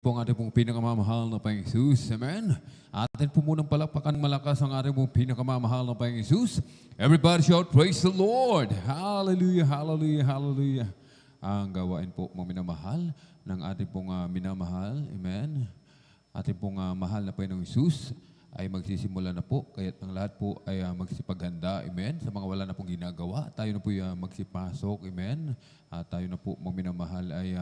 po ang ating pong pinakamamahal na Panginoong Jesus. Amen. Atin po munang palakpakan malakas ang ating pong pinakamamahal na Panginoong Jesus. Everybody shout, praise the Lord. Hallelujah, hallelujah, hallelujah. Ang gawain po mga minamahal ng ating pong minamahal. Amen. Ating pong mahal na Panginoong Jesus ay magsisimula na po. Kaya't ang lahat po ay magsipaghanda. Amen. Sa mga wala na pong ginagawa, tayo na po magsipasok. Amen. Tayo na po, mga minamahal, ay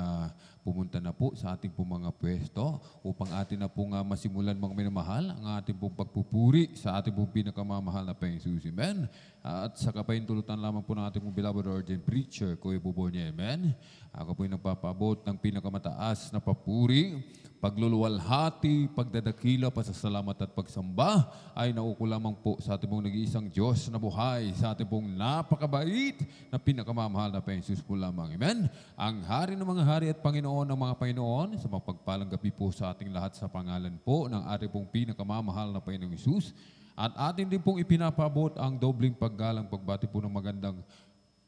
pumunta na po sa ating pong mga pwesto upang atin na pong masimulan, mga minamahal, ang ating pong pagpupuri sa ating pong pinakamamahal na Panginoong Jesus. Amen. At sa kapahintulutan lamang po ng ating pong beloved ordained preacher, Kuya Bubo niya. Amen. Ako po yung nagpapabot ng pinakamataas na papuri, pagluluwalhati, pagdadakila, pasasalamat at pagsamba ay nauko lamang po sa ating pong nag-iisang Diyos na buhay, sa ating pong napakabait na pinakamamahal na Panginoong Jesus po lamang. Amen. Ang hari ng mga hari at Panginoon ng mga Panginoon, sa mapagpalang gabi po sa ating lahat sa pangalan po ng ating pong pinakamamahal na Panginoong Jesus. At atin din pong ipinapabot ang dobling paggalang pagbati po ng magandang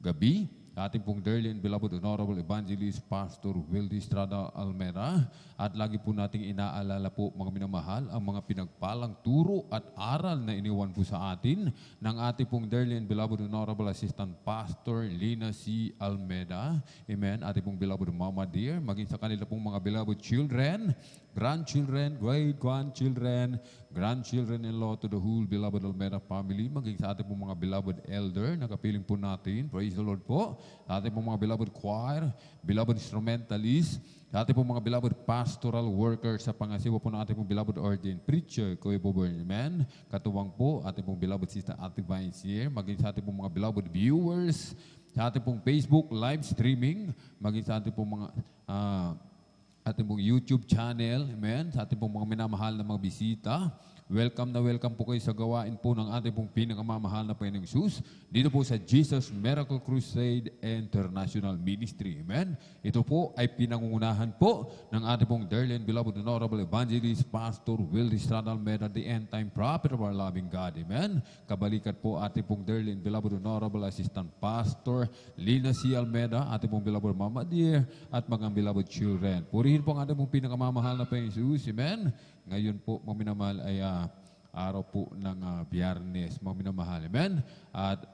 gabi sa ating pong dearly and beloved Honorable Evangelist Pastor Wildy Estrada Almera. At lagi po nating inaalala po, mga minamahal, ang mga pinagpalang turo at aral na iniwan po sa atin ng ating pong dearly and beloved Honorable Assistant Pastor Lina C. Almeda. Amen. Ating pong beloved Mama Dear, maging sa kanila pong mga beloved children, grandchildren, great-grandchildren, grandchildren-in-law to the whole beloved Almeda family, maging sa ating pong mga beloved elder na kapiling po natin. Praise the Lord po. Sa ating pong mga beloved choir, beloved instrumentalist, sa ating pong mga beloved pastoral workers, sa pangasiwa po ng ating pong beloved ordained preacher, Kuya Bobo, amen. Katuwang po, ating pong beloved sister Ate Vines here, maging sa ating pong mga beloved viewers, sa ating pong Facebook live streaming, maging sa ating pong mga ating pong YouTube channel, amen, sa ating pong mga minamahal na mga bisita. Welcome na welcome po kayo sa gawain po ng ating pong pinakamamahal na Panginoong Jesus dito po sa Jesus Miracle Crusade International Ministry. Amen. Ito po ay pinangungunahan po ng ating pong dearly and beloved Honorable Evangelist Pastor Wildy Estrada Almeda, the end-time prophet of our loving God. Amen. Kabalikat po ating pong dearly and beloved Honorable Assistant Pastor Lina C. Almeda, ating pong beloved Mama Dear, at mga beloved children. Purihin po ang ating pong pinakamamahal na Panginoong Jesus. Amen. Ngayon po, mga minamahal, ay araw po ng Biyernes, mga minamahal. Amen? At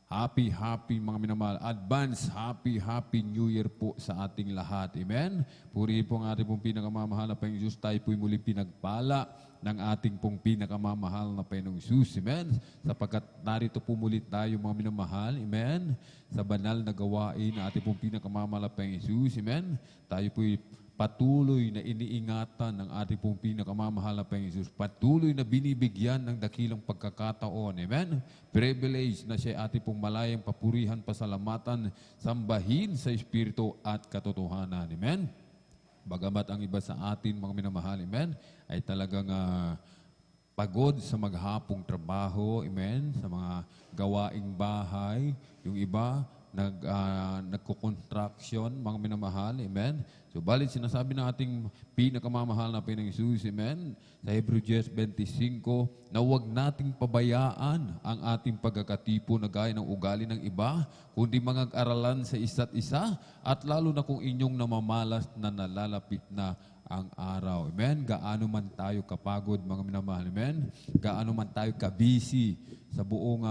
happy mga minamahal. Happy New Year po sa ating lahat. Amen? Purihin po ang ating pong pinakamamahal na Panginoong Jesus. Tayo po'y muling pinagpala ng ating pong pinakamamahal na Panginoong Jesus. Amen? Sapagkat narito po muli tayo, mga minamahal. Amen? Sa banal na gawain na ating pong pinakamamahal na Panginoong Jesus. Amen? Tayo po'y patuloy na iniingatan ng ating pong pinakamamahal na Panginoong Jesus. Patuloy na binibigyan ng dakilang pagkakataon. Amen? Privilege na siya ating pong malayang papurihan, pasalamatan, sambahin sa Espiritu at katotohanan. Amen? Bagamat ang iba sa atin, mga minamahal, amen, ay talagang pagod sa maghapong trabaho, amen, sa mga gawaing bahay. Yung iba, nagko-construction, mga minamahal, amen. So, balit sinasabi ng ating pinakamamahal na Panginoong Jesus, amen, sa Hebrew 10:25, na huwag nating pabayaan ang ating pagkakatipo na gaya ng ugali ng iba, kundi mag-aralan sa isa't isa, at lalo na kung inyong namamalas na nalalapit na ang araw. Amen? Gaano man tayo kapagod, mga minamahal, amen? Gaano man tayo kabisi sa buong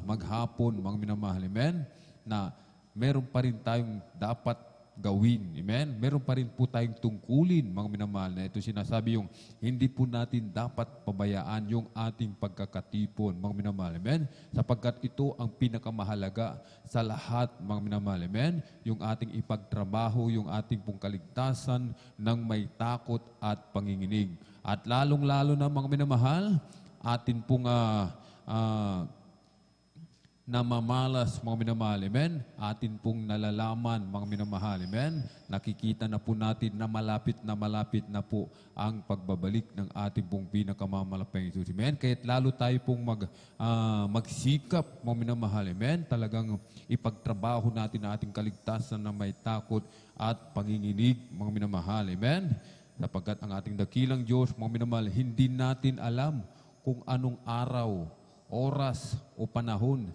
maghapon, mga minamahal, amen? Na meron pa rin tayong dapat gawin. Amen? Meron pa rin po tayong tungkulin, mga minamahal, na ito sinasabi yung hindi po natin dapat pabayaan yung ating pagkakatipon, mga minamahal. Amen? Sapagkat ito ang pinakamahalaga sa lahat, mga minamahal. Amen? Yung ating ipagtrabaho, yung ating pong kaligtasan ng may takot at panginginig. At lalong-lalo na, mga minamahal, atin pong namamalas, mga minamahal, amen? Atin pong nalalaman, mga minamahal, amen? Nakikita na po natin na malapit na po ang pagbabalik ng ating pong pinakamamahal Jesus, amen? Kaya't lalo tayo pong magsikap, mga minamahal, amen? Talagang ipagtrabaho natin na ating kaligtasan na may takot at panginginig, mga minamahal, amen? Sapagkat ang ating dakilang Diyos, mga minamahal, hindi natin alam kung anong araw, oras o panahon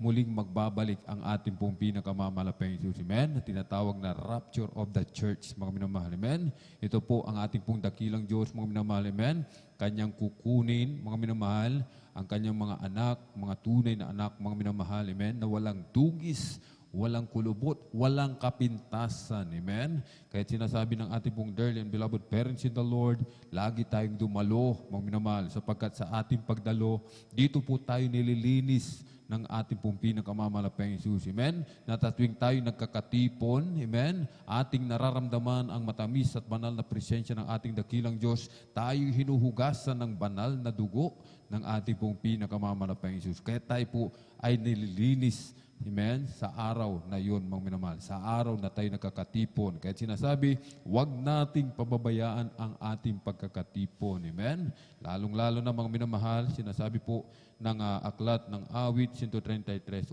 muling magbabalik ang ating pong pinakamamalapang Jesus. Amen? Na tinatawag na rapture of the church, mga minamahal. Amen? Ito po ang ating pong dakilang Diyos, mga minamahal. Amen? Kanyang kukunin, mga minamahal, ang kanyang mga anak, mga tunay na anak, mga minamahal. Amen? Na walang dugis, walang kulubot, walang kapintasan. Amen? Kahit sinasabi ng ating pong dearly and beloved parents in the Lord, lagi tayong dumalo, mga minamahal, sapagkat sa ating pagdalo, dito po tayo nililinis ng ating pong pinakamamalapang Jesus. Amen? Na tuwing tayo nagkakatipon, amen, ating nararamdaman ang matamis at banal na presensya ng ating dakilang Diyos, tayo hinuhugasan ng banal na dugo ng ating pong pinakamamalapang Jesus. Kaya tayo po ay nililinis, amen, sa araw na yun, mga minamahal. Sa araw na tayo nagkakatipon. Kaya sinasabi, huwag nating pababayaan ang ating pagkakatipon. Amen? Lalong-lalo na, mga minamahal, sinasabi po ng aklat ng awit 133:1,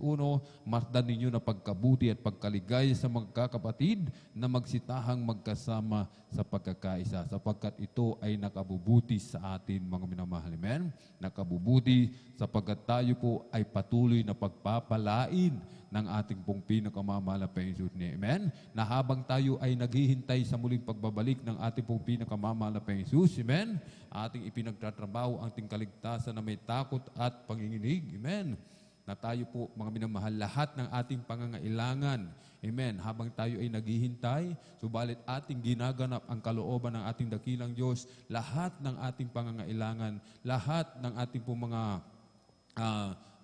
masdan ninyo na pagkabuti at pagkaligaya sa magkakapatid na magsitahang magkasama sa pagkakaisa, sapagkat ito ay nakabubuti sa atin, mga minamahal. Amen? Nakabubuti sapagkat tayo po ay patuloy na pagpapalain ng ating pong pinakamamalapang Jesus ni Amen? Na habang tayo ay naghihintay sa muling pagbabalik ng ating pong pinakamamalapang Jesus, Amen? Ating ipinagtatrabaho ang ating kaligtasan na may takot at panginginig, Amen? Na tayo po, mga minamahal, lahat ng ating pangangailangan, Amen? Habang tayo ay naghihintay, subalit ating ginaganap ang kalooban ng ating dakilang Diyos, lahat ng ating pangangailangan, lahat ng ating po mga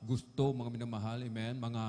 gusto, mga minamahal, amen, mga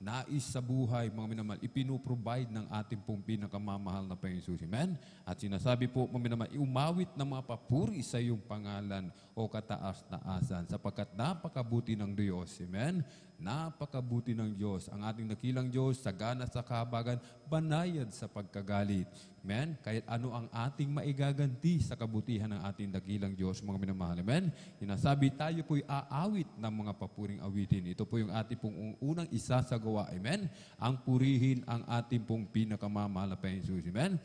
nais sa buhay, mga minamahal, ipinuprovide ng ating pong pinakamamahal na Panginoon. Amen? At sinasabi po, mga minamahal, umawit ng mga papuri sa iyong pangalan o kataas-taasan, sapagkat napakabuti ng Diyos. Amen? Napakabuti ng Diyos. Ang ating dakilang Diyos, sagana sa kahabagan, banayad sa pagkagalit. Amen? Kahit ano ang ating maigaganti sa kabutihan ng ating dakilang Diyos, mga minamahal. Amen? Sinasabi, tayo po'y aawit ng mga papuring awitin. Ito po yung ating pong unang isasagawa. Amen? Ang purihin ang ating pong pinakamamahal na Panginoon. Amen?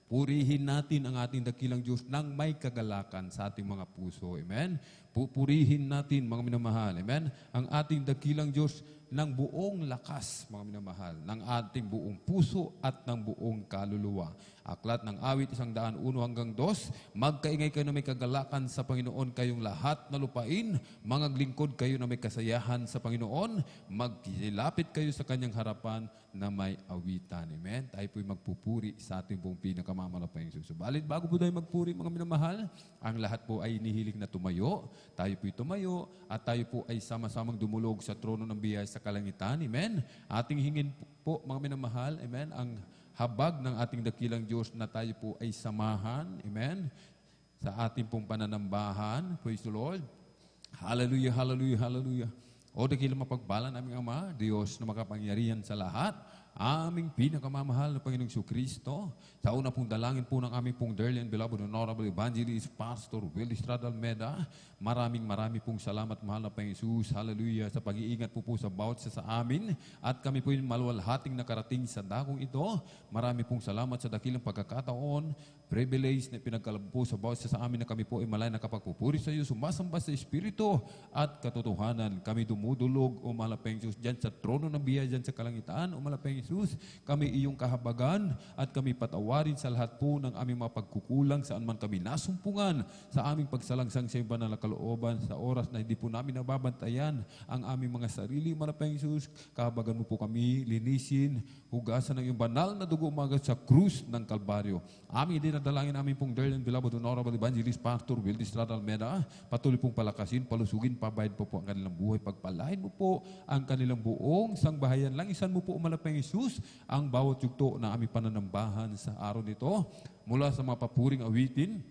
Purihin natin ang ating dakilang Diyos nang may kagalakan sa ating mga puso. Amen? Pupurihin natin, mga minamahal. Amen? Ang ating dakilang Diyos ng buong lakas, mga minamahal, ng ating buong puso at ng buong kaluluwa. Aklat ng awit 101-2, magkaingay kayo na may kagalakan sa Panginoon kayong lahat na lupain, mangaglingkod kayo na may kasayahan sa Panginoon, magkilapit kayo sa kanyang harapan na may awitan. Amen? Tayo po'y magpupuri sa ating buong pinakamamalapang Jesus. Subalit, bago po tayo magpuri, mga minamahal, ang lahat po ay inihiling na tumayo. Tayo po'y tumayo at tayo po ay sama-samang dumulog sa trono ng biyaya sa kalangitan. Amen? Ating hingin po, mga minamahal, amen, ang habag ng ating dakilang Diyos na tayo po ay samahan, amen, sa ating pong pananambahan. Praise the Lord. Hallelujah, hallelujah, hallelujah. O dakilang mapagpala naming Ama, Diyos na makapangyarihan sa lahat, aming pinakamamahal na Panginoong Kristo, sa una pong dalangin po ng aming pong dearly and beloved Honorable Evangelist Pastor Will Estrada Almeda, maraming pong salamat, mahal na Panginoong Jesus, hallelujah, sa pag-iingat po sa bawat sa amin, at kami po yung maluwalhating nakarating sa dakong ito. Marami pong salamat sa dakilang pagkakataon, privilege na pinagkalab po sa bawat sa amin na kami po ay malay nakapagpupuri sa iyo, sumasamba sa Espiritu at katotohanan. Kami dumudulog, o mahal na Panginoong Jesus, dyan sa trono ng biyaya, dyan sa kalangitan, o mahal na Panginoong Jesus, kami iyong kahabagan at kami patawarin sa lahat po ng aming mga pagkukulang saan man kami nasumpungan sa aming pagsalangsang sa iyong banal na kalooban sa oras na hindi po namin nababantayan ang aming mga sarili. Manapeng Jesus, kahabagan mo po kami, linisin, hugasan ng iyong banal na dugo umagat sa krus ng Kalbaryo. Aming dinadalangin namin pong dearly and beloved Honorable Evangelist Pastor Will Estrada Almeda, patuloy pong palakasin, palusugin, pabayad po ang kanilang buhay, pagpalain mo po ang kanilang buong sangbahayan. Langisan mo po, umalapeng Jesus, ang bawat yugto na aming pananambahan sa araw nito, mula sa mga papuring awitin,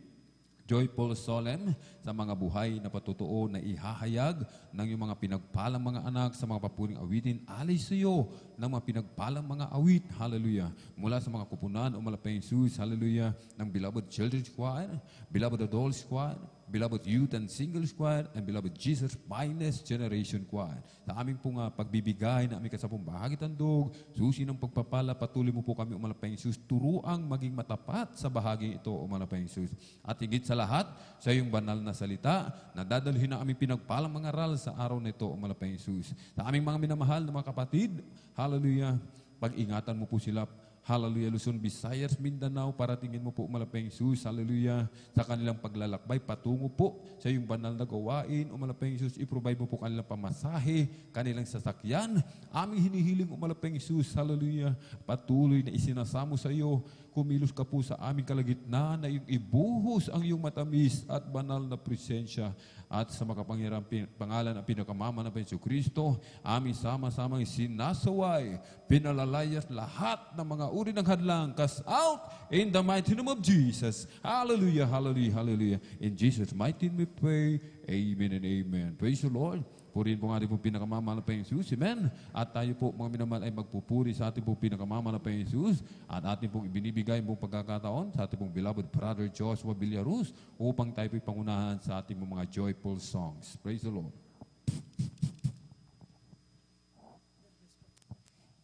joyful solemn, sa mga buhay na patutuo na ihahayag ng iyong mga pinagpalang mga anak sa mga papuring awitin, alay sa iyo ng mga pinagpalang mga awit, hallelujah, mula sa mga kupunan o malapeng Jesus, hallelujah, ng beloved children's choir, beloved adults choir, beloved Youth and Singles Choir, and beloved Jesus Finest Generation Choir. Sa aming pong pagbibigay na aming kasapong bahagi tandog, susi ng pagpapala, patuloy mo po kami, O Malapayang Jesus, turuang maging matapat sa bahagi ito, O Malapayang Jesus. At higit sa lahat, sa iyong banal na salita, na dadalhin na aming pinagpalang mga aral sa araw na ito, O Malapayang Jesus. Sa aming mga minamahal na mga kapatid, hallelujah, pag-ingatan mo po sila. Hallelujah, Luzon, Visayas, Mindanao, paratingin mo po, Malapayang Jesus, hallelujah, sa kanilang paglalakbay, patungo po sa iyong banal na gawain, O Malapayang Jesus, i-provide mo po kanilang pamasahe, kanilang sasakyan, aming hinihiling, O Malapayang Jesus, hallelujah, patuloy na isinasamo sa iyo, kumilos ka po sa aming kalagitnaan na iyong ibuhos ang iyong matamis at banal na presensya at sa makapangyarang pangalan at pinakamama na Yesu Kristo, aming sama-samang sinasaway, pinalalayas lahat ng mga uri ng hadlang, cast out in the mighty name of Jesus. Hallelujah, hallelujah, hallelujah. In Jesus' mighty name we pray. Amen and amen. Praise the Lord. Purihin po nga rin po pinakamamahal na Jesus. Amen. At tayo po mga minamahal ay magpupuri sa ating po pinakamamahal na Jesus at ating pong ibinibigay mong pagkakataon sa ating pong beloved brother Joshua Villaruz upang tayo po'y pangunahan sa ating mga joyful songs. Praise the Lord.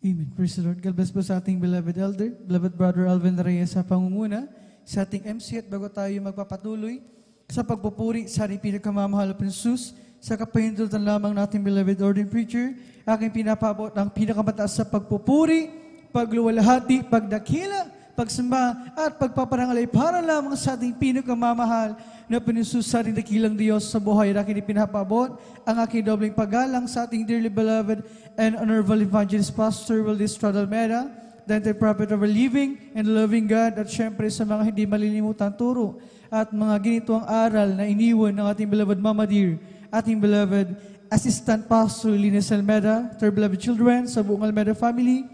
Amen. Praise the Lord. God bless po sa ating beloved elder, beloved brother Alvin Reyes sa pangunguna, sa ating MC at bago tayo magpapatuloy sa pagpupuri sa ating pinakamamahal na Jesus, sa kapahintulutan lamang natin beloved ordained preacher, aking pinapabot ang pinakamataas sa pagpupuri, pagluwalhati, pagdakila, pagsamba at pagpaparangalay para lamang sa ating pinakamamahal na Panginoon sa ating dakilang Diyos sa buhay at aking pinapabot ang aking dobleng paggalang sa ating dearly beloved and honorable evangelist pastor Wildis Tradalmera, the prophet of a living and loving God, at syempre sa mga hindi malilimutan turo at mga ginitong aral na iniwan ng ating beloved Mama Dear, ating beloved Assistant Pastor Linus Almeda, to our beloved children, sa buong Almeda family,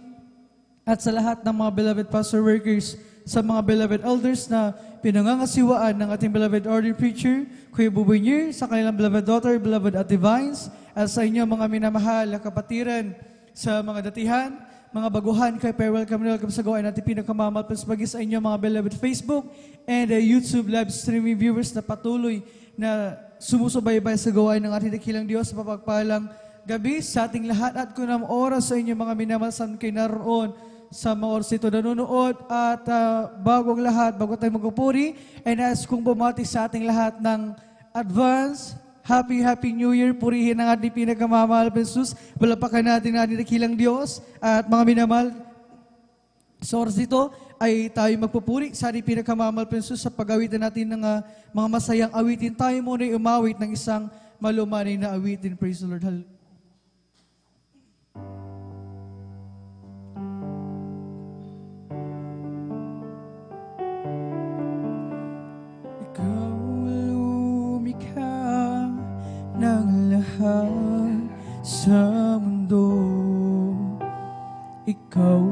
at sa lahat ng mga beloved pastor workers, sa mga beloved elders na pinangangasiwaan ng ating beloved ordained preacher, Kuya Buboy Nier, sa kanilang beloved daughter, beloved Ate Vines, at sa inyo mga minamahal na kapatiran sa mga datihan, mga baguhan, kay welcome sa gawain natin pinakamamahal, pagpagi sa inyo mga beloved Facebook and YouTube live streaming viewers na patuloy na sumusubaybay sa gawain ng ating dakilang Diyos sa papagpalang gabi sa ating lahat at kunam oras sa inyo mga minamasan kayo naroon sa mga oras ito nanonood at bago ang lahat, bago tayo magpupuri, ay nais kong bumati sa ating lahat ng advance, Happy New Year, purihin ang ating pinakamamahal Jesus, balapakan natin ang ating dakilang Diyos at mga minamahal, sa oras ito ay tayo magpupuri sa ating pinakamamahal Jesus sa pag-awitan natin ng mga masayang awitin. Tayo muna ay umawit ng isang malumanay na awitin. Praise the Lord. Hallelujah. Ikaw lumikha ng lahat sa mundo. Ikaw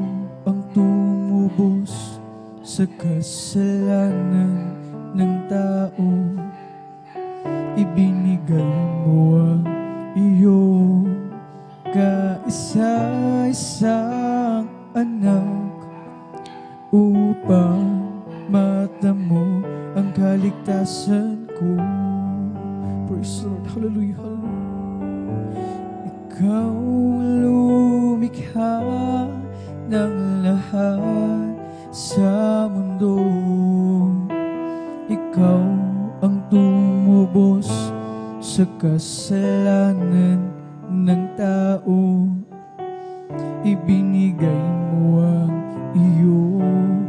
ang tumubos sa kasalanan ng tao. Ibinigay mo ang iyong kaisa-isang anak upang matamo ang kaligtasan ko. Praise the Lord. Hallelujah, hallelujah. Ikaw lumikha ng lahat sa mundo. Ikaw ang tumubos sa kasalanan ng tao. Ibinigay mo ang iyong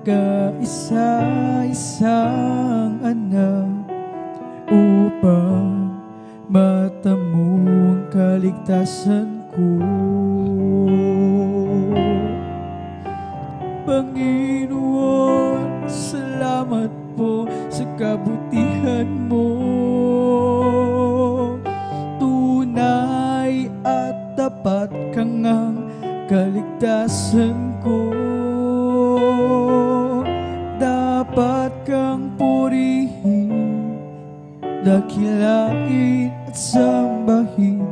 kaisa-isang anak upang matamo ang kaligtasan ko. Panginoon, salamat po sa kabutihan mo. Tunay at tapat kang ang kaligtasan ko. Dapat kang purihin, dakilain at sambahin,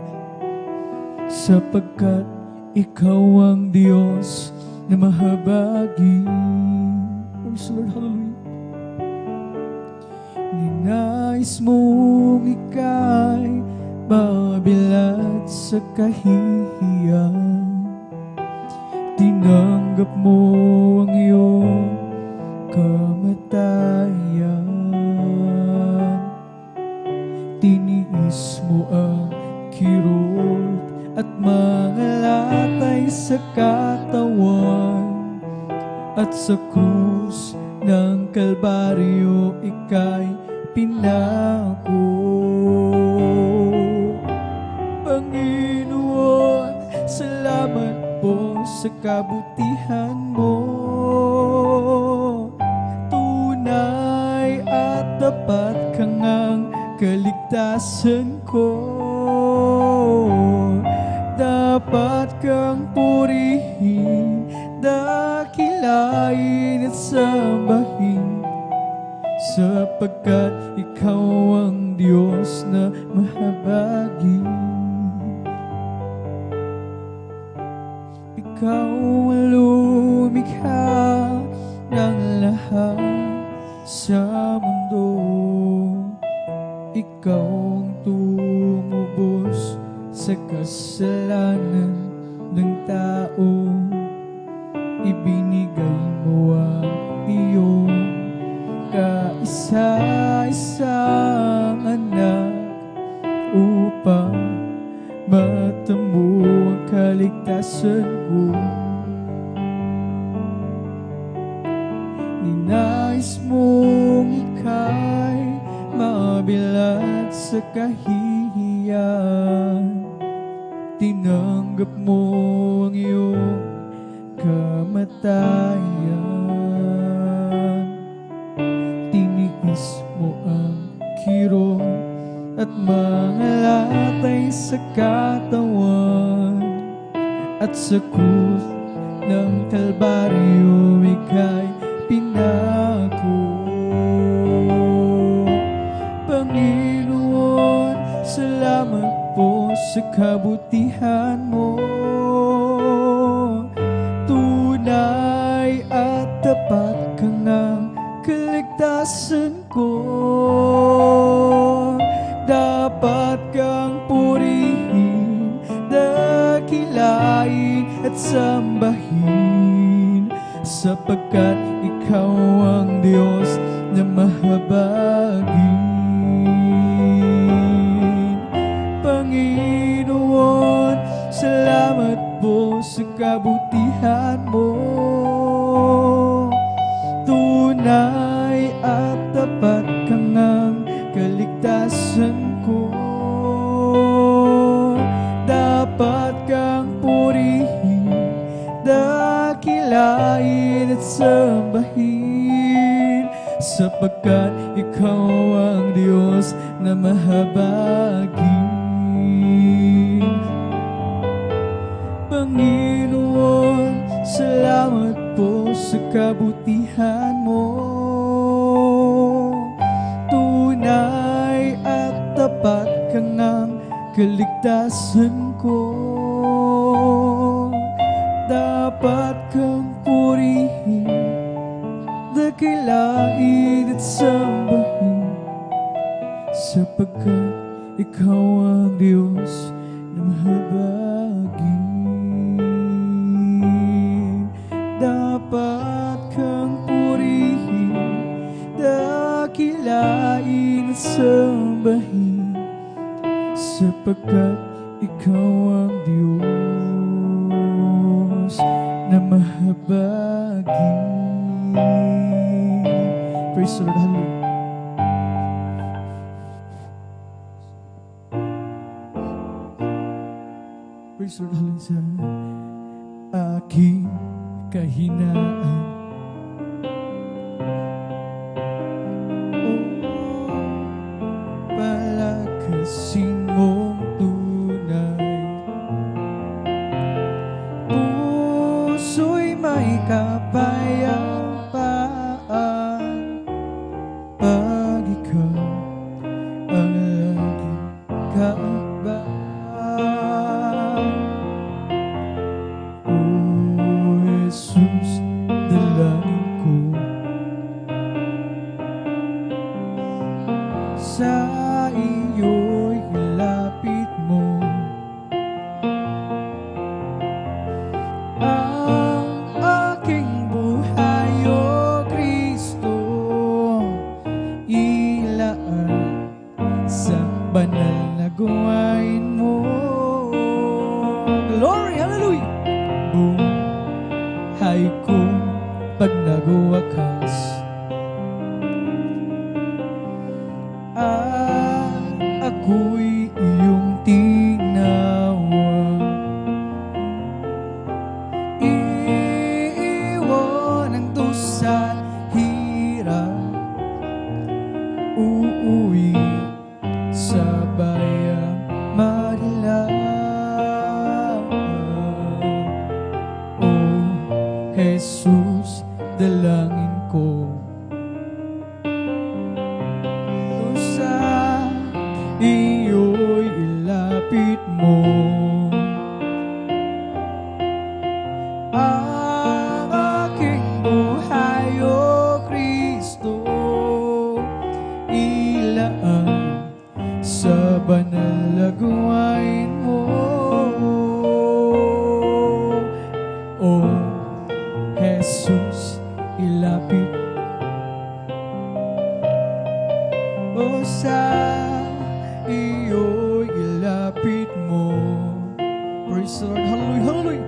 sapagkat ikaw ang Diyos na mahabagin. Praise the Lord, hallelujah. Nais mong ika'y mabilad sa kahihiyan. Tinanggap mo ang iyong kamatayan. Tiniis mo ang kirot at mga latay sa katawan, at sa krus ng Kalbaryo ika'y pinako. Panginoon, salamat po sa kabutihan mo. Tunay at tapat ka ngang kaligtasan ko. Dapat kang purihin, dakilain at sambahin, sapagkat ikaw ang Diyos na mahabagi. Ikaw ang lumikha ng lahat sa mundo. Ikaw ang tumubos sa kasalanan ng tao. Ibinigay mo ang iyong kaisa-isang anak upang matamo ang kaligtasan ko. Ninais mong ika'y mabilad sa kahihiyan. Tinanggap mo ang iyong kamatayan. Tiniis mo ang kirot at mga latay sa katawan, at sa krus ng Kalbaryo ika'y pinako. Panginoon, salamat po sa kabutihan mo. Tunay at tapat ka ngang kaligtasan ko. Dapat kang purihin, dakilain at sambahin, sapagkat ikaw ang Diyos na mahabagi. Panginoon, salamat po sa kabutihan mo. Tunay at tapat ka ngang kaligtasan ko. Dapat kang purihin, dakilain at sambahin, sapagkat ikaw ang Diyos na mahabagi. Panginoon, salamat po sa kabutihan mo. Tunay at tapat ka ngang kaligtasan ko. Dapat kang purihin, dakilain at sambahin, sapagkat ikaw ang Diyos na mahabagi. Dapat kang purihin, dakilain at sambahin, sapagkat ikaw ang Diyos na mahabagi. Praise the Lord. Hallelujah. Praise the Lord. Hallelujah. Aking kahinaan, palakasin mong tunay. Puso'y may kapayapaan pag ikaw ang laging kaabang. O Jesus, dalangin ko sa iyo'y ilapit mo ang aking buhay, O Kristo, ilaan sa banal na gawain mo. Glory, hallelujah! Buhay ko pag nagwakas at ako'y iyong tinawag, iiwan ang dusa at hirap, uuwi sa bayang madilim. O Jesus, dalangin ko, sa iyo'y ilapit mo ang aking buhay, O Kristo, ilaan sa banal na gawain mo. O Jesus, ilapit o sa iyo'y ilapit mo. Praise the Lord, hallelujah, hallelujah.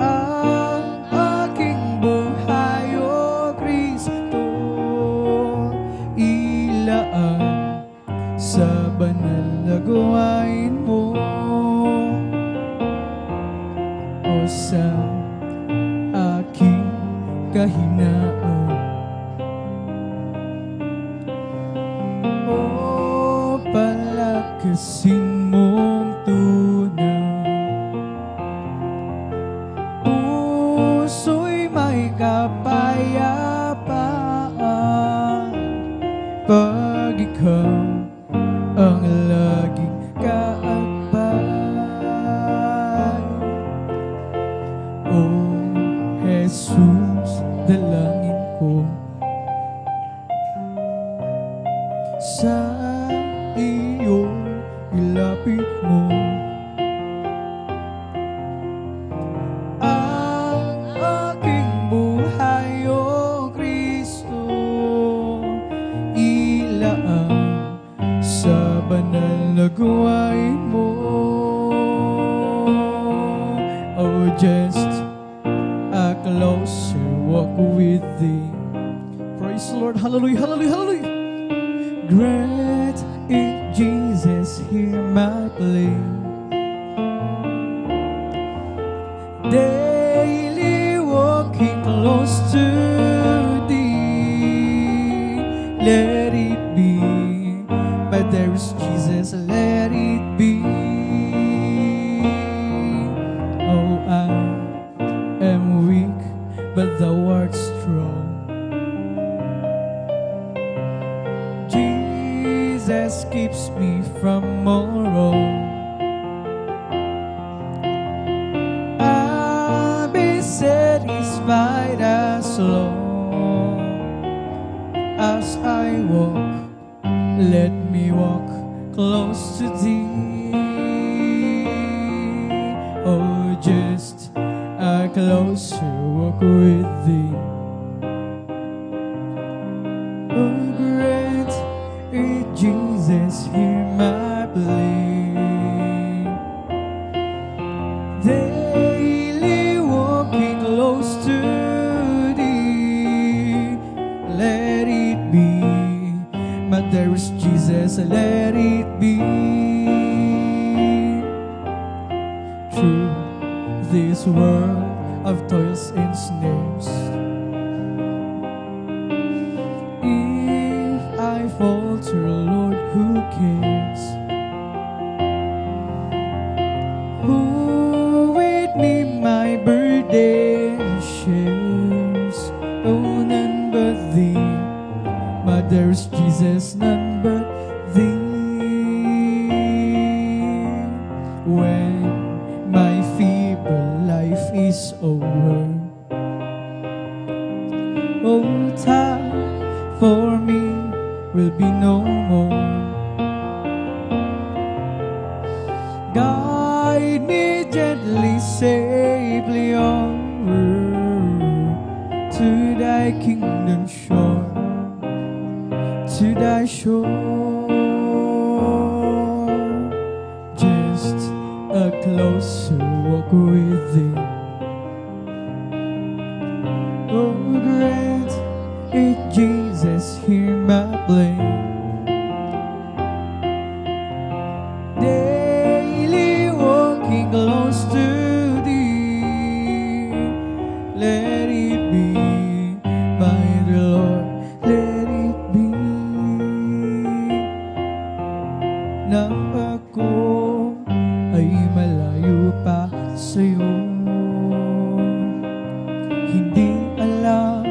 Ang aking buhay, O Kristo, ilaan sa banal na gawain mo. O sa aking kahinaan, o palakasin mong tunay, puso'y may kapayapaan pag ikaw ang laging kaakbay. O Jesus, dalangin ko, sa iyo ilapit mo ang aking buhay, O Kristo, ilaan sa banal na gawain mo. Oh, just a closer walk with thee. Praise the Lord, hallelujah, hallelujah, hallelujah. Grant it, Jesus, hear my plea. Daily walking close to thee. Let it be, but there is Jesus, let it be. Oh, I am weak, but thou art strong. Jesus keeps me from all wrong. I'll be satisfied as long as I walk. Let me walk close to thee. Oh, just a closer walk with thee. Oh, grant it, Jesus, hear my plea. Daily walking close to thee. Let it be, but there is Jesus, let it be. Through this world of toils and snares, if I falter, Lord, who cares? Who with me my burden shares? Oh, none but thee. But there's Jesus, none but thee. When my feeble life is over, oh, time for me will be no more. Guide me gently, safely onward to thy kingdom shore, to thy shore. Just a closer walk with thee. Oh, grant it, Jesus, hear my plea. Daily walking close to thee. Let it be, my dear Lord, let it be. Na ako ay malayo pa sa'yo. Hindi alam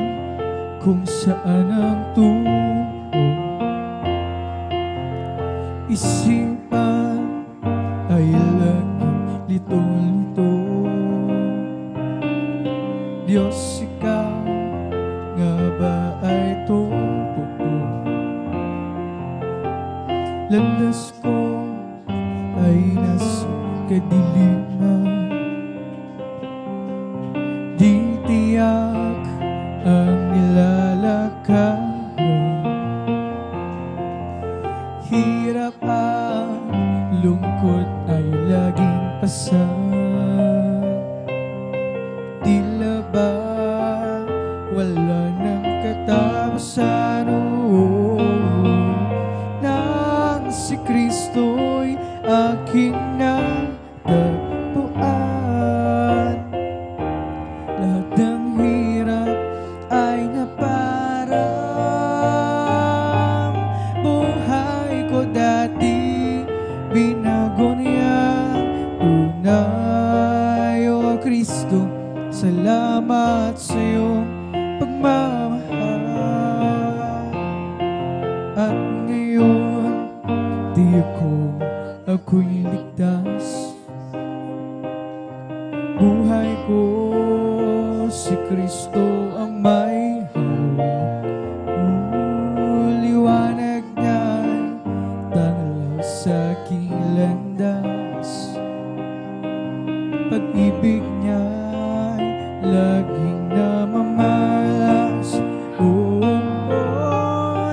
kung saan ang tungo. Isipan ay laging litong-lito. Diyos, ikaw nga ba ay totoo? Landas ko ay nasa kadiliman. Di tiyak ang nilalakaran. Hirap ang lungkot ay laging pasan. Tila ba wala nang katapusan? Nang si Kristo'y aking natagpuan, lahat ng hirap ay naparang. Buhay ko dati binago niyang tunay. O Kristo, salamat sa iyong pagmamahal. At ngayon, di ako'y ligtas. Buhay ko, si Kristo ang may hawak. Liwanag niya'y tanglaw sa aking landas. Pag-ibig niya'y laging namamalas.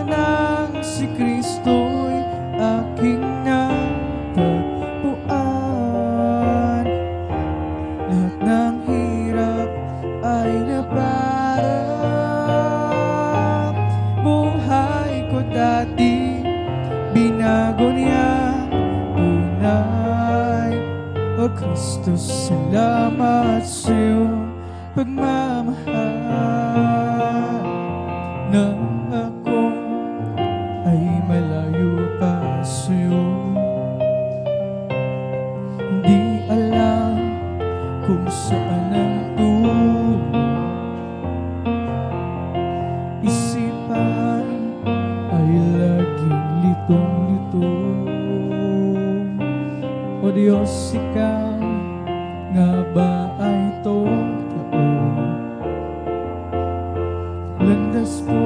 Nang si Kristo'y aking natagpuan, lahat ng hirap ay naparang. Buhay ko dati binago niya tunay. O Kristo, salamat sa iyong pagmamahal. Nang ako ay malayo pa sa'yo, hindi alam kung saan ang tungo. Isipan ay laging litong-lito. O Diyos, ikaw nga ba ay totoo? Landas ko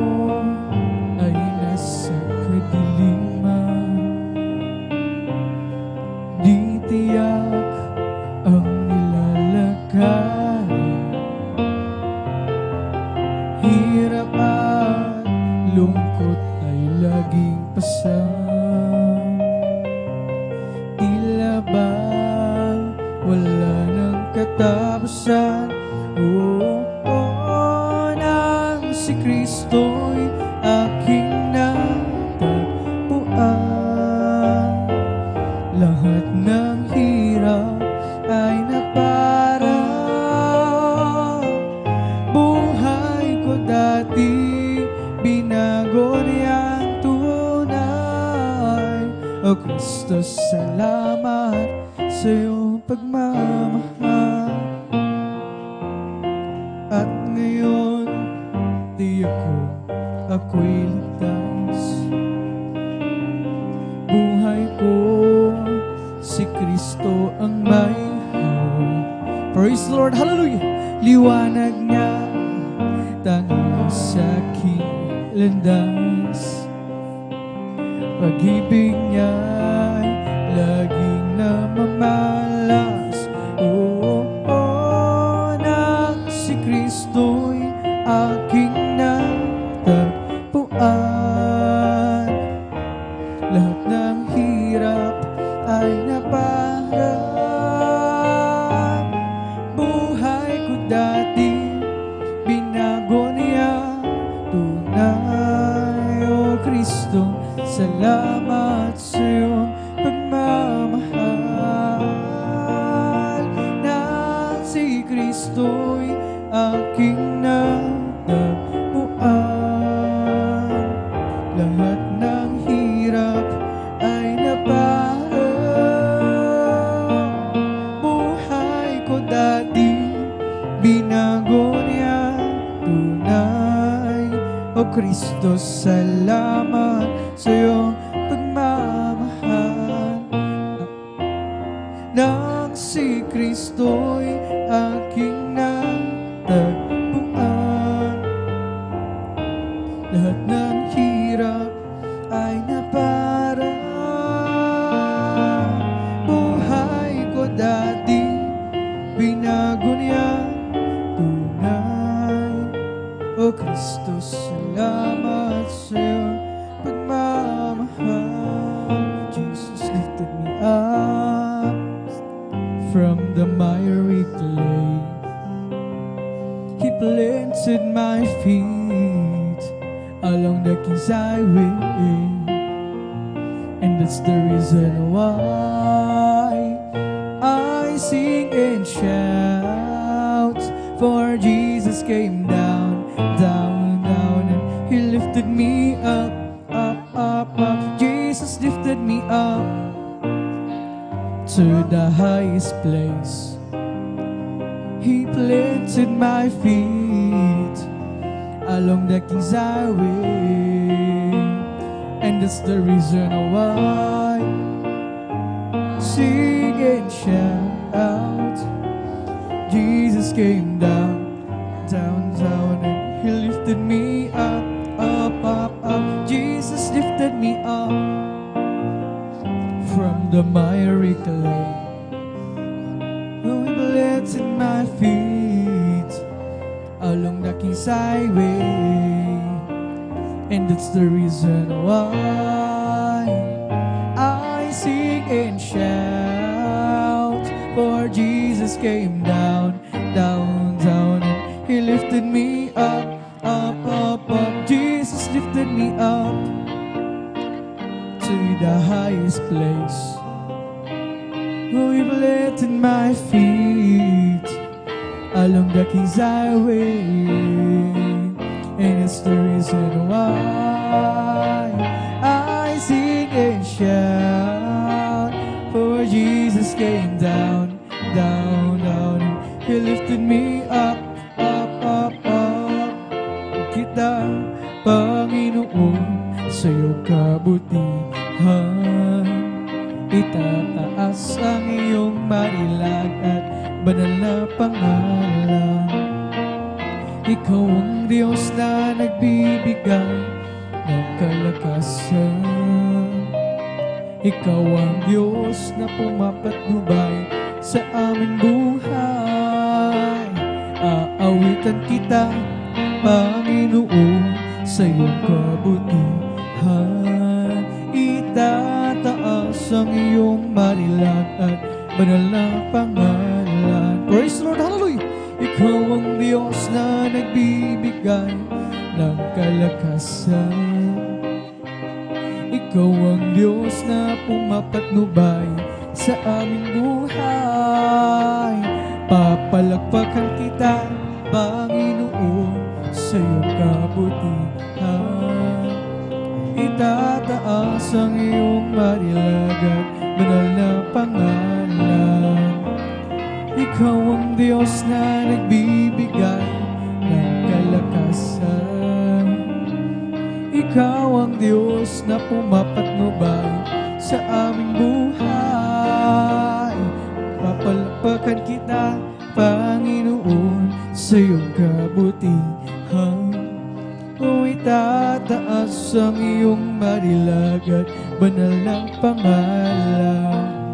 ay nasa kadiliman. Di tiyak ang nilalakaran. Hirap at lungkot ay laging pasan. Tila ba wala nang katapusan? Nang si Kristo'y aking natagpuan, lahat ng hirap ay naparang. Buhay ko dati binago niyang tunay. O Kristo, salamat sa iyong pagmamahal. At ngayon, di ako'y ligtas. Buhay ko, si Kristo ang may hawak. Praise the Lord, hallelujah! Liwanag niya tanglaw sa aking landas. pag-ibig niya'y laging namamalas. Oo, na si Kristo'y aking natagpuan. Lahat ng hirap ay napaharap. Buhay ko dati, binago niya. Tunay, O Kristo, salamat sa iyong pagmamahal. Na si Kristo'y aking natagpuan. Lahat ng hirap ay napaharap. Buhay ko dati, binago niya. Tunay, O Kristo, salamat sa iyong pagmamahal. Nang si Kristo'y aking natagpuan. Lahat ng hirap ay naparaan. Buhay ko dati, binago niya. Tunay, O Kristo, salamat sa iyong pagmamahal. Jesus lifted me up from the miry clay. He planted my feet along the King's Highway, and that's the reason why I sing and shout. For Jesus came down, down, down, and He lifted me up, up, up, up. Jesus lifted me up to the highest place. He planted my feet along the King's Highway, and that's the reason why sing and shout. Jesus came down, down, down, and He lifted me up, up, up, up. Jesus lifted me up from the miry clay. Oh, He planted my feet along the King's Highway, and that's the reason why I sing and shout. For Jesus came down, down, down, and He lifted me up, up, up, up. Jesus lifted me up to the highest place. Oh, He planted my feet along the King's Highway, and it's the reason why I sing and shout. For Jesus came down, down, down, and He lifted me up, up, up, up. Kita, Panginoon, sa iyong kabutihan, itataas ang iyong marilag at banal na pangalan. Ikaw ang Diyos na nagbibigay ng kalakasan. Ikaw ang Diyos na pumapatnubay sa aming buhay. Aawitan kita, Panginoon, sa iyong kabutihan. Itataas ang iyong marilag at banal na pangalan. Praise the Lord, hallelujah! Ikaw ang Diyos na nagbibigay ng kalakasan. Ikaw ang Diyos na pumapatnubay sa aming buhay. Papalakpakan kita, Panginoon, sa iyong kabutihan. Itataas ang iyong marilag at banal na pangalan. Ikaw ang Diyos na nagbibigay ng kalakasan. Ikaw ang Diyos na pumapatnubay sa aming buhay. Papalakpakan kita, Panginoon, sa iyong kabutihan. O Itataas ang iyong marilag at banal na pangalan.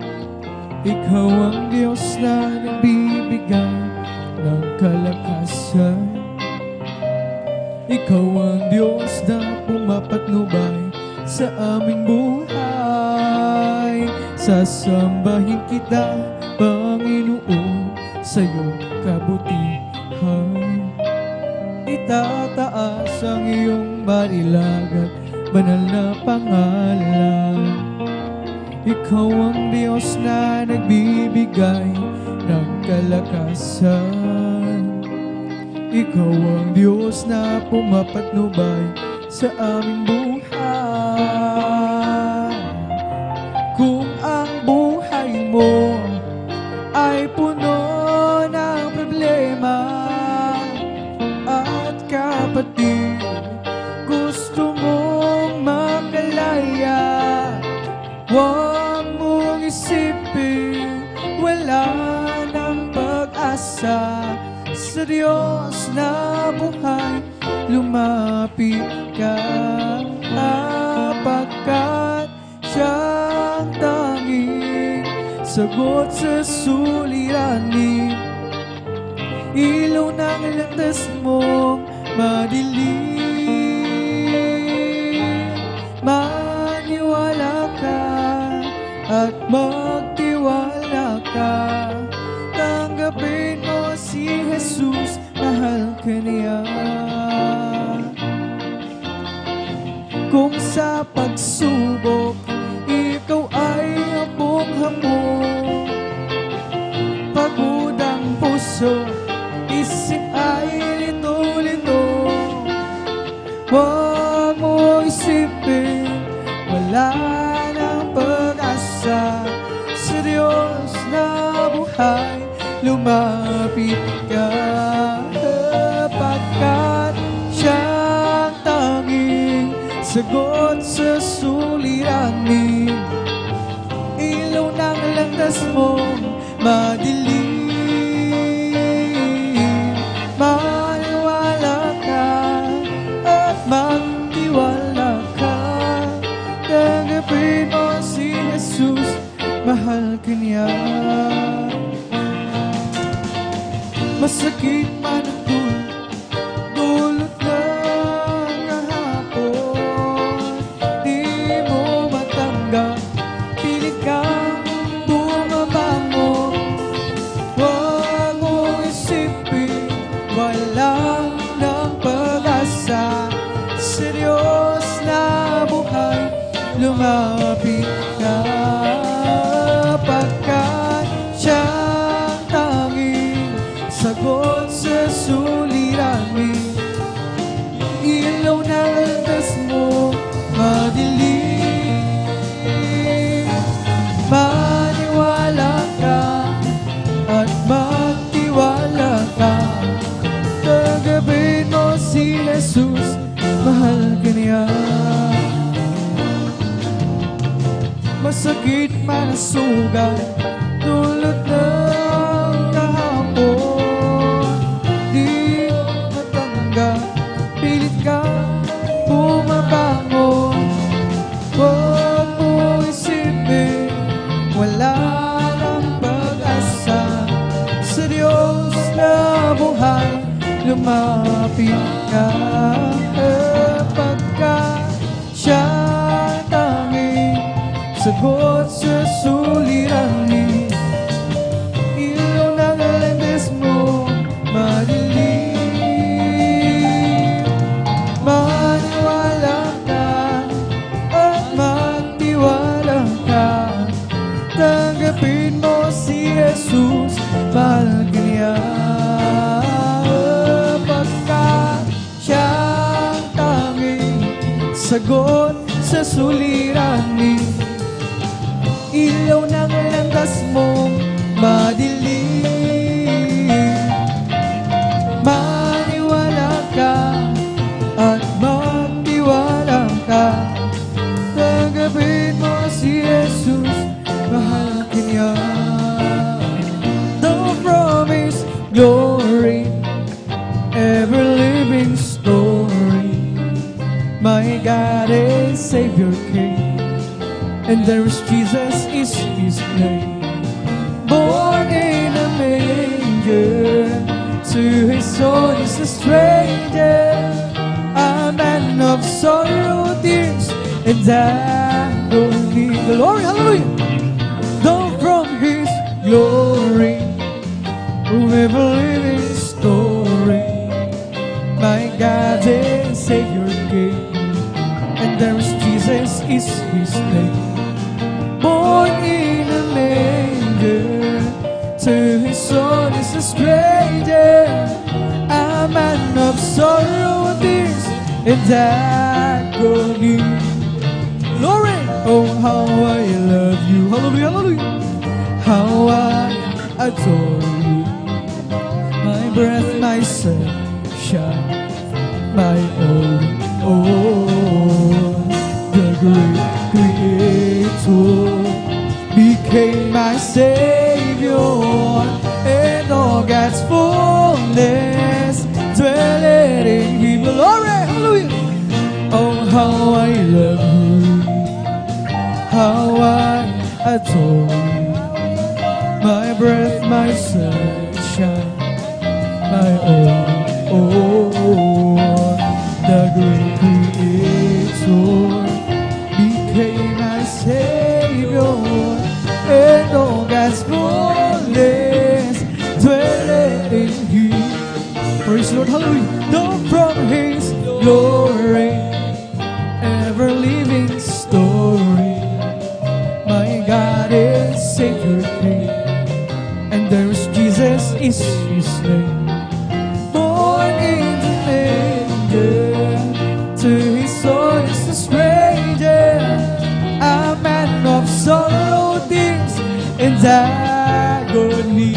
Ikaw ang Diyos na nagbibigay ng kalakasan. Ikaw ang Diyos na pumapatnubay sa aming buhay. Sasambahin kita, Panginoon, sa iyong kabutihan. Itataas ang iyong marilag at banal na pangalan. Ikaw ang Diyos na nagbibigay ng kalakasan. Ikaw ang Diyos na pumapatnubay sa aming buhay. Kung ang buhay mo ay puno ng problema at kapatid, gusto mong makalaya, huwag mong isipin wala ng pag-asa. Sa Diyos na buhay, lumapit ka, pagkat siyang tanging sagot sa suliranin. Ilaw ng landas mong madilim. Maniwala ka at magtiwala ka. Tanggapin mo si Jesus, mahal ka niya. Kung sa pagsubok ikaw ay abog-hamog, pagod ang puso, isip ay lito-lito, huwag mo isipin wala ng pag-asa. Sa Diyos na buhay, lumapit ka, pagkat siyang tanging sagot sa suliranin. Ilaw ng landas mong madilim. Maniwala ka at magtiwala ka. Tanggapin mo si Jesus, mahal ka niya. Masakit man ang dulot ng kahapon, di mo matanggap, pilit kang bumabangon. Huwag mong isipin wala ng pag-asa. Sa Diyos na buhay, lumapit ka, pagkat siyang tanging sagot sa suliranin. Ilaw na landas mo madilim. Maniwala ka at magtiwala ka. Tanggapin mo si Jesus, mahal ka niya. Masakit man ang sugat, tulad ng kahapon, di matanggap, pilit ka bumabangon. Huwag mo isipin wala ng pag-asa. Sa Diyos na buhay, lumapit ka, pagkat siyang tanging sagot sa suliranin. Ilaw ng landas mo madilim. Maniwala ka at magtiwala ka. Tanggapin mo si Jesus, mahal ka niya. Pagkat siyang tanging sagot sa suliranin. Ilaw ng landas mong madilim. Maniwala ka at magtiwala ka. Tanggapin mo si Jesus, mahal ka niya. The promise, glory, ever living story. and there is Jesus is his name. Born in a manger, to his soul is a stranger, a man of sorrow, tears, and agony. Glory, hallelujah! Though from his glory, ever living story, my God and Savior came, and there is Jesus is his name. Born in a manger, to his soul is a stranger, a man of sorrow, tears, and agony. Glory! Oh, how I love you. Hallelujah, hallelujah. How I adore you. My breath, my sunshine, my all in all. The great Creator became my Savior, and all God's fullness dwelleth in him. Glory, hallelujah. Oh, how I love you, how I adore you. My breath, my sunshine, my all. The great Creator became my Savior, and all God's fullness dwelleth in him. Praise the Lord, hallelujah. Though from his glory, ever living story, my God and Savior came, and there is Jesus is his name. Born in the manger, to his soul is a stranger, a man of sorrow, tears, and agony.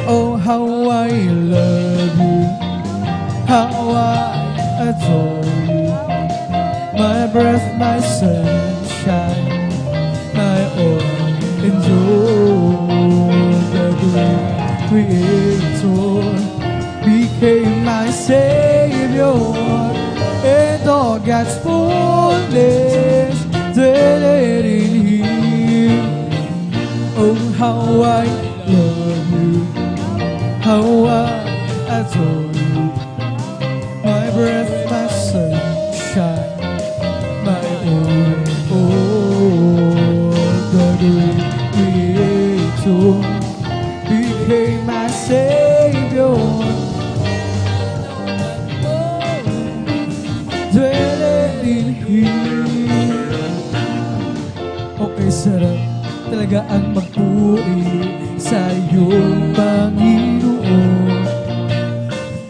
Oh, how I love you, how I adore you. My breath, my sunshine, my all in joy. The great Creator became my Savior, and all God's fullness dwelleth in him. Oh, how I love you, how I adore you. My breath, my sunshine, my all. The great Creator became my Savior, dwelleth in him. Okay, sarap talaga ang magpuri sa iyong Panginoon.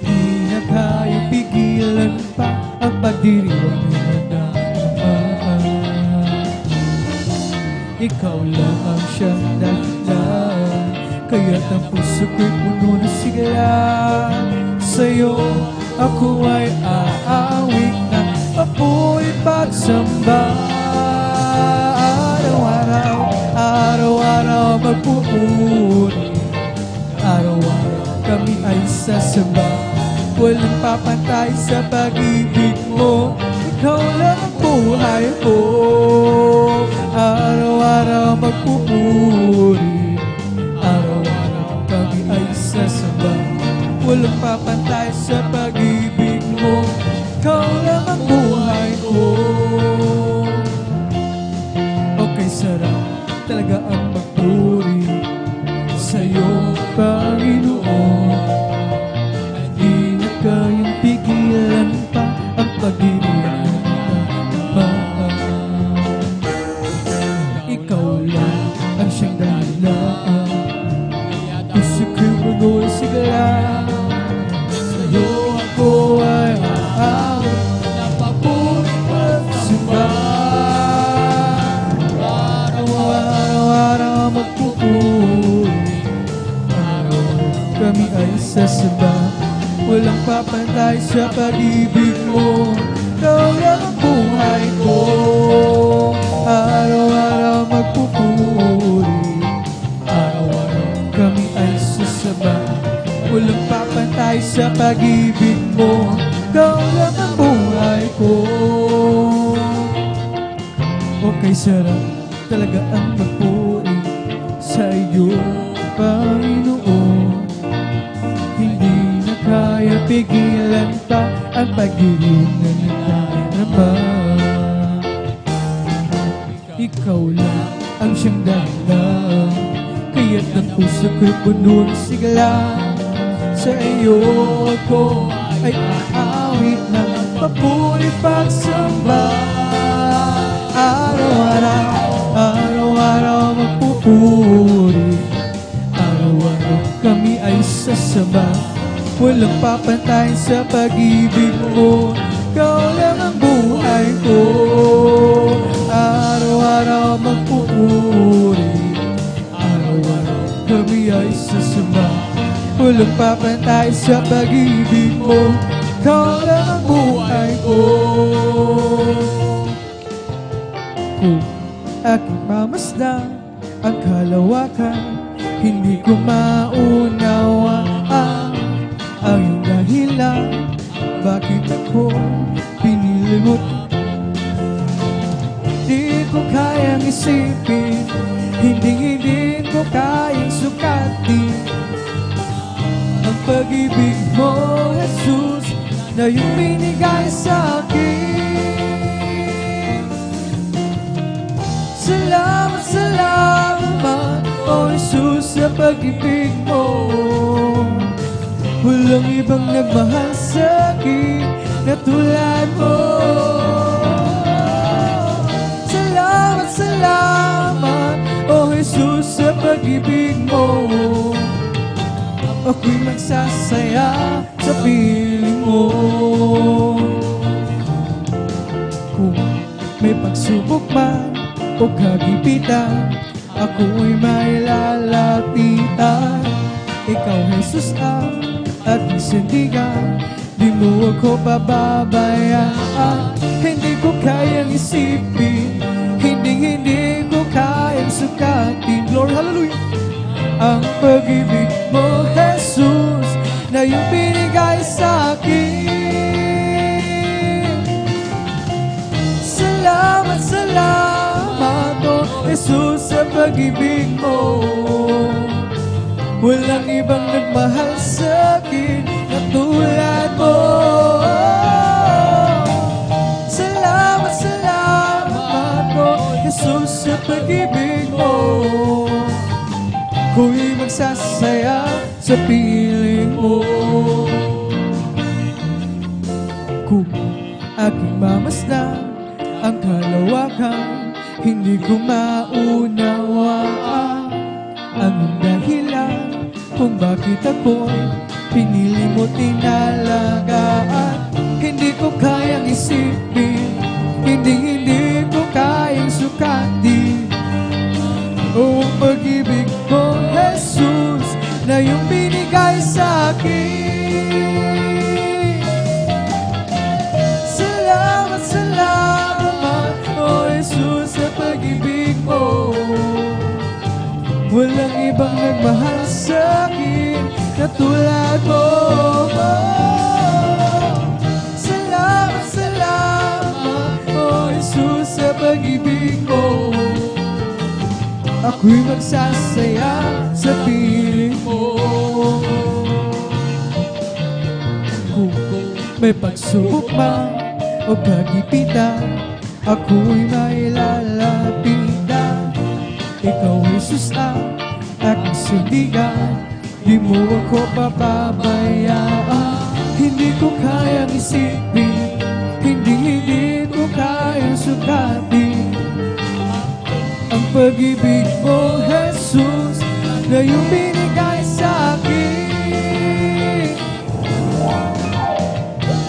Di na kaya pigilan pa ang pagdiriwang na naman. Ikaw lang ang siyang dahilan, kaya't ang puso ko'y puno ng sigla. Sa'yo ako ay aawit na apoy pagsamba. Araw-araw, araw-araw magpupuri, araw-araw kami ay sasamba. Walang papantay sa pag-ibig mo, ikaw lang ang buhay ko. Araw-araw magpupuri, araw-araw kami ay sasamba. Walang papantay sa pag-ibig mo, ikaw lang ang buhay ko. Okay, sarap talaga ang magpuri sa'yo, Panginoon. Di na kayang pigilan pa ang pag-ibig. Ikaw lang ang siyang dahilan, puso ko'y magoy sigla. Sa'yo ako ay aawit, napapuri pagsamba. Araw-araw magpupuri, araw kami ay sasamba. Walang papantay sa pag-ibig mo, ikaw lang ang buhay ko. Araw-araw magpupuri, araw-araw kami ay sasamba. Walang papantay sa pag-ibig mo, ikaw lang ang buhay ko. O kay sarap talaga ang magpuri sa iyo, Panginoon. Hindi na kaya pigilan pa ang pag-ibig na nagdarama. Ikaw lang ang siyang dahilan, kaya't ang puso ko'y punong sigla. Sa iyo ako ay aawit ng papuri pagsamba. Araw-araw magpupuri, araw-araw kami ay sasamba. Walang papantay sa pag-ibig mo, ikaw lang ang buhay ko. Araw-araw magpupuri, araw-araw kami ay sasamba. Walang papantay sa pag-ibig mo, ikaw lang ang buhay ko. Kung aking mamasdan ang kalawakan, hindi ko maunawaan ang iyong dahilan. Bakit ako pinili mo? Di ko kayang isipin, hindi ko kayang sukatin ang pag-ibig mo, Jesus, na iyong binigay sa akin. Salamat, salamat, O Jesus, sa pag-ibig mo. Walang ibang nagmahal sa akin na tulad mo. Salamat, salamat, O Jesus, sa pag-ibig mo. Ako'y magsasaya sa piling mo. Kung may pagsubok man o kagipitan, ako'y mailalapitan. Ikaw, Jesus, ang aking sandigan, di mo ako pababayaan. Hindi ko kayang isipin, hindi ko kayang sukatin. Glory, hallelujah! Ang pag-ibig mo, Jesus, na iyong binigay sa akin. Salamat, salamat, O Jesus, sa pag-ibig mo. Walang ibang nagmahal sa akin na tulad mo. Salamat, salamat, O Jesus, sa pag-ibig mo. Ako'y magsasaya sa piling mo. Kung aking mamasdan ang kalawakan, hindi ko maunawaan ang dahilan kung bakit ako'y pinili mo, tinalagaan. Hindi ko kayang isipin, hindi ko kayang sukatin o pag-ibig mo, Jesus, na iyong binigay sa akin. Salamat, salamat, O Jesus, sa pag-ibig mo. Walang ibang nagmahal sa akin na tulad mo. Salamat, salamat, O Jesus, sa pag-ibig mo. Ako'y magsasaya sa piling mo. Kung may pagsubok man o kagipitan, ako'y mailalapitan. Ikaw, Jesus, ang aking sandigan, di mo ako papabayaan. Hindi ko kayang isipin, hindi ko kayang sukatin ang pag-ibig mo, Jesus, na iyong binigay sa akin.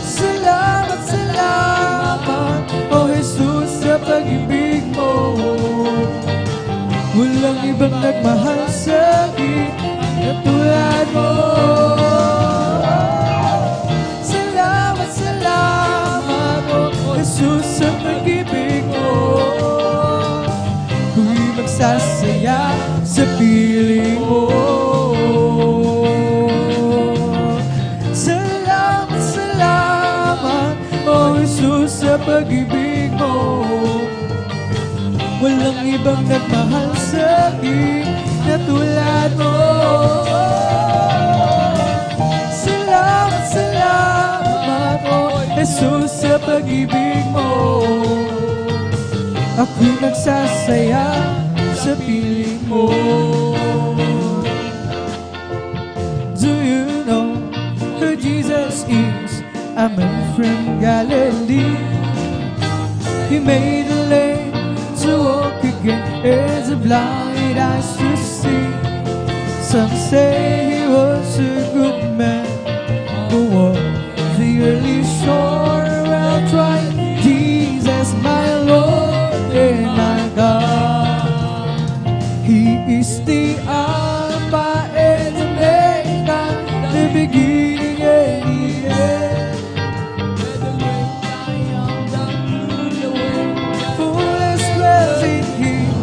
Salamat, salamat, O Jesus, sa pag-ibig mo. Walang ibang nagmahal sa akin na tulad mo. Salamat, salamat, O Jesus, sa pag-ibig mo. Magsasaya sa piling mo. Salamat, salamat, O Jesus, sa pag-ibig mo. Di bang nagmahal sa akin na tulad mo? Salamat, salamat, oh Jesus, sa pag-ibig mo. Ako'y nagsasaya sa piling mo. Do you know who Jesus is? A man from Galilee. He made a lame to walk again, as the blind eyes to see. Some say he was a good man who walked the early shore. Well, try Jesus, my Lord and my God. He is the Alpha and Omega, the beginning and the end. Fullest dwells in Him.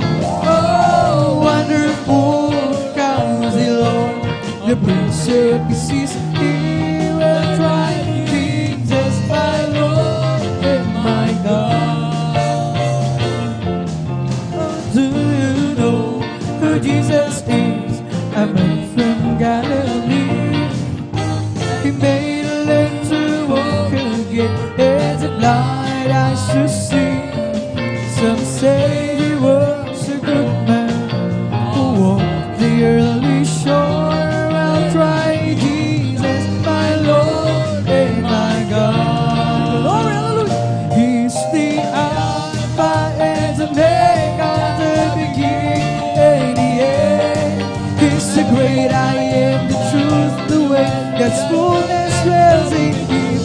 Oh, wonderful Counselor, the Prince of Peace. He will try Jesus, my Lord and my God. Oh, do you know who Jesus is? A man from Galilee. He made a lame to walk again, as a blind eyes to see. Some say he was a good man who walked the early shore. I'll try Jesus, my Lord and my God. Glory, hallelujah. He's the Alpha and Omega, the beginning and the end. He's the great I am, the truth, the way. God's fullness dwells in Him.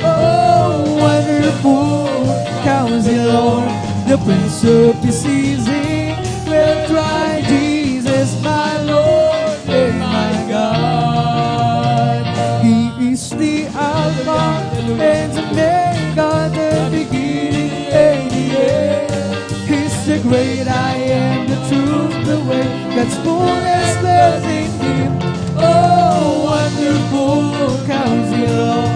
Oh, wonderful Counselor, the Prince of Peace is in. We'll try Jesus, my Lord and my God. He is the Alpha and Omega, the beginning and the end. He's the great I am, the truth, the way. God's fullness dwells in Him. Oh, wonderful Counselor,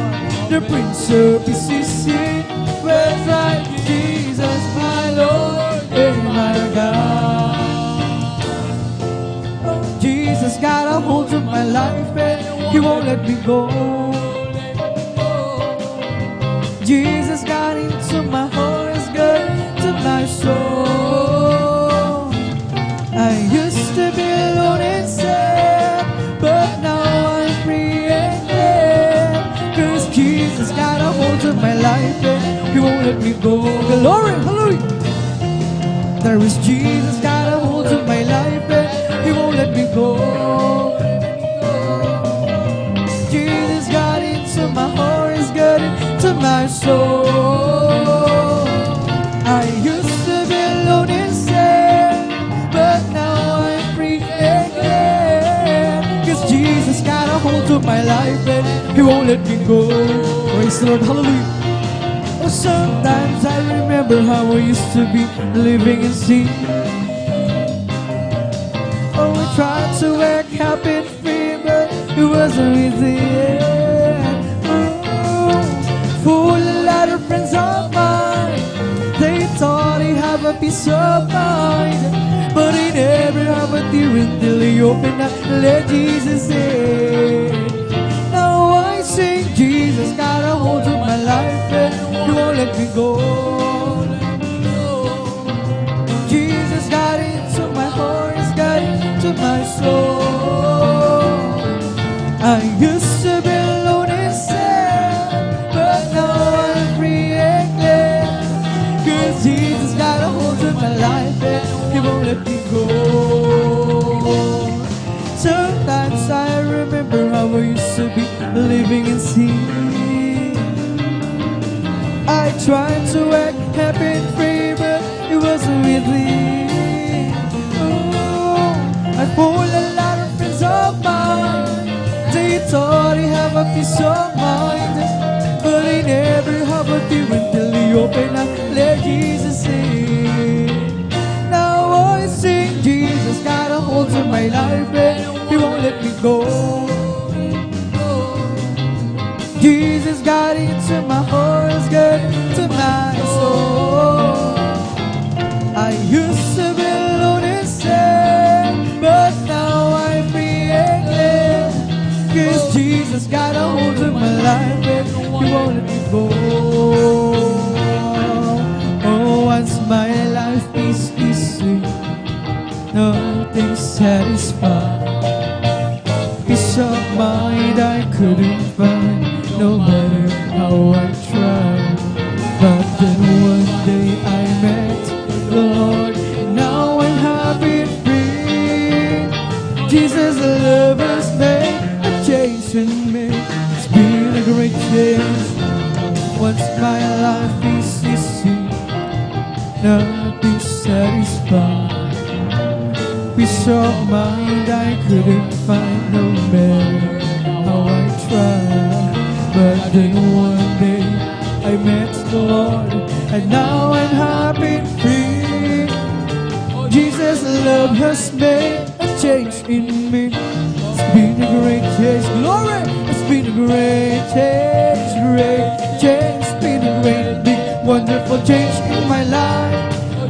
the Prince of Peace is in. We'll try Jesus, my Lord and my God. Oh, Jesus got a hold of my life and He won't let me go. Jesus got into my heart, is good to my soul. I used to be alone and sad, but now I'm free and glad. 'Cause Jesus got a hold of my life and He won't let me go. Glory, hallelujah. There is Jesus got a hold of my life and He won't let me go. Jesus got into my heart, is good into my soul. I used to be alone and sad, but now I'm free and glad. 'Cause Jesus got a hold of my life and He won't let me go. Praise the Lord, hallelujah. Oh, sometimes I remember how I used to be living in sin. Oh, I tried to act happy and free, but it wasn't within. Oh, full a lot of friends of mine, they thought they have a peace of mind, but they never have a tear until they open up and let Jesus in. Now I sing, Jesus got a hold of my life and He won't let me go. Jesus got into my heart, He's got into my soul. I used to be alone and sad, but now I'm free and glad. 'Cause Jesus got a hold of my life and He won't let me go. Sometimes I remember how I used to be living in sin. I tried to act happy and free, but it wasn't within. Oh, I pulled a lot of friends of mine, they thought they have a peace of mind, but they never have a tear until they open up, let Jesus in. Now I sing, Jesus got a hold of my life and He won't let me go. Jesus got into my heart, He's got into my soul. I used to be satisfied. Peace of mind I couldn't find, no matter how I tried. But then one day I met the Lord, and now I'm happy and free. Jesus' love has made a change in me. It's been a great change. Once my life is easy, nothing satisfied. Peace of mind I couldn't find, no matter how I tried. But then one day I met the Lord, and now I'm happy and free. Jesus' love has made a change in me. It's been a great change, glory. It's been a great change, great change. It's been a great, big, wonderful change in my life.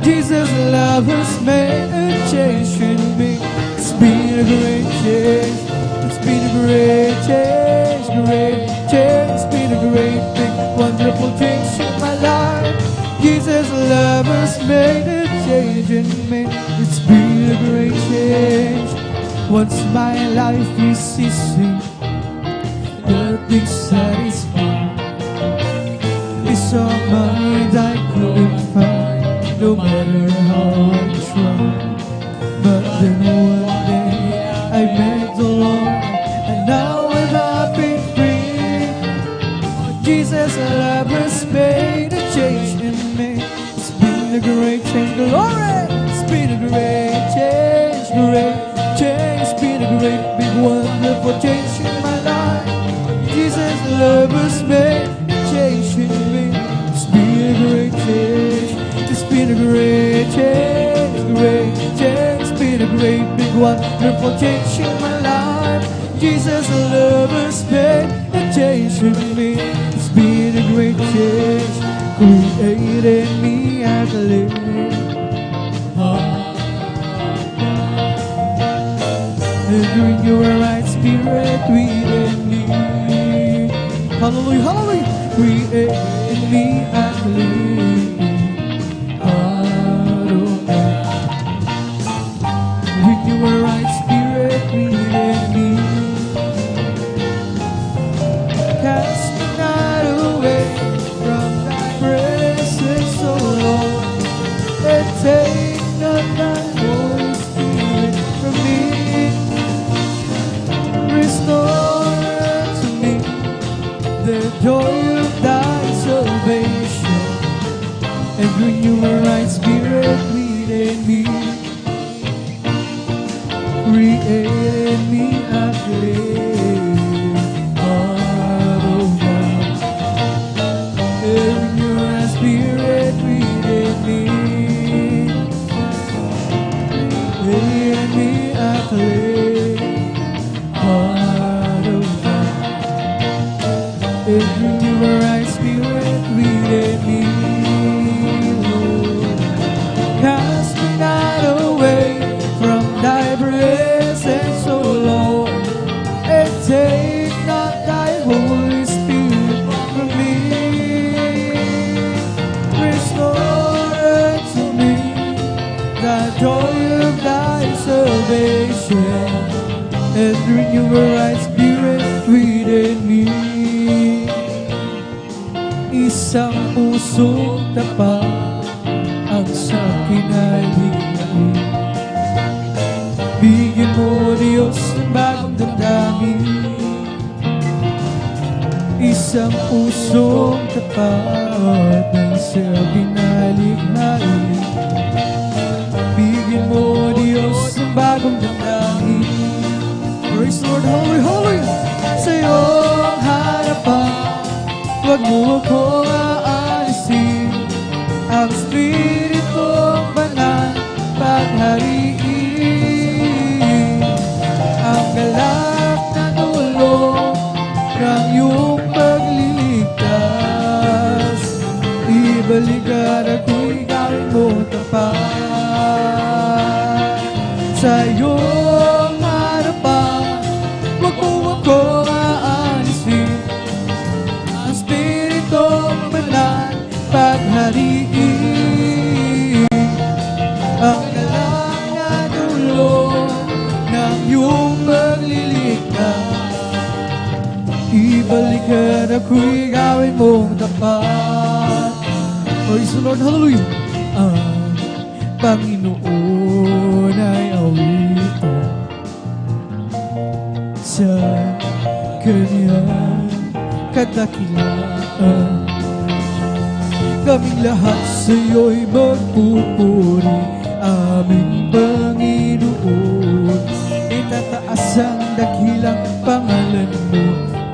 Jesus' love has made a change in me. It's been a great change. It's been a great change, great change. It's been a great, big, wonderful change in my life. Jesus' love has made a change in me. It's been a great change. Once my life is easy, nothing satisfied. Peace of mind I couldn't find, no matter how I tried. But then one day I met the Lord, and now I'm happy and free. Jesus' love has made a change in me. It's been a great change, glory. It's been a great change, great change. It's been a great, big, wonderful change in my life. Jesus' love has made a change in me. It's been a great change. It's been a great change, great change. It's been a great, big, wonderful change in my life. Jesus' love has made a change in me. It's been a great change, created me as a living. During your right spirit within me. Hallelujah, hallelujah. Created me as a living. Your right spirit within me. Cast me not away from thy presence, O Lord, and take not thy Holy Spirit from me. Restore unto me the joy of thy salvation, and bring your right spirit within me. Create me a clean heart, O God. Bring your spirit within me. Create me a clean heart, O God. Bring your right spirit within me, Lord. Cast me not away from thy presence, O Lord, and take not thy Holy Spirit from me. Restore unto me the joy of thy salvation, and renew a right spirit within me. Isang pusong tapat ang sa'kin ay hingin. Bigyan mo, Diyos, ng bagong damdamin. Isang pusong tapat ng sa'kin ay hingin. Bigyan mo, Diyos, ng bagong damdamin. Praise the Lord, holy, holy. Sa iyong harapan, huwag mo akong aalisin. Ang Espiritong Banal paghariin. Ang galak na tulong ng iyong pagliligtas. Ibalikan ako'y gawin mo tapat. Sa iyong harapan, huwag mo akong aalisin. Ang Espiritong Banal paghariin. Ang galak na tulong Panginoon ay awitin sa Kanyang kadakilaan. Kaming lahat sa'yo'y magpupuri, aming Panginoon. Itataas ang dakilang pangalan mo,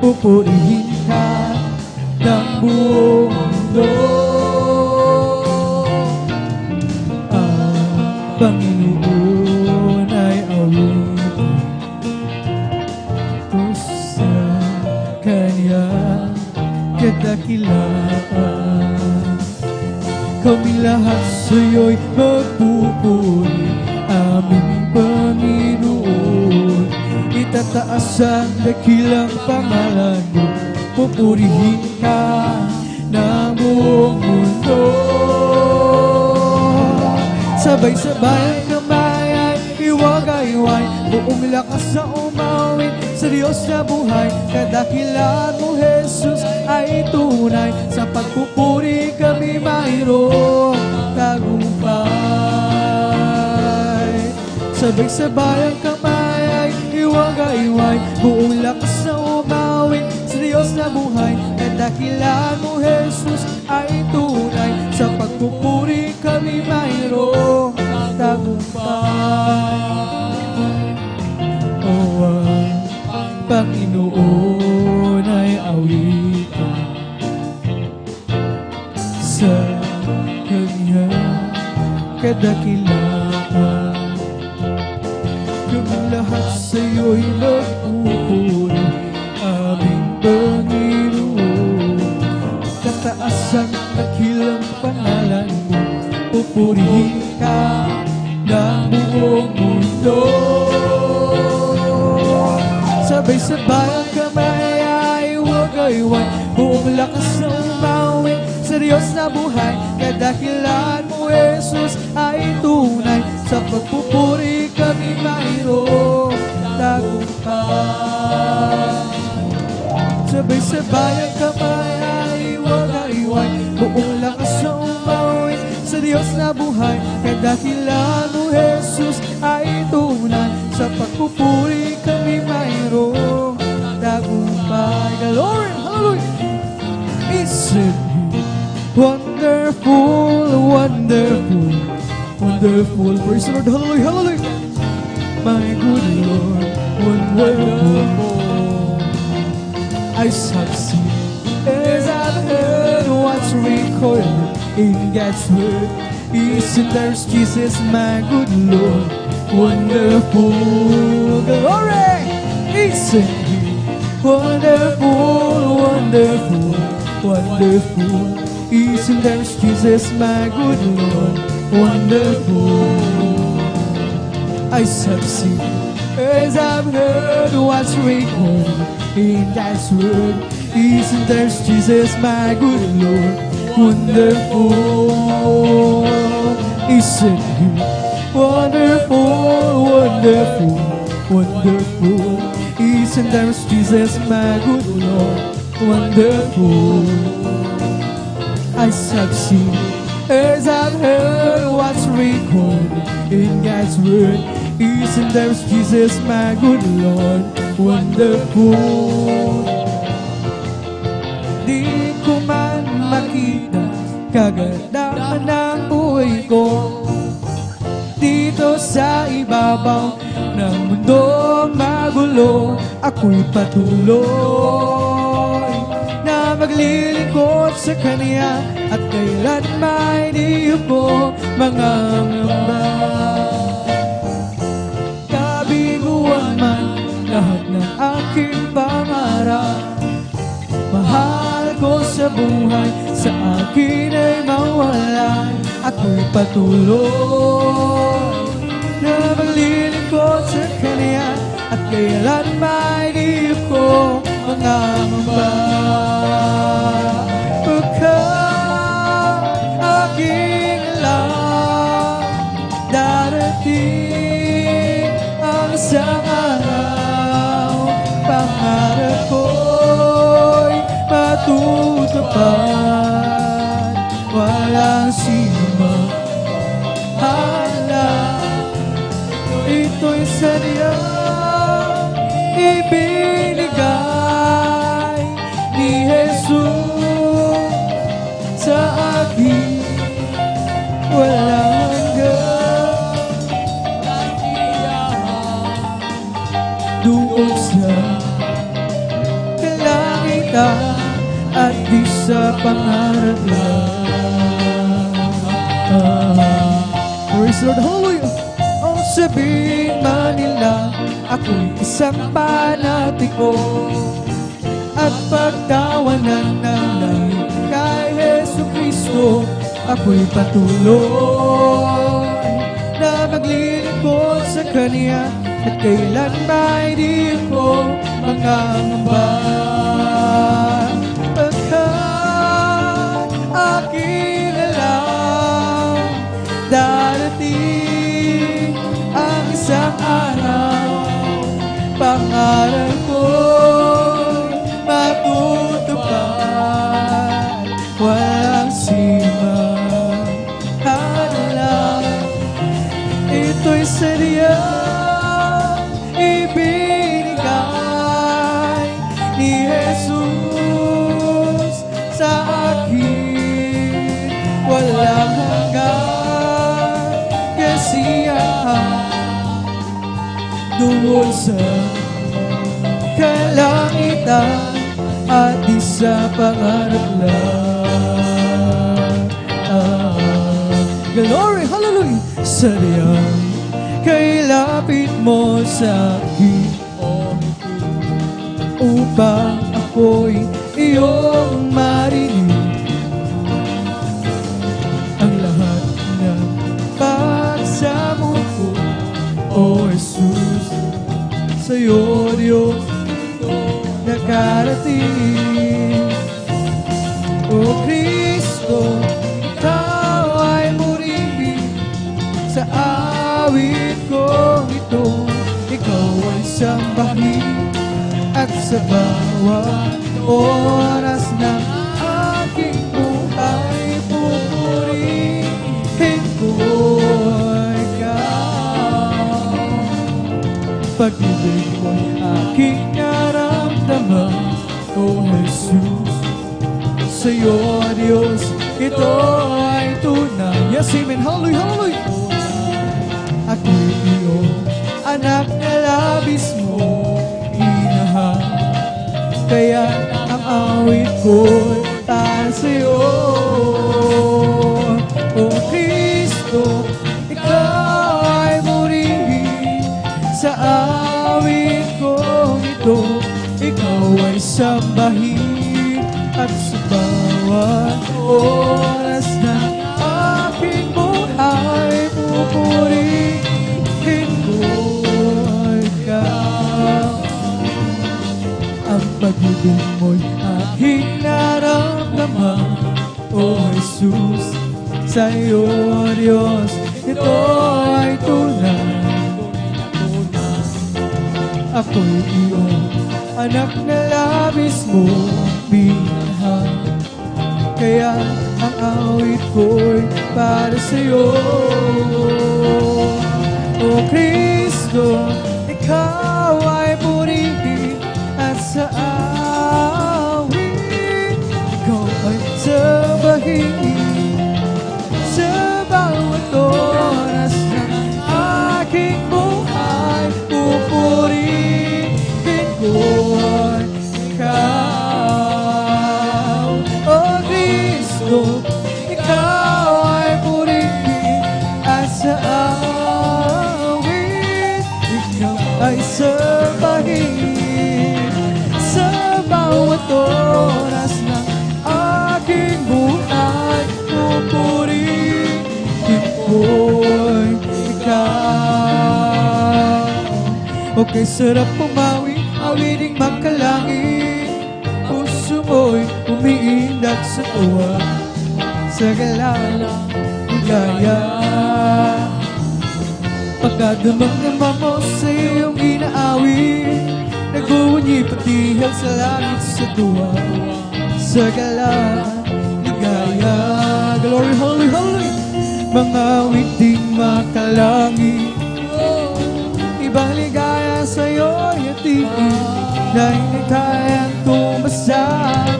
pupurihin ka ng buong mundo. Ang Panginoon ay awitin ko sa Kanyang kadakilaan. Kami lahat sa'yo'y magpupuri, aming Panginoon. Itataas ang dakilang pangalan mo, pupurihin ka ng buong mundo. Sabay-sabay ang kamay ay iwagayway, buong lakas na umawit sa Diyos na buhay. Kadakilaan mo, Jesus, ay tunay, sa pagpupuri kami mayroong tagumpay. Sabay-sabay ang kamay ay iwagayway, buong lakas na umawit sa Diyos na buhay. Kadakilaan mo, Jesus, ay tunay, sa pagpupuri kami mayroong tagumpay. Oh, ang Panginoon ay awitin sa Kanyang kadakilaan. Kaming lahat sa'yo'y magpupuri, aming Panginoon. Tataas ang dakilang pangalan mo, pupurihin ka ng buong mundo. Sabay-sabay ang kamay ay wagayway, buong lakas na umawit sa Diyos na buhay. Kadakilaan mo, Jesus, ay tunay, sa pagpupuri kami mayroong tagumpay. Sabay-sabay ang kamay ay wagayway, buong lakas na umawit sa Diyos na buhay. Kadakilaan mo, Jesus, ay tunay, sa pagpupuri kami mayroong tagumpay. Glory, hallelujah. Isn't He wonderful, wonderful, wonderful? Praise the Lord, hallelujah, hallelujah. My good Lord, wonderful. I have seen as I've heard what's recorded in God's word. Isn't there Jesus, my good Lord, wonderful? Glory! Isn't He wonderful, wonderful, wonderful? Isn't there Jesus, my good Lord, wonderful? I have seen as I've heard what's recorded in God's word. Isn't there Jesus, my good Lord, wonderful? Isn't He wonderful, wonderful, wonderful? Isn't there Jesus, my good Lord, wonderful? I have seen as I've heard what's recorded in God's word. Isn't there Jesus, my good Lord, wonderful? Di ko man makita kagandahan ng buhay ko dito sa ibabaw ng mundong magulo. Ako'y patuloy na maglilingkod sa Kanya at kailan may di ko mangangamba. Kabiguan man lahat ng aking pangarap, mahal ko sa buhay, sa akin ay mawalan. Ako'y patuloy na maglilingkod sa Kanya at kailan may di ko mangangamba. Pagkat aking alam, darating ang isang araw, pangarap ko'y matutupad. Walang sino man sadyang ibinigay ni Jesus sa akin, walang hanggang doon sa kalangitan at di sa pangarap lang. Praise Lord, hallelujah. O sabihin man nila ako'y isang panatiko at pagtawanan ng langit kay Jesu Kristo, ako'y patuloy na maglilingkod sa Kanya at kailan ba'y di ko mangangamba. Pagkat aking alam, darating ang isang araw, pangarap ko'y matutupad, walang simang hadlang. Ito'y sadyang ibinigay ni Jesus sa akin, walang hanggang kasiyahan doon sa kalangitan at di sa pangarap lang. Glory, hallelujah. Sadyang kailapit mo sa akin upang ako'y iyong marinig ang lahat ng pagsamo ko, O Jesus. Sa'yo, Diyos, nakarating. O Kristo, Ikaw ay murihin sa awit kong ito. Ikaw ay sambahin at sa bawat oras ng aking buhay, pupurihin ko Ikaw. Pag-ibig mo'y aking naramdaman, O Jesus. Sa'yo, Diyos, ito ay tunay. Yes, amen. Hallelujah, hallelujah. Ako'y iyong anak na labis mo inahal, kaya ang awit ko'y para sa'yo. O Kristo, Ikaw ay murihin sa awit kong ito. Ikaw ay sambahin at sa bawat oras ng aking buhay, pupurihin ko Ikaw. Ang pag-ibig mo'y aking naramdaman, O Jesus. Sa'yo, Diyos, ito ay tunay. Ako'y iyong anak na labis mo minahal, kaya ang awit ko'y para sa'yo. O Kristo, Ikaw ay purihin at sa awit Ikaw ay sambahin sa bawat oras ng aking buhay, pupurihin ko Ikaw. O Kristo, Ikaw ay purihin at sa awit Ikaw ay sambahin sa bawat oras ng aking buhay, pupurihin ko'y Ikaw. Okay, sarap pumawi, awiting magkalangit, puso mo'y umiindak sa tuwa, sa galala, ligaya. Pagkadamang-damang mo sa iyong inaawit, nag-uunyi patihal sa langit sa tuwa, sa galala, ligaya. Glory, hallelujah, hallelujah. Mga awiting makalangit, ibang kayang tumasak.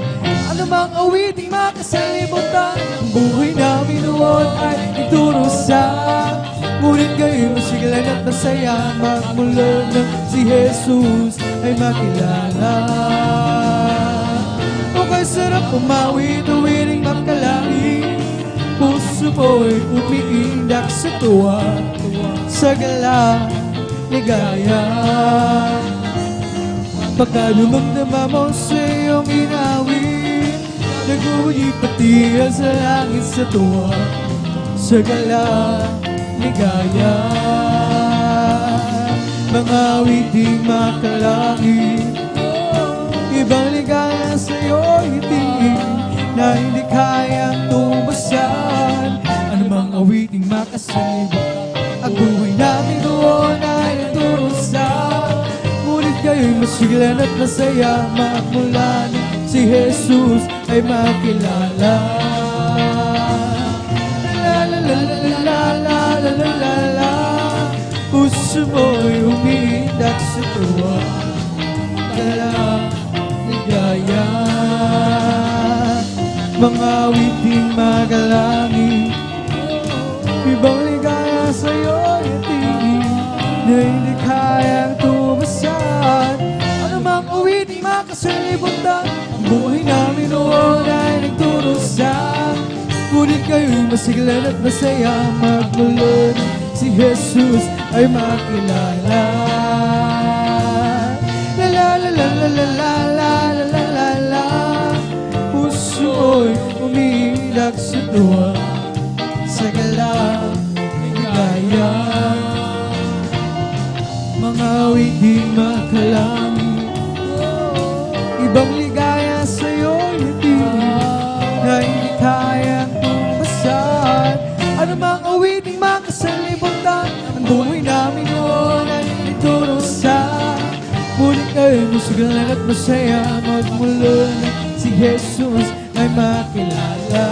Anumang awiting makasalimutan, ang buhay namin noon ay iturusak. Ngunit gayon masiglan at masaya, magmula nang si Jesus ay makilala. O kay sarap umawi tuwing magkalangin, puso mo'y umiindak sa tuwa, sa gala, ligaya. Pagka lumamdama mo sa iyong inawin, nag-uwi pati sa langit sa tuwa, sa gala, ligaya. Mga awiting makalangin, ibang ligaya sa'yo hitiin, na hindi kayang tumasan. Anumang awiting makasalibot, ang buhay namin noon ay naturusan. Ngunit kayo'y masiglan at masaya, magmula nang si Jesus ay makilala. La la la la la la la la la la, puso mo'y umiindak sa tuwa, kala ligaya. Mga awiting magalangin, ibang ligaya sa'yo yatiin, na hindi kayang tumasan. Anumang awiting makasalimutan, ang buhay namin noon ay nagturusan. Ngunit kayo'y masiglan at masaya, magmula nang si Jesus ay makilala. La la la la la la la la la la la, puso mo'y umiindak sa tuwa, sa gala, ligaya. Mga awiting makalangin, ibang ligaya sa'yo hitiin, na hindi kayang tumasan. Anumang awiting makasalimutan, ang buhay namin noon ay iturusan. Ngunit kayo'y masiglan at masaya, magmula nang si Jesus ay makilala.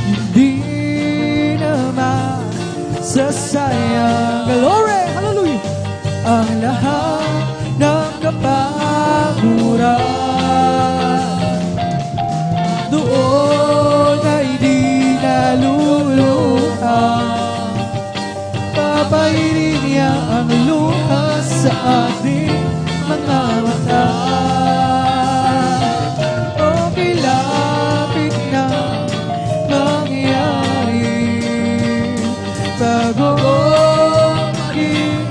Hindi naman sasayang, glory, hallelujah, ang lahat ng kapaguran. Doon ay di naluluhan, papainin niya ang luha sa ating mga mata. Okay, lapit na mangyari, bago maging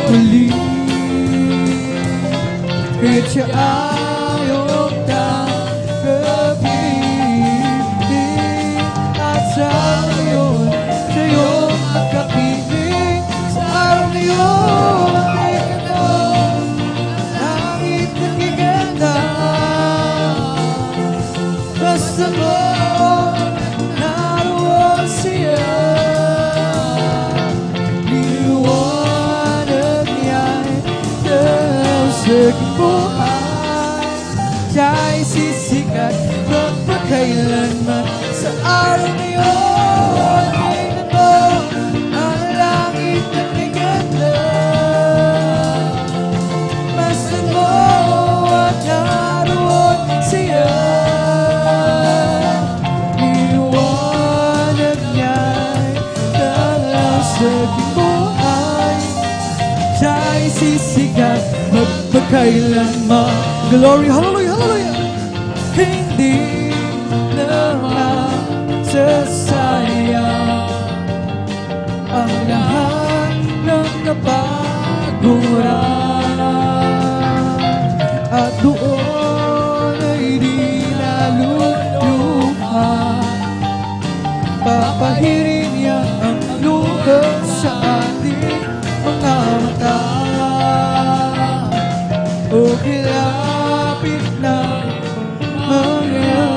muli. Kahit siya ayaw tanggapin, at sa ngayon sa'yo magkapiling. Sa araw na yun ay ganun, langit nagiganda. Basta mo naroon siya, liwanag niya'y dalaw sa aking buhay. Siya'y sisikat magpakailanman. Sa araw na yun ay ganun, ang langit nagiganda. Basta mo at naroon siya, liwanag niya'y dalaw sa aking buhay. Siya'y sisikat magpakailanman. Glory, hallelujah, hallelujah. Hindi naman sasayang ang lahat ng kapaguran, at doon ay di naluluhan, papahirin niya ang luha sa ating mga mata. O kilapit na mangyari,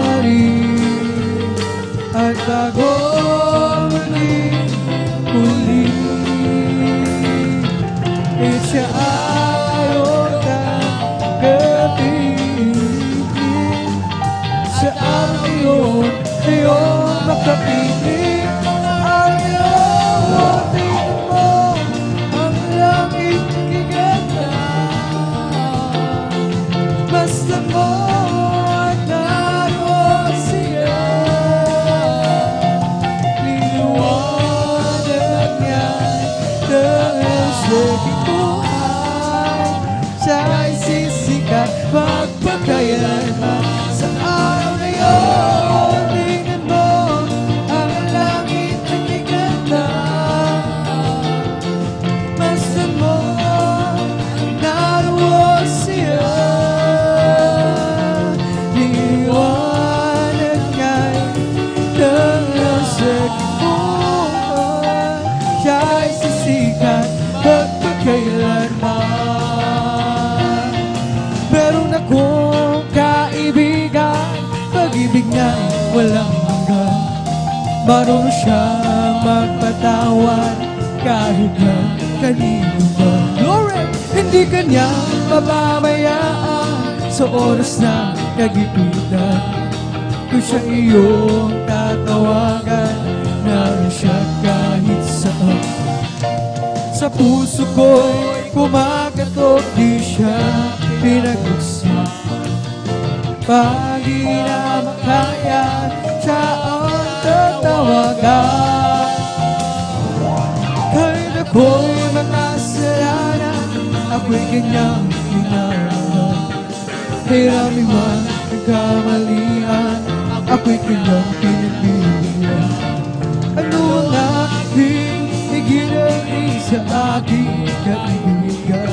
walang hanggan. Marunong siyang magpatawad kahit na kanino man. Glory! Hindi kanya pababayaan sa oras na kagipitan. Kung siya iyong tatawagan, namin siya kahit saan. Sa puso ko'y kumakatok, di siya pinag-usap. Pag di na makaya, siya ang tatawagan. Kahit ako'y makasalanan, ako'y kanyang hinahangad. Hirami man nagkamalian, ako'y kanyang pinagbibigyan. Ano ang aking iginagin sa aking kaibigan?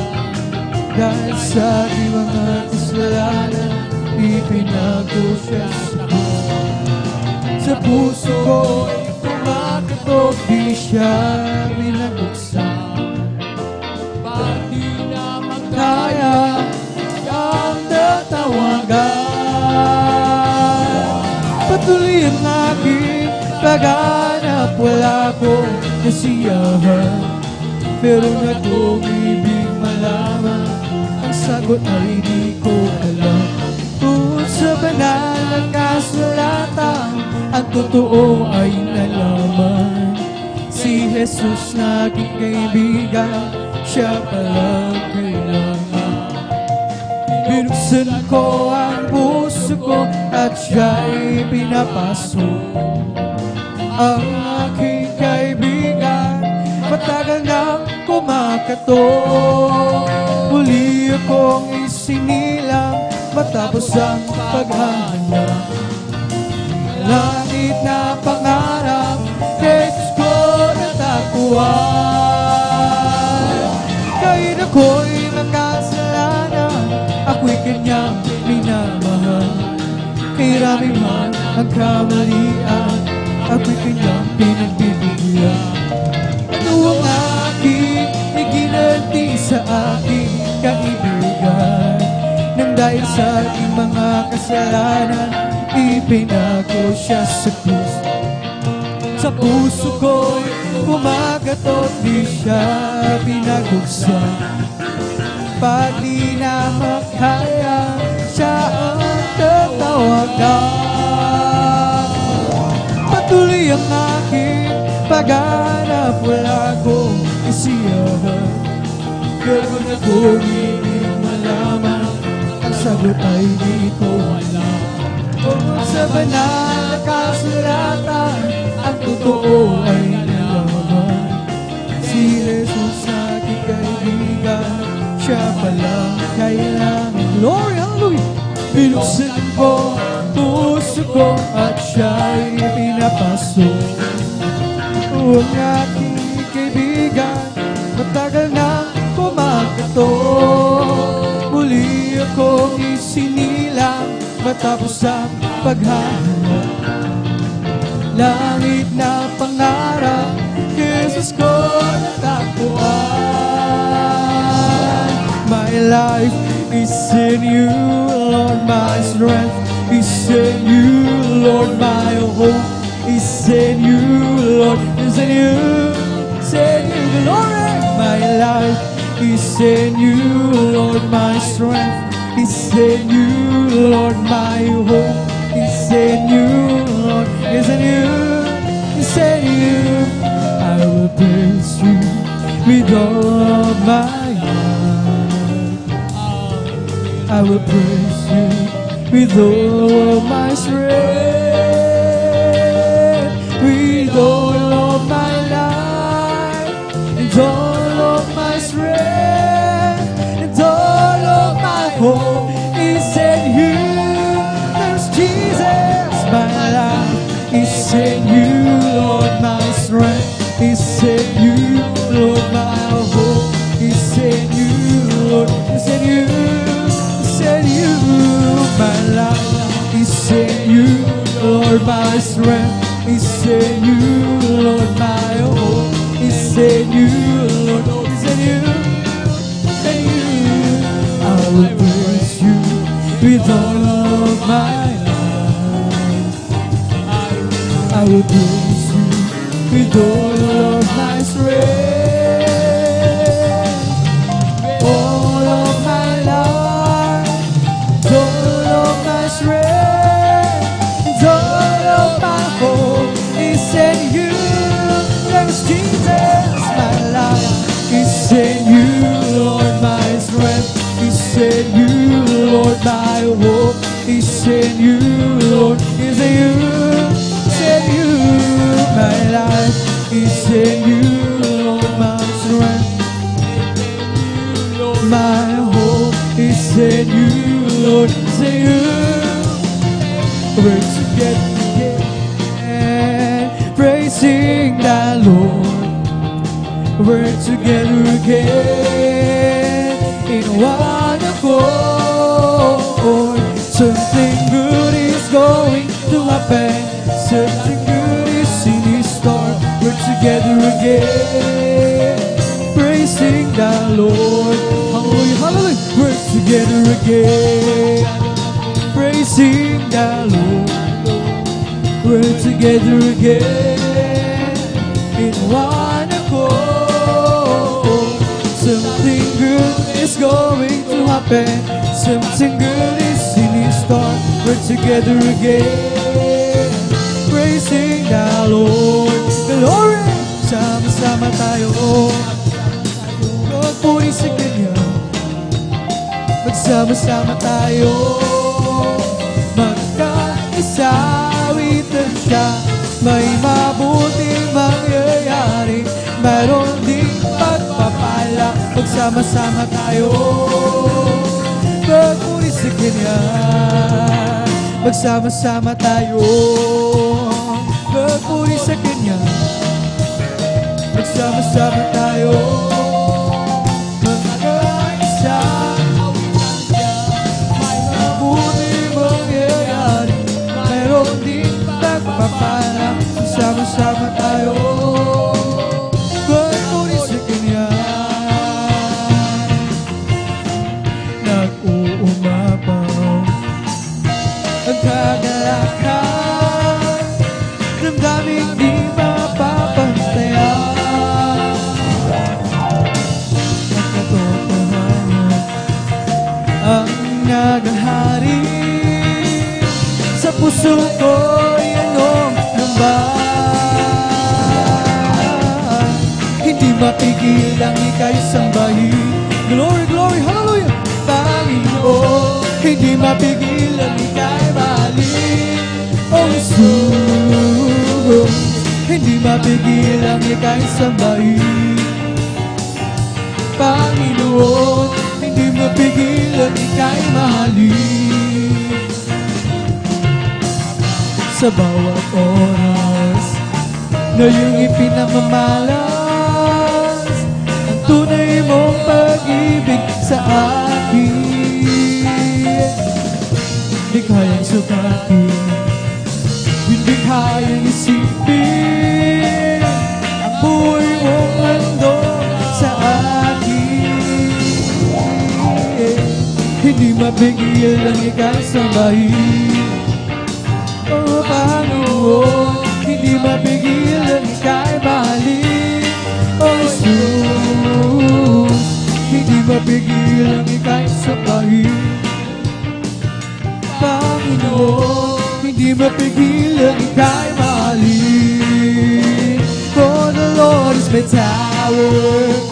Dahil sa aking mga kasalanan, ipinago siya sa buhay. Sa puso ko'y kumakatok, di siya binabuksan. Pag di na magkaya, ang tatawagan. Patuloy ang aking paghanap, wala akong kasiyahan. Pero na kung ibig malaman, ang sagot ay di ko alam. Kung sa banal na kasulatan, ang totoo ay nalaman. Si Jesus na aking kaibigan, siya palang kailangan. Binuksan ko ang puso ko at siya'y pinapasok. Ang aking kaibigan, matagal nang kumakatok. Muli akong isinilang matapos ang paghahanap. Langit na pangarap, Jesus ko natakuan. Kahit ako'y makasalanan, ako'y kanyang minamahal. Kahit man ang kamalian, ako'y kanyang pinagbibigyan. Ano ang aking iginanti sa aking kaibigan? Nang dahil sa aking mga kasalanan, ipinago siya sa krus. Sa puso ko'y kumakatok, di siya pinaguksan. Pag di na makaya, siya ang tatawagan. Patuloy ang aking paghanap, wala akong kasiyahan. Pero na kung ibig malaman, ang sagot ay di ko alam. Sa banal na kasulatan, ang totoo ay nalaman. Si Jesus na aking kaibigan, siya palang kailangan. Glory, hallelujah! Binuksan ko ang puso ko at siya'y pinapasok. Ang aking kaibigan, matagal nang kumakatok. Muli akong isinilang matapos ang paghahanap. Langit na pangarap, Jesus ko natakuan. My life is in you, Lord, my strength is in you, Lord, my hope is in you, Lord, is in you, is in you, glory. My life is in you, Lord, my strength is in you, Lord, my hope is in you, Lord, is in you, is in you. I will praise you with all of my heart. I will praise you with all of my strength, with all of my life, and all of my strength, and all of my hope is in you. There's Jesus, my life is in you, Lord, my strength is in you, Lord, my hope is in you, Lord, is in you, is in you. My life is in you, Lord, my strength is in you, Lord, my hope is in you, Lord, is in you, in you. I will praise you with all of my life. will praise you with all of my strength. All of my life, all of my strength, all of my hope is in you. Thanks Jesus, my life is in you, Lord, my strength is in you, Lord, my hope is in you, Lord, is in you, is in you, my life is in you, Lord, my strength, my hope is in you, Lord, is in you. We're together again, praising the Lord. We're together again in one accord. Something good is going to happen. Something good is in store. We're together again, praising the Lord. Hallelujah, hallelujah. We're together again, praising the Lord. We're together again in one accord. Something good is going to happen. Something good is in store. We're together again, praising the Lord. Glory! Sama-sama tayo. Magpuri sa Kanya. Magsama-sama tayo. Magkaisawitan siya. May mabuting mangyayari. Mayroon ding pagpapala. Magsama-sama tayo. Magpuri sa Kanya. Magsama-sama tayo. Magpuri sa Kanya. Magsama-sama tayo. Magkaisa. May mabuting mangyayari. Mayroon din pagpapala. Magsama-sama tayo. Magpuri sa Kanya. Nag-uumapaw ang kagalakan. Damdaming di mapapantayan. Ang katotohanan ang nagahari sa puso ko. Yanong nambahan. Hindi mapigil ang ika'y sambahin. Glory, glory, hallelujah. Panginoon, hindi mapigil ang ika'y mahalin. Oh Jesus, hindi mapigil ang ika'y sambahin. Panginoon, hindi mapigil ang ika'y mahalin. Sa bawat oras na iyong ipinamamalas ang tunay mong pag-ibig sa akin. Di kayang sukatin, hindi kayang isipin ang buhay mong handog sa akin. Hindi mapigil ang ika'y sambahin. Oh Panginoon, hindi mapigil ang ika'y mahalin. Oh Jesus, hindi mapigil ang ika'y sambahin. Panginoon, hindi mapigil ang ika'y mahalin. For the Lord is my tower.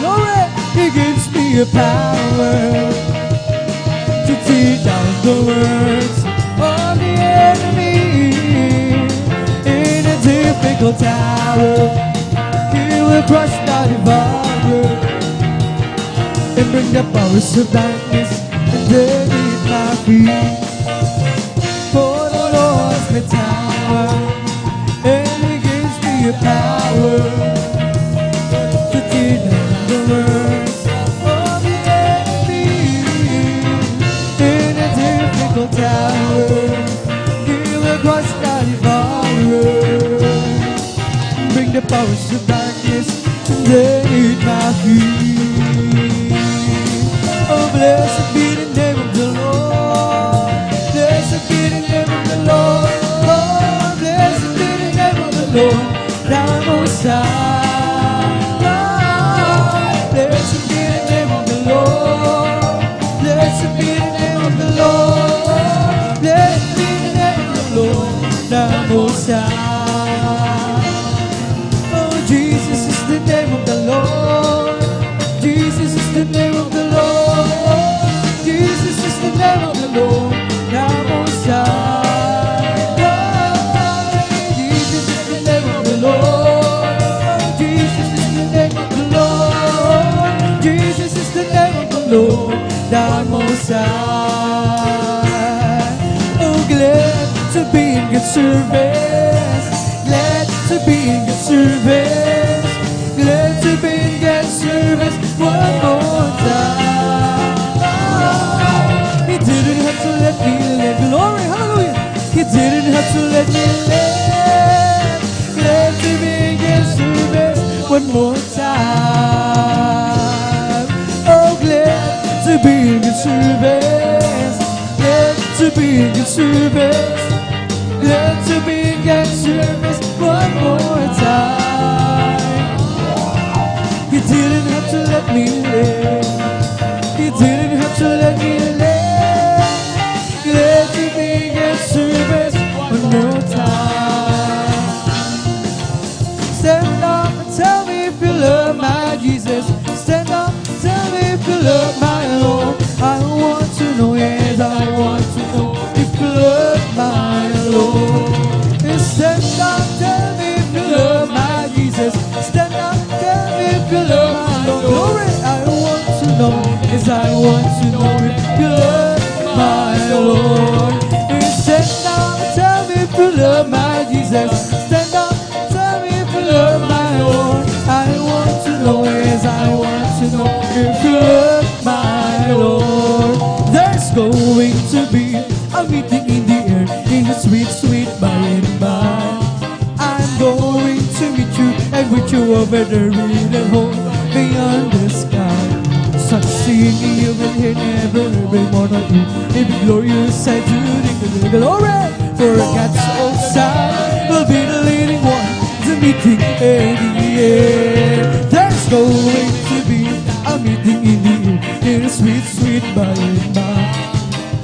Glory! He gives me a power to tear down the works of the enemy. In a difficult hour, He will crush the devourer and bring the powers of darkness underneath my feet. For the Lord is my tower, and He gives me a power to tear down the works of the enemy. In a difficult hour, He will crush the devourer, bring the powers of darkness underneath my feet. Oh, blessed be the name of the Lord. Blessed be the name of the Lord. Oh, blessed be the name of the Lord, Thou Most High. Blessed be the name of the Lord. Blessed be the name of the Lord. Blessed be the name of the Lord, Thou Most High. Oh, Jesus is the name of the Lord. Jesus is the name of the Lord. Jesus is the name of the Lord, Thou Most High. Jesus is the name of the Lord. Jesus is the name of the Lord. Jesus is the name of the Lord, Thou Most High. Oh, glad to be in good service. Glad to be in good service. Glad to be in good service one more time. He didn't have to let me live. Glory, hallelujah. He didn't have to let me live. Glad to be in good service one more time. Oh, glad to be in good service. Glad to be in good service. Glad to be in good service one more time. He didn't have to let me live. He didn't have to let me live. Glad to be in good service one more time. Stand up and tell me if you love my Jesus. Stand up and tell me if you love my Lord. I want to know, yes, I want to know if you love my Lord. Stand up, tell me if you love my Jesus. Stand up, tell me if you love my Lord. Glory, I want to know, yes, I want to know if you love my Lord. Stand up, tell me if you love my Jesus. Stand up, tell me if you love my Lord. I want to know, yes, I want to know if you love my Lord. There's going to be a meeting in the air, in the sweet, sweet by and by. I'm going to meet you and with you over the real home beyond the sky. Such singing you will hear never, every mortal ear. Every glorious sight to the glory. For God's own side will be the leading one. The meeting in the air. There's going to be a meeting in the air, in the sweet, sweet by and by.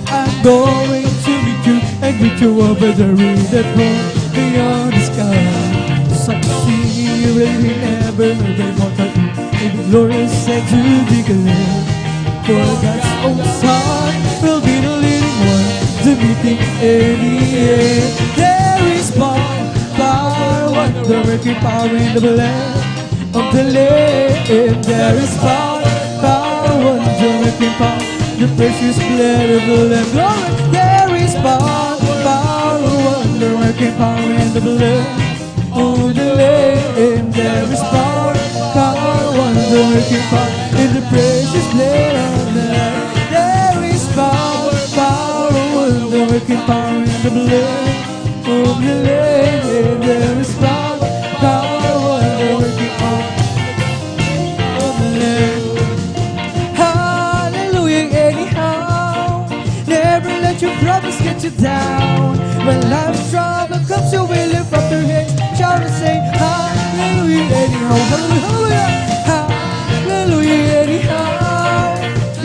I'm going to meet you and meet you over the river that runs beyond the sky. Such singing you will hear never, every mortal ear. Every glorious sight to declare. For God's own Son will be the leading one. The meeting in the air. There is power, wonder-working power in the blood of the Lamb. There is power, wonder-working power, the precious blood of the Lamb. Glory, there is power, wonder-working power in the blood of the Lamb. There is power, wonder-working power in the precious blood of the Lamb. There is power, wonder-working power in the blood of the Lamb. There is power, wonder-working power of the Lamb. Hallelujah, anyhow. Never let your problems get you down. When life's trouble comes your way, lift up your head, shout and say, hallelujah, anyhow. Hallelujah, hallelujah, anyhow.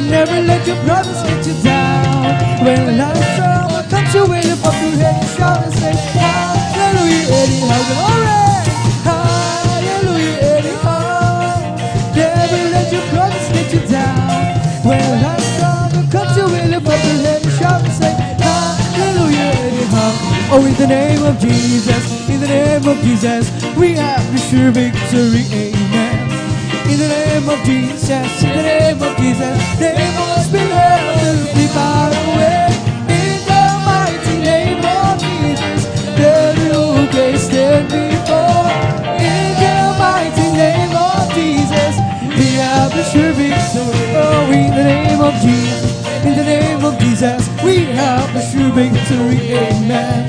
Never let your problems get you down. When life's trouble comes your way, lift up your head, shout and say, hallelujah, anyhow. Glory, hallelujah, anyhow. Never let your problems get you down. When life's trouble comes your way, lift up your head and shout and say, hallelujah, anyhow. Oh, in the name of Jesus, in the name of Jesus, we have the sure victory, amen. In the name of Jesus, in the name of Jesus, they must be held to be far away. In the mighty name of Jesus, the new place stand before. In the mighty name of Jesus, we have the sure victory. Oh, in the name of Jesus, in the name of Jesus, we have the sure victory, amen.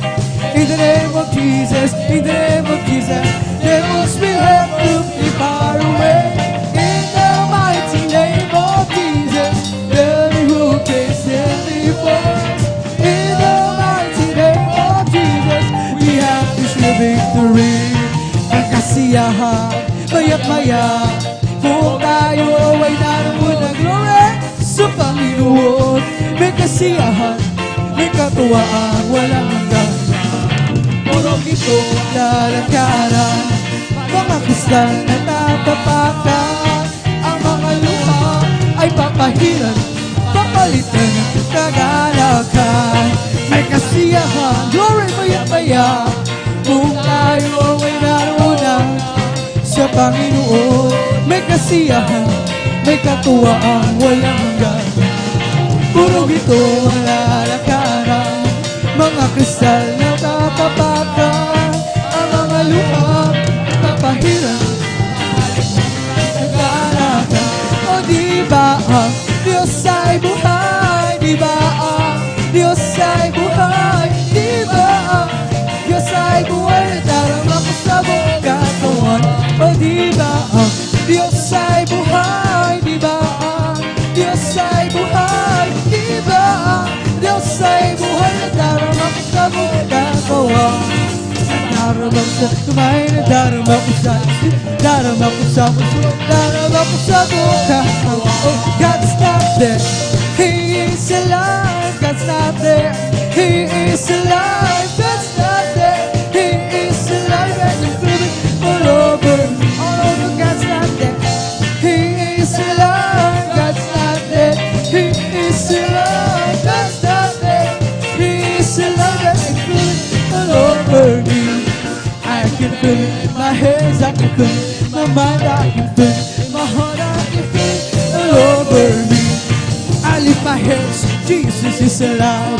In the name of Jesus, in the name of Jesus, devils will have to be far away. In the mighty name of Jesus, the who can stand before us. In the mighty name of Jesus, we have the sure victory. maya't maya. Kung tayo ay naroon na glory sa Panginoon, may kasiyahan, may katuwaan, walang hanggan. Puro ito lalakaran, mga kristal na tatapakan. Ang mga luha ay papahiran, papalitan ng kagalakan. May kasiyahan, glory maya-maya, kung tayo ay naroon na sa Panginoon. May kasiyahan, may katuwaan, walang hanggan. Puro ito lalakaran, mga kristal na tatapakan. Ang mga luha papahiran, nagkalakan. O di ba ang Diyos ay buhay? Di ba ang Diyos ay buhay? Di ba ang Diyos ay buhay? Nadarama ko sa buong katawan. O di ba ang Diyos ay buhay? Di ba ang Diyos ay buhay? Di ba ang Diyos ay buhay? Nadarama ko sa buong katawan. Nadarama ko sa kumain, nadarama ko sa isip, nadarama ko sa puso, nadarama ko sa buong katawan. Oh, God's not there, He is alive. God's not there, He is alive. God's not there, He is alive. And I'm feeling all over, all over. God's not there, He is alive. God's not there, He is alive. God's not there, He is alive. And I'm feeling all over me. I can feel it in my hands, I can feel it in my mind, I can feel it in my heart, I can feel it all over me. I lift my hands, Jesus is alive.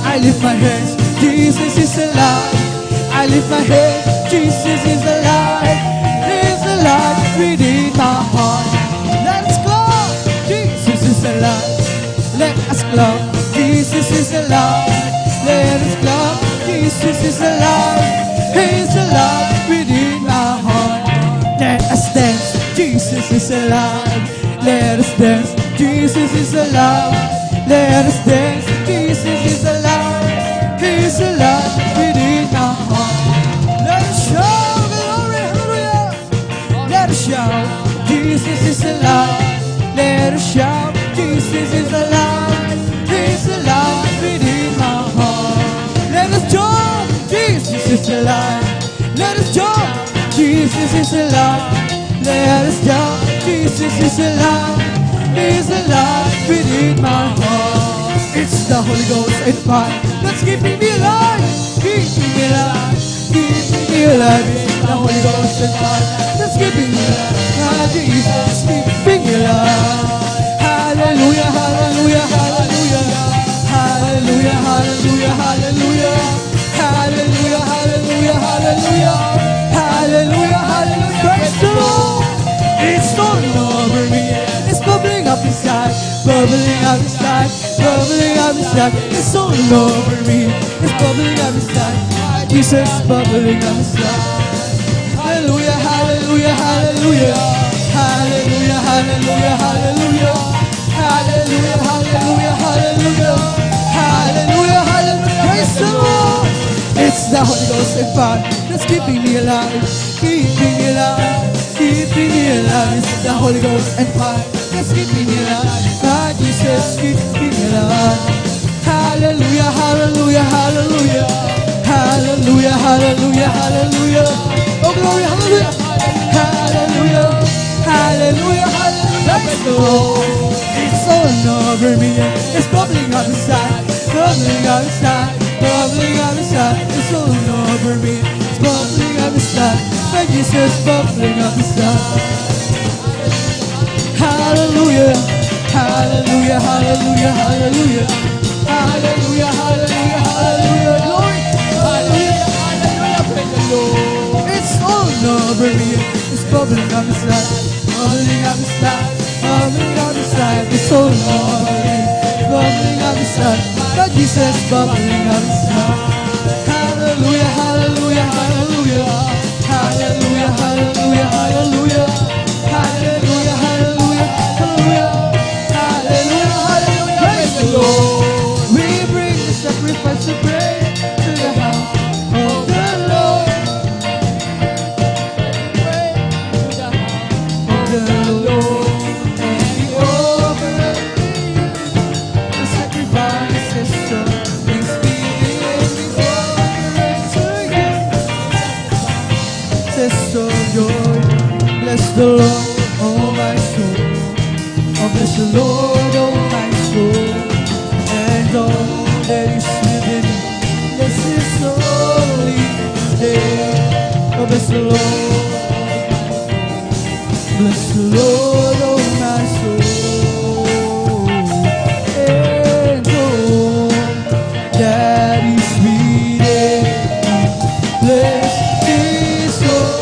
I lift my hands, Jesus is alive. I lift my hands, Jesus is alive. He's alive within my heart. Let us clap, Jesus is alive. Let us clap, Jesus is alive. Let us clap, Jesus is alive. He's alive within my heart. Let us dance, Jesus is alive. Let us dance, Jesus is alive. Let us dance, Jesus is alive. He's alive within my heart. Let us shout glory, hallelujah. Let us shout, Jesus is alive. Let us shout, Jesus is alive. He's alive within my heart. Let us jump, Jesus is alive. Let us jump, Jesus is alive. Let us jump, Jesus is alive. He's alive within my heart. It's the Holy Ghost and fire that's keeping me alive. Keeping me alive, keeping me alive. It's the Holy Ghost and fire that's keeping me alive. Ah, Jesus, keeping me alive. Hallelujah, hallelujah, hallelujah. Hallelujah, hallelujah, hallelujah. Hallelujah, hallelujah, hallelujah. Hallelujah, hallelujah. Praise the Lord. It's falling over me. It's bubbling up inside. Bubbling up inside. Bubbling up inside. It's falling over me. It's bubbling up inside. Jesus bubbling up inside. Hallelujah, hallelujah, hallelujah. Hallelujah, hallelujah, hallelujah. Hallelujah, hallelujah, hallelujah. Hallelujah, hallelujah. Praise the Lord. It's the Holy Ghost and fire that's keeping me alive. Keeping me alive. Keeping me alive. It's the Holy Ghost and fire that's keeping me alive. Ah, Jesus, keeping me alive. Hallelujah, hallelujah, hallelujah. Hallelujah, hallelujah, hallelujah. Oh, glory, hallelujah. Hallelujah, hallelujah, hallelujah. Praise the Lord. It's all over me. It's bubbling up inside. Bubbling up inside. Bubbling up inside. It's all over me. It's bubbling up inside. My Jesus bubbling up inside. Hallelujah. Hallelujah, hallelujah, hallelujah. Hallelujah, hallelujah, hallelujah. Glory. Hallelujah, hallelujah. Praise the Lord. It's all over me. It's bubbling up inside. Bubbling up inside. Bubbling up inside. It's all over me. Bubbling up inside. My Jesus bubbling up inside. Hallelujah, hallelujah, hallelujah. Hallelujah, hallelujah, hallelujah. Hallelujah, hallelujah, hallelujah. Hallelujah, hallelujah. Praise the Lord. We bring the sacrifice of praise to the house of the Lord. Praise to the house. the Lord and He offered the sacrifices of thanksgiving. We offer to You sacrifices of joy. Bless the Lord, oh my soul. Oh, bless the Lord, oh my soul, and all that is within me. Bless His holy name. Oh, bless the Lord. Bless the Lord, oh my soul, and all that is within me. Bless His holy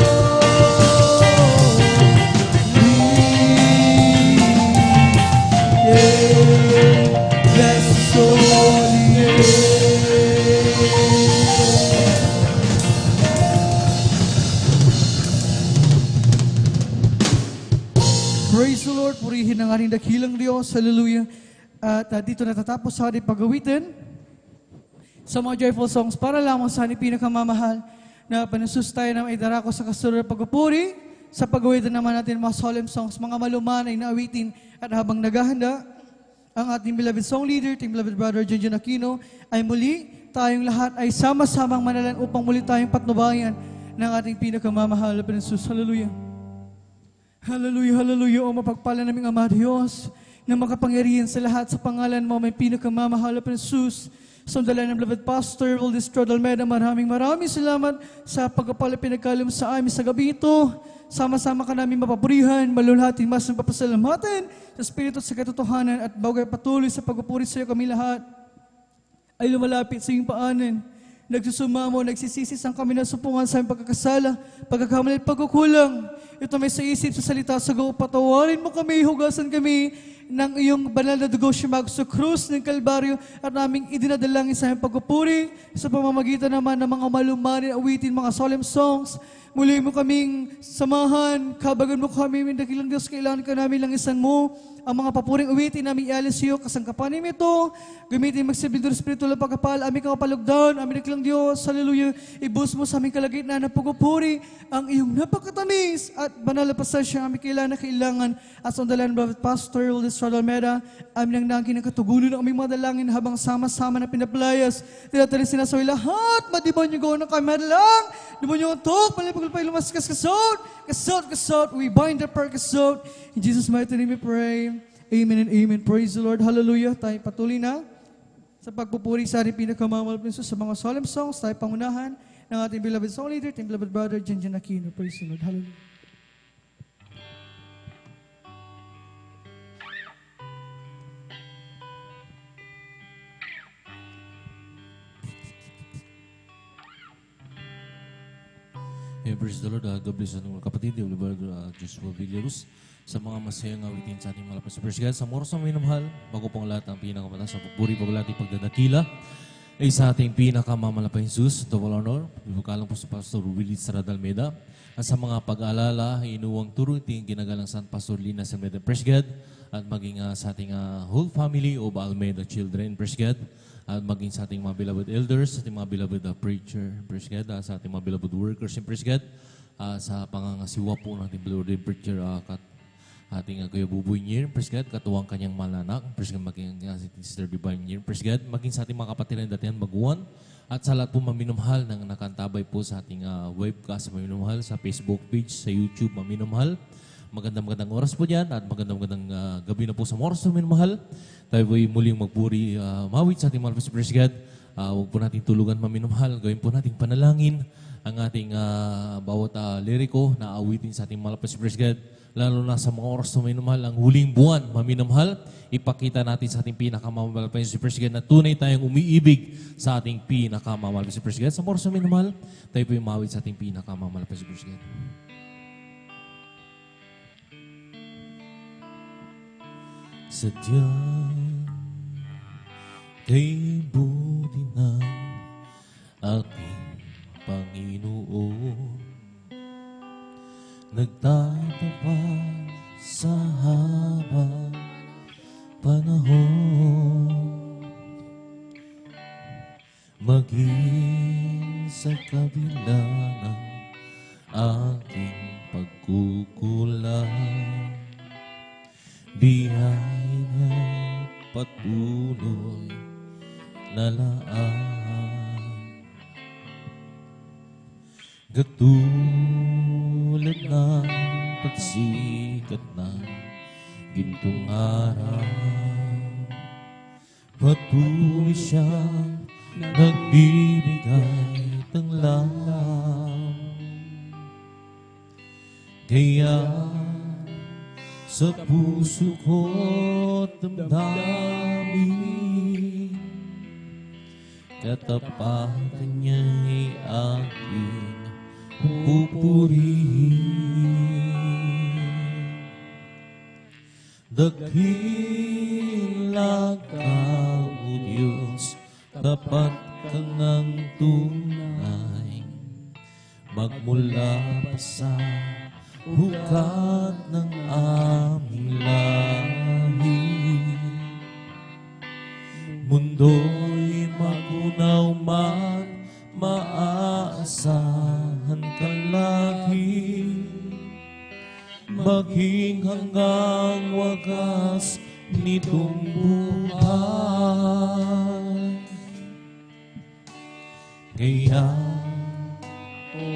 name. Bless His holy name. Praise the Lord, purihin ang ating dakilang Diyos. Hallelujah. At dito natatapos sa ating pag-awitin sa mga joyful songs para lamang sa ating pinakamamahal na panasus tayo na maidarako sa kasunod ng pagpupuri. Sa pag-awitin naman natin mga solemn songs, mga malumanay na awitin. At habang naghahanda, ang ating beloved song leader, ating beloved brother Junjun Aquino, ay muli tayong lahat ay sama-samang manalan upang muli tayong patnubayan ng ating pinakamamahal na panasus. Hallelujah. Hallelujah, hallelujah. O mapagpala naming Ama Diyos, na makapangyarihan sa lahat sa pangalan mo, may pinakamamahal na Jesus. Sa dala ng beloved Pastor Valdez Almeida, maraming salamat sa pagpapala pinagkalom sa amin sa gabi ito. Sama-sama ka namin mapapurihan, malulhatin, mas papasalamatan sa Espiritu at sa katotohanan at bagay patuloy sa pagpupuri sa iyo kami lahat ay lumalapit sa iyong paanan. Nagsusumamo, nagsisisisang kami na supungan sa aming pagkakasala, pagkakamali at pagkukulang. Ito may sa isip, sa salita, sa gawa, patawarin mo kami, hugasan kami ng iyong banal na dugo siyamag sa krus ng Kalbaryo at naming idinadalangin sa aming pagpupuri sa pamamagitan naman ng mga malumanin, awitin, mga solemn songs. Muli mo kaming samahan, kabagan mo kami, dakilang Diyos, kailangan ka namin lang isan mo. Ang mga papuring awitin namin ialis iyo, kasangkapan namin ito. Gamitin magsabihin doon spiritual na pagkapal, aming kapalugdan, aming dakilang Diyos, hallelujah. Ibus mo sa aming kalagitnaan na pagpupuri ang iyong napakatamis at banal na pasasya aming kailangan at sa dalan ng Pastor Valdez Almeida, aming nang nangkin ng katugunan ng aming mga dalangin habang sama-sama na pinapalayas. Tinatarin sinasaway lahat, madiban yung gawin ng kamalang, demonyo ang tok, palipagulpay lumaskas kasot, we bind the prayer kasot. In Jesus' mighty name we pray. Amen and amen. Praise the Lord. Hallelujah. Tayo patuloy na sa pagpupuri sa ating pinakamamahal na Jesus sa mga solemn songs. Tayo pangunahan ng ating beloved song leader, ating beloved brother, Junjun Aquino. Praise the Lord. Hallelujah. Praise the Lord. God bless ang mga kapatid. Brother Joshua Villarus sa mga masayang awitin sa ating mga Praise God. Sa oras ng minamahal, bago pong lahat ang pinakamataas sa pagpuri, paglalati, pagdadakila, ay sa ating pinakamamalapay Jesus, double honor, ibukalang po sa Pastor Willie Almeida. At sa mga pag-aalala, inuwang turo, iting ginagalang San Pastor Lina Almeida, praise God. At maging sa ating whole family of Almeida children, praise God. At maging sa ating mga beloved elders, sa ating mga beloved preacher, praise God. Sa ating mga beloved workers, praise God. Sa pangangasiwa po ng ating beloved preacher, ating Kuya Buboy Nier, praise God, katuwang kanyang malanak, praise God, maging Sister Divine Nier, praise God, maging sa ating mga kapatid na datihan maguwan, at sa lahat po maminumhal ng nakantabay po sa ating webcast maminumhal, sa Facebook page, sa YouTube maminumhal. Magandang oras po dyan at magandang gabi na po sa oras na maminumhal. Tayo po'y muling magpuri, mawit sa ating mahal po sa praise God. Huwag po natin tulugan maminumhal, gawin po nating panalangin ang ating bawat liriko na awitin sa ating mahal po sa praise God. Lalo na sa mga oras na minamahal, ang huling buwan, maminamahal, ipakita natin sa ating pinakamamahal pa si President na tunay tayong umiibig sa ating pinakamamahal pa si President. Sa oras na minamahal, tayo po yung mawit sa ating pinakamamahal pa si President. Sadyang kay buti ng aking Panginoon, nagtatapat sa habang panahon, maging sa kabila ng aking pagkukulang. Biyaya niya'y patuloy na laan. Katulad ng pagsikat ng gintong araw, patuloy siyang nagbibigay ng lang. Kaya sa puso ko't damdamin, katapatan niya'y aking pupurihin. Dakila ka, O Diyos, tapat ka ng tunay, magmula pa sa hukat ng aming lahi. Mundo'y magunaw man, maaasahan ka lagi, maging hanggang wakas nitong buhay. Kaya,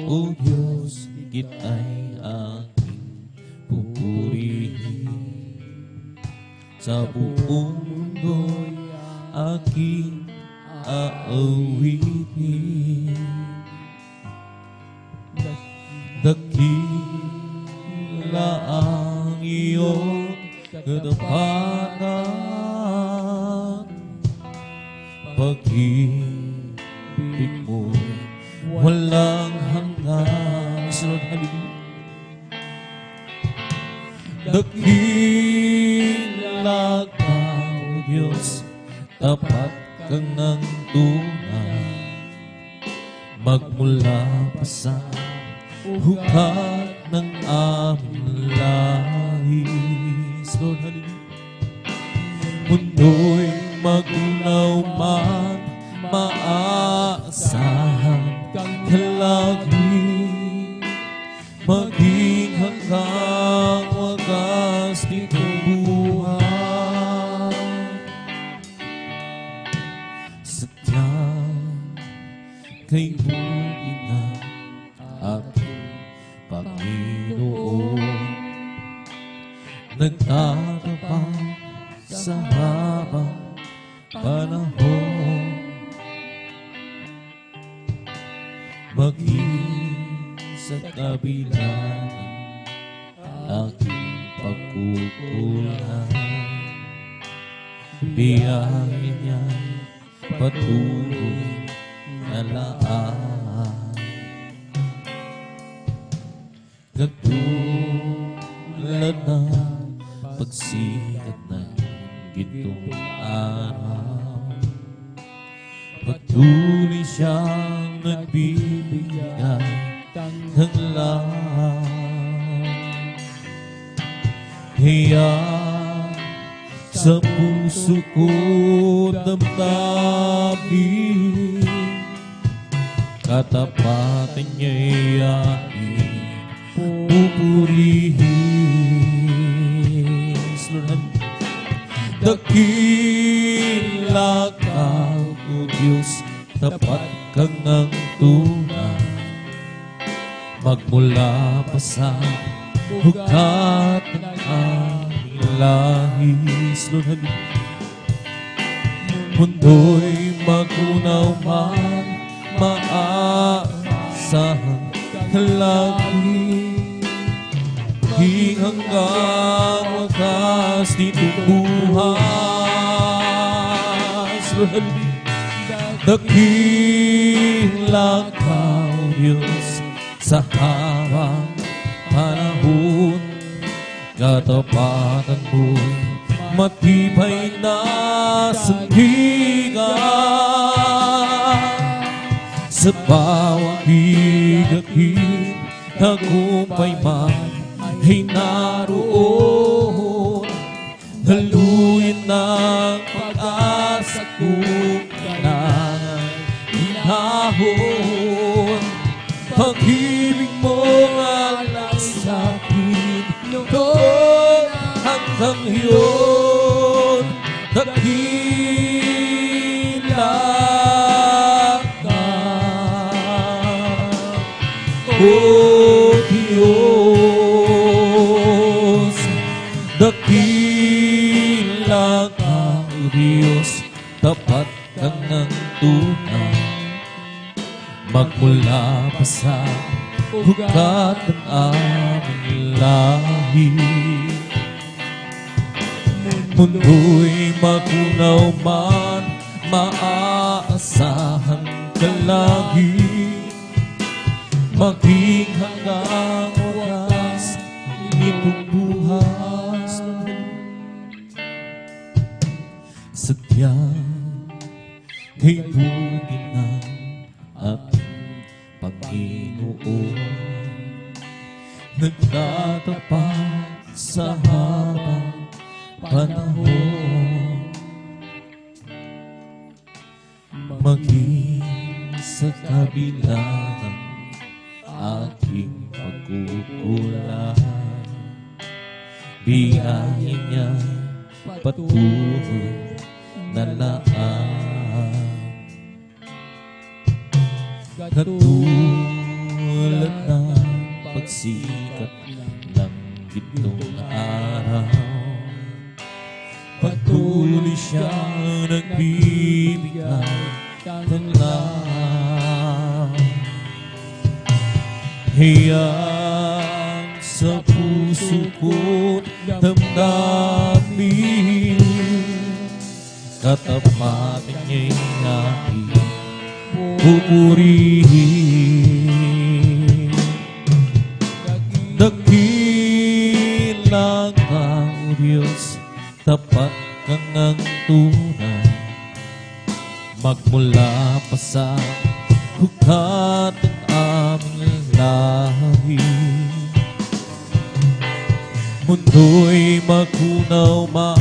O Diyos, higit ay aking pupurihin. Sa buong mundo'y aking aawitin. Dakila ang iyong katapatan, pag-ibig mo'y walang hanggan. Sunod, hallelujah. Dakila ka, O Diyos, tapat ka ng tunay, magmula pa sa hukat ng aming lahi. Lord, hallelujah. Mundo'y magunaw man, maaasahan ka lagi, maging hanggang wakas nitong buhay. Sadyang kay buhay ng ating Panginoon, nagtatapang sa habang panahon, maging sa kabila ng aking pagkukulang. Biyahe niya'y patuloy na laan. Katulad ng pagsikat ng gintong araw, patuloy siyang nagbibigay ng lang. Kaya sa puso ko damdamin, katapatan niya'y aking pupurihin. Dakila ka, O Diyos, tapat ka ng tunay, magmula pa sa hukat ng aming lahi. Mundo'y magunaw man, maaasahan ka lagi, hanggang wakas nitong buhay. Dakila ka, O Diyos, sa habang panahon, katapatan mo'y matibay na sandigan. Sa bawang bigakid, tagumpay man ay naroon, haluin ng pag-asa kung kailangan hinahon. Pag-ibig mo alam sa akin, noon kang iyon, dakila ka. O Diyos, dakila ka, O Diyos, tapat kang ng tunay. Magmula pa sa ugat ng aming lahi, mundo'y magunaw man, maaasahan ka lagi. Maging hanggang wakas, nitong buhas. Sadyang kay buti ng ating Panginoon, nagtatapat sa habang panahon. Maging sa kabila ng aking pagkukulang, biyahin niya patuloy na laan. Katulad ng pagsikat ng gitong araw, patuloy siyang nagbibigay ng lahat. Hiyang sa puso ko't damdamin, katapatan niya'y aking pupurihin. Dakila ka, O Diyos, tapat kang ang tunay. Magmula pa sa hukat ng aming lahi, mundo'y magunaw man,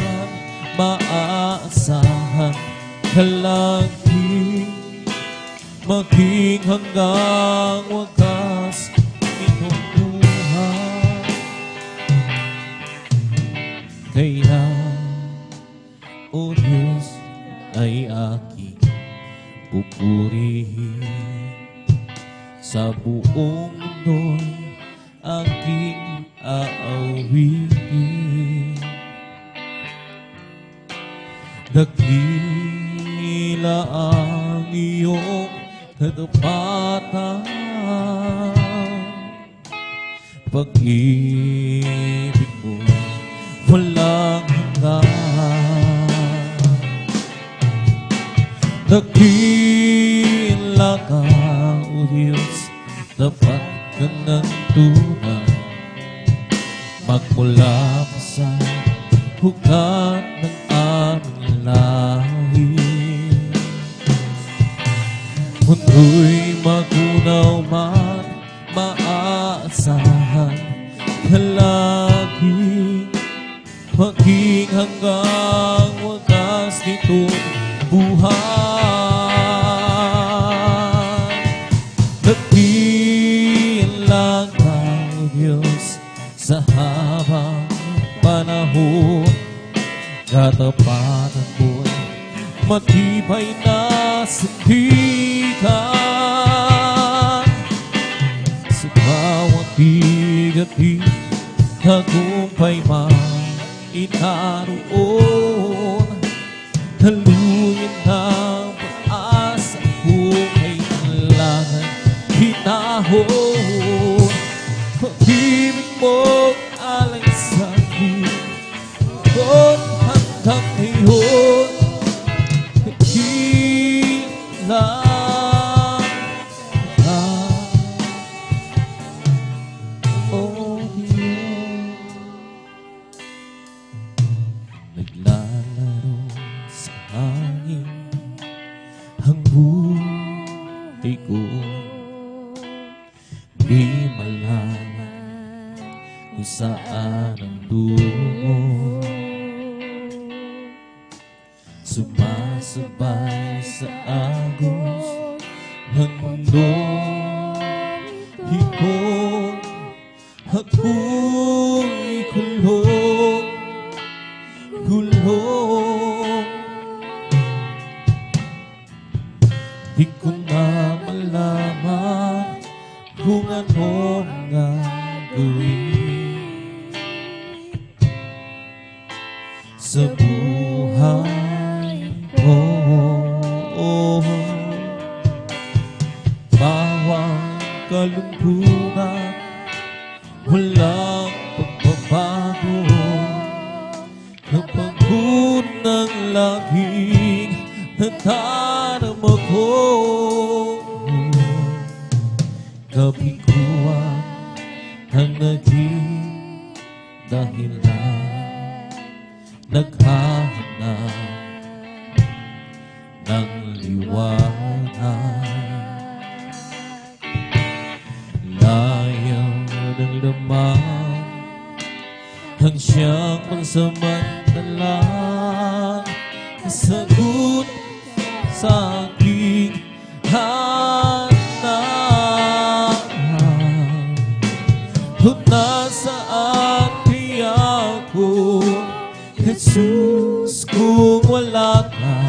maaasahan ka lagi. Maging hanggang wakas itong buhay. Kaya, O Diyos, ay aking pupurihin. Sa buong mundo'y aking aawitin. Dakila ang iyong katapatan, pag-ibig mo walang hanggan. Dakila ka, O Diyos, tapat ka ng tunay. Magmula pa sa hukat ng aming lahi, mundo'y magunaw man, maaasahan ka lagi. Maging hanggang wakas nitong buhay. Dakila ka, O Diyos, sa habang panahon. Katapatan mo'y matibay na sandigan. Sa bawat bigat-i tagumpay man inaroon. Talunin ng pag-asa ko kay kailangan hinahon. Pag-ibig mo alay sa akin, doon hanggang ngayon. Lang ka, O Diyos. Naglalaro sa hangin ang buhay ko, di malaman kung saan ang tungo. Sumasabay sa agos ng mundo, hipon ako'y kulong. sa buhay ko. Bawang kalungkutan, walang pagbabago. Kapag unang laging nadarama ko, kabiguan ang naging dahilan. Naghahanap ng liwanag. Layaw ng laman ang siyang pansamantalang sagot sa aking hanap. Kung nasaan kaya ako, Jesus, kung wala ka,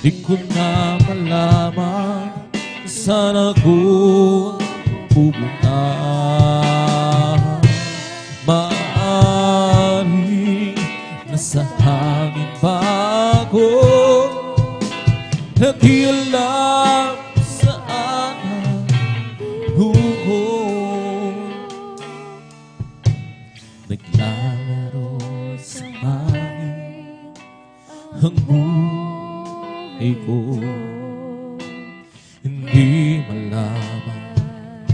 di ko na malaman saan ako pupunta. Maaaring nasa hangin pa ako, na di alam saan ang buko. Naglalaro sa hangin ang buhay ko, hindi malaman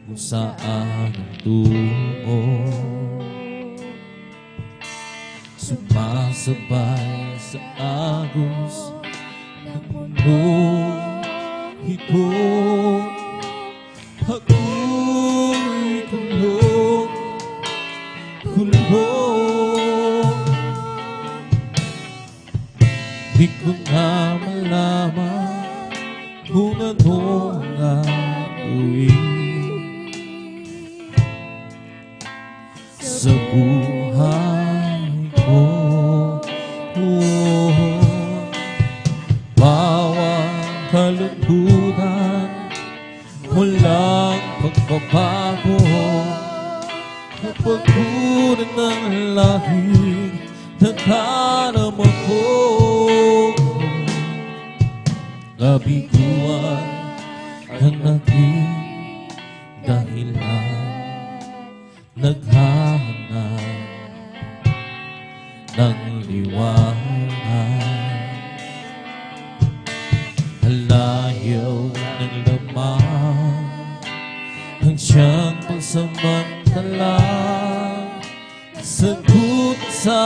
kung saan ang tungo. Sumasabay sa agos ng buhay ko, ako'y kulong. Di ko na malaman kung anong gagawin sa buhay ko. Bawang kalungkutan, walang pagbabago. Kapag unang ng lahing nadarama ko, kabiguan ang naging dahilan. Naghahanap ng liwanag. Halayaw ng laman ang siyang pansamantalang sagot sa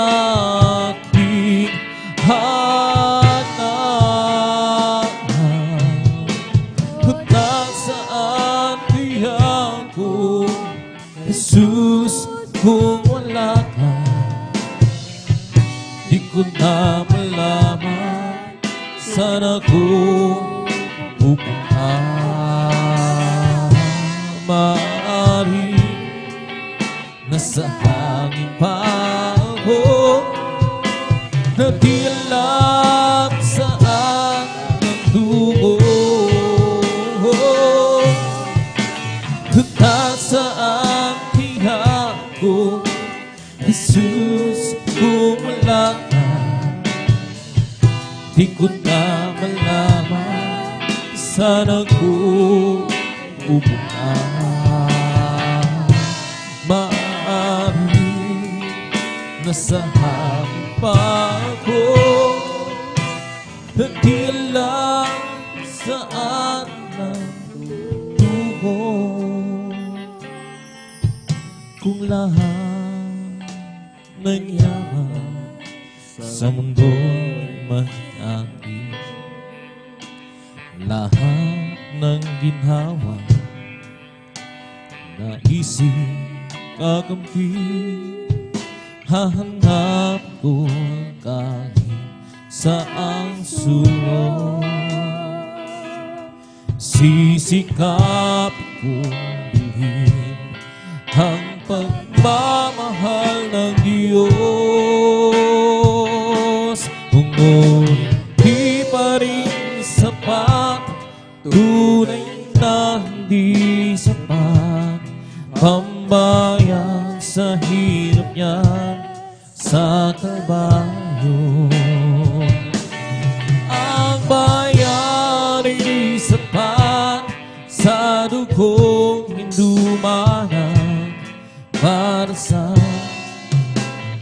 aking hanap. Kung nasaan kaya ako, Jesus, kung wala ka, di ko na malaman saan ako pupunta. Maaari nasa hangin pa ako, na di alam saan ang tungo. Kung nasaan kaya ako, Jesus, kung wala ka, di ko na malaman saan ako pupunta. Maaari nasa hangin pa ako, na di alam saan ang tungo. Kung lahat ng yaman sa mundo'y manangin, lahat ng ginhawa na isip kakampi, hahanap ko kahit saang sulok. Sisikapin kong bilhin ang pagmamahal ng Diyos. Ngunit di pa rin sapat, tunay na hindi sapat, pambayang sa hirap niyan, sa Kalbaryo. Ang bayan ay di sapat sa dugong hindumanan para sa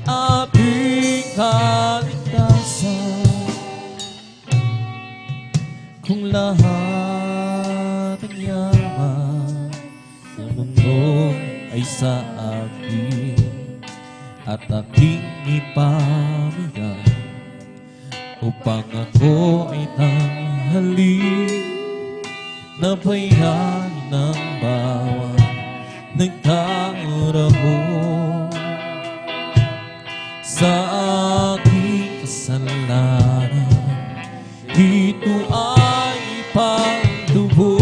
ating kaligtasan. Kung lahat ng yaman ng mundo ay sa akin at aking ipamigay upang ako ay tanghalin na bayani ng bawat nagdarahon sa aking kasalanan. Ito ay pagtubos,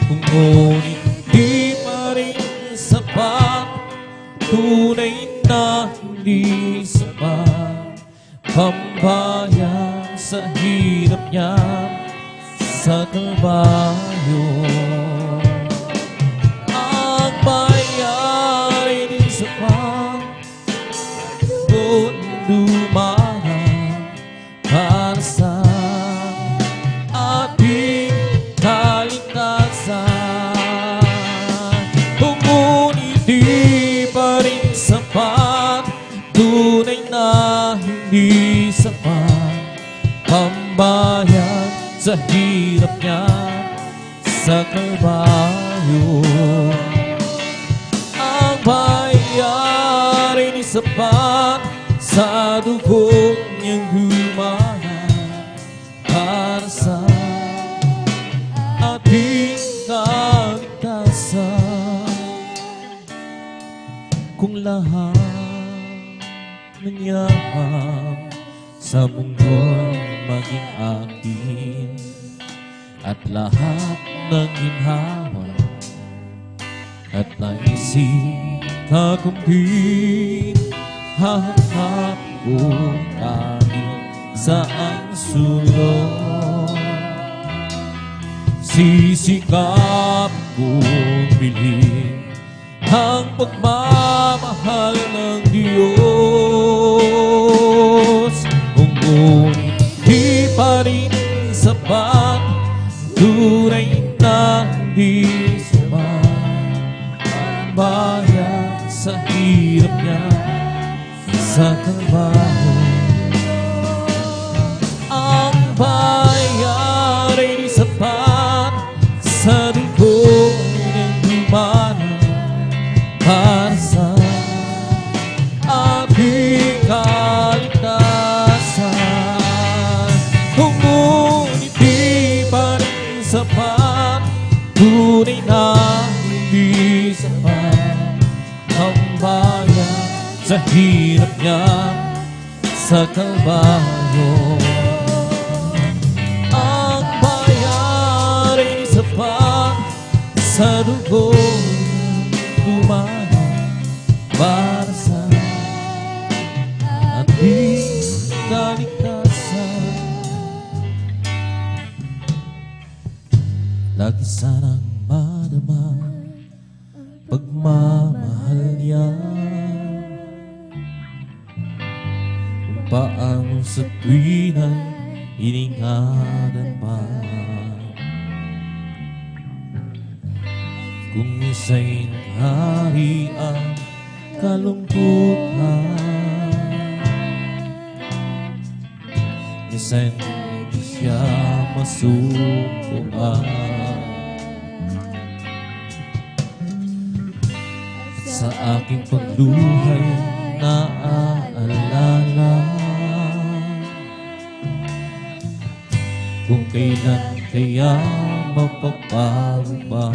ngunit di pa rin sapat, tunay na hindi sapat, pambayang sa hirap niya sa Kalbaryo. Ang bayan ay di sapat, kung dumaan para sa ating kaligtasan. Ngunit di pa rin sapat, tunay na hindi sapat, pambayad sa hirap niya sa Kalbaryo. Ang bayan ay di sapat sa dugo niyang humahan para sa ating kaligtasan. Kung lahat ng yaman sa mundo maging akin at lahat ng ginhawa at naisip tagumpin, hahanap ko kahit saang sulok. Sisikap kong bilhin ang pagmamahal ng Diyos. Ngunit di pa rin sapat, tunay na hindi sapat, ang bayan sa hirap niya sa Kalbaryo. Ang bayan ay sapat sa dugo ng humanan para sa ating kaligtasan. Ngunit di pa rin sapat, tunay na hindi sapat, ang bayan sa hirap niya sa Kalbaryo. Ang bayan ay sapat sa dugo dumaan para sa ating kaligtasan. Lagi sanang madama pagmamahal niya, kung paano sa tuwina'y iningatan pa. Kung isa'y naghari ang kalungkutan, isa'y hindi siya masukuan. Sa aking pagluhay naaalala kung kailan kaya mapapago pa.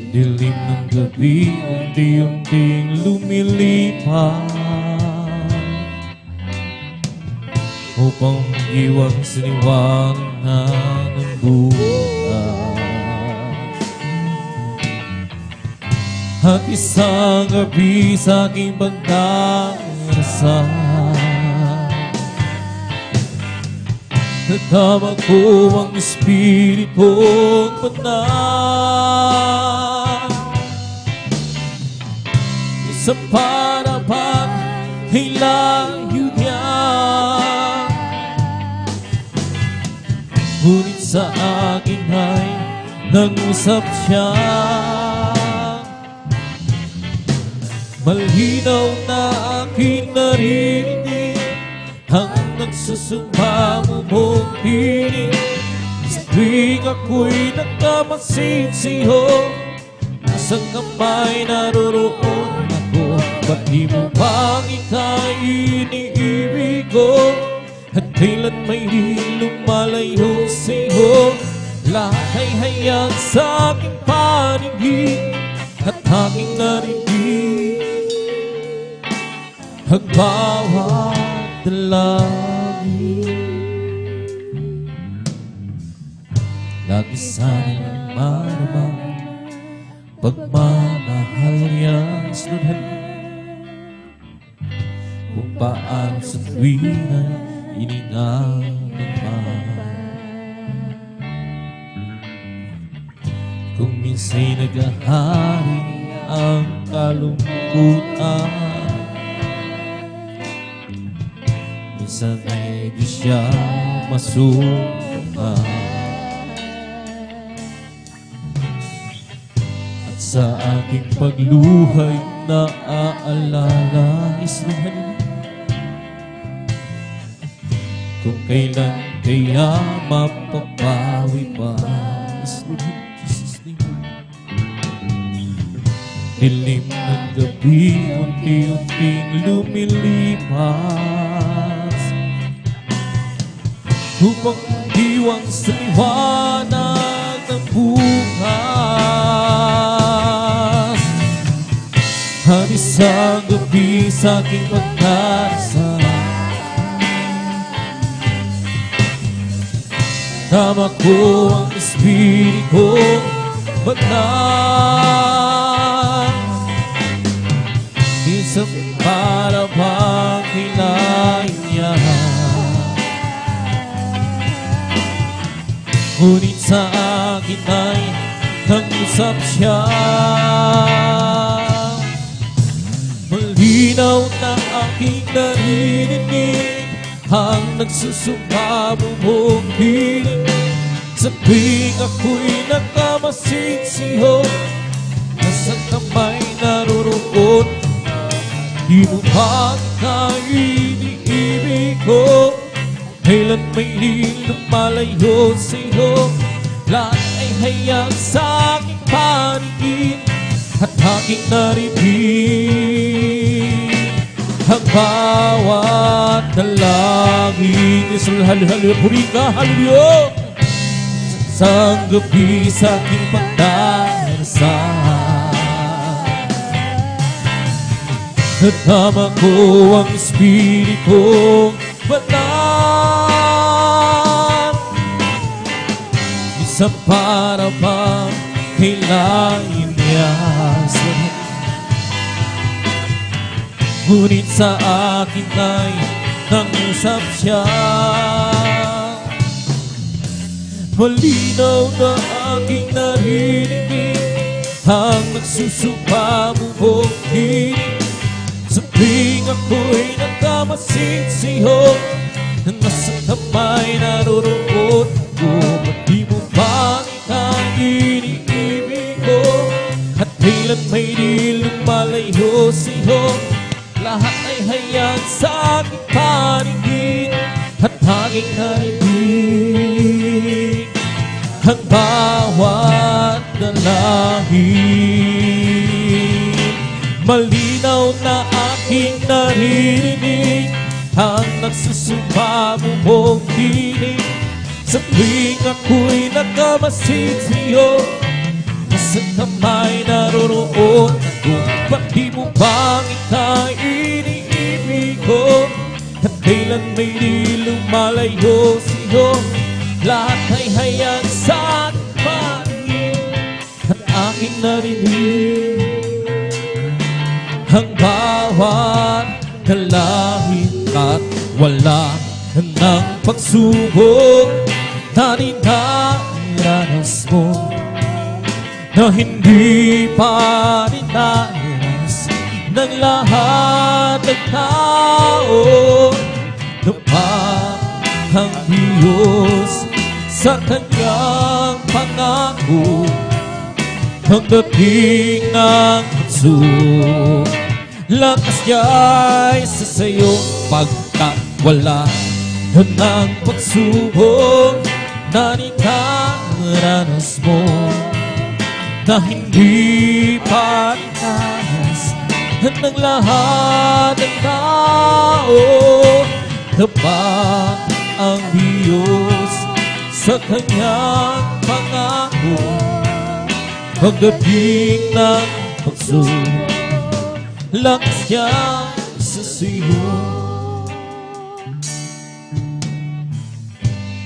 Dilim ng gabi, unti-unting lumilipas upang iwang siniwangan ng bukas. At isang gabi sa aking pagdarasal, natawag ko ang Espiritong Banal. sa parapan ay layo niya. Ngunit sa akin ay nag-usap siya. Malinaw na aking naririnig ang nagsusumamo mong piling. Sa tuwing ako'y nagkamasinsiho, nasang kamay naroroon ako. Ba't di mo bang ika'y iniibig ko? At kailan may di lumalayo sa'yo? Lahat ay hayag sa aking paningin at aking narinig ang bawat dalangin. Lagi sana'y maramang pagmamahal niyang sunod kung paano sa tuwing ay iningatan pa. Kung minsa'y naghahari ang kalungkutan, minsan ay di siya masuka. At sa aking pagluhay naaalala isluhan kung kailan kaya mapapawi pa. Isluhan, dilim ng gabi, unti-unting lumilipas upang diwang sa liwanag ng bukas. Hamis sa gabi sa aking pagkarasal, tama ko ang espiritu banal. Isang para bang hilahin niya, ngunit sa akin ay nag-usap siya. Malinaw na aking naririnig ang nagsusumamo mong hiling. Sa tuwing ako'y nagkamasinsiho, nasa kamay naroroon. Di mo ba ika'y iniibig ko? Kailan may di lumalayo sa'yo? Lahat ay hayag sa aking paningin at aking narinig ang bawat dalangin. Israel, hallelujah, puri ka, hallelujah. Sa gabi sa aking pagdarasal, natama ko ang espiritu banal. Isa para bang hilahin niya, ngunit sa akin ay nag-usap siya. Malinaw na aking naririnig ang nagsusumamo mong hiling. Sa tuwing ako'y nagkamasinsiho, nasa kamay naroroon ko. Ba't di mo ba ika'y iniibig ko? At kailan may di lumalayo sa'yo? Lahat ay hayag sa aking paningin at aking narinig ang bawat dalangin. Malinaw na aking naririnig ang nagsusumamo mong hiling. Sa tuwing ako'y nagkamasinsiho, nasa kamay naroroon ako. Ba't di mo bang ika'y iniibig ko? At kailan may di lumalayo sa'yo? Lahat ay hayag sa aking paningin at aking narinig ang bawat dalangin. At wala ng pagsubok na dinaranas mo, na hindi pa dinaras ng lahat ng tao. Tapat ang Diyos sa kanyang pangako pagdating ng puso. Lakas niya'y sa sayo pagkat wala ng pagsubok na ninaranas mo na hindi pa rinayas ng lahat ng tao. Tapat ang Diyos sa kanyang pangako pagdating ng pagsubok. Lakas niya sa siyo,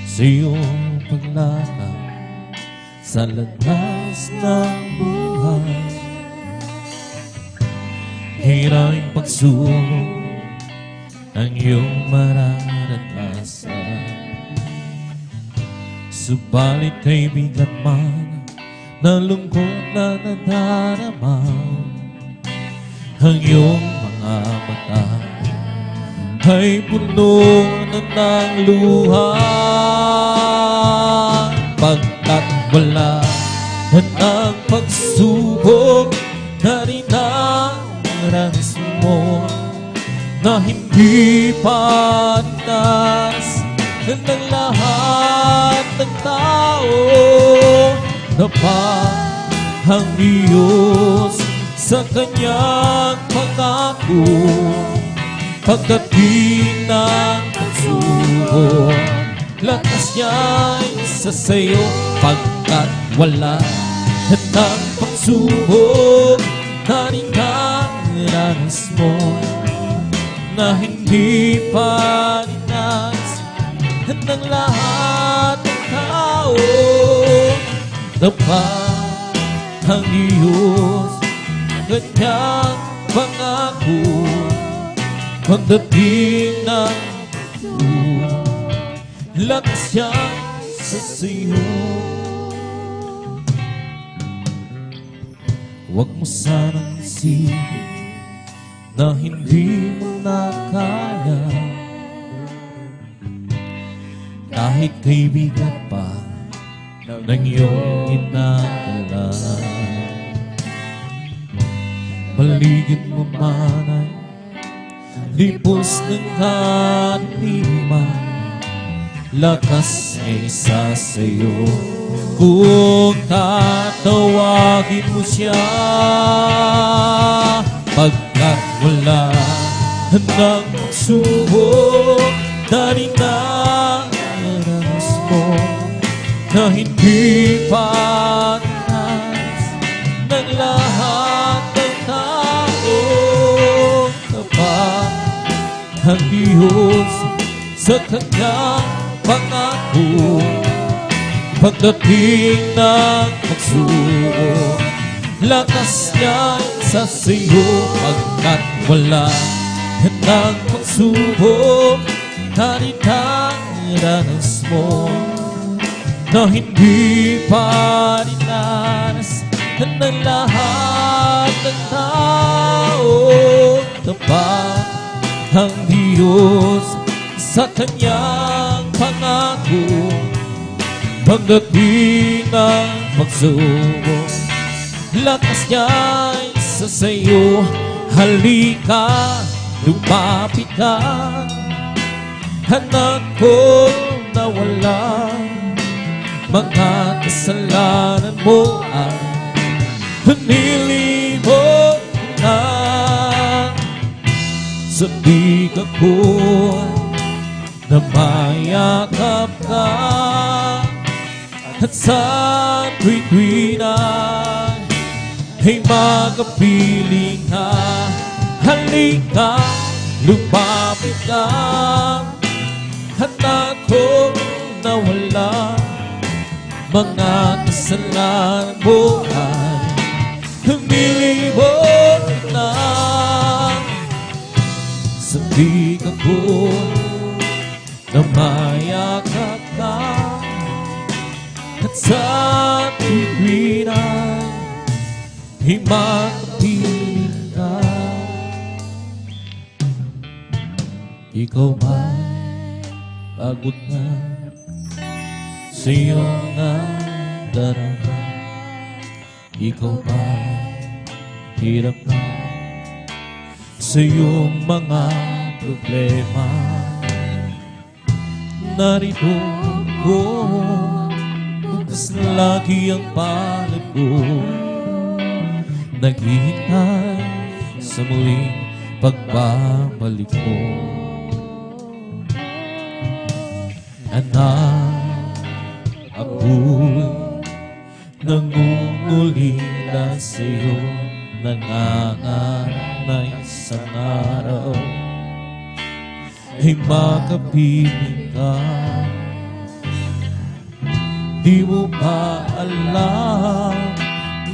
sa iyong paglakad sa landas ng buhay. Hirang pagsubok ang iyong mararanasan, subalit kay bigat man na lungkot na nadarama. Ang iyong mga mata ay puno na ng luha, pagkat wala ng pagsubok na rinaranas mo na hindi panas ng lahat ng tao. Tapat ang Diyos sa kanyang pangako pagdating ng pagsubok. Lakas niya'y sa sayo pagkat wala ng pagsubok na rinaranas mo na hindi pa rinas ng lahat ng tao. Tapat ang Diyos kanyang pangako pagdating ng pagsubok. Lakas siya sa siyo. Huwag mo sanang isipin na hindi mo na kaya, kahit kaibigan pa ng iyong inadala. Paligid mo man ay lipos ng kanliman, lakas ay isa sa'yo kung tatawagin mo siya. Pagkat wala ng pagsubok na rinaranas mo na hindi patas ng lahat ng tao. Tapat ang Diyos sa kanyang pangako pagdating ng pagsubok. Lakas niya sa siyo pagkat wala ng pagsubok na rinaranas mo na hindi pa rinaras ng lahat ng tao. Tapat ang Diyos sa kanyang pangako pagdating ng pagsubok. Lakas niya'y sa sayo, halika, lumapit ka. Anak ko na wala, mga kasalanan mo ay nilibot na. Sa bigat ko na mayakap ka, at sa tuwi-tuwi ay magapiling ka. Halika, lumapit ka. Anak ko na wala, mga kasalanan mo ay humilibot na. Sa bigat ko na mayakap ka, at sa tuwi ay magapiling ka. ikaw ba'y pagod na sa iyong nadarama? Ikaw ba'y hirap na sa iyong mga problema? Narito ko, bukas na lagi ang palad ko, naghihintay sa muling pagbabalik mo. Anak, ako'y nangungulila sa'yo, nanganganay isang araw ay makapiling ka. Di mo ba alam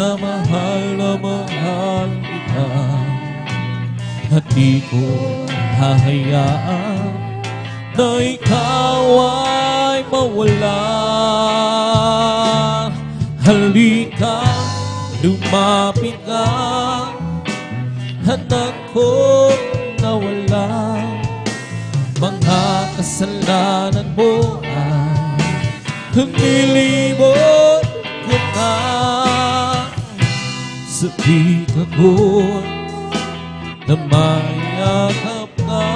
na mahal kita, at di ko hahayaan na ikaw ay mawala. Halika, lumapit ka, anak ko nawala. Mga kasalanan mo ay humilibot ko na. Sabik ako na mayakap ka,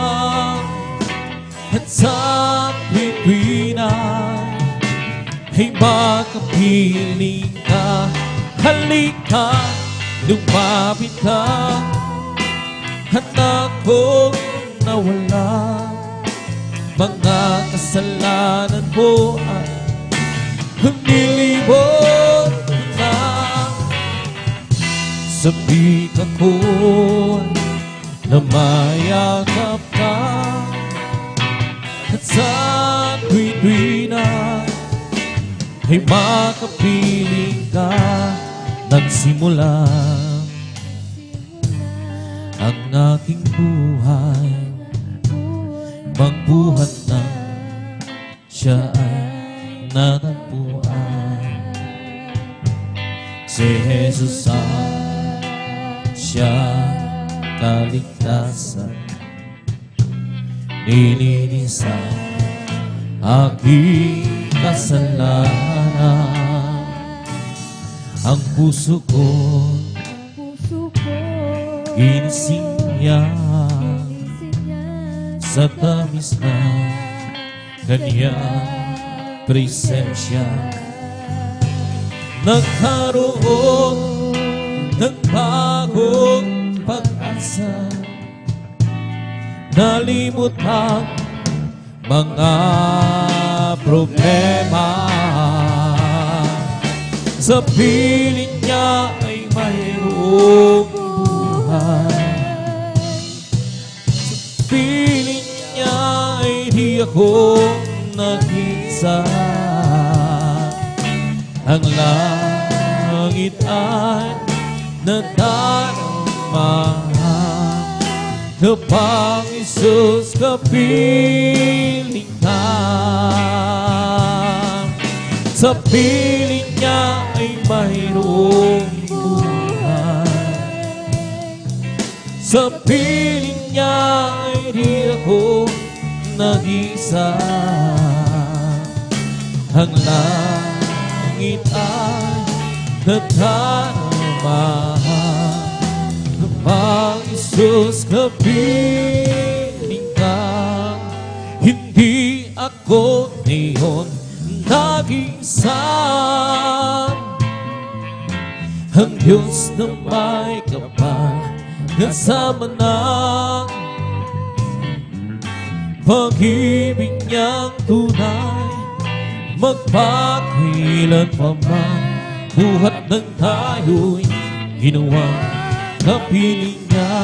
at sa tuwing ay makapiling ka. Halika, lumapit ka, anak ko nawala. Mga kasalanan mo ay humilibot na. Sabik ako na mayakap ka, at sa tuwing ay makapiling ka. Nagsimula ang aking buhay, magbuhat ng siya ay natagpuan. Si Jesus ang siya kaligtasan, nilinisan aking kasalanan. Ang puso ko ginising niya sa tamis na kanyang presensya. Nagkaroon ng bagong pag-asa, nalimot ang mga problema. Sa piling niya ay mayroong buhay, sa piling niya ay di ako nag-isa. Ang langit ay nadarama kapag Isus kapiling ka. Sa piling niya ay mayroong buhay, sa piling niya ay di ako nag-isa. Ang langit ay nadarama kapag Isus kapiling ka. Hindi ako ngayon nag-isa, ang Diyos na may kapal kasama ng pag-ibig niyang tunay, magpakailan pa man buhat ng tayo'y ginawang kapiling niya.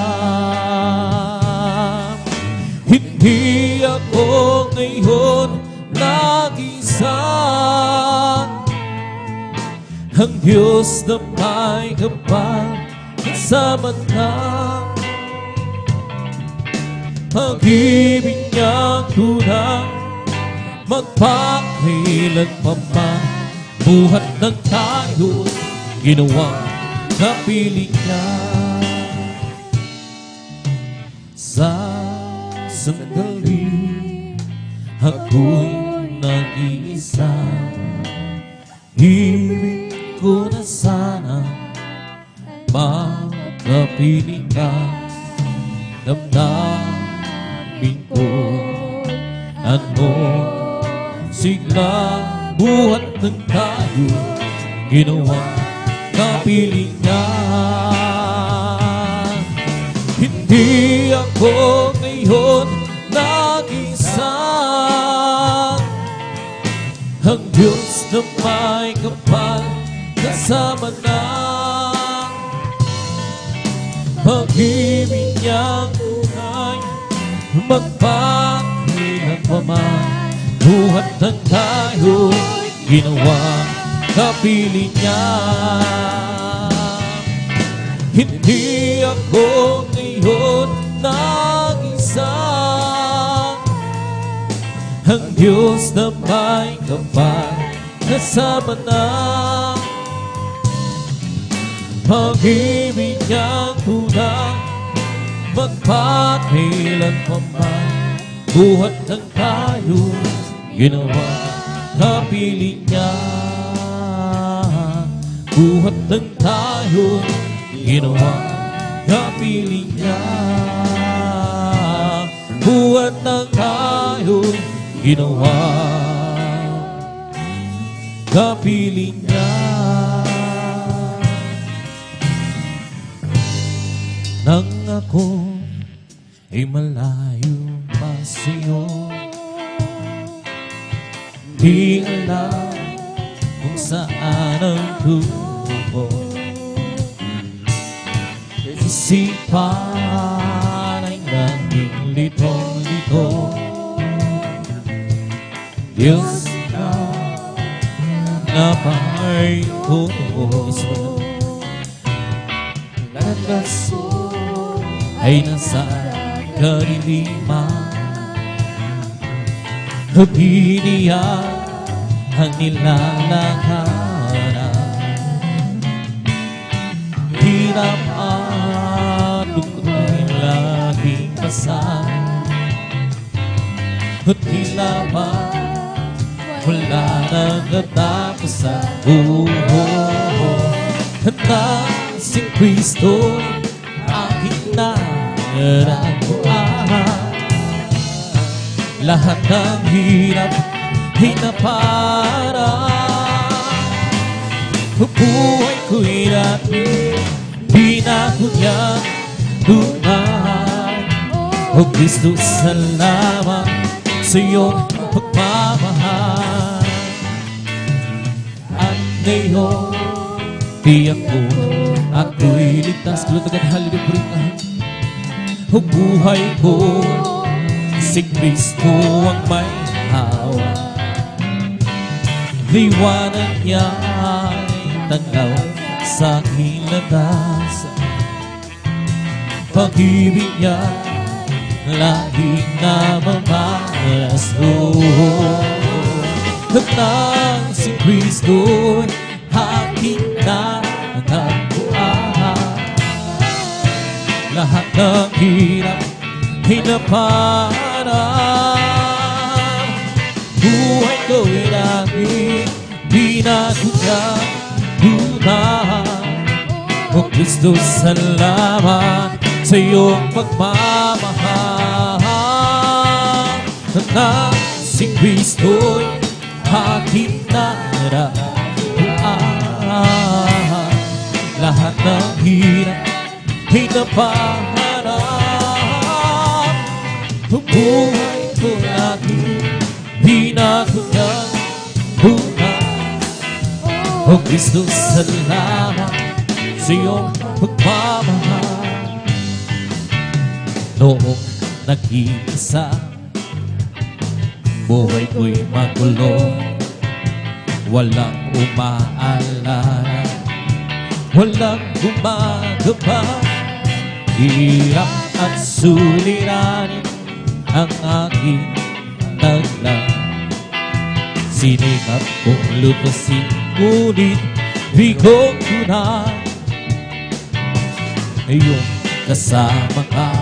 Hindi ako ngayon nag-isa, ang Diyos na may kapal kasama ng pag-ibig niyang tunay, magpakailan pa man buhat ng tayo ginawang kapiling niya. Sa sandali ako'y nag-iisa. Ibig ko na sana makapiling ka. Damdamin ko ano sigla buhat ng tayo ginawa kapilingan. Hindi ako ngayon nag-isa. Ang Diyos na may kapal kasama na pag-ibig niyang tunay magpakilang pa man. Buhat ng tayo ginawa kapiling niya. Hindi ako ngayon nag-isa. Ang Diyos na may kapal kasama na pag-ibig niyang tunay magpakilan pa man. Buhat ng tayo ginawa kapiling niya. Buhat ng tayo ginawa kapiling niya. Buhat ng tayo ginawa kapiling niya. Nang ako ay malayo pa sa'yo, di alam kung saan ang tubo. Isipan ay naging litong-lito. Diyos ka na pa'y tubo. Nagkaso ay nasa kadiliman. Biniyak ang nilalakaran. Hirap at lungko'y laging pasan. At tila ba wala nang katapusan. Handa si Kristo'y aking naranasan. Lahat ng hirap ay naparaan. Buhay ko'y dati, di na ko niya tunay. O Kristo, salamat sa iyong pagmamahal. At ngayon, tiyak ko ako'y ligtas. Tulad agad halilupurin o buhay ko. Si Kristo ang may hawa. Liwanag niya ay tanaw sa aking landas. Pag-ibig niya laging namamalas. Nang si Kristo aking natagpuan. Lahat ng hirap ay naparaan. Buhay ko'y lagi di na ko niya tunay. O Kristo, salamat sa iyong pagmamahal. Na si Kristo'y aking naranasan. Lahat ng hirap ay naparaan. Buhay ko lagi, di na ko niya tunay. O Kristo, salamat sa iyong pagmamahal. Noong nag-iisa, buhay ko'y magulo. Walang umaalala, walang gumagaba. Hirap at suliranin ang aking naglang. Sinikap kong lutasin, ngunit di ko tunay. Ngayong kasama ka,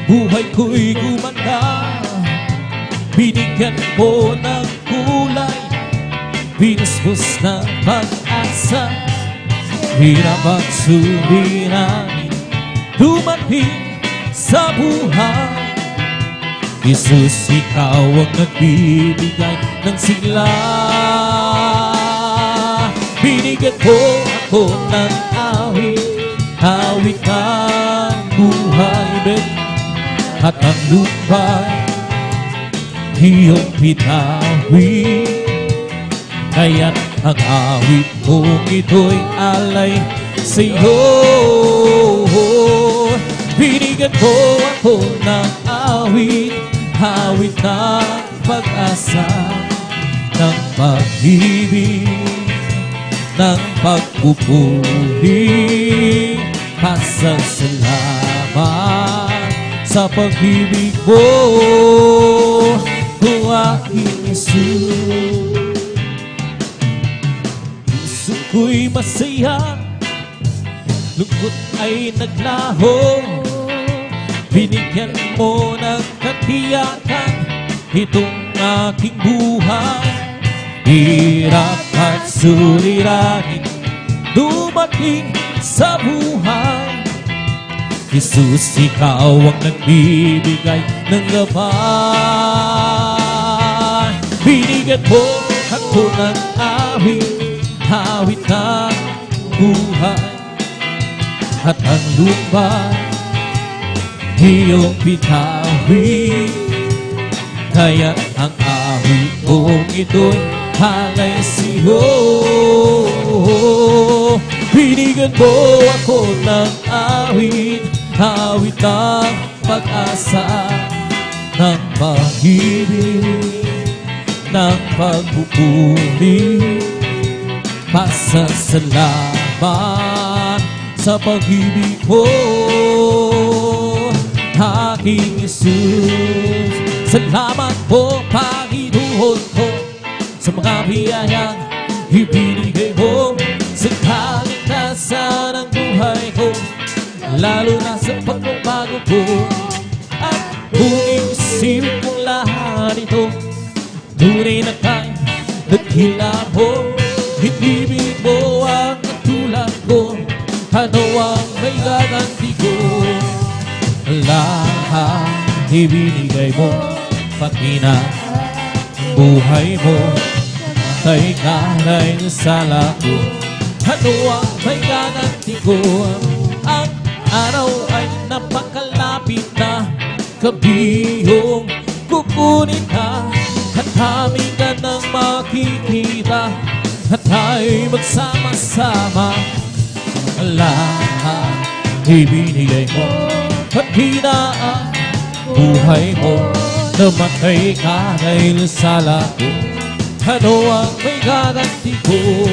buhay ko'y gumanda. Binigyan ko ng kulay, binuspos ng pag-asa. Hirap at suliranin, dumating sa buhay. Jesus, ikaw ang nagbibigay ng sigla. Binigyan ko ako ng awit, awit ng buhay, at ang lupa'y iyong pinawin. Kaya't ang awit kong ito'y alay sa'yo. Binigyan ko ako ng awit, awit ng pag-asa, ng pag-ibig, ng pagpupuri. Pasasalamat sa pag-ibig mo, o aking Jesus. Puso ko'y masaya, lungkot ay naglaho. Binigyan mo ng katiyakan itong aking buhay. Hirap at suliranin, dumating sa buhay. Jesus, ikaw ang nagbibigay ng gabay. Binigyan mo ako ng awit, awit ng buhay, at ang lupa iyong pinawin. Kaya ang awit kong ito'y halay sa'yo. Binigyan mo ako ng awit, awit ng pag-asa, ng pag-ibig, ng pagpupuri. Pasasalamat sa pag-ibig mo, aking Jesus. Salamat po, Panginoon ko, sa mga biyayang ibinigay mo sa kaligtasan ng buhay ko, lalo na sa pagbabago ko. At kung iisipin kong lahat ito, tunay na tayo nagkila mo. Ibig mo ang katulad ko, ano ang may gaganti ko? Lahat ibinigay mo, pati na buhay mo, kay kanay sa lako. Ano ang may gaganti ko? Ang araw ay napakalapit na, kabihong kukunin ka, at amin ka nang makikita, at tayo'y magsama-sama. Lahat ibinigay mo, pati na ang buhay mo, namatay ka dahil sa lako. Ano ang may gaganti ko?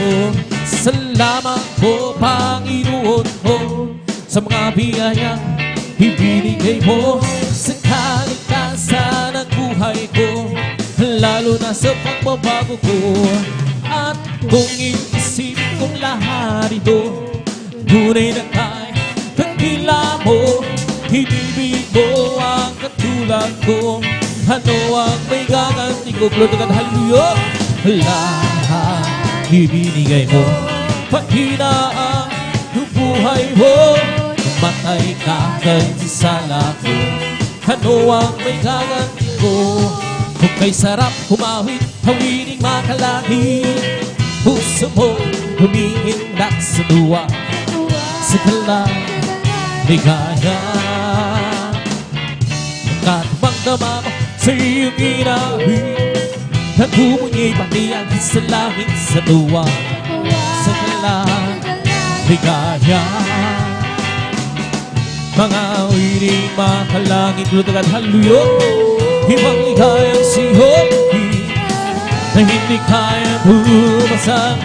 Salamat po, Panginoon ko, sa mga biyayang ibinigay mo sa kaligtasan ng buhay ko, lalo na sa pagbabago ko. At kung iisipin kong lahat ito, tunay na tayo nagkila mo. Ibibig mo ang katulad ko, ano ang may gaganti ko? Glory to God, hallelujah. Lahat ibinigay mo, pati na ang buhay mo, matay ka kay sa lako. Ano ang may gaganti ko? Kung kay sarap humawit, hawining makalangit, puso mo humihindak sa duwa, sa kaligaya. Katbang-dama mo sa iyong inawit, nagbumunyi pati ang sa langit sa duwa, sa kaligaya. Mga wiring makalangit, lutagad, hallelujah. Ibang ligayang sihogi na hindi kaya bumasan.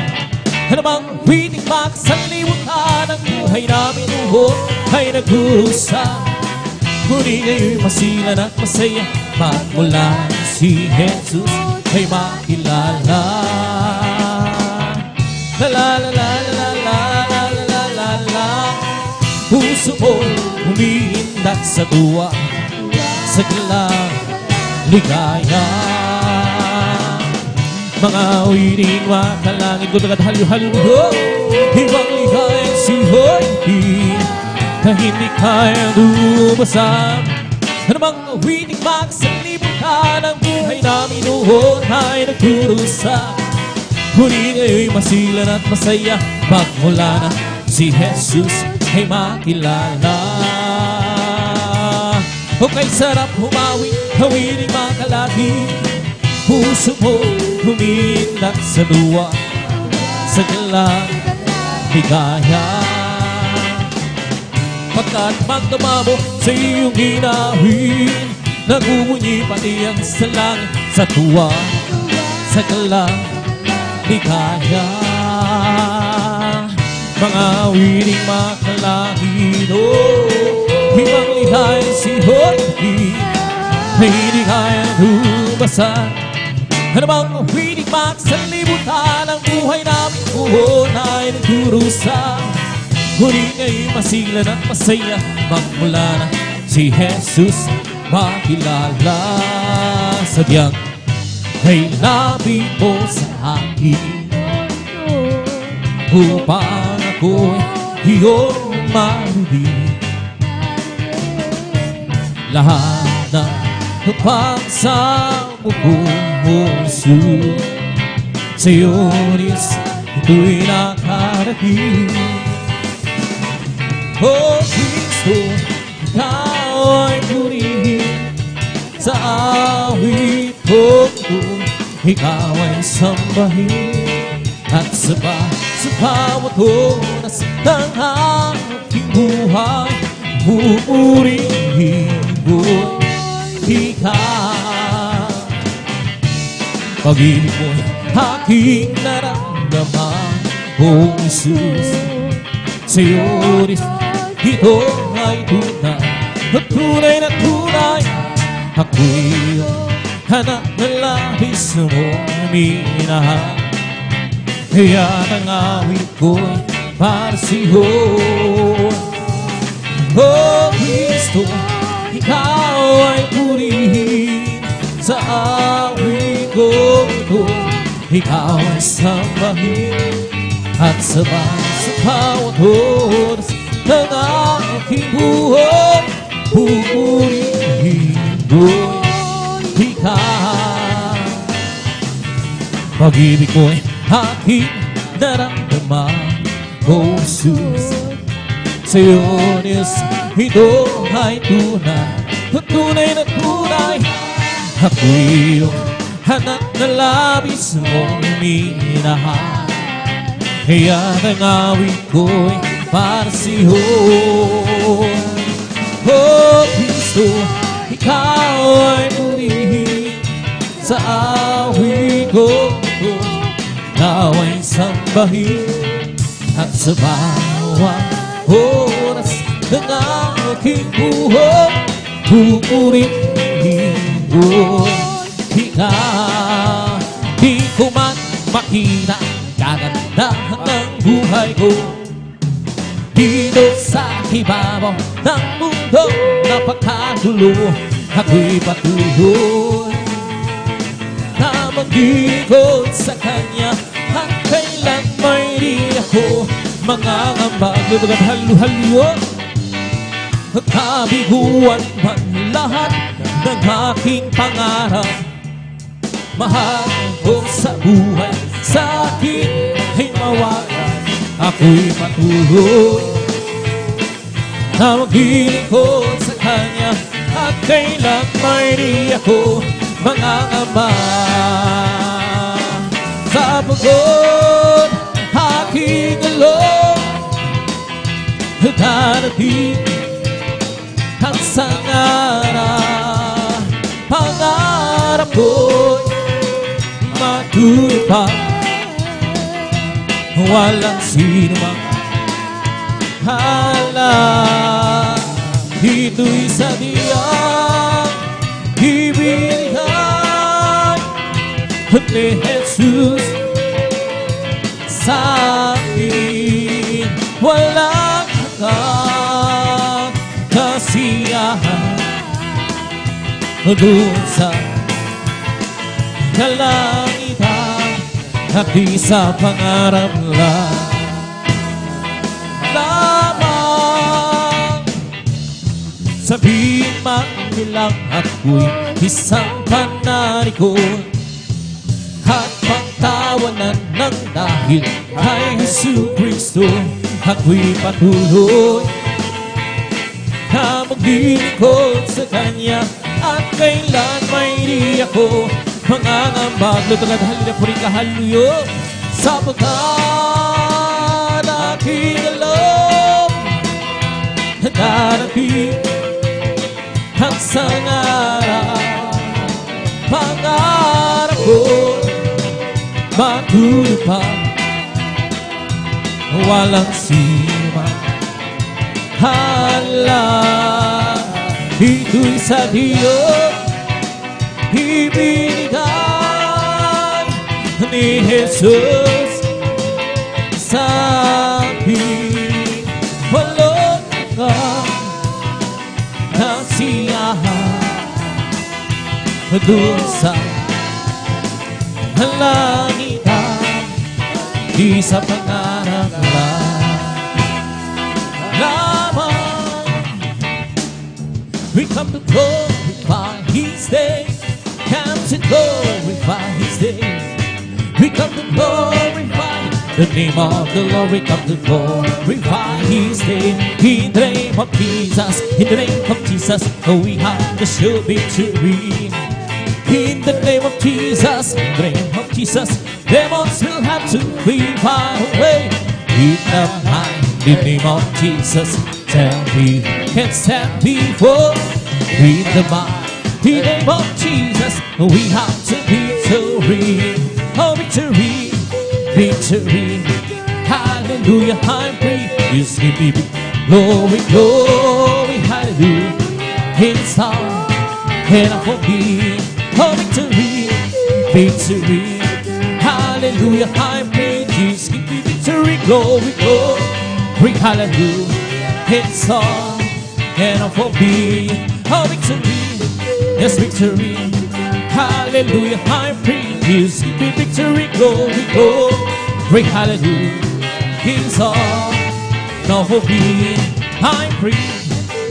Ano bang piling makasalimutan ang buhay namin noon ay nag-uusa. Ngunit ngayon'y masilan at masaya, magmula si Jesus ay makilala. La la la la la la la la la la. Puso mo humihindak sa tuwa, sa ligaya. mga wiring makalangit ko at halo-halo ibang ligayang sihoy na hindi kaya lumasan. Ano mga wiring magsalimutan ang buhay namin noon ay nagturusa. Huli ngayon'y masilan at masaya magmula na si Jesus ay makilala. O kay sarap humawi, hawiring makalati, puso mo humindak sa duwa, sa galang ligaya. Pagkat magdamamo sa iyong ginawin, nagumunyi pati ang salang sa tuwa, sa galang ligaya. Mga wiring makalahino, ibang lihay si Holy, na hindi kaya lumasan. Ano bang wiring magsalimutan ang buhay namin buhon ay nagdurusa. Huli ngay'y masilan at masaya magmula na si Jesus makilala. Sadyang ay labi mo sa akin upang ako'y iyong marinig. Lahat ng pagsamo kong puso sa'yo nis ito'y nakarating. Oh Kristo, ikaw ay purihin sa awit ko. Ikaw ay sambahin at sa bawat oras ng aking buhay pupurihin ko ikaw. Pag-ibig mo'y aking naramdaman, oh Jesus, sa'yo rin ito ay tunay, at tunay na tunay. Ako'y hanap na labis mo minahal, kaya ang awit ko'y para sa'yo. Oh Kristo, ikaw ay purihin sa awit ko. Ikaw ay sambahin at sabay sa bawat oras ng aking buhay pupurihin ko ikaw. Pag-ibig ko'y aking naramdaman, oh Jesus, sa'yo niyos ito ay tunay, tunay na tunay. Ako'y iyong hanap na labis mong minahal, kaya ang awit ko'y para sa'yo. Oh Kristo, ikaw ay purihin sa awit ko. Ikaw ay sambahin at sa bawat oras ng aking buhay pupurihin ko ikaw. Di ko man makita kagandahan ng buhay ko dito sa ibabaw ng mundo napakagulo. Ako'y patuloy na mag-ikot sa Kanya at kailan may di ako mangangamba. Bagat halu-haluyo at kabiguan man lahat ng aking pangarap. Mahal ko sa buhay, sa akin ay mawalan. Ako'y patuloy na mag-ikot sa Kanya at kailan may di ako mangangamba. Sa pagod aking alon darating at sa pangarap ko'y matupad. Walang sino mang hala, ito'y sadyang ibigay ni Jesus sa akin. Walang kasiyahan doon sa kalangitan. at di sa pangarap lamang. Sabihin man nilang ako'y isang panarikon at pagtawanan ng dahil kay Jesu Kristo, ako'y patuloy na maglilingkod sa Kanya at kailan may di ako mangangambag. Lutulad halila po rin kahaluyo sapagkat aking alam na darating ang sangarap. Pangarap ko matulupad, walang sima. Hala, ito'y sa Diyos ibinigay ni Jesus sa aking walang nasiyahan doon sa langitan, di sa pangarap lamang. We come to glorify His name, come to glorify His name. We come to glorify the name of the Lord. We come to glorify His name. In the name of Jesus, in the name of Jesus, we have the sure victory. In the name of Jesus, in the name of Jesus, demons will have to flee far away. In the mighty name of Jesus, tell me can stand before. In the mighty name of Jesus, we have to victory. Oh, victory, victory. Hallelujah, I'm free. Yes, give me glory, glory, hallelujah. In song and for me. Oh, victory, victory, hallelujah, I'm free. Jesus, give me victory, glory, glory, hallelujah. In song and for me. Oh, victory, yes, victory, hallelujah, I'm free. Jesus, give me victory, glory, glory, hallelujah. In song and for me. I'm free,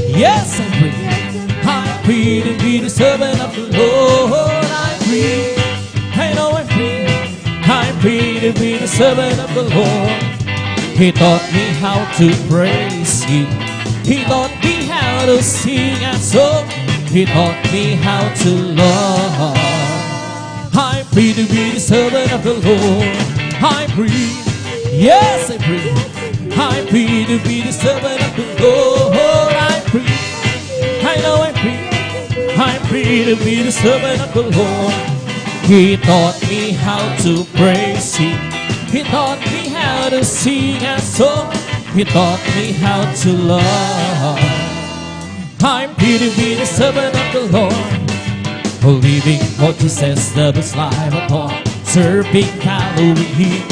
yes, I'm free. I'm free to be the servant of the Lord. I'm free, I know I'm free. I'm free to be the servant of the Lord. He taught me how to praise Him. He taught me how to sing a song. He taught me how to love. I'm free to be the servant of the Lord. I'm free, yes I'm free. I'm free to be the servant of the Lord. I'm free, I know I'm free. I'm free to be the servant of the Lord. He taught me how to praise Him. He taught me how to sing a song. He taught me how to love. I'm free to be the servant of the Lord. Living what Jesus, the best life of all. Serving, following Him.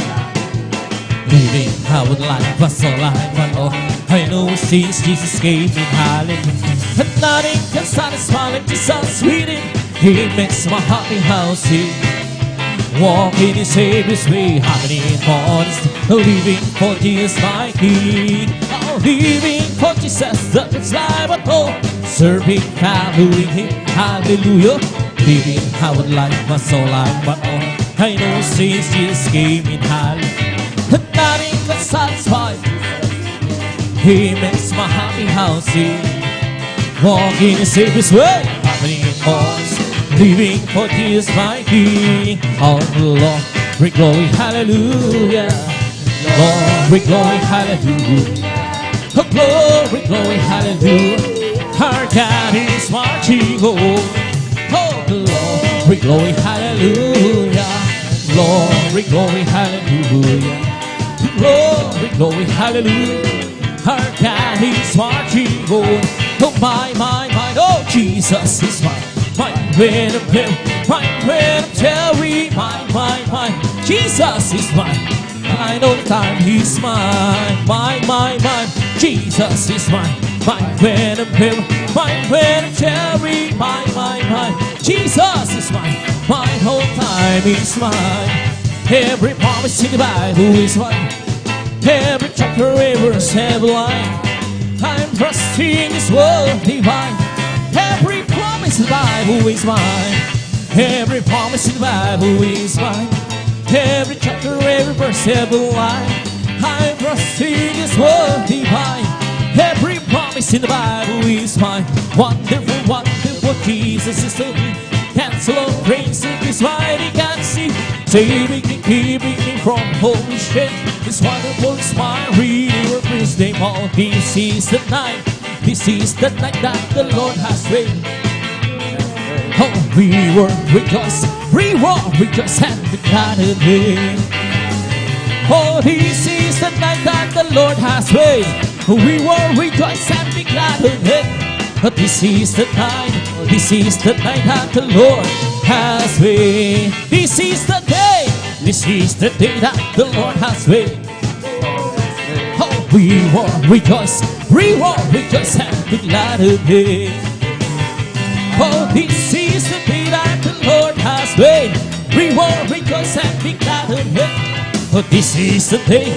Living how would life was all life at all. I know since Jesus gave me hallelujah, and nothing can satisfy like Jesus with Him. He makes my happy house here. Walking in Savior's way, happening in honesty. Living for Jesus my King. Oh, living for Jesus, the best life at all. Serving, following Him, hallelujah. Living how would life was all life at all. I know since Jesus gave me hallelujah, and nothing can satisfy. He makes my happy house here. Walking in Savior's way, happening in horse. Living for Jesus my King. Oh Lord, we glory, hallelujah. Glory, glory, hallelujah. Oh glory, glory, hallelujah. Our God is marching on. Oh glory, glory, hallelujah. Glory, glory, hallelujah. Glory, glory, hallelujah. Our God is marching on. Oh my, oh Jesus is mine. Mine when I'm him, mine when I'm Terry. Mine, Jesus is mine. I know the time He's mine. Mine, Jesus is mine. Mine when I'm him, mine when I'm Terry. Mine, Jesus is mine. Mine whole time is mine. Every promise in the Bible is mine. Every chapter, every verse, every line. I'm trusting this world divine. Every promise in the Bible is mine. Every promise in the Bible is mine. Every chapter, every verse, every line. I'm trusting this world divine. Every promise in the Bible is mine. Wonderful, wonderful, Jesus is to me. Cancel all grace in this mighty can see. Saving me, keeping me from holy shame. This wonderful smile, really worth His name. All this is the night. This is the night that the Lord has made. Oh, we will rejoice and be glad in Him. Oh, this is the night that the Lord has made. We will rejoice and be glad in Him. But this is the night that the Lord has made. This is the day that the Lord has made. Oh, we will rejoice and be glad in Him. Oh, this is the day that the Lord has made. We will rejoice and be glad in Him. Oh, this is the day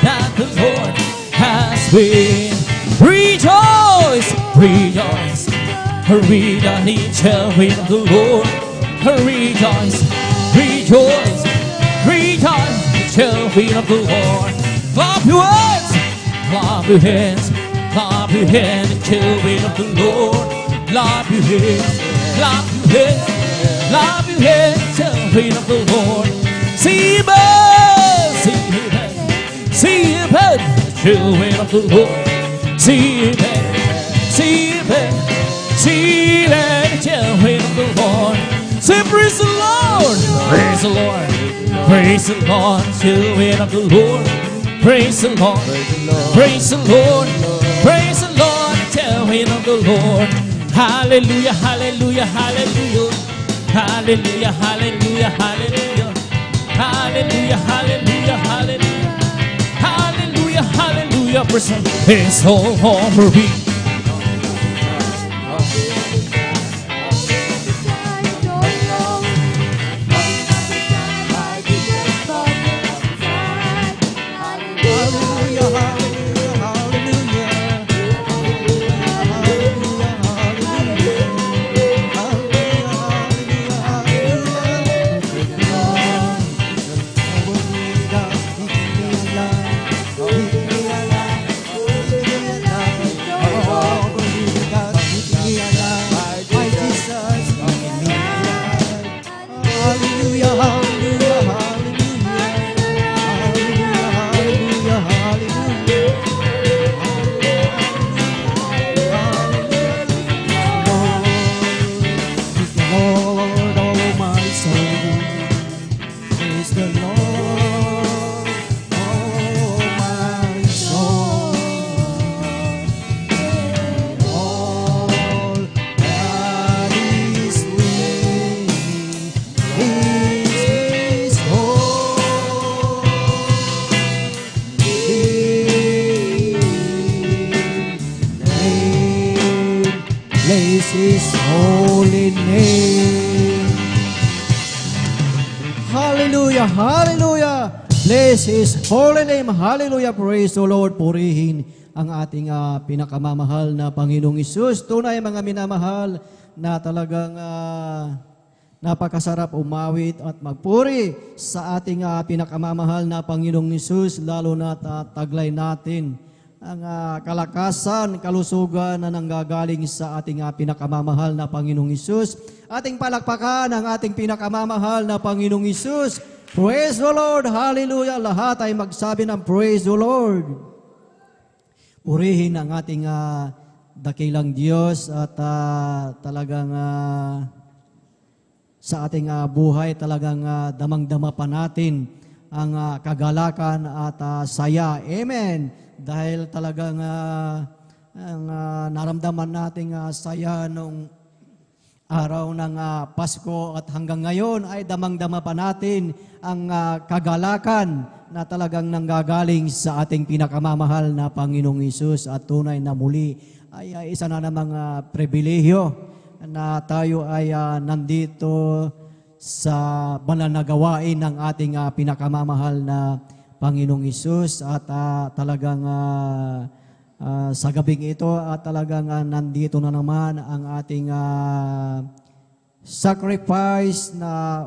that the Lord has made. Rejoice, rejoice, read on each way of the Lord. Rejoice, rejoice, rejoice, each way of the Lord. Clap your hands, clap your hands, clap your hands, each way of the Lord. Clap your hands, clap your hands, clap your hands, each way of the Lord. See him, see him, see him, each way of the Lord. See that, see that, see that, tell me of the Lord. Say praise the Lord, praise the Lord, praise the Lord, tell me of the Lord. Praise the Lord, praise the Lord, praise the Lord, tell me of the Lord. Hallelujah, hallelujah, hallelujah, hallelujah, hallelujah, hallelujah, hallelujah, hallelujah, hallelujah. Hallelujah, hallelujah, person is all over me. Bless His holy name. Hallelujah, hallelujah. Bless His holy name. Hallelujah, praise the Lord. Purihin ang ating pinakamamahal na Panginoong Hesus. Tunay mga minamahal na talagang napakasarap umawit at magpuri sa ating pinakamamahal na Panginoong Hesus, lalo na taglay natin ang kalakasan, kalusugan na nanggagaling sa ating pinakamamahal na Panginoong Hesus. Ating palakpakan ang ating pinakamamahal na Panginoong Hesus. Praise the Lord, hallelujah. Lahat ay magsabi ng praise the Lord. Purihin ang ating dakilang Diyos at talagang sa ating buhay talagang damang-dama pa natin ang kagalakan at saya. Amen. Dahil talagang naramdaman nating saya nung araw ng Pasko at hanggang ngayon ay damang-dama pa natin ang kagalakan na talagang nanggagaling sa ating pinakamamahal na Panginoong Hesus, at tunay na muli ay isa na namang pribilehyo na tayo ay nandito sa banal na gawain ng ating pinakamamahal na Panginoong Hesus at talagang sa gabing ito at talagang nandito na naman ang ating sacrifice na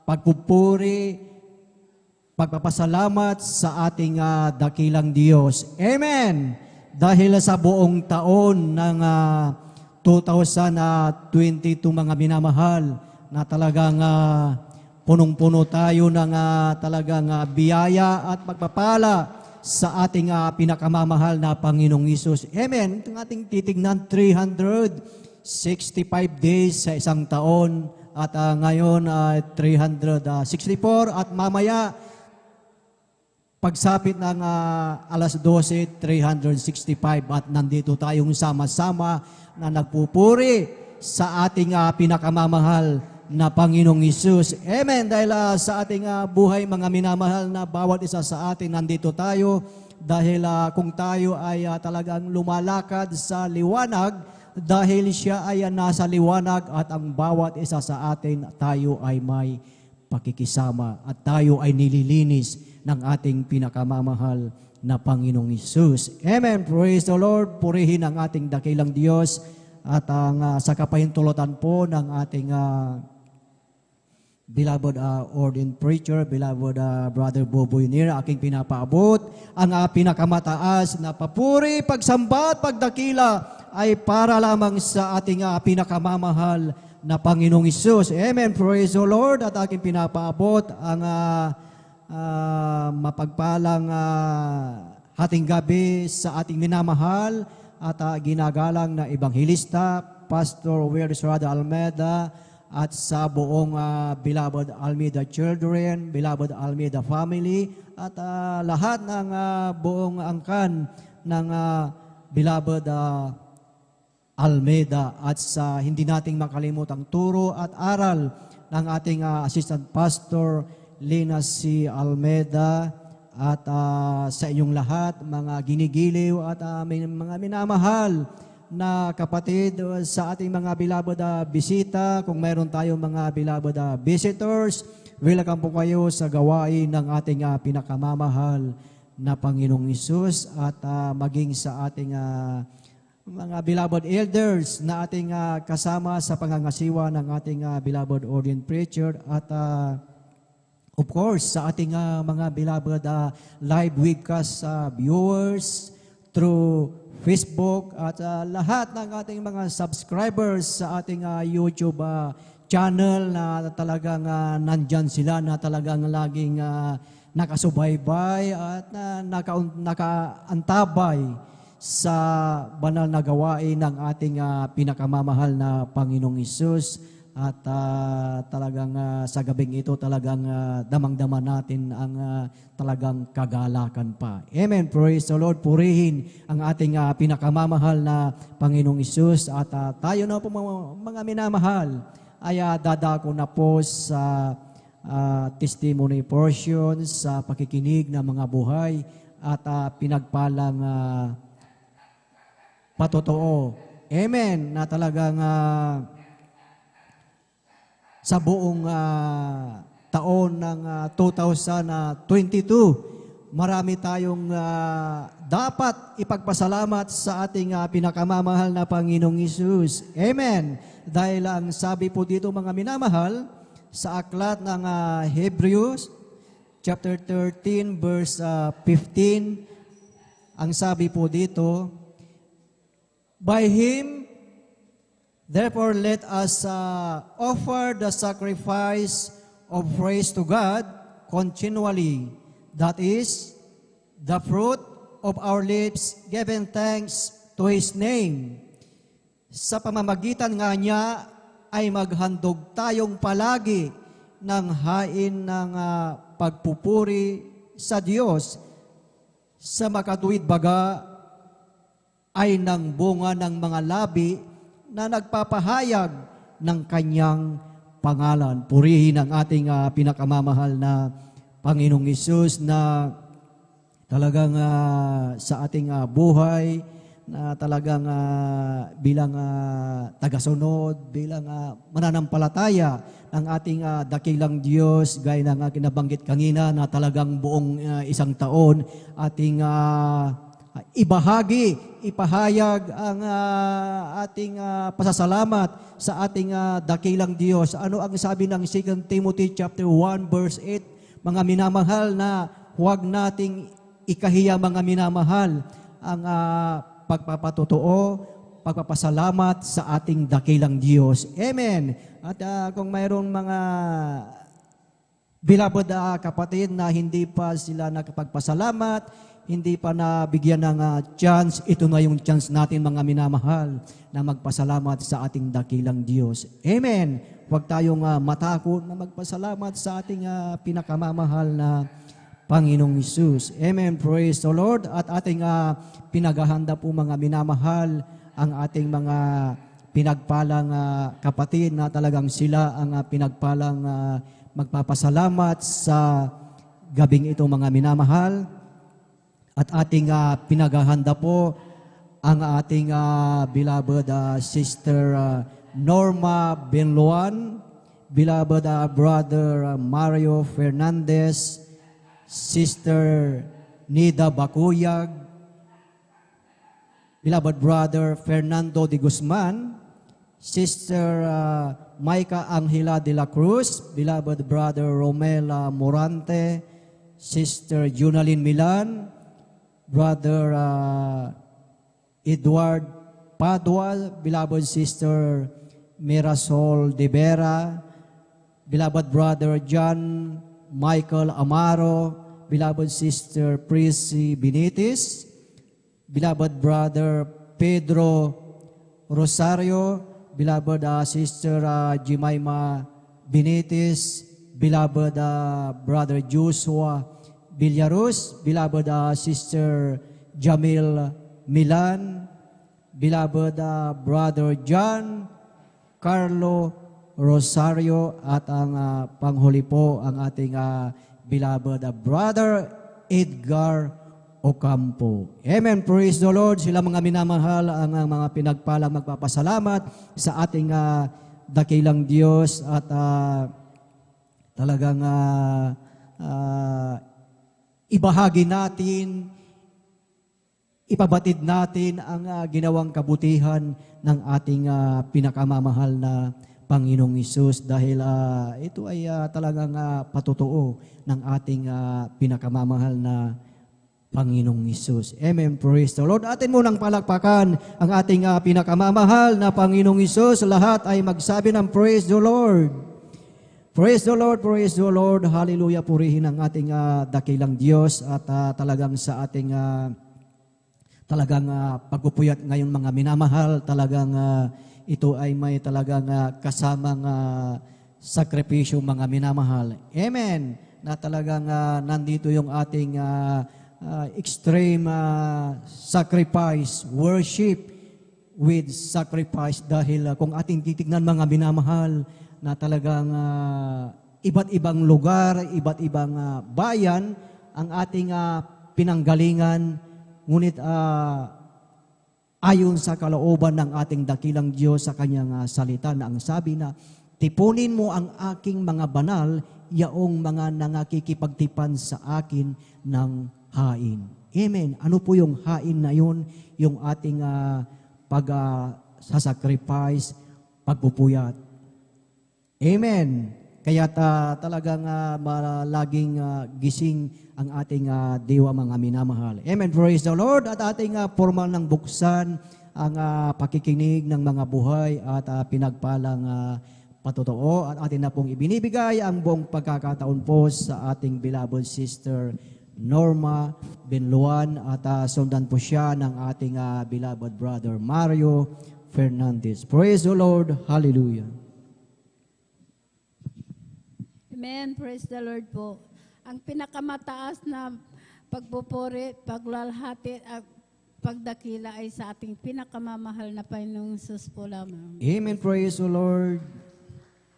pagpupuri, pagpapasalamat sa ating dakilang Diyos. Amen! Dahil sa buong taon ng 2022 mga minamahal na talagang punong-puno tayo ng talagang biyaya at pagpapala sa ating pinakamamahal na Panginoong Hesus. Amen. Itong ating titignan 365 days sa isang taon at ngayon 364 at mamaya pagsapit ng alas 12, 365 at nandito tayong sama-sama na nagpupuri sa ating pinakamamahal na Panginoong Hesus. Amen. Dahil sa ating buhay, mga minamahal na bawat isa sa atin, nandito tayo dahil kung tayo ay talagang lumalakad sa liwanag, dahil siya ay nasa liwanag at ang bawat isa sa atin, tayo ay may pakikisama at tayo ay nililinis ng ating pinakamamahal na Panginoong Hesus. Amen. Praise the Lord. Purihin ang ating dakilang Diyos at ang sa kapahintulutan po ng ating beloved ordained preacher, beloved Brother Boboy Nira, aking pinapaabot ang pinakamataas na papuri, pagsamba at pagdakila ay para lamang sa ating pinakamamahal na Panginoong Hesus. Amen. Praise the Lord. At aking pinapaabot ang mapagpalang hating gabi sa ating minamahal at ginagalang na Ebanghilista, Pastor Willis Rada Almeida, at sa buong beloved Almeida children, beloved Almeida family, at lahat ng buong angkan ng beloved Almeida, at sa hindi nating makalimutang turo at aral ng ating Assistant Pastor Lina C. Almeida, at sa inyong lahat, mga ginigiliw at mga minamahal na kapatid sa ating mga beloved bisita. Kung mayroon tayong mga beloved visitors, welcome po kayo sa gawain ng ating pinakamamahal na Panginoong Hesus, at maging sa ating mga beloved elders na ating kasama sa pangangasiwa ng ating beloved ordained preacher, at of course sa ating mga beloved live webcast viewers through Facebook, at lahat ng ating mga subscribers sa ating YouTube channel na talagang nandyan sila, na talagang laging nakasubaybay at nakaantabay sa banal na gawain ng ating pinakamamahal na Panginoong Hesus. At talagang sa gabing ito talagang damang-dama natin ang talagang kagalakan pa. Amen. Praise the Lord. Purihin ang ating pinakamamahal na Panginoong Hesus. At tayo na po mga minamahal ay dadako na po sa testimony portion, sa pakikinig ng mga buhay at pinagpalang patotoo. Amen. Na talagang sa buong taon ng 2022, marami tayong dapat ipagpasalamat sa ating pinakamamahal na Panginoong Hesus. Amen. Dahil ang sabi po dito mga minamahal, sa aklat ng Hebrews, chapter 13, verse 15, ang sabi po dito, by Him, therefore, let us offer the sacrifice of praise to God continually. That is, the fruit of our lips, giving thanks to His name. Sa pamamagitan nga niya, ay maghandog tayong palagi ng hain ng pagpupuri sa Diyos. Sa makatuwid baga, ay ng bunga ng mga labi na nagpapahayag ng kanyang pangalan. Purihin ang ating pinakamamahal na Panginoong Hesus na talagang sa ating buhay, na talagang bilang tagasunod, bilang mananampalataya ng ating dakilang Diyos, gaya ng kinabanggit kanina na talagang buong isang taon ating ipahayag ang ating pasasalamat sa ating dakilang Diyos. Ano ang sabi ng 2 Timothy chapter 1 verse 8? Mga minamahal, na huwag nating ikahiya, mga minamahal, ang pagpapatotoo, pagpapasalamat sa ating dakilang Diyos. Amen. At kung mayroong mga beloved kapatid na hindi pa sila nakapagpasalamat, hindi pa nabigyan ng chance, ito na yung chance natin, mga minamahal, na magpasalamat sa ating dakilang Diyos. Amen. Huwag tayong matakot na magpasalamat sa ating pinakamamahal na Panginoong Hesus. Amen. Praise the Lord. At ating pinaghahanda po, mga minamahal, ang ating mga pinagpalang kapatid na talagang sila ang pinagpalang magpapasalamat sa gabing ito, mga minamahal. At ating pinaghahanda po ang ating beloved Sister Norma Benluan, beloved Brother Mario Fernandez, Sister Nida Bakuyag, beloved Brother Fernando de Guzman, Sister Maika Angela de la Cruz, beloved Brother Romela Morante, Sister Junalyn Milan, Brother Edward Padua, beloved Sister Mirasol de Vera, beloved Brother John Michael Amaro, beloved Sister Prissy Benitez, beloved Brother Pedro Rosario, beloved Sister Jemima Benitez, beloved Brother Joshua Villarus, beloved Sister Jamil Milan, beloved Brother John Carlo Rosario, at ang panghuli po ang ating beloved Brother Edgar Ocampo. Amen. Praise the Lord. Sila, mga minamahal, ang mga pinagpalang magpapasalamat sa ating dakilang Diyos, at talagang ibahagi natin, ipabatid natin ang ginawang kabutihan ng ating pinakamamahal na Panginoong Hesus, dahil ito ay talagang patotoo ng ating pinakamamahal na Panginoong Hesus. Amen. Praise the Lord. Atin munang palakpakan ang ating pinakamamahal na Panginoong Hesus. Lahat ay magsabi ng praise the Lord. Praise the Lord, praise the Lord. Hallelujah, purihin ang ating dakilang Diyos, at talagang sa ating talagang pagpupuyat ngayon, mga minamahal, talagang ito ay may talagang kasamang sakripisyo, mga minamahal. Amen. Na talagang nandito yung ating extreme sacrifice, worship with sacrifice, dahil kung ating titignan, mga minamahal, na talagang iba't ibang lugar, iba't ibang bayan ang ating pinanggalingan, ngunit ayon sa kalooban ng ating dakilang Diyos sa kanyang salita, na ang sabi na, tipunin mo ang aking mga banal, yaong mga nangakikipagtipan sa akin ng hain. Amen. Ano po yung hain na yun? Yung ating sacrifice, pagpupuyat. Amen. Kaya talagang laging gising ang ating diwa, mga minamahal. Amen. Praise the Lord. At ating formal ng buksan ang pakikinig ng mga buhay at pinagpalang patotoo. At atin na pong ibinibigay ang buong pagkakataon po sa ating beloved Sister Norma Benluan, at sundan po siya ng ating beloved Brother Mario Fernandez. Praise the Lord. Hallelujah. Amen. Praise the Lord po. Ang pinakamataas na pagpupuri, paglalhati at pagdakila ay sa ating pinakamamahal na Panginoong Hesus po lamang. Amen. Praise the Lord.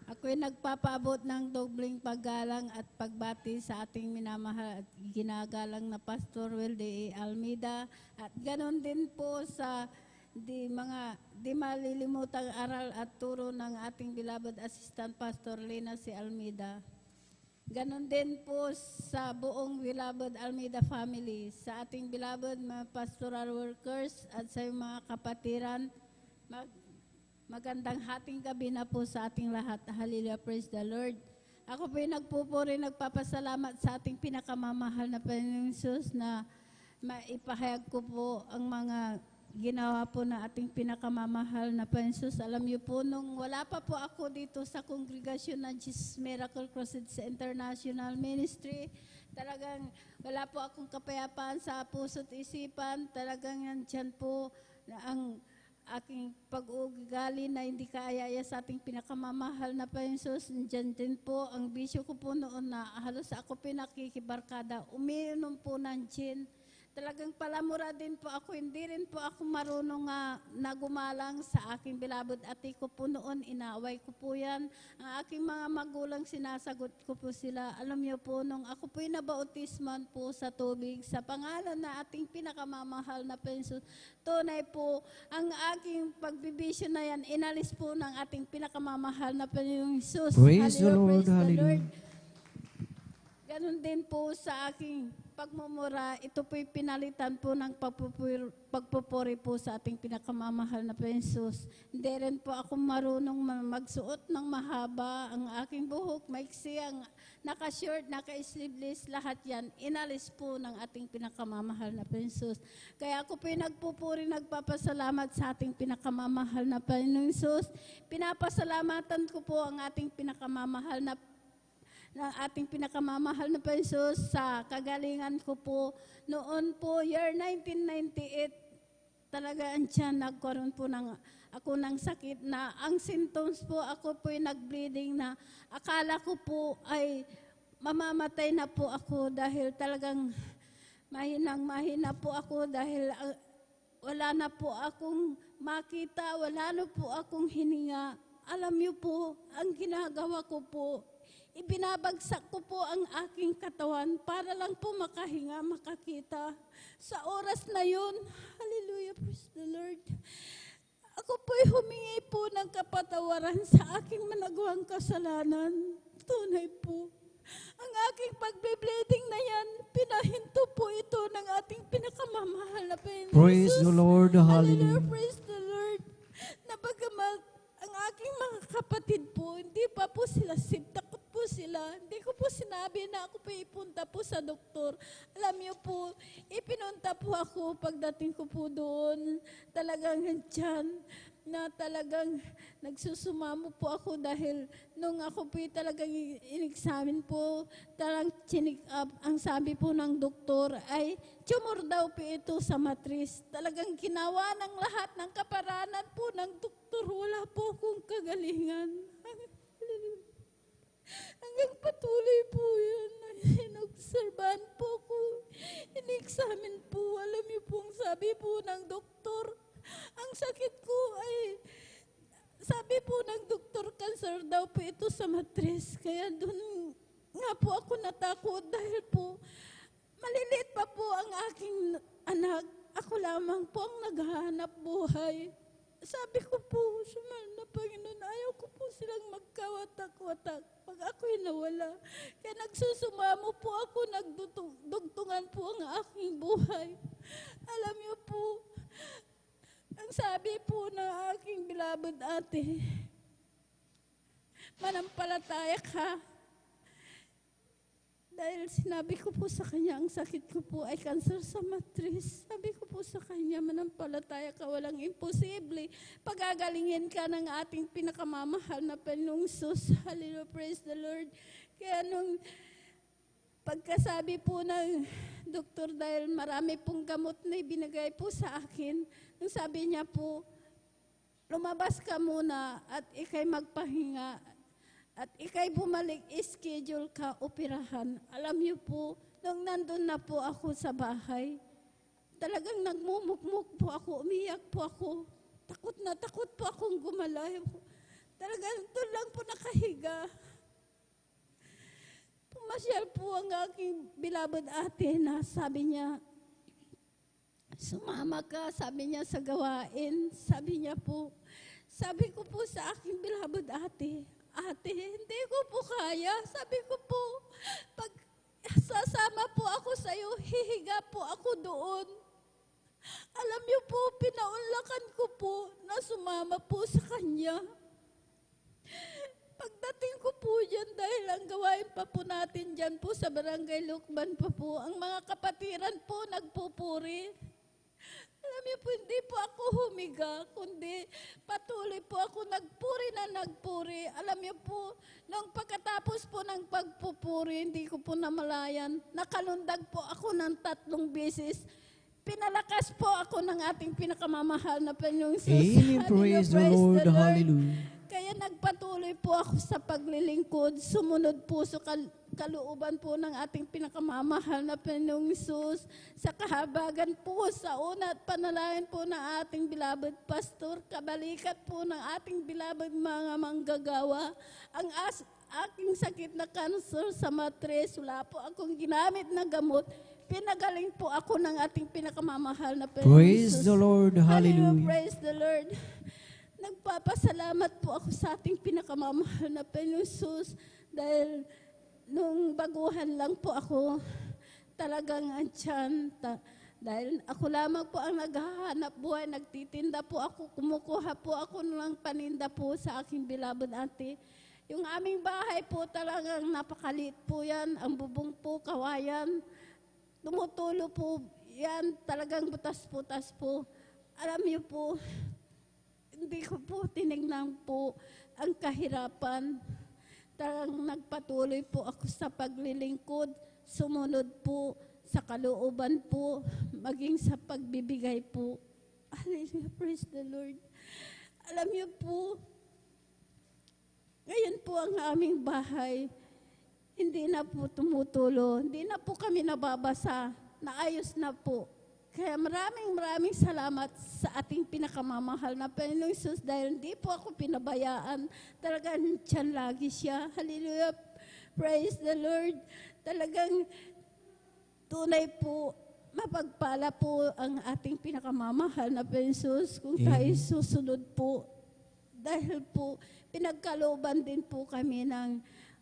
Ako'y nagpapaabot ng dobling paggalang at pagbati sa ating minamahal at ginagalang na Pastor Wilde A. Almeida at ganon din po sa di malilimutang aral at turo ng ating beloved Assistant Pastor Lina C. Almeida. Ganon din po sa buong beloved Almeida family, sa ating beloved mga pastoral workers at sa mga kapatiran. Magandang hating gabi na po sa ating lahat. Hallelujah, praise the Lord. Ako po'y nagpupuri, nagpapasalamat sa ating pinakamamahal na Panginoong Hesus na maipahayag ko po ang mga ginawa po na ating pinakamamahal na Panginoong Hesus. Alam niyo po, nung wala pa po ako dito sa kongregasyon ng Jesus Miracle Crusade sa International Ministry, talagang wala po akong kapayapaan sa puso't isipan. Talagang nandyan po na ang aking pag-uugali na hindi kaayaya sa ating pinakamamahal na Panginoong Hesus. Diyan din po ang bisyo ko po noon na halos ako pinakikibarkada. Umiinom po ng gin. Talagang palamura din po ako, hindi rin po ako marunong na gumalang sa aking beloved ate ko po noon, inaaway ko po yan. Ang aking mga magulang, sinasagot ko po sila. Alam niyo po, nung ako po'y nabautisman po sa tubig, sa pangalan na ating pinakamamahal na Panginoon, tunay po, ang aking pagbibisyo na yan, inalis po ng ating pinakamamahal na Panginoong Hesus. Praise the Lord, praise the hallelujah. Lord. Ganon din po sa aking pagmumura, ito po'y pinalitan po ng pagpupuri po sa ating pinakamamahal na Panginoon. Hindi rin po ako marunong magsuot ng mahaba, ang aking buhok, maiksi, ang naka-short, naka-sleeveless, lahat yan, inalis po ng ating pinakamamahal na Panginoon. Kaya ako po'y nagpupuri, nagpapasalamat sa ating pinakamamahal na Panginoon. Pinapasalamatan ko po ang ating pinakamamahal na Panginoon sa kagalingan ko po. Noon po, year 1998, talaga andyan, nagkaroon po ako ng sakit na ang symptoms po, ako po'y nag-bleeding na akala ko po ay mamamatay na po ako dahil talagang mahina po ako dahil wala na po akong makita, wala na po akong hininga. Alam niyo po, ang ginagawa ko po, ibinabagsak ko po ang aking katawan para lang po makahinga, makakita. Sa oras na yun, hallelujah, praise the Lord. Ako po'y humingi po ng kapatawaran sa aking managawang kasalanan. Tunay po. Ang aking pagbe-bleeding na yan, pinahinto po ito ng ating pinakamamahal na Panginoon. Praise the Lord, hallelujah. Praise the Lord. Napagamal ang aking mga kapatid po, hindi pa po sila safe. Takot po sila. Hindi ko po sinabi na ako po ipunta po sa doktor. Alam niyo po, ipinunta po ako pagdating ko po doon. Talagang dyan na talagang nagsusumamo po ako dahil nung ako po talagang in-examine po, talagang chinik up, ang sabi po ng doktor ay tumor daw po ito sa matris. Talagang ginawa ng lahat ng kaparanan po ng doktor, wala po akong kagalingan. Hanggang patuloy po yun. Inobserbahan po ako. In-examine po. Alam niyo pong sabi po ng doktor, ang sakit ko ay, sabi po ng doktor, cancer daw po ito sa matris. Kaya doon nga po ako natakot dahil po maliliit pa po ang aking anak. Ako lamang po ang naghahanap buhay. Sabi ko po, sumal na Panginoon, ayaw ko po silang magkawatak-watak pag ako'y nawala. Kaya nagsusumamo po ako, nagdugtungan po ang aking buhay. Alam niyo po, ang sabi po ng aking beloved ate, manampalataya ka. Dahil sinabi ko po sa kanya, ang sakit ko po ay cancer sa matris. Sabi ko po sa kanya, manampalataya ka, walang imposible. Pagagalingin ka ng ating pinakamamahal na Panginoong Hesus. Hallelujah, praise the Lord. Kaya nung pagkasabi po ng doktor, dahil marami pong gamot na ibinigay po sa akin, nung sabi niya po, lumabas ka muna at ikay magpahinga. At ikay bumalik, schedule ka, operahan. Alam niyo po, nung nandun na po ako sa bahay, talagang nagmumukmuk po ako, umiyak po ako. Takot na takot po akong gumalaw. Talagang doon lang po nakahiga. Pumasyal po ang aking beloved ate na sabi niya, sumama ka, sabi niya sa gawain. Sabi niya po, sabi ko po sa aking beloved ate, ate, hindi ko po kaya. Sabi ko po, pag sasama po ako sa iyo, hihiga po ako doon. Alam niyo po, pinaunlakan ko po na sumama po sa kanya. Pagdating ko po dyan, dahil ang gawain pa po natin dyan po sa Barangay Lukban pa po, ang mga kapatiran po nagpupuri. Alam niyo po, hindi po ako humiga, kundi patuloy po ako nagpuri na nagpuri. Alam niyo po, nung pagkatapos po ng pagpupuri, hindi ko po namalayan, nakalundag po ako ng 3 beses. Pinalakas po ako ng ating pinakamamahal na Panginoong Jesus. Amen. Praise the Lord. Hallelujah. Kaya nagpatuloy po ako sa paglilingkod, sumunod po sa kalooban po ng ating pinakamamahal na Panginoong Jesus, sa kahabagan po sa una at panalangin po ng ating beloved pastor, kabalikat po ng ating beloved mga manggagawa, ang aking sakit na cancer sa matres, wala po akong ginamit na gamot, pinagaling po ako ng ating pinakamamahal na Panginoong Praise Jesus. the Lord. Hallelujah. Praise the Lord. Nagpapasalamat po ako sa ating pinakamamahal na Panginoong Jesus dahil nung baguhan lang po ako, talagang andyan. Dahil ako lamang po ang naghahanap buhay, nagtitinda po ako, kumukuha po ako ng paninda po sa aking beloved ate. Yung aming bahay po talagang napakaliit po yan, ang bubong po, kawayan, tumutulo po yan, talagang butas-butas po. Alam niyo po, hindi ko po tinignan po ang kahirapan. Talagang nagpatuloy po ako sa paglilingkod, sumunod po sa kalooban po, maging sa pagbibigay po. Hallelujah, praise the Lord. Alam niyo po, ngayon po ang aming bahay, hindi na po tumutulo, hindi na po kami nababasa, naayos na po. Kaya maraming salamat sa ating pinakamamahal na Panginoong Jesus dahil hindi po ako pinabayaan. Talagang tiyan lagi siya. Hallelujah. Praise the Lord. Talagang tunay po, mapagpala po ang ating pinakamamahal na Panginoong Jesus kung tayo susunod po. Dahil po, pinagkalooban din po kami ng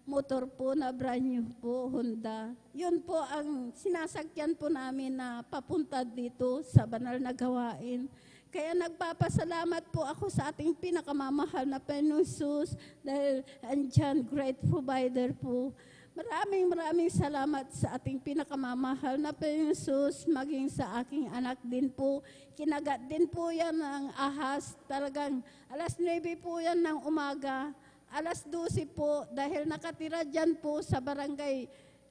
motor po na brand new po, Honda. Yun po ang sinasakyan po namin na papunta dito sa banal na gawain. Kaya nagpapasalamat po ako sa ating pinakamamahal na Panginoong Jesus dahil andyan, great provider po. Maraming salamat sa ating pinakamamahal na Panginoong Jesus, maging sa aking anak din po. Kinagat din po yan ng ahas, talagang 9:00 po yan ng umaga. 12:00 po, dahil nakatira dyan po sa barangay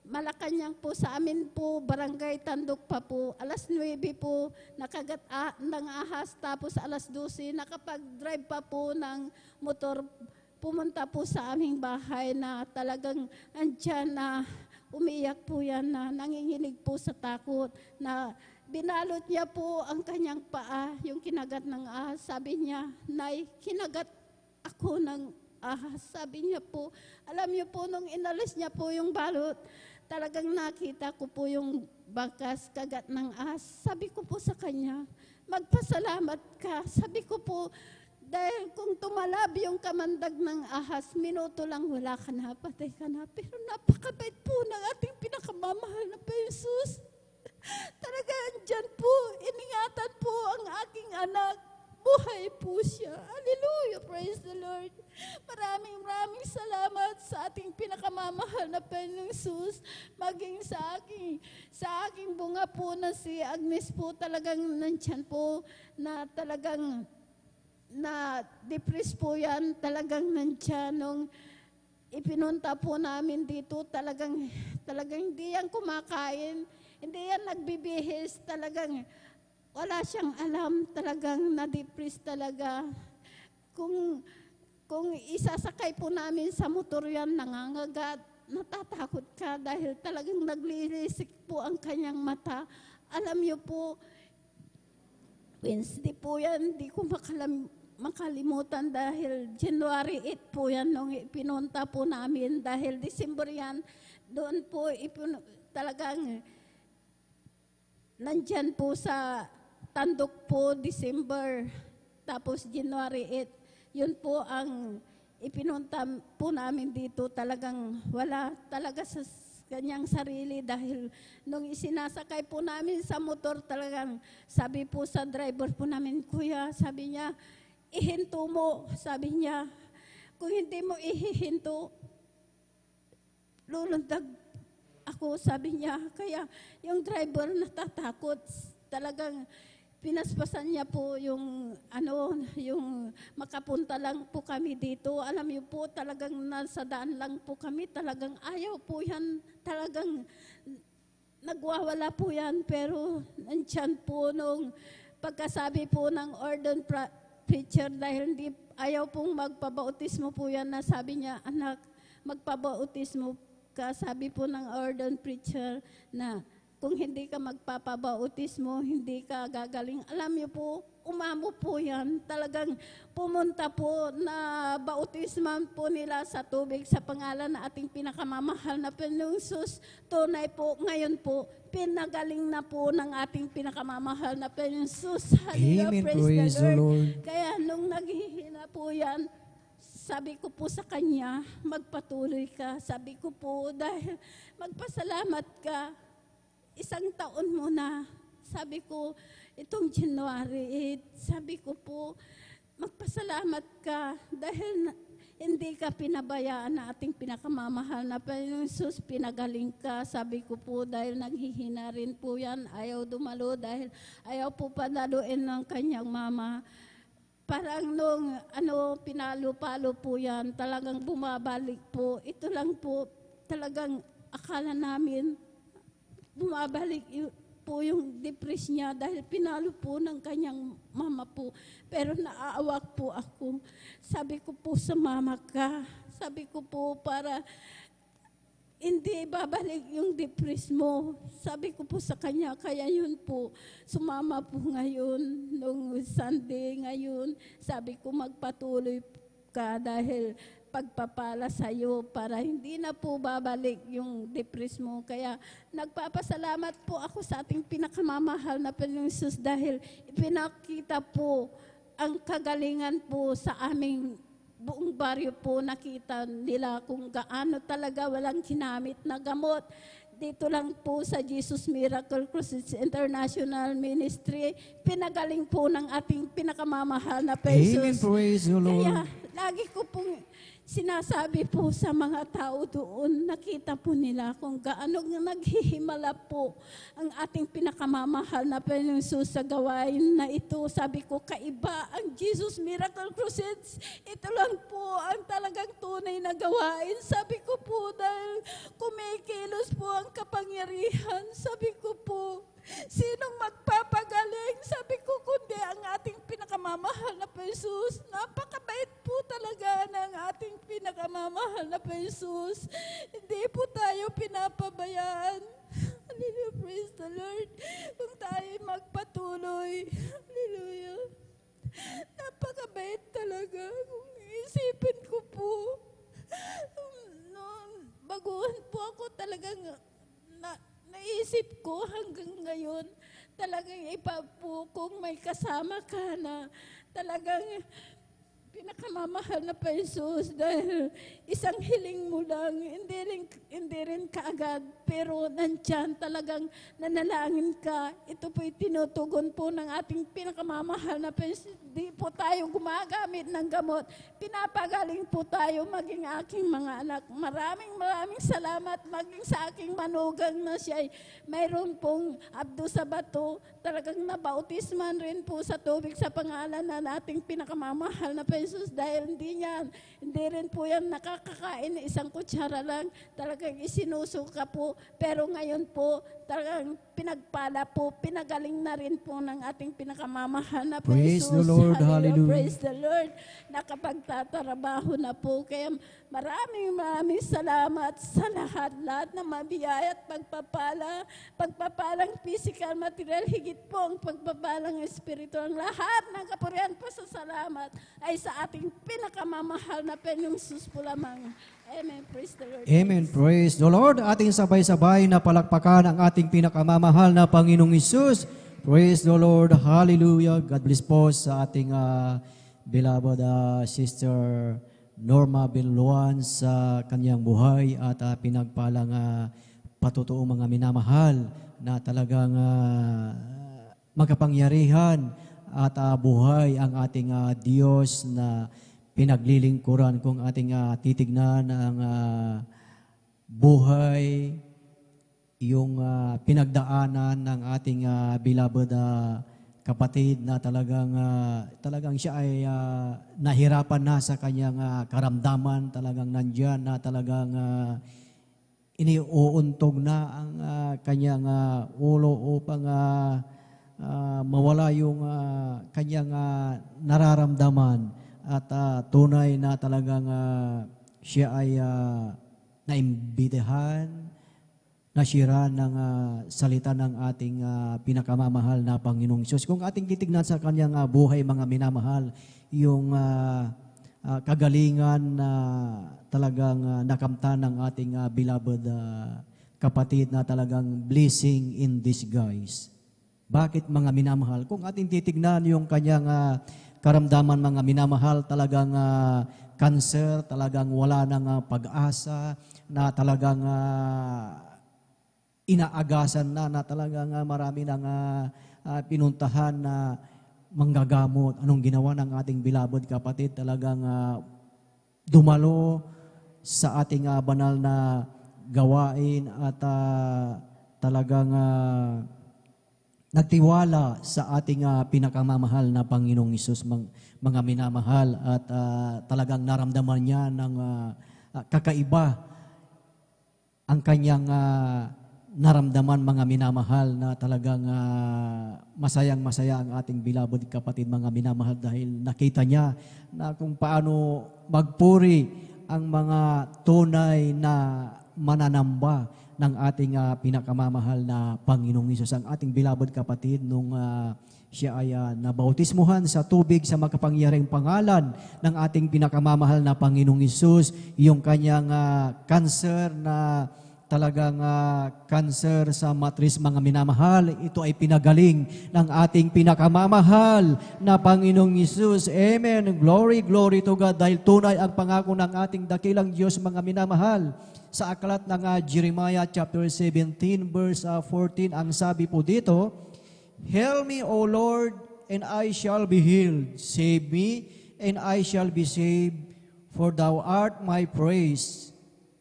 Malacanang po, sa amin po, barangay Tandok pa po. 9:00 po, nakagat ng ahas, tapos 12:00, nakapag-drive pa po ng motor, pumunta po sa aming bahay na talagang andyan na umiyak po yan, na nanginginig po sa takot, na binalot niya po ang kanyang paa, yung kinagat ng ahas. Sabi niya, Nay, kinagat ako ng ahas. Sabi niya po, alam niyo po, nung inalis niya po yung balot, talagang nakita ko po yung bakas, kagat ng ahas. Sabi ko po sa kanya, magpasalamat ka. Sabi ko po, dahil kung tumalab yung kamandag ng ahas, minuto lang wala ka na, patay ka na. Pero napakabait po ng ating pinakamamahal na Jesus. Talagang dyan po, iningatan po ang aking anak. Buhay po siya. Hallelujah, praise the Lord. Maraming salamat sa ating pinakamamahal na Panginoong Jesus, maging sa aking bunga po na si Agnes po, talagang nandyan po na talagang na-depress po yan, talagang nandyan nung ipinunta po namin dito, talagang hindi yan kumakain, hindi yan nagbibihis, talagang wala siyang alam, talagang na-depress talaga. Kung isasakay po namin sa motor yan, nangangagat, natatakot ka dahil talagang naglilisik po ang kanyang mata. Alam niyo po, Wednesday po yan, hindi ko makalimutan dahil January 8 po yan nung pinunta po namin dahil December yan. Doon po talagang nandyan po sa Tandok po December. Tapos January 8, yun po ang ipinunta po namin dito. Talagang wala talaga sa kanyang sarili dahil nung isinasakay po namin sa motor talagang sabi po sa driver po namin, Kuya, sabi niya, ihinto mo, sabi niya, kung hindi mo ihihinto, lulundag ako, sabi niya. Kaya yung driver natatakot, talagang pinaspasan niya po yung yung makapunta lang po kami dito. Alam niyo po, talagang nasa daan lang po kami, talagang ayaw po yan, talagang nagwawala po yan. Pero nandyan po nung pagkasabi po ng ordained preacher, dahil hindi ayaw pong magpabautismo po yan, na sabi niya, anak, magpabautismo ka. Sabi po ng ordained preacher na kung hindi ka magpapabautismo, hindi ka gagaling. Alam niyo po, umamo po yan. Talagang pumunta po na bautisman po nila sa tubig sa pangalan na ating pinakamamahal na Panginoong Hesus. Tunay po, ngayon po, pinagaling na po ng ating pinakamamahal na Panginoong Hesus. Hallelujah, Amen. praise the Lord. Lord. Kaya nung naghihina po yan, sabi ko po sa kanya, magpatuloy ka. Sabi ko po, dahil magpasalamat ka, 1 taon mo na. Sabi ko, itong January 8, sabi ko po, magpasalamat ka dahil hindi ka pinabayaan na ating pinakamamahal na Panginoong Hesus, pinagaling ka. Sabi ko po, dahil naghihina rin po yan, ayaw dumalo dahil ayaw po padaluin ng kanyang mama. Parang nung pinalo-palo po yan, talagang bumabalik po. Ito lang po, talagang akala namin, bumabalik po yung depress niya dahil pinalo po ng kanyang mama po. Pero naaawak po ako. Sabi ko po sa mama ka, sabi ko po para hindi babalik yung depress mo. Sabi ko po sa kanya, kaya yun po, sumama po ngayon, nung Sunday ngayon, sabi ko magpatuloy ka dahil pagpapala sa iyo para hindi na po babalik yung depress mo. Kaya nagpapasalamat po ako sa ating pinakamamahal na Panginoong Hesus dahil ipinakita po ang kagalingan po sa aming buong baryo po. Nakita nila kung gaano talaga walang ginamit na gamot. Dito lang po sa Jesus Miracle Crusade International Ministry, pinagaling po ng ating pinakamamahal na Panginoong Amen. Hesus. Praise you, Lord. Kaya lagi ko pong sinasabi po sa mga tao doon, nakita po nila kung gaano naghihimala po ang ating pinakamamahal na Panginoong Hesus sa gawain na ito. Sabi ko, kaiba ang Jesus Miracle Crusades. Ito lang po ang talagang tunay na gawain. Sabi ko po, dahil kumikilos po ang kapangyarihan. Sabi ko po, sinong magpapagaling? Sabi ko, kundi ang ating pinakamamahal na Jesus. Napakabait po talaga ng ating pinakamamahal na Jesus. Hindi po tayo pinapabayaan. Hallelujah, praise the Lord. Kung tayo magpatuloy. Hallelujah. Napakabait talaga. Kung isipin ko po, baguhan po ako talagang naisip ko hanggang ngayon, talagang iba po kung may kasama ka na talagang pinakamamahal na pa Jesus dahil isang hiling mo lang, hindi rin kaagad, pero nandyan talagang nanalangin ka. Ito po'y tinutugon po ng ating pinakamamahal na pa Jesus. Di po tayo gumagamit ng gamot. Pinapagaling po tayo maging aking mga anak. Maraming salamat maging sa aking manugang na siya ay mayroon pong abdo sa bato. Talagang nabautisman rin po sa tubig sa pangalan na nating pinakamamahal na pa Jesus dahil hindi rin po yan nakakakain, isang kutsara lang, talagang isinusuka po. Pero ngayon po, talagang pinagpala po, pinagaling na rin po ng ating pinakamamahal na Praise Jesus. the Lord, hallelujah. Praise the Lord. Nakapagtatrabaho na po. Kaya maraming salamat sa lahat na mabiyaya at pagpapalang physical, material, higit po ang pagpapalang spiritual. Lahat ng kapurihan po sa salamat ay sa ating pinakamamahal na Panginoong Jesus po lamang. Amen. Praise the Lord. Amen. Praise the Lord. Ating sabay-sabay na palakpakan ang ating pinakamamahal na Panginoong Hesus. Praise the Lord. Hallelujah. God bless po sa ating beloved Sister Norma Biluan sa kanyang buhay at pinagpalang patutuo mga minamahal na talagang magkapangyarihan at buhay ang ating Diyos na pinaglilingkuran. Kung ating titignan ang buhay, yung pinagdaanan ng ating beloved kapatid na talagang siya ay nahirapan na sa kanyang karamdaman, talagang nandyan na talagang iniuuntog na ang kanyang ulo upang mawala yung kanyang nararamdaman at tunay na talagang siya ay naimbitahan, nasira ng salita ng ating pinakamamahal na Panginoong Hesus. Kung ating titignan sa kanyang buhay, mga minamahal, yung kagalingan na talagang nakamtan ng ating beloved kapatid na talagang blessing in disguise. Bakit mga minamahal? Kung ating titignan yung kanyang karamdaman, mga minamahal, talagang cancer, talagang wala ng pag-asa, na talagang inaagasan na talagang marami ng pinuntahan na manggagamot. Anong ginawa ng ating beloved kapatid? Talagang dumalo sa ating banal na gawain at talagang nagtiwala sa ating pinakamamahal na Panginoong Hesus, mga minamahal, at talagang naramdaman niya ng kakaiba ang kanyang naramdaman, mga minamahal, na talagang masayang-masaya ang ating beloved kapatid, mga minamahal, dahil nakita niya na kung paano magpuri ang mga tunay na mananamba ng ating pinakamamahal na Panginoong Hesus. Ang ating beloved kapatid, nung siya ay nabautismuhan sa tubig sa makapangyarihang pangalan ng ating pinakamamahal na Panginoong Hesus, yung kanyang cancer na talagang cancer sa matris, mga minamahal, ito ay pinagaling ng ating pinakamamahal na Panginoong Hesus. Amen. Glory, glory to God, dahil tunay ang pangako ng ating dakilang Diyos, mga minamahal. Sa aklat ng Jeremiah chapter 17 verse 14, ang sabi po dito, "Heal me, O Lord, and I shall be healed. Save me, and I shall be saved, for Thou art my praise."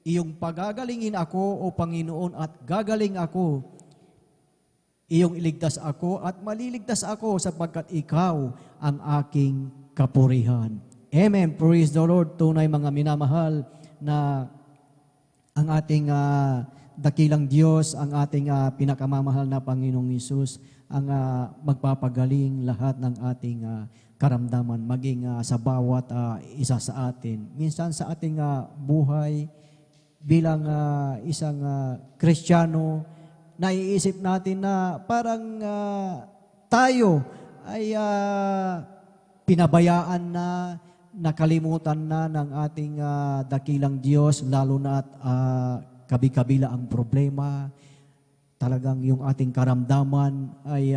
Iyong pagagalingin ako, O Panginoon, at gagaling ako. Iyong iligtas ako at maliligtas ako, sapagkat Ikaw ang aking kapurihan. Amen. Praise the Lord. Tunay, mga minamahal, na ang ating dakilang Diyos, ang ating pinakamamahal na Panginoong Hesus, ang magpapagaling lahat ng ating karamdaman, maging sa bawat isa sa atin. Minsan sa ating buhay, bilang isang Kristiyano, naiisip natin na parang tayo ay pinabayaan na, nakalimutan na ng ating dakilang Diyos, lalo na at kabi-kabila ang problema. Talagang yung ating karamdaman ay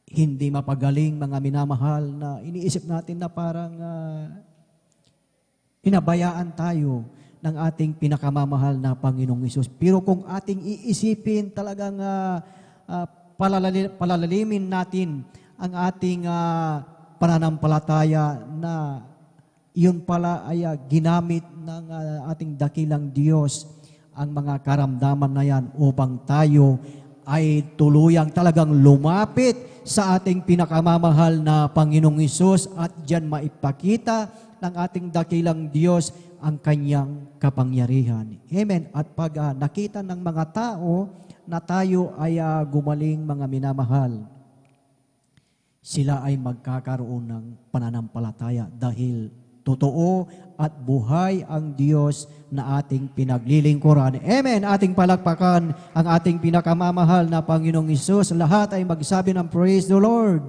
hindi mapagaling, mga minamahal, na iniisip natin na parang pinabayaan tayo ng ating pinakamamahal na Panginoong Hesus. Pero kung ating iisipin, talagang palalalimin natin ang ating pananampalataya, na yun pala ay ginamit ng ating dakilang Diyos, ang mga karamdaman na yan, upang tayo ay tuluyang talagang lumapit sa ating pinakamamahal na Panginoong Hesus at diyan maipakita ng ating dakilang Diyos ang kanyang kapangyarihan. Amen. At pag nakita ng mga tao na tayo ay gumaling, mga minamahal, sila ay magkakaroon ng pananampalataya dahil totoo at buhay ang Diyos na ating pinaglilingkuran. Amen. Ating palakpakan ang ating pinakamamahal na Panginoong Hesus. Lahat ay magsabi ng praise the Lord.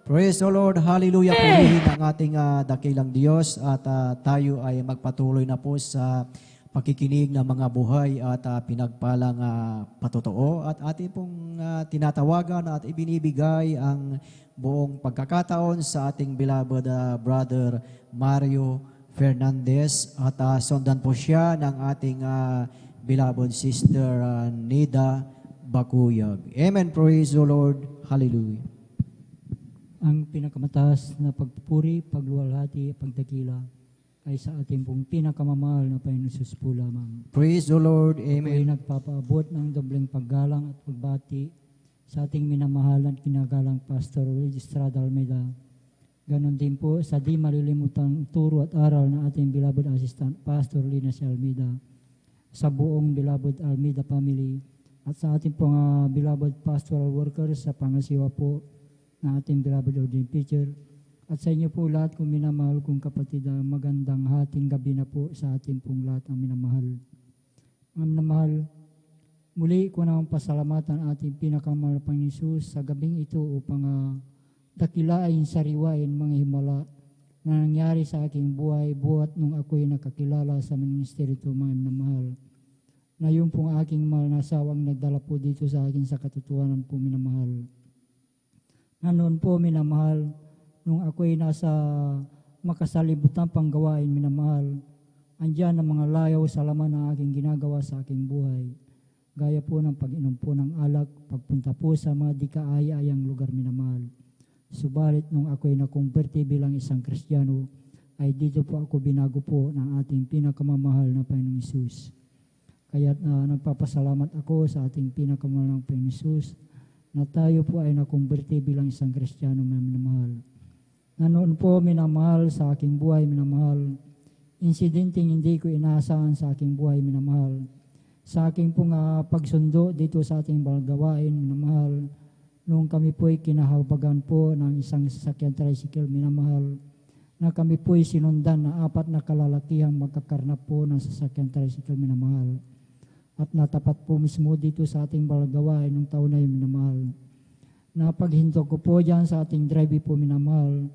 Praise the Lord. Hallelujah. Purihin ang ating dakilang Diyos at tayo ay magpatuloy na po sa pakikinig ng mga buhay at pinagpalang patotoo at ating pong tinatawagan at ibinibigay ang buong pagkakataon sa ating beloved brother Mario Fernandez at sundan po siya ng ating beloved sister Nida Bakuyag. Amen. Praise the Lord. Hallelujah. Ang pinakamataas na pagpupuri, pagluwalhati, pagdakila ay sa ating pong pinakamamahal na Panginoon Jesus po lamang. Praise the Lord. Ako ay Amen. nagpapaabot ng dobleng paggalang at pagbati sa ating minamahalan kinagalang Pastor Will Estrada Almeida. Ganon din po sa di malilimutang turo at aral ng ating beloved assistant Pastor Lina C. Almeida, sa buong beloved Almeida family at sa ating pong beloved pastoral workers sa pangasiwa po na ating beloved ordained preacher at sa inyo po lahat kong minamahal kong kapatid, magandang hating gabi na po sa ating pong lahat ang minamahal. Ang minamahal, muli ko naman pasalamatan ang ating pinakamahal na Panginoon Hesus sa gabing ito upang dakilain, sariwain mga himala na nangyari sa aking buhay buhat nung ako'y nakakilala sa ministeryo ito, mga minamahal. Na yung pong aking mahal na asawang nagdala po dito sa akin sa katotohanan po, minamahal. Na noon po, minamahal, nung ako'y nasa makasalibutan pang gawain, minamahal, andyan ang mga layaw sa laman na aking ginagawa sa aking buhay. Gaya po ng pag-inom po ng alak, pagpunta po sa mga di kaaya-ayang lugar, minamahal. Subalit nung ako'y nakumperte bilang isang Kristiyano, ay dito po ako binago po ng ating pinakamamahal na Panginoong Hesus. Kaya nagpapasalamat ako sa ating pinakamamahal na Panginoong Hesus na tayo po ay nakumberte bilang isang Kristiyano, minamahal. Na noon po, minamahal, sa aking buhay, minamahal, insidenteng hindi ko inaasahan sa aking buhay, minamahal. Sa aking pong pagsundo dito sa ating balgawain, minamahal, nung kami po ay kinahabagan po ng isang sasakyan tricycle, minamahal, na kami po ay sinundan na 4 na kalalakihang magkakarnap po ng sasakyan tricycle, minamahal. At natapat po mismo dito sa ating balgawain nung taon na yun, minamahal. Napaghinto ko po dyan sa ating drive po, minamahal,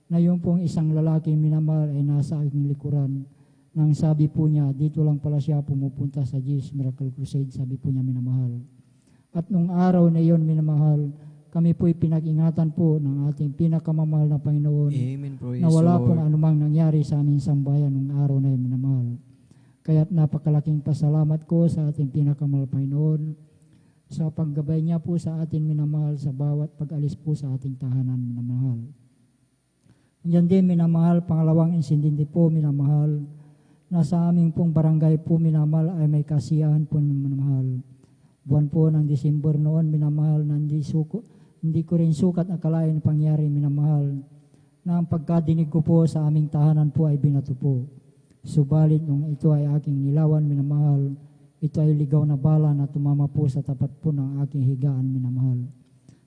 na yung pong isang lalaki, minamahal, ay nasa aking likuran. Nang sabi po niya, dito lang pala siya pumupunta sa Jesus Miracle Crusade, sabi po niya, minamahal. At nung araw na iyon, minamahal, kami po'y pinag-ingatan po ng ating pinakamamahal na Panginoon. Amen. Praise Na wala the pong Lord. anumang nangyari sa aming sambayan nung araw na iyon, minamahal. Kaya't napakalaking pasalamat ko sa ating pinakamahal Panginoon sa paggabay niya po sa atin, minamahal, sa bawat pag-alis po sa ating tahanan, minamahal. Diyan din, minamahal, pangalawang insindindi po, minamahal, na sa aming pong barangay po, minamahal, ay may kasiyahan po, minamahal. Buwan po ng Disyembre noon, minamahal, na hindi ko rin sukat akalain pangyari, minamahal, na ang pagkadinig ko po sa aming tahanan po ay binato po. Subalit nung ito ay aking nilawan, minamahal, ito ay ligaw na bala na tumama po sa tapat po ng aking higaan, minamahal.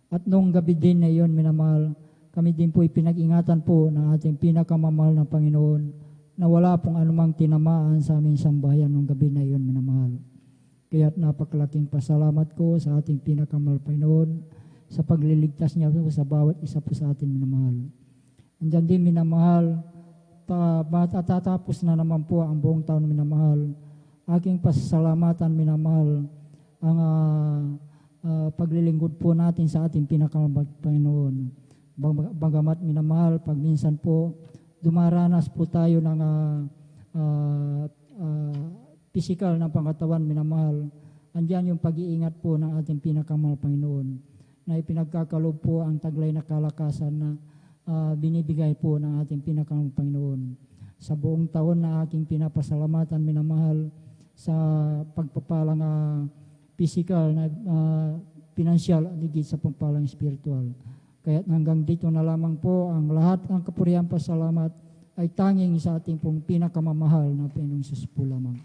At nung gabi din na iyon, minamahal, kami din po ipinag-ingatan po ng ating pinakamamahal na Panginoon na wala pong anumang tinamaan sa aming sambahayan nung gabi na iyon, minamahal. Kaya't napakalaking pasalamat ko sa ating pinakamahal Panginoon sa pagliligtas niya po sa bawat isa po sa atin, minamahal. Andyan din, minamahal, matatapos na naman po ang buong taon, minamahal. Aking pasasalamatan, minamahal, ang paglilingkod po natin sa ating pinakamahal Panginoon. Bagamat, minamahal, pag minsan po dumaranas po tayo ng physical na pangkatawan, minamahal, andyan yung pag-iingat po ng ating pinakamahal Panginoon na ipinagkakaloob po ang taglay na kalakasan na binibigay po ng ating pinakamahal Panginoon. Sa buong taon na aking pinapasalamatan, minamahal, sa pagpapalang physical na pinansyal at higit sa pampalang spiritual. Kaya't hanggang dito na lamang po ang lahat ng kapurihan pasalamat ay tanging sa ating pong pinakamamahal na Panginoong Hesus po lamang.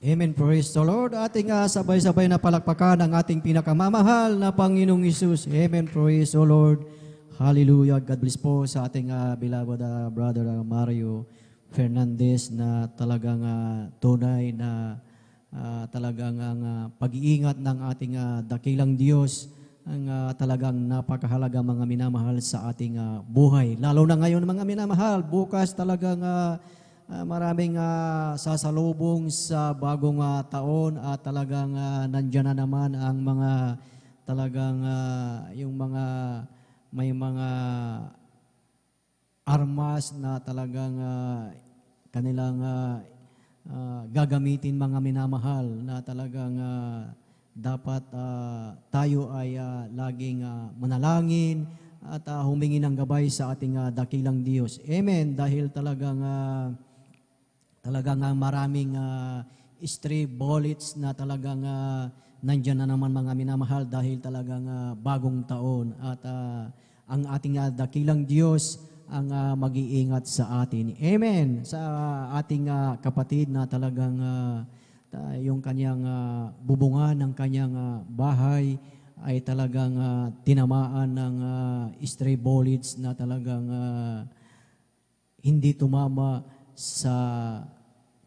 Amen. Praise the Lord. Ating sabay-sabay na palakpakan ang ating pinakamamahal na Panginoong Hesus. Amen. Praise the Lord. Hallelujah. God bless po sa ating beloved brother Mario Fernandez na talagang tunay na talagang pag-iingat ng ating dakilang Diyos ang talagang napakahalaga mga minamahal sa ating buhay. Lalo na ngayon mga minamahal, bukas talagang maraming sasalubong sa bagong taon at talagang nandyan na naman ang mga talagang yung mga may mga armas na talagang kanilang gagamitin mga minamahal na talagang dapat tayo ay laging manalangin at humingi ng gabay sa ating dakilang Diyos. Amen. Dahil talagang maraming stray bullets na talagang nandyan na naman mga minamahal dahil talagang bagong taon at ang ating dakilang Diyos ang mag-iingat sa atin. Amen. Sa ating kapatid na talagang yung kanyang bubungan ng kanyang bahay ay talagang tinamaan ng stray bullets na talagang hindi tumama sa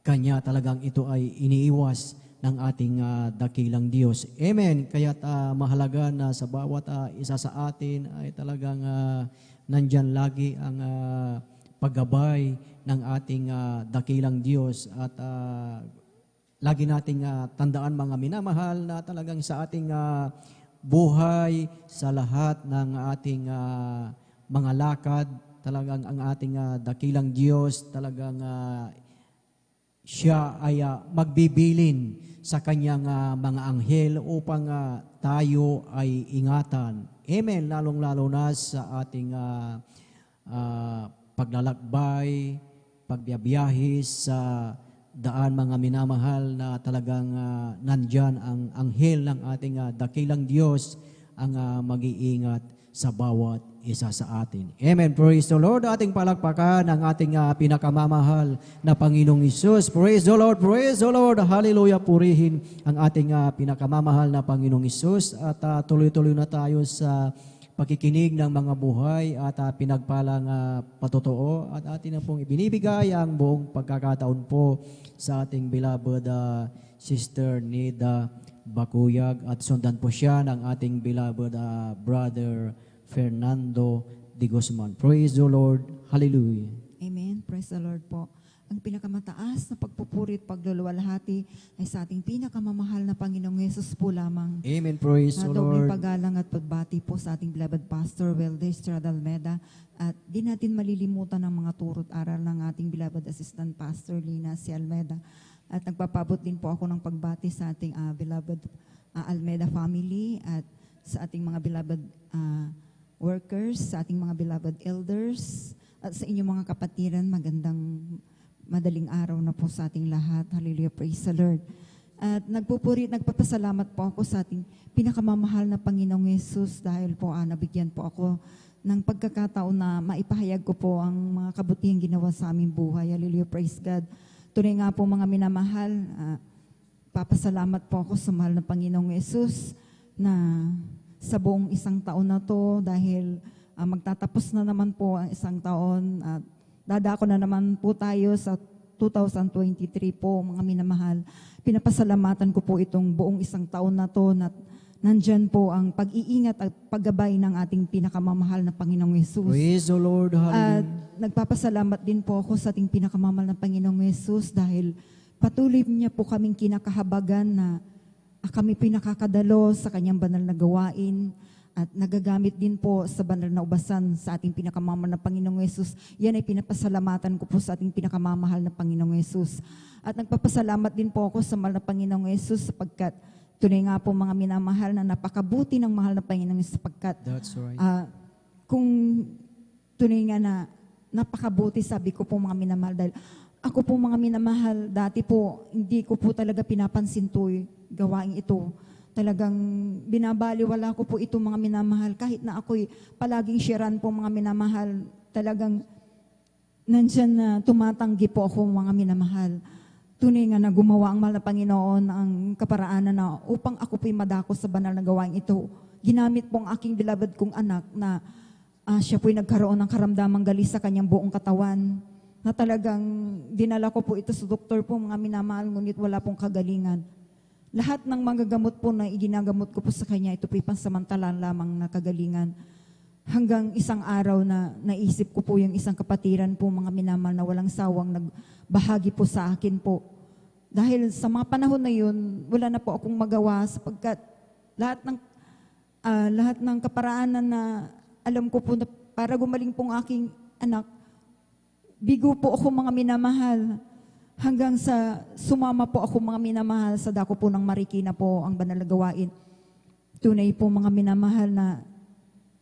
kanya. Talagang ito ay iniiwas ng ating dakilang Diyos. Amen. Kaya't mahalaga na sa bawat isa sa atin ay talagang nandyan lagi ang paggabay ng ating dakilang Diyos at lagi nating tandaan mga minamahal na talagang sa ating buhay, sa lahat ng ating mga lakad, talagang ang ating dakilang Diyos, talagang siya ay magbibilin sa kanyang mga anghel upang tayo ay ingatan. Amen. Lalong-lalo na sa ating paglalakbay, pagbiyahe sa daan mga minamahal na talagang nandyan ang anghel ng ating dakilang Diyos ang mag-iingat sa bawat isa sa atin. Amen. Praise the Lord. Ating palakpakan ang ating pinakamamahal na Panginoong Hesus. Praise the Lord. Praise the Lord. Hallelujah. Purihin ang ating pinakamamahal na Panginoong Hesus at tuloy-tuloy na tayo sa pakikinig ng mga buhay at pinagpalang patotoo at atin na pong ibinibigay ang buong pagkakataon po sa ating beloved Sister Nida Bakuyag at sundan po siya ng ating beloved Brother Fernando de Guzman. Praise the Lord. Hallelujah. Amen. Praise the Lord po. Ang pinakamataas na pagpupuri at pagluluwalhati ay sa ating pinakamamahal na Panginoong Hesus po lamang. Amen. Praise the Dobling Lord. paggalang at pagbati po sa ating beloved Pastor Welder Estrada Almeda at di natin malilimutan ang mga turo't aral ng ating beloved Assistant Pastor Lina C. Almeda. At nagpapabot din po ako ng pagbati sa ating beloved Almeda family at sa ating mga beloved workers, sa ating mga beloved elders at sa inyong mga kapatiran. Magandang madaling araw na po sa ating lahat. Hallelujah, praise the Lord. At nagpapasalamat po ako sa ating pinakamamahal na Panginoong Hesus dahil po nabigyan po ako ng pagkakataon na maipahayag ko po ang mga kabutihang ginawa sa aming buhay. Hallelujah, praise God. Tunay nga po mga minamahal, papasalamat po ako sa mahal na Panginoong Hesus na sa buong isang taon na to dahil magtatapos na naman po ang isang taon at dadako na naman po tayo sa 2023 po, mga minamahal. Pinapasalamatan ko po itong buong isang taon na to na nandyan po ang pag-iingat at paggabay ng ating pinakamamahal na Panginoong Hesus. Praise the Lord. At Hallelujah. nagpapasalamat din po ako sa ating pinakamamahal na Panginoong Hesus dahil patuloy niya po kaming kinakahabagan na kami pinakakadalo sa kanyang banal na gawain at nagagamit din po sa banal na ubasan sa ating pinakamamahal na Panginoong Hesus. Yan ay pinapasalamatan ko po sa ating pinakamamahal na Panginoong Hesus. At nagpapasalamat din po ako sa mahal na Panginoong Hesus sapagkat tunay nga po mga minamahal na napakabuti ng mahal na Panginoong Hesus sapagkat That's right. kung tunay nga na napakabuti, sabi ko po mga minamahal dahil ako po mga minamahal, dati po hindi ko po talaga pinapansin to gawain ito talagang binabaliwala ko po ito mga minamahal. Kahit na ako'y palaging sharean po mga minamahal, talagang nandyan na tumatanggi po ako mga minamahal. Tunay nga na gumawa ang mahal na Panginoon ang kaparaanan na upang ako po'y madako sa banal na gawain ito. Ginamit po ang aking beloved kong anak na siya po'y nagkaroon ng karamdamang galis sa kanyang buong katawan. Na talagang dinala ko po ito sa doktor po mga minamahal, ngunit wala pong kagalingan. Lahat ng mga gamot po na iginagamot ko po sa kanya, ito po'y pansamantalan lamang na kagalingan. Hanggang isang araw na naisip ko po yung isang kapatiran po mga minamahal na walang sawang nagbahagi po sa akin po. Dahil sa mga panahon na yun, wala na po akong magawa sapagkat lahat ng kaparaanan na alam ko po na para gumaling pong aking anak, bigo po ako mga minamahal. Hanggang sa sumama po ako mga minamahal sa dako po ng Marikina po ang banal na gawain. Tunay po mga minamahal na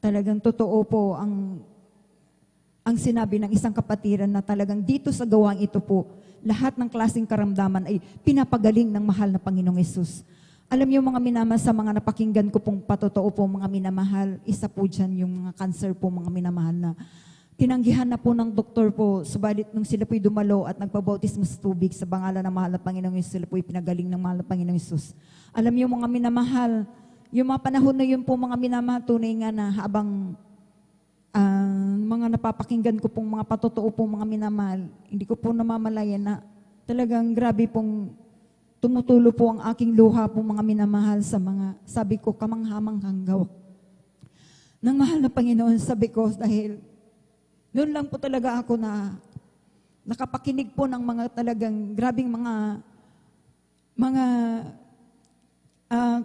talagang totoo po ang sinabi ng isang kapatiran na talagang dito sa gawang ito po, lahat ng klaseng karamdaman ay pinapagaling ng mahal na Panginoong Yesus. Alam niyo mga minamahal, sa mga napakinggan ko pong patotoo po mga minamahal, isa po dyan yung mga cancer po mga minamahal na tinanggihan na po ng doktor po, subalit nung sila po'y dumalo at nagpabautismo sa tubig sa bangalan ng mahal na Panginoong Yesus, sila po'y pinagaling ng mahal na Panginoong Yesus. Alam niyo mga minamahal, yung mga panahon na yun po mga minamahal, tunay nga na habang mga napapakinggan ko pong mga patotoo po mga minamahal, hindi ko po namamalayan na talagang grabe pong tumutulo po ang aking luha po mga minamahal sa mga, sabi ko, kamanghamanghang gawa ng mahal na Panginoon. Sabi ko, dahil noon lang po talaga ako na nakapakinig po ng mga talagang grabing mga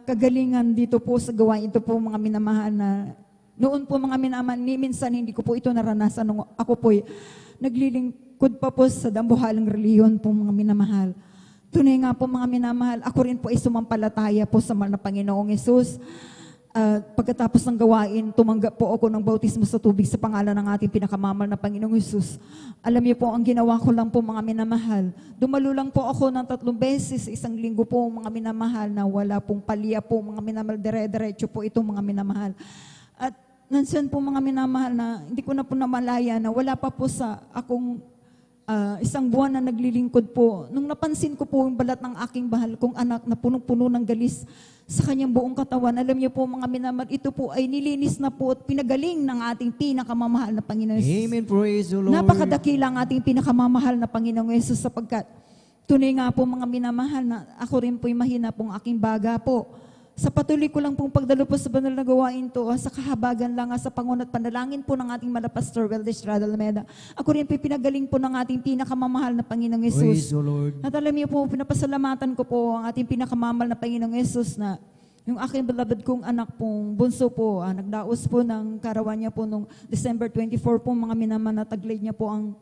kagalingan dito po sa gawain ito po mga minamahal na noon po mga minamahal, ni minsan hindi ko po ito naranasan nung ako po naglilingkod pa po sa dambuhalang reliyon po mga minamahal. Tunay nga po mga minamahal, ako rin po ay sumampalataya po sa mahal na Panginoong Yesus. Pagkatapos ng gawain, tumanggap po ako ng bautismo sa tubig sa pangalan ng ating pinakamamahal na Panginoong Yesus. Alam niyo po, ang ginawa ko lang po mga minamahal, dumalo lang po ako ng 3 beses, isang linggo po mga minamahal na wala pong palya po mga minamahal, dire-diretso po ito mga minamahal. At nandiyan po mga minamahal na hindi ko na po namalaya na wala pa po sa akong isang buwan na naglilingkod po. Nung napansin ko po yung balat ng aking bahal kong anak na punong-puno ng galis sa kanyang buong katawan, alam niyo po mga minamahal, ito po ay nilinis na po at pinagaling ng ating pinakamamahal na Panginoon Jesus. Amen. Praise the Lord. Napakadakila ang ating pinakamamahal na Panginoong Jesus sapagkat tunay nga po mga minamahal na ako rin po'y mahina pong aking baga po. Sa patuloy ko lang pong pagdalo po sa banal na gawain to, sa kahabagan lang, sa pangunat panalangin po ng ating mahal na Pastor Weldes Radalmeda. Ako rin po pinagaling po ng ating pinakamamahal na Panginoong Praise Jesus. the Lord. At alam niyo po, pinapasalamatan ko po ang ating pinakamamahal na Panginoong Jesus na yung aking beloved kong anak pong bunso po, nagdaos po ng karawan niya po nung December 24 po, mga minamahal na taglay niya po ang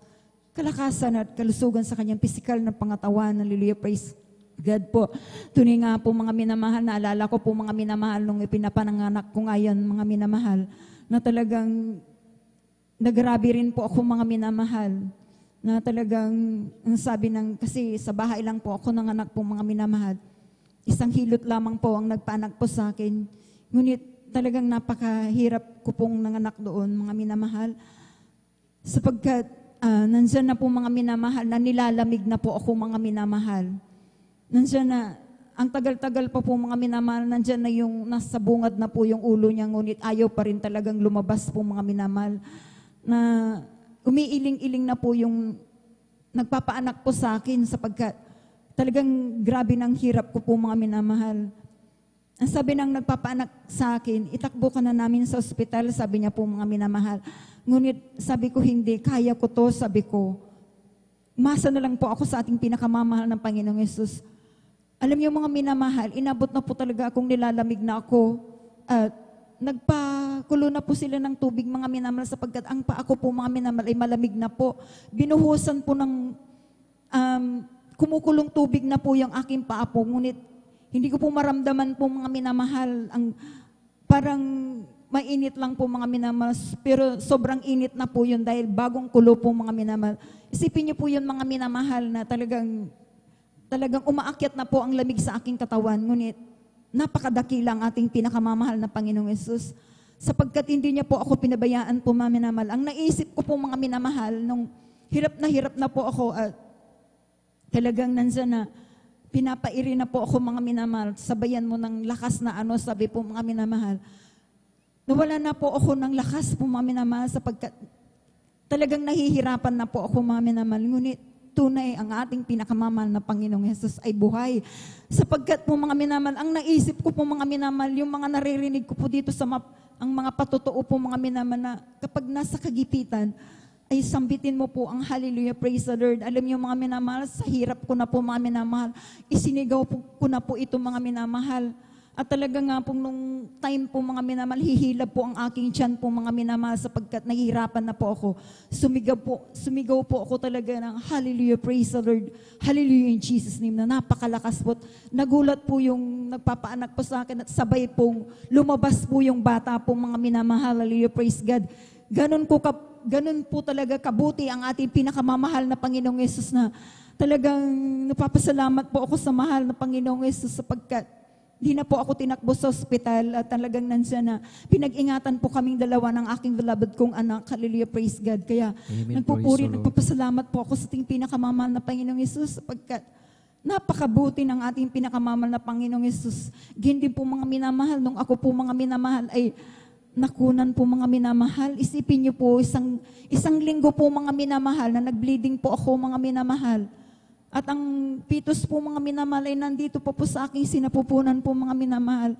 kalakasan at kalusugan sa kanyang pisikal na pangatawan. Hallelujah, praise God po. Tunay nga po mga minamahal, naalala ko po mga minamahal nung ipinapananganak ko ngayon mga minamahal, na talagang nagrabe rin po ako mga minamahal, na talagang sabi ng, kasi sa bahay lang po ako nanganak po mga minamahal, isang hilot lamang po ang nagpaanak po sa akin, ngunit talagang napakahirap ko pong nanganak doon mga minamahal, sapagkat nandyan na po mga minamahal na nilalamig na po ako mga minamahal. Nandiyan na, ang tagal-tagal pa po mga minamahal, nandiyan na yung nasa bungad na po yung ulo niya, ngunit ayaw pa rin talagang lumabas po mga minamahal. Na umiiling-iling na po yung nagpapaanak po sa akin sapagkat talagang grabe ng hirap ko po mga minamahal. Ang sabi ng nagpapaanak sa akin, itakbo ka na namin sa ospital, sabi niya po mga minamahal. Ngunit sabi ko hindi, kaya ko to, sabi ko. Umasa na lang po ako sa ating pinakamamahal ng Panginoong Yesus. Alam niyo mga minamahal, inabot na po talaga akong nilalamig na ako. At nagpakulo na po sila ng tubig mga minamahal sapagkat ang paa ko po mga minamahal ay malamig na po. Binuhusan po ng kumukulong tubig na po yung aking paa po. Ngunit hindi ko po maramdaman po mga minamahal. Parang mainit lang po mga minamahal, pero sobrang init na po yun dahil bagong kulo po mga minamahal. Isipin niyo po yun mga minamahal na talagang umaakyat na po ang lamig sa aking katawan. Ngunit napakadakila ang ating pinakamamahal na Panginoong Yesus. Sapagkat hindi niya po ako pinabayaan po mga minamahal. Ang naisip ko po mga minamahal, nung hirap na po ako at talagang nandiyan na pinapairi na po ako mga minamahal. Sabayan mo ng lakas na sabi po mga minamahal. Nawala na po ako ng lakas po mga minamahal sapagkat talagang nahihirapan na po ako mga minamahal. Ngunit tunay ang ating pinakamamahal na Panginoong Yesus ay buhay. Sapagkat po mga minamahal, ang naisip ko po mga minamahal, yung mga naririnig ko po dito sa ang mga patotoo po mga minamahal na kapag nasa kagipitan, ay sambitin mo po ang hallelujah, praise the Lord. Alam niyo mga minamahal, sa hirap ko na po mga minamahal, isinigaw ko na po ito mga minamahal. At talaga nga po nung time po mga minamahal, hihilab po ang aking tiyan po mga minamahal sapagkat nahihirapan na po ako. Sumigaw po ako talaga ng hallelujah, praise the Lord. Hallelujah in Jesus' name na napakalakas po. Nagulat po yung nagpapaanak po sa akin at sabay pong lumabas po yung bata po mga minamahal. Hallelujah, praise God. Ganun po talaga kabuti ang ating pinakamamahal na Panginoong Yesus na talagang napapasalamat po ako sa mahal na Panginoong Yesus sapagkat di na po ako tinakbo sa ospital at talagang nandiyan na pinag-ingatan po kaming dalawa ng aking beloved kong anak. Hallelujah, praise God. Kaya nagpapasalamat po ako sa ating pinakamamahal na Panginoong Yesus sapagkat napakabuti ng ating pinakamamahal na Panginoong Yesus. Gindi po mga minamahal, nung ako po mga minamahal ay nakunan po mga minamahal. Isipin niyo po, isang linggo po mga minamahal na nag-bleeding po ako mga minamahal. At ang pitos po mga minamahal ay nandito po sa aking sinapupunan po mga minamahal.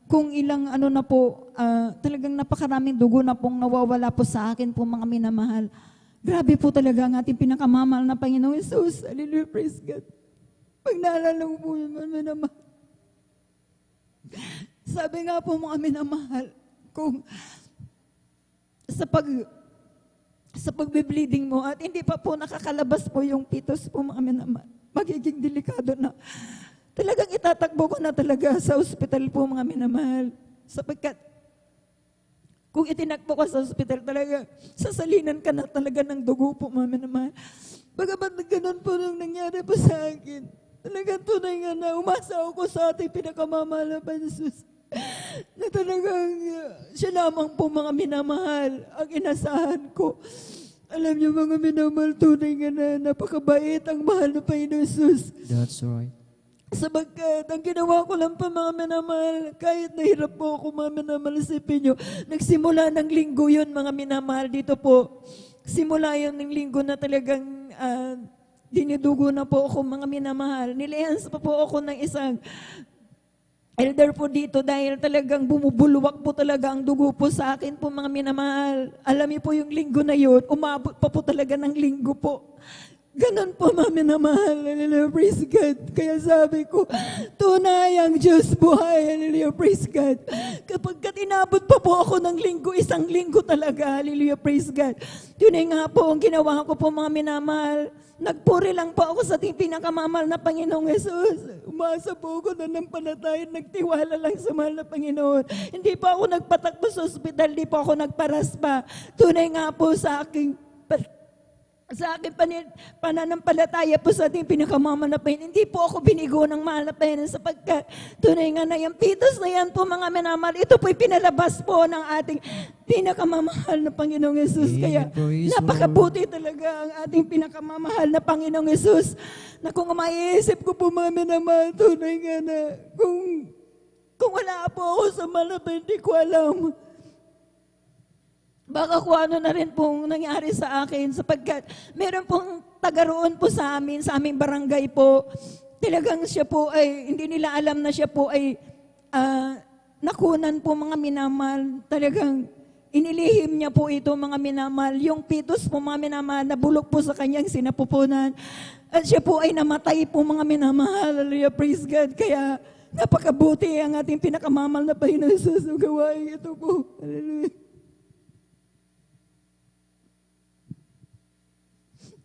Kung ilang na po, talagang napakaraming dugo na pong nawawala po sa akin po mga minamahal. Grabe po talaga ang ating pinakamamahal na Panginoong Yesus. Hallelujah, praise God. Pag naalala ko po yung mga minamahal. Sabi nga po mga minamahal, kung sa pagbe-bleeding mo at hindi pa po nakakalabas po yung pitos po mga minamahal, magiging delikado na. Talagang itatakbo ko na talaga sa ospital po mga minamahal. Sapagkat kung itinakbo ko sa ospital talaga, sasalinan ka na talaga ng dugo po mga minamahal. Bagamat ganun po nung nangyari po sa akin, talagang tunay nga na umasa ako sa ating pinakamamahal na Jesus. Na talagang siya lamang po mga minamahal ang inasahan ko. Alam niyo mga minamahal, tunay nga na napakabait ang mahal na Panginoon Jesus. That's right. Sabagkat ang ginawa ko lang pa mga minamahal, kahit nahirap po ako mga minamahal, isipin niyo, nagsimula ng linggo yun mga minamahal dito po. Simula yun ng linggo na talagang dinidugo na po ako mga minamahal. Nilehans pa po ako ng isang elder po dito dahil talagang bumubulwak po talaga ang dugo po sa akin po mga minamahal. Alam niyo po yung linggo na yun, umabot pa po talaga ng linggo po. Ganon po mga minamahal. Hallelujah, praise God. Kaya sabi ko, tunay ang Diyos buhay. Hallelujah, praise God. Kapag inabot pa po ako ng linggo, isang linggo talaga. Hallelujah, praise God. Tunay nga po ang ginawa ko po mga minamahal. Nagpuri lang po ako sa ating pinakamamahal na Panginoong Yesus. Umasa po ako na ng panatayan, nagtiwala lang sa mahal na Panginoon. Hindi po ako nagpatakbo sa ospital, hindi po ako nagparaspa. Tunay nga po sa aking pananampalataya po sa ating pinakamamahal na Panginoon. Hindi po ako binigo ng mahal na Panginoon sapagkat tunay nga na yung pitos na yan po mga minamahal, ito po'y pinalabas po ng ating pinakamamahal na Panginoong Yesus. Kaya napakabuti talaga ang ating pinakamamahal na Panginoong Yesus na kung maiisip ko po mga minamahal, tunay nga na kung wala po ako sa mahal na Panginoon, hindi ko alam. Baka kung ano na rin pong nangyari sa akin sapagkat meron pong taga roon po sa aming barangay po. Talagang siya po ay, hindi nila alam na siya po ay nakunan po mga minamahal. Talagang inilihim niya po ito mga minamahal. Yung pitos po mga minamahal na bulok po sa kanyang sinapupunan. At siya po ay namatay po mga minamahal. Hallelujah, praise God. Kaya napakabuti ang ating pinakamamahal na Panginoon Jesus. Gawain ito po. Hallelujah.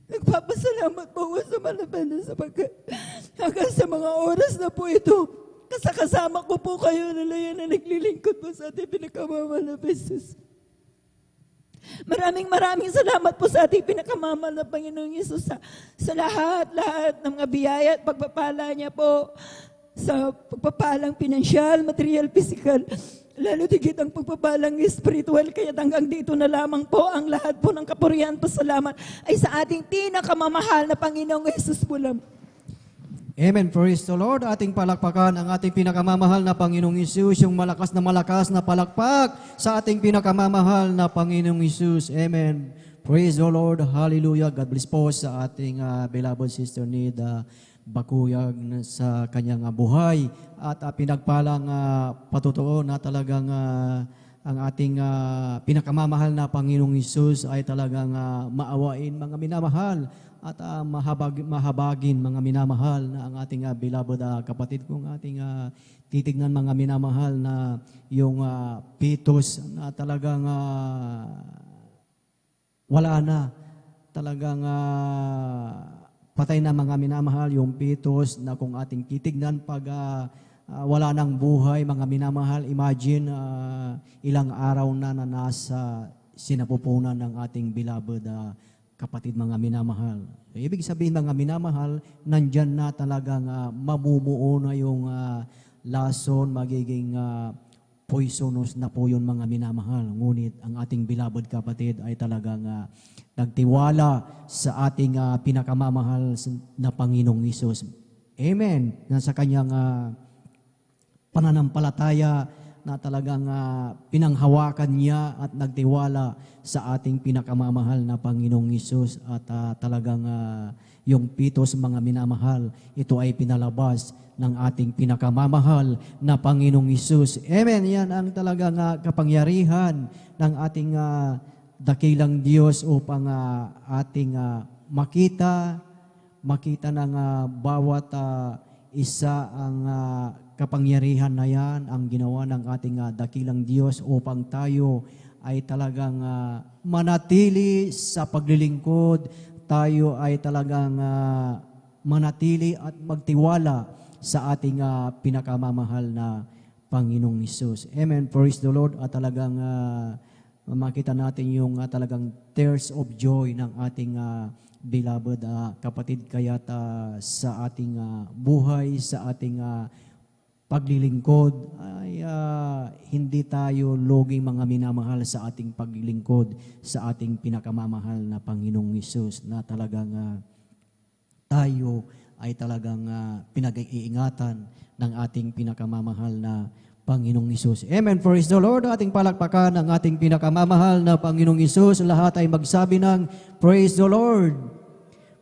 Nagpapasalamat po ako sa Malabanan sapagkat hanggang sa mga oras na po ito, kasama ko po kayo na naglilingkod po sa ating pinakamamahal na Jesus. Maraming salamat po sa ating pinakamamahal na Panginoong Yesus sa lahat ng mga biyaya at pagpapala niya po. sa pagpapalang pinansyal, material, physical, lalo tigit ang pagpapalang spiritual. Kaya hanggang dito na lamang po ang lahat po ng kapurihan, pasalamat ay sa ating pinakamamahal na Panginoong Jesus po lamang. Amen. Praise the Lord. Ating palakpakan ang ating pinakamamahal na Panginoong Hesus, yung malakas na palakpak sa ating pinakamamahal na Panginoong Hesus. Amen. Praise the Lord. Hallelujah. God bless po sa ating beloved sister Nida Bakuyag sa kanyang buhay at pinagpalang patutuo na talagang ang ating pinakamamahal na Panginoong Hesus ay talagang maawain mga minamahal at mahabagin mga minamahal na ang ating beloved kapatid kong ating titignan mga minamahal na yung fetus na talagang wala na. Talagang patay na mga minamahal yung fetus na kung ating titignan pag wala nang buhay mga minamahal. Imagine ilang araw na nasa sinapupunan ng ating beloved kapatid mga minamahal. Ibig sabihin mga minamahal, nandyan na talagang mamumuo na yung lason, magiging poisonous na po yun mga minamahal. Ngunit ang ating beloved kapatid ay talagang nagtiwala sa ating pinakamamahal na Panginoong Hesus. Amen. Nasa kanyang pananampalataya na talagang pinanghawakan niya at nagtiwala sa ating pinakamamahal na Panginoong Hesus at talagang yung fetus mga minamahal, ito ay pinalabas ng ating pinakamamahal na Panginoong Hesus. Amen. Yan ang talagang kapangyarihan ng ating dakilang Diyos upang ating makita ng bawat isa ang kapangyarihan na yan, ang ginawa ng ating dakilang Diyos upang tayo ay talagang manatili sa paglilingkod, tayo ay talagang manatili at magtiwala sa ating pinakamamahal na Panginoong Hesus. Amen. Praise the Lord. At talagang makita natin yung talagang tears of joy ng ating beloved kapatid. Kaya't sa ating buhay, sa ating paglilingkod ay hindi tayo loging mga minamahal sa ating paglilingkod sa ating pinakamamahal na Panginoong Hesus na talagang tayo ay talagang pinag-iingatan ng ating pinakamamahal na Panginoong Hesus. Amen. Praise the Lord. Ating palakpakan ang ating pinakamamahal na Panginoong Hesus. Lahat ay magsabi ng Praise the Lord.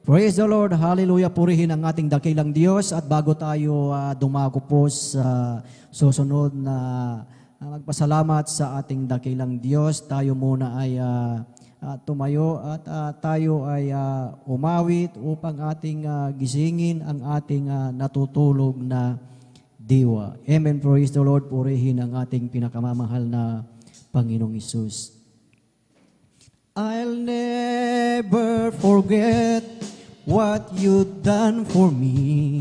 Praise the Lord. Hallelujah. Purihin ang ating dakilang Diyos. At bago tayo dumako po sa susunod na magpasalamat sa ating dakilang Diyos, tayo muna ay tumayo at tayo ay umawit upang ating gisingin ang ating natutulog na diwa. Amen. Praise the Lord. Purihin ang ating pinakamamahal na Panginoong Hesus. I'll never forget what you've done for me.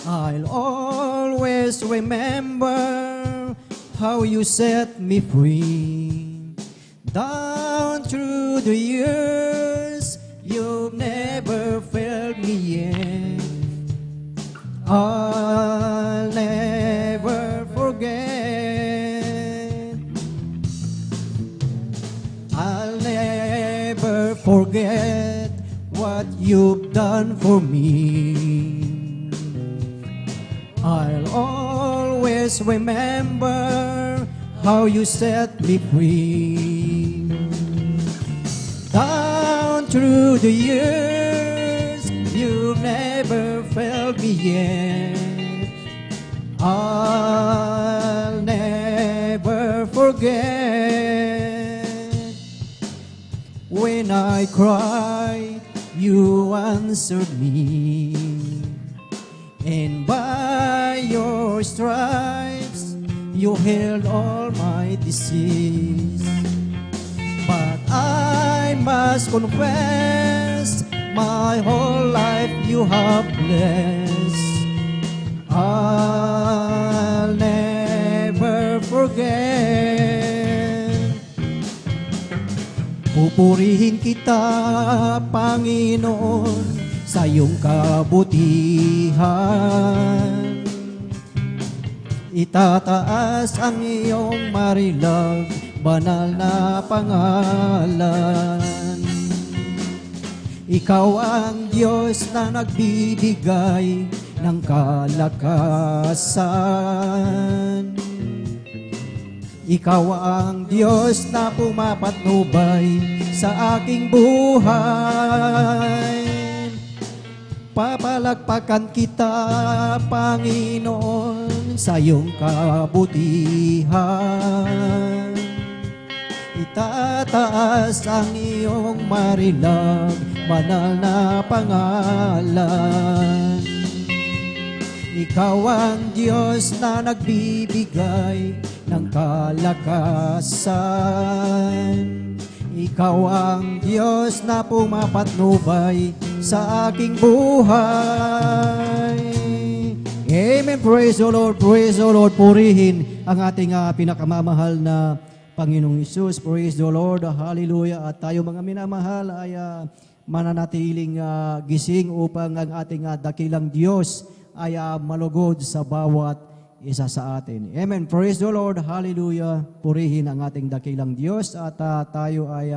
I'll always remember how you set me free. Down through the years, you've never failed me yet. I'll never forget. I'll never forget what you've done for me. I'll always remember how you set me free. Down through the years, you've never failed me yet. I'll never forget. When I cried, you answered me, and by your stripes you healed all my disease. But I must confess, my whole life you have blessed. I'll never forget. Pupurihin kita, Panginoon, sa iyong kabutihan. Itataas ang iyong marilag, banal na pangalan. Ikaw ang Diyos na nagbibigay ng kalakasan. Ikaw ang Diyos na pumapatnubay sa aking buhay. Papalagpakan kita, Panginoon, sa iyong kabutihan. Itataas ang iyong marilag, banal na pangalan. Ikaw ang Diyos na nagbibigay ng kalakasan. Ikaw ang Diyos na pumapatnubay sa aking buhay. Amen. Praise the Lord, praise the Lord. Purihin ang ating pinakamamahal na Panginoong Hesus. Praise the Lord, hallelujah. At tayo mga minamahal ay mananatiling gising upang ang ating dakilang Diyos ay malugod sa bawat isa sa atin. Amen. Praise the Lord, hallelujah. Purihin ang ating dakilang Diyos at tayo ay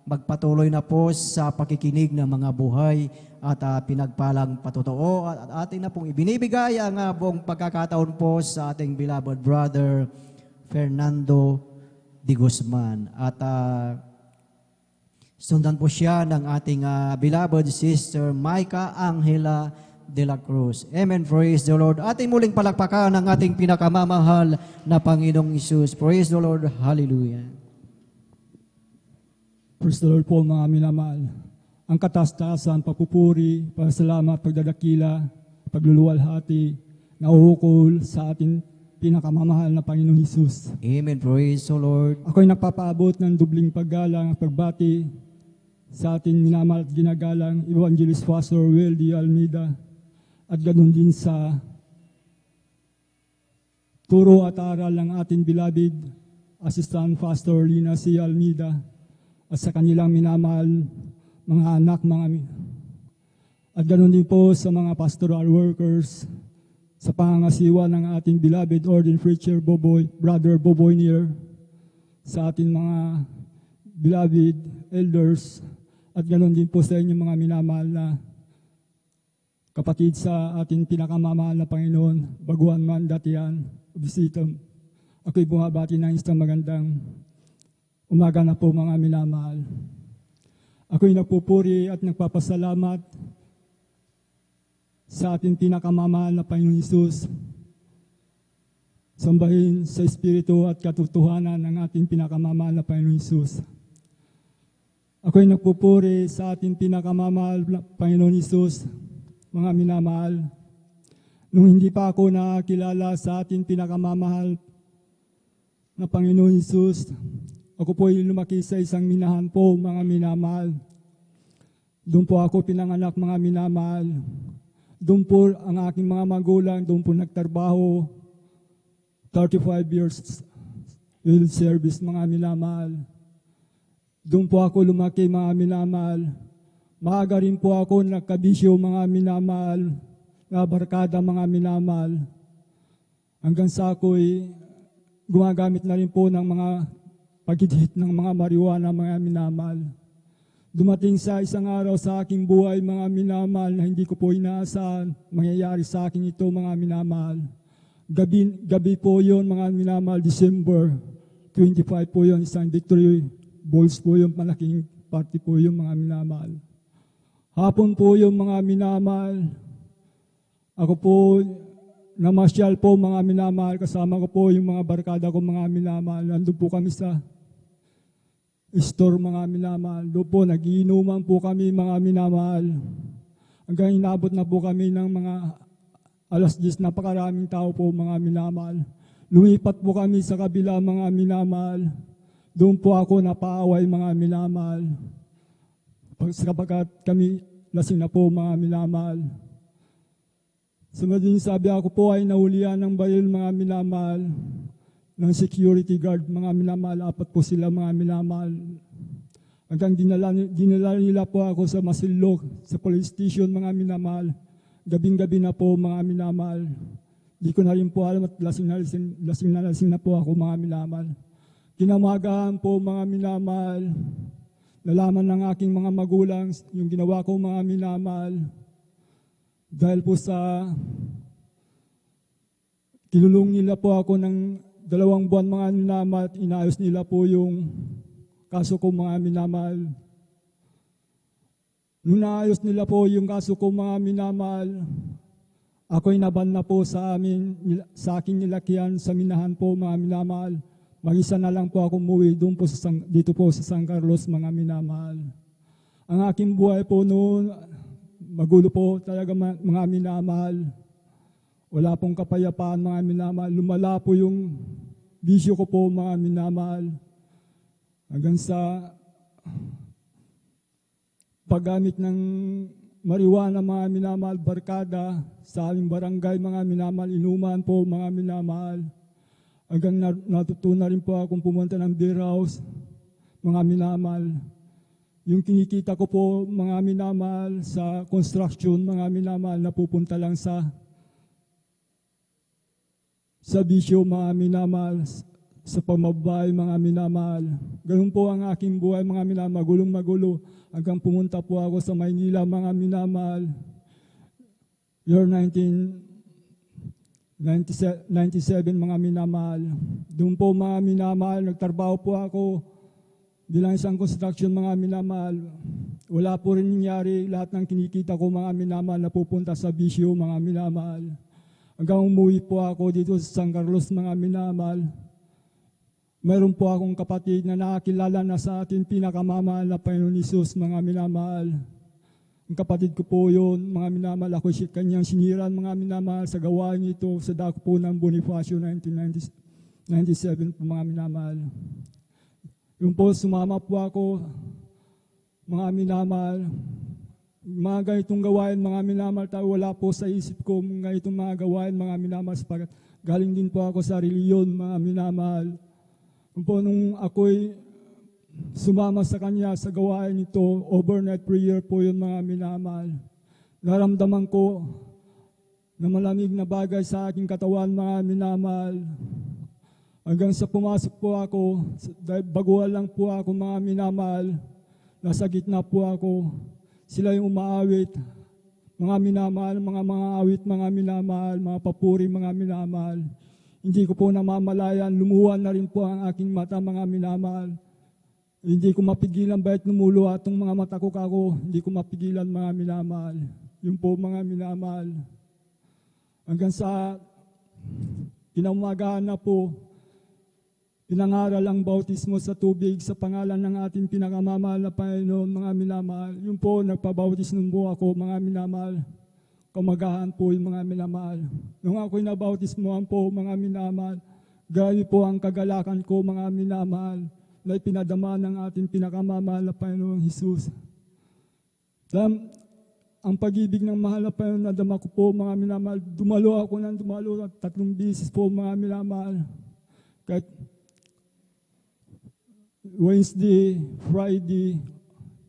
magpatuloy na po sa pakikinig ng mga buhay at pinagpalang patotoo at atin na pong ibinibigay ang buong pagkakataon po sa ating beloved brother Fernando de Guzman. At sundan po siya ng ating beloved sister Micah Angela de la Cruz. Amen. Praise the Lord. Ating muling palakpakan ang ating pinakamamahal na Panginoong Hesus. Praise the Lord. Hallelujah. Praise the Lord po mga minamahal. Ang kataas-taasan, papupuri, pasalamat, pagdadakila, pagluluwalhati, nauukol sa ating pinakamamahal na Panginoong Hesus. Amen. Praise the Lord. Ako'y nagpapaabot ng dubling paggalang at pagbati sa ating minamahal at ginagalang Evangelist Pastor Weldy Almeida at ganoon din sa turo at aral ng ating beloved Assistant Pastor Lina C. Almeida at sa kanilang minamahal mga anak, at ganoon din po sa mga pastoral workers sa pangangasiwa ng ating beloved ordained preacher Brother Boboy Nier, sa ating mga beloved elders, at ganoon din po sa inyong mga minamahal na kapatid sa ating pinakamamahal na Panginoon, baguhan man datihan, bisitam. Ako'y bumabati ng isang magandang umaga na po mga minamahal. Ako'y nagpupuri at nagpapasalamat sa ating pinakamamahal na Panginoon Hesus. Sambahin sa Espiritu at katotohanan ng ating pinakamamahal na Panginoon Hesus. Ako'y nagpupuri sa ating pinakamamahal na Panginoon Hesus, mga minamahal. Nung hindi pa ako nakakilala sa ating pinakamamahal na Panginoon Hesus, ako po ay lumaki sa isang minahan po, mga minamahal. Doon po ako pinanganak, mga minamahal. Doon po ang aking mga magulang, doon po nagtrabaho. 35 years will service, mga minamahal. Doon po ako lumaki, mga minamahal. Maaga rin po ako nagkabisyo, mga minamahal, na barkada, mga minamahal. Hanggang sa ako'y gumagamit na rin po ng mga pagidhit ng mga marijuana, mga minamahal. Dumating sa isang araw sa aking buhay, mga minamahal, na hindi ko po inaasahan mangyayari sa akin ito, mga minamahal. Gabi po yon, mga minamahal, December 25 po yon, isang victory balls po yung malaking party po yung mga minamahal. Hapon po yung mga minamahal. Ako po namasyal po, mga minamahal. Kasama ko po yung mga barkada ko, mga minamahal. Nandun po kami sa store, mga minamahal. Doon po nagiinuman po kami, mga minamahal. Hanggang inabot na po kami ng mga alas 10, napakaraming tao po, mga minamahal. Lumipat po kami sa kabila, mga minamahal. Doon po ako napaaway, mga minamahal. Sapagkat kami lasing na po, mga minamahal. Sunod din sabi, ako po ay nahulihan ng baril, mga minamahal, ng security guard, mga minamahal. 4 po sila, mga minamahal. Hanggang dinala nila po ako sa Masinloc, sa police station, mga minamahal. Gabing-gabi na po, mga minamahal. Di ko na rin po alam at lasing na po ako, mga minamahal. Kinamagahan po, mga minamahal. Nalaman ng aking mga magulang yung ginawa ko, mga minamahal. Dahil po sa kinulong nila po ako ng 2 buwan, mga minamahal, at inayos nila po yung kaso ko, mga minamahal. Nung naayos nila po yung kaso ko, mga minamahal, ako'y naban na po sa aking nilakihan sa minahan po, mga minamahal. Mag-isa na lang po ako umuwi dito po sa San Carlos, mga minamahal. Ang aking buhay po noon, magulo po talaga, mga minamahal. Wala pong kapayapaan, mga minamahal. Lumala po yung bisyo ko po, mga minamahal. Hanggang sa paggamit ng marijuana, mga minamahal, barkada sa aming barangay, mga minamahal, inuman po, mga minamahal. Hanggang natutunan rin po akong pumunta ng beer house, mga minamahal. Yung kinikita ko po, mga minamahal, sa construction, mga minamahal, napupunta lang sa bisyo, mga minamahal, sa pamabahay, mga minamahal. Ganun po ang aking buhay, mga minamahal, magulong-magulo. Hanggang pumunta po ako sa Maynila, mga minamahal. Year 1997, mga minamahal. Doon po, mga minamahal, nagtrabaho po ako bilang isang construction, mga minamahal. Wala po rin nangyari. Lahat ng kinikita ko, mga minamahal, napupunta sa bisyo, mga minamahal. Hanggang umuwi po ako dito sa San Carlos, mga minamahal. Mayroon po akong kapatid na nakakilala na sa atin pinakamamahal na Panginoon Hesus, mga minamahal. Ang kapatid ko po yun, mga minamahal. Ako kanyang siniran, mga minamahal, sa gawain ito sa dako po ng Bonifacio 1997 po, mga minamahal. Yung po, sumama po ako, mga minamahal. Mga ganitong gawain, mga minamahal, wala po sa isip ko mga itong mga gawain, mga minamahal, sapagat galing din po ako sa reliyon, mga minamahal. Nung ako'y sumama sa kanya sa gawain ito, overnight prayer po yun, mga minamahal. Naramdaman ko na malamig na bagay sa aking katawan, mga minamahal. Hanggang sa pumasok po ako, dahil baguhan lang po ako, mga minamahal, nasa gitna po ako. Sila yung umaawit, mga minamahal, mga awit, mga minamahal, mga papuri, mga minamahal. Hindi ko po namamalayan, lumuwan na rin po ang aking mata, mga minamahal. Hindi ko mapigilan bahit lumulo atong mga mata ko kako, hindi ko mapigilan, mga minamahal. Yun po, mga minamahal. Hanggang sa kinamagahan na po, pinangaral ang bautismo sa tubig sa pangalan ng ating pinakamamahal na Panginoon, mga minamahal. Yun po, nagpabautismo po ako, mga minamahal. Kamagahan po yung mga minamahal. Nung ako'y nabautismohan po, mga minamahal, grabe po ang kagalakan ko, mga minamahal, na ipinadama ng ating pinakamamahal na Panginoon Hesus. Ang pag-ibig ng mahal na Panginoon na dama ko po, mga minamahal, dumalo ako ng 3 beses po, mga minamahal. Kahit Wednesday, Friday,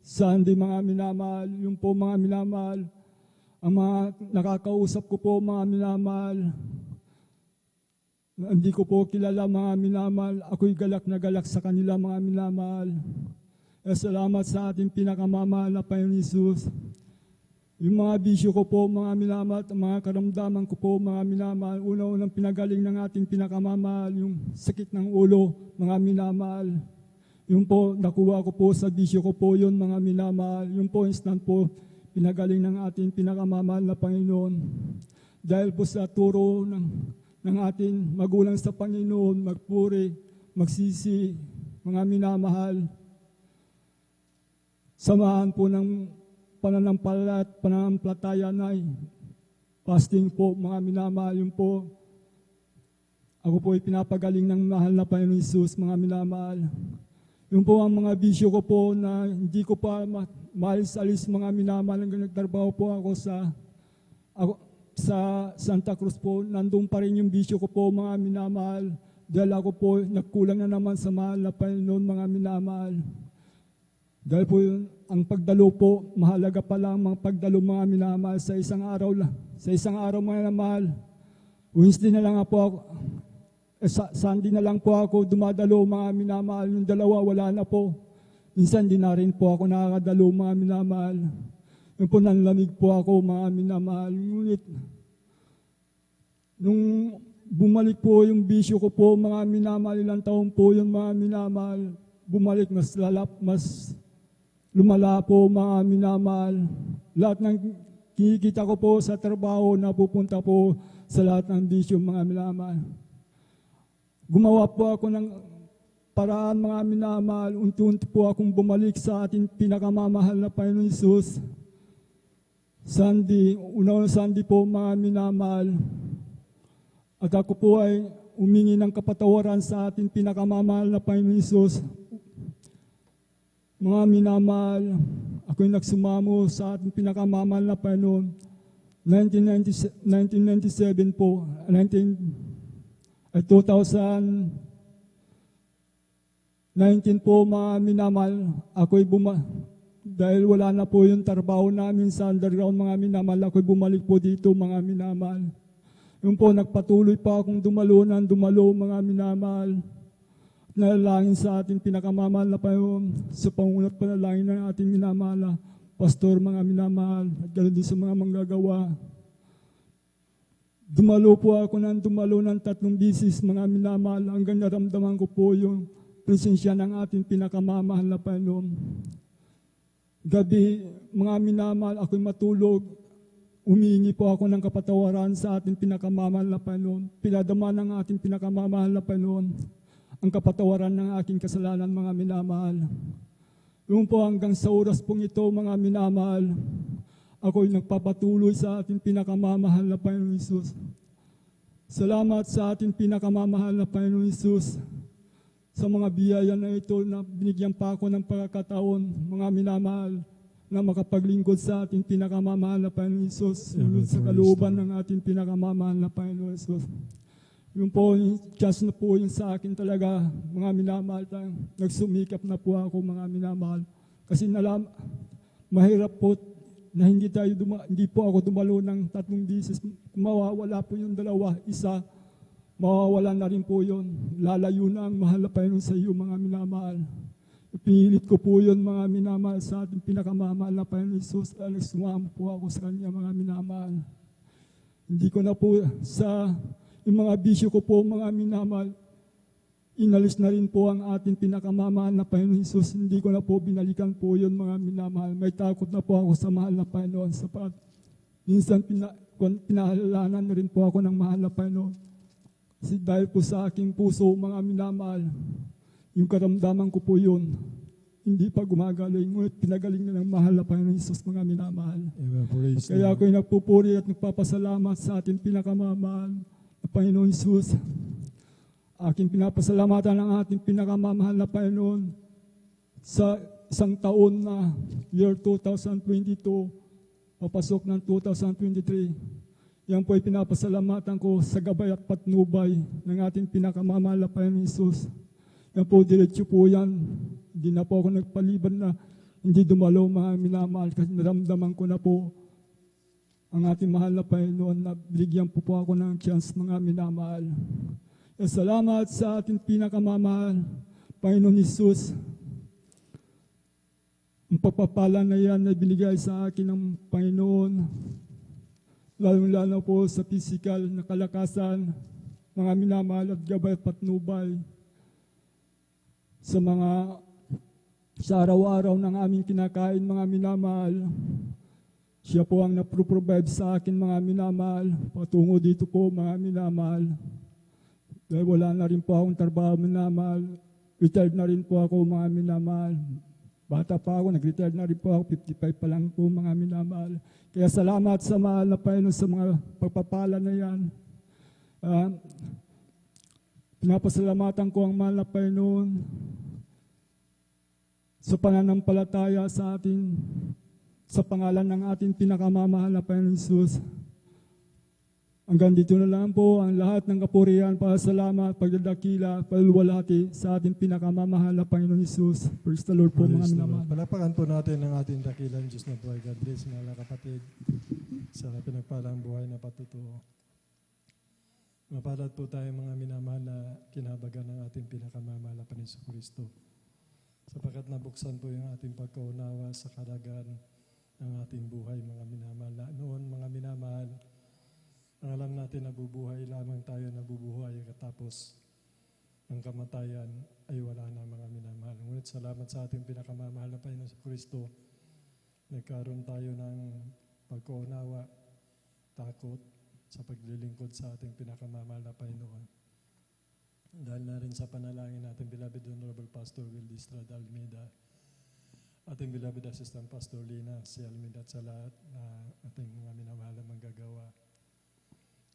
Sunday, mga minamahal, yung po, mga minamahal, ang mga nakakausap ko po, mga minamahal, hindi ko po kilala, mga minamahal, ako'y galak na galak sa kanila, mga minamahal. Salamat sa ating pinakamamahal na Panginoon Hesus. Yung mga bisyo ko po, mga minamahal, at mga karamdaman ko po, mga minamahal, una-unang pinagaling ng ating pinakamamahal, yung sakit ng ulo, mga minamahal. Yung po, nakuha ko po sa bisyo ko po yun, mga minamahal. Yung po, instant po, pinagaling ng ating pinakamamahal na Panginoon. Dahil po sa turo ng ating magulang sa Panginoon, magpuri, magsisi, mga minamahal. Samahan po ng pananampalataya na fasting po, mga minamahal. Yung po, ako po ay pinapagaling ng mahal na Panginoon Hesus, mga minamahal. Yung po ang mga bisyo ko po na hindi ko pa maalis-alis, mga minamahal, hanggang nagtrabaho po ako sa Santa Cruz po. Nandun pa rin yung bisyo ko po, mga minamahal. Dahil ako po nagkulang na naman sa mahal na Panginoon, mga minamahal. Dahil po yun, ang pagdalo po, mahalaga pa lang mga pagdalo mga minamahal sa isang araw lang. Sa isang araw mga minamahal, Wednesday na lang po ako, Sunday na lang po ako dumadalo mga minamahal. Yung dalawa wala na po. Minsan di na rin po ako nakakadalo mga minamahal. Yung po nanlamig po ako mga minamahal. Ngunit, nung bumalik po yung bisyo ko po mga minamahal, ilang taon po yung mga minamahal, bumalik mas lumala po mga minamahal. Lahat ng kinikita ko po sa trabaho na pupunta po sa lahat ng bisyo mga minamahal. Gumawa po ako ng paraan mga minamahal, unti-unti po akong bumalik sa ating pinakamamahal na Panginoon Hesus. Unang Sunday po mga minamahal, at ako po ay humingi ng kapatawaran sa ating pinakamamahal na Panginoon Hesus. Mga minamahal, ako'y nagsumamo sa ating pinakamamahal na Panginoon. 1997 po, 2019 po mga minamahal, ako'y dahil wala na po yung trabaho namin sa underground mga minamahal, ako'y bumalik po dito mga minamahal. Yung po nagpatuloy pa akong dumalo mga minamahal. Nalangin sa ating pinakamamahal na Panginoon, sa pangunat panalangin ng ating minamahal, pastor mga minamahal, at ganoon din sa mga manggagawa. Dumalo po ako ng 3 bisis mga minamahal, hanggang naramdaman ko po yung presensya ng ating pinakamamahal na Panginoon. Gabi, mga minamahal, ako'y matulog. Humingi po ako ng kapatawaran sa ating pinakamamahal na Panginoon. Pinadama ng ating pinakamamahal na Panginoon ang kapatawaran ng aking kasalanan, mga minamahal. Yung po hanggang sa oras pong ito, mga minamahal, ako'y nagpapatuloy sa ating pinakamamahal na Panginoon Hesus. Salamat sa ating pinakamamahal na Panginoon Hesus sa mga biyaya na ito na binigyan pa ako ng pagkakataon, mga minamahal, na makapaglingkod sa ating pinakamamahal na Panginoon Hesus, sa kalooban ng ating pinakamamahal na Panginoon Hesus. Yung po, just na po yun sa akin talaga, mga minamahal, nagsumikap na po ako mga minamahal. Kasi mahirap po na hindi po ako dumalo ng 3 bisis. Mawawala po yung 2, isa, mawawala na rin po yun. Lalayo na ang mahal na Panginoon sa iyo mga minamahal. Pinilit ko po yun mga minamahal sa ating pinakamamahal na Panginoon Hesus. Nagsumama po ako sa kanya mga minamahal. Hindi ko na po yung mga bisyo ko po mga minamahal, inalis na rin po ang ating pinakamamahal na Panginoon Hesus. Hindi ko na po binalikan po yun mga minamahal. May takot na po ako sa mahal na Panginoon. Minsan pinahalanan na rin po ako ng mahal na Panginoon. Kasi dahil po sa aking puso mga minamahal, yung karamdaman ko po yun, hindi pa gumagaling. Ngunit pinagaling na ng mahal na Panginoon Hesus mga minamahal. Kaya ako'y nagpupuri at nagpapasalamat sa ating pinakamamahal na Panginoon Hesus. Aking pinapasalamatan ang ating pinakamamahal na Panginoon sa isang taon na year 2022, papasok ng 2023. Yan po ay pinapasalamatan ko sa gabay at patnubay ng ating pinakamamahal na Panginoon Hesus. Yan po, diretso po yan. Hindi na po ako nagpaliban na hindi dumalo mga minamahal kasi naramdaman ko na po ang ating mahal na Panginoon na binigyan po ako ng chance mga minamahal. Salamat sa ating pinakamamahal, Panginoon Hesus. Ang pagpapala na yan na binigay sa akin ng Panginoon, lalo-lalo po sa physical na kalakasan, mga minamahal at gabay at patnubay, sa araw-araw ng aming kinakain, mga minamahal. Siya po ang napro-provide sa akin, mga minamahal, patungo dito po, mga minamahal. Dahil wala na rin po akong trabaho, minamahal. Retired na rin po ako, mga minamahal. Bata pa ako, nag-retired na rin po ako, 55 pa lang po, mga minamahal. Kaya salamat sa mahal na Panginoon sa mga pagpapala na yan. Pinapasalamatan ko ang mahal na Panginoon sa pananampalataya sa atin, sa pangalan ng ating pinakamamahal na Panginoon Hesus. Hanggang dito na lang po ang lahat ng kapurihan, pasalamat, pagdadakila, palwalhati sa ating pinakamamahal na Panginoon Hesus. Praise the Lord po mga Praise the minamahal. Lord. Palapakan po natin ang ating dakilang Diyos na buhay. God bless mga kapatid sa pinagpalang buhay na patutuo. Mapalad po tayo mga minamahal na kinabagan ng ating pinakamamahal na Panginoon Kristo. Sapagkat nabuksan po yung ating pagkaunawa sa kalagan ng ating buhay mga minamahal. Na noon mga minamahal, ang alam natin nabubuhay lamang tayo, nabubuhay katapos ng kamatayan ay wala na mga minamahal. Ngunit salamat sa ating pinakamamahal na Panginoon sa Kristo, nagkaroon tayo ng pagkaunawa, takot sa paglilingkod sa ating pinakamamahal na Panginoon. Dahil na rin sa panalangin natin, beloved Honorable Pastor Will Estrada Almeida, ating beloved Assistant Pastor Lina si Almeida at sa lahat na ating mga minamahal na manggagawa.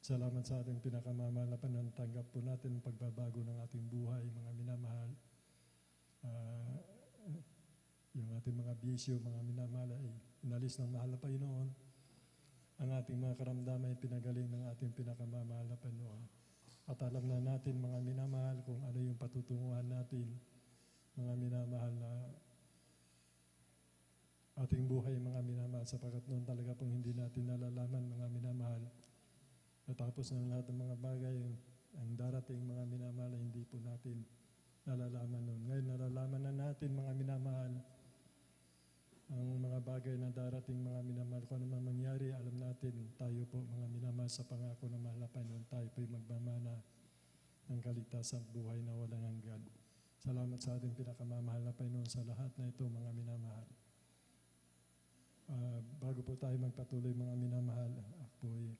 Salamat sa ating pinakamamahal na panantanggap po natin ang pagbabago ng ating buhay, mga minamahal. Yung ating mga bisyo, mga minamahal ay inalis ng mahal na Panginoon. Ang ating mga karamdaman ay pinagaling ng ating pinakamamahal na Panginoon. At alam na natin mga minamahal kung ano yung patutunguhan natin, mga minamahal na ating buhay, mga minamahal, sapagkat noon talaga pong hindi natin nalalaman, mga minamahal. Natapos ng lahat ng mga bagay, ang darating mga minamahal, hindi po natin nalalaman noon. Ngayon nalalaman na natin mga minamahal, ang mga bagay na darating mga minamahal. Kung ano man mangyari, alam natin, tayo po mga minamahal sa pangako na mahal na Panginoon, tayo po'y magmamana ng kaligtasan at buhay na walang hanggan. Salamat sa ating pinakamamahal na Panginoon sa lahat na ito mga minamahal. Bago po tayo magpatuloy mga minamahal, ako po'y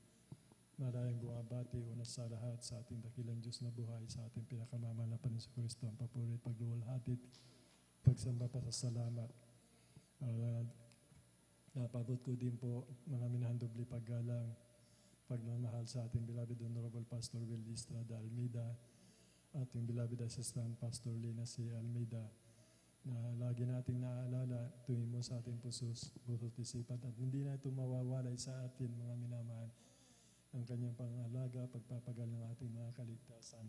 malayang bumabati una sa lahat sa ating dakilang Diyos na buhay, sa ating pinakamamahal na Panginoon sa Kristo, ang papuri, pagluwalhati, pagsamba pa sa salamat. Napabot ko din po mga minahandobli paggalang, pagmamahal sa ating beloved Honorable Pastor Will Estrada Almeida, ating beloved Assistant Pastor Lina C. Almeida, na lagi nating naaalala tuwing mo sa ating pusos, butot isipan, at hindi na ito mawawalay sa atin mga minamahal. Ang kanyang pangalaga, pagpapagal ng ating mga kaligtasan,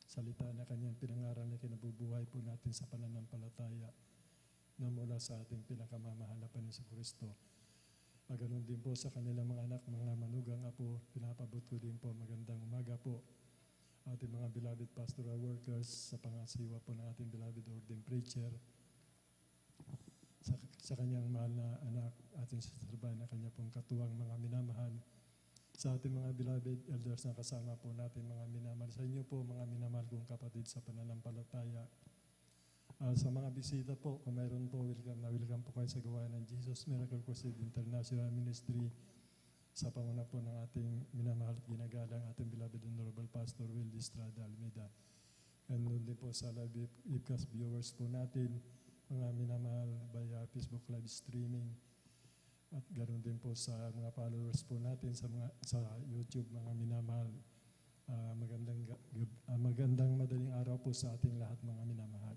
salita na kanyang pinangaral na kinabubuhay po natin sa pananampalataya na mula sa ating pinakamamahal na Panginoon sa Kristo. Maganon din po sa kanilang mga anak, mga manugang apo, pinapabot ko din po magandang umaga po ating mga beloved pastoral workers sa pangasiwa po ng ating beloved ordained preacher, sa kanyang mahal na anak, ating saserban na kanya pong katuwang mga minamahal, sa ating mga beloved elders na kasama po natin mga minamahal, sa inyo po mga minamahal kong kapatid sa pananampalataya. Sa mga bisita po, kung mayroon po, welcome po kayo sa gawain ng Jesus Miracle Crusade International Ministry sa panguna po ng ating minamahal at ginagalang ating beloved Honorable Pastor Will Estrada Almeida. And doon din po sa live webcast viewers po natin, mga minamahal by Facebook live streaming. At ganoon din po sa mga followers po natin sa YouTube, mga minamahal. Magandang madaling araw po sa ating lahat mga minamahal.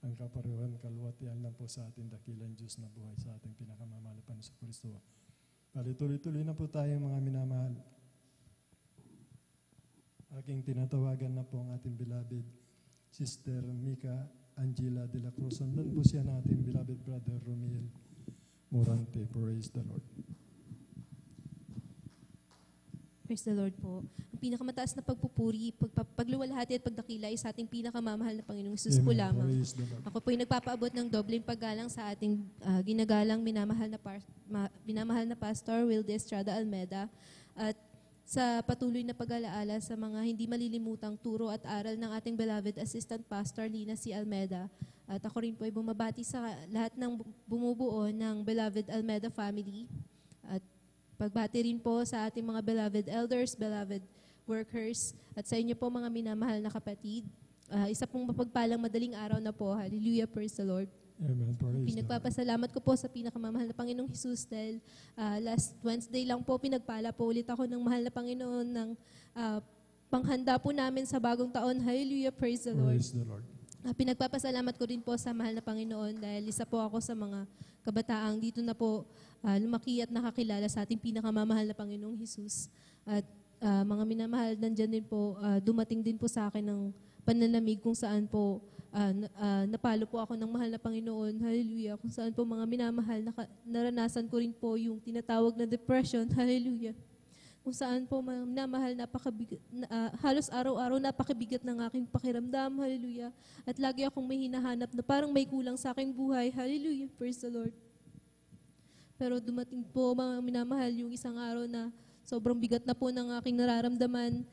Ang kaparehan, kaluwatian lang po sa ating dakilang Diyos na buhay, sa ating pinakamamahal na Panginoon sa Kristo. Tuloy-tuloy na po tayo mga minamahal. Aking tinatawagan na po ang ating beloved Sister Mika Angela de la Cruz. Andan po siya na ating beloved brother Romiel Morante. Praise the Lord. Praise the Lord po. Ang pinakamataas na pagpupuri, pagluwalhati at pagdakila ay sa ating pinakamamahal na Panginoong Hesus po lamang. Ako po ay nagpapaabot ng dobleng paggalang sa ating ginagalang minamahal na Pastor Will Estrada Almeida at sa patuloy na pag-alaala sa mga hindi malilimutang turo at aral ng ating beloved Assistant Pastor Lina C. Almeida. At ako rin po ay bumabati sa lahat ng bumubuo ng beloved Almeida family. At pagbati rin po sa ating mga beloved elders, beloved workers, at sa inyo po mga minamahal na kapatid. Isa pong mapagpalang madaling araw na po. Hallelujah, praise the Lord. Amen. Pinagpapasalamat ko po sa pinakamamahal na Panginoong Hesus dahil last Wednesday lang po pinagpala po ulit ako ng mahal na Panginoon ng panghanda po namin sa bagong taon. Hallelujah, praise the Lord. Praise the Lord. Pinagpapasalamat ko rin po sa mahal na Panginoon dahil isa po ako sa mga kabataang dito na po lumaki at nakakilala sa ating pinakamamahal na Panginoong Hesus. At mga minamahal, nandyan din po, dumating din po sa akin ng pananamig kung saan po napalo po ako ng mahal na Panginoon. Hallelujah. Kung saan po mga minamahal, naranasan ko rin po yung tinatawag na depression. Hallelujah. Kung saan po mga minamahal, halos araw-araw napakabigat ng aking pakiramdam. Hallelujah. At lagi akong may hinahanap na parang may kulang sa aking buhay. Hallelujah. Praise the Lord. Pero dumating po mga minamahal yung isang araw na sobrang bigat na po ng aking nararamdaman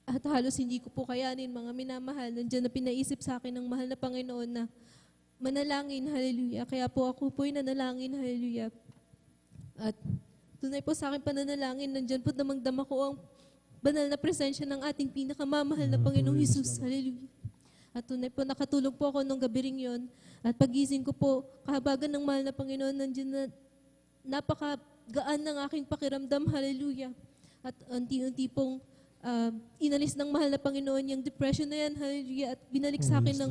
at halos hindi ko po kayanin, mga minamahal. Nandiyan na pinaisip sa akin ng mahal na Panginoon na manalangin, hallelujah. Kaya po ako po'y nanalangin, hallelujah. At tunay po sa akin pananalangin, nandiyan po damang-dama ko ang banal na presensya ng ating pinakamamahal na Panginoong Hesus, hallelujah. At tunay po nakatulog po ako nung gabi ring yun. At pagising ko po, kahabagan ng mahal na Panginoon, nandiyan na napakagaan ng aking pakiramdam, hallelujah. At unti-unti pong inalis ng mahal na Panginoon yung depression na yan, hallelujah. At binalik sa akin ng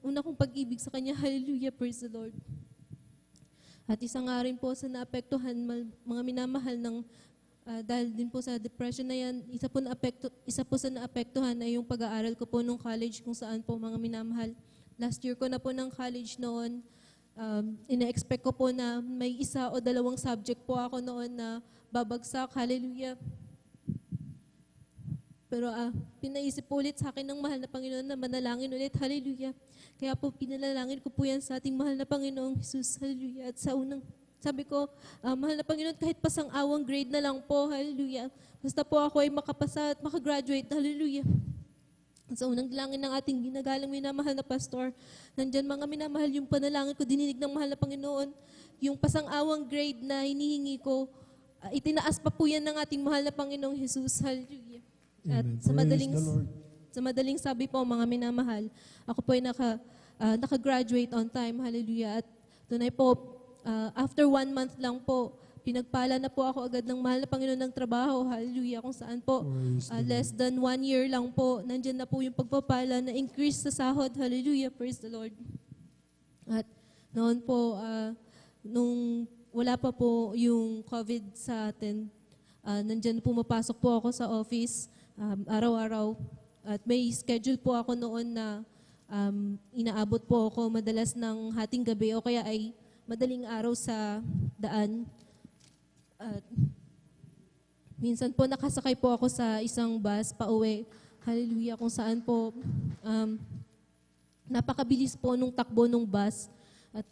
una kong pag-ibig sa Kanya, hallelujah, praise the Lord. At isa nga rin po sa naapektuhan, mga minamahal ng dahil din po sa depression na yan, isa po sa naapektuhan ay yung pag-aaral ko po nung college kung saan po mga minamahal. Last year ko na po ng college noon, ina-expect ko po na may 1 o 2 subject po ako noon na babagsak, hallelujah. Pero pinaisip po ulit sa akin ng mahal na Panginoon na manalangin ulit, hallelujah. Kaya po pinalalangin ko po yan sa ating mahal na Panginoong Jesus, hallelujah. At sa unang, sabi ko, mahal na Panginoon, kahit pasang-awang grade na lang po, hallelujah. Basta po ako ay makapasa at makagraduate, hallelujah. At sa unang dalangin ng ating ginagalang minamahal na pastor, nandyan mga minamahal yung panalangin ko, dininig ng mahal na Panginoon, yung pasang-awang grade na hinihingi ko, itinaas pa po yan ng ating mahal na Panginoong Jesus, hallelujah. At sa madaling sabi po, mga minamahal, ako po ay naka-graduate on time, hallelujah. At tunay po, after 1 month lang po, pinagpala na po ako agad ng mahal na Panginoon ng trabaho, hallelujah, kung saan po, less than 1 year lang po, nandyan na po yung pagpapala na increase sa sahod, hallelujah, praise the Lord. At noon po, nung wala pa po yung COVID sa atin, nandyan pumapasok po ako sa office, araw-araw. At may schedule po ako noon na inaabot po ako madalas ng hating gabi o kaya ay madaling araw sa daan. At minsan po nakasakay po ako sa isang bus pauwi. Hallelujah, kung saan po napakabilis po nung takbo nung bus. At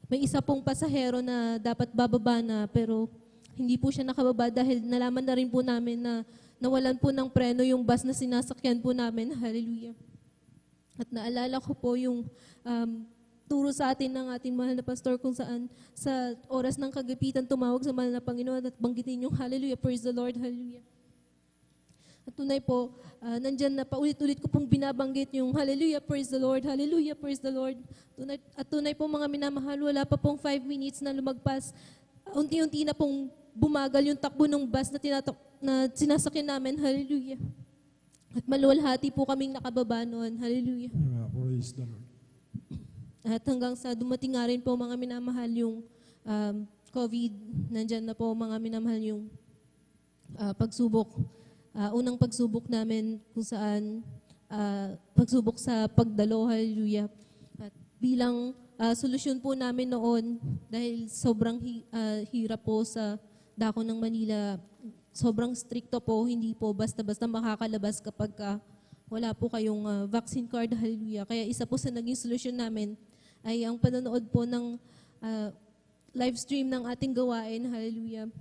may isa pong pasahero na dapat bababa na pero hindi po siya nakababa dahil nalaman na rin po namin na nawalan po ng preno yung bus na sinasakyan po namin. Hallelujah. At naalala ko po yung turo sa atin ng ating mahal na pastor kung saan sa oras ng kagapitan tumawag sa mahal na Panginoon at banggitin yung hallelujah, praise the Lord, hallelujah. At tunay po, nandyan na paulit-ulit ko pong binabanggit yung hallelujah, praise the Lord, hallelujah, praise the Lord. Tunay po mga minamahal, wala pa pong 5 minutes na lumagpas. Unti-unti na pong bumagal yung takbo ng bus na sinasakyan namin. Hallelujah. At maluwalhati po kaming nakababa noon. Hallelujah. Praise the Lord. At hanggang sa dumating nga rin po mga minamahal yung COVID, nandyan na po mga minamahal yung pagsubok. Unang pagsubok namin kung saan pagsubok sa pagdalo. Hallelujah. At bilang solusyon po namin noon, dahil sobrang hirap po sa dako ng Manila, sobrang stricto po, hindi po basta-basta makakalabas kapag wala po kayong vaccine card, hallelujah. Kaya isa po sa naging solusyon namin ay ang panonood po ng live stream ng ating gawain, hallelujah.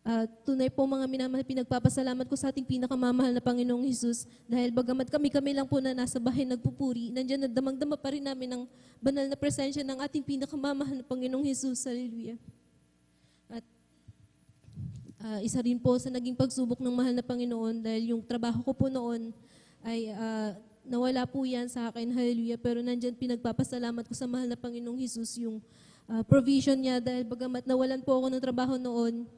At tunay po mga minamahal, pinagpapasalamat ko sa ating pinakamamahal na Panginoong Hesus dahil bagamat kami lang po na nasa bahay nagpupuri, nandiyan na damang-dama pa rin namin ang banal na presensya ng ating pinakamamahal na Panginoong Hesus, hallelujah. At isa rin po sa naging pagsubok ng mahal na Panginoon dahil yung trabaho ko po noon ay nawala po yan sa akin, hallelujah. Pero nandyan pinagpapasalamat ko sa mahal na Panginoong Hesus yung provision niya dahil bagamat nawalan po ako ng trabaho noon,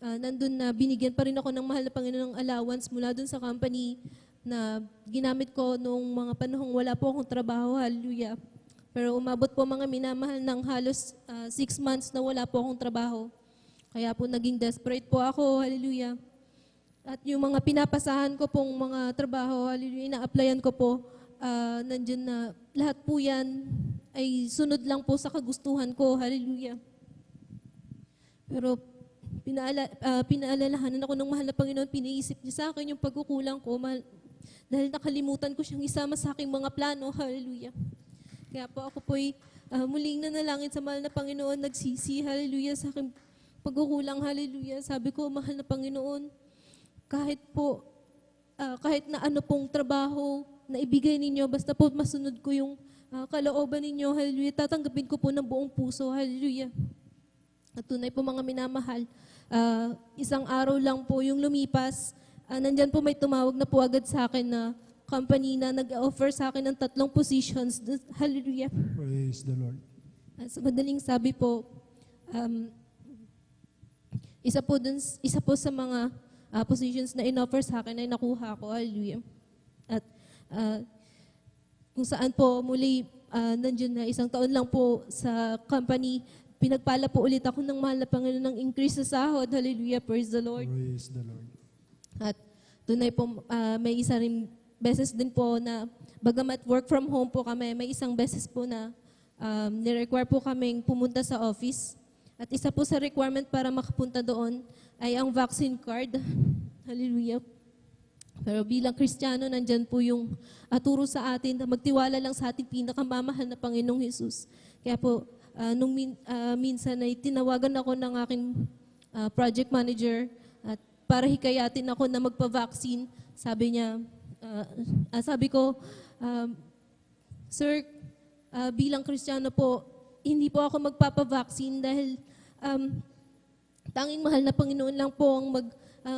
nandun na binigyan pa rin ako ng mahal na Panginoon ng allowance mula dun sa company na ginamit ko nung mga panahong wala po akong trabaho, hallelujah. Pero umabot po mga minamahal ng halos 6 months na wala po akong trabaho. Kaya po naging desperate po ako, hallelujah. At yung mga pinapasahan ko pong mga trabaho, hallelujah, ina-applyan ko po, nandyan na lahat po yan ay sunod lang po sa kagustuhan ko, hallelujah. Pero pinaalalahanan ako ng mahal na Panginoon, piniisip niya sa akin yung pagkukulang ko, dahil nakalimutan ko siyang isama sa aking mga plano, hallelujah. Kaya po ako po'y muling nanalangin sa mahal na Panginoon, nagsisi, hallelujah, sa aking pagkukulang, hallelujah. Sabi ko, mahal na Panginoon, kahit na ano pong trabaho na ibigay ninyo, basta po masunod ko yung kalooban ninyo, hallelujah, tatanggapin ko po ng buong puso, hallelujah. At tunay po mga minamahal, isang araw lang po yung lumipas, nandyan po may tumawag na po agad sa akin na company na nag-offer sa akin ng 3 positions, hallelujah. Praise the Lord. Sa madaling sabi po, isa po sa mga positions na in-offer sa akin ay nakuha ko, hallelujah. At kung saan po muli, nandiyan na 1 taon lang po sa company, pinagpala po ulit ako ng mahal na Panginoon ng increase sa sahod, hallelujah, praise the Lord. Praise the Lord. At tunay po, may isa rin beses din po na, bagamat work from home po kami, may isang beses po na nirequire po kaming pumunta sa office. At isa po sa requirement para makapunta doon ay ang vaccine card. Hallelujah. Pero bilang Kristiyano, nandyan po yung turo sa atin na magtiwala lang sa ating pinakamamahal na Panginoong Hesus. Kaya po, minsan ay tinawagan ako ng aking project manager at para hikayatin ako na magpa-vaccine. Sabi niya, sabi ko, Sir, bilang Kristiyano po, hindi po ako magpapa-vaccine dahil tanging mahal na Panginoon lang po ang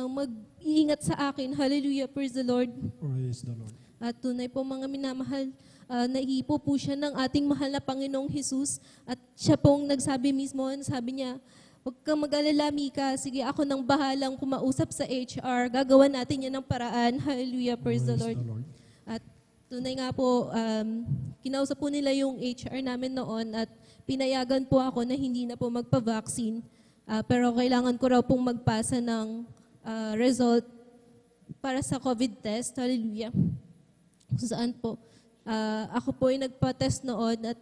mag-iingat sa akin. Hallelujah, praise the Lord. Praise the Lord. At tunay po mga minamahal, naihipo po siya ng ating mahal na Panginoong Hesus at siya pong nagsabi mismo, sabi niya, huwag kang mag-alala, Mika, sige ako nang bahalang kumausap sa HR, gagawa natin yan ng paraan. Hallelujah, praise the Lord. At tunay nga po, kinausap po nila yung HR namin noon at pinayagan po ako na hindi na po magpa-vaccine. Pero kailangan ko raw pong magpasa ng result para sa COVID test. Hallelujah. Kung saan po, ako po ay nagpa-test noon at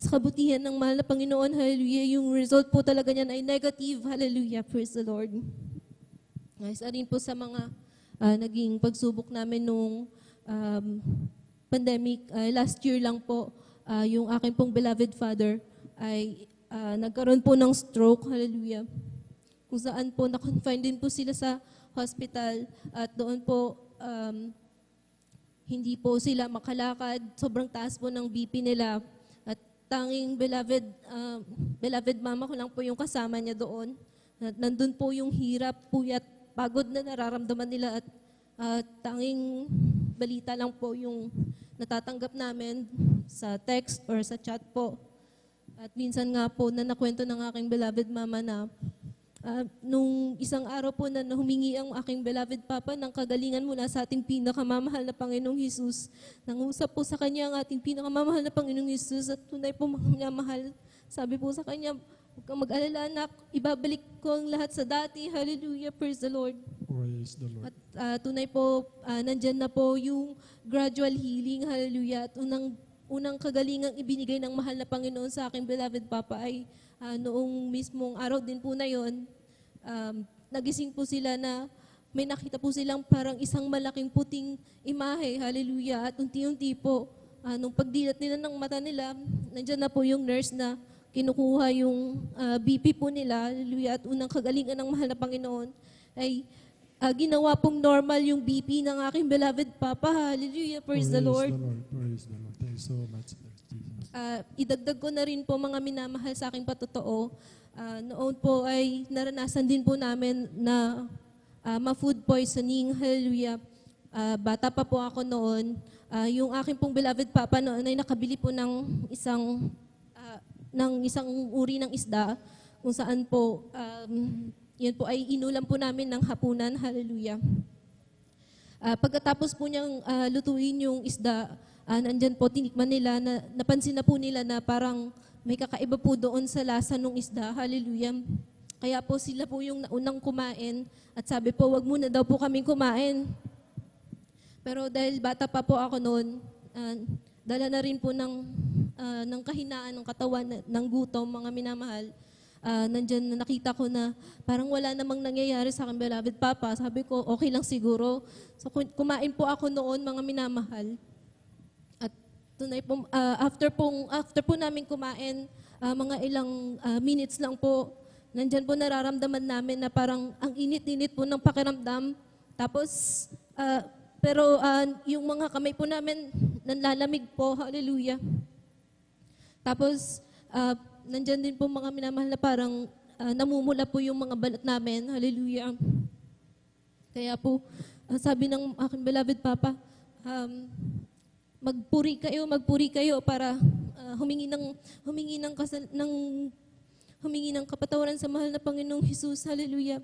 sa kabutihan ng mahal na Panginoon, hallelujah, yung result po talaga niyan ay negative. Hallelujah. Praise the Lord. Isa rin po sa mga naging pagsubok namin nung pandemic, last year lang po, yung aking pong beloved father ay nagkaroon po ng stroke, hallelujah. Kung saan po na-confine din po sila sa hospital at doon po hindi po sila makalakad, sobrang taas po ng BP nila at tanging beloved mama ko lang po yung kasama niya doon. At nandun po yung hirap, puyat, pagod na nararamdaman nila at tanging balita lang po yung natatanggap namin sa text or sa chat po. At minsan nga po na nakwento ng aking beloved mama na nung isang araw po na humingi ang aking beloved papa ng kagalingan mula sa ating pinakamamahal na Panginoong Hesus. Nangusap po sa kanya ang ating pinakamamahal na Panginoong Hesus at tunay po mga mahal. Sabi po sa kanya, huwag kang mag-alala anak, ibabalik ko ang lahat sa dati. Hallelujah, praise the Lord. Praise the Lord. At tunay po, nandyan na po yung gradual healing, hallelujah. At unang kagalingang ibinigay ng mahal na Panginoon sa aking beloved Papa ay noong mismong araw din po na yon, nagising po sila na may nakita po silang parang isang malaking puting imahe, hallelujah. At unti-unti po, nung pagdilat nila ng mata nila, nandyan na po yung nurse na kinukuha yung BP po nila, hallelujah. At unang kagalingan ng mahal na Panginoon ay ginawa pong normal yung BP ng aking beloved Papa. Hallelujah. Praise the Lord. Praise the Lord. Thank you so much. Idagdag ko na rin po mga minamahal sa aking patotoo. Noon po ay naranasan din po namin na ma-food poisoning. Hallelujah. Bata pa po ako noon. Yung aking pong beloved Papa noon ay nakabili po ng isang uri ng isda kung saan po yan po ay inulam po namin ng hapunan. Hallelujah. Pagkatapos po niyang lutuin yung isda, nandyan po tinikman nila, napansin na po nila na parang may kakaiba po doon sa lasa ng isda. Hallelujah. Kaya po sila po yung naunang kumain at sabi po, wag muna daw po kaming kumain. Pero dahil bata pa po ako noon, dala na rin po ng kahinaan ng katawan, ng gutom, mga minamahal. Nandyan na nakita ko na parang wala namang nangyayari sa aking beloved Papa. Sabi ko, okay lang siguro. So kumain po ako noon, mga minamahal. At tunay po, after po namin kumain, mga ilang minutes lang po, nandyan po nararamdaman namin na parang ang init-init po ng pakiramdam. Tapos, pero yung mga kamay po namin nanlalamig po, hallelujah. Tapos, nandyan din po mga minamahal na parang namumula po yung mga balat namin, hallelujah. Kaya po, sabi ng aking beloved Papa, magpuri kayo para humingi ng kapatawaran sa mahal na Panginoong Hesus, hallelujah.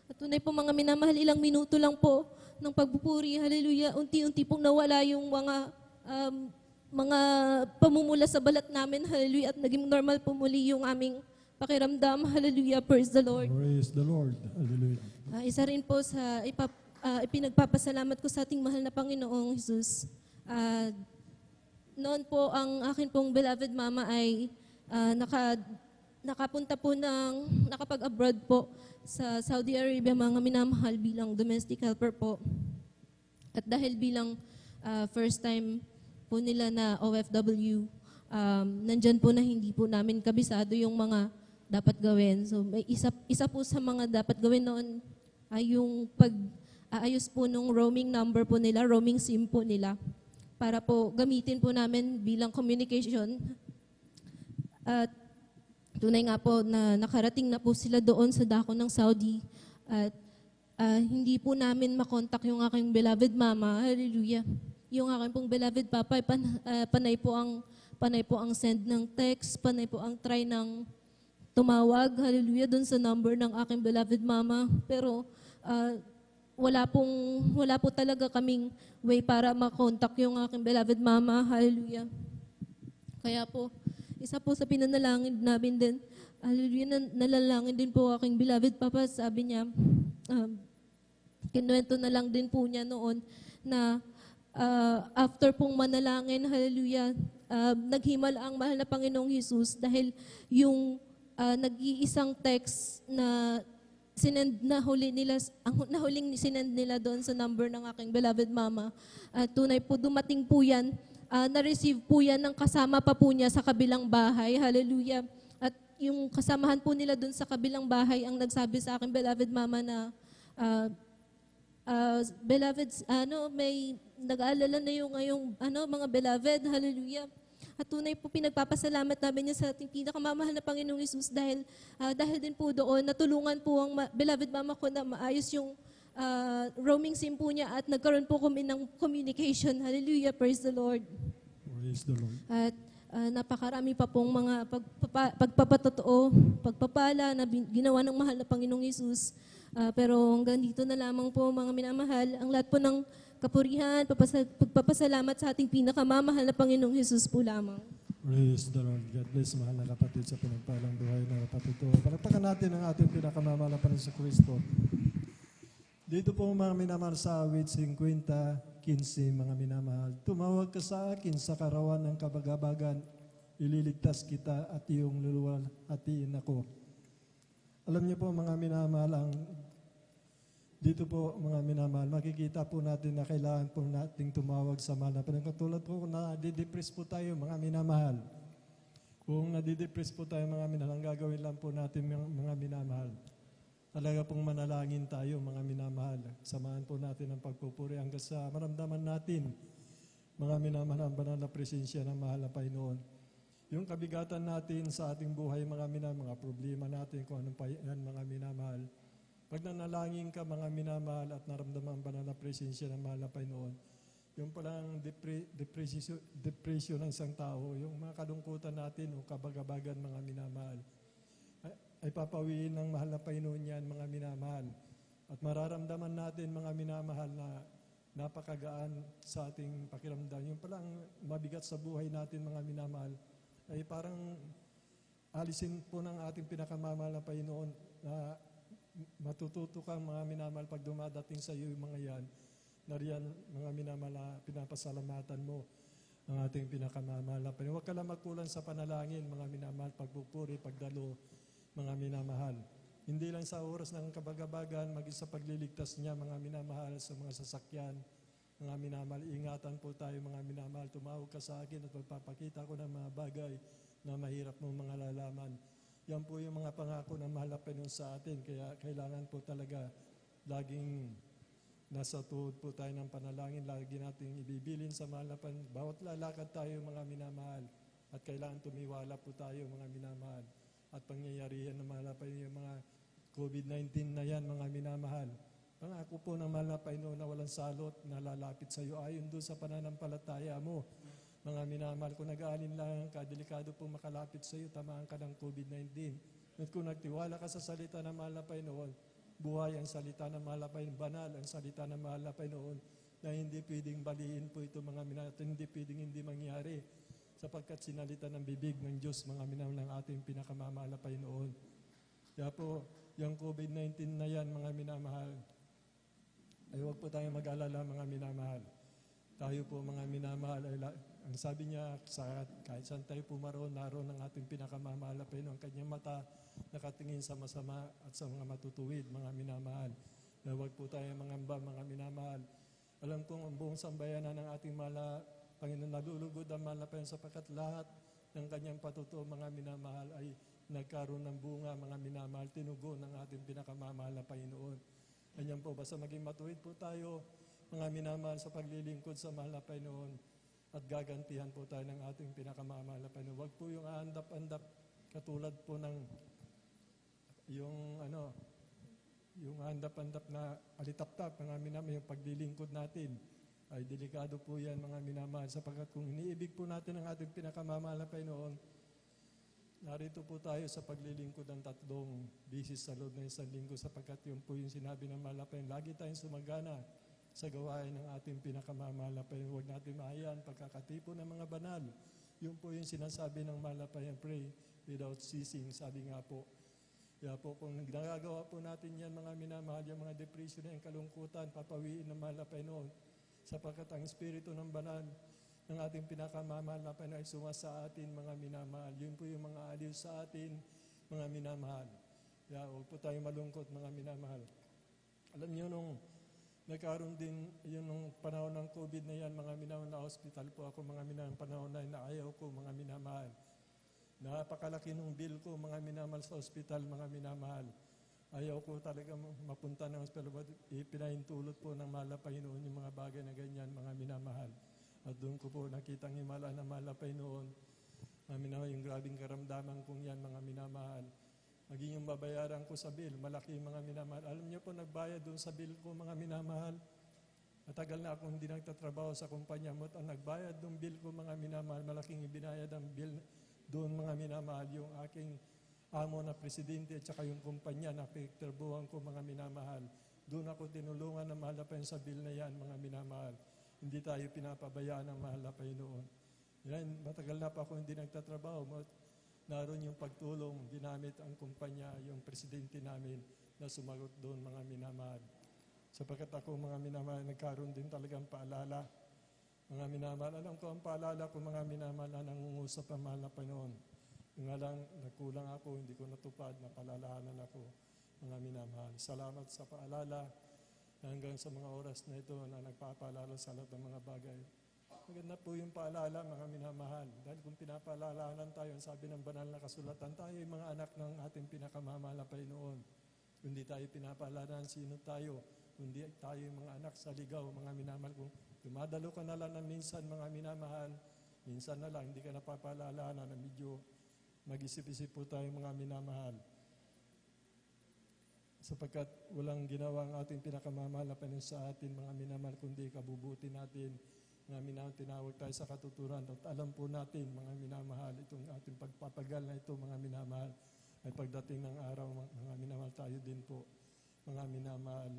At tunay po mga minamahal, ilang minuto lang po ng pagpupuri, hallelujah, unti-unti pong nawala yung mga pamumula sa balat namin, hallelujah, at naging normal po muli yung aming pakiramdam, hallelujah, praise the Lord. Praise the Lord, hallelujah. Isa rin po sa ipinagpapasalamat ko sa ating mahal na Panginoong Hesus. Noon po ang akin pong beloved mama ay nakapunta po nakapag-abroad po sa Saudi Arabia, mga minamahal, bilang domestic helper po. At dahil bilang first time po nila na OFW, nandyan po na hindi po namin kabisado yung mga dapat gawin. So may isa po sa mga dapat gawin noon ay yung pag-aayos po nung roaming number po nila, roaming SIM po nila, para po gamitin po namin bilang communication. At tunay nga po na nakarating na po sila doon sa dako ng Saudi at hindi po namin makontak yung aking beloved mama, hallelujah. Yung aking pong beloved Papa, panay po ang send ng text, panay po ang try ng tumawag, hallelujah, doon sa number ng aking beloved mama. Pero wala po talaga kaming way para makontak yung aking beloved mama, hallelujah. Kaya po, isa po sa pinanalangin namin din, hallelujah, nalalangin din po aking beloved Papa. Sabi niya, kinuwento na lang din po niya noon na after pong manalangin, hallelujah, naghimala ang mahal na Panginoong Hesus dahil yung nag-iisang text na nahuling sinend nila doon sa number ng aking beloved mama, tunay po dumating po yan, na-receive po yan ng kasama pa po niya sa kabilang bahay, hallelujah. At yung kasamahan po nila doon sa kabilang bahay ang nagsabi sa aking beloved mama na, beloved, may nag-aalala na yung ngayong mga beloved, hallelujah. At tunay po pinagpapasalamat namin niya sa ating pinakamamahal na Panginoong Hesus dahil din po doon natulungan po ang beloved mama ko na maayos yung roaming SIM po niya at nagkaroon po kami ng communication, hallelujah, praise the Lord. Praise the Lord. At napakarami pa pong mga pagpapatotoo, pagpapala na ginawa ng mahal na Panginoong Hesus. Pero hanggang dito na lamang po, mga minamahal, ang lahat po ng kapurihan, pagpapasalamat sa ating pinakamamahal na Panginoong Hesus po lamang. Praise the Lord. God bless, mahal na kapatid, sa pinagpalang buhay na kapatid ko. Palakpakan natin ang ating pinakamamahal na Panginoon sa Kristo. Dito po, mga minamahal, sa awit 50:15, mga minamahal, tumawag ka sa akin sa karawan ng kabagabagan, ililigtas kita at iyong luluwalhatiin ako. Alam niyo po, mga minamahal, dito po, mga minamahal, makikita po natin na kailangan po nating tumawag sa mahal na Panginoon. Katulad po, nadidepress po tayo, mga minamahal. Kung nadidepress po tayo, mga minamahal, ang gagawin lang po natin, mga minamahal, talaga pong manalangin tayo, mga minamahal. Samahan po natin ang pagpupuri hanggang sa maramdaman natin, mga minamahal, ang banal na presensya ng mahal na Panginoon. Yung kabigatan natin sa ating buhay, mga minamahal, mga problema natin, kung anong pa yan, mga minamahal. Pag nanalangin ka, mga minamahal, at naramdaman ang banal na presensya ng mahal na Panginoon, yung palang depression ng isang tao, yung mga kalungkutan natin o kabagabagan, mga minamahal, ay papawiin ng mahal na Panginoon yan, mga minamahal. At mararamdaman natin, mga minamahal, na napakagaan sa ating pakiramdam. Yung palang mabigat sa buhay natin, mga minamahal, ay parang alisin po ng ating pinakamamahal na Panginoon na matututo kang mga minamahal pag dumadating sa iyo yung mga yan, na riyan mga minamahal, pinapasalamatan mo ang ating pinakamamahal na Panginoon. Huwag ka lang magkulang sa panalangin, mga minamahal, pagpupuri, pagdalo, mga minamahal. Hindi lang sa oras ng kabagabagan, maging sa pagliligtas niya, mga minamahal, sa mga sasakyan, mga minamahal, ingatan po tayo, mga minamahal. Tumawag ka sa akin at magpapakita ko ng mga bagay na mahirap mong mga lalaman. Yan po yung mga pangako na mahal na Panginoon sa atin. Kaya kailangan po talaga laging nasa tuhod po tayo ng panalangin. Lagi nating ibibilin sa mahal na Panginoon. Bawat lalakad tayo, mga minamahal. At kailangan tumiwala po tayo, mga minamahal. At pangyayarihan ng mahal na Panginoon, yung mga COVID-19 na yan, mga minamahal. Pangako po ng mahal na Panginoon na walang salot na lalapit sa iyo ayon doon sa pananampalataya mo. Mga minamahal, kung nag-aalin lang ka, delikado po makalapit sa iyo, tamaan ka ng COVID-19. At kung nagtiwala ka sa salita ng mahal na Panginoon, buhay ang salita ng mahal na Panginoon, banal ang salita ng mahal na Panginoon, na hindi pwedeng baliin po ito, mga minamahal, hindi pwedeng hindi mangyari, sapagkat sinalita ng bibig ng Diyos, mga minamahal, ng ating pinakamamahal na Panginoon. Kaya po, yung COVID-19 na yan, mga minamahal, ay huwag po tayong mag-alala, mga minamahal. Tayo po, mga minamahal, ay ang sabi niya, kahit saan tayo pumaroon, naroon ang ating pinakamamahal na Panginoon. Ang kanyang mata nakatingin sa masama at sa mga matutuwid, mga minamahal. Na huwag po tayong mangamba, mga minamahal. Alam kong ang buong sambayanan ng ating mahal na Panginoon, nalulugod ang mahal na Panginoon sapagkat lahat ng kanyang patutuo, mga minamahal, ay nagkaroon ng bunga, mga minamahal, tinugon ng ating pinakamamahal na Panginoon. Ganyan po, basta maging matuwid po tayo, mga minamahal, sa paglilingkod sa mahal na Panginoon at gagantihan po tayo ng ating pinakamamahal na Panginoon. Huwag po yung aandap-andap katulad po ng yung andap-andap na alitap-tap, mga minamahal, yung paglilingkod natin ay delikado po yan, mga minamahal, sapagkat kung iniibig po natin ang ating pinakamamahal na Panginoon, narito po tayo sa paglilingkod ng 3 bisis sa loob ng 1 linggo, sapagkat yun po yung sinabi ng mahal na Panginoon. Lagi tayong sumagana sa gawain ng ating pinakamamahal na Panginoon. Huwag natin maayan pagkakatipo ng mga banal. Yun po yung sinasabi ng mahal na Panginoon, pray without ceasing, sabi nga po. Kaya po kung nagagawa po natin yan, mga minamahal, yung mga depression na yung kalungkutan, papawiin ng mahal na Panginoon, sapagkat ang Espiritu ng banal ng ating pinakamamahal na Panginoon ay sumasa atin, mga minamahal. Yun po yung mga aliw sa atin, mga minamahal. Kaya huwag po tayo malungkot, mga minamahal. Alam niyo, nung nagkaroon din yun nung panahon ng COVID na yan, mga minamahal, na hospital po ako, mga minamahal, panahon na ayaw ko, mga minamahal. Napakalaki ng bill ko, mga minamahal, sa hospital, mga minamahal. Ayaw ko talaga mapunta ng hospital, ipinahintulot po ng mahal na Panginoon yung mga bagay na ganyan, mga minamahal. At doon ko po nakitang himala na mahal na Panginoon. Mga minamahal, yung grabing karamdaman kong yan, mga minamahal. Maging yung babayaran ko sa bill, malaki, mga minamahal. Alam niyo po, nagbayad doon sa bill ko, mga minamahal. Matagal na akong hindi nagtatrabaho sa kumpanya mo. At ang nagbayad ng bill ko, mga minamahal, malaking ibinayad ang bill doon, mga minamahal. Yung aking amo na presidente at saka yung kumpanya na pinagtrabuhan ko, mga minamahal. Doon ako tinulungan ng mahal na Panginoon sa bill na yan, mga minamahal. Hindi tayo pinapabayaan ng mahal na Panginoon. Yan, matagal na pa ako hindi nagtatrabaho. Naroon yung pagtulong, ginamit ang kumpanya, yung presidente namin na sumagot doon, mga minamahal. Sapagkat ako, mga minamahal, nagkaroon din talagang paalala. Mga minamahal, alam ko ang paalala ko, mga minamahal, na nangungusap ang mahal na Panginoon. Yung nga lang, nagkulang ako, hindi ko natupad, napalalahanan ako, mga minamahal. Salamat sa paalala na hanggang sa mga oras na ito na nagpapaalala sa lahat ng mga bagay. Maganda po yung paalala, mga minamahal. Dahil kung pinapaalalahanan tayo, sabi ng banal na kasulatan, tayo yung mga anak ng ating pinakamamahal na Panginoon. Kung di tayo pinapaalalahanan, sino tayo? Kung di tayo yung mga anak sa ligaw, mga minamahal. Kung dumadalo ka na lang ng minsan, mga minamahal, minsan na lang, hindi ka napapaalalahanan na medyo mag-isip-isip po tayo, mga minamahal. Sapagkat walang ginawa ang ating pinakamamahal na Panginoon sa atin, mga minamahal, kundi kabubuti natin. Mga minamahal, tinawag tayo sa katuturan. At alam po natin, mga minamahal, itong ating pagpapagal na ito, mga minamahal, ay pagdating ng araw, mga minamahal, tayo din po, mga minamahal,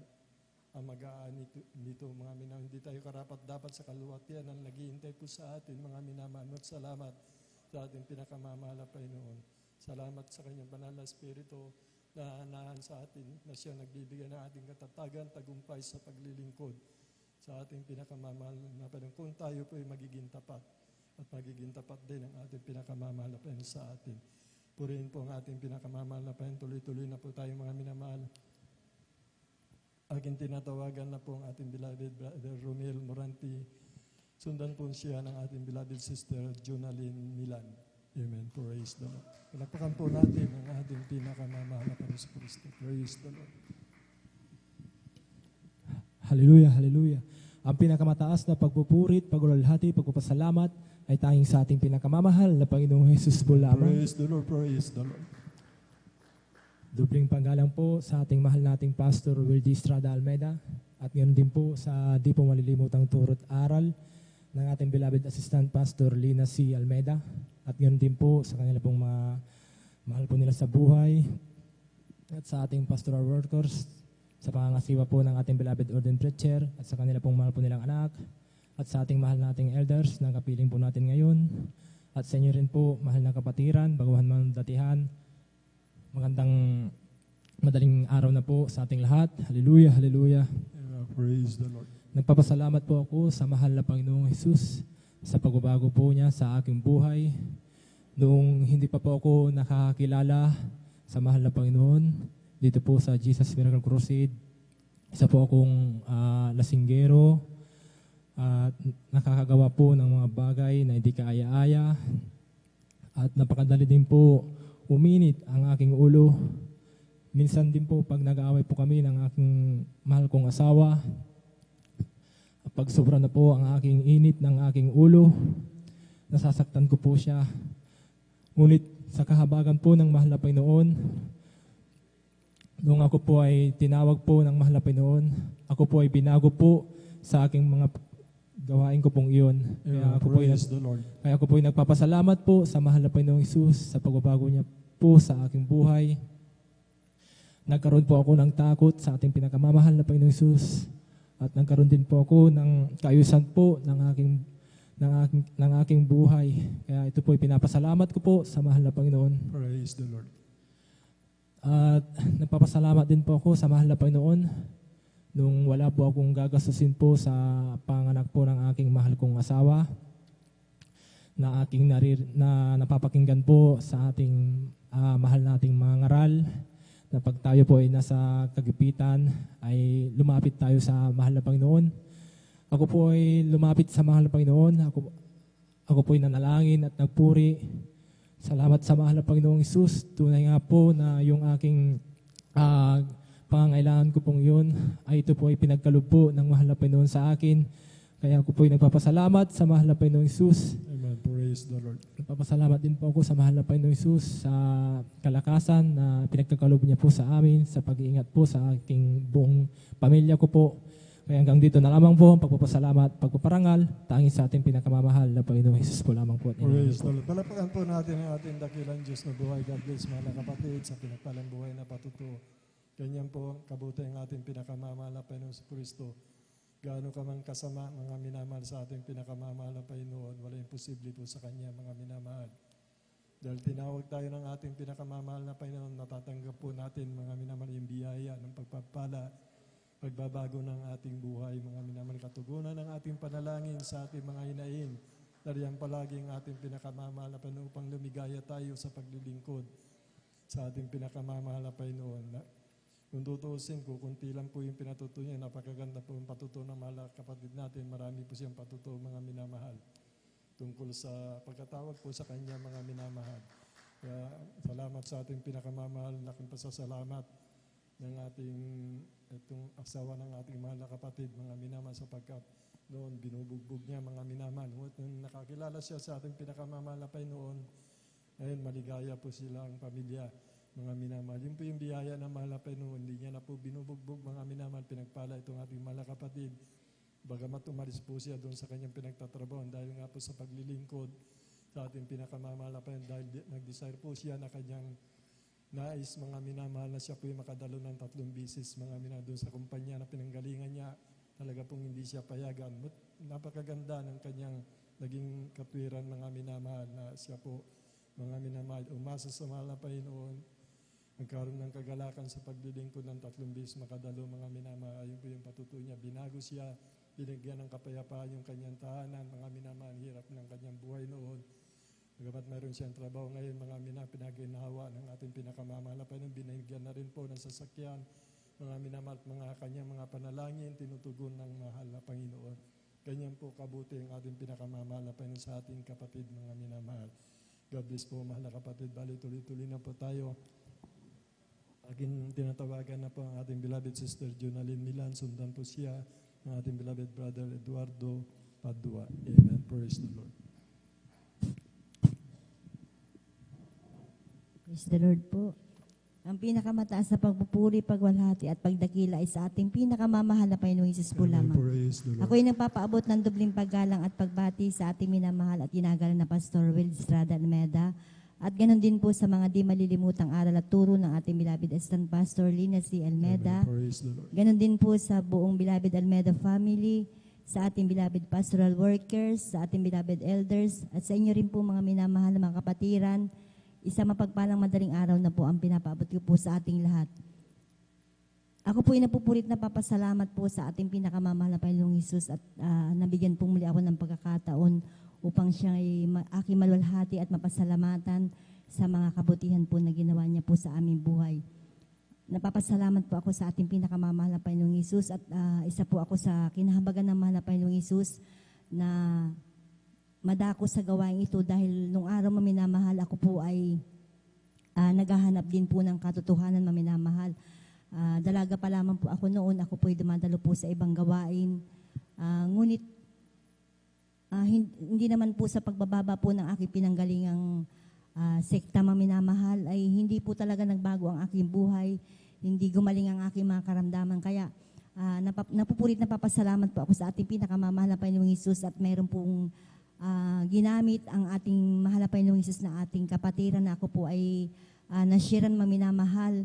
ang mag-aani nito, mga minamahal. Hindi tayo karapat-dapat sa kaluwatian ang naghihintay po sa atin, mga minamahal. At salamat sa ating pinakamamahal na Panginoon. Salamat sa kanyang banal na Espiritu na anahan sa atin, na siya nagbibigay ng ating katatagan, tagumpay sa paglilingkod sa ating pinakamamahal na Panginoon. Kung tayo po ay magiging tapat at magiging tapat din ang ating pinakamamahal na Panginoon sa atin. Purihin po ang ating pinakamamahal na Panginoon. Tuloy-tuloy na po tayo mga minamahal. Aking tinatawagan na po ang ating beloved Brother Romel Moranti. Sundan po siya ng ating beloved Sister Jonalyn Milan. Amen. Praise the Lord. Palakpakan po natin ang ating pinakamamahal na Panginoon Kristo. Praise the Lord. Hallelujah, hallelujah. Ang pinakamataas na pagpupurit, pagluwalhati, pagpapasalamat ay tanging sa ating pinakamamahal na Panginoong Jesus po lamang. Praise the Lord, praise the Lord. Dubling panggalang po sa ating mahal nating Pastor Wildy Estrada Almeida at ngayon din po sa di po malilimutang turo't aral ng ating beloved Assistant Pastor Lina C. Almeida at ngayon din po sa kanila pong mahal po nila sa buhay at sa ating pastoral workers, sa pangangasiwa po ng ating beloved ordained preacher at sa kanila pong mahal po nilang anak at sa ating mahal nating elders na kapiling po natin ngayon at sa inyo rin po mahal na kapatiran, baguhan man datihan. Magandang madaling araw na po sa ating lahat. Hallelujah, hallelujah. Praise the Lord. Nagpapasalamat po ako sa mahal na Panginoong Jesus sa pagbabago po niya sa aking buhay. Noong hindi pa po ako nakakilala sa mahal na Panginoon, dito po sa Jesus Miracle Crusade, isa po akong lasinggero at nakakagawa po ng mga bagay na hindi kaaya-aya at napakadali din po uminit ang aking ulo. Minsan din po pag nag-aaway po kami ng aking mahal kong asawa, pag sobra na po ang aking init ng aking ulo, nasasaktan ko po siya. Ngunit sa kahabagan po ng mahal na Panginoon, noong ako po ay tinawag po ng mahal na Panginoon, ako po ay binago po sa aking mga gawain ko pong iyon. Kaya ako po ay nagpapasalamat po sa mahal na Panginoong Hesus sa pagbabago niya po sa aking buhay. Nagkaroon po ako ng takot sa ating pinakamamahal na Panginoong Hesus at nagkaroon din po ako ng kaayusan po ng aking buhay. Kaya ito po ay pinapasalamat ko po sa mahal na Panginoon. Praise the Lord. At nagpapasalamat din po ako sa mahal na Panginoon nung wala po akong gagastusin po sa panganak po ng aking mahal kong asawa na napapakinggan po sa ating mahal nating mga ngaral na pag tayo po ay nasa kagipitan ay lumapit tayo sa mahal na Panginoon. Ako po ay lumapit sa mahal na Panginoon. Ako po ay nanalangin at nagpuri. Salamat sa mahal na Panginoong Hesus. Tunay nga po na yung aking pangangailangan ko pong yun ay ito po ay pinagkaloob po ng mahal na Panginoon sa akin. Kaya ako po ay nagpapasalamat sa mahal na Panginoong Hesus. Amen. Praise the Lord. Nagpapasalamat din po ako sa mahal na Panginoong Hesus sa kalakasan na pinagkakaloob niya po sa amin, sa pag-iingat po sa aking buong pamilya ko po. Kaya hanggang dito na lamang po ang pagpapasalamat, pagpaparangal, tanging sa ating pinakamamahal na Panginoong Hesus po lamang po. Praise the Lord. Palapakan po natin ang ating dakilang Diyos na buhay. God bless mga kapatid sa pinagpalang buhay na patutuo. Ganyan po kabuti ang ating pinakamamahal na Panginoon sa Kristo. Gaano ka man kasama mga minamahal sa ating pinakamamahal na Panginoon, wala imposible po sa Kanya mga minamahal. Dahil tinawag tayo ng ating pinakamamahal na Panginoon, natatanggap po natin mga minamahal yung biyaya ng pagpapala, pagbabago ng ating buhay, mga minamahal, katugunan ng ating panalangin sa ating mga hinaing. Dariyan palagi ang ating pinakamamahal na Panginoon upang lumigaya tayo sa paglilingkod sa ating pinakamamahal na Panginoon. Kung tutuusin ko, kunti lang po yung pinatuto niya, napakaganda po yung patuto ng mahal kapatid natin. Marami po siyang patuto mga minamahal tungkol sa pagkatawag po sa kanya mga minamahal. Kaya salamat sa ating pinakamamahal, laking pasasalamat ng ating itong asawa ng ating mahal na kapatid, mga minamahal, sapagkat noon binubugbog niya mga minamahal. Nung nakakilala siya sa ating pinakamamahal na Panginoon, ngayon maligaya po sila ang pamilya. Mga minamahal, yun po yung biyaya ng mahal na Panginoon. Hindi niya na po binubugbog mga minamahal, pinagpala itong ating mahal na kapatid. Bagamat umalis po siya doon sa kanyang pinagtatrabaho dahil nga po sa paglilingkod sa ating pinakamamahal na Panginoon, dahil nag-desire po siya na kanyang nais mga minamahal na siya po yung makadalo ng 3 bisis mga minamahal doon sa kumpanya na pinanggalingan niya. Talaga pong hindi siya payagan. Napakaganda ng kanyang naging katwiran mga minamahal na siya po Mga minamahal, umasa sa mahal na Panginoon, nagkaroon ng kagalakan sa paglilingkod ng 3 beses makadalo, mga minamahal. Ayun po yung patutuo niya. Binago siya, binigyan ng kapayapaan yung kanyang tahanan, mga minamahal, hirap ng kanyang buhay noon. Bagamat mayroon siyang trabaho ngayon, mga pinaginawa ng ating pinakamamahal na Panginoon, binigyan na rin po ng sasakyan, mga minamahal, mga kanyang mga panalangin, tinutugon ng mahal na Panginoon. Ganyan po kabuti ang ating pinakamamahal na Panginoon sa ating kapatid, mga minamahal. God bless po, mahal na kapatid. Bali, tuloy-tuloy na po tayo. Aking tinatawagan na po ang ating beloved sister Jonalyn Milan. Sundan po siya ng ating beloved brother Eduardo Padua. Amen. Praise the Lord. Praise the Lord po. Ang pinakamataas na pagpupuri, pagwalhati at pagdakila ay sa ating pinakamamahal na Panginoong Hesus po lamang. Ako ay nagpapaabot ng dubling paggalang at pagbati sa ating minamahal at ginagalang na Pastor Will Estrada Almeda. At ganoon din po sa mga di malilimutang aral at turo ng ating beloved Assistant Pastor Lina C. Almeda. Ganoon din po sa buong beloved Almeda family, sa ating beloved pastoral workers, sa ating beloved elders, at sa inyo rin po mga minamahal na mga kapatiran. Isa mapagpalang madaling araw na po ang pinapaabot ko po sa ating lahat. Ako po ay napupurit na papasalamat po sa ating pinakamamahal na Panginoong Hesus at nabigyan po muli ako ng pagkakataon upang siya ay aking malwalhati at mapasalamatan sa mga kabutihan po na ginawa niya po sa aming buhay. Napapasalamat po ako sa ating pinakamamahal na Panginoong Hesus at isa po ako sa kinahabagan ng mahal na Panginoong Hesus na madako sa gawain ito dahil nung araw maminamahal ako po ay naghahanap din po ng katotohanan maminamahal. Dalaga pa lamang po ako noon, ako po ay dumadalo po sa ibang gawain. Ngunit hindi naman po sa pagbababa po ng aking pinanggalingang sekta maminamahal ay hindi po talaga nagbago ang aking buhay, hindi gumaling ang aking mga karamdaman. Kaya napupurit na papasalamat po ako sa ating pinakamamahal na Panginoong Hesus at mayroon pong ginamit ang ating mahal na Panginoong Hesus na ating kapatiran na ako po ay nashiran maminamahal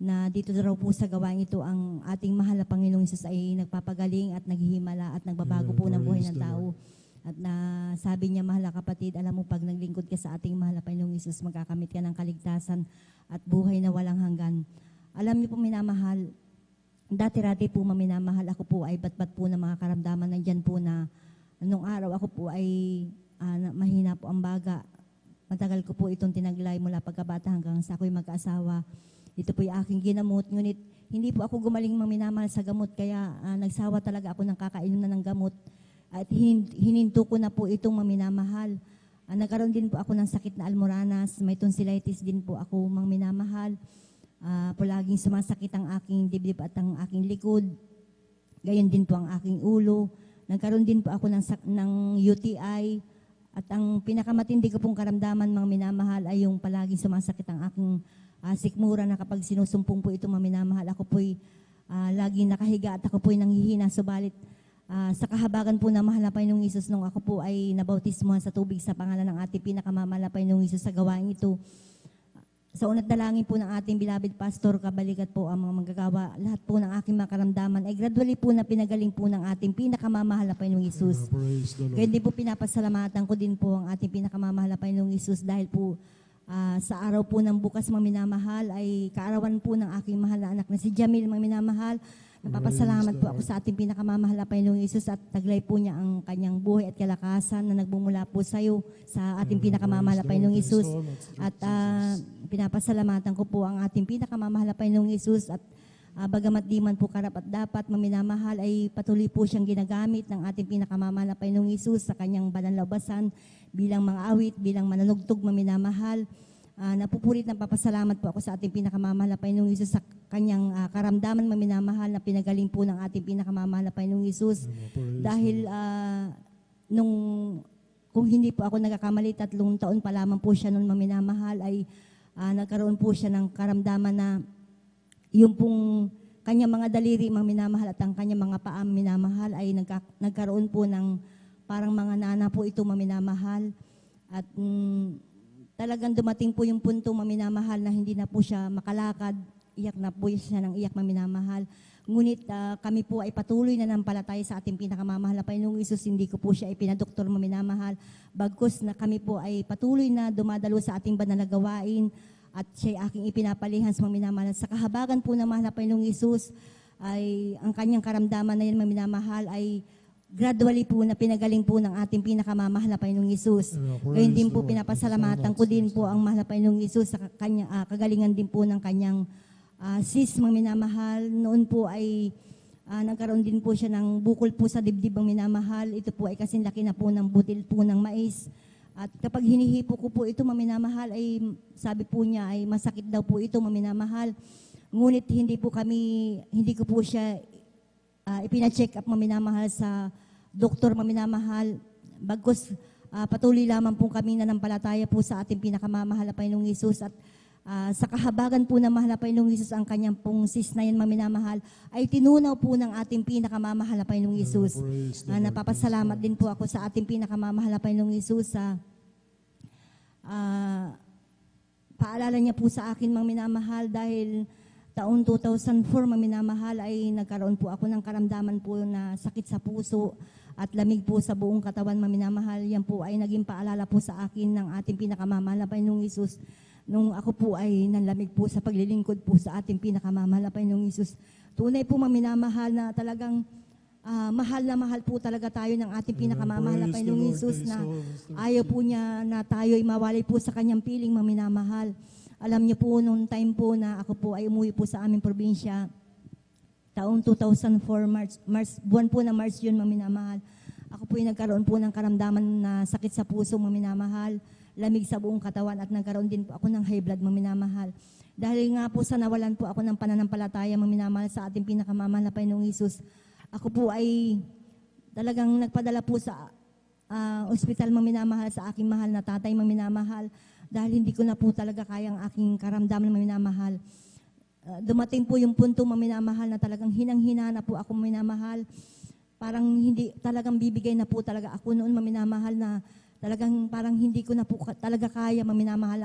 na dito raw po sa gawain ito ang ating mahal na Panginoong Hesus ay nagpapagaling at naghihimala at nagbabago po ng buhay ng tao. At sabi niya, mahal na kapatid, alam mo pag naglingkod ka sa ating mahal na Panginoong Hesus, magkakamit ka ng kaligtasan at buhay na walang hanggan. Alam niyo po minamahal, dati-rati po maminamahal ako po ay batbat po ng mga karamdaman nandyan po na nung araw ako po ay mahina po ang baga. Matagal ko po itong tinaglay mula pagkabata hanggang sa ako'y mag-asawa. Ito po yung aking ginamot. Ngunit hindi po ako gumaling maminamahal sa gamot kaya nagsawa talaga ako ng kakainom na ng gamot. At hininto ko na po itong maminamahal. Nagkaroon din po ako ng sakit na almoranas. May tonsillitis din po ako maminamahal. Palaging sumasakit ang aking dibdib at ang aking likod. Gayon din po ang aking ulo. Nagkaroon din po ako ng UTI at ang pinakamatindi ko pong karamdaman mga minamahal ay yung palaging sumasakit ang aking sikmura na kapag sinusumpong po ito mga minamahal, ako po'y laging nakahiga at ako po'y nanghihina. Subalit sa kahabagan po na mahal na Panginoong Hesus nung ako po ay nabautismuhan sa tubig sa pangalan ng ating pinakamamahal na Panginoong Hesus sa gawain ito. Sa unat dalangin po ng ating beloved pastor, kabalikat po ang mga manggagawa, lahat po ng aking mga karamdaman ay gradually po na pinagaling po ng ating pinakamamahal na Panginoong Hesus. Kaya din po pinapasalamatan ko din po ang ating pinakamamahal na Panginoong Hesus dahil po sa araw po ng bukas mga minamahal ay kaarawan po ng aking mahal na anak na si Jamil mga minamahal. Napapasalamat po ako sa ating pinakamamahal na Panginoong Hesus at taglay po niya ang kanyang buhay at kalakasan na nagbumula po sa iyo sa ating pinakamamahal na Panginoong Hesus. At pinapasalamatan ko po ang ating pinakamamahal na Panginoong Hesus at bagamat di man po karapat dapat maminamahal ay patuloy po siyang ginagamit ng ating pinakamamahal na Panginoong Hesus sa kanyang banal na ubasan bilang mga awit, bilang mananugtog maminamahal. Napupurit ng papasalamat po ako sa ating pinakamamahal na Panginoong Hesus sa kanyang karamdaman maminamahal na pinagaling po ng ating pinakamamahal na Panginoong Hesus. Dahil kung hindi po ako nagkakamali, 3 taon pa lamang po siya noon maminamahal ay nagkaroon po siya ng karamdaman na yung pong kanyang mga daliri maminamahal at ang kanyang mga paa maminamahal ay nagkaroon po ng parang mga nana po ito maminamahal. At talagang dumating po yung punto maminamahal na hindi na po siya makalakad, iyak na po siya ng iyak maminamahal. Ngunit kami po ay patuloy na nampalataya sa ating pinakamamahal na Panginoong Isus. Hindi ko po siya ipinadoktor maminamahal. Bagkus na kami po ay patuloy na dumadalo sa ating banal na gawain at siya ay aking ipinapalihan sa maminamahal. Sa kahabagan po ng mahal na Panginoong Isus ay ang kanyang karamdaman na yan maminamahal ay gradually po na pinagaling po ng ating pinakamamahal na Panginoong Isus. Gayun din po pinapasalamatan ko din po ang mahal na Panginoong Isus sa kagalingan din po ng kanyang sis mga minamahal. Noon po ay nagkaroon din po siya ng bukol po sa dibdib mga minamahal. Ito po ay kasing laki na po ng butil po ng mais. At kapag hinihipo ko po ito mga minamahal ay sabi po niya ay masakit daw po ito mga minamahal. Ngunit hindi ko po siya ipina-check up mga minamahal sa doktor mga minamahal. Bagkus patuloy lamang po kami nanampalataya po sa ating pinakamamahal na Panginoong Isus at sa kahabagan po ng mahal na Panginoong Isus ang kanyang pong sis na yan maminamahal ay tinunaw po ng ating pinakamamahal na Panginoong Isus. Napapasalamat din po ako sa ating pinakamamahal na Panginoong Isus sa paalala niya po sa akin maminamahal dahil taon 2004 maminamahal ay nagkaroon po ako ng karamdaman po na sakit sa puso at lamig po sa buong katawan maminamahal. Yan po ay naging paalala po sa akin ng ating pinakamamahal na Panginoong Isus nung ako po ay nanlamig po sa paglilingkod po sa ating pinakamamahal na Panginoong Isus. Tunay po maminamahal na talagang mahal na mahal po talaga tayo ng ating pinakamamahal na Panginoong Isus na ayaw po niya na tayo ay mawalay po sa kanyang piling maminamahal. Alam niyo po nung time po na ako po ay umuwi po sa aming probinsya, taong 2004, buwan po na March yun maminamahal. Ako po ay nagkaroon po ng karamdaman na sakit sa puso maminamahal, lamig sa buong katawan at nagkaroon din po ako ng high blood maminamahal. Dahil nga po sa nawalan po ako ng pananampalataya maminamahal sa ating pinakamamahal na Panginoong Isus, ako po ay talagang nagpadala po sa ospital maminamahal sa aking mahal na tatay maminamahal dahil hindi ko na po talaga kayang aking karamdaman maminamahal. Dumating po yung punto maminamahal na talagang hinang-hina na po ako maminamahal. Parang hindi talagang bibigay na po talaga ako noon maminamahal na talagang parang hindi ko na po talaga kaya maminamahal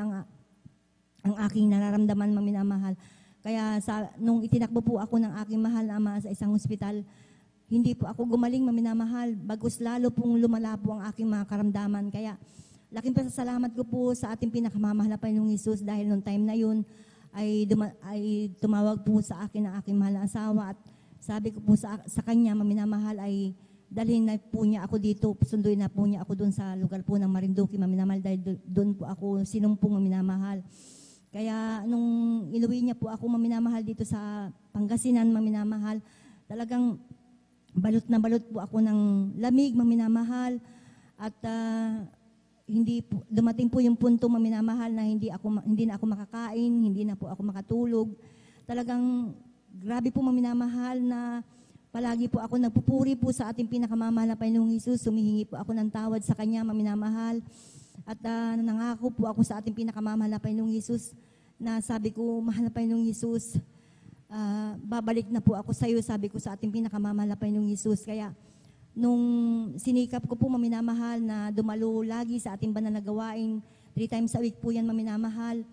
ang aking nararamdaman maminamahal. Kaya nung itinakbo po ako ng aking mahal na ama sa isang ospital, hindi po ako gumaling maminamahal. Bagus lalo pong lumala po ang aking mga karamdaman. Kaya laking pasasalamat ko po sa ating pinakamamahal na Panginoong Isus dahil nung time na yun ay tumawag po sa akin ang aking mahal na asawa at sabi ko po sa kanya maminamahal ay dalhin na po niya ako dito, sunduin na po niya ako doon sa lugar po ng Marinduque, maminamahal, dahil doon po ako sinumpong maminamahal. Kaya nung inuwi niya po ako maminamahal dito sa Pangasinan maminamahal, talagang balot na balot po ako ng lamig maminamahal at dumating po yung punto maminamahal na hindi na ako makakain, hindi na po ako makatulog. Talagang grabe po maminamahal na palagi po ako nagpupuri po sa ating pinakamamahal na Panginoong Isus. Sumihingi po ako ng tawad sa Kanya, maminamahal. At nangako po ako sa ating pinakamamahal na Panginoong Isus na sabi ko, mahal na Panginoong Isus, babalik na po ako sa iyo, sabi ko sa ating pinakamamahal na Panginoong Isus. Kaya nung sinikap ko po maminamahal na dumalo lagi sa ating banal na gawain, 3 times a week po yan maminamahal.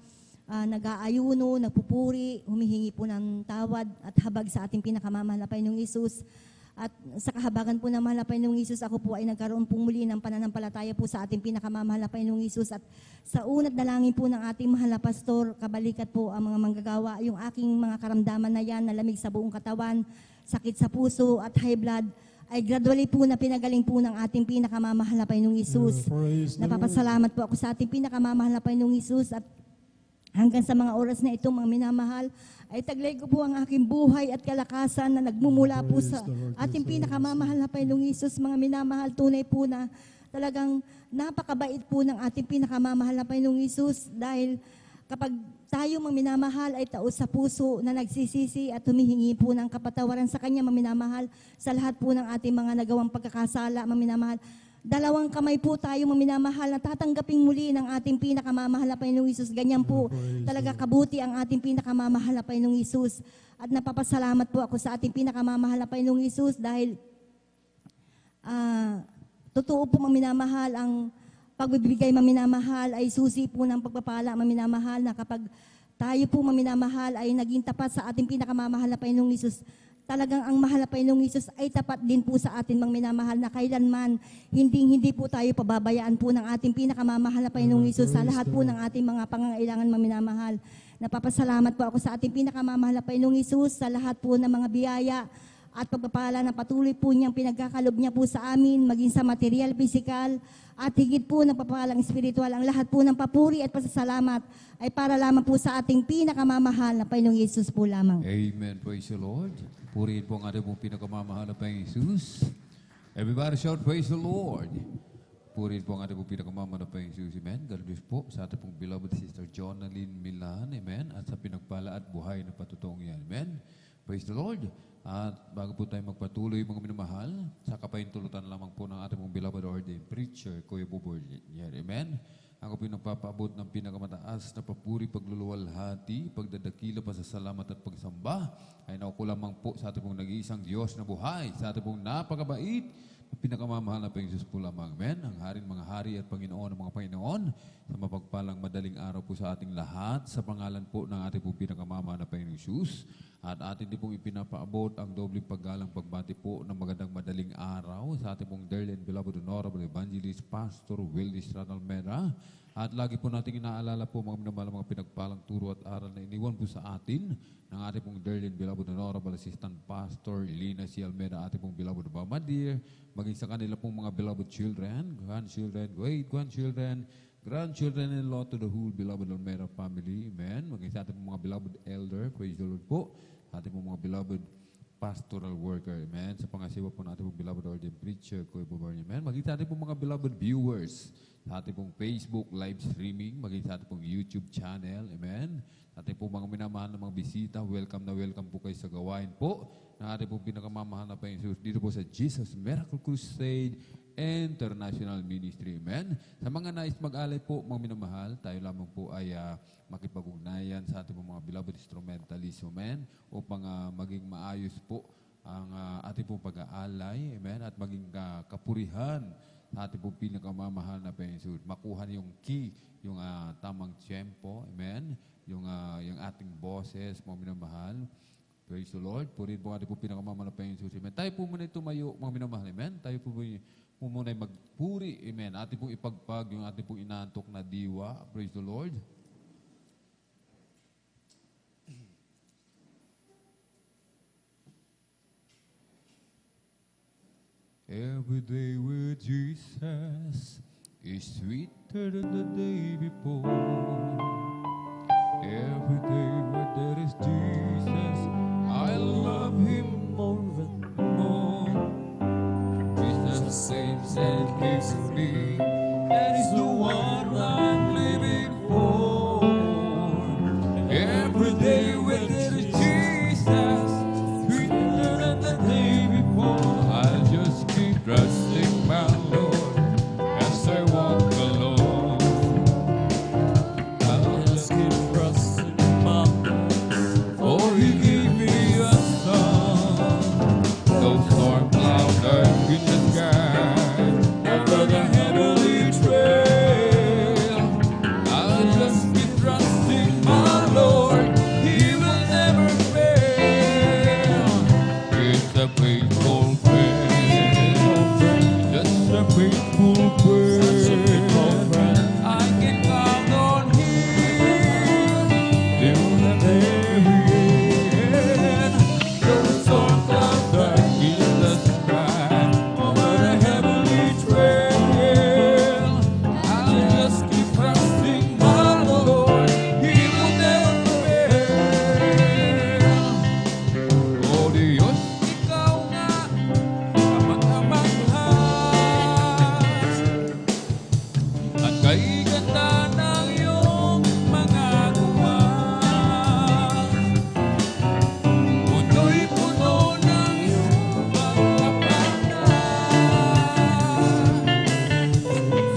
Nag-aayuno, nagpupuri, humihingi po ng tawad at habag sa ating pinakamamahal na Panginoong Isus. At sa kahabagan po ng mahal na Panginoong Isus, ako po ay nagkaroon pong muli ng pananampalataya po sa ating pinakamamahal na Panginoong Isus. At sa unat dalangin po ng ating mahal na pastor, kabalikat po ang mga manggagawa, yung aking mga karamdaman na yan, na lamig sa buong katawan, sakit sa puso at high blood, ay gradually po na pinagaling po ng ating pinakamamahal na Panginoong Isus. Napapasalamat po ako sa ating pinakamamahal na Panginoong Isus at hanggang sa mga oras na ito, mga minamahal, ay taglay ko po ang aking buhay at kalakasan na nagmumula po sa ating pinakamamahal na Panginoong Isus. Mga minamahal, tunay po na talagang napakabait po ng ating pinakamamahal na Panginoong Isus dahil kapag tayo mga minamahal ay taos sa puso na nagsisisi at humihingi po ng kapatawaran sa Kanya, mga minamahal, sa lahat po ng ating mga nagawang pagkakasala, mga minamahal, dalawang kamay po tayo maminamahal na tatanggaping muli ng ating pinakamamahal na Panginoong Isus. Ganyan po talaga kabuti ang ating pinakamamahal na Panginoong Isus. At napapasalamat po ako sa ating pinakamamahal na Panginoong Isus dahil totoo po maminamahal ang pagbibigay maminamahal ay susi po ng pagpapala maminamahal na kapag tayo po maminamahal ay naging tapat sa ating pinakamamahal na Panginoong Isus, talagang ang mahal na Panginoong Hesus ay tapat din po sa atin mga minamahal na kailanman hindi po tayo pababayaan po ng ating pinakamamahal na Panginoong Hesus sa lahat po ng ating mga pangangailangan mga minamahal. Napapasalamat po ako sa ating pinakamamahal na Panginoong Hesus sa lahat po ng mga biyaya at pagpapala na patuloy po niyang pinagkakalob niya po sa amin, maging sa material, physical, at higit po ng papalang spiritual. Ang lahat po ng papuri at pasasalamat ay para lamang po sa ating pinakamamahal na Panginoong Hesus po lamang. Amen. Praise the Lord. Purihin po ang ating pong pinakamamahal na Panginoong Hesus. Everybody shout, praise the Lord. Purihin po ang ating pong pinakamamahal na Panginoong Hesus. Amen. God bless po sa ating pong beloved sister Jonalyn Milan. Amen. At sa pinagpala at buhay na patutuong yan. Amen. Praise the Lord. At bago po tayo magpatuloy mga minamahal, sa kapahintulutan lamang po ng ating mong beloved ordained preacher, Kuya Bubor. Amen. Ako po nagpapaabot ng pinakamataas na papuri, pagluluwalhati, pagdadakila, pasasalamat at pagsamba ay nauko lamang po sa ating pong nag-iisang Diyos na buhay, sa ating pong napakabait, pinakamamahal na Panginoon po lamang. Amen. Ang haring mga hari at Panginoon ng mga Panginoon, sa mapagpalang madaling araw po sa ating lahat, sa pangalan po ng ating pong pinakamamahal na Panginoon Hesus. At atin din pong ipinapaabot ang dobling paggalang pagbati po ng magandang madaling araw sa ating pong dearly and beloved Honorable Evangelist Pastor Willie Almeida. At lagi po natin inaalala po mga minamahal mga pinagpalang turo at aral na iniwan po sa atin ng ating pong dearly and beloved Honorable Assistant Pastor Lina C. Almeida, ating pong beloved Mama Dear, maging sa kanila pong mga beloved children, grandchildren, great-grandchildren, grandchildren-in-law to the whole beloved Almeida family. Amen. Maging sa ating mga beloved elder, praise the Lord po. Ating mga beloved pastoral worker. Amen. Sa pangasiwa po natin pong beloved ordained preacher, Kuya Bubor. Amen. Maging sa ating pong mga beloved viewers, sa ating pong Facebook live streaming, maging sa ating pong YouTube channel. Amen. Sa ating pong mga minamahal na mga bisita, welcome na welcome po kayo sa gawain po na ating pong pinakamamahal na Panginoon dito po sa Jesus Miracle Crusade International Ministry. Amen. Sa mga nais mag-alay po, mga minamahal, tayo lamang po ay makipag-ugnayan sa ating mga beloved instrumentalist. Amen. Upang maging maayos po ang ating pong pag-aalay. Amen. At maging kapurihan sa ating pong pinakamamahal na Panginoon. Makuha yung key, yung tamang tempo. Amen. Yung ating boses, mga minamahal. Praise the Lord. Purihin po ating pong pinakamamahal na Panginoon. Amen. Tayo po muna tumayo, mga minamahal. Amen. Tayo po muna magpuri. Amen. Ating pong ipagpag yung ating pong inaantok na diwa. Praise the Lord. Every day with Jesus is sweeter than the day before. Every day where there is Jesus, I love Him more and more. Jesus saves and gives me, and is the one I'm living for. Every day where there is Jesus, sweeter than the day before. I just keep trusting my Lord as I walk alone. I'll just keep trusting my Lord, for He gave me a song. Though storm clouds are in the sky, over the heavenly trail, I'll just keep trusting my Lord. He will never fail. It's a faithful friend, just a faithful friend. I can count on Him till the very end. Though storm clouds are in the sky, over the heavenly trail, I'll just keep trusting my Lord. He will never fail. O Diyos, Ikaw nga amang-amanghan, at kay ganda ng iyong mga gawa. Mundo'y puno ng iyong pagkapagdan.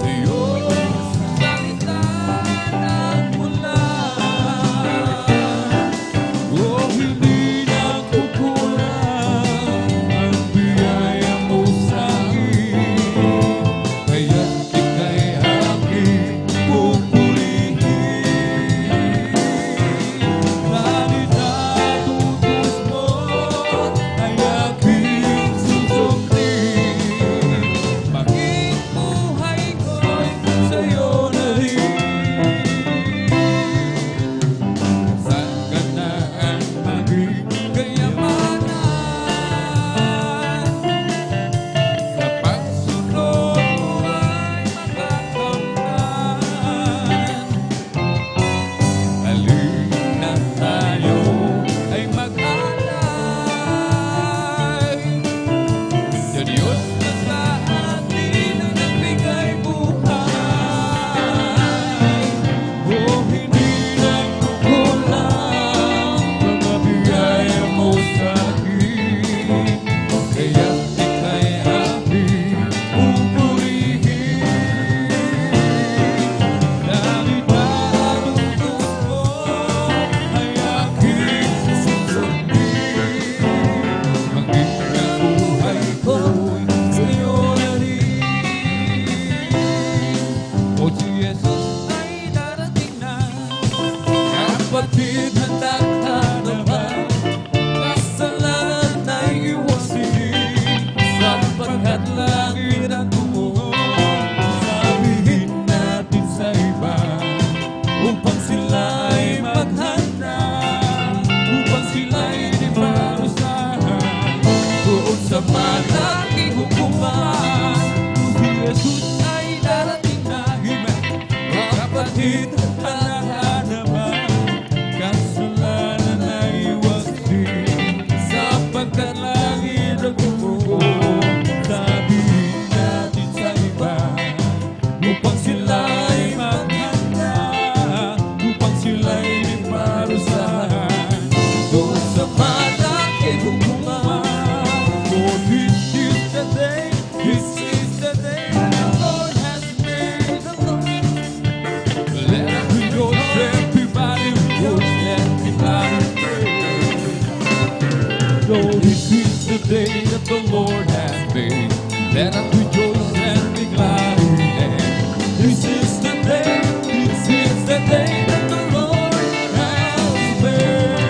Iyong salita ng mula, o hindi nakukulang ang biyaya mo sa akin. Kaya't ika'y aking kapatid, handa naman, kasalanan ay iwasin, sapagkat langit ang tumuo, sabihin natin sa iba, upang sila ay maghanda, upang sila ay parusahan, doon sa malaki hukuman. For this is the day, this is the day that the Lord has made. Let us rejoice, everybody rejoice, let me glad and praise. So this is the day that the Lord has made. Let us rejoice and be glad in it. This is the day, this is the day that the Lord has made.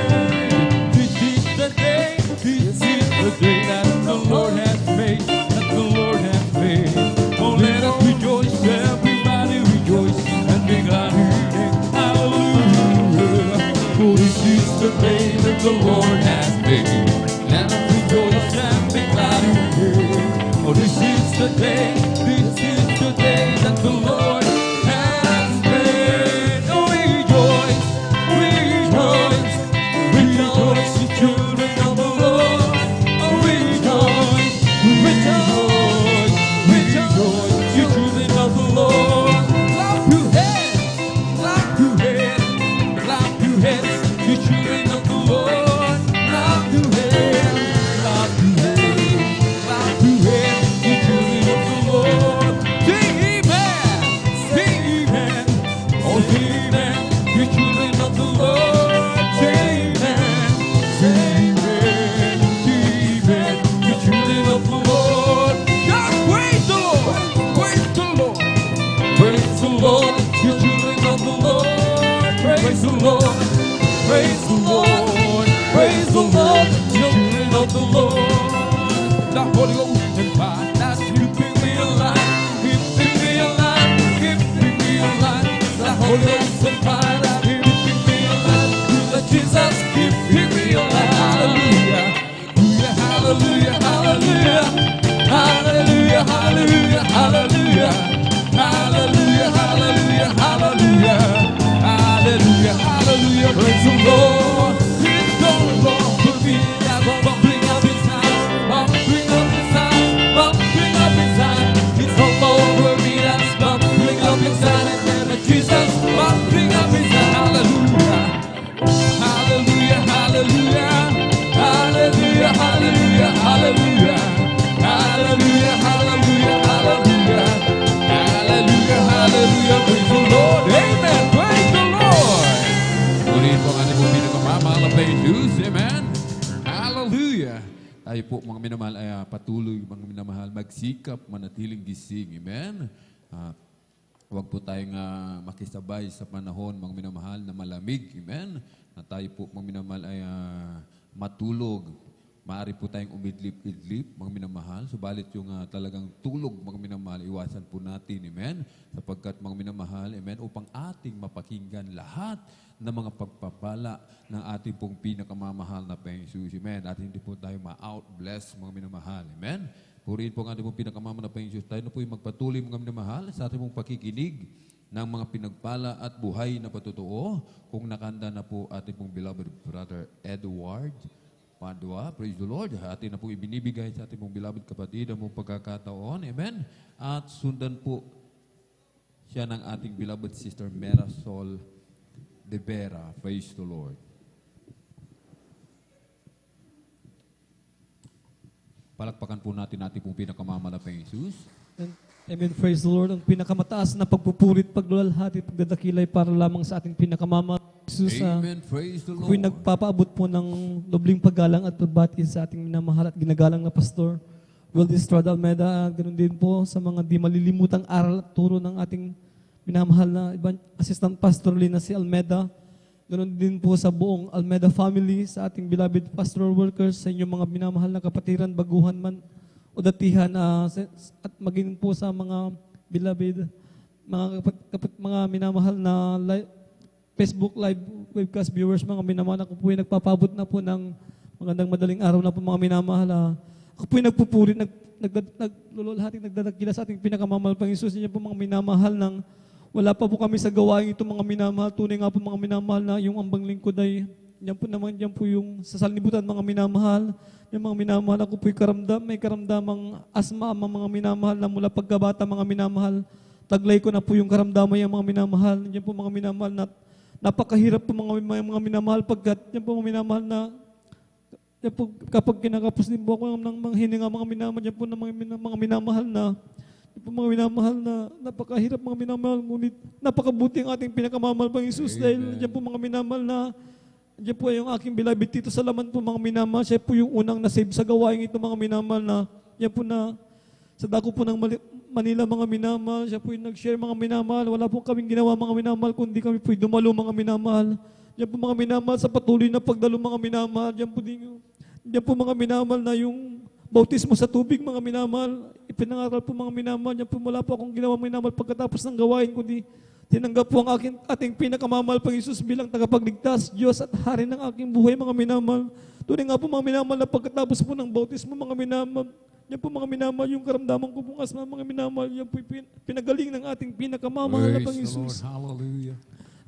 This is the day, this is the day that the Lord has made, that the Lord has made. Oh, let us rejoice, everybody rejoice and be glad in it. Hallelujah. For this is the day that the Lord has made. Let us rejoice and be glad in it. Oh, this is the day, this is the day that the Lord has made. Oh, rejoice, rejoice, rejoice, you children of the Lord. Oh, rejoice, rejoice, rejoice, you children of the Lord. Clap your hands, clap your hands, clap your hands, you children of the Lord. Clap your hands, clap your hands, clap your hands, you children of the Lord. Sing amen, sing amen, oh amen, you children of the Lord. Sing amen, sing amen, sing amen, you children of the Lord. Just praise the Lord, praise the Lord, praise the Lord, you children of the Lord. Praise the Lord, praise the Lord, praise the Lord, children of the Lord. The Holy Ghost and fire that's keeping me alive, keeping me alive, keeping me alive. The Holy Ghost and fire that's keeping me alive. The Jesus keeping me alive. Hallelujah, hallelujah, hallelujah, hallelujah, hallelujah, hallelujah, hallelujah, hallelujah, hallelujah, hallelujah, hallelujah. Praise the Lord. It's going wrong for me. I'm bumping up inside, bumping up inside, bumping up inside. It's all over me. That's bumping up inside. And then Jesus bumping up inside. Hallelujah, hallelujah, hallelujah, hallelujah, hallelujah, hallelujah, hallelujah, hallelujah, hallelujah, hallelujah, hallelujah. Praise the Lord. Amen. Praise the Lord. Purihin po ang ating pong pinakamamahal na Jesus. Amen. Hallelujah. Tayo po mga minamahal ay patuloy mga minamahal magsikap, manatiling gising. Amen. Huwag po tayong makisabay sa panahon mga minamahal na malamig. Amen. Na tayo po mga minamahal ay matulog. Maaari po tayong umidlip-idlip mga minamahal. Subalit yung talagang tulog mga minamahal, iwasan po natin. Amen. Sapagkat mga minamahal, amen, upang ating mapakinggan lahat ng mga pagpapala ng ating pong pinakamamahal na Panginoon. Amen. At hindi po tayo ma-out-bless mga minamahal. Amen. Purihin po ang ating pong pinakamamahal na Panginoon. Tayo na po yung magpatuloy mga minamahal sa ating pong pakikinig ng mga pinagpala at buhay na patutuo. Kung nakanda na po ating pong beloved brother Edward Padua, praise the Lord. Atin na po ibinibigay sa ating pong beloved kapatid ang mong pagkakataon. Amen. At sundan po siya ng ating beloved sister Marisol De Vera. Praise the Lord. Palakpakan po natin ating pong pinakamalapang Jesus. Amen. Praise the Lord. Ang pinakamataas na pagpupurit, paglulalhati, pagdadakilay para lamang sa ating pinakamamahal Jesus. Amen. Praise the Lord. Ako'y nagpapaabot po ng dobling paggalang at pagbati sa ating minamahal at ginagalang na pastor, Will Estrada Almeida. Ganun din po sa mga di malilimutang aral at turo ng ating minamahal na assistant pastor Lina si Almeida. Ganun din po sa buong Almeida family, sa ating beloved pastoral workers, sa inyong mga minamahal na kapatiran, baguhan man o datihan, at maging po sa mga beloved, mga minamahal na Facebook live webcast viewers, mga minamahal, ako po ay nagpapabot na po ng magandang madaling araw na po mga minamahal. Ako po ay nagpupuri, naglululhati, nagdadagkila sa ating pinakamamahal pang Isus, niyo po mga minamahal ng Wala pa po kami sa gawain ito mga minamahal. Tunay nga po mga minamahal na yung ambang lingkod ay yan po yung sa sanlibutan mga minamahal. Yung mga minamahal ako po'y may karamdamang asma ang mga minamahal na mula pagkabata mga minamahal. Taglay ko na po yung karamdaman yung mga minamahal. Yan po mga minamahal na napakahirap po mga minamahal pagkat yan po mga minamahal na yan po, kapag kinakapos din po ako ng mga hininga mga minamahal, yan po na mga minamahal na yan po mga minamahal na napakahirap mga minamahal, ngunit napakabuti ang ating pinakamamahal pang Isus dahil yan po mga minamahal na yan po yung aking beloved Tito Salaman po mga minamahal. Siya po yung unang nasave sa gawain ito mga minamahal na yan po na sa dako po ng Manila mga minamahal. Siya po yung nag-share mga minamahal. Wala po kaming ginawa mga minamahal kundi kami po yung dumalo mga minamahal. Yan po mga minamahal sa patuloy na pagdalo mga minamahal. Yan po mga minamahal na yung bautismo sa tubig mga minamahal. Ipinangaral po mga minamahal. Yan po wala po akong ginawa minamahal pagkatapos ng gawain kundi tinanggap po ang ating pinakamamahal pang Isus bilang tagapagligtas, Diyos at Hari ng aking buhay mga minamahal. Tunay nga po mga minamahal na pagkatapos po ng bautismo mga minamahal. Yan po mga minamahal yung karamdaman ko pong asma mga minamahal. Yan po pinagaling ng ating pinakamamahal na pang Isus. Hallelujah.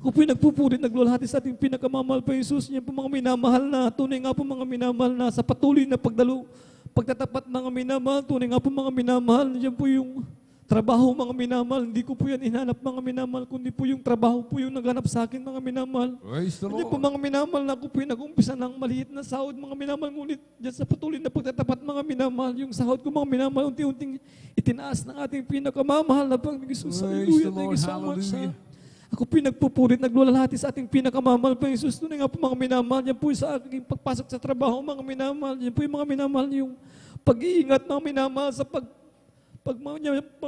Ako po'y nagpupurit, naglulhati sa ating pinakamamahal pa Jesus. Yan po mga minamahal na, tunay nga po mga minamahal na sa patuloy na pagtatapat mga minamahal, tunay nga po mga minamahal, yan po yung trabaho mga minamahal. Hindi ko po yan inhanap mga minamahal, kundi po yung trabaho po yung naghanap sa akin mga minamahal. Praise the Yan Lord. po mga minamahal na ako po'y nag-umpisa ng maliit na sahod mga minamahal, ngunit dyan sa patuloy na pagtatapat mga minamahal, yung sahod ko mga minamahal, unti-unting itinaas ng ating pinakamamahal na pang Jesus. Hallelujah. Thank you so much. Ako po'y nagpupurit, naglulalhati sa ating pinakamamahal pa Jesus. Tunay nga po mga minamahal, yan po sa aking pagpasok sa trabaho mga minamahal. Yan po yung mga minamahal, yung pag-iingat mga minamahal sa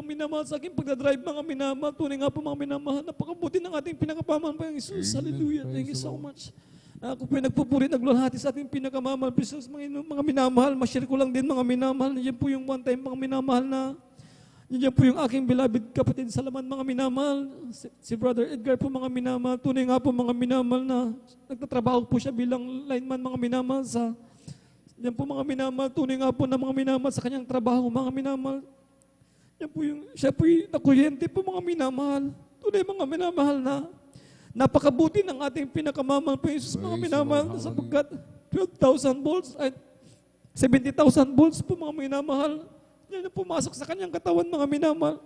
minamahal sa aking pagdadrive mga minamahal. Tunay nga po mga minamahal, napakabuti ng ating pinakamamahal pa Jesus. Hallelujah, thank you so much. Ako po'y nagpupurit, naglulalhati sa ating pinakamamahal pa Jesus. Mga minamahal, ma-share ko lang din mga minamahal. Yan po yung one time mga minamahal na yan po yung aking beloved kapatid Salaman mga minamahal. Si Brother Edgar po mga minamahal. Tunay nga po mga minamahal na nagtatrabaho po siya bilang lineman mga minamahal sa yan po mga minamahal. Tunay nga po na mga minamahal sa kanyang trabaho mga minamahal. Yan po yung siya po yung nakuryente po mga minamahal. Tunay mga minamahal na napakabuti ng ating pinakamamahal po Jesus mga minamahal sapagkat 12,000 volts at 70,000 volts po mga minamahal. Yan na pumasok sa kanyang katawan mga minamahal.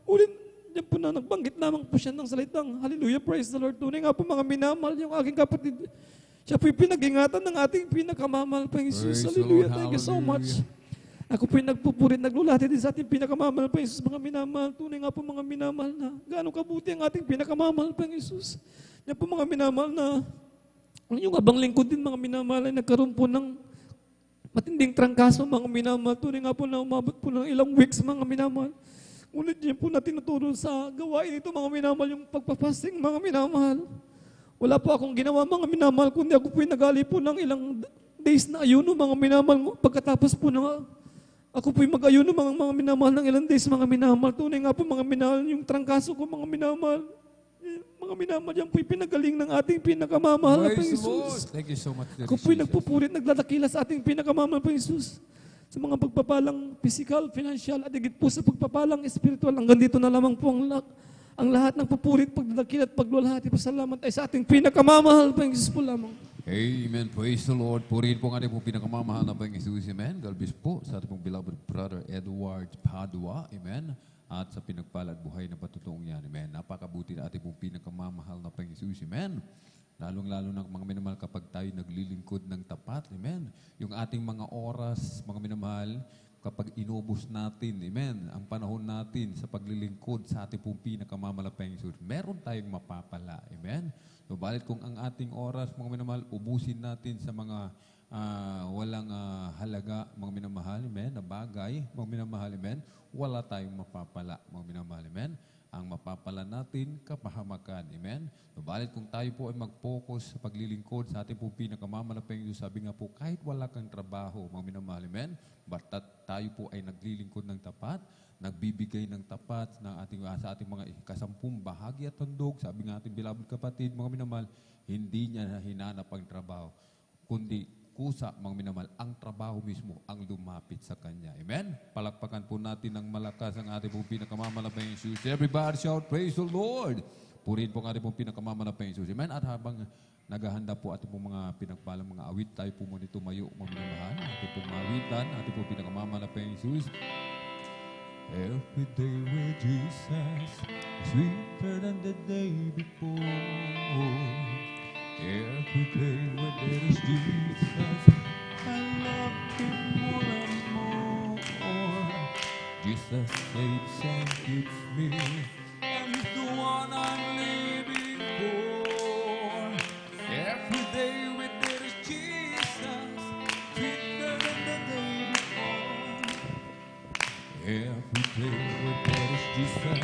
Ulit, yan po na nagbanggit lamang po siya ng salitang hallelujah, praise the Lord. Tunay nga po mga minamahal, yung aking kapatid. Siya po yung pinag-ingatan ng ating pinakamamahal pa Jesus. Hallelujah, thank you so much. Ako po yung nagpupurit, naglulati din sa ating pinakamamahal pa Jesus mga minamahal. Tunay nga po mga minamahal na gaano kabuti ang ating pinakamamahal pa Jesus. Yan po mga minamahal na yung abang lingkod din mga minamahal ay nagkaroon po ng matinding trangkaso mga minamahal. Tunay nga po na umabot po ng ilang weeks mga minamahal. Ngunit yan po na tinuturo sa gawain ito mga minamahal, yung pagpapasting mga minamahal. Wala po akong ginawa mga minamahal, kundi ako po yung nagali po ng ilang days na ayuno mga minamahal. Pagkatapos po na ako po yung mag-ayuno mga minamahal ng ilang days mga minamahal. Tunay nga po mga minamahal, yung trangkaso ko mga minamahal. Mga minamahal, yan po'y pinagaling ng ating pinakamamahal na Jesus. Thank you so much. Ako po'y nagpupurit, nagdadakila sa ating pinakamamahal pa Jesus. Sa mga pagpapalang physical, financial, at higit po sa pagpapalang spiritual. Hanggang dito na lamang po ang lahat ng pupurit, pagdadakila at paglulahati. Pasalamat ay sa ating pinakamamahal pa Jesus po lamang. Amen. Praise the Lord. Purihin po ang ating pong pinakamamahal na Panginoon. Amen. God bless po sa ating pong beloved brother Edward Padua. Amen. At sa pinagpalad buhay na patutuong yan. Amen. Napakabuti na ating pong pinakamamahal na Panginoon. Amen. Lalong-lalo na mga minamahal kapag tayo naglilingkod ng tapat. Amen. Yung ating mga oras, mga minamahal, kapag inubos natin, amen, ang panahon natin sa paglilingkod sa ating pong pinakamamahal na Panginoon, meron tayong mapapala. Amen. So, balit kung ang ating oras, mga minamahal, ubusin natin sa mga walang halaga, mga minamahal, amen, na bagay, mga minamahal, amen, wala tayong mapapala, mga minamahal, amen. Ang mapapala natin, kapahamakan, amen. So, balit kung tayo po ay mag-focus sa paglilingkod sa ating pong pinakamamahal na Panginoon, sabi nga po, kahit wala kang trabaho, mga minamahal, amen, basta tayo po ay naglilingkod ng tapat, nagbibigay ng tapat sa ating mga kasampung bahagi at handog, sabi nga ating beloved kapatid, mga minamahal, hindi niya hinanap ang trabaho, kundi kusa, mga minamahal, ang trabaho mismo ang lumapit sa Kanya. Amen? Palakpakan po natin ng malakas ang ating pong pinakamamalapang Jesus. Everybody shout, praise the Lord! Purihin po ang ating pong pinakamamalapang Jesus. Amen? At habang naghahanda po ating pong mga pinagpalang mga awit, tayo po muna tumayo, mga minamahal. Ating pong mawitan, ating pong pinakamamalapang Jesus. Every day with Jesus is sweeter than the day before. Every day when there is Jesus, I love Him more and more. Jesus saves and keeps me, and He's the one I'm living for. Every day when there is Jesus, sweeter than the day before. Every day when there is Jesus,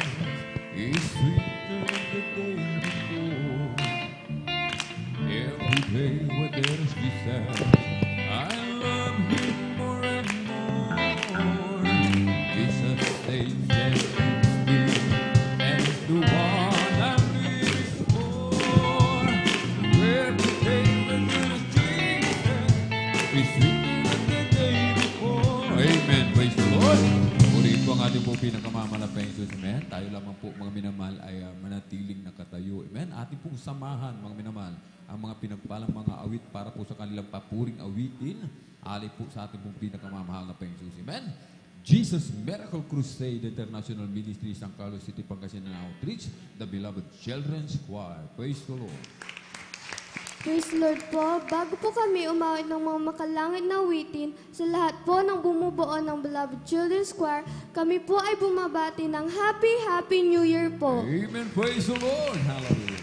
is sweeter than the day before. Every day when there is Jesus, I love Him more and more. Jesus saves and keeps me, and is the one I'm living for. Every day when there is Jesus, is sweeter than the day before. Amen. Praise the Lord. Purihin po ang ating po pinakamamalapang Jesus. Amen. Tayo lamang po mga minamahal ay manatiling nakatayo. Amen. Ating pong samahan mga minamahal ang mga pinagpalang mga awit para po sa kanilang papuring awitin. Alay po sa ating pong pinakamamahal na Panginoon. Amen. Jesus Miracle Crusade International Ministry, San Carlos City, Pangasinan Outreach, the Beloved Children's Choir. Praise the Lord. Praise the Lord po. Bago po kami umawit ng mga makalangit na awitin, sa lahat po ng bumubuo ng Beloved Children's Choir, kami po ay bumabati ng Happy, Happy New Year po. Amen. Praise the Lord. Hallelujah.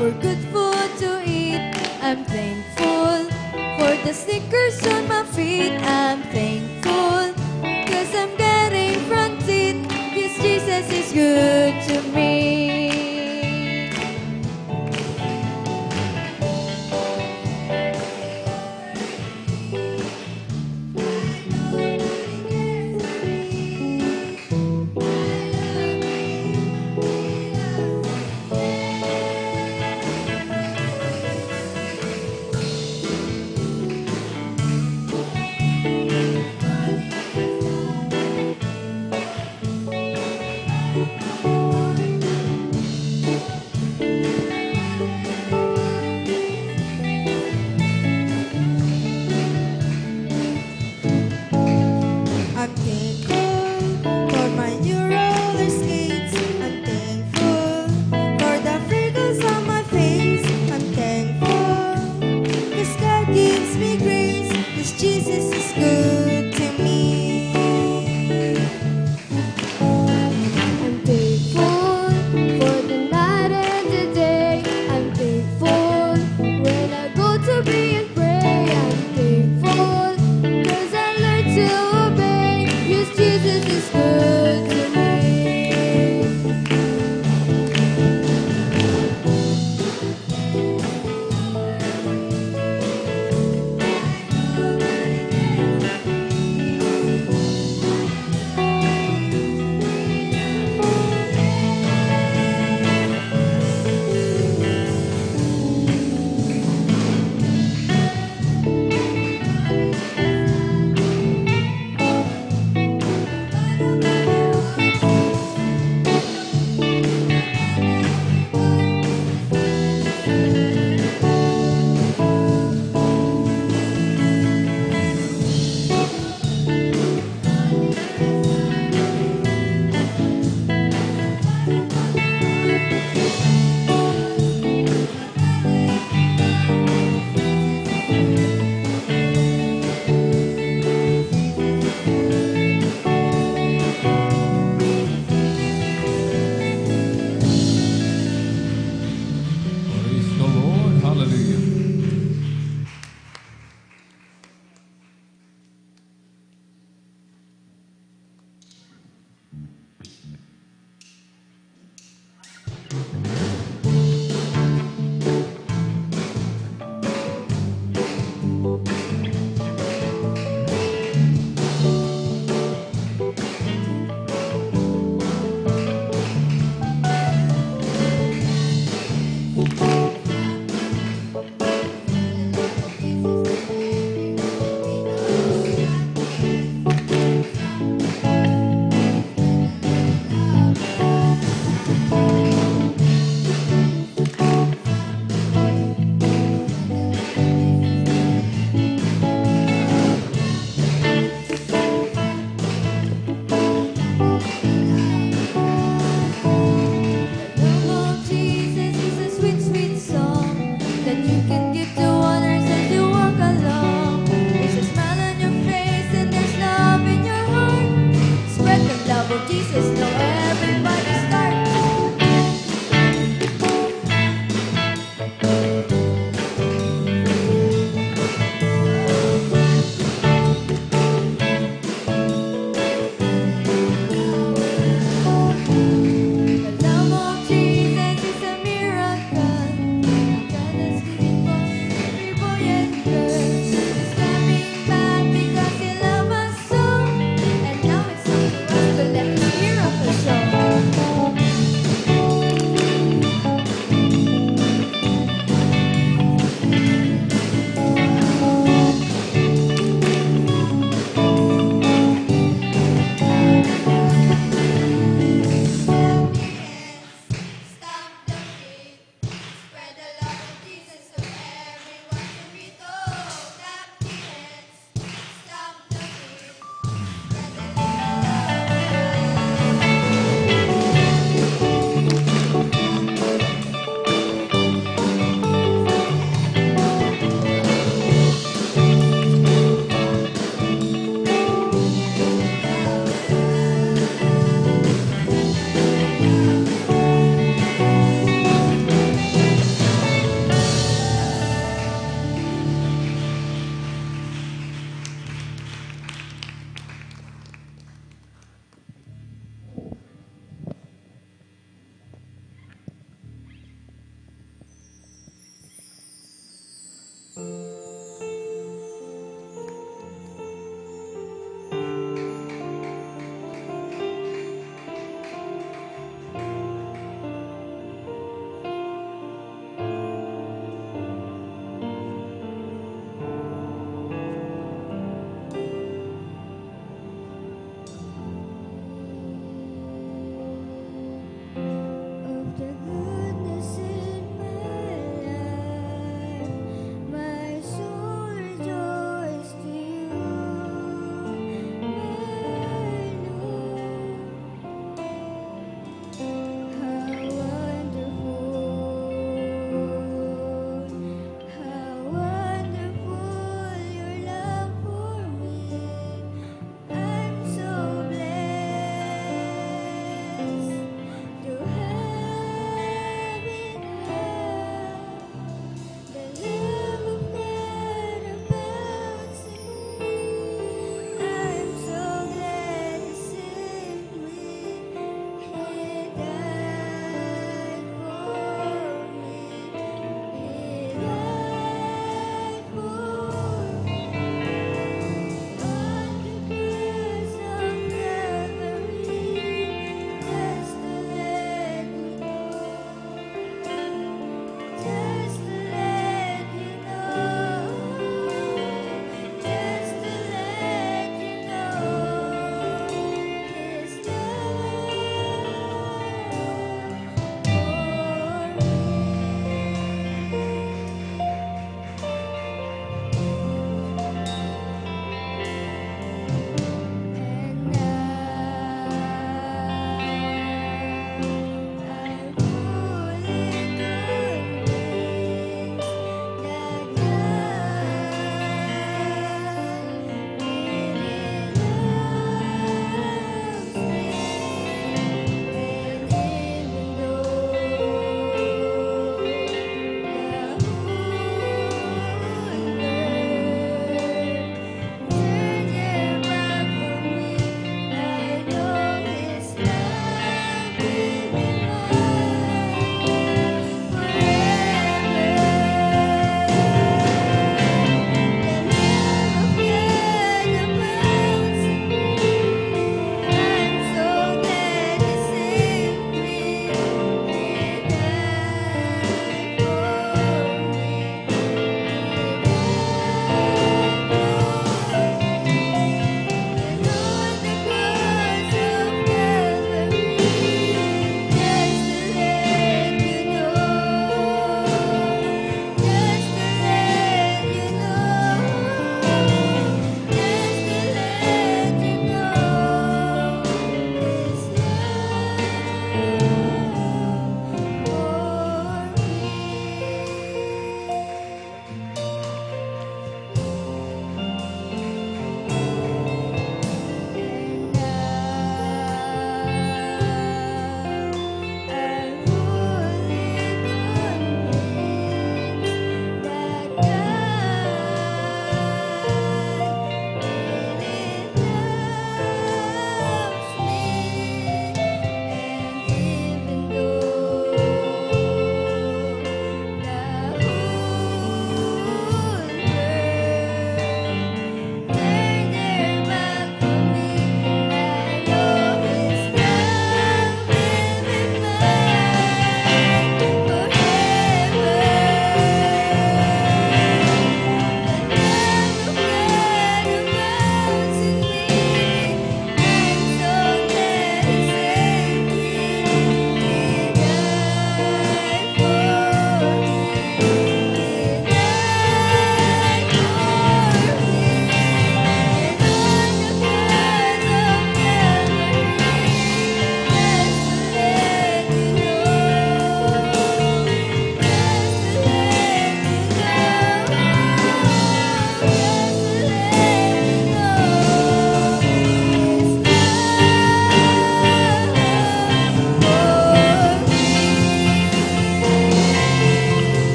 For good food to eat, I'm thankful. For the sneakers on my feet, I'm thankful. Cause I'm getting front seat, cause Jesus is good to me.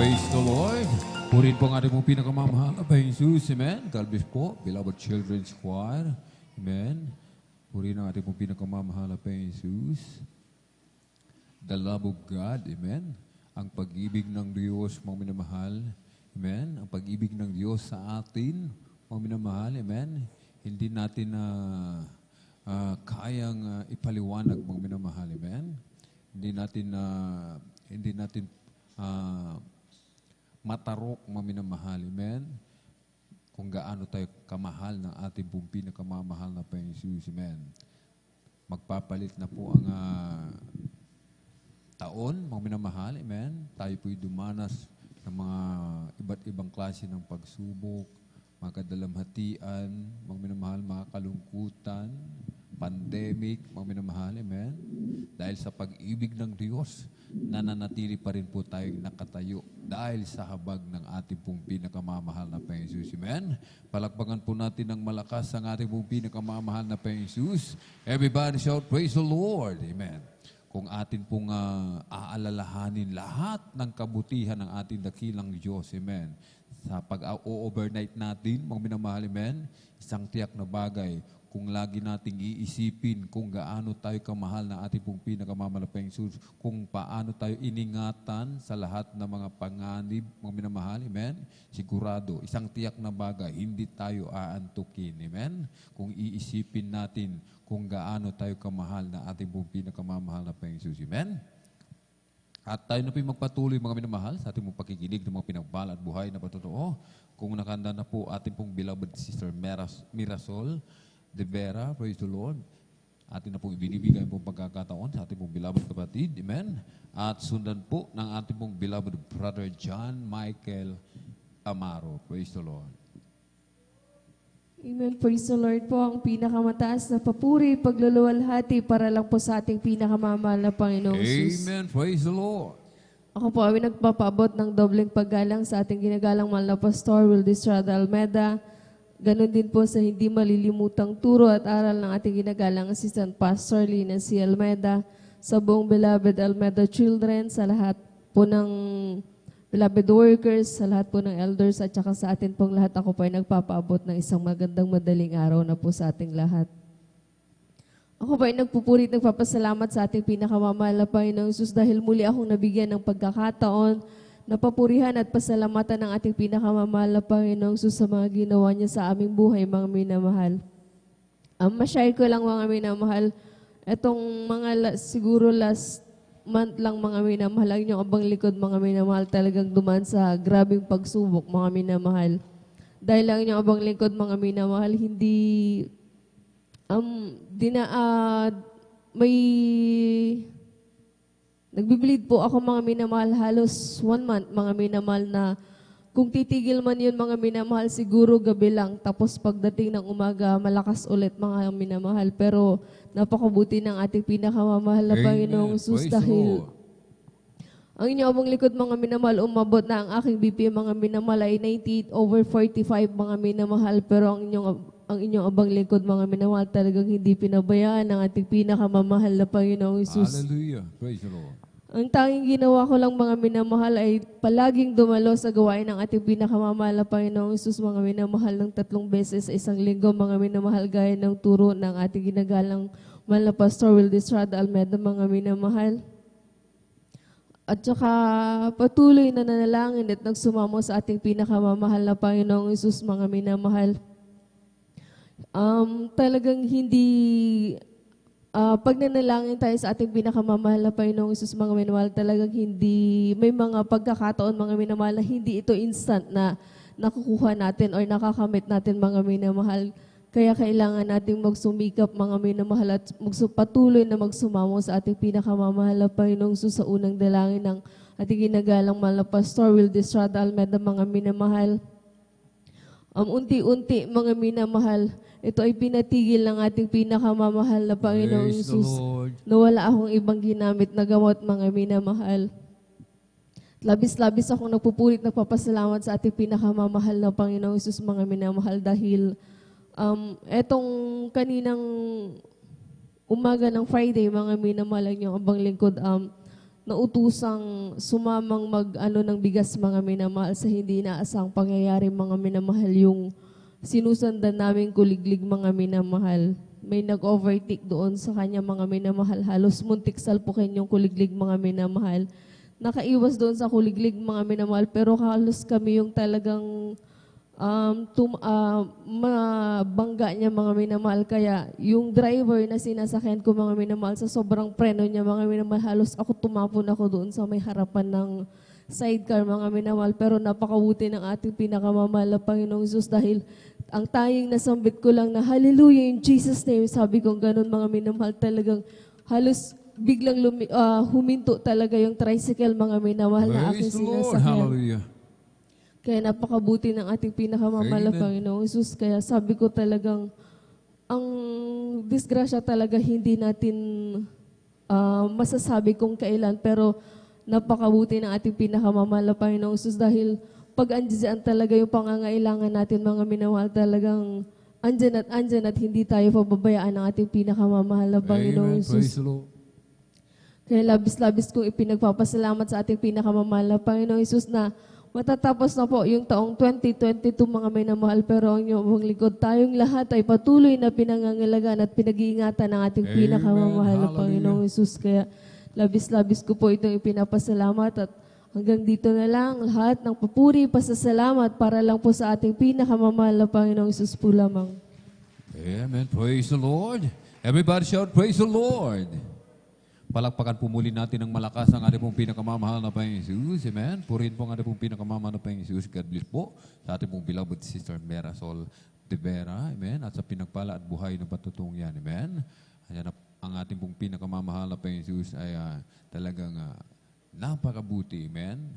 Praise the Lord. Purihin po ang ating pong pinakamamahal na Panginoong Jesus. Amen. God bless po, beloved children's choir. Amen. Purihin ang ating pong pinakamamahal na Panginoong Jesus. The love of God. Amen. Ang pag-ibig ng Diyos, mga minamahal. Amen. Ang pag-ibig ng Diyos sa atin, mga minamahal. Amen. Hindi natin kayang ipaliwanag, mga minamahal. Amen. Hindi natin matarok, mga minamahal. Amen. Kung gaano tayo kamahal ng ating pong pinakamamahal na Panginoong Jesus. Amen. Magpapalit na po ang taon, mga minamahal. Amen. Tayo po'y dumanas ng mga iba't ibang klase ng pagsubok, mga kadalamhatian, mga minamahal, mga kalungkutan, pandemic, mga minamahal. Amen. Dahil sa pag-ibig ng Diyos, nananatili pa rin po tayong nakatayo dahil sa habag ng ating pong pinakamamahal na Panginoong Jesus. Amen. Palakpakan po natin ng malakas ang ating pong pinakamamahal na Panginoong Jesus. Everybody shout, praise the Lord. Amen. Kung atin pong aalalahanin lahat ng kabutihan ng ating dakilang Diyos. Amen. Sa pag-overnight natin, mga minamahal, amen, isang tiyak na bagay, kung lagi nating iisipin kung gaano tayo kamahal na ating pong pinakamamahal na Panginoong Jesus, kung paano tayo iningatan sa lahat ng mga panganib, mga minamahal, amen, sigurado, isang tiyak na bagay, hindi tayo aantukin, amen, kung iisipin natin kung gaano tayo kamahal na ating pong pinakamamahal na Panginoong Jesus, amen. At tayo na po magpatuloy, mga minamahal, sa ating pong pakikinig ng mga pinagpala at buhay na patotoo. Kung nakanda na po ating pong beloved sister Mirasol De Vera, praise the Lord. Atin na pong ibinibigay pong pagkakataon sa ating pong beloved kapatid. Amen. At sundan po ng ating pong beloved brother John Michael Amaro. Praise the Lord. Amen. Praise the Lord po. Ang pinakamataas na papuri, pagluluwalhati para lang po sa ating pinakamamahal na Panginoong Jesus. Amen. Praise the Lord. Ako po ay nagpapaabot ng dobleng paggalang sa ating ginagalang mahal na Pastor Wildy Estrada Almeda. Ganon din po sa hindi malilimutang turo at aral ng ating ginagalang Assistant Pastor Lina C. Almeda, sa buong beloved Almeda children, sa lahat po ng beloved workers, sa lahat po ng elders, at saka sa atin pong lahat. Ako po ay nagpapaabot ng isang magandang madaling araw na po sa ating lahat. Ako po ay nagpupurit, nagpapasalamat sa ating pinakamamahal na Panginoong Jesus dahil muli akong nabigyan ng pagkakataon napapurihan at pasalamatan ng ating pinakamamahal na Panginoong Jesus sa mga ginawa niya sa aming buhay, mga minamahal. Ma-share ko lang, mga minamahal, etong siguro last month lang, mga minamahal, ang inyong abang likod, mga minamahal, talagang dumaan sa grabing pagsubok, mga minamahal. Dahil ang inyong abang likod, mga minamahal, hindi, nagbibilid po ako, mga minamahal, halos 1 month, mga minamahal, na kung titigil man yun, mga minamahal, siguro gabi lang. Tapos pagdating ng umaga, malakas ulit, mga minamahal. Pero napakabuti ng ating pinakamamahal na Panginoong Jesus dahil ang inyong abang likod, mga minamahal, umabot na ang aking BP, mga minamahal, ay 98/45, mga minamahal. Pero ang inyong abang likod, mga minamahal, talagang hindi pinabayaan ng ating pinakamamahal na Panginoong Jesus. Hallelujah. Praise the Lord. Ang tanging ginawa ko lang, mga minamahal, ay palaging dumalo sa gawain ng ating pinakamamahal na Panginoong Jesus, mga minamahal, ng 3 beses sa isang linggo, mga minamahal, gaya ng turo ng ating ginagalang mahal na Pastor Wildy Estrada Almeda, mga minamahal. At saka patuloy na nanalangin at nagsumamo sa ating pinakamamahal na Panginoong Jesus, mga minamahal. Talagang hindi, pag nanalangin tayo sa ating pinakamamahal na Panginoong Jesus, mga minamahal, talagang hindi, may mga pagkakataon, mga minamahal, na hindi ito instant na nakukuha natin o nakakamit natin, mga minamahal. Kaya kailangan nating magsumikap, mga minamahal, at patuloy na magsumamo sa ating pinakamamahal na Panginoong Jesus sa unang dalangin ng ating ginagalang mahal na Pastor Wildy Estrada Almeda, mga minamahal. Unti-unti, mga minamahal, ito ay pinatigil ng ating pinakamamahal na Panginoong Jesus na wala akong ibang ginamit na gamot, mga minamahal. Labis-labis akong nagpupulit, nagpapasalamat sa ating pinakamamahal na Panginoong Jesus, mga minamahal, dahil etong kaninang umaga ng Friday, mga minamahal, yung abang lingkod, nautusang sumamang ng bigas mga minamahal sa hindi inaasang pangyayari mga minamahal yung sinusundan naming kuliglig mga minamahal. May nag-overtake doon sa kanya mga minamahal. Halos muntik salpukin yung kuliglig mga minamahal. Nakaiwas doon sa kuliglig mga minamahal pero halos kami yung talagang mabangga niya mga minamahal. Kaya yung driver na sinasakyan ko mga minamahal sa sobrang preno niya mga minamahal, halos ako tumapon ako doon sa may harapan ng sidecar mga minamahal. Pero napakabuti ng ating pinakamamahal na Panginoong Jesus dahil ang tayong nasambit ko lang na hallelujah in Jesus name, sabi ko ganun mga minamahal, talagang halos biglang huminto talaga yung tricycle mga minamahal na aking sinasakyan. Hallelujah. Kaya napakabuti ng ating pinakamamahal na Panginoong Jesus. Kaya sabi ko talagang, ang disgrasya talaga hindi natin masasabi kung kailan. Pero napakabuti ng ating pinakamamahal na Panginoong Jesus dahil pag andyan talaga yung pangangailangan natin mga minamahal, talagang andyan at hindi tayo pababayaan ng ating pinakamamahal na Panginoong Jesus. Kaya labis-labis kong ipinagpapasalamat sa ating pinakamamahal na Panginoong Jesus na matatapos na po yung taong 2022 mga minamahal, pero ang inyong lingkod tayong lahat ay patuloy na pinangangalagaan at pinag-iingatan ng ating pinakamamahal na Panginoong Jesus. Kaya labis-labis ko po itong ipinapasalamat at hanggang dito na lang lahat ng papuri, pasasalamat para lang po sa ating pinakamamahal na Panginoong Jesus po lamang. Amen. Praise the Lord. Everybody shout, praise the Lord. Palakpakan po muli natin ng malakas ang ating pong pinakamamahal na Panginoong Jesus. Amen. Purihin po ang ating pong pinakamamahal na Panginoong Jesus. God bless po sa ating pong beloved sister Mera Sol de Vera. Amen. At sa pinagpala at buhay na patutong yan. Amen. Ayan, ang ating pong pinakamamahal na Panginoong Jesus ay talagang napakabuti. Amen.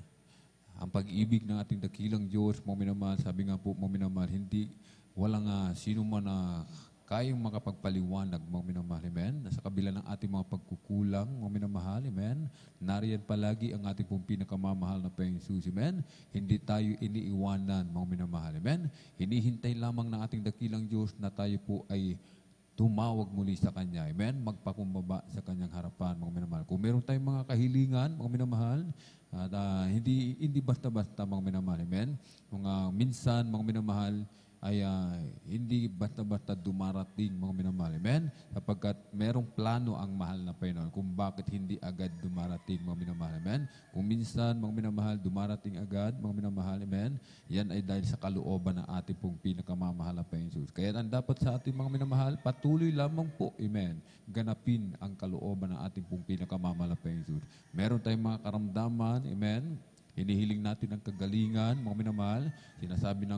Ang pag-ibig ng ating dakilang Diyos, mga minamahal, sabi nga po, mga minamahal, hindi, walang sino man na kayang makapagpaliwanag, mga minamahal, amen. Sa kabila ng ating mga pagkukulang, mga minamahal, amen. Nariyan palagi ang ating pong pinakamamahal na Panginoong Jesus, amen. Hindi tayo iniiwanan, mga minamahal, amen. Hinihintay lamang ng ating dakilang Diyos na tayo po ay tumawag muli sa Kanya, amen. Magpakumbaba sa Kanyang harapan, mga minamahal. Kung meron tayong mga kahilingan, mga minamahal, at hindi basta-basta, mga minamahal, amen. Mga minsan, mga minamahal, ay hindi basta-basta dumarating, mga minamahal. Amen? Sapagkat merong plano ang mahal na Panginoon kung bakit hindi agad dumarating, mga minamahal. Amen? Kung minsan, mga minamahal, dumarating agad, mga minamahal. Amen? Yan ay dahil sa kalooban ng ating pong pinakamamahal na Panginoon Jesus. Kaya ang dapat sa ating mga minamahal, patuloy lamang po, amen, ganapin ang kalooban ng ating pong pinakamamahal na Panginoon Jesus. Meron tayong mga karamdaman, amen? Hinihiling natin ang kagalingan, mga minamahal. Sinasabi ng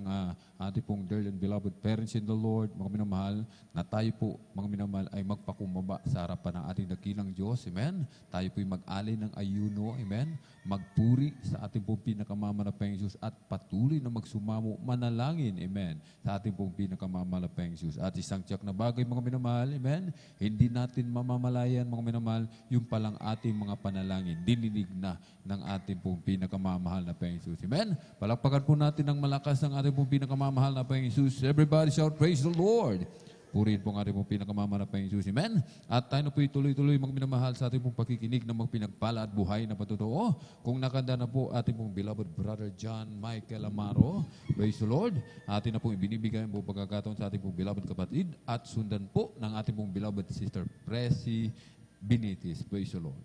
ating pong dear and beloved parents in the Lord, mga minamahal, na tayo po, mga minamahal, ay magpakumbaba sa harapan ng ating dakilang Diyos. Amen? Tayo po'y mag-alay ng ayuno. Amen? Magpuri sa ating pong pinakamamahal na Panginoong Jesus at patuloy na magsumamo, manalangin. Amen? Sa ating pong pinakamamahal na Panginoong Jesus. At isang tiyak na bagay, mga minamahal, amen? Hindi natin mamamalayan, mga minamahal, yung palang ating mga panalangin. Dininig na ng ating pong pinakamamahal na Panginoong Jesus. Amen? Palakpakan po natin ng malakas ang ating pong pinakamamahal na Panginoong Jesus. Everybody shout, praise the Lord. Purihin po ang ating pong pinakamamahal na Panginoong Jesus. Amen? At tayo na po tuloy-tuloy magminamahal sa ating pong pakikinig ng magpinagpala at buhay na patotoo. Kung nakanda na po ating pong beloved brother John Michael Amaro, praise the Lord. Atin na pong ibinibigay ang pong pagkakataon sa ating pong beloved kapatid at sundan po ng ating pong beloved sister Presi Binitis. Praise the Lord.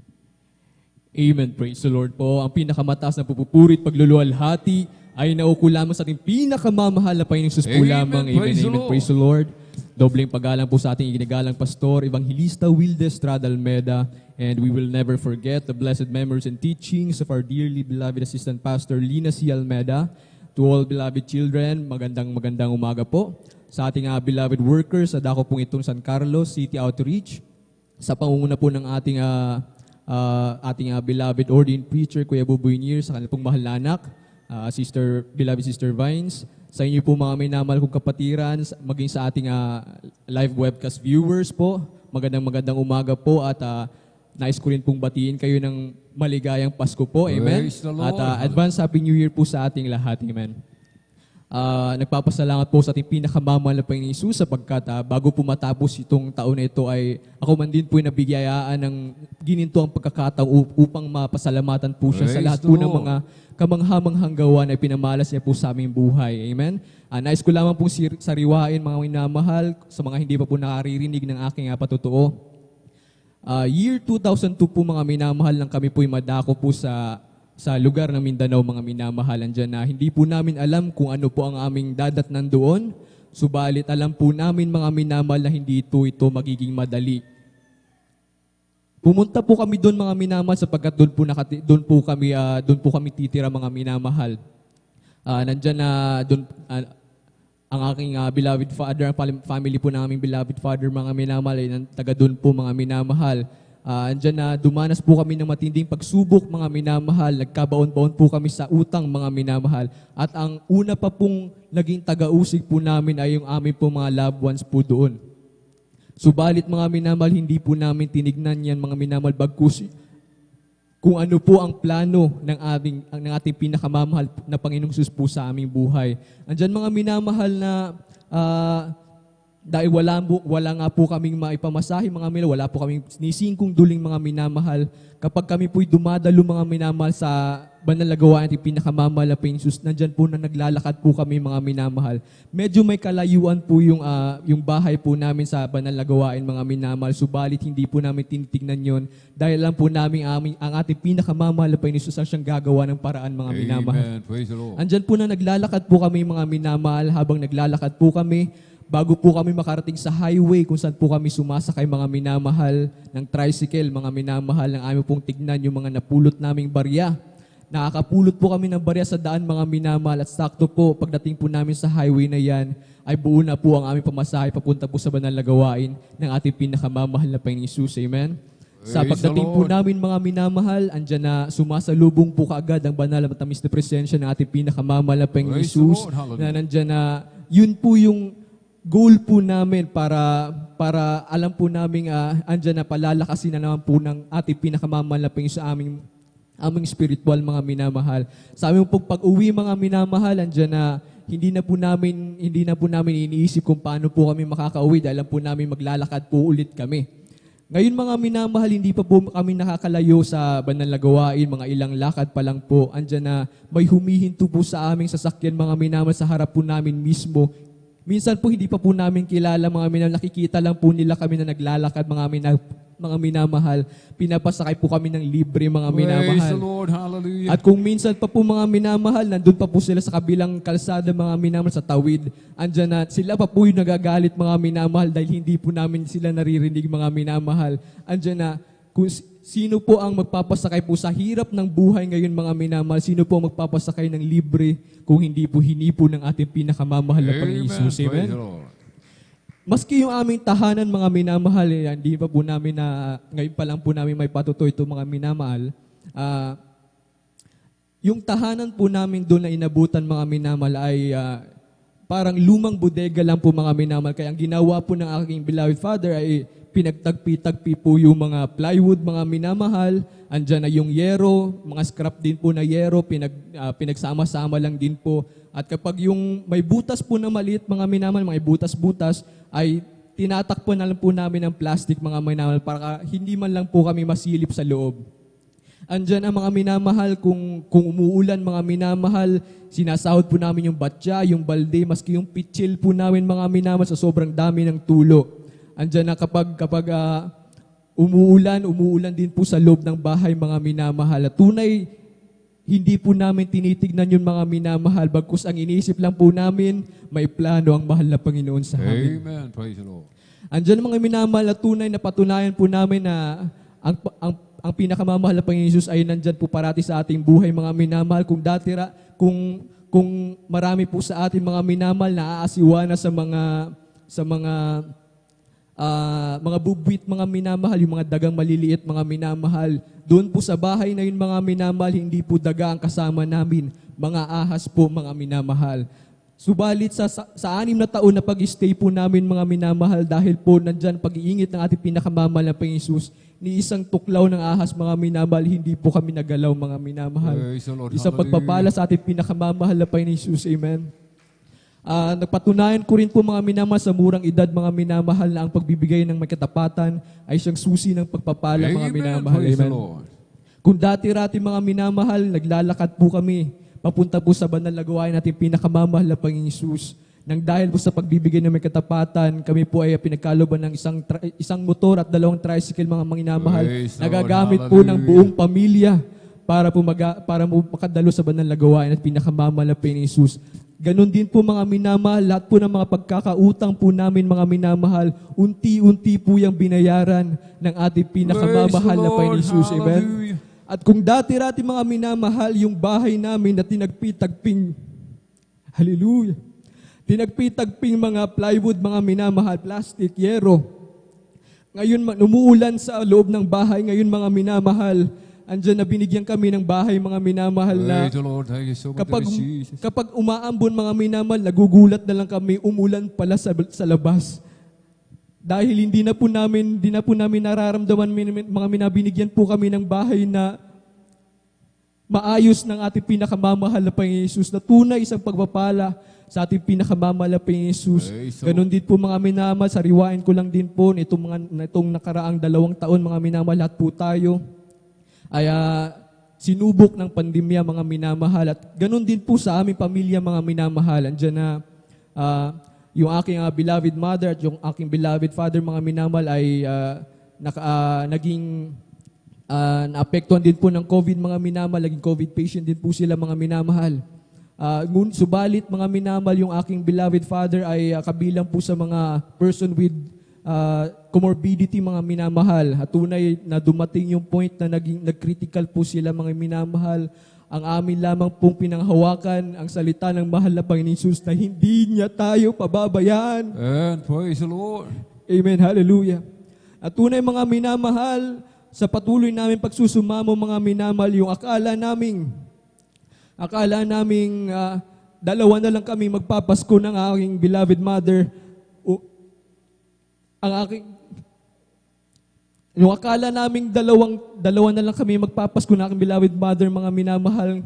Amen. Praise the Lord po. Ang pinakamataas na pupupuri at pagluluwalhati ay nauko lamang sa ating pinakamamahal na Panginoong Jesus po lamang. Amen. Amen. Praise the Lord. Dobleng paggalang po sa ating iginagalang pastor, Evangelista Wilde Estrada Almeda, and we will never forget the blessed memories and teachings of our dearly beloved Assistant Pastor Lina C. Almeda. To all beloved children, magandang umaga po. Sa ating beloved workers sa dako pong itong San Carlos City Outreach, sa pangunguna po ng ating beloved ordained preacher, Kuya Buboy Nier, sa kanilang pong mahal na anak, beloved Sister Vines, sa inyo po mga minamahal kong kapatiran, maging sa ating live webcast viewers po, magandang umaga po at nais ko rin pong batiin kayo ng maligayang Pasko po. Amen. At advance Happy New Year po sa ating lahat. Amen. Nagpapasalamat po sa ating pinakamamahal na Panginoon Hesus sapagkat bago po matapos itong taon na ito ay ako man din po ay nabigayaan ng gininto ang pagkakataon upang mapasalamatan po siya sa Praise lahat the po ng Lord. mga kamanghamanghang gawa na pinamalas niya po sa aming buhay. Amen? Nais ko lamang pong sariwain mga minamahal sa mga hindi pa po nakaririnig ng aking patutuo. Year 2002 po mga minamahal nang kami po ay madako po sa lugar ng Mindanao mga minamahalan dyan na hindi po namin alam kung ano po ang aming dadatnan doon. Subalit alam po namin mga minamahal na hindi ito magiging madali. Pumunta po kami doon mga minamahal sapagkat doon po kami titira mga minamahal. Nandyan na doon ang aking beloved father, ang family po ng aming beloved father mga minamahal ay taga doon po mga minamahal. Andyan na dumanas po kami ng matinding pagsubok mga minamahal. Nagkabaon-baon po kami sa utang mga minamahal. At ang una pa pong naging taga-usig po namin ay yung aming po mga loved ones po doon. Subalit mga minamahal, hindi po namin tinignan yan mga minamahal bagkus kung ano po ang plano ng ating pinakamamahal na Panginoong Hesus po sa aming buhay. Andyan mga minamahal na dahil wala nga po kaming maipamasahe mga minamahal, wala po kaming nisingkong duling mga minamahal. Kapag kami po'y dumadalo mga minamahal sa banal na gawain at pinakamamahal na Panginoong Hesus, nandyan po na naglalakad po kami mga minamahal. Medyo may kalayuan po yung bahay po namin sa banal na gawain mga minamahal, subalit hindi po namin tinitignan yon dahil lang po namin ang ating pinakamamahal na Panginoong Hesus ang siyang gagawa ng paraan mga minamahal. Praise the Lord. Andyan po na naglalakad po kami mga minamahal. Habang naglalakad po kami, bago po kami makarating sa highway kung saan po kami sumasakay mga minamahal ng tricycle, mga minamahal ng aming pong tignan yung mga napulot naming barya. Nakakapulot po kami ng barya sa daan mga minamahal at sakto po pagdating po namin sa highway na yan ay buo na po ang aming pamasahe papunta po sa banal na gawain ng ating pinakamamahal na Panginoong Hesus. Amen? Sa pagdating po namin mga minamahal, andyan na sumasalubong po kaagad ang banal at matamis na presensya ng ating pinakamamahal na Panginoong Hesus na nandyan na yun po yung goal po namin para alam po namin andyan na palalakasin na naman po ng ating pinakamamahal na Panginoon sa aming spiritual mga minamahal. Sa aming pong pag-uwi mga minamahal, andyan na hindi na po namin iniisip kung paano po kami makakauwi dahil alam po namin maglalakad po ulit kami. Ngayon mga minamahal, hindi pa po kami nakakalayo sa banal na gawain, mga ilang lakad pa lang po. Andyan na may humihinto po sa aming sasakyan mga minamahal sa harap po namin mismo. Minsan po hindi pa po namin kilala mga minamahal, nakikita lang po nila kami na naglalakad mga minamahal. Pinapasakay po kami ng libre mga minamahal. Praise the Lord, hallelujah. At kung minsan pa po mga minamahal, nandun pa po sila sa kabilang kalsada mga minamahal sa tawid. Andyan na sila pa po yung nagagalit mga minamahal dahil hindi po namin sila naririnig mga minamahal. Andyan na kung sino po ang magpapasakay po sa hirap ng buhay ngayon mga minamahal, sino po ang magpapasakay ng libre kung hindi po hinipo ng ating pinakamamahal na Panginoong Hesus. Amen? Maski yung aming tahanan mga minamahal, hindi pa po namin ngayon pa lang po namin may patutoy ito mga minamahal. Yung tahanan po namin doon na inabutan mga minamahal ay parang lumang bodega lang po mga minamahal. Kaya ang ginawa po ng aking beloved father ay pinagtagpi-tagpi po yung mga plywood, mga minamahal. Andyan na yung yero, mga scrap din po na yero, pinagsama-sama lang din po. At kapag yung may butas po na maliit, mga minamahal, may butas-butas, ay tinatakpan na lang po namin ng plastic, mga minamahal, para hindi man lang po kami masilip sa loob. Andyan ang mga minamahal, kung umuulan mga minamahal, sinasahod po namin yung batya, yung balde, maski yung pitsil po namin mga minamahal sa sobrang dami ng tulo. Andyan na kapag umuulan din po sa loob ng bahay mga minamahal. At tunay, hindi po namin tinitignan yung mga minamahal. Bagkus ang iniisip lang po namin, may plano ang mahal na Panginoon sa amin. Amen. Praise the Lord. Andyan ang mga minamahal na tunay na patunayan po namin na ang pinakamamahal na Panginoon Hesus ay nandyan po parati sa ating buhay mga minamahal. Kung marami po sa ating mga minamahal na aasiwa na sa mga bubwit, mga minamahal, yung mga dagang maliliit, mga minamahal. Doon po sa bahay na yun, mga minamahal, hindi po daga ang kasama namin. Mga ahas po, mga minamahal. Subalit sa 6 na taon na pag-stay po namin, mga minamahal, dahil po nandyan pag-iingit ng ating pinakamamahal na Panginoon Hesus, ni isang tuklaw ng ahas, mga minamahal, hindi po kami nagalaw, mga minamahal. Isang pagpapala sa ating pinakamamahal na Panginoon Hesus. Amen. Nagpatunayan ko rin po mga minamahal sa murang edad, mga minamahal, na ang pagbibigay ng may katapatan ay siyang susi ng pagpapala, mga minamahal. Praise the Amen. Lord. Kung dati-rati mga minamahal, naglalakad po kami, papunta po sa banal na gawain natin pinakamamahal na Panginoong Hesus. Nang dahil po sa pagbibigay ng may katapatan, kami po ay pinagkaloban ng isang motor at 2 tricycle, mga minamahal. Praise the Lord. Nagagamit po ng buong pamilya para makadalo sa banal na gawain at pinakamamahal na Panginoong Hesus. Ganon din po mga minamahal, lahat po ng mga pagkakautang po namin mga minamahal, unti-unti po yung binayaran ng ating pinakamamahal na Panginoong Hesus. Amen. At kung dati-rati mga minamahal, yung bahay namin na tinagpitagping, hallelujah, tinagpitagping mga plywood, mga minamahal, plastic, yero. Ngayon, umuulan sa loob ng bahay, ngayon mga minamahal, andyan na binigyan kami ng bahay, mga minamahal, na Praise the Lord. Thank you so much, Jesus. kapag umaambon mga minamahal, nagugulat na lang kami, umulan pala sa labas. Dahil hindi na po namin nararamdaman, mga minabinigyan po kami ng bahay na maayos ng ating pinakamamahal na Panginoong Hesus, na tunay isang pagpapala sa ating pinakamamahal na Panginoong Hesus. Ganon din po mga minamahal, sariwain ko itong din po, itong nakaraang 2 taon, mga minamahal, lahat po tayo ay sinubok ng pandemya, mga minamahal. At ganun din po sa aming pamilya, mga minamahal. Andiyan na yung aking beloved mother at yung aking beloved father, mga minamahal, ay naging naapektuhan din po ng COVID, mga minamahal. Naging COVID patient din po sila, mga minamahal. Subalit, mga minamahal, yung aking beloved father ay kabilang po sa mga person with comorbidity, mga minamahal. At tunay na dumating yung point na nag-critical po sila, mga minamahal. Ang amin lamang pong pinanghawakan ang salita ng mahal na Panginoong Hesus na hindi niya tayo pababayaan. And praise the Lord. Amen. Hallelujah. At tunay mga minamahal, sa patuloy namin pagsusumamo, mga minamahal, yung akala naming 2 na lang kami magpapasko ng aking beloved mother. Yung akala naming 2 na lang kami magpapasko na aking beloved mother, mga minamahal.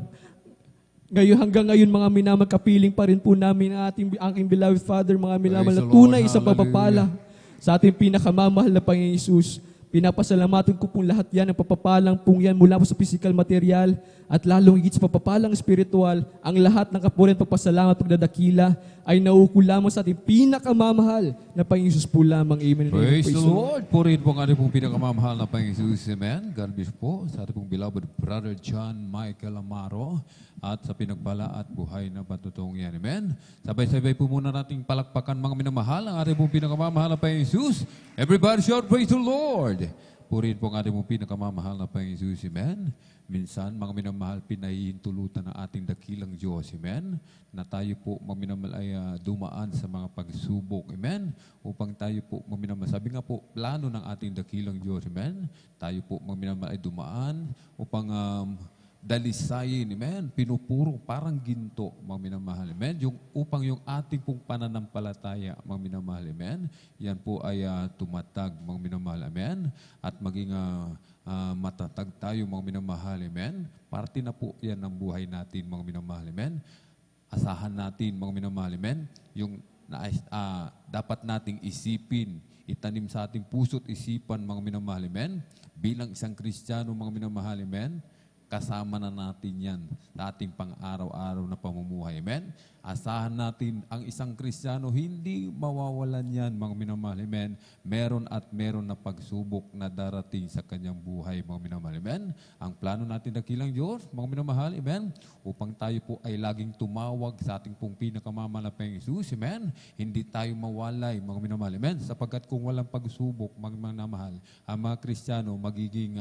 Hanggang ngayon, mga minamahal, kapiling pa rin po namin ang aking beloved father, mga minamahal, na tunay isang papapala sa ating pinakamamahal na Panginoong Hesus. Pinapasalamatan ko pong lahat yan, ang papapalang pong yan mula po sa physical material at lalong higit sa papapalang spiritual, ang lahat ng kapurihan, pagpasalamat, pagdadakila ay nauukol lamang sa ating pinakamamahal na Panginoong Hesus po lamang. Amen. Praise the Lord. Purihin po ang ating pong pinakamamahal na Panginoong Hesus. Amen. God bless po sa ating pong beloved Brother John Michael Amaro at sa pinagpala at buhay na patutong yan. Amen. Sabay-sabay po muna nating palakpakan, mga minamahal, ang ating pong pinakamamahal na Panginoong Hesus. Everybody shout, praise the Lord. Purihin po ang ating pong pinakamamahal na Panginoong Hesus. Amen. Minsan, mga minamahal, pinahihintulutan ng ating dakilang Diyos. Amen. Na tayo po, mga minamahal, ay dumaan sa mga pagsubok. Amen. Upang tayo po, mga minamahal, sabi nga po, plano ng ating dakilang Diyos. Amen. Tayo po, mga minamahal, ay dumaan upang dalisayin, amen, pinupuro parang ginto, mga minamahal, amen, upang yung ating pong pananampalataya, mga minamahal, amen, yan po ay tumatag, mga minamahal, amen, at maging matatag tayo, mga minamahal, amen, parte na po yan ng buhay natin, mga minamahal, amen, asahan natin, mga minamahal, amen, yung dapat nating isipin, itanim sa ating puso't isipan, mga minamahal, amen, bilang isang Kristiyano, mga minamahal, amen, kasama na natin yan sa ating pang-araw-araw na pamumuhay. Amen? Asahan natin ang isang Kristiyano, hindi mawawalan yan, mga minamahal. Amen? Meron at meron na pagsubok na darating sa kanyang buhay, mga minamahal. Amen? Ang plano natin dakilang Diyos, mga minamahal, amen? Upang tayo po ay laging tumawag sa ating pong pinakamamahal na Panginoong Hesus. Amen? Hindi tayo mawalay, mga minamahal. Amen? Sapagkat kung walang pagsubok, mga minamahal, ang mga Kristiyano magiging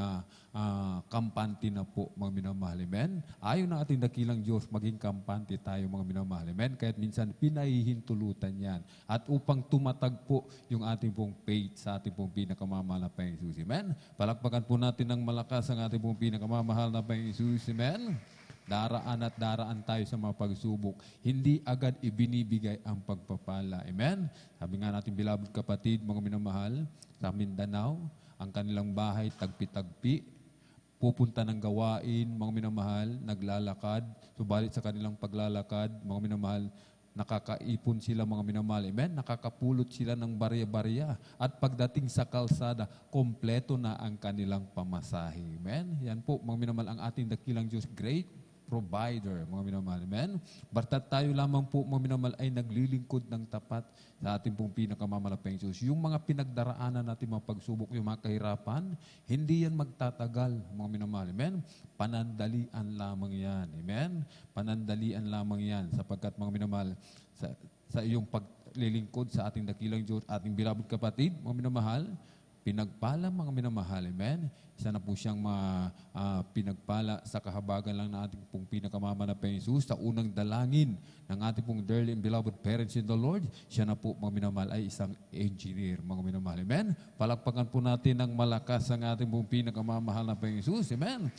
kampante na po, mga minamahal. Amen? Ayon na ating dakilang Diyos, maging kampante tayo, mga minamahal. Amen? Kahit minsan pinahihintulutan yan. At upang tumatag po yung ating pong faith sa ating pong pinakamamahal na Panginoong Hesus. Amen? Palakpakan po natin ng malakas ang ating pong pinakamamahal na Panginoong Hesus. Amen? Daraan at daraan tayo sa mga pagsubok. Hindi agad ibinibigay ang pagpapala. Amen? Sabi nga natin, beloved kapatid, mga minamahal, sa Mindanao, ang kanilang bahay tagpi-tagpi, pupunta ng gawain, mga minamahal, naglalakad, subalit sa kanilang paglalakad, mga minamahal, nakakaipon sila mga minamahal. Amen? Nakakapulot sila ng barya-barya. At pagdating sa kalsada, kompleto na ang kanilang pamasahe. Amen? Yan po, mga minamahal, ang ating dakilang Diyos, great provider, mga minamahal. Amen? Bartat tayo lamang po, mga minamahal, ay naglilingkod ng tapat sa ating pong pinakamamalapang Diyos. Yung mga pinagdaraanan natin, mga pagsubok, yung mga kahirapan, hindi yan magtatagal, mga minamahal. Amen? Panandalian lamang yan. Amen? Panandalian lamang yan, sapagkat, mga minamahal, sa iyong paglilingkod sa ating dakilang Diyos, ating beloved kapatid, mga minamahal, pinagpala mga minamahal. Amen? Isa na po siyang pinagpala sa kahabagan lang na ating pong pinakamamanapang Jesus. Sa unang dalangin ng ating pong dearly and beloved parents in the Lord, siya na po mga minamahal ay isang engineer mga minamahal. Amen? Palakpakan po natin ng malakas ang ating pong pinakamamahal na Panginoong Jesus. Amen?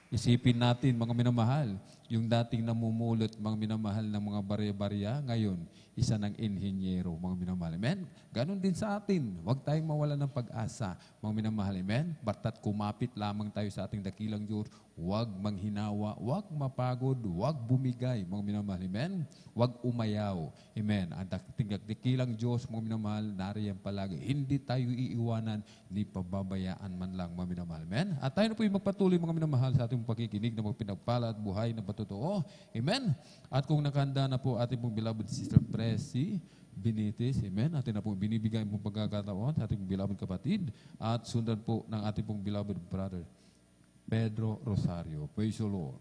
Isipin natin mga minamahal, yung dating namumulot mga minamahal ng mga barya-barya, ngayon, isa ng inhinyero mga minamahal. Amen? Ganon din sa atin. Huwag tayong mawala ng pag-asa mga minamahal. Amen? Bartat kumapit lamang tayo sa ating dakilang Diyos. Huwag manghinawa, huwag mapagod, huwag bumigay mga minamahal. Amen? Huwag umayaw. Amen? Ang dakilang Diyos mga minamahal, nariyan palagi. Hindi tayo iiwanan, ni pababayaan man lang mga minamahal. Amen? At tayo na po yung magpatuloy mga minamahal sa ating pakikinig na magpinagpala at buhay na patotoo. Amen? At kung nakahanda na po ating pong beloved Sister Presi Benitez, amen, atin na po binibigay mong pagkakataon sa ating beloved kapatid at sundan po ng ating pong beloved brother Pedro Rosario. Praise the Lord.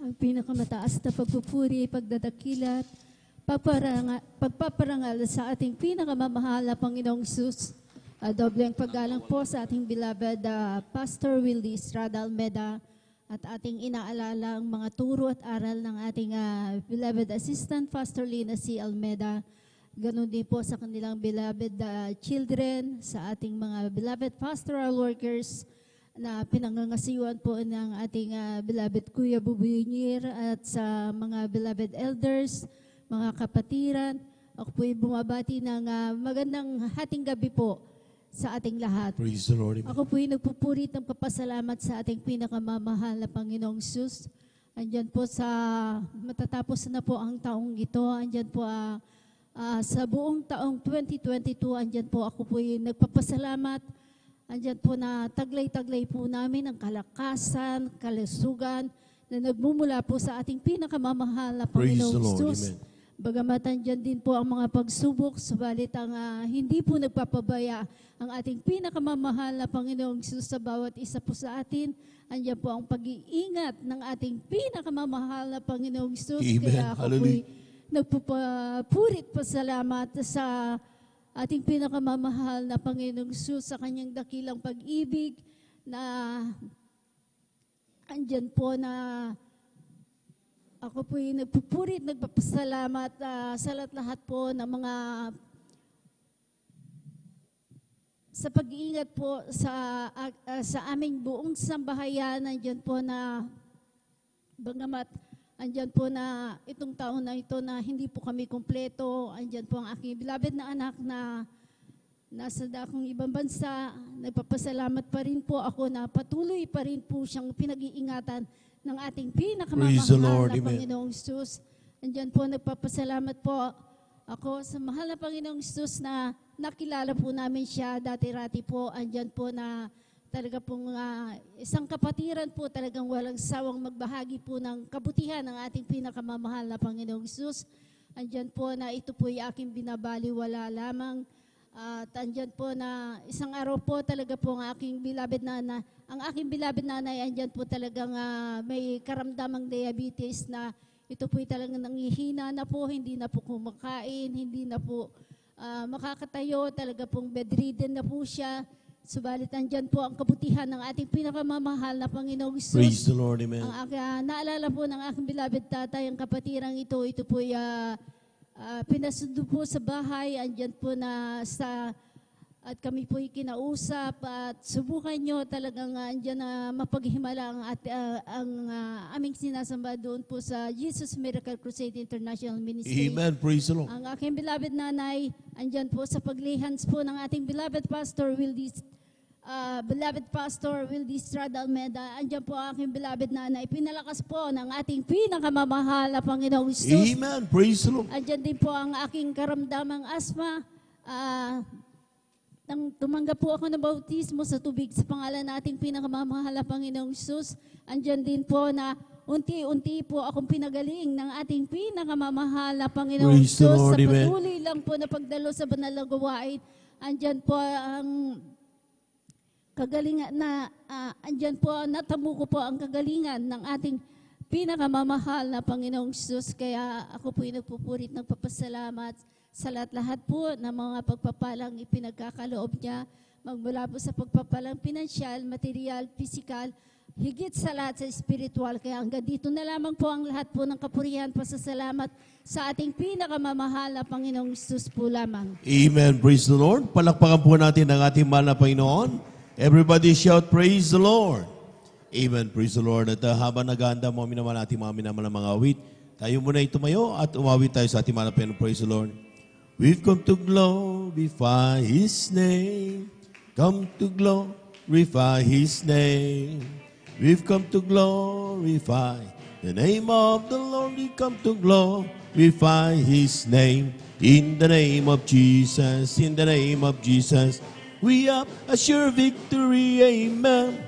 Ang pinakamataas na pagpupuri, pagdadakilat, pagpaparangal sa ating pinakamamahal na Panginoong Jesus. Dobleng paggalang po sa ating beloved Pastor Willie Estrada Almeda at ating inaalala ang mga turo at aral ng ating beloved Assistant Pastor Lina C. Almeda. Ganon din po sa kanilang beloved children, sa ating mga beloved pastoral workers na pinangangasiwan po ng ating beloved Kuya Bubuyinir at sa mga beloved elders, mga kapatiran. Ako po'y bumabati ng magandang hating gabi po sa ating lahat. Praise the Lord. Ako po'y nagpupurit ng papasalamat sa ating pinakamamahal na Panginoong Sus. Andyan po sa matatapos na po ang taong ito. Andyan po sa buong taong 2022, andyan po ako po'y nagpapasalamat. Andyan po na taglay-taglay po namin ang kalakasan, kalusugan na nagmumula po sa ating pinakamamahal na Panginoong Sus. Bagamat andyan din po ang mga pagsubok, subalit ang hindi po nagpapabaya ang ating pinakamamahal na Panginoong Jesus sa bawat isa po sa atin. Andyan po ang pag-iingat ng ating pinakamamahal na Panginoong Jesus. Kaya ako po'y nagpupurit pasalamat sa ating pinakamamahal na Panginoong Jesus sa kanyang dakilang pag-ibig na andyan po na ako po'y nagpupurit, nagpapasalamat sa lahat po ng mga sa pag-iingat po sa aming buong sambahayan. Andyan po na bagamat andyan po na itong taon na ito na hindi po kami kumpleto. Andyan po ang aking beloved na anak na nasa dakong ibang bansa. Nagpapasalamat pa rin po ako na patuloy pa rin po siyang pinag-iingatan ng ating pinakamamahal na Panginoong Jesus. Andyan po, nagpapasalamat po ako sa mahal na Panginoong Jesus na nakilala po namin siya dati-rati po. Andyan po na talaga pong isang kapatiran po, talagang walang sawang magbahagi po ng kabutihan ng ating pinakamamahal na Panginoong Jesus. Andyan po na ito po ay aking binabaliwala lamang. At andyan po na isang araw po talaga po ang aking beloved nana. Ang aking beloved nanay, andyan po talagang may karamdamang diabetes na ito po ay talagang nanghihina na po, hindi na po kumakain, hindi na po makakatayo, talaga pong bedridden na po siya. Subalit andyan po ang kabutihan ng ating pinakamamahal na Panginoong Jesus. Praise the Lord, amen. Naalala po ng aking beloved tatay, ang kapatirang ito po ay pinasundo po sa bahay, andyan po na at kami po kinausap at subukan nyo talagang andyan na mapaghimala ang aming sinasamba doon po sa Jesus Miracle Crusade International Ministry. Amen. Praise the Lord. Ang aking beloved nanay, andyan po sa paglihans po ng ating beloved Pastor Willie beloved Pastor Wildy Estrada Almeda. Andyan po ang aking beloved nanay. Pinalakas po ng ating pinakamamahal na Panginoong Hesus. Amen. Praise the Lord. Andyan din po ang aking karamdamang asma. Nang tumanggap po ako ng bautismo sa tubig sa pangalan nating pinakamamahal na Panginoong Hesus. Andyan din po na unti-unti po akong pinagaling ng ating pinakamamahal na Panginoong Praise the Hesus. Lord, Sa amen. patuloy lang po na pagdalo sa banal na gawain. Andyan po ang kagalingan na andyan po, natamo ko po ang kagalingan ng ating pinakamamahal na Panginoong Hesus. Kaya ako po yung nagpupurit ng papasalamat sa lahat-lahat po ng mga pagpapalang ipinagkakaloob niya, magmula po sa pagpapalang pinansyal, material, pisikal, higit sa lahat sa spiritual. Kaya hanggang dito na lamang po ang lahat po ng kapurihan, pasasalamat sa ating pinakamamahal na Panginoong Hesus po lamang. Amen. Praise the Lord. Palakpakan po natin ang ating mahal na Panginoon. Everybody shout, praise the Lord. Amen. Praise the Lord. At habang naganda mo naman ating mga minamahal na mga awit, tayo muna tumayo at umawit tayo sa ating mahal na Panginoon. Praise the Lord. We've come to glorify His name. Come to glorify His name. We've come to glorify the name of the Lord. We come to glorify His name. In the name of Jesus, in the name of Jesus, we have a sure victory. Amen.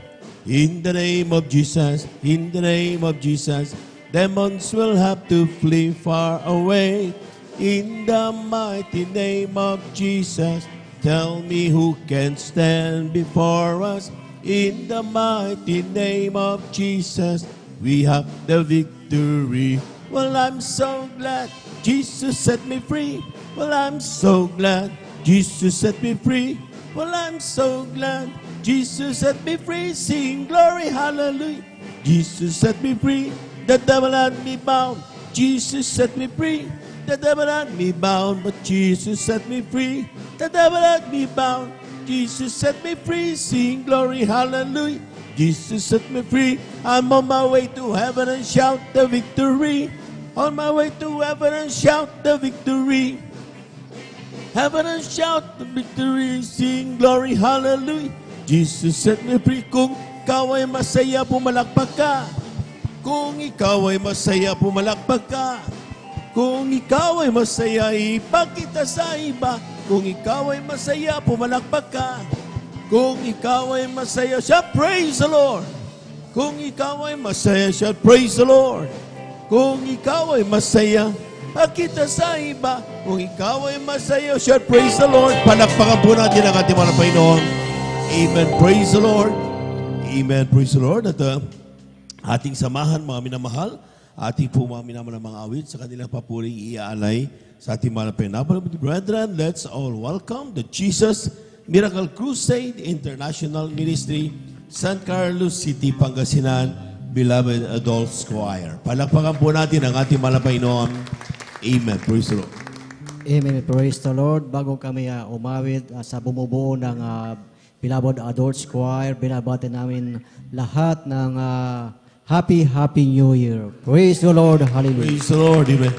In the name of Jesus, in the name of Jesus, demons will have to flee far away. In the mighty name of Jesus, tell me who can stand before us. In the mighty name of Jesus, we have the victory. Well, I'm so glad Jesus set me free. Well, I'm so glad Jesus set me free. Well, I'm so glad Jesus set me free. Sing glory, hallelujah. Jesus set me free. The devil had me bound. Jesus set me free. The devil had me bound, but Jesus set me free. The devil had me bound. Jesus set me free. Sing glory, hallelujah. Jesus set me free. I'm on my way to heaven and shout the victory. On my way to heaven and shout the victory. Heaven and shout the victory. Sing glory, hallelujah. Jesus set me free. Kung ikaw ay masaya, pumalakpak ka. Kung ikaw ay masaya, pumalakpak ka. Kung ikaw ay masaya, ipakita sa iba. Kung ikaw ay masaya, pumalakpak ka. Kung ikaw ay masaya, shout praise the Lord. Kung ikaw ay masaya, shout praise the Lord. Kung ikaw ay masaya, pakita sa iba. Kung ikaw ay masaya, shout praise the Lord. Palakpakan po natin ang ating mga Panginoon. Amen. Praise the Lord. Amen. Praise the Lord. At ating samahan, mga minamahal, ating po mga minamahal na mga awit sa kanilang papuring iaalay sa ating mga Panginoon. Brethren, let's all welcome the Jesus Miracle Crusade International Ministry, San Carlos City, Pangasinan, Beloved Adults Choir. Palakpakan po natin ang ating mahal na Panginoon. Amen. Praise the Lord. Amen. Praise the Lord. Bago kami umawit sa bumubuo ng Beloved Adults Choir, binabati namin lahat ng Happy New Year. Praise the Lord. Hallelujah. Praise the Lord. Amen.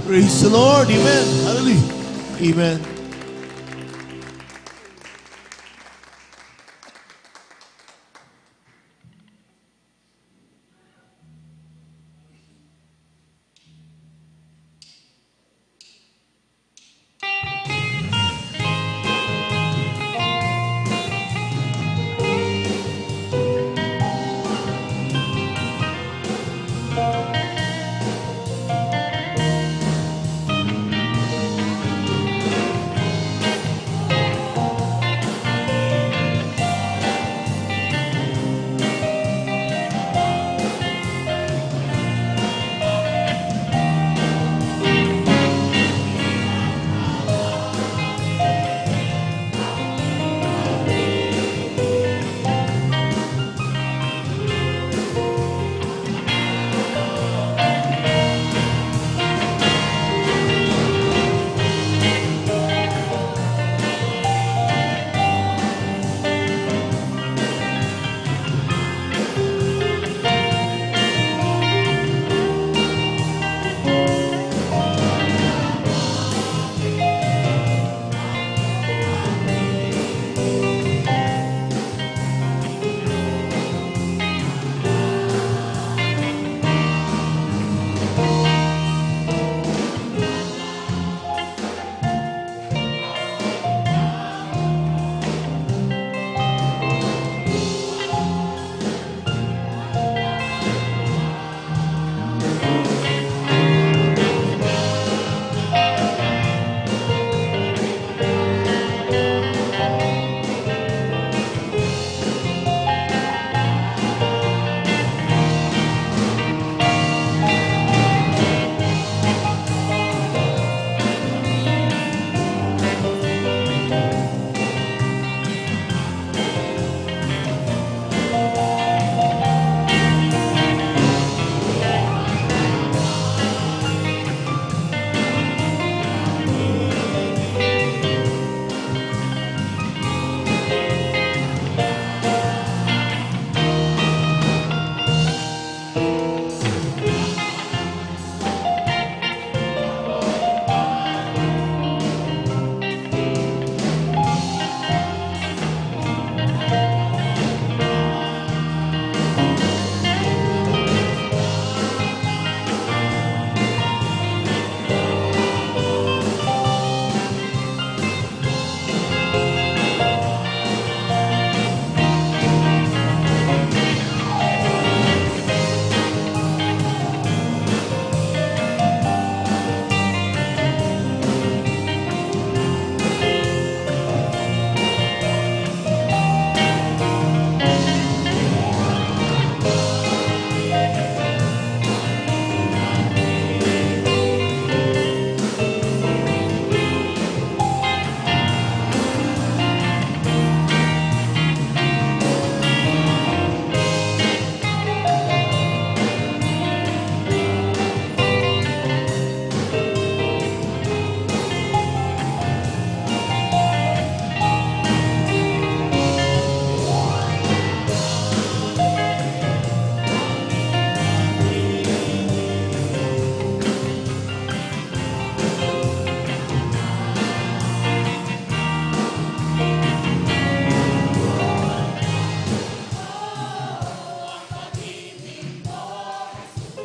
Praise the Lord. Amen. Hallelujah. Amen.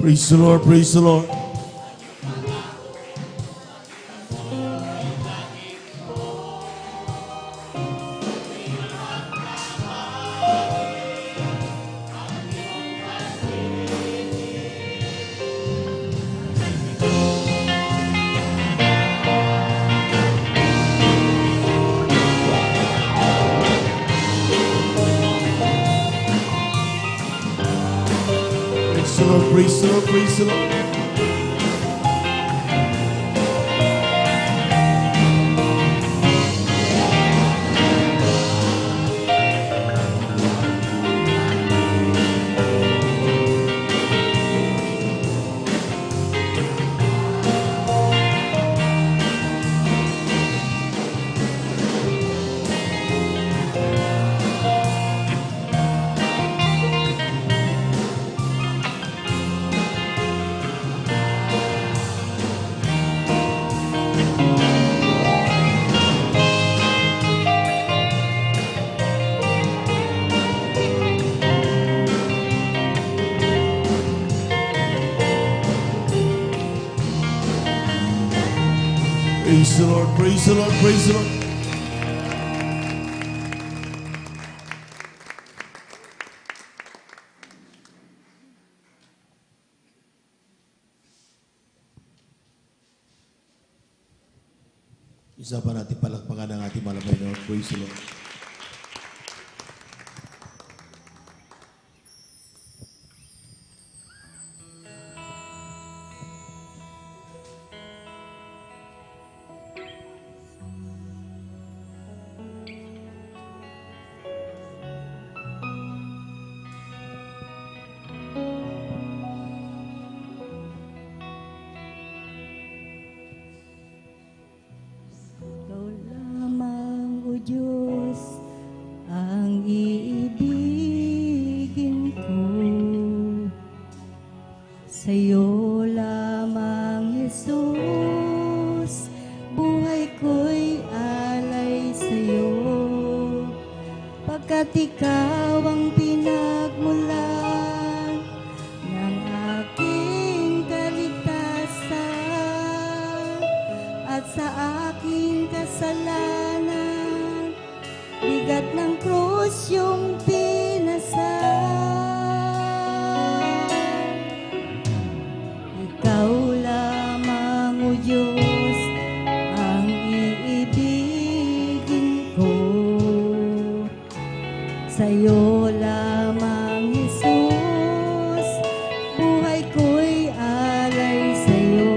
Praise the Lord, praise the Lord. Praise the Lord, praise the Lord, praise the Lord. Praise the Lord, praise the Lord, praise the Lord. Isa pa natin palakpakan ang ating malamay na Lord. Praise the Lord. Ikaw lamang, O Diyos, ang iibigin ko. Sa'yo lamang, Jesus, buhay ko'y alay sa'yo. Pagkat ikaw ang pinagmulan ng aking kaligtasan at sa aking kasalanan, bigat ng krus yung pinasan. Ikaw lamang, O Diyos, ang iibigin ko. Sa'yo lamang, Jesus, buhay ko'y alay sa'yo.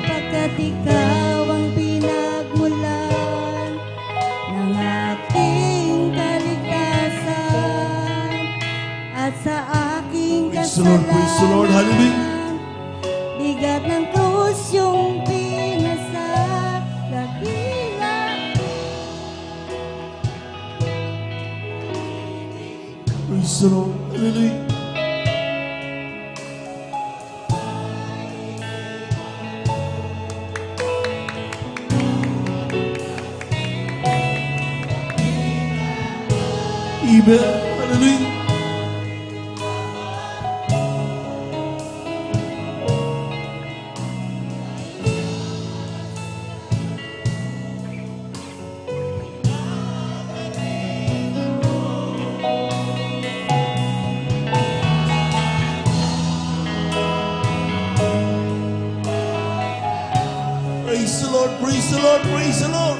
Pagkat ikaw ang pinagmulan ng aking kaligtasan at sa aking Praise the Lord, praise the Lord, hallelujah. bigat ng krus yung pinasa dakila. Praise the Lord, hallelujah. Amen, hallelujah. Praise the Lord, praise the Lord, praise the Lord.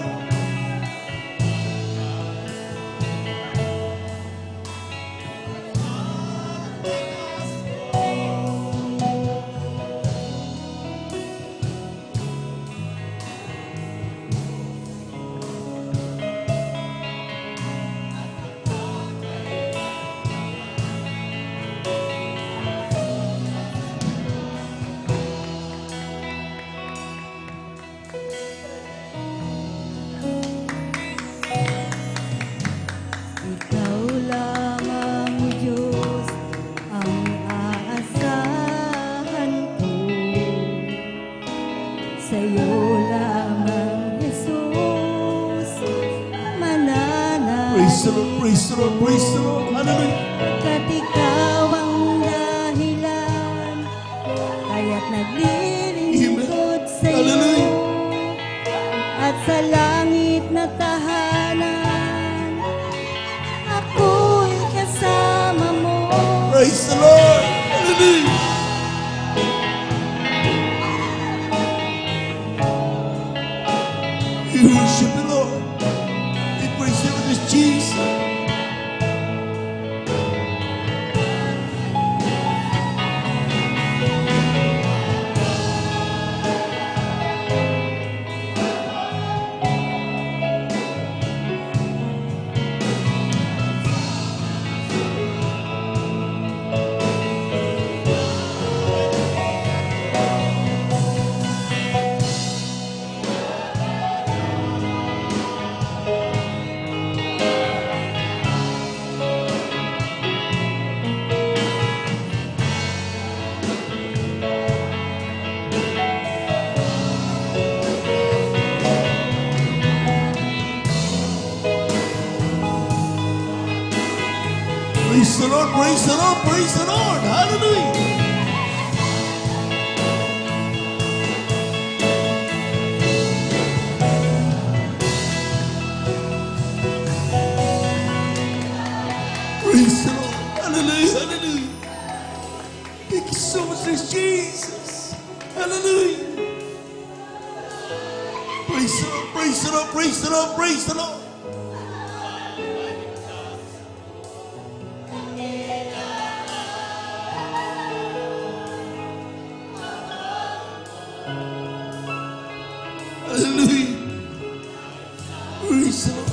Ikaw lamang, O Diyos, ang aasahan ko. Sa'yo lamang, Jesus, mananatili. Praise the Lord, praise the Lord, praise the Lord, hallelujah. Pagkat ikaw ang dahilan, kaya't naglilingkod sa'yo. Hallelujah. At sa langit na tahanan, ako'y kasama mo. Praise the Lord, hallelujah. We worship the Lord. We praise Him with Jesus. Praise the Lord, praise the Lord, praise the Lord. Hallelujah. Hallelujah. Praise the Lord, praise the Lord, praise the Lord, praise the Lord. Hallelujah. Praise the Lord.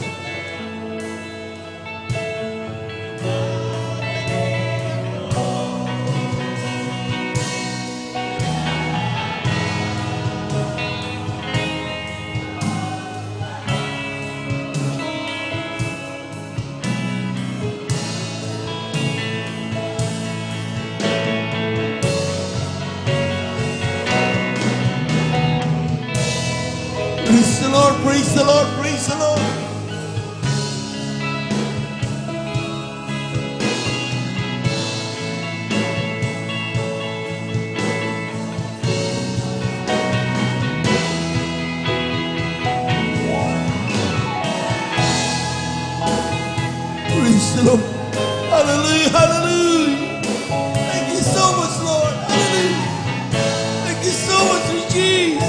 Praise the Lord, praise the Lord, praise the Lord. Praise the Lord. Hallelujah, hallelujah. Thank you so much, Lord. Hallelujah. Thank you so much, Jesus.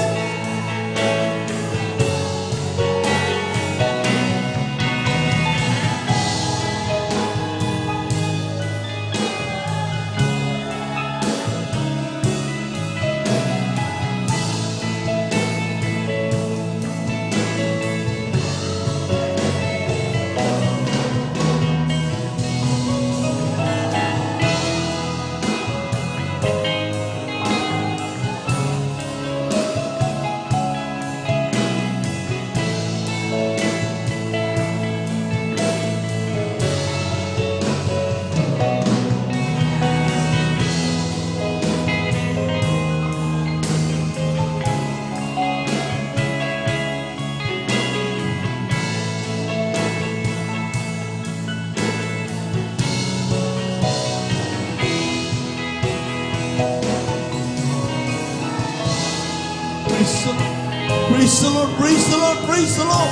Praise the Lord, praise the Lord, praise the Lord.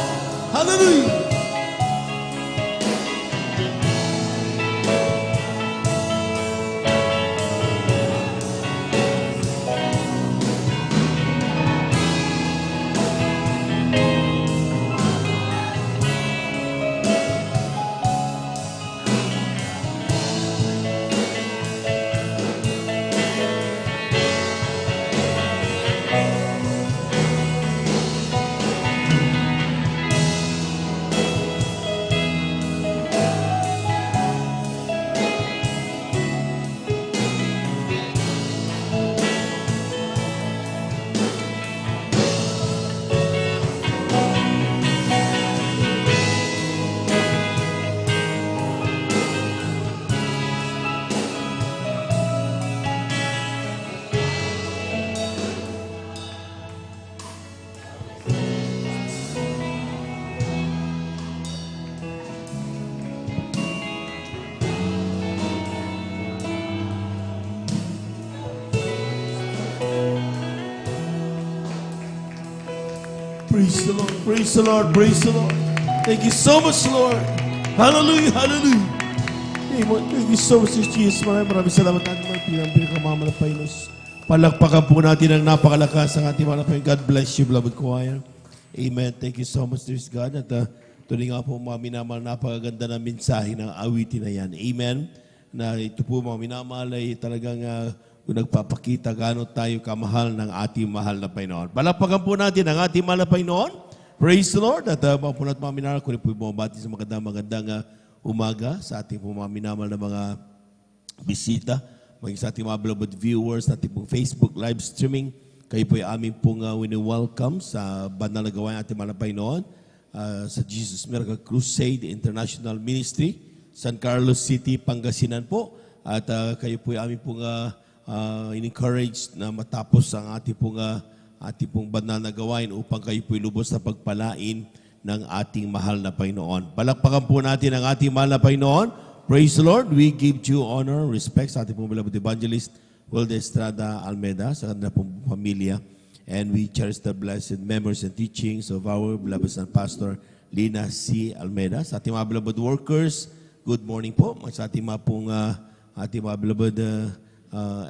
Hallelujah. Praise the Lord, praise the Lord, praise the Lord. Thank you so much, Lord. Hallelujah, hallelujah. Thank you so much, Jesus. Maraming salamat natin mga pinakamamalapay. Palakpakan po natin ang napakalakas ng ating malapay. God bless you, beloved choir. Amen. Thank you so much, dear God. At tuloy nga po mga minamahal, napakaganda na mensahe ng awitin na yan. Amen. Na ito po mga minamahal ay talagang nagpapakita gaano tayo kamahal ng ating mahal na Panginoon. Palakpakan po natin ang ating mahal na Panginoon. Praise the Lord. At mga po natin mga minamahal, kung po bumabati sa magandang umaga sa ating po mga minamahal na mga bisita, maging sa ating mga beloved viewers, ating pong Facebook live streaming. Kayo po ay aming pong wini-welcome sa banal na gawain ating mahal na Panginoon sa Jesus Miracle Crusade International Ministry, San Carlos City, Pangasinan po. At kayo po ay aming pong in-encourage na matapos ang ating pong banal na gawain upang kayo po'y lubos na pagpalain ng ating mahal na Panginoon. Palakpakan po natin ang ating mahal na Panginoon. Praise the Lord. We give due honor, respect sa ating pong beloved evangelist, Wilde Estrada Almeida, sa kanila pong pamilya. And we cherish the blessed memories and teachings of our beloved son, Pastor Lina C. Almeida. Sa ating mga beloved workers, good morning po. Sa ating mga pong ating mga beloved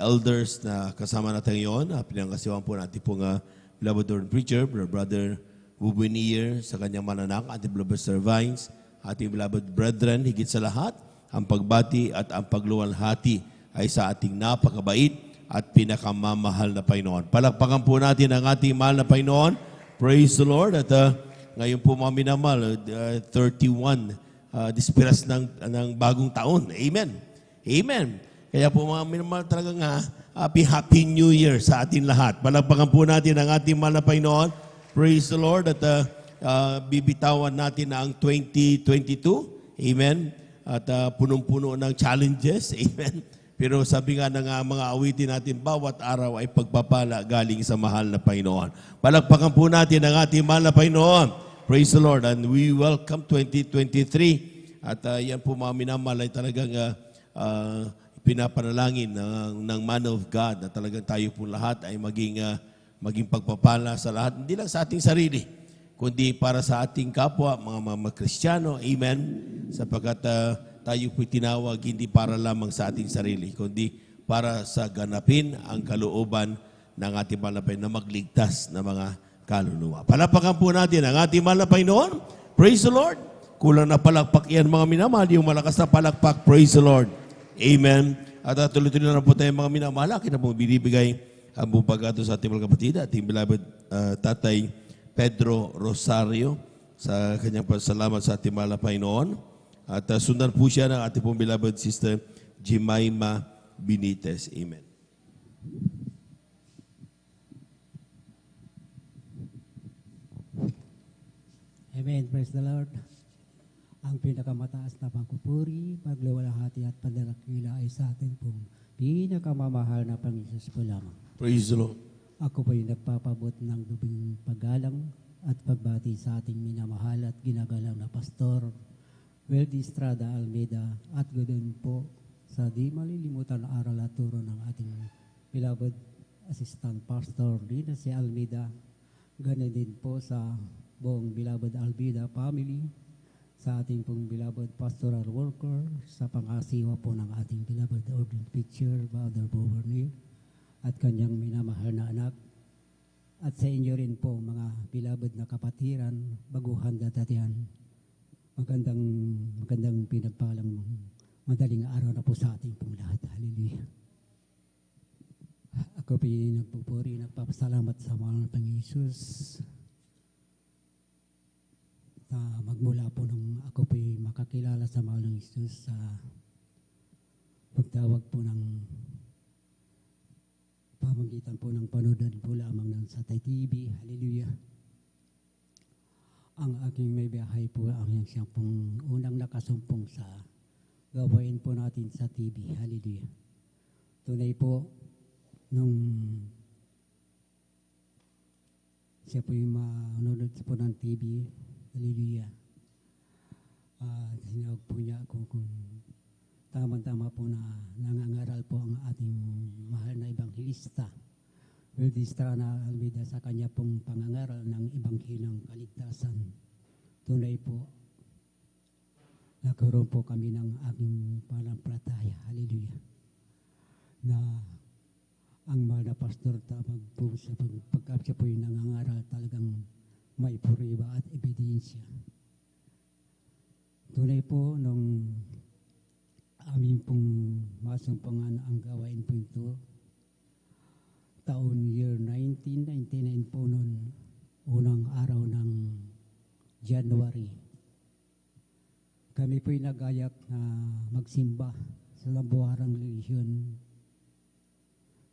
elders na kasama natin ngayon. Pinangasiwan po natin pong beloved Lord Preacher, Brother Bubinier, sa kanyang mananak, ating beloved Sir Vines, ating beloved brethren, higit sa lahat, ang pagbati at ang pagluwalhati ay sa ating napakabait at pinakamamahal na Panginoon. Palakpakan po natin ang ating mahal na Panginoon. Praise the Lord. At ngayon po mga minamahal, 31 dispiras ng bagong taon. Amen. Amen. Kaya po mga minamahal talagang Happy New Year sa ating lahat. Palakpakan po natin ang ating mahal na Panginoon. Praise the Lord. At bibitawan natin ang 2022. Amen. At punong-puno ng challenges. Amen. Pero sabi nga ng mga awitin natin, bawat araw ay pagpapala galing sa mahal na Panginoon. Palakpakan po natin ang ating mahal na Panginoon. Praise the Lord. And we welcome 2023. At yan po mga minamahal ay talagang pinapanalangin ng man of God na talagang tayo po lahat ay maging pagpapala sa lahat. Hindi lang sa ating sarili, kundi para sa ating kapwa, mga Kristiyano. Amen. Sapagkat tayo po'y tinawag hindi para lamang sa ating sarili, kundi para sa ganapin ang kalooban ng ating mahal na Panginoon na magligtas ng mga kaluluwa. Palapakan po natin ang ating mahal na Panginoon. Praise the Lord. Kulang na palakpak yan mga minamahal, yung malakas na palakpak. Praise the Lord. Amen. At tuloy-tuloy na po tayo mga minamahal. Akin na po binibigay ang buong pagkato sa ating mga kapatid, ating beloved Tatay Pedro Rosario, sa kanyang pasalamat sa ating mahal na Panginoon. At sundan po siya ng ating pong beloved Sister Jemima Benitez. Amen. Amen. Praise the Lord. Ang pinakamataas na pagpupuri, pagluwalhati at pagdalakila ay sa atin pong pinakamamahal na Panginoon po lamang. Praise the Lord. Ako po yung nagpapabot ng dubing paggalang at pagbati sa ating minamahal at ginagalang na pastor, Weldy Estrada Almeida, at ganoon po sa di malilimutan na aral at turo ng ating beloved Assistant Pastor Lina C. Almeida, ganoon din po sa buong beloved Almeida family, sa ating pong beloved pastoral worker, sa pangasiwa po ng ating beloved ordained preacher, Brother Bovernir, at kanyang minamahal na anak, at sa inyo rin po mga beloved na kapatiran, baguhan datatian. Magandang pinagpalang madaling araw na po sa ating pong lahat. Hallelujah. Ako po yung nagpupuri, nagpapasalamat sa mahal na Panginoon Jesus. Magmula po nung ako po yung makakilala sa mahal ng Jesus sa pagtawag po ng pamagitan po ng panonood po lamang ng Satay TV. Hallelujah. Ang aking may biyahay po ang siyang pong unang nakasumpong sa gawain po natin sa TV. Hallelujah. Tunay po, nung siya po yung manonood po ng TV, hallelujah, sinawag po niya ako kung tama-tama po na nangangaral po ang ating mahal na ebanghelista, Weldy Estrada Almeida, sa kanya pong pangangaral ng Ebanghilyong Kaligtasan. Tunay po, nagkaroon po kami ng aking panampalataya, hallelujah, na ang mahal na pastor tamag po sa pagkap siya po yung nangangaral, talagang may puriba at ebidensya. Tunay po, nung amin pong masumpangan ang gawain po ito, taon year 1999 po noon, unang araw ng January. Kami po'y nagayak na magsimba sa Lambuharang Religion.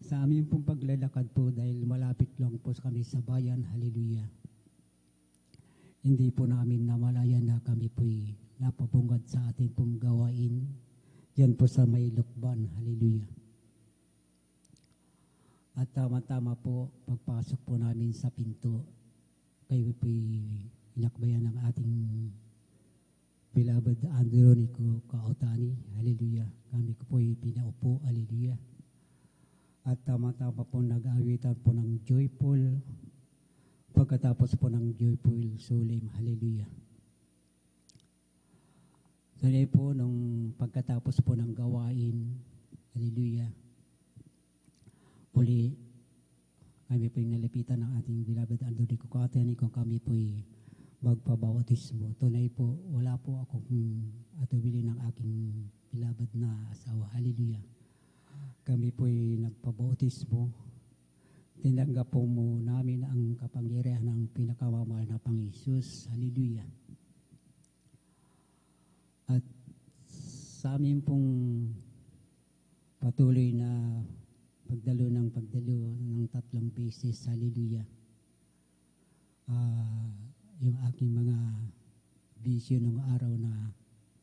Sa amin pong paglalakad po, dahil malapit lang po kami sa bayan, hallelujah, hindi po namin namalayan na kami po'y napabungad sa ating pong gawain. Yan po sa may Lukban, hallelujah. At tama-tama po, pagpasok po namin sa pinto, kayo po'y inakbayan ng ating beloved Andronico Kaotani, hallelujah. Kami ko po'y pinaupo, hallelujah. At tama-tama po nag-awitan po ng joyful, pagkatapos po ng joyful solemn, hallelujah. Tuloy po, nung pagkatapos po ng gawain, hallelujah, uli kami po'y nalapitan ng ating beloved Andrew Kukatan kung kami po'y magpabautismo. Tunay po, wala po akong atubili ng aking beloved na asawa. Hallelujah. Kami po'y nagpabautismo. Tinanggap po mo namin ang kapangyarihan ng pinakamamahal na Panginoon Hesus. Hallelujah. At sa amin pong patuloy na pagdalo ng 3 beses. Hallelujah. Yung aking mga bisyo ng araw na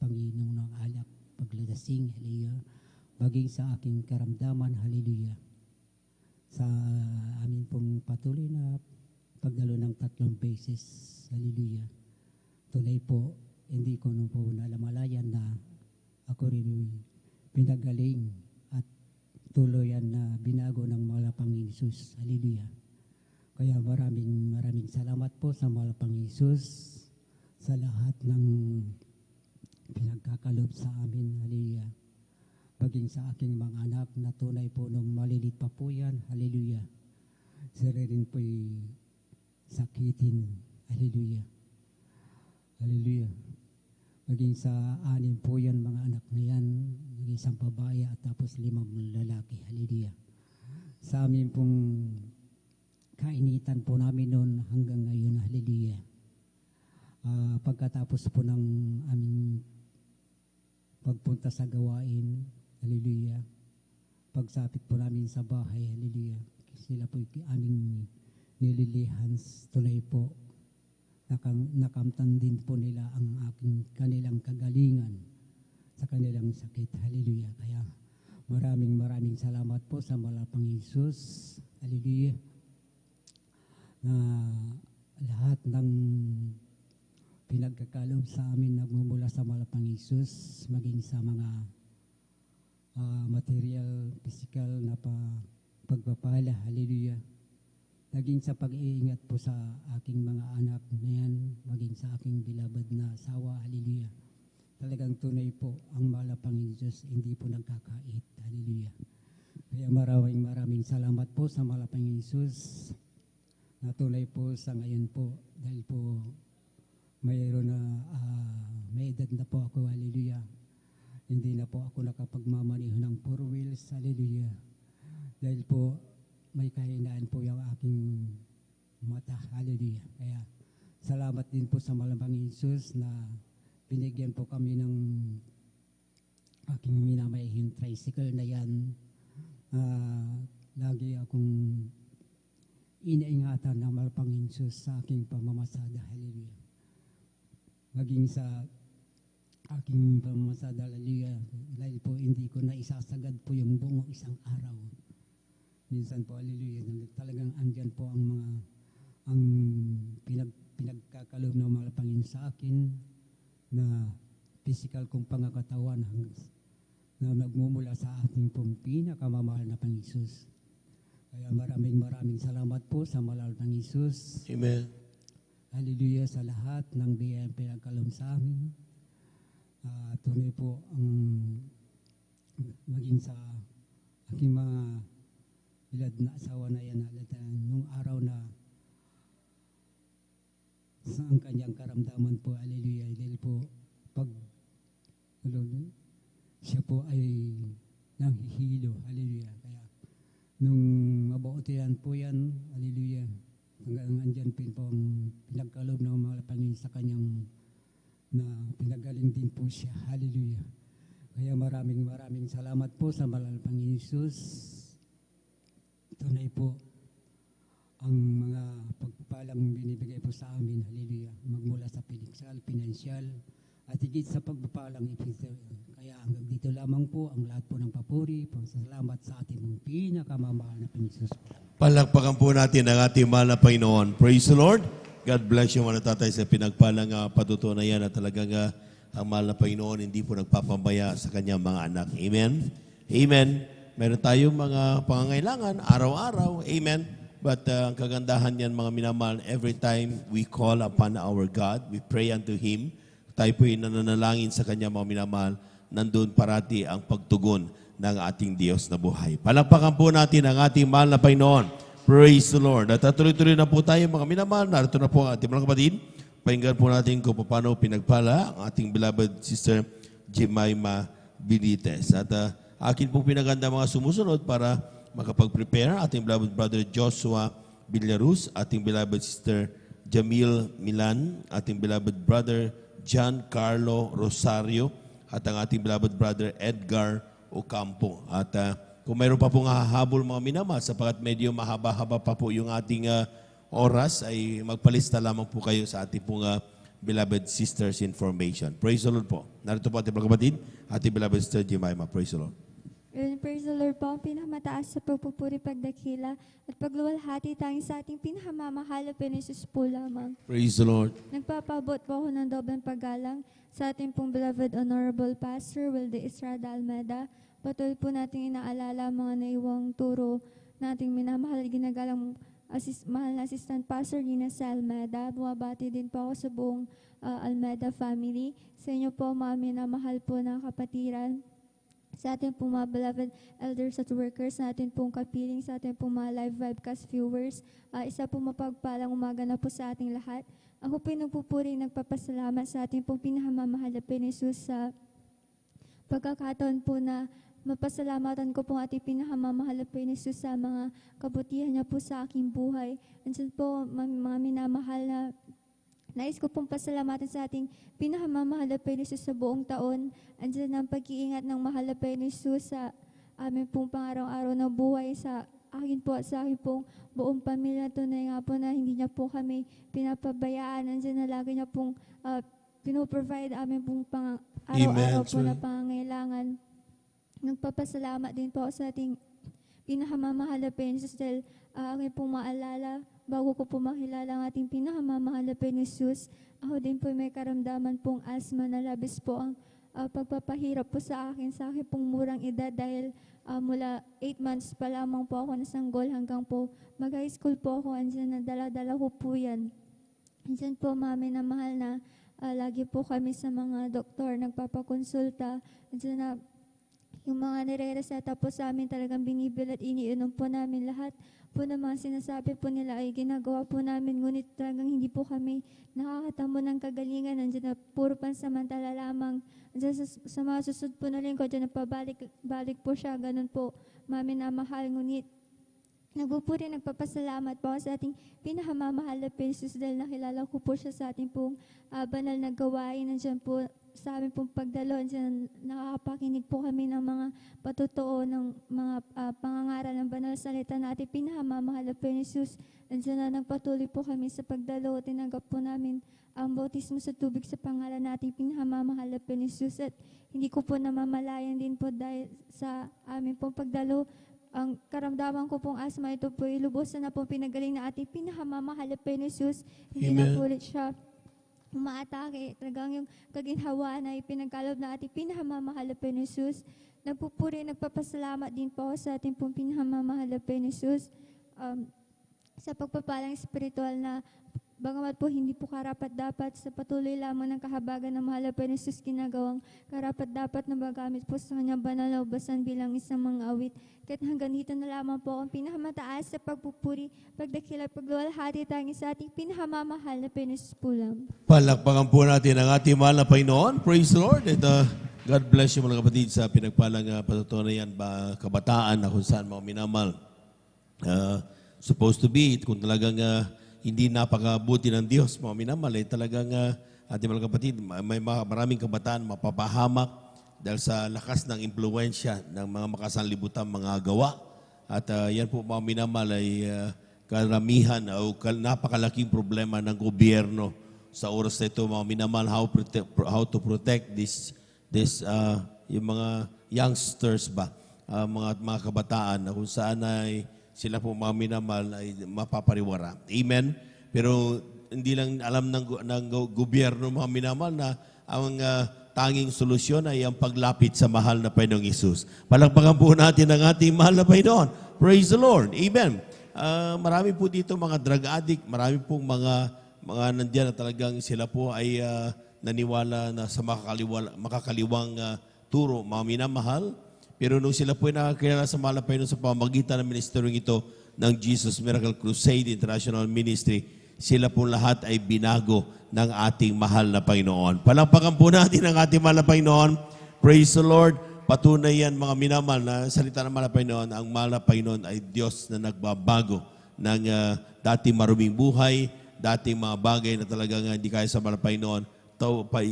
Panginoon ng alak, pagladasing, hallelujah. Baging sa aking karamdaman, hallelujah. Sa amin pong patuloy na pagdalo ng 3 beses, hallelujah. Tunay po, hindi ko nung po nalamalayan na ako rin pinagaling at tuluyan na binago ng mahal na Panginoon Hesus. Hallelujah. Kaya maraming salamat po sa mahal na Panginoon Hesus sa lahat ng pinagkakalob sa amin. Hallelujah. Paging sa aking mga anak na tunay po nung malilit pa po yan. Hallelujah. Sila rin po'y sakitin. Hallelujah. Hallelujah. Maging sa 6 po yan mga anak na yan, isang babae at tapos 5 lalaki. Hallelujah. Sa amin pong kainitan po namin noon hanggang ngayon. Hallelujah. Pagkatapos po ng aming pagpunta sa gawain, hallelujah. Pagsapit po namin sa bahay, hallelujah. Sila po aming nililihan, tunay po. Nakamtan din po nila ang kanilang kagalingan sa kanilang sakit. Hallelujah. Kaya maraming salamat po sa malapang Hesus. Hallelujah. Na lahat ng pinagkakalob sa amin nagmumula sa malapang Hesus, maging sa mga material, physical na pagpapala. Hallelujah. Naging sa pag-iingat po sa aking mga anak na yan, maging sa aking beloved na asawa. Hallelujah. Talagang tunay po ang mahal na Panginoon Diyos, hindi po nagkakait. Hallelujah. Kaya maraming salamat po sa mahal na Panginoon Diyos na tunay po sa ngayon po dahil po mayroon na may edad na po ako. Hallelujah. Hindi na po ako nakapagmamaneho ng 4 wheels. Hallelujah. Dahil po may kahinaan po yung aking mata. Hallelujah. Kaya salamat din po sa malamang Hesus na binigyan po kami ng aking minamahing tricycle na yan. Lagi akong inaingatan ng malamang Hesus sa aking pamamasada. Hallelujah. Maging sa aking pamamasada. Hallelujah. Dahil po hindi ko na isasagad po yung buong isang araw. Minsan po, hallelujah, talagang andyan po ang pinagkakalob ng mga Panginoon sa akin na physical kong pangakatawan na nagmumula sa ating pong pinakamamahal na Panginoon Hesus. Kaya maraming salamat po sa mahal ng Hesus. Amen. Hallelujah sa lahat ng biyayang pinagkalob sa amin. Tunay po ang maging sa aking mga bilad na asawa na yan, nung araw na sa ang kanyang karamdaman po, hallelujah, dahil po pag siya po ay nanghihilo, hallelujah. Kaya nung mabuutihan po yan, hallelujah, hanggang andyan po ang pinagkalob ng mga Panginoon sa kanyang na pinagaling din po siya, hallelujah. Kaya maraming salamat po sa mahal na Panginoon Hesus. Tunay po ang mga pagpapalang binibigay po sa amin, hallelujah, magmula sa pinansyal, at higit sa pagpapalang ipinsyal. Kaya hanggang dito lamang po ang lahat po ng papuri, pasalamat sa ating pinakamamahal na Panginoon. Palakpakan po natin ang ating mahal na Panginoon. Praise the Lord. God bless you mga tatay sa pinagpalang patutunan yan at talagang ang mahal na Panginoon hindi po nagpapambaya sa kanyang mga anak. Amen? Amen. Meron tayong mga pangangailangan, araw-araw. Amen. But ang kagandahan yan, mga minamahal, every time we call upon our God, we pray unto Him, tayo po'y nananalangin sa Kanya, mga minamahal, nandun parati ang pagtugon ng ating Diyos na buhay. Palakpakan po natin ang ating mahal na Panginoon. Praise the Lord. At tuloy-tuloy na po tayo mga minamahal. Narito na po ang ating mga kapatid. Pakinggan po natin kung paano pinagpala ang ating beloved sister Jemima Benitez. At akin pong pinaganda mga sumusunod para makapag-prepare ating beloved brother Joshua Villaruz, ating beloved sister Jamil Milan, ating beloved brother John Carlo Rosario, at ang ating beloved brother Edgar Ocampo. At kung mayroon pa pong hahabol mga minamahal, sapagat medyo mahaba-haba pa po yung ating oras, ay magpalista lamang po kayo sa ating pong beloved sisters information. Praise the Lord po. Narito po ating mga kapatid, ating beloved sister Jemima. Praise the Lord. Praise the Lord po, ang pinakamataas sa pagpupuri, pagdakila, at pagluwalhati tanging sa ating pinakamamahal na Panginoon po lamang. Praise the Lord. Nagpapabot po ako ng doblang paggalang sa ating pong beloved Honorable Pastor Wilde Estrada Almeda. Patuloy po natin inaalala mga naiwang turo nating minamahal ginagalang mahal na Assistant Pastor Lina Almeda. Bumabati din po ako sa buong Almeda family. Sa inyo po mga minamahal po na kapatiran, sa ating pong mga beloved elders at workers, sa ating pong kapiling, sa ating pong mga live webcast viewers. Isa po mapagpalang umaga na po sa ating lahat. Ako po nagpupuri, nagpapasalamat sa ating pong pinakamamahal na Panginoon sa pagkakataon po na mapasalamatan ko po ang ating pinakamamahal na Panginoon sa mga kabutihan niya po sa aking buhay. Andiyan po mga minamahal na nais ko pong pasalamatan sa ating pinakamamahal na Panginoon sa buong taon. Andiyan ang pag-iingat ng mahal na Panginoon sa amin pong pang-araw-araw na buhay, sa akin po at sa akin pong buong pamilya. Tunay nga po na hindi niya po kami pinapabayaan. Andiyan na lagi niya pong pinoprovide amin pong pang-araw-araw po na pangangailangan. Nagpapasalamat din po sa ating pinakamamahal na Panginoon dahil aking pong maalala bago ko po makilala ang ating pinakamamahal na Panginoon. Ako din po may karamdaman pong asthma na labis po ang pagpapahirap po sa akin pong murang edad dahil mula 8 months pa lamang po ako nasanggol hanggang po mag-high school po ako. Andiyan na dala-dala ko po yan. Andiyan po mami na mahal na lagi po kami sa mga doktor nagpapakonsulta. Andiyan na yung mga nire-reseta po sa amin talagang binibil at iniinom po namin lahat po ng mga sinasabi po nila ay ginagawa po namin, ngunit talagang hindi po kami nakakatamo ng kagalingan. Nandiyan na puro pansamantala lamang. Nandiyan sa mga susunod po na lingkod, dyan na pabalik po siya. Ganun po, mami na mahal. Ngunit nagpupuri, nagpapasalamat po sa ating pinakamamahal na Panginoon dahil nakilala ko po siya sa ating pong banal na gawain. Nandiyan po sa amin pong pagdalo, nandiyan nakakapakinig po kami ng mga patutuo ng mga pangangaral ng banal salita na ating pinakamamahal na Panginoon. Nandiyan na nagpatuloy po kami sa pagdalo. Tinanggap po namin ang bautismo sa tubig sa pangalan nating pinakamamahal na Panginoon. At hindi ko po namamalayan din po dahil sa amin pong pagdalo, ang karamdaman ko pong asma, ito po ilubusan na po pinagaling na ating pinakamamahal na Panginoon. Hindi na po ulit siya umaatake. Talagang yung kaginhawaan ay pinagkalob na ating pinakamamahal na Panginoon. Nagpupuri, nagpapasalamat din po sa ating pong pinakamamahal na Panginoon sa pagpapalang espiritual na bagamat po hindi po karapat-dapat sa patuloy lamang ng kahabagan ng mahal na Panginoon ginagawang karapat-dapat na magamit po sa kanyang banal na ubasan bilang isang mga awit. Kahit hanggang dito na lamang po ang pinakamataas sa pagpupuri, pagdakila, pagluwalhati tanging sa ating pinakamamahal na Panginoon po lang. Palakpakan po natin ang ating mahal na Panginoon. Praise the Lord. God bless you mga kapatid sa pinagpalang patutunayan ba kabataan na kung saan mga minamahal. Supposed to be, kung talagang hindi napakabuti ng Diyos, mga minamahal, talagang ating mga kapatid, may maraming kabataan mapapahamak dahil sa lakas ng impluensya ng mga makasanlibutan mga gawa. At yan po mga minamahal ay karamihan o napakalaking problema ng gobyerno sa oras na ito, mga minamahal, how to protect this yung mga youngsters ba, mga kabataan na kung saan ay sila po mga minamahal ay mapapariwara. Amen? Pero hindi lang alam ng gobyerno mga minamahal na ang tanging solusyon ay ang paglapit sa mahal na Panginoong Hesus. Palakpakan po natin ang ating mahal na Panginoon. Praise the Lord. Amen. Marami po dito mga drug addict, marami pong mga nandiyan na talagang sila po ay naniwala na sa makakaliwang turo, mga minamahal. Pero nung sila po ay nakakilala sa mahal na Panginoon sa pamamagitan ng ministeryong ito ng Jesus Miracle Crusade International Ministry, sila po lahat ay binago ng ating mahal na Panginoon. Palakpakan po natin ang ating mahal na Panginoon. Praise the Lord. Patunay yan mga minamahal na salita ng mahal na Panginoon. Ang mahal na Panginoon ay Diyos na nagbabago ng dating maruming buhay, dating mga bagay na talagang hindi kaya sa mahal na Panginoon.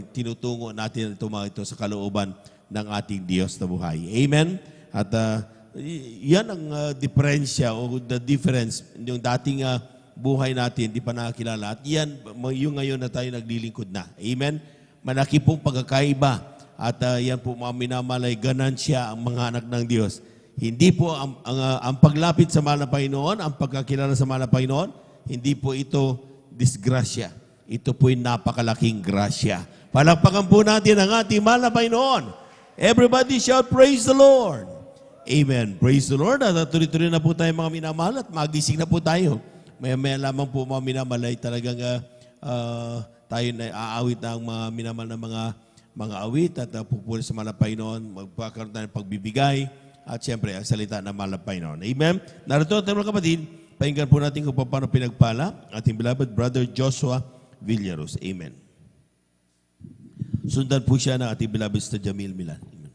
Tinutungo natin ito sa kalooban ng ating Diyos na buhay. Amen? At yan ang diferensya o the difference. Yung dating buhay natin, di pa nakakilala. At yan, yung ngayon na tayo naglilingkod na. Amen? Malaki pong pagkakaiba. At yan po mga minamalay, ganansya ang mga anak ng Diyos. Hindi po ang paglapit sa mahal na Panginoon, ang pagkakilala sa mahal na Panginoon, hindi po ito disgrasya. Ito po'y napakalaking grasya. Palakpakan po natin ang ating mahal na Panginoon. Everybody shout, praise the Lord. Amen. Praise the Lord. At tuloy-tuloy na po tayo mga minamahal at magising na po tayo. Maya-maya lamang po mga minamahal ay talagang tayo na aawit ng mga minamahal na mga awit at pupuli sa mahal na Panginoon. Magpakaroon tayo ng pagbibigay at siyempre ang salita ng mahal na Panginoon. Amen. Narito tayo mga kapatid. Pakinggan po natin kung paano pinagpala ating beloved brother Joshua Villaros. Amen. Sundan po siya ng ating beloved Sister Jamil Milan. Amen.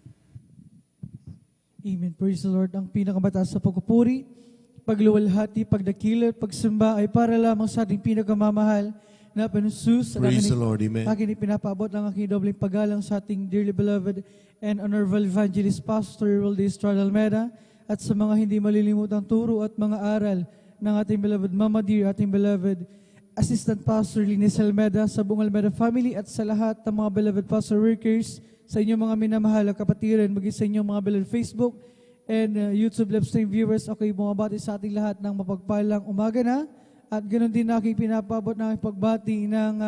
Amen. Praise the Lord. Ang pinakamataas sa pagpupuri, pagluwalhati, pagdakila, pagsamba ay para lamang sa ating pinakamamahal na Panginoon. Praise the Lord. Amen. Akin ipinapaabot ang aking dobling paggalang sa ating dearly beloved and honorable evangelist Pastor Wildy Estrada Almeida at sa mga hindi malilimutang turo at mga aral ng ating beloved Mama Dear, ating beloved Assistant Pastor Linis Almeida, sa buong Almeida family at sa lahat ng mga beloved pastor workers, sa inyong mga minamahal na kapatiran, maging sa inyong mga beloved Facebook and YouTube live stream viewers. Okay, bumabati sa ating lahat ng mapagpalang umaga na at ganoon din aking pinapabot ng pagbati ng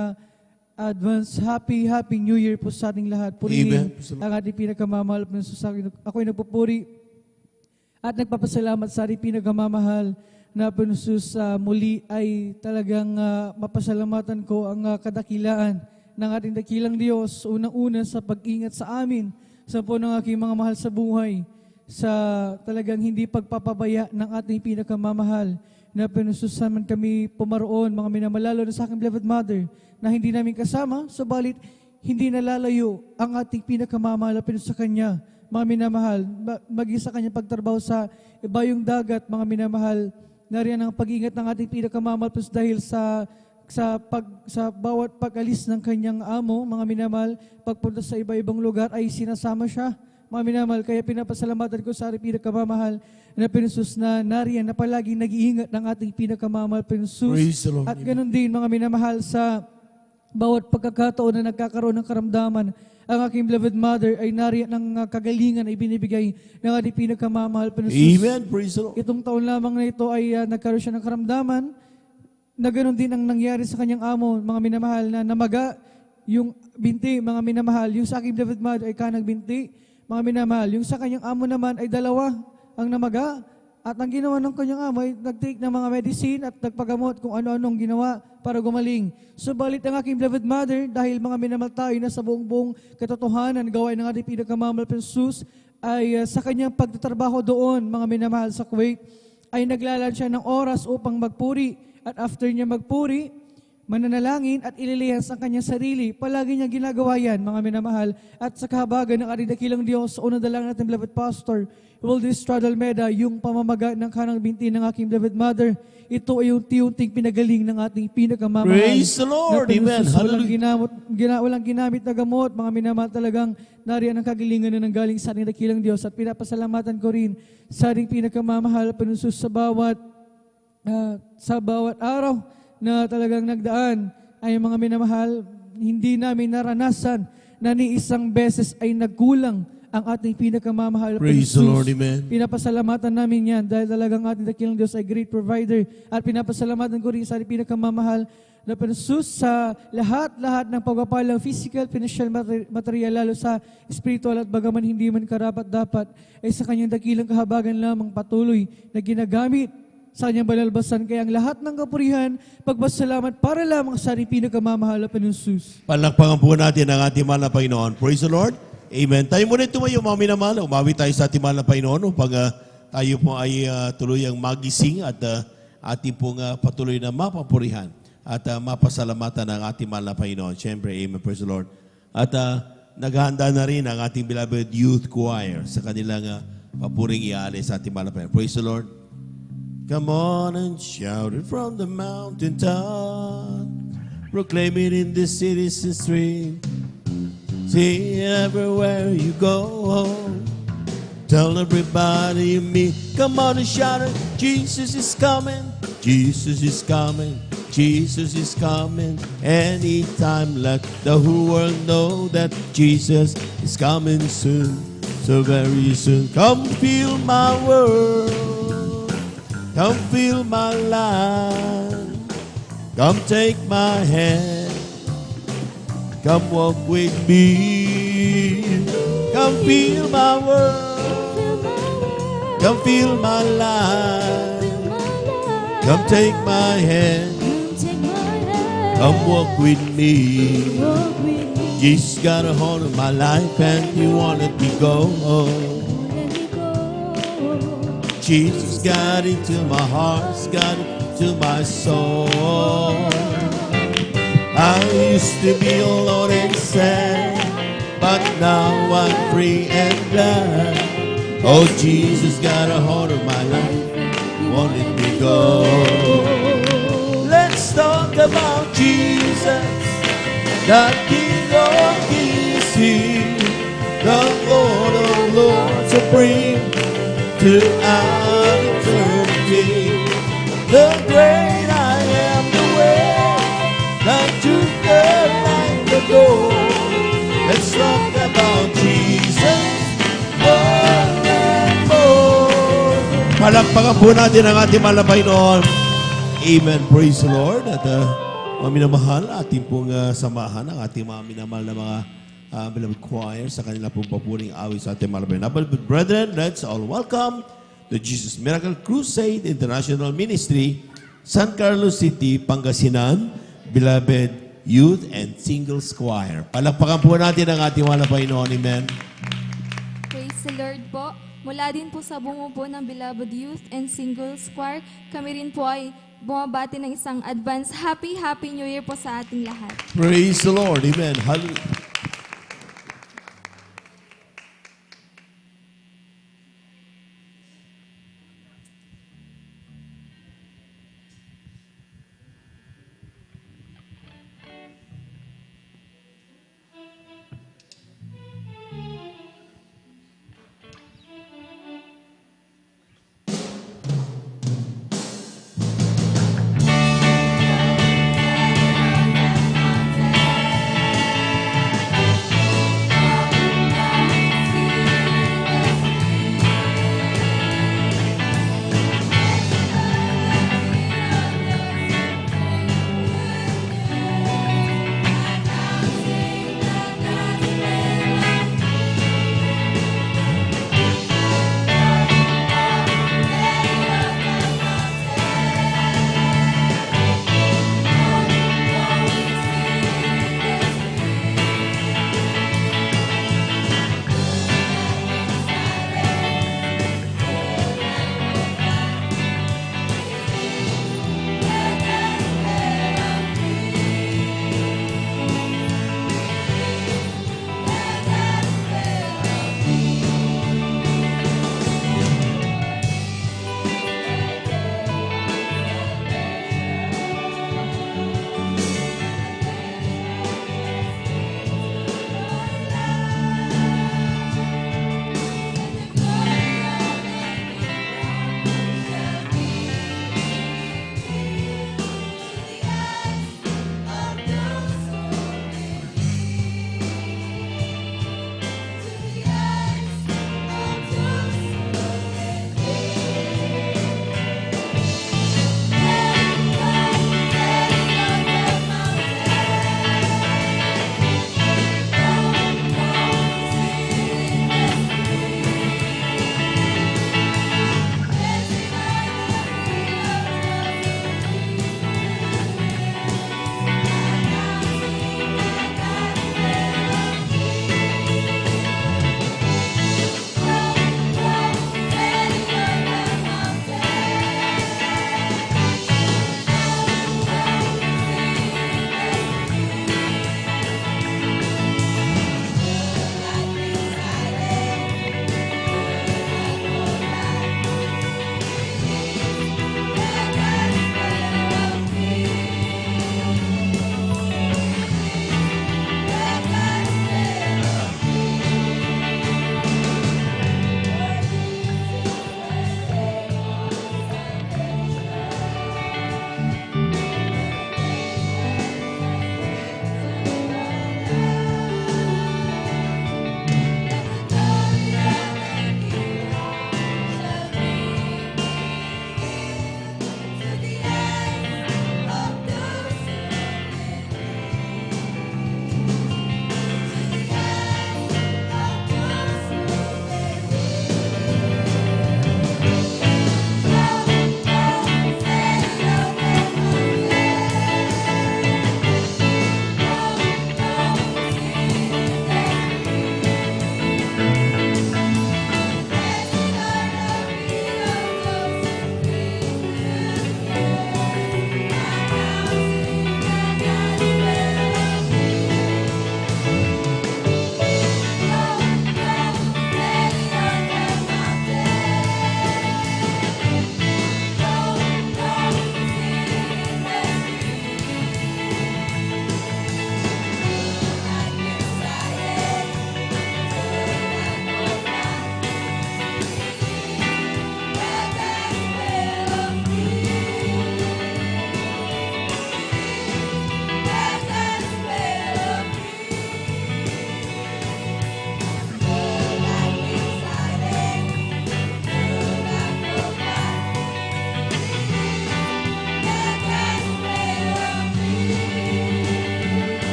advance Happy New Year po sa ating lahat. Purihin ang ating pinakamamahal po sa akin. Ako'y nagpupuri at nagpapasalamat sa ating pinakamamahal na Panginoon, muli ay talagang mapasalamatan ko ang kadakilaan ng ating dakilang Diyos, unang-una sa pag-ingat sa amin, sa po ng aking mga mahal sa buhay, sa talagang hindi pagpapabaya ng ating pinakamamahal na Panginoon, kami pumaroon, mga minamalalo na sa aking beloved mother, na hindi namin kasama, subalit hindi nalalayo ang ating pinakamamahal na Panginoon sa Kanya, mga minamahal, maging sa Kanya pagtrabaho sa ibayong dagat, mga minamahal, nariyan ang pag-ingat ng ating pinakamamahal dahil sa bawat pag-alis ng kanyang amo, mga minamahal, pagpunta sa iba-ibang lugar ay sinasama siya, mga minamahal. Kaya pinapasalamatan ko sa ating pinakamamahal na Panginoon na nariyan na palaging nag-iingat ng ating pinakamamahal Panginoon. At ganun din mga minamahal sa bawat pagkakataon na nagkakaroon ng karamdaman, ang aking beloved mother ay nariyan ng kagalingan ay binibigay ng ating pinakamamahal Panginoon. Amen. Praise the Lord. Itong taon lamang na ito ay nagkaroon siya ng karamdaman na ganoon din ang nangyari sa kanyang amo, mga minamahal, na namaga yung binti, mga minamahal. Yung sa aking beloved mother ay kanang binti, mga minamahal. Yung sa kanyang amo naman ay dalawa ang namaga. At ang ginawa ng kanyang amo ay nag-take ng mga medicine at nagpagamot kung ano-anong ginawa para gumaling. Subalit ang aking beloved mother, dahil mga minamatay na sa buong katotohanan, gawain ng ating pinakamamahal Panginoon, ay sa kanyang pagtatrabaho doon, mga minamahal sa Kuwait, ay naglalaan siya ng oras upang magpuri. At after niya magpuri, mananalangin at ililihas ang kanyang sarili. Palagi niya ginagawa yan, mga minamahal. At sa kahabagan ng ating dakilang Diyos, sa unang dalangin natin, beloved Pastor Wildy Estrada Almeida, yung pamamaga ng kanang binti ng aking beloved mother, ito ay yung tiyunting pinagaling ng ating pinakamamahal. Praise the Lord. Amen. Walang ginamit na gamot, mga minamahal, talagang nariyan ang kagalingan na nanggaling sa ating dakilang Diyos. At pinapasalamatan ko rin sa ating pinakamamahal, Panginoon, sa bawat araw na talagang nagdaan ay mga minamahal, hindi namin naranasan na ni isang beses ay nagkulang ang ating pinakamamahal. Praise the Lord, amen. Pinapasalamatan namin yan dahil talagang ating dakilang Diyos ay great provider. At pinapasalamatan ko rin sa ating pinakamamahal na Panginoon sa lahat ng pagpapalang physical, financial, material, lalo sa spiritual, at bagaman hindi man karapat-dapat, ay sa kanyang dakilang kahabagan lamang patuloy na ginagamit sa kanyang balalbasan. Kaya ang lahat ng kapurihan, pagpasalamat para lamang sa ating pinakamamahal na Panginoon. Palakpakan po natin ang ating mahal na Panginoon. Praise the Lord. Amen. Tayo muna tumayo, mga minamahal. Umawi tayo sa ating mahal na Panginoon upang tayo po ay tuluyang magising at ating pong patuloy na mapapurihan at mapasalamatan ng ating mahal na Panginoon. Siyempre, amen. Praise the Lord. At naghahanda na rin ang ating beloved youth choir sa kanilang papuring iaalay sa ating mahal na Panginoon. Praise the Lord. Come on and shout it from the mountaintop. Proclaim it in the cities and streets. See everywhere you go. Tell everybody you meet. Come on and shout it. Jesus is coming. Jesus is coming. Jesus is coming. Anytime, let the whole world know that Jesus is coming soon. So very soon. Come feel my world. Come feel my life. Come take my hand. Come walk with me. Come feel my world. Come feel my life. Come take my hand. Come walk with me. Jesus got a hold of my life and He wanted me go. Jesus got into my heart, got into my soul. I used to be alone and sad, but now I'm free and glad. Oh, Jesus got a hold of my life, wanted me go. Let's talk about Jesus, the King of Kings, the Lord of Lords, supreme to our eternity. The great I am, the way, the truth, the light, the door. Let's talk about Jesus more and more. Palakpakan po natin ang ating mahal na Panginoon. Amen. Praise the Lord. At mga minamahal, ating pong samahan ang ating mga minamahal na mga beloved choir sa kanila pong papuring awit sa ating mahal na Panginoon. But brethren, let's all welcome the Jesus Miracle Crusade International Ministry, San Carlos City, Pangasinan, beloved youth and singles choir. Palakpakan po natin ang ating mahal na Panginoon. Amen. Praise the Lord po. Mula din po sa bungo po ng beloved youth and singles choir, kami rin po ay bumabati ng isang advance Happy New Year po sa ating lahat. Praise the Lord. Amen. Hallelujah.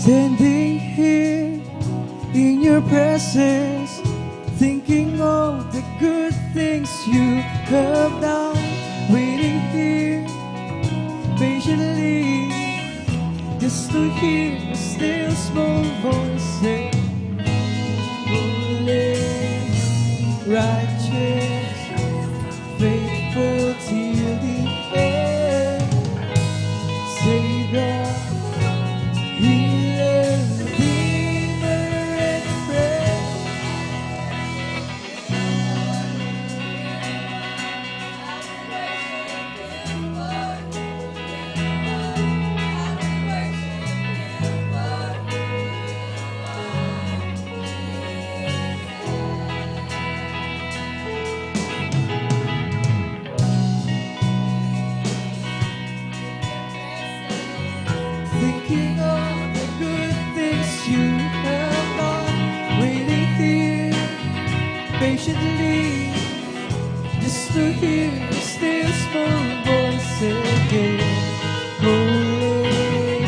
Standing here in your presence, thinking of the good things you have done, waiting here patiently just to hear a still small voice say, holy, righteous, faithful till the end, Savior, healer, Redeemer, and friend. Thinking of the good things you have done, waiting here patiently just to hear a still small voice again. Holy,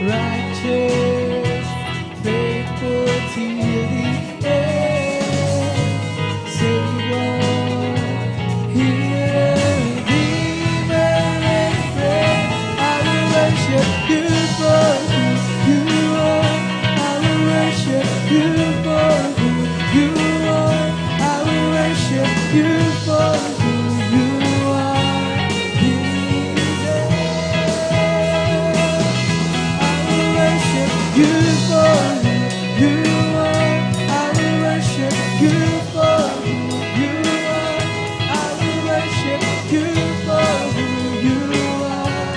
righteous, faithful till the end. Savior, healer, Redeemer, and friend. I will worship you for who you are. I will worship you for who you are. I will worship you for who you are. Jesus. I will worship you for who you are. I will worship you for who you are. I will worship you for who you are.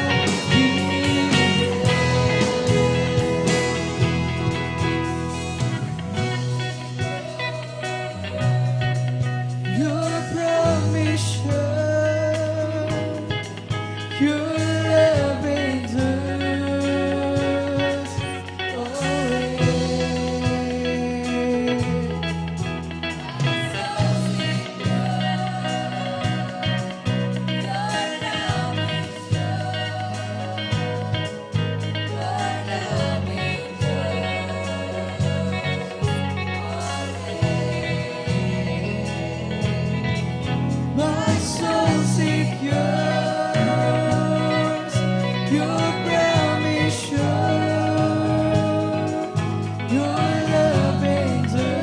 Your promise, your love endures my soul seek yours, your promise sure, your love endures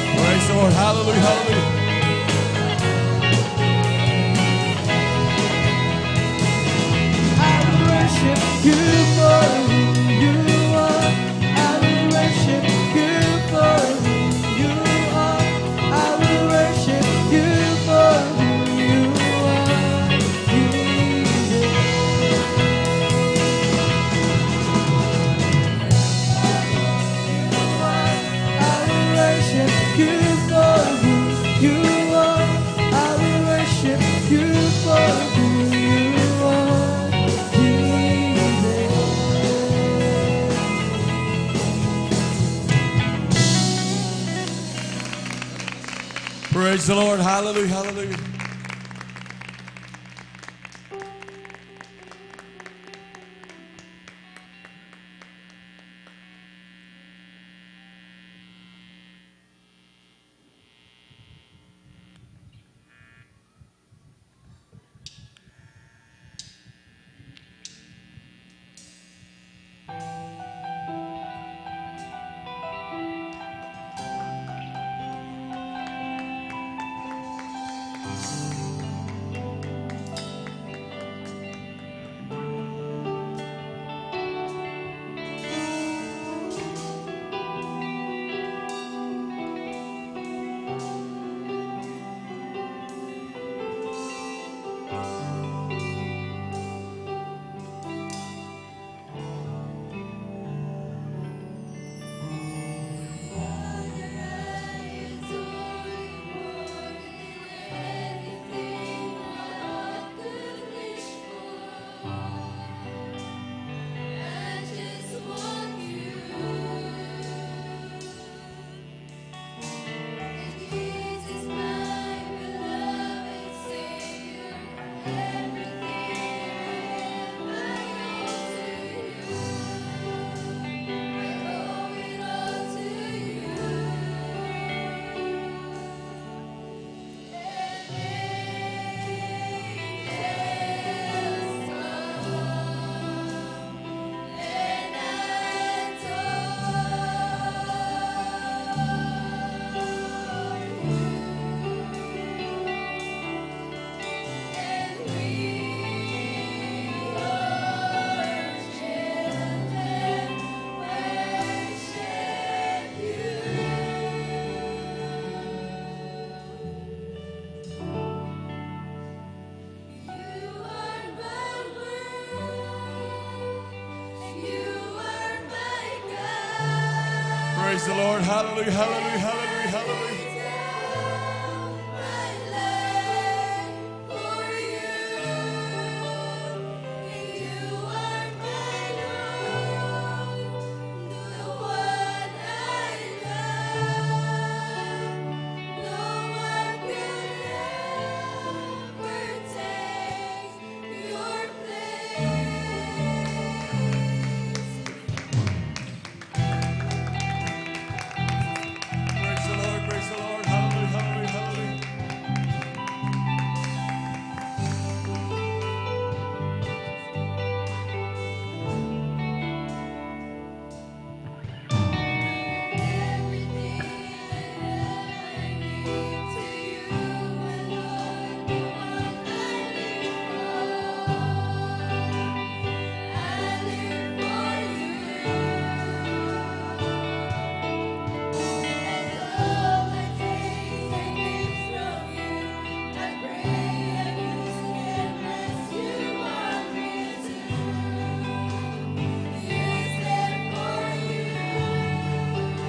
Praise the Lord. Hallelujah, hallelujah. worship you for who you are. I will worship you for who you are. I will worship you for who you are. Jesus. I will worship you for who you are. I will worship you for who you are. Praise the Lord. Hallelujah, hallelujah. Praise the Lord. Hallelujah, hallelujah, hallelujah, hallelujah.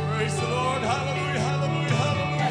Praise the Lord. Hallelujah, hallelujah, hallelujah.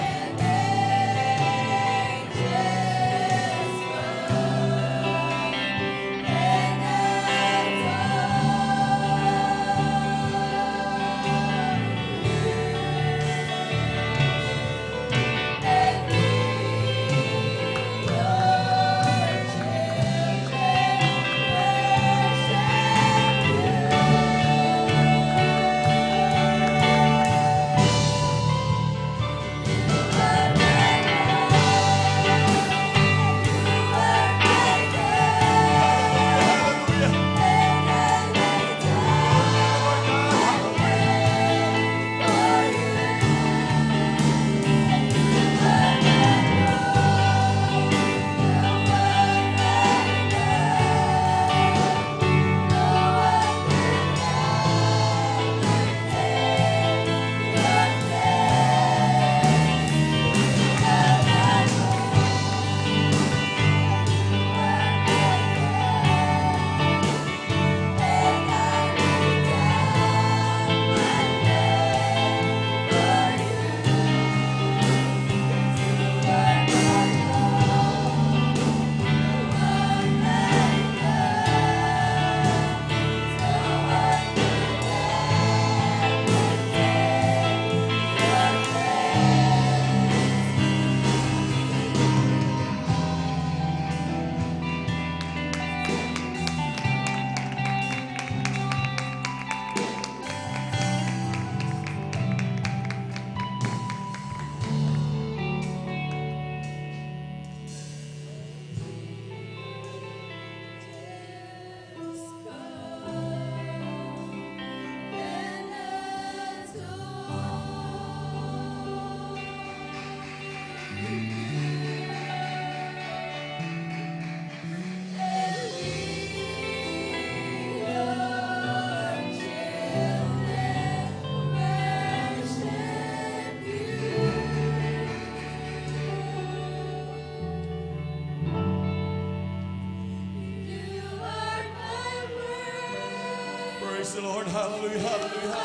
Praise the Lord. Hallelujah, hallelujah, hallelujah.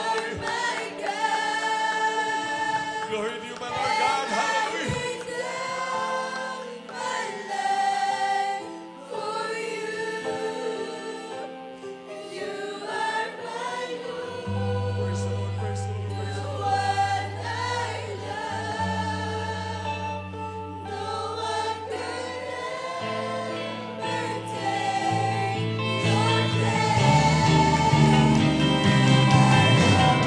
Glory to you, my Lord God. Hallelujah. Praise the Lord, praise the Lord, praise the Lord. Praise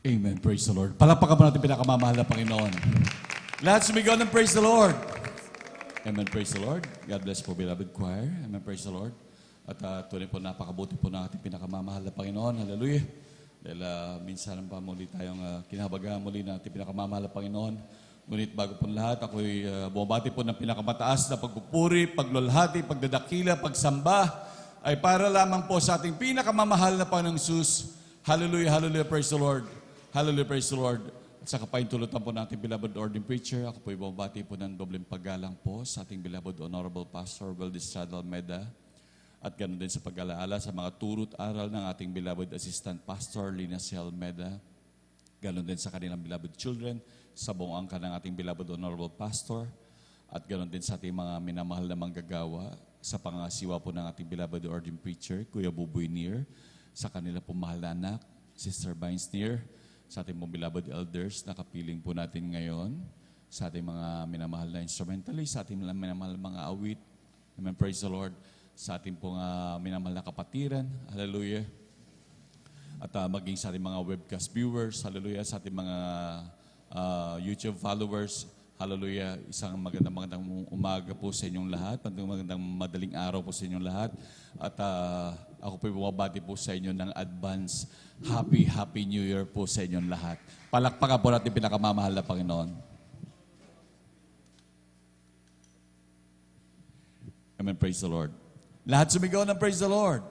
Amen. Praise the Lord. Palakpakan po natin pinakamamahal na Panginoon. Lahat sumigaw ng praise the Lord. Amen. Praise the Lord. God bless po, beloved choir. Amen. Praise the Lord. At tunay po, napakabuti po ng ating pinakamamahal na Panginoon. Hallelujah. Dahil minsan pa muli tayong kinahabagaan muli na ating pinakamamahal na Panginoon. Ngunit bago po lahat, ako'y bumabati po ng pinakamataas na pagpupuri, paglulhati, pagdadakila, pagsamba, ay para lamang po sa ating pinakamamahal na Panginoong Jesus. Hallelujah, hallelujah, praise the Lord. Hallelujah, praise the Lord. At sa kapaintulutan po natin, beloved ordained preacher, ako po'y bumabati po ng dobleng paggalang po sa ating beloved honorable pastor, Estrada Almeida. At ganoon din sa pag-alaala sa mga turut aral ng ating beloved assistant pastor, Lina C. Almeida. Ganoon din sa kanilang beloved children, sa buong angka ng ating beloved honorable pastor. At ganoon din sa ating mga minamahal na manggagawa, sa pangasiwa po ng ating beloved ordained preacher, Kuya Buboy Nier, sa kanila pong mahal na anak, Sister Vines Nier, sa ating pong beloved elders na kapiling po natin ngayon, sa ating mga minamahal na instrumentalist, sa ating minamahal na mga awit. Amen, praise the Lord. Sa ating pong minamahal na kapatiran, hallelujah. At maging sa ating mga webcast viewers, hallelujah. Sa ating mga YouTube followers, hallelujah. Isang magandang umaga po sa inyong lahat, magandang madaling araw po sa inyong lahat. At ako po bumabati po sa inyo ng advance Happy New Year po sa inyong lahat. Palakpakan po natin pinakamamahal na Panginoon. Amen, praise the Lord. Lahat sumigaw ng praise the Lord.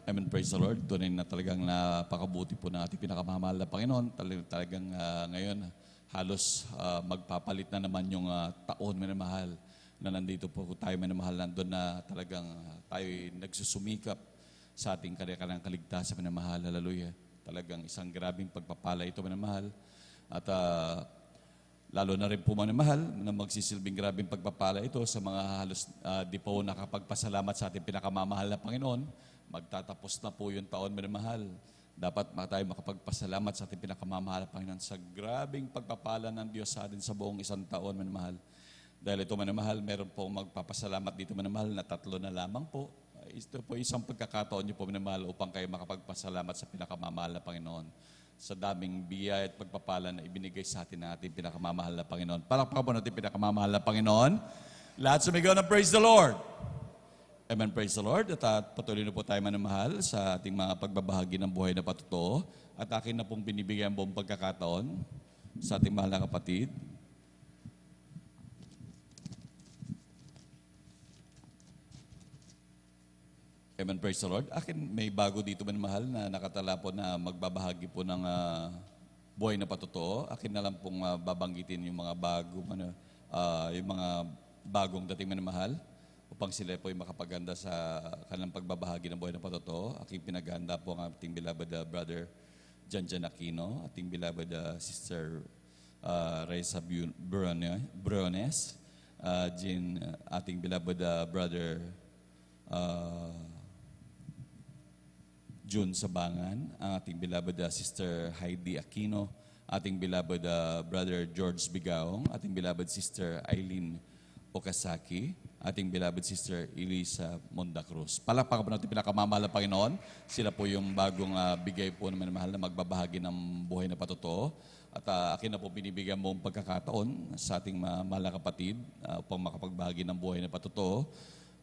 Amen, praise the Lord. Tunay na talagang napakabuti po ng ating pinakamamahal na Panginoon. Talagang ngayon, halos magpapalit na naman yung taon, minamahal, na nandito po tayo, minamahal, nandun na talagang tayo nagsusumikap sa ating kanilang kaligtasan, minamahal. Hallelujah. Talagang isang grabing pagpapala ito, minamahal. At lalo na rin po minamahal na magsisilbing grabing pagpapala ito sa mga halos di po nakapagpasalamat sa ating pinakamamahal na Panginoon. Magtatapos na po yung taon, minamahal. Dapat tayo makapagpasalamat sa ating pinakamamahal na Panginoon sa grabing pagpapala ng Diyos sa atin sa buong isang taon, minamahal. Dahil ito, minamahal, meron po magpapasalamat dito, minamahal, na 3 na lamang po. Ito po isang pagkakataon niyo po, minamahal, upang kayo makapagpasalamat sa pinakamamahal na Panginoon sa daming biyaya at pagpapala na ibinigay sa atin ng ating pinakamamahal na Panginoon. Palakpakan po natin pinakamamahal na Panginoon. Lahat sumigaw ng praise the Lord. Amen, praise the Lord. At patuloy na po tayo manamahal sa ating mga pagbabahagi ng buhay na patuto. At akin na pong binibigyan buong pagkakataon sa ating mahal na kapatid. Amen, praise the Lord. Akin may bago dito man mahal na nakatala po na magbabahagi po ng buhay na patotoo. Akin na lang pong babanggitin yung mga yung mga bagong dating man mahal upang sila po ay makapaganda sa kanilang pagbabahagi ng buhay na patotoo. Aking pinaganda po ang ating beloved brother Janjan Aquino, ating beloved sister Reza Briones, ating beloved brother June Sabangan, ang ating beloved sister Heidi Aquino, ating beloved brother George Bigaong, ating beloved sister Eileen Okasaki, ating beloved sister Elisa Mondacruz. Palakpakan po natin pinakamamahal na Panginoon. Sila po yung bagong bigay po naman mahal na magbabahagi ng buhay na patotoo. At akin na po binibigyan mo ang pagkakataon sa ating mahal na kapatid upang makapagbahagi ng buhay na patotoo.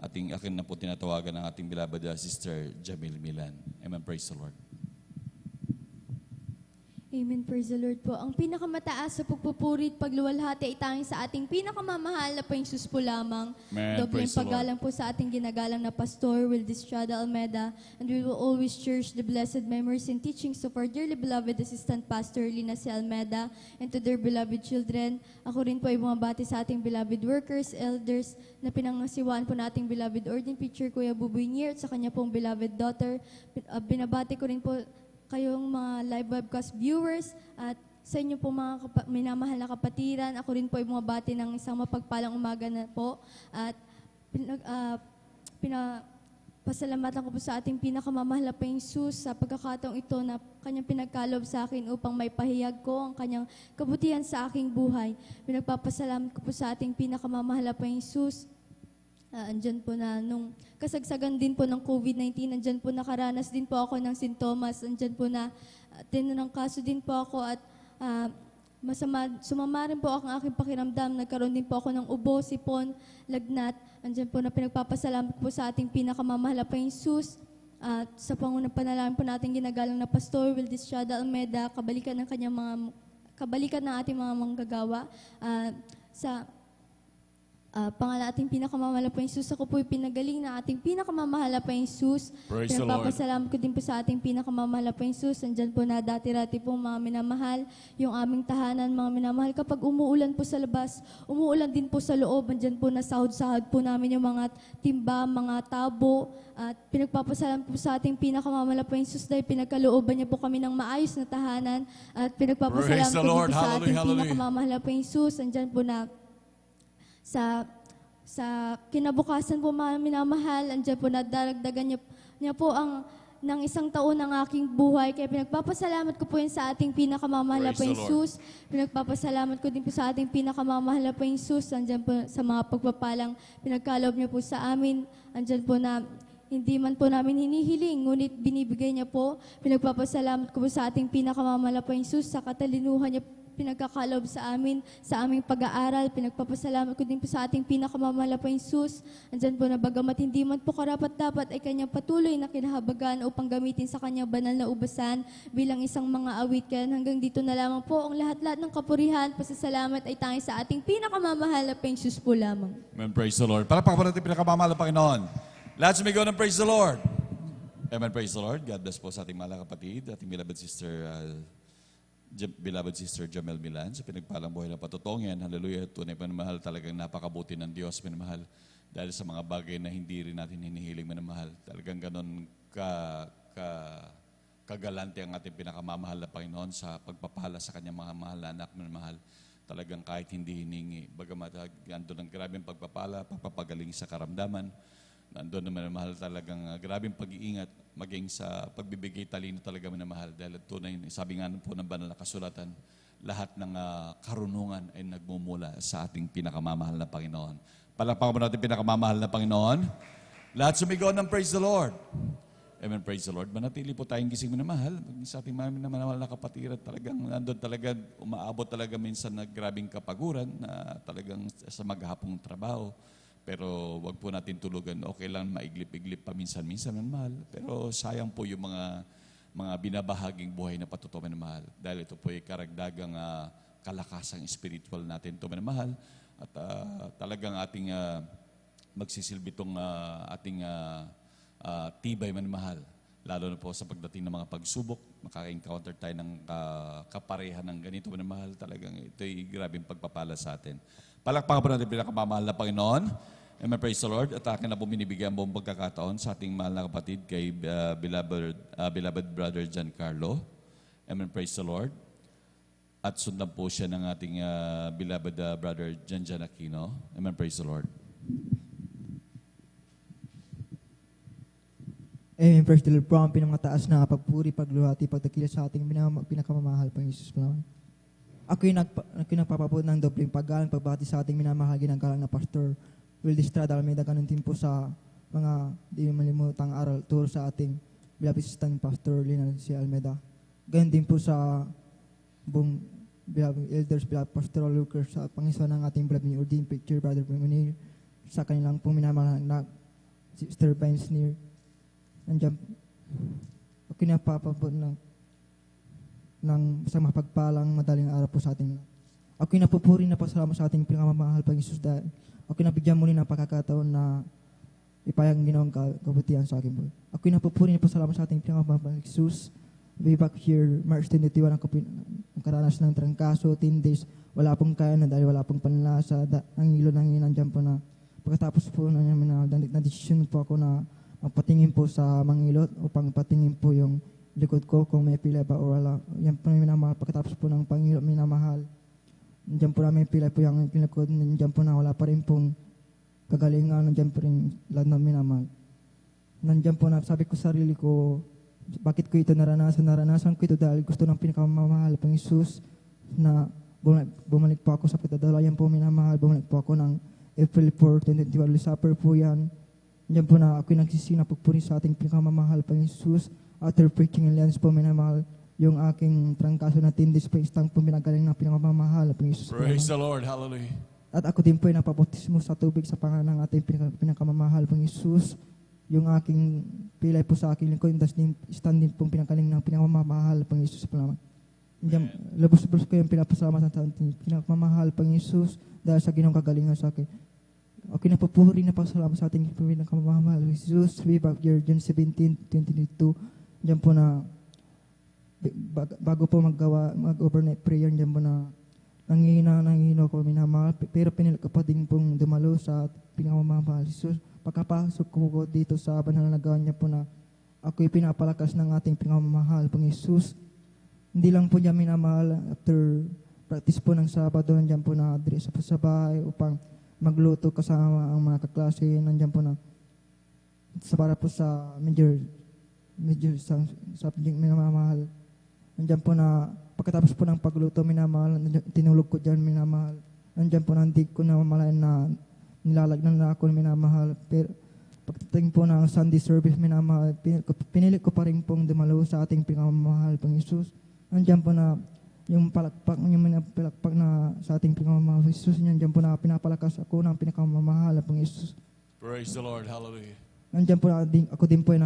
Akin na po tinatawagan ng ating beloved sister Jamil Milan. Amen, praise the Lord. Amen, praise the Lord po. Ang pinakamataas sa pagpupuri at pagluwalhati ay tanging sa ating pinakamamahal na Panginoon po lamang. Dobleng paggalang po sa ating ginagalang na Pastor Estrada Almeida, and we will always cherish the blessed memories and teachings of our dearly beloved Assistant Pastor Lina C. Almeida and to their beloved children. Ako rin po ay bumabati sa ating beloved workers, elders, na pinangasiwaan po nating beloved ordained preacher Kuya Buboy Nier at sa kanya pong beloved daughter. Binabati ko rin po kayong mga live webcast viewers at sa inyo po mga minamahal na kapatiran. Ako rin po ay bumabati ng isang mapagpalang umaga na po at pasalamatan ko po sa ating pinakamamahal na Panginoon sa pagkakataong ito na kanyang pinagkalob sa akin upang may pahayag ko ang kanyang kabutihan sa aking buhay. Pinagpapasalamat ko po sa ating pinakamamahal na Panginoon andyan po na nung kasagsagan din po ng COVID-19, andyan po nakaranas din po ako ng sintomas, andyan po na tinangkaso din po ako at sumama rin po ang aking pakiramdam. Nagkaroon din po ako ng ubo, sipon, lagnat. Andyan po na pinagpapasalamat po sa ating pinakamamahal na Jesus. At sa pangunang panalangin po natin ginagalang na Pastor Wildy Estrada Almeda, kabalikan ng ating mga manggagawa. Sa pangalan ating pinakamamahal na Jesus, ako po'y pinagaling na ating pinakamamahal na Jesus. Praise the Lord. Pinagpapasalamat ko din po sa ating pinakamamahal na Jesus. Andyan po na dati-rati po mga minamahal, yung aming tahanan, mga minamahal. Kapag umuulan po sa labas, umuulan din po sa loob. Andyan po na sahod-sahod po namin yung mga timba, mga tabo. At pinagpapasalamat po sa ating pinakamamahal na Jesus dahil pinagkalooban niya po kami ng maayos na tahanan. At pinagpapasalamat ko din po sa ating pinakamamahal na Jesus. Andyan po na sa kinabukasan po mga minamahal, andyan po nadaragdagan niya po ng isang taon ng aking buhay. Kaya pinagpapasalamat ko po yan sa ating pinakamamahal na Jesus. Pinagpapasalamat ko din po sa ating pinakamamahal na Jesus. Andyan po sa mga pagpapalang pinagkaloob niya po sa amin. Andyan po na hindi man po namin hinihiling, ngunit binibigay niya po. Pinagpapasalamat ko po sa ating pinakamamahal na Jesus, sa katalinuhan niya pinagkakaloob sa amin, sa aming pag-aaral. Pinagpapasalamat ko din po sa ating pinakamamahal na Jesus. Andyan po na bagamat hindi man po karapat-dapat ay kanyang patuloy na kinahabagan upang gamitin sa kanyang banal na ubasan bilang isang mga awit. Kaya hanggang dito na lamang po ang lahat-lahat ng kapurihan, pasasalamat ay tanging sa ating pinakamamahal na Jesus po lamang. Amen, praise the Lord. Palakpakan po natin pinakamamahal na Panginoon. Let's sumigaw ng praise the Lord. Amen, praise the Lord. God bless po sa ating mahal na kapatid, ating beloved sister Jamel Milan, sa pinagpalang buhay na patutongyan. Hallelujah. Tunay pa mahal, talagang napakabuti ng Diyos, minamahal. Dahil sa mga bagay na hindi rin natin hinihiling, minamahal. Talagang ganon kagalante ang ating pinakamamahal na Panginoon sa pagpapala sa kanyang mga mahal na anak, minamahal. Talagang kahit hindi hiningi. Bagamat andun ang grabing pagpapala, pagpapagaling sa karamdaman. Nandun naman na mahal talagang grabing pag-iingat maging sa pagbibigay talino talaga minamahal. Dahil tunay, sabi nga po ng banal na kasulatan, lahat ng karunungan ay nagmumula sa ating pinakamamahal na Panginoon. Palakpakan mo natin pinakamamahal na Panginoon. Lahat sumigaw ng praise the Lord. Amen, praise the Lord. Manatili po tayong gising minamahal. Sa ating mga minamahal na kapatid, talagang nandun talaga, umaabot talaga minsan na grabing kapaguran na talagang sa maghapong trabaho. Pero wag po natin tulugan. Okay lang maiglip-iglip paminsan-minsan ng mahal. Pero sayang po yung mga binabahaging buhay na patutuwa ng mahal. Dahil ito po ay karagdagang kalakasang spiritual natin ito ng mahal. At talagang ating magsisilbi itong ating tibay man mahal. Lalo na po sa pagdating ng mga pagsubok, makaka-encounter tayo ng kaparehan ng ganito man mahal. Talagang ito ay grabing pagpapala sa atin. Palakpakan po natin pinakamamahal na Panginoon. Amen, praise the Lord. At akin na po binibigyan buong pagkakataon sa ating mahal na kapatid kay beloved brother Giancarlo. Amen, praise the Lord. At sundan po siya ng ating beloved brother Jan Aquino. Amen, praise the Lord. Amen, praise the Lord po. Ang pinamataas na pagpuri, pagluhati, pagdakila sa ating pinakamamahal pang Jesus naman. Ako'y nagpapabot ng dobleng paggalang pagbati sa ating minamahal ginagalang na Pastor Wildy Estrada Almeda, ganun din po sa mga di malimutang aral turo sa ating beloved assistant Pastor Lina C. Almeda. Ganun din po sa buong beloved elders, beloved pastoral workers, sa Panginoon ng ating beloved ordained preacher, Brother Munir, sa kanilang pong minamahal na Sister Vines Near. Nandiyan, ako'y nagpapabot ng isang mapagpalang madaling araw po sa ating lahat. Ako'y napupuri na pasalamat sa ating pinakamamahal pang Jesus dahil ako'y nabigyan muli ng pagkakataon na ipayang ginawang kabutihan sa akin po. Ako'y napupuri na pasalamat sa ating pinakamamahal pang Jesus. Way back here, March 21, ang karanas ng trangkaso, 10 days, wala pong kain dahil wala pong panlasa, ang ilo ng nandiyan po na pagkatapos po na decision po ako na magpatingin po sa mangilot upang patingin po yung likod ko kung may pila ba o wala. Yan po namin minamahal. Pagkatapos po ng pangilot minamahal, nandiyan po namin pila po yung pinakod, nandiyan po na wala pa rin pong kagalingan, nandiyan po rin lahat na minamahal. Nandiyan po na sabi ko sa sarili ko, bakit ko ito naranasan? Naranasan ko ito dahil gusto ng pinakamamahal pang Jesus na bumalik po ako sa pagdadala. Yan po minamahal, bumalik po ako ng April 4, 2021. Supper po yan. Diyan po na ako'y nagsisina pagpuri sa ating pinakamamahal Panginoon Jesus. After preaching and lens po, minamahal yung aking trangkaso na tindis po, istang po pinagaling ng pinakamamahal Panginoon Jesus. Praise the Lord. Hallelujah. At ako din po ay napabautismo sa tubig sa pangalan ng ating pinakamamahal Panginoon Jesus. Yung aking pilay po sa aking lingkod, stand din pong pinagaling ng pinakamamahal Panginoon Jesus. Labos-labos ko yung pinapasalamat sa ating pinakamamahal Panginoon Jesus dahil sa ginawang kagalingan sa akin. Okay na papuri na pasalamat sa ating pinakamamahal Jesus. Way back year June 17, 2022. Diyan po na bago po mag-overnight prayer, diyan po na nangihina ko minamahal, pero pinili ko pa din pong dumalo sa pinakamamahal Jesus. Pagkapasok ko dito sa banal na gawa niya po na ako'y pinapalakas ng ating pinakamamahal Panginoon Jesus. Hindi lang po niya minamahal after practice po ng Sabado, nandiyan po na address po sa bahay upang magluto kasama ang mga kaklase. Nandiyan po na para po sa major subject minamahal. Nandiyan po na pagkatapos po ng pagluto minamahal, tinulog ko dyan minamahal. Nandiyan po na hindi ko na mamalayan na nilalagnan na ako minamahal. Pero pagdating po ng Sunday service minamahal, pinili ko pa rin pong dumalo sa ating pinakamamahal Panginoon Jesus. Nandiyan po na yung palakpak na sa ating pinakamamahal Jesus, nandiyan po na pinapalakas ako ng pinakamamahal Panginoon Jesus. Praise the Lord. Hallelujah. Nandiyan po na ako din po ay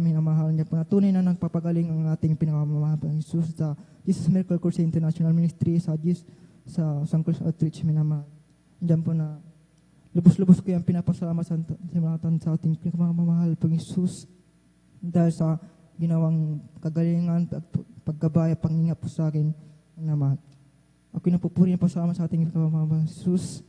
minamahal niya po na tunay na nagpapagaling ang ating pinakamamahal Panginoon Jesus sa Jesus Miracle Course International Ministry sa Sangkos Outreach minamahal. Nandiyan po na lubos-lubos ko yung pinapasalamat sa ating pinakamamahal Panginoon Jesus dahil sa ginawang kagalingan, paggabay, pangingat po sa akin naman. Ako'y napupuri na pasalamat sa ating pinakamamahal Jesus.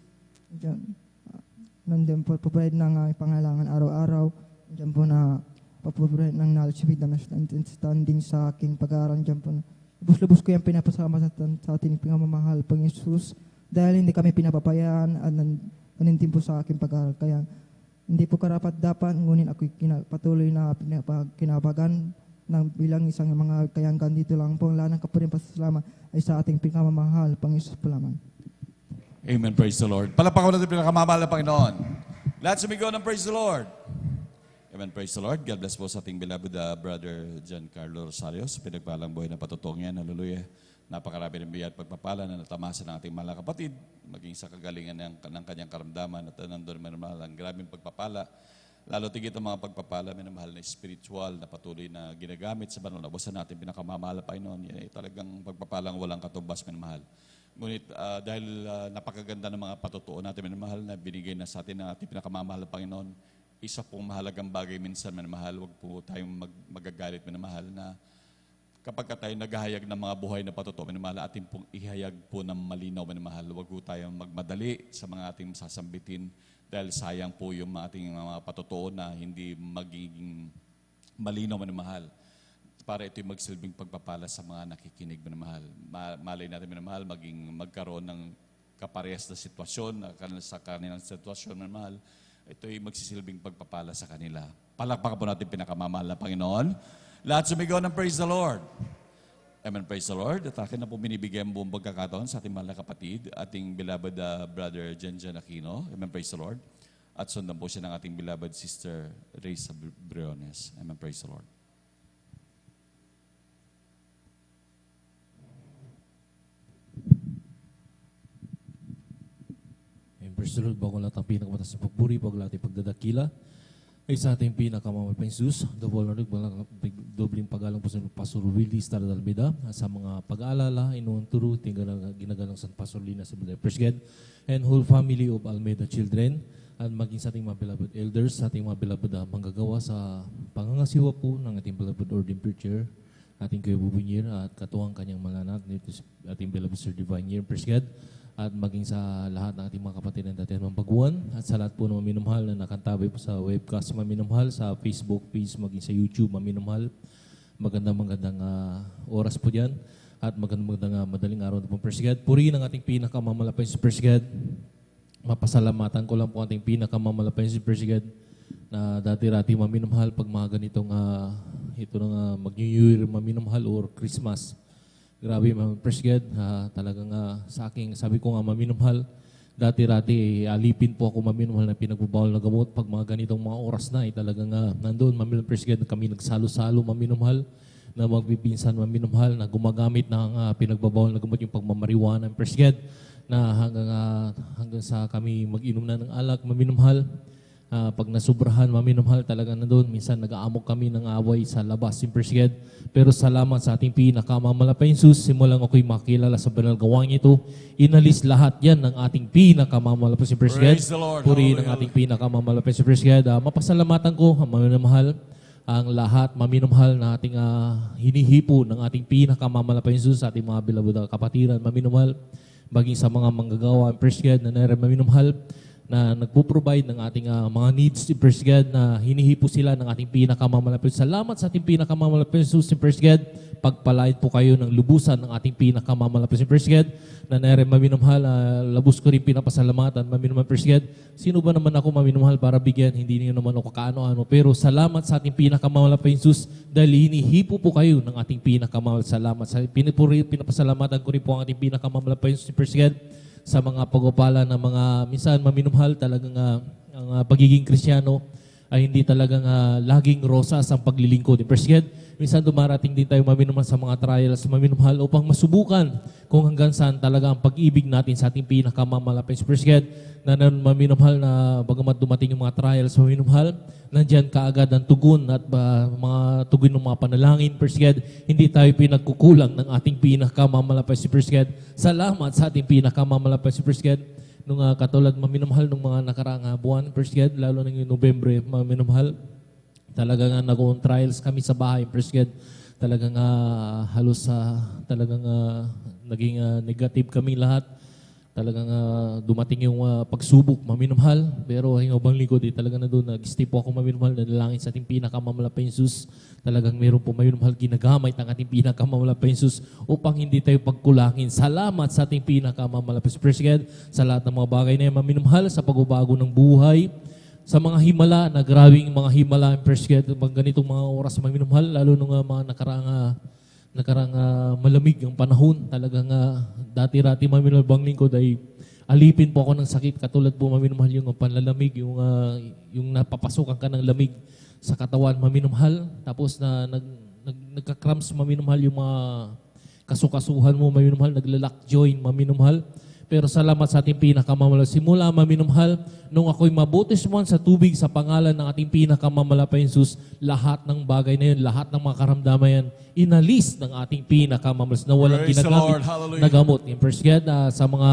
Nandiyan po, pupurahid ng pangailangan araw-araw. Nandiyan po na papupurahid ng knowledge with understanding sa aking pag-aaral. Nandiyan po na lubos-lubos ko yung pinapasalamat sa ating pinakamamahal Panginoon Jesus dahil hindi kami pinapabayaan at din po sa aking pag-aaral. Kaya hindi po karapat-dapat, ngunit ako'y patuloy na kinabagan ng bilang isang mga kayanggan dito lang po. Ang lanang kapunin pasalamat ay sa ating pinakamamahal Panginoon Jesus po lamang. Amen. Praise the Lord. Palapakan natin pinakamamahal na Panginoon. Let's sumigaw ng praise the Lord. Amen. Praise the Lord. God bless po sa ating beloved Brother Giancarlo Rosario sa pinagpalang buhay na patutong yan. Hallelujah. Napakarami ng biyat pagpapala na natamasa ng ating mga kapatid, maging sa kagalingan ng kanyang karamdaman at nandun minamahal ang grabing pagpapala. Lalo tigit ang mga pagpapala, minamahal na spiritual na patuloy na ginagamit sa banal na buwasan natin pinakamamahal na Panginoon. Yan ay talagang pagpapalang walang katumbas, minamahal. Ngunit dahil napakaganda ng mga patutuo natin, minamahal, na binigay na sa atin ng ating pinakamamahal na Panginoon, isa pong mahalagang bagay minsan, minamahal, huwag po tayong magagalit, minamahal, na kapag tayo naghahayag ng mga buhay na patutuo, minamahal, atin pong ihayag po ng malinaw, minamahal. Huwag po tayong magmadali sa mga ating sasambitin dahil sayang po yung ating mga patutuo na hindi magiging malinaw, minamahal. Para ito'y magsilbing pagpapala sa mga nakikinig, minamahal. Malay natin, minamahal, magkaroon ng kaparehas na sitwasyon sa kanilang sitwasyon, minamahal. Ito'y magsisilbing pagpapala sa kanila. Palakpakan po natin pinakamamahal na Panginoon. Lahat sumigaw ng praise the Lord. Amen, praise the Lord. At akin na po binibigyan buong pagkakataon sa ating mahal na kapatid, ating beloved Brother Jenjan Aquino. Amen, praise the Lord. At sundan po siya ng ating beloved Sister Reza Briones. Amen, praise the Lord. Amen, praise the Lord. Bago lahat ang pinakamatas na pagpuri, bago lahat ang pagdadakila, ay sa ating pinakamamahal na Jesus, the Lord, dobling pag-alang po sa Pastor Willie Star Dalmeda, sa mga pag-aalala, inuun turo, ginagalang San Pastor Lina sa Presged, and whole family of Almeida children, at maging sa ating mga beloved elders, sa ating mga beloved manggagawa sa pangangasiwa po ng ating beloved ordained preacher, ating Kuya Bubunyir, at katuwang kanyang mga anak, ating beloved Sir Divine Year Presged, at maging sa lahat ng ating mga kapatid na dati ng Baguan, at sa lahat po ng minamahal na nakantabay po sa webcast minamahal, sa Facebook page, maging sa YouTube minamahal. Magandang oras po dyan, at magandang madaling araw na po Presged. Purihin ang ating pinakamamalapay si Presged. Mapasalamatan ko lang po ating pinakamamalapay si Presged na dati-rati maminamahal pag mga ganitong mag-New Year maminamahal or Christmas. Grabe, Presged, talagang sa aking, sabi ko nga, maminamahal, Dati-rati, alipin po ako, maminumahal, na pinagbabawal na gamot. Pag mga ganitong mga oras na, talagang nandoon, maminumahal, praise God, kami nagsalo-salo, maminumahal, na magbibinsan, maminumahal, na gumagamit ng pinagbabawal na gamot, yung pagmamariwana, praise God, na hanggang sa kami mag-inom na ng alak, maminumahal. Pag nasubrahan, maminumahal, talaga nandoon. Minsan nag-aamok kami ng away sa labas, praise God. Pero salamat sa ating pinakamamalaking Jesus, simulang ako'y makilala sa banal gawang ito. Inalis lahat yan ng ating pinakamamalaking praise God. Purihin ang ating pinakamamalaking praise God. Mapasalamatan ko, maminumahal, ang lahat, maminumahal na ating hinihipo ng ating pinakamamalaking Jesus sa ating mga bilabod kapatiran, maminumahal, baging sa mga manggagawa, praise God, na maminumahal, na nagpo-provide ng ating mga needs, praise God, na hinihipo sila ng ating pinakamamalapit. Salamat sa ating pinakamamalapit, Jesus, praise God. Pagpalain po kayo ng lubusan ng ating pinakamamalapit, praise God, na maminumahal, labus ko rin pinapasalamatan, maminumahal, praise God. Sino ba naman ako maminumahal para bigyan? Hindi niyo naman ako kaano-ano. Pero salamat sa ating pinakamamalapit, Jesus, dahil hinihipo po kayo ng ating pinakamamalapit. Salamat. Pinapasalamatan ko rin po ang ating pinakamamalapit, Jesus, praise God, sa mga pagpapala ng mga minsan maminumahal, talagang ang pagiging Kristiyano ay hindi talagang laging rosas ang paglilingkod. Praise God. Minsan dumarating din tayo maminumahal sa mga trials, maminumahal upang masubukan kung hanggang saan talaga ang pag-ibig natin sa ating pinakamamalapit. Praise God. Na maminumahal na bagamat dumating yung mga trials, maminumahal, nandyan kaagad ang tugon at mga tugon ng mga panalangin. Praise God. Hindi tayo pinagkukulang ng ating pinakamamalapit. Praise God. Salamat sa ating pinakamamalapit. Praise God. Nung katulad maminumahal nung mga nakaraang buwan, praise God, lalo na yung Nobyembre, maminumahal, talagang nag-on trials kami sa bahay, praise God, talagang halos talagang naging negative kami lahat, talagang dumating yung pagsubok, maminumahal, pero yung ibang lingkod, talagang na doon, nag-stay po ako maminumahal, nanalangin sa ating pinakamamalapit Jesus, talagang meron po maminumahal, ginagamit ang ating pinakamamalapit Jesus upang hindi tayo pagkulangin. Salamat sa ating pinakamamalapit, praise God, sa lahat ng mga bagay na yung maminumahal, sa pagbabago ng buhay, sa mga himala, na grabing mga himala, praise God, mga ganitong mga oras maminumahal, lalo nung mga nakaraang malamig ang panahon, talagang dati-rati maminumahal bang lingkod ay alipin po ako ng sakit, katulad po maminumahal yung panlalamig, yung napapasukan ka ng lamig sa katawan, maminumahal, tapos nagka-cramps, maminumahal, yung mga kasukasuhan mo, maminumahal, naglalak join, maminumahal. Pero salamat sa ating pinakamamahal. Simula, maminumahal, nung ako'y mabautismuhan sa tubig sa pangalan ng ating pinakamalapit Jesus, lahat ng bagay na yun, lahat ng mga karamdaman yan, inalis ng ating pinakamalapit na walang ginagamit na gamot. Praise God, sa mga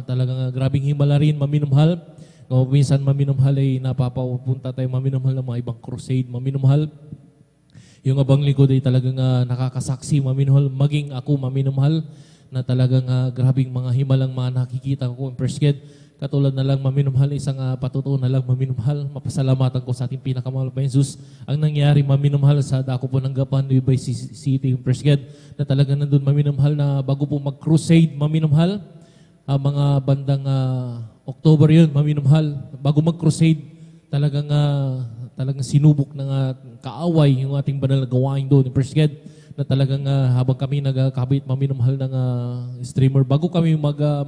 talagang grabing himala rin, maminumahal. Kung minsan maminumahal ay napapapunta tayo maminumahal ng mga ibang crusade, maminumahal. Yung abang lingkod ay talagang nakakasaksi, maminumahal, maging ako maminumahal, na talagang grabing mga himalang mga nakikita ko. Praise God. Katulad na lang maminumahal, isang patutuo na lang maminumahal. Mapasalamatan ko sa ating pinakamahal pa Jesus. Ang nangyari maminumahal sa dako po ng Gapan, Nueva City, praise God, na talagang nandun maminumahal na bago po mag-crusade, maminumahal, mga bandang October yun, maminumahal, bago mag-crusade, talagang sinubok ng kaaway yung ating banal na gawain doon. Praise God. Na talagang habang kami nagkabit maminumahal ng streamer, bago kami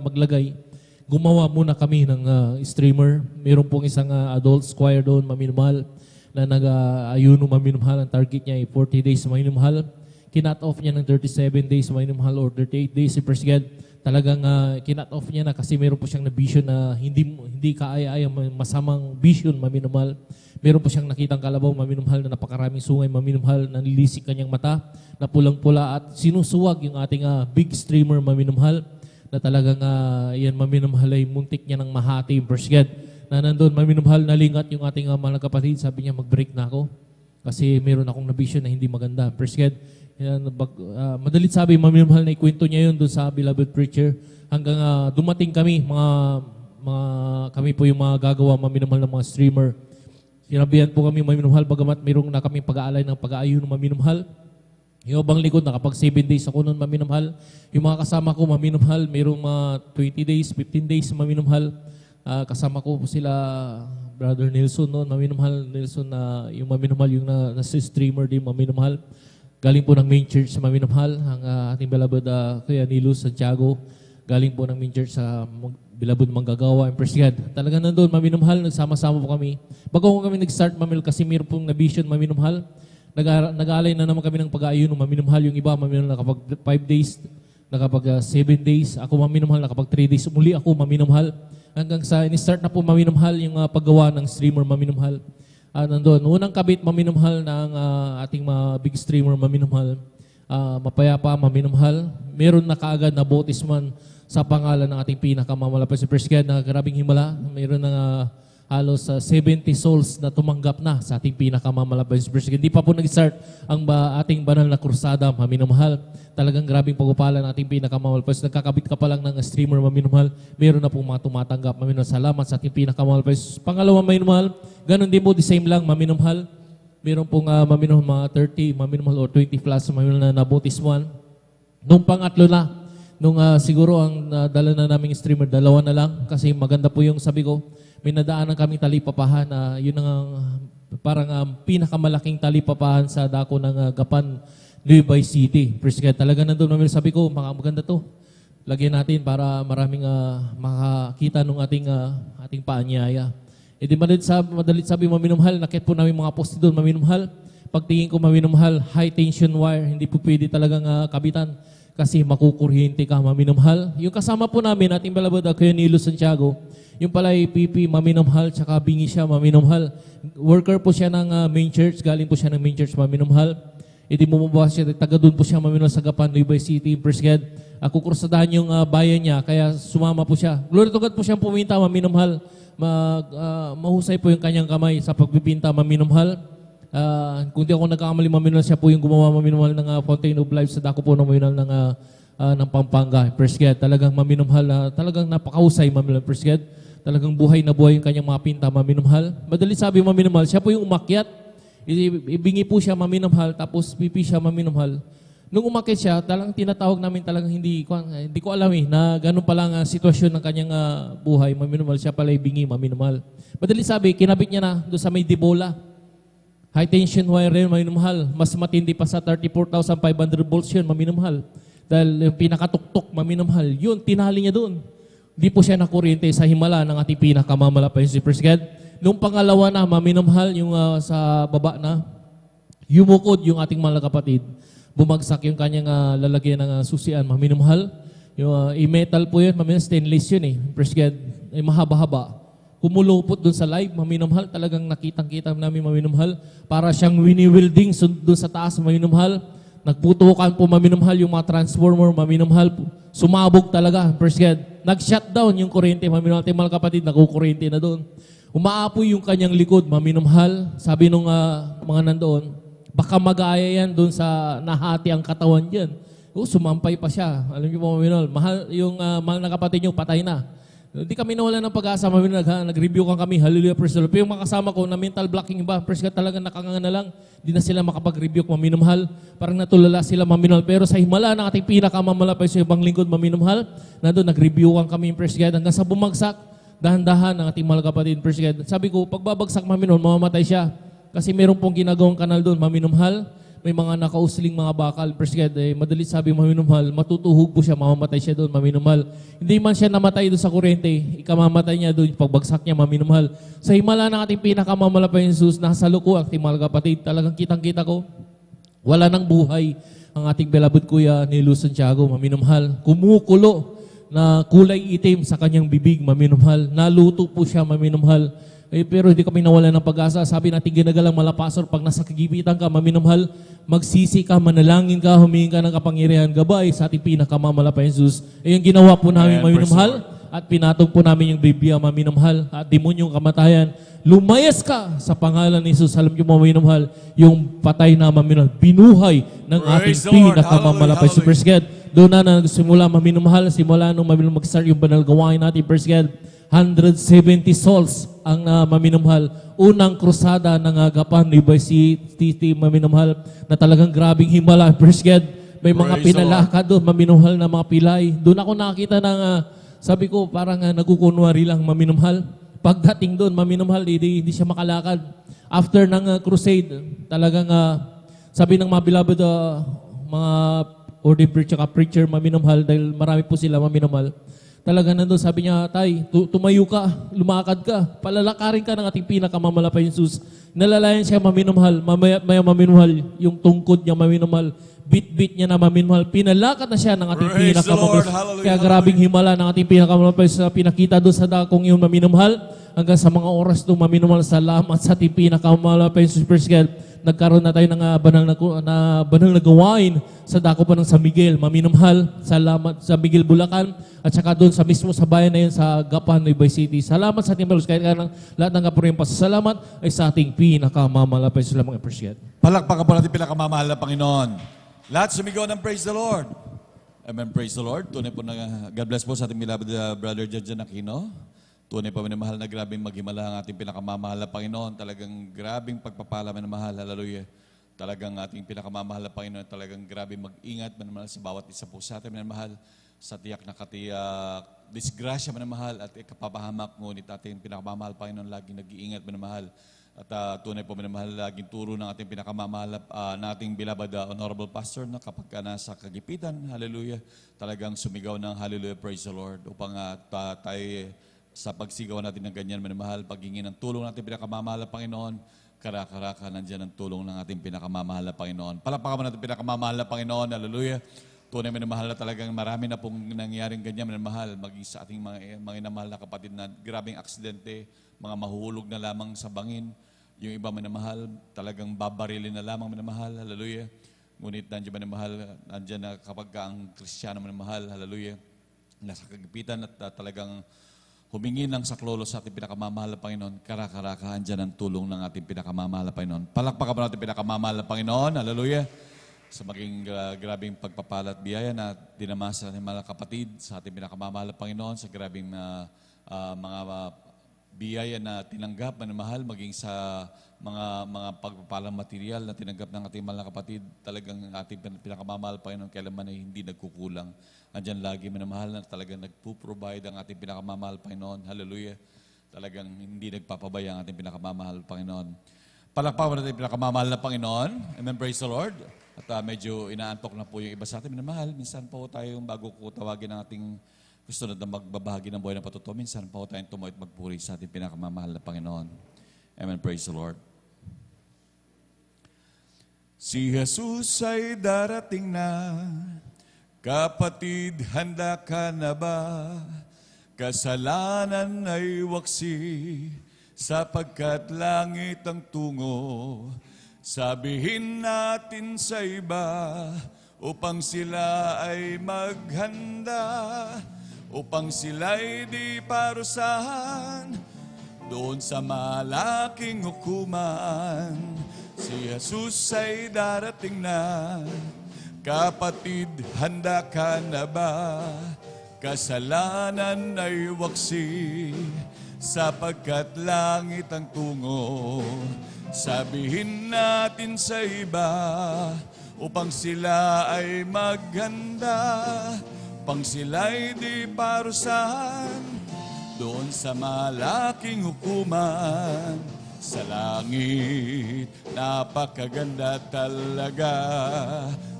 maglagay, gumawa muna kami ng streamer. Meron pong isang adult choir doon, maminumahal, na nag-ayuno maminumahal. Ang target niya ay 40 days maminumahal. Kinat off niya ng 37 days maminumahal or 38 days. Praise God. Talagang kinat off niya na kasi meron po siyang na vision na hindi kaaya-aya, masamang vision maminumahal. Meron po siyang nakitang kalabaw, maminumahal, na napakaraming sungay, maminumahal, nanilisik kanyang mata, na pulang-pula at sinusuwag yung ating big streamer, maminumahal, na talagang yan maminumahal ay muntik niya ng mahati, praise God. Na nandun, maminumahal, nalingat yung ating mahal na kapatid, sabi niya, mag-break na ako kasi meron akong na-vision na hindi maganda, praise God. Yan, madalit sabi, maminumahal, na ikwento niya yun doon sa beloved preacher, hanggang dumating kami, kami po yung mga gagawa, maminumahal, ng mga streamer. Sinabihan po kami maminumahal, bagamat mayroong na kaming pag-aalay ng pag-aayon ng maminumahal. Yung ibang likod, nakapag 7 days ako noon maminumahal. Yung mga kasama ko maminumahal, mayroong mga 20 days, 15 days maminumahal. Kasama ko sila, Brother Nelson noon, maminumahal, Nelson na yung maminumahal, yung nasa streamer din maminumahal. Galing po ng main church sa maminumahal, ang ating beloved Kuya Nilo Santiago. Galing po ng main church sa Beloved Manggagawa, and praise God. Talagang nandun, maminumhal, nagsama-sama po kami. Bago kami nag-start, Mamil, kasi meron pong na-vision, maminumhal. Nag-aalay na naman kami ng pag-aayun, maminumhal yung iba, maminumhal na kapag 5 days, na kapag 7 days, ako maminumhal, na kapag 3 days, muli ako maminumhal. Hanggang sa in-start na po maminumhal yung paggawa ng streamer, maminumhal. Nandun, unang kabit, maminumhal ng ating big streamer, maminumhal. Mapayapa, maminumhal. Meron na kaagad na bautisman sa pangalan ng ating pinakamamalapit si Praise God na grabing himala. Meron na halos 70 souls na tumanggap na sa ating pinakamamalapit si Praise God. Hindi pa po nag-start ang ating banal na krusada, maminumhal. Talagang grabing pagpapala ng ating pinakamamalapit. Nagkakabit ka pa lang ng streamer, maminumhal. Meron na pong mga tumatanggap, maminumhal. Salamat sa ating pinakamamalapit. Pangalawa, maminumhal. Ganon din po, the same lang, maminumhal. Meron pong maminumhal mga 30, maminumhal or 20 plus, maminumhal na nabotisman. Nung pangatlo na, nung siguro ang dala na naming streamer, 2 na lang. Kasi maganda po yung sabi ko, may nadaanan kaming talipapahan na yun ang parang pinakamalaking talipapahan sa dako ng Gapan, Nueva City. Praise God. Talaga nandun namin sabi ko, maganda to. Lagyan natin para maraming makakita nung ating paanyaya. E di madalit sabi, maminumhal, nakit po namin mga poste doon, maminumhal. Pagtingin ko, maminumhal, high tension wire, hindi po pwede talagang kabitan kasi makukuryente ka, maminumhal. Yung kasama po namin, ating balabad, Kuya Nilo Santiago, yung pala ay PP, maminumhal, tsaka bingi siya, maminumhal. Worker po siya ng main church, galing po siya ng main church, maminumhal. E di bumabas siya, taga doon po siya, maminumhal sa Gapan, Nueva City, praise God. Kukursadahan yung bayan niya, kaya sumama po siya. Glory to God po siyang puminta, maminumhal. Mahusay po yung kanyang kamay sa pagbibinta, maminumhal. Kung di ako nagkakamali, maminumhal siya po yung gumawa, maminumhal ng Fountain of Life sa dako po ng maminumhal ng Pampanga. Praise God. Talagang maminumhal, talagang napakahusay, maminumhal, praise God. Talagang buhay na buhay yung kanyang mga pinta, maminumhal. Madali sabi, maminumhal, siya po yung umakyat. Ibingi po siya, maminumhal, tapos pipi siya, maminumhal. Nung umakyat siya, talagang tinatawag namin, talagang hindi ko alam na ganun palang sitwasyon ng kanyang buhay, maminumhal. Siya pala ibingi, maminumhal. Madali sabi, kinabit niya na doon sa may Dibola. High tension wire rin, maminumhal. Mas matindi pa sa 34,500 volts yun, maminumhal. Dahil yung pinakatuktok, maminumhal. Yun, tinali niya doon. Di po siya nakuryente sa himala ng ating pinakamamalapit si Praise God. Nung pangalawa na, maminumhal, yung sa baba na, yumukod yung ating mga kapatid. Bumagsak yung kanyang lalagyan ng susian, maminumhal. Yung metal po yun, maminumhal, stainless yun eh. Praise God, mahaba-haba. Kumulupot dun sa live, maminumhal. Talagang nakitang-kita namin, maminumhal. Para siyang wini-wielding dun sa taas, maminumhal. Nagputukan po, maminumhal, yung mga transformer, maminumhal. Sumabog talaga, praise God. Nag-shutdown yung kuryente, maminumhal. Mga kapatid, nakukuryente na doon. Umaapoy yung kanyang likod, maminumhal. Sabi nung mga nandoon, baka mag-aaya yan doon sa nahati ang katawan dyan. Sumampay pa siya. Alam niyo po, maminumhal, mahal na kapatid niyo, patay na. Hindi kami nawala ng pag-asa, nag-review kami, hallelujah, praise the Lord. Pero yung mga kasama ko na mental blocking iba, praise God, talaga nakanganga na lang, hindi na sila makapag-review, maminumhal. Parang natulala sila, maminumhal. Pero sa himala ng ating pinakamamalapit sa ibang lingkod, maminumhal, nandun, nag-review kami, praise God, hanggang sa bumagsak, dahan-dahan ng ating mahal kapatid, praise God. Sabi ko, pag babagsak, maminumhal, mamamatay siya. Kasi meron pong ginagawang kanal doon, maminumhal. May mga nakausling mga bakal, praise God, madali sabi, maminumhal, matutuhog po siya, mamamatay siya doon, maminumhal. Hindi man siya namatay doon sa kuryente, ikamamatay niya doon, pagbagsak niya, maminumhal. Sa himala ng ating pinakamamalapit na Jesus, nasa luko, ating mahal kapatid, talagang kitang-kita ko, wala nang buhay ang ating beloved Kuya Nilo Santiago, maminumhal. Kumukulo na kulay itim sa kanyang bibig, maminumhal. Naluto po siya, maminumhal. Pero hindi kami nawala ng pag-asa. Sabi natin ginagalang malapasor, pag nasa kagipitan ka, maminumhal, magsisi ka, manalangin ka, humingi ka ng kapangyarihan, gabay sa ating pinakamamalapit Jesus. Yung ginawa po namin, maminumhal, at pinatog po namin yung Biblia, maminumhal, at demonyong kamatayan. Lumayas ka sa pangalan ni Jesus. Alam niyo, maminumhal, yung patay na maminumhal, binuhay ng ating pinakamamalapit Jesus. Praise God. Doon na nagsimula, maminumhal, simula nung maminumhal mag-start yung banal gawain natin, praise God. 170 souls ang maminumhal. Unang krusada ng Gapan, Nueva City, maminumhal, na talagang grabing himala. Praise God. May mga pinalakad doon, maminumhal na mga pilay. Doon ako nakita ng, sabi ko, parang nagkukunwari lang, maminumhal. Pagdating doon, maminumhal, hindi siya makalakad. After ng crusade, talagang, sabi ng mga beloved, mga ordained preacher, maminumhal, dahil marami po sila, maminumhal. talaga nandun, sabi niya, Tay, tumayo ka, lumakad ka, palalakarin ka ng ating pinakamamahal na Jesus. Nalalayan siya maminumhal, maya maminumhal, yung tungkod niya maminumhal, bit-bit niya na maminumhal, pinalakad na siya ng ating pinakamamahal. Kaya grabing himala ng ating pinakamamahal na pinakita doon sa dakong yun maminumhal, hanggang sa mga oras doon maminumhal. Salamat sa ating pinakamamahal na Jesus Preskel. Nagkaroon na tayo ng banal na gawain sa dako pa ng San Miguel, maminumhal. Salamat sa Miguel, Bulacan, at saka doon sa mismo sa bayan na yun sa Gapan, Nueva City. Salamat sa ating Panginoon. Kahit lahat ng kapuring pasasalamat ay sa ating pinakamamahal na Panginoon. Salamat, appreciate. Palakpakan po natin pinakamamahal na Panginoon. Lahat sumigaw ng praise the Lord. Amen, praise the Lord. Tunay po na God bless po sa ating beloved brother Jan Aquino. Tunay po minamahal na grabing maghimala ang ating pinakamamahal na Panginoon. Talagang grabing pagpapala minamahal. Hallelujah. Talagang ating pinakamamahal na Panginoon. Talagang grabing mag-ingat minamahal sa bawat isa po sa ating minamahal. Sa tiyak na katiyak, disgrasya minamahal at ikapapahamak. Ngunit ating pinakamamahal Panginoon laging nag-iingat minamahal. At tunay po minamahal, laging turo ng ating pinakamamahal na ating beloved honorable pastor na kapag ka nasa kagipitan, hallelujah, talagang sumigaw ng hallelujah, praise the Lord, upang tayo sa pagsigaw natin ng ganyan minamahal, paghingi ng tulong natin pinakamamahal na Panginoon, karaka-raka nandyan ang tulong ng ating pinakamamahal na Panginoon. Palakpakan natin pinakamamahal na Panginoon, hallelujah. Tunay minamahal na talagang marami na pong nangyaring ganyan minamahal, maging sa ating mga inamahal na kapatid na grabing aksidente, mga mahuhulog na lamang sa bangin. Yung iba minamahal, talagang babarilin na lamang minamahal, hallelujah. Ngunit nandiyan minamahal, nandiyan na kapag ang Kristiyano minamahal, hallelujah, nasa kagipitan at talagang humingi ng saklolo sa ating pinakamamahal na Panginoon, karaka-raka, andyan ang tulong ng ating pinakamamahal na Panginoon. Palakpakan mo natin pinakamamahal na Panginoon, hallelujah, sa maging grabing pagpapala at biyaya na dinamasa ng mga kapatid sa ating pinakamamahal na Panginoon, sa grabing mga biyaya na tinanggap na mahal, maging sa mga pagpapalang material na tinanggap ng ating mahal na kapatid, talagang ating pinakamamahal Panginoon kailanman ay hindi nagkukulang. Andyan lagi minamahal na talagang nagpo-provide ang ating pinakamamahal Panginoon. Hallelujah. Talagang hindi nagpapabaya ang ating pinakamamahal Panginoon. Palakpakan natin pinakamamahal na Panginoon. Amen, praise the Lord. At medyo inaantok na po yung iba sa atin minamahal. Minsan po tayong bago ko tawagin ang ating gusto na magbabahagi ng buhay ng patuto, minsan pa tayong tumayo at magpuri sa ating pinakamamahal na Panginoon. Amen, praise the Lord. Si Jesus ay darating na, kapatid, handa ka na ba? Kasalanan ay waksi, sapagkat langit ang tungo. Sabihin natin sa iba, upang sila ay maghanda, upang sila'y di parusahan doon sa malaking hukuman. Si Jesus ay darating na, kapatid, handa ka na ba? Kasalanan ay waksi, sapagkat langit ang tungo. Sabihin natin sa iba, upang sila ay maghanda, upang sila'y di parusahan doon sa malaking hukuman. Sa langit, napakaganda talaga,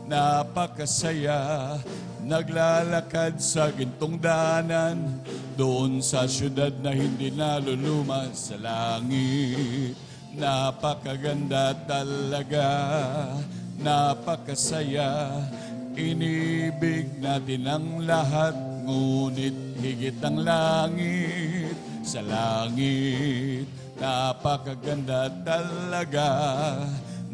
napakasaya, naglalakad sa gintong daanan, doon sa syudad na hindi naluluma. Sa langit, napakaganda talaga, napakasaya, inibig natin ang lahat, ngunit higit ang langit. Sa langit, napakaganda talaga,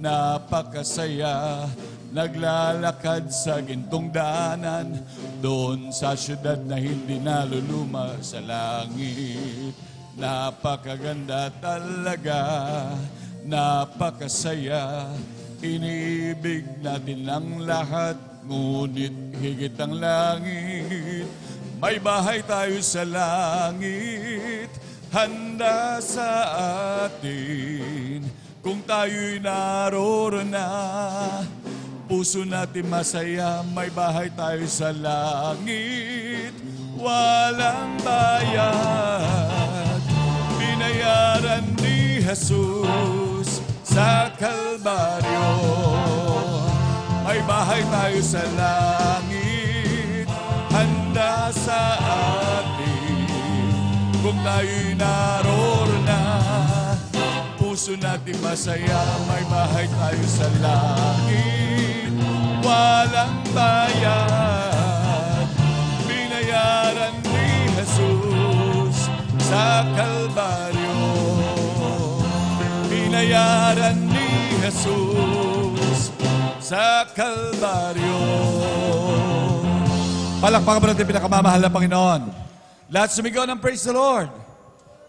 napakasaya, naglalakad sa gintong daanan, doon sa syudad na hindi naluluma. Sa langit, napakaganda talaga, napakasaya, inibig natin ang lahat, ngunit higit ang langit. May bahay tayo sa langit, handa sa atin. Kung tayo'y naroon na, puso natin masaya. May bahay tayo sa langit, walang bayad. Binayaran ni Jesus sa Kalbaryo. May bahay tayo sa langit, handa sa atin. kung tayo'y naroon na. Puso natin masaya, may bahay tayo sa langit. Walang bayad, binayaran ni Jesus sa Kalbaryo. Binayaran ni Jesus sa Kalbaryo. Palakpakan mo natin pinakamamahal na Panginoon. Lahat sumigaw ng praise the Lord.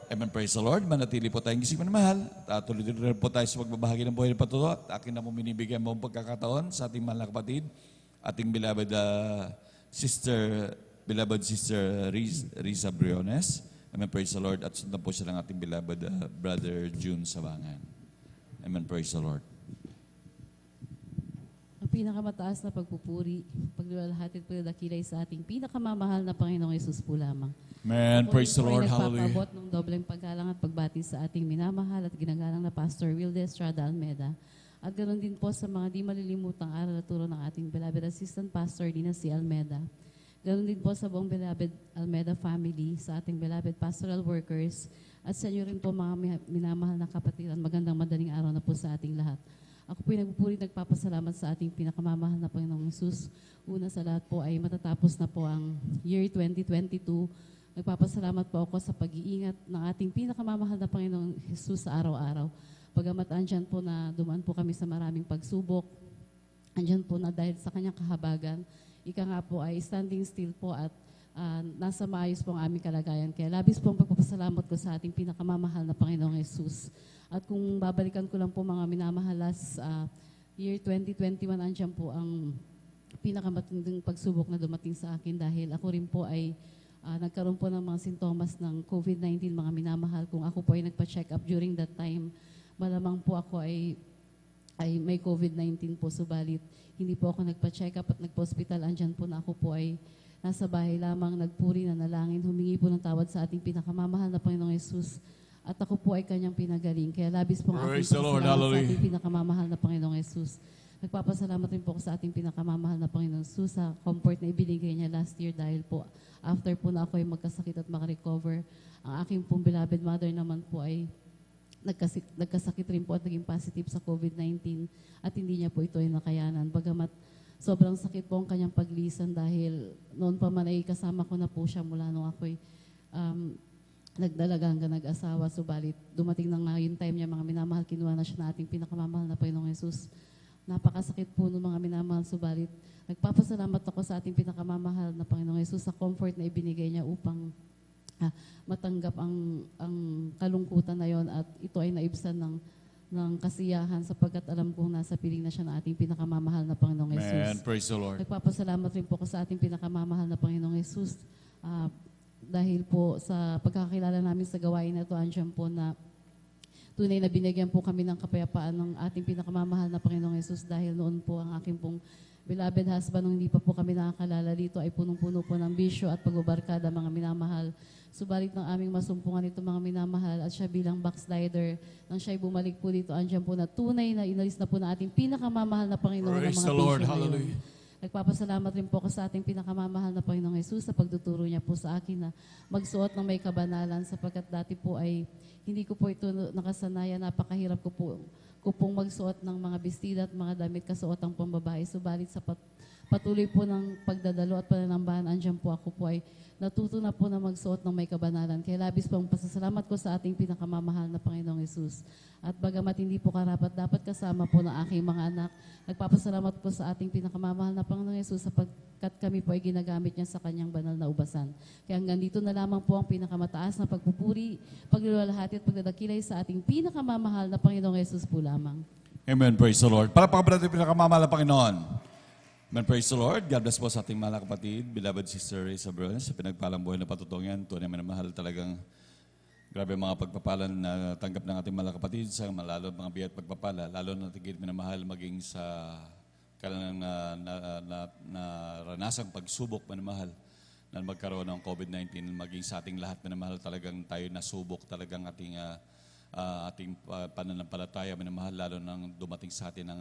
Amen, praise the Lord. Manatili po tayong gising mahal. At tuloy rin po tayo sa pagbabahagi ng buhay ng patuto. At akin na po binibigyan mo pagkakataon sa ating mahal na kapatid, ating beloved sister Riza Briones. Amen, praise the Lord. At sundan po siya ng ating beloved brother June Sabangan. Amen, praise the Lord. Ang pinakamataas na pagpupuri, pagluwalhati at pagdadakilay sa ating pinakamamahal na Panginoong Yesus po lamang. Amen. Praise the Lord. Hallelujah. Nagpapaabot ng dobleng paggalang at pagbati sa ating minamahal at ginagalang na Pastor Wilde Estrada Almeda. At ganoon din po sa mga di malilimutang aral at turo ng ating beloved Assistant Pastor Dina C. Almeda. Ganoon din po sa buong beloved Almeda family, sa ating beloved pastoral workers, at sa inyo rin po mga minamahal na kapatiran. Magandang madaling araw na po sa ating lahat. Ako po nagpupuri, nagpapasalamat sa ating pinakamamahal na Panginoong Yesus. Una sa lahat po ay matatapos na po ang year 2022. Nagpapasalamat po ako sa pag-iingat ng ating pinakamamahal na Panginoong Yesus sa araw-araw. Bagamat andyan po na dumaan po kami sa maraming pagsubok, andyan po na dahil sa kanyang kahabagan, ika nga po ay standing still po at nasa maayos po ang aming kalagayan. Kaya labis po ang pagpapasalamat ko sa ating pinakamamahal na Panginoong Yesus. At kung babalikan ko lang po mga minamahalas, year 2021, andyan po ang pinakamatinding pagsubok na dumating sa akin dahil ako rin po ay nagkaroon po ng mga sintomas ng COVID-19, mga minamahal. Kung ako po ay nagpa-check up during that time, malamang po ako ay may COVID-19 po, subalit hindi po ako nagpa-check up at nagpa-hospital. Andyan po na ako po ay nasa bahay lamang, nagpuri, nanalangin, humingi po ng tawad sa ating pinakamamahal na Panginoong Yesus. At ako po ay kanyang pinagaling. Kaya labis pong aking pasalamat sa ating pinakamamahal na Panginoong Yesus. Nagpapasalamat rin po ako sa ating pinakamamahal na Panginoong Yesus sa comfort na ibinigay niya last year dahil po after po na ako ay magkasakit at makarecover. Ang aking pong beloved mother naman po ay nagkasakit rin po at naging positive sa COVID-19 at hindi niya po ito ay nakayanan. Bagamat sobrang sakit po ang kanyang paglisan dahil noon pa man ay kasama ko na po siya mula nung ako'y nagdalaga hanggang nag-asawa. Subalit dumating na nga yung time niya, mga minamahal, kinuha na siya na ating pinakamamahal na Panginoong Yesus. Napakasakit po ng mga minamahal, subalit nagpapasalamat ako sa ating pinakamamahal na Panginoong Yesus sa comfort na ibinigay niya upang matanggap ang kalungkutan na yon at ito ay naibsan ng kasiyahan sapagkat alam kong nasa piling na siya na ating pinakamamahal na Panginoong Yesus. Amen. Praise the Lord. Nagpapasalamat rin po ako sa ating pinakamamahal na Panginoong Yesus dahil po sa pagkakilala namin sa gawain na ito, andyan po na tunay na binigyan po kami ng kapayapaan ng ating pinakamamahal na Panginoong Yesus dahil noon po ang aking pong beloved husband, nung hindi pa po kami nakakalala dito, ay punong-puno po ng bisyo at pagbabarkada, mga minamahal. Subalit ng aming masumpungan ito, mga minamahal, at siya bilang backslider, nang siya'y bumalik po dito, andyan po na tunay na inalis na po na ating pinakamamahal na Panginoon ng mga bisyo na yun. Nagpapasalamat rin po ako sa ating pinakamamahal na Panginoong Yesus sa pagtuturo niya po sa akin na magsuot ng may kabanalan sapagkat dati po ay hindi ko po ito nakasanayan. Napakahirap ko pong magsuot ng mga bestida at mga damit kasuotang pambabae. Subalit sa patuloy po ng pagdadalo at pananambahan, andyan po ako po ay natuto na po na magsuot ng may kabanalan. Kaya labis pong pasasalamat ko sa ating pinakamamahal na Panginoong Yesus. At bagamat hindi po karapat, dapat kasama po ng aking mga anak. Nagpapasalamat po sa ating pinakamamahal na Panginoong Yesus sapagkat kami po ay ginagamit niya sa kanyang banal na ubasan. Kaya hanggang dito na lamang po ang pinakamataas na pagpupuri, pagluluwalhati at pagdadakilay sa ating pinakamamahal na Panginoong Yesus po lamang. Amen. Praise the Lord. Para pagkabalat yung pinakamamahal na Panginoon. Amen. Praise the Lord. God bless po sa ating mahal na kapatid, beloved sister Riza Briones, sa pinagpalang buhay na patutong yan. Tunay na mahal talagang grabe mga pagpapalan na tanggap ng ating mga kapatid sa malalo mga biyat pagpapala, lalo na tigil minamahal maging sa kanilang naranasang pagsubok minamahal na magkaroon ng COVID-19, maging sa ating lahat minamahal talagang tayo nasubok talagang ating pananampalataya minamahal, lalo nang dumating sa atin ang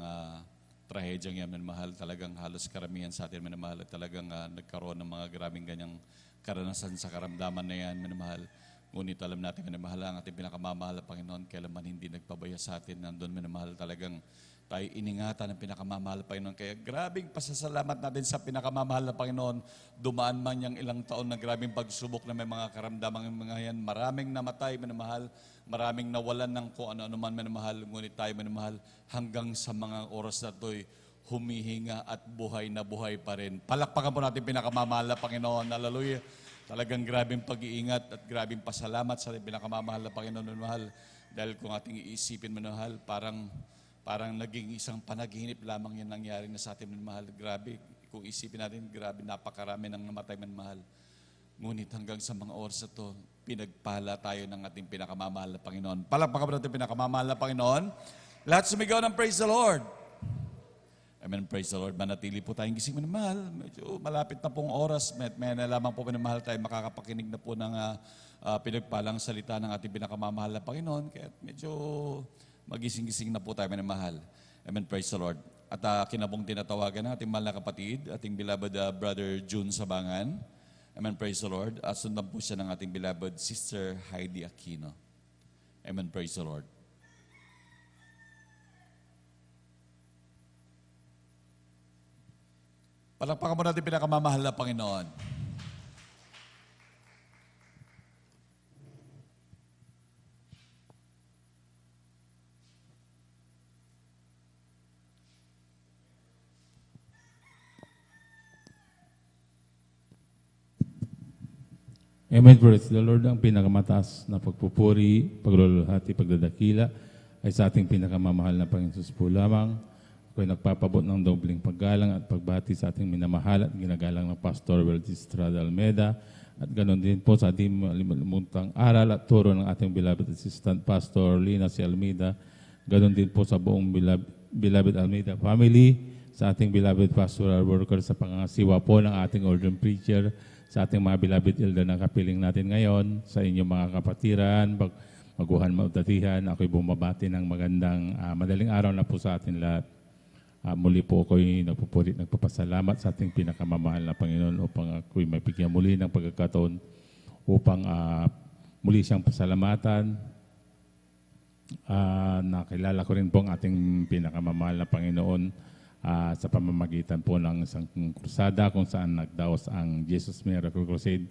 trahedyang yan minamahal, talagang halos karamihan sa atin minamahal at talagang nagkaroon ng mga grabing ganyang karanasan sa karamdaman na yan minamahal. Ngunit alam natin, minamahal ang ating pinakamamahal na Panginoon, kailanman hindi nagpabaya sa atin. Nandun, minamahal, talagang tayo iningatan ng pinakamamahal na Panginoon. Kaya grabing pasasalamat natin sa pinakamamahal na Panginoon. Dumaan man yung ilang taon na grabing pagsubok na may mga karamdamang mga yan. Maraming namatay, minamahal. Maraming nawalan ng kung ano-ano man, minamahal. Ngunit tayo, minamahal, hanggang sa mga oras na ito'y humihinga at buhay na buhay pa rin. Palakpakan po natin pinakamamahal na Panginoon. Hallelujah. Talagang grabing pag-iingat at grabing pasalamat sa pinakamamahal na Panginoon, minamahal. Dahil kung ating iisipin, minamahal, parang naging isang panaginip lamang yan nangyari na sa atin, minamahal. Grabe, kung isipin natin, grabe, napakarami ng namatay, minamahal. Ngunit hanggang sa mga oras na ito, pinagpala tayo ng ating pinakamamahal na Panginoon. Palakpakan po natin pinakamamahal na Panginoon. Lahat sumigaw ng praise the Lord. Amen, praise the Lord. Manatili po tayong gising, minamahal. Medyo malapit na pong oras. May na lamang po, minamahal, tayo makakapakinig na po ng pinagpalang salita ng ating pinakamamahal na Panginoon. Kaya medyo magising-gising na po tayo, minamahal. Amen, praise the Lord. At kinabong tinatawagan ng ating mahal na kapatid, ating beloved Brother June Sabangan. Amen, praise the Lord. At sundan po siya ng ating beloved Sister Heidi Aquino. Amen, praise the Lord. Palakpakan mo natin pinakamamahal na Panginoon. Amen, praise the Lord. Ang pinakamataas na pagpupuri, pagluluhati, pagdadakila ay sa ating pinakamamahal na Panginoon Jesus po lamang. Ako'y nagpapabot ng dobling paggalang at pagbati sa ating minamahal at ginagalang na Pastor Weldy Estrada Almeda at ganoon din po sa ating malimutang aral at turo ng ating beloved assistant Pastor Lina C. Almeida. Ganoon din po sa buong beloved Almeida family, sa ating beloved pastoral worker, sa pangasiwa po ng ating ordained preacher, sa ating mga beloved elder na kapiling natin ngayon, sa inyong mga kapatiran, maguhan, mautatihan, ako'y bumabati ng magandang madaling araw na po sa atin lahat. Muli po ako'y nagpupurit, nagpapasalamat sa ating pinakamamahal na Panginoon upang ako'y mapigyan muli ng pagkakataon upang muli siyang pasalamatan. Nakilala ko rin po ang ating pinakamamahal na Panginoon sa pamamagitan po ng isang krusada kung saan nagdaos ang Jesus Miracle Crusade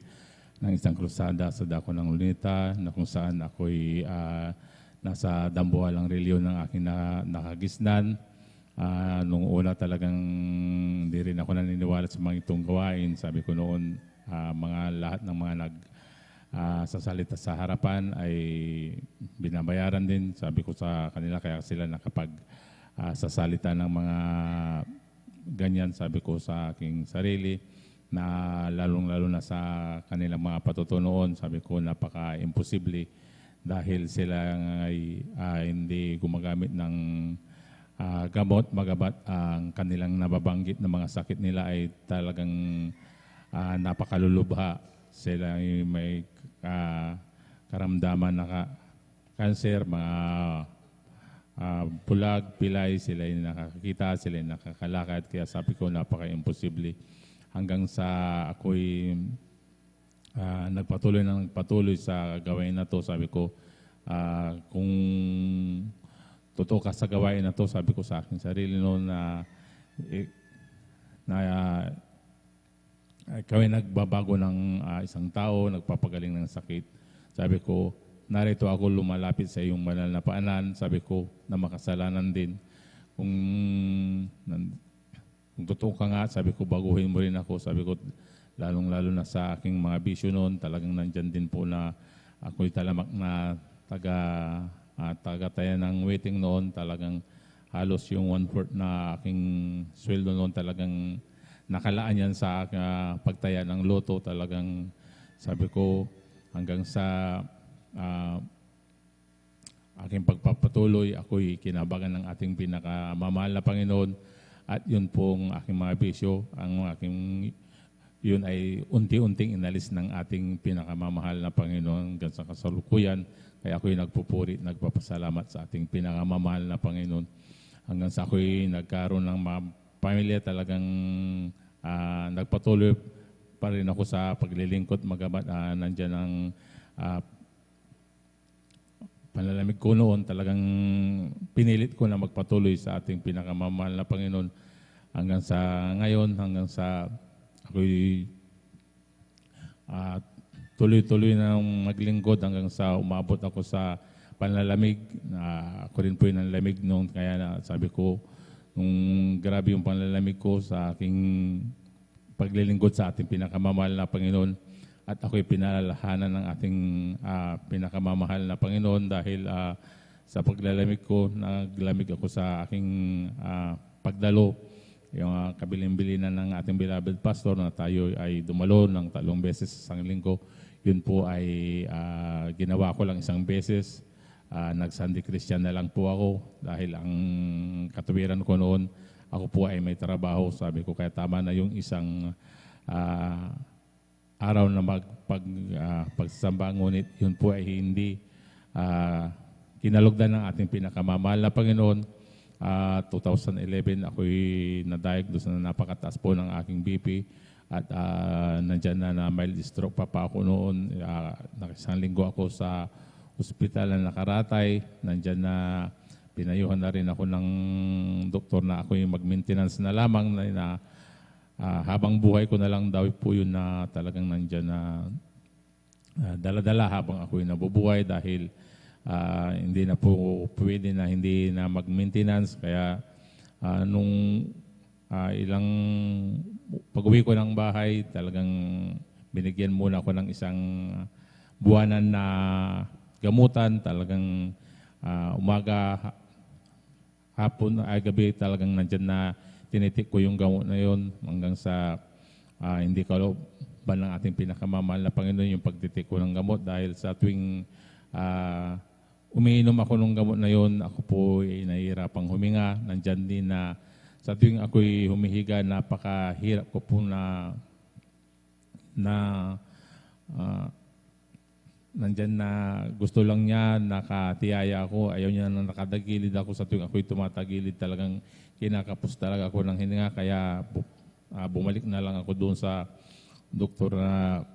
ng isang krusada sa dako ng Luneta na kung saan ako'y nasa dambuhalang reliyon ng aking nakagisnan. Nung una talagang hindi rin ako naniniwala sa mga itong gawain. Sabi ko noon, lahat ng mga sasalita sa harapan ay binabayaran din. Sabi ko sa kanila, kaya sila nakapag sasalita ng mga ganyan, sabi ko sa aking sarili, na lalong-lalo na sa kanilang mga patutunoon, sabi ko napaka-imposible dahil sila ay hindi gumagamit ng gamot, magabat ang kanilang nababanggit na mga sakit nila ay talagang napakalulubha. Sila ay may karamdaman na cancer, mga pulag, pilay, sila ay nakakakita, sila ay nakakalakad. Kaya sabi ko napaka-imposible. Hanggang sa ako'y nagpatuloy sa gawain na to, sabi ko, kung totoo ka sa gawain na to, sabi ko sa aking sarili noon ikaw ay nagbabago ng isang tao, nagpapagaling ng sakit. Sabi ko, narito ako lumalapit sa iyong banal na paanan. Sabi ko, na makasalanan din. Kung totoo ka nga, sabi ko, baguhin mo rin ako. Sabi ko, lalong-lalo na sa aking mga bisyo noon, talagang nandyan din po na ako'y talamak na taga-taya ng waiting noon. Talagang halos yung 1/4 na aking sweldo noon talagang nakalaan yan sa pagtaya ng loto. Talagang sabi ko, hanggang sa aking pagpapatuloy, ako'y kinabagan ng ating pinakamamahal na Panginoon. At yun pong aking mga bisyo, yun ay unti-unting inalis ng ating pinakamamahal na Panginoon hanggang sa kasalukuyan. Kaya ako'y nagpupuri, nagpapasalamat sa ating pinakamamahal na Panginoon. Hanggang sa ako'y nagkaroon ng mga pamilya, talagang nagpatuloy pa rin ako sa paglilingkod, magabat nandyan ang panlalamig ko noon, talagang pinilit ko na magpatuloy sa ating pinakamamahal na Panginoon hanggang sa ngayon, hanggang sa ako'y tuloy-tuloy na maglingkod hanggang sa umabot ako sa panlalamig. Ako rin po yung nanlamig noon, kaya sabi ko, nung grabe yung panlalamig ko sa aking paglilingkod sa ating pinakamamahal na Panginoon, at ako'y pinalalahanan ng ating pinakamamahal na Panginoon dahil sa paglalamig ko, naglamig ako sa aking pagdalo. Yung kabilin-bilinan ng ating beloved pastor na tayo ay dumalo ng 3 beses sa isang linggo. Yun po ay ginawa ko lang 1 beses. Nag-Sunday Christian na lang po ako dahil ang katuwiran ko noon, ako po ay may trabaho. Sabi ko kaya tama na yung isang araw na pagsasamba, ngunit yun po ay hindi kinalugdan ng ating pinakamamahal na Panginoon. 2011 ako'y na-diagnose na napakataas po ng aking BP at nandyan na mild stroke pa ako noon. Nakisang linggo ako sa ospital na nakaratay. Nandyan na pinayuhan na rin ako ng doktor na ako'y mag-maintenance na lamang na habang buhay ko na lang daw po yun na talagang nandyan na dala-dala habang ako'y nabubuhay dahil hindi na po pwede na hindi na mag-maintenance. Kaya nung ilang pag-uwi ko ng bahay, talagang binigyan muna ako ng isang buwanan na gamutan. Talagang umaga, hapon, gabi talagang nandyan na tinitik ko yung gamot na yun hanggang sa hindi kalooban ng ating pinakamamahal na Panginoon yung pagtitik ko ng gamot dahil sa tuwing umiinom ako ng gamot na yun, ako po ay nahihirapang huminga. Nandyan din na sa tuwing ako'y humihiga, napakahirap ko po nandyan na gusto lang niya, nakatiyaya ako, ayaw niya na nakadagilid ako sa tuwing ako'y tumatagilid. Talagang kinakapos talaga ako ng hininga, kaya bumalik na lang ako doon sa doktor na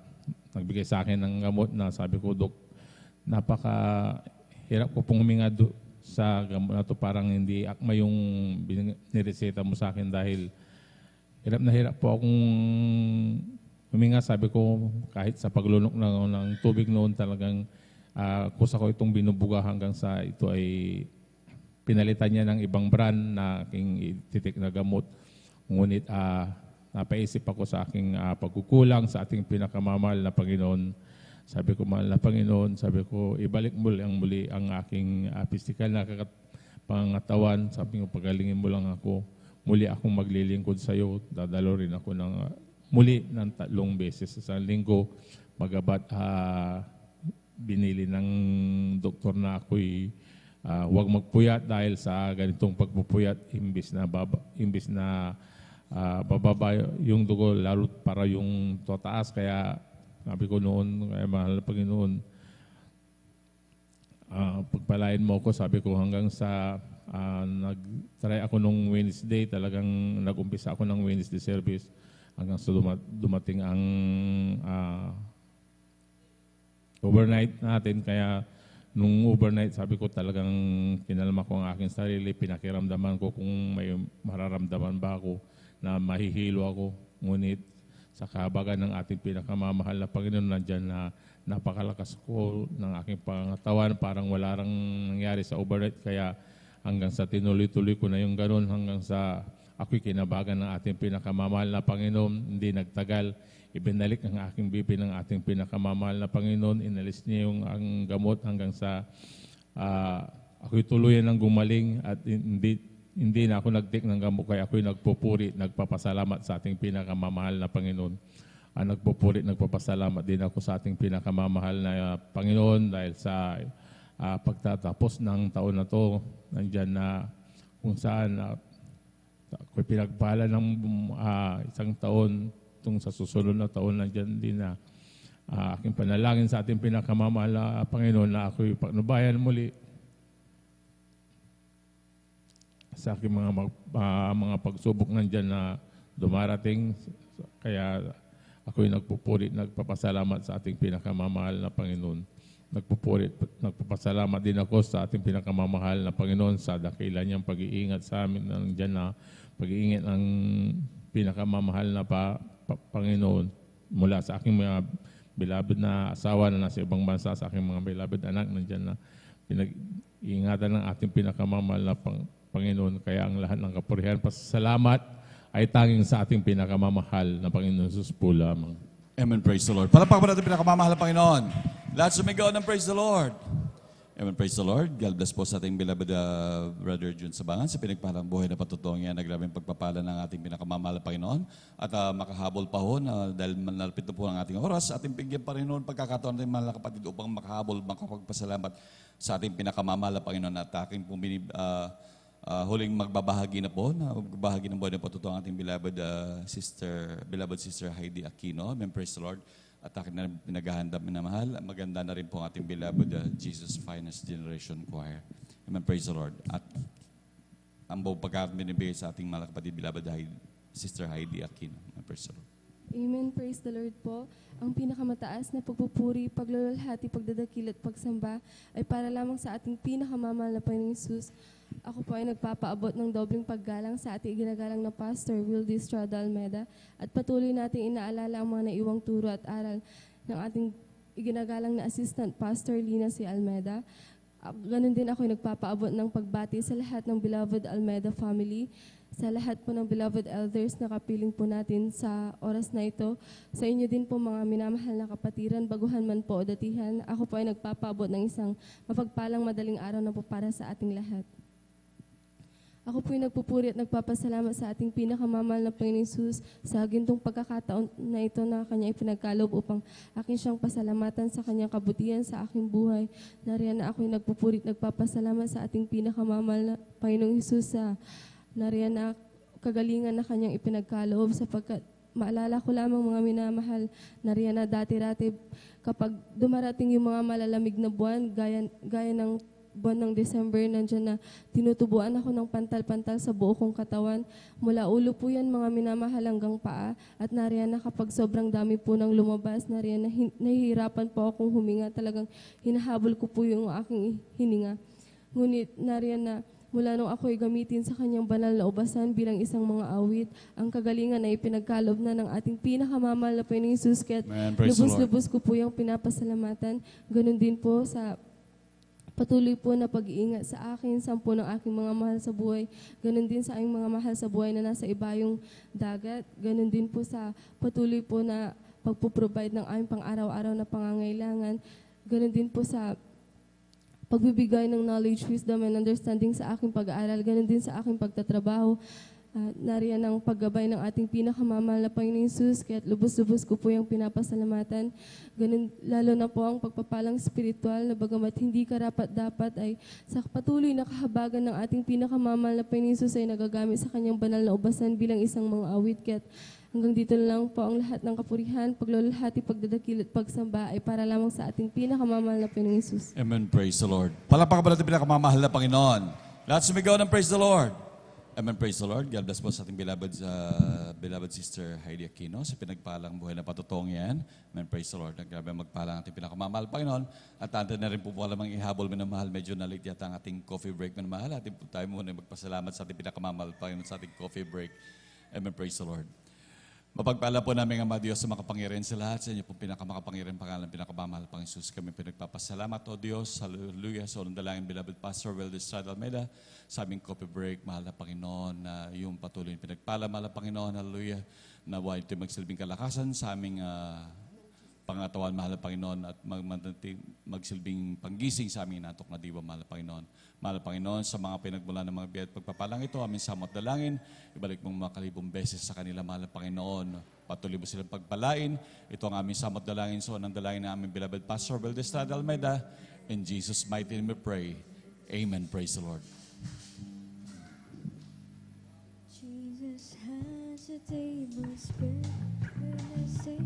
nagbigay sa akin ng gamot na sabi ko, Dok, napakahirap ko pong huminga sa gamot na to, parang hindi akma yung nireseta mo sa akin dahil hirap na hirap po akong huminga. Sabi ko, kahit sa paglunok ng tubig noon, talagang kusa ko itong binubuga hanggang sa ito ay pinalitan niya ng ibang brand na aking titik na gamot. Ngunit napaisip ako sa aking pagkukulang sa ating pinakamamahal na Panginoon. Sabi ko, mahal na Panginoon, sabi ko, ibalik muli ang aking physical na pangatawan. Sabi ko, pagalingin mo lang ako. Muli akong maglilingkod sa iyo. Dadalo rin ako muli ng 3 beses sa linggo. Magabat binili ng doktor na ako'y huwag magpuyat dahil sa ganitong pagpupuyat, imbis na bababa yung dugo, lalo para yung tataas. Kaya sabi ko noon, kaya mahal na Panginoon, pagpalain mo ako, sabi ko, hanggang sa nag-try ako nung Wednesday, talagang nag-umpisa ako ng Wednesday service hanggang sa dumating ang overnight natin. Kaya nung overnight, sabi ko, talagang kinalma ko ang aking sarili, pinakiramdaman ko kung may mararamdaman ba ako na mahihilo ako. Ngunit sa kahabagan ng ating pinakamamahal na Panginoon, nandyan na napakalakas ko ng aking pangatawan, parang wala rang nangyari sa overnight. Kaya hanggang sa tinuloy-tuloy ko na yung ganun, hanggang sa ako'y kinabagan ng ating pinakamamahal na Panginoon. Hindi nagtagal, ibinalik ang aking BP ng ating pinakamamahal na Panginoon. Inalis niya yung ang gamot hanggang sa ako'y tuluyan ng gumaling at hindi na ako nag-take ng gamot, kaya ako'y nagpupuri, nagpapasalamat sa ating pinakamamahal na Panginoon. Nagpupuri, nagpapasalamat din ako sa ating pinakamamahal na Panginoon dahil sa pagtatapos ng taon na to, nandyan na kung saan ako'y pinagpala ng isang taon, itong sa susunod na taon, nandyan din na aking panalangin sa ating pinakamamahal na Panginoon na ako'y pagnubayan muli sa aking mga pagsubok nandyan na dumarating. Kaya ako'y nagpupuri, nagpapasalamat sa ating pinakamamahal na Panginoon. nagpapasalamat din ako sa ating pinakamamahal na Panginoon sa dakila niyang pag-iingat sa amin nandiyan na pag-iingat ng pinakamamahal na Panginoon mula sa aking mga beloved na asawa na nasa ibang bansa, sa aking mga beloved anak nandiyan na pinag-iingatan ng ating pinakamamahal na Panginoon. Kaya ang lahat ng kapurihan, pasasalamat ay tanging sa ating pinakamamahal na Panginoon Jesus po lamang. Amen. Praise the Lord. Palakpakan natin pinakamamahal na Panginoon. Lahat sumigaw ng praise the Lord. Amen. Praise the Lord. God bless po sa ating beloved Brother Jun Sabangan sa pinagpalang buhay na patutong yan. Nagrabing pagpapala ng ating pinakamamahal na Panginoon. At makahabol pa ho dahil malapit na po ang ating oras. Ating bigyan pa rin noon pagkakataon natin mga kapatid upang makahabol, makapagpasalamat sa ating pinakamamahal na Panginoon. At aking huling magbabahagi na po, magbabahagi ng buhay na patutong ating beloved sister Heidi Aquino. Amen. Praise the Lord. At akin na pinaghahanda minamahal. Maganda na rin po ang ating beloved Jesus Finest Generation Choir. Amen. Praise the Lord. At ang buong pagkakat binibigay sa ating mga kapatid beloved Sister Heidi Aquino. Amen. Praise the Lord. Amen. Praise the Lord po. Ang pinakamataas na pagpupuri, paglululhati, pagdadakil at pagsamba ay para lamang sa ating pinakamamahal na Panginoong Hesus. Ako po ay nagpapaabot ng dobling paggalang sa ating ginagalang na Pastor Wildy Estrada Almeda at patuloy nating inaalala ang mga naiwang turo at aral ng ating iginagalang na Assistant Pastor Lina C. Almeda. Ganon din ako ay nagpapaabot ng pagbati sa lahat ng beloved Almeda family, sa lahat po ng beloved elders na kapiling po natin sa oras na ito. Sa inyo din po mga minamahal na kapatiran, baguhan man po o datihan, ako po ay nagpapaabot ng isang mapagpalang madaling araw na po para sa ating lahat. Ako po ay nagpupuri at nagpapasalamat sa ating pinakamamahal na Panginoon Hesus sa gintong pagkakataon na ito na Kanya ipinagkaloob upang akin siyang pasalamatan sa Kanyang kabutihan sa aking buhay. Nariyan na ako ay nagpupuri at nagpapasalamat sa ating pinakamamahal na Panginoong Hesus sa nariyan na kagalingan na Kanyang ipinagkaloob sapagkat maalala ko lamang mga minamahal, nariyan na dati-dati kapag dumarating yung mga malalamig na buwan, gaya ng buwan ng December, nandiyan na tinutubuan ako ng pantal-pantal sa buo kong katawan. Mula ulo po yan mga minamahal hanggang paa. At nariyan na kapag sobrang dami po ng lumabas, nariyan na nahihirapan po akong huminga. Talagang hinahabol ko po yung aking hininga. Ngunit nariyan na mula nung ako'y gamitin sa kanyang banal na ubasan bilang isang mga awit, ang kagalingan ay pinagkalob na ng ating pinakamamahal na Panginoong Hesus. Kaya't lubos-lubos ko po yung pinapasalamatan. Ganun din po sa patuloy po na pag-iingat sa akin, sampu ng aking mga mahal sa buhay. Ganon din sa aking mga mahal sa buhay na nasa ibayong dagat. Ganon din po sa patuloy po na pagpuprovide ng aming pang-araw-araw na pangangailangan. Ganon din po sa pagbibigay ng knowledge, wisdom, and understanding sa aking pag-aaral. Ganon din sa aking pagtatrabaho. Nariyan ang paggabay ng ating pinakamamahal na Panginoong Hesus, kaya't lubos-lubos ko po yung pinapasalamatan. Ganun, lalo na po ang pagpapalang spiritual na bagamat hindi karapat-dapat ay sa patuloy na kahabagan ng ating pinakamamahal na Panginoong Hesus ay nagagamit sa kanyang banal na ubasan bilang isang mga awit. Kaya't hanggang dito na lang po ang lahat ng kapurihan, paglululhati, pagdadakil at pagsamba ay para lamang sa ating pinakamamahal na Panginoong Hesus. Amen. Praise the Lord. Palakpakan ba natin pinakamamahal na Panginoon? Lahat sumigaw ng praise the Lord. Amen. Praise the Lord. God bless po sa ating beloved Sister Heidi Aquino sa pinagpalang buhay na patutong yan. Amen. Praise the Lord. Grabe magpalang ating pinakamamahal Panginoon. At antes na rin po alamang ihabol minamahal. Medyo na-late yata ang ating coffee break minamahal. Ating po tayo muna magpasalamat sa ating pinakamamahal Panginoon sa ating coffee break. Amen. Praise the Lord. Mapagpala po namin ang mga Diyos sa makapangyarihan sa lahat. Sa inyo po pinakamakapangyarihan pangalan, pinakamamahal pang Isus. Kami pinagpapasalamat o Diyos. Hallelujah. Sa unang dalangin, beloved Pastor Wildy Estrada Almeda, sa aming coffee break, mahal na Panginoon, na yung patuloy pinagpala, mahal na Panginoon, hallelujah, na why ito magsilbing kalakasan sa aming pangatawan, mahal na Panginoon, at magsilbing panggising sa aming natok na diwa, mahal na Panginoon. Mahal na Panginoon, sa mga pinagmula ng mga biyat pagpapalang ito, aming samot dalangin, ibalik mong makalibong beses sa kanila, mahal na Panginoon. Patuloy mo silang pagpalain. Ito ang aming samot dalangin. So, ang dalangin na aming beloved Pastor Wildy Estrada Almeda. In Jesus' mighty name we pray. Amen. Praise the Lord. Jesus has a table spread when I say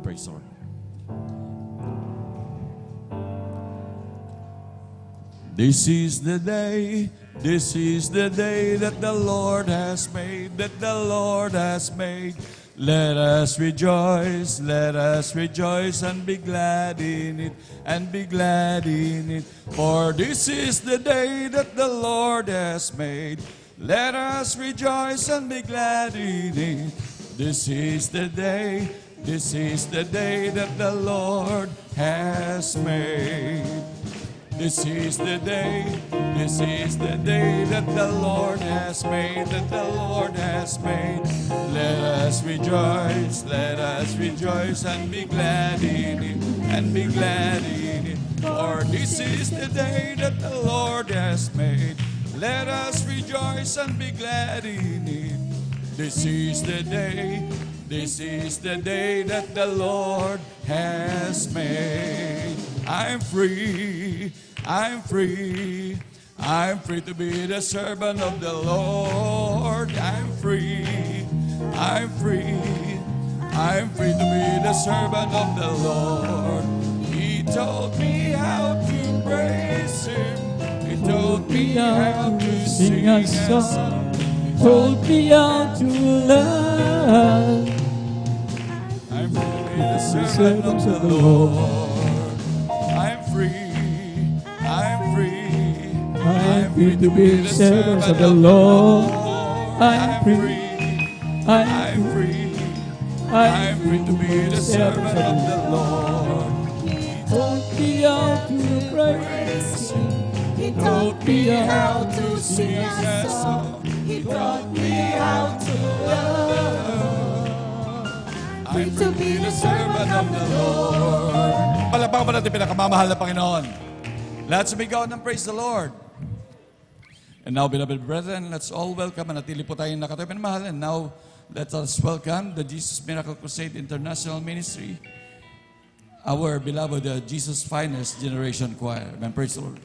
Amen. Praise the Lord. This is the day that the Lord has made, that the Lord has made. Let us rejoice and be glad in it, and be glad in it. For this is the day that the Lord has made. Let us rejoice and be glad in it. This is the day that the Lord has made. This is the day that the Lord has made, that the Lord has made. Let us rejoice and be glad in it, and be glad in it. For this is the day that the Lord has made. Let us rejoice and be glad in it. This is the day that the Lord has made. I'm free to be the servant of the Lord. I'm free to be the servant of the Lord. He taught me how to praise Him. He taught me how to sing a song. He taught me how to love. I'm free to be the servant of the Lord. I'm free to be the servant of the Lord. I'm free to be the servant of the Lord. He taught me how to praise Him. He taught me how to sing a song. He taught me how to love. I'm free to be the servant of the Lord. Palakpakan pa natin pinakamamahal na Panginoon. Let's be God and praise the Lord. And now, beloved brethren, let's all welcome, manatili po tayong nakatayo mahal. And now, let us welcome the Jesus Miracle Crusade International Ministry, our beloved Jesus Finest Generation Choir. Amen. Praise the Lord.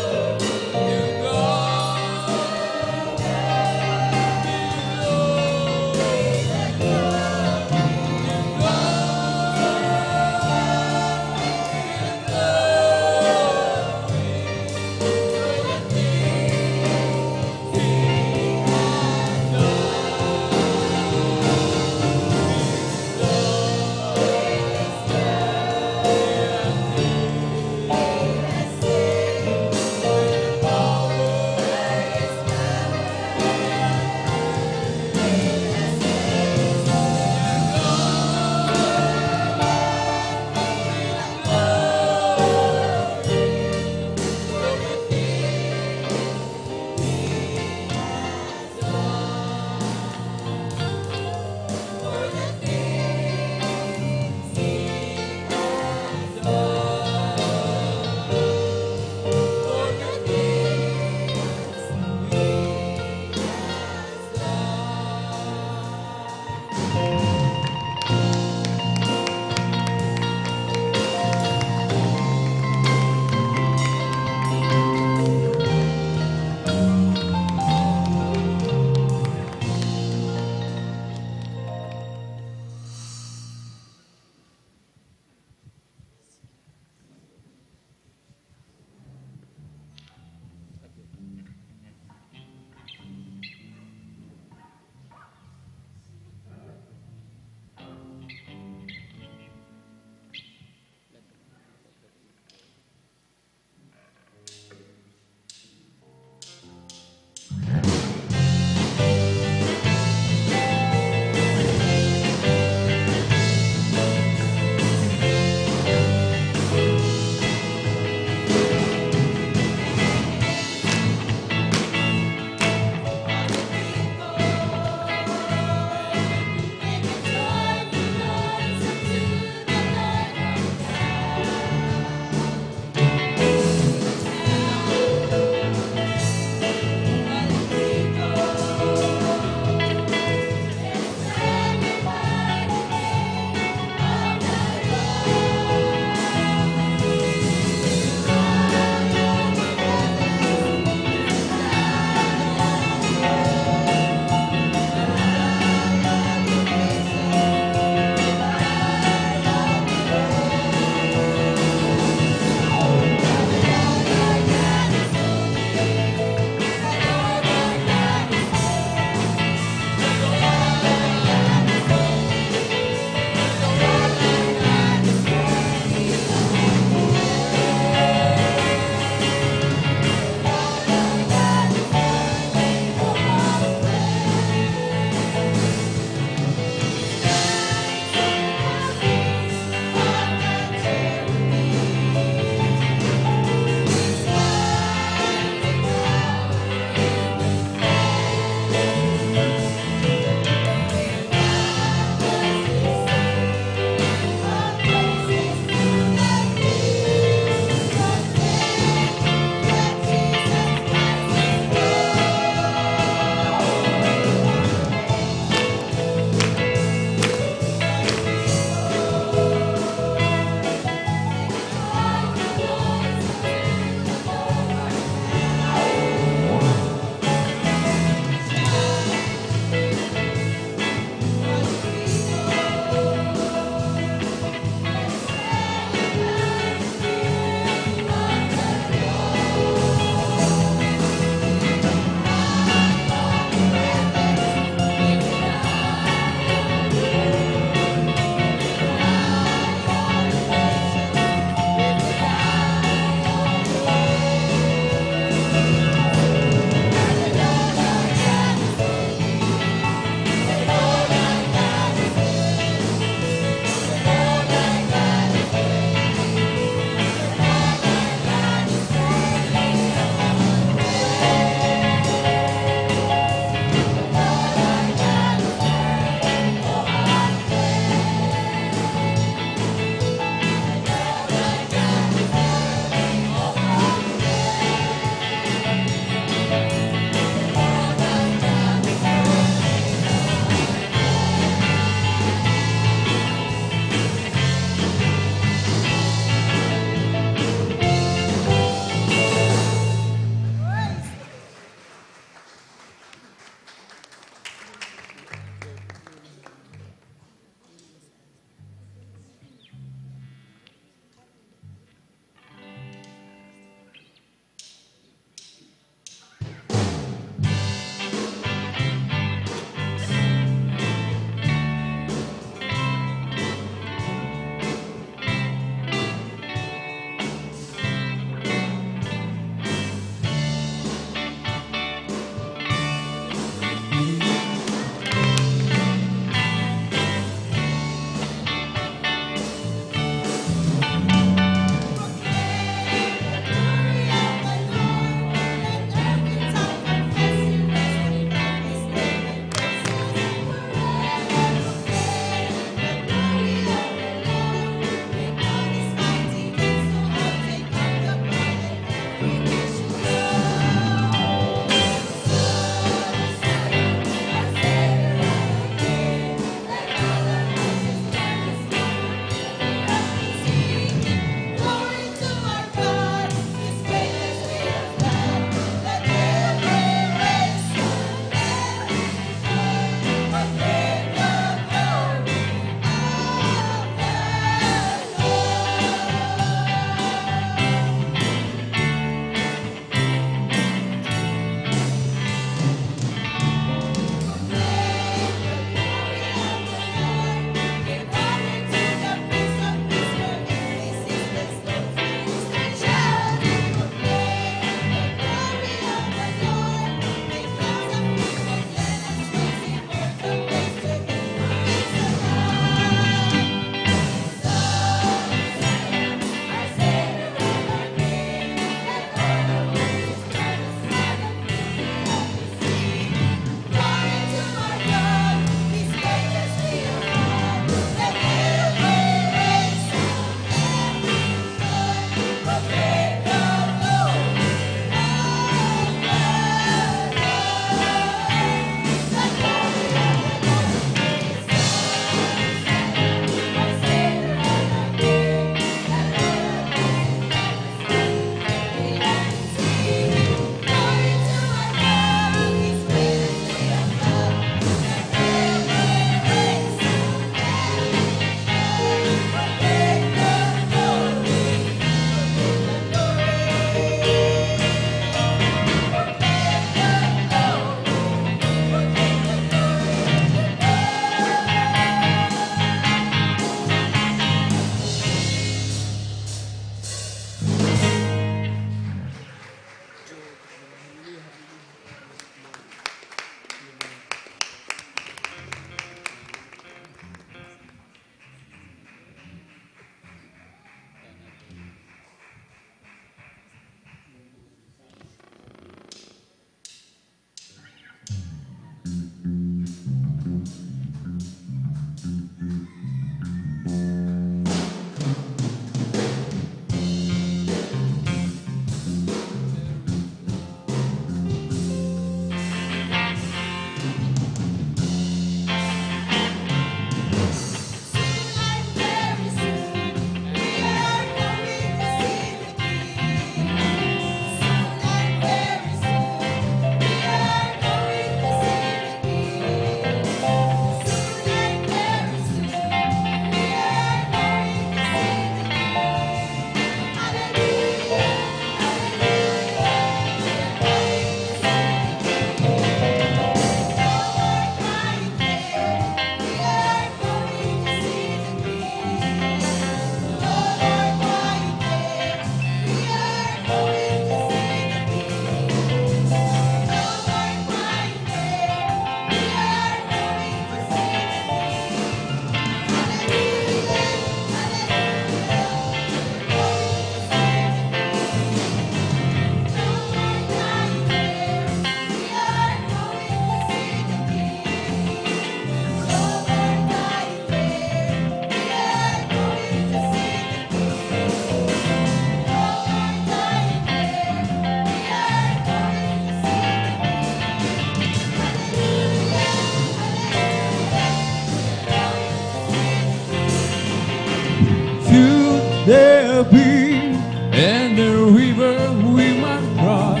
there be any river we must cross?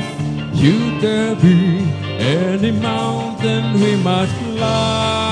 Should there be any mountain we must climb?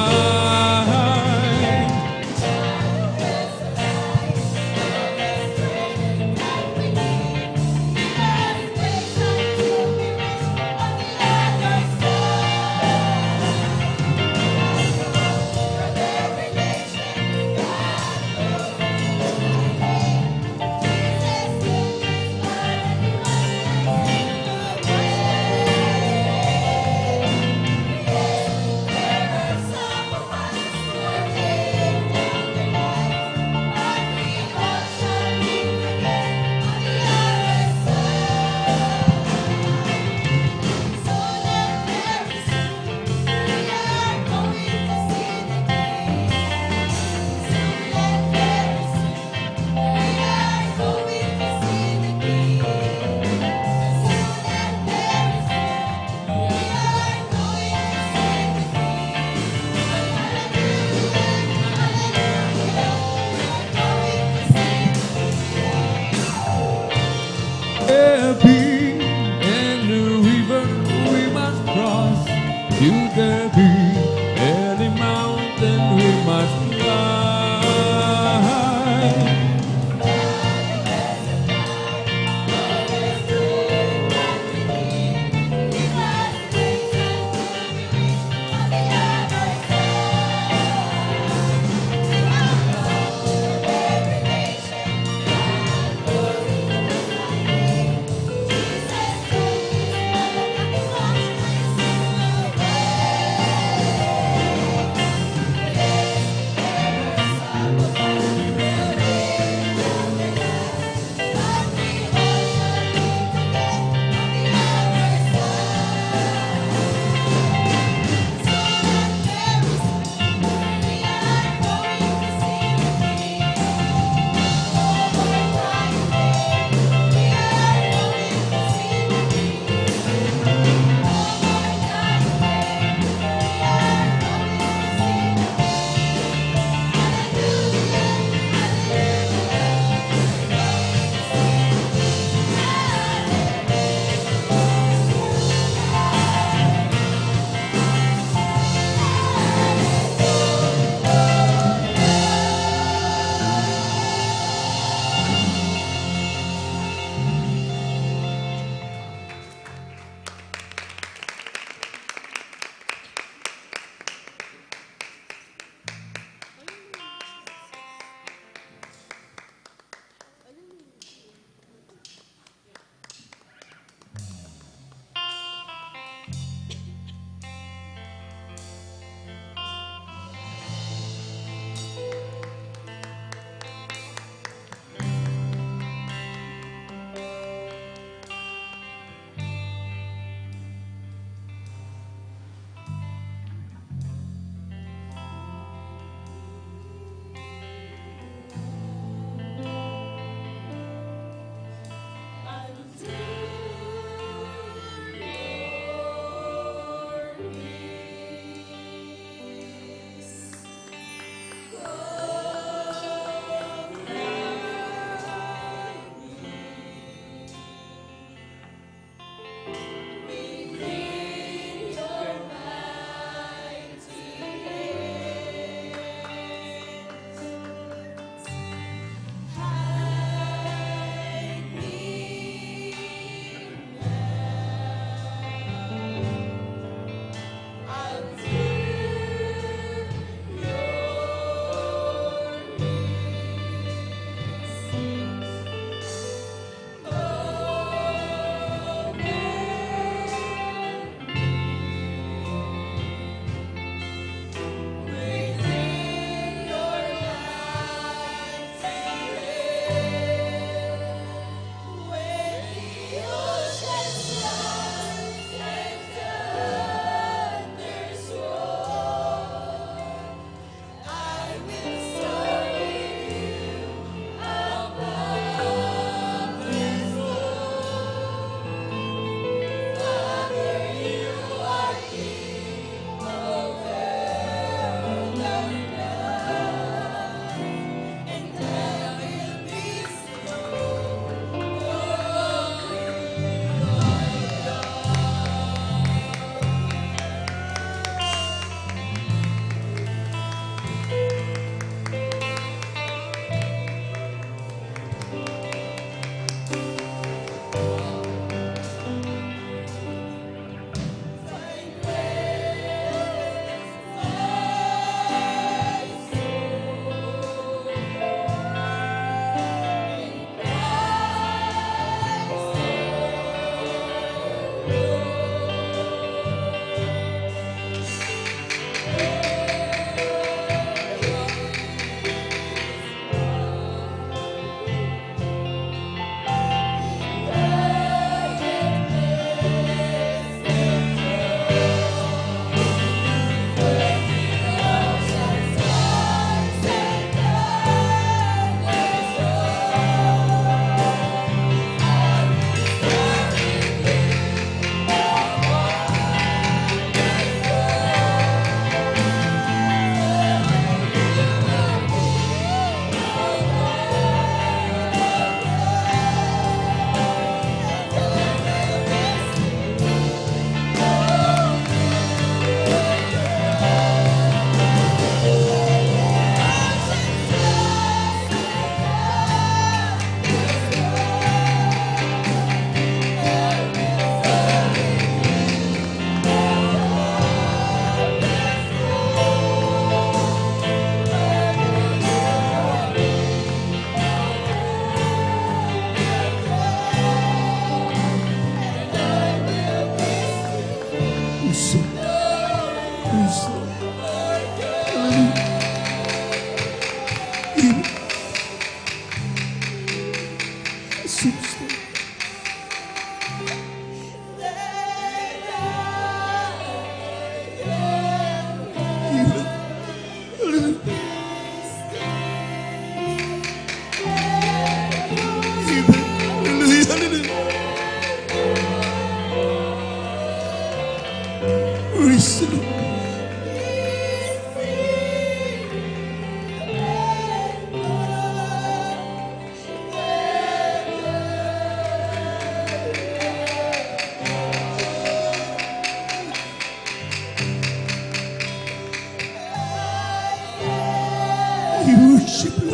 worship you.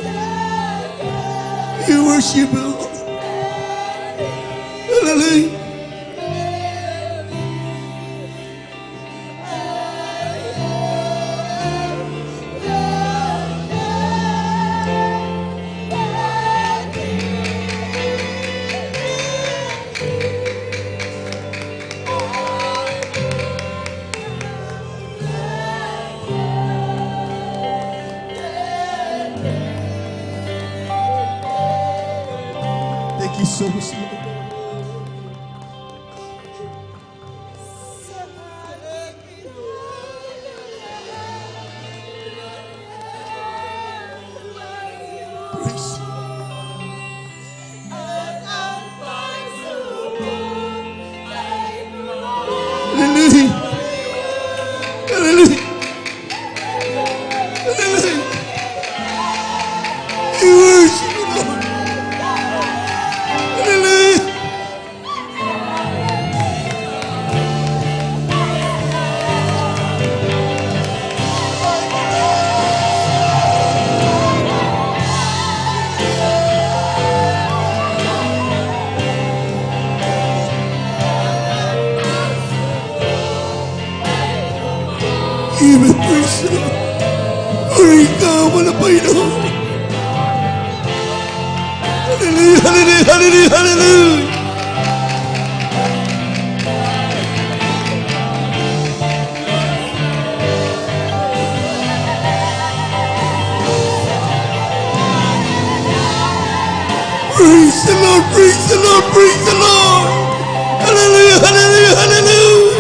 We worship you, Lord. Hallelujah. Thank you so much, Lord. Praise you. Hallelujah. Hallelujah. Hallelujah. We worship you, Lord. Hallelujah. Even praise you. Puri ka mo na Panginoon. Hallelujah, hallelujah, hallelujah, hallelujah. Praise the Lord, praise the Lord, praise the Lord. Hallelujah, hallelujah, hallelujah.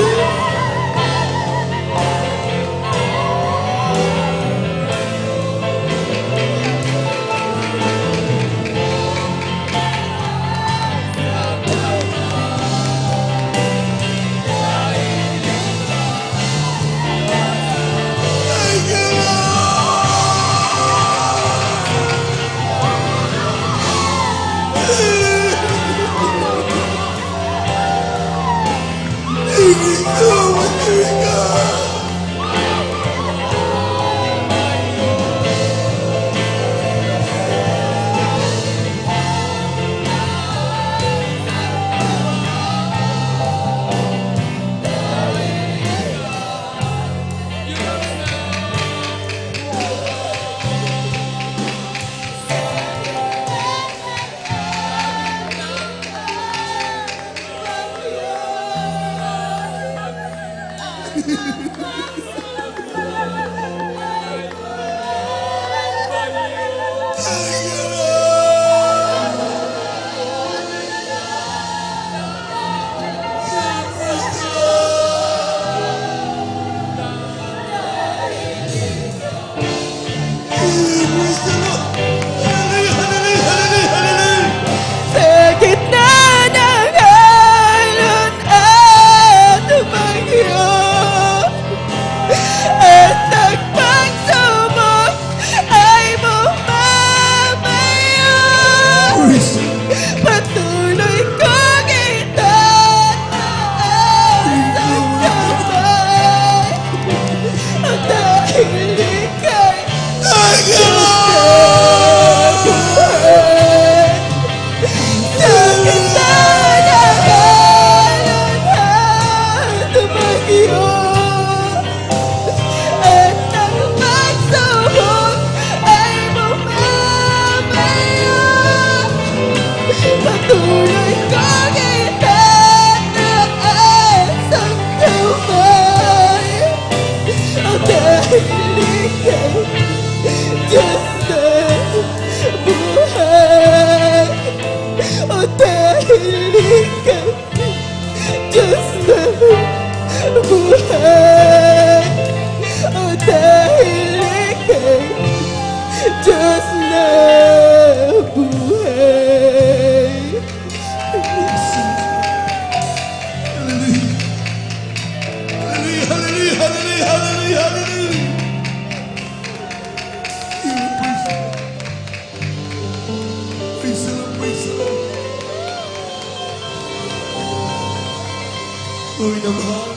Gawin na mahal.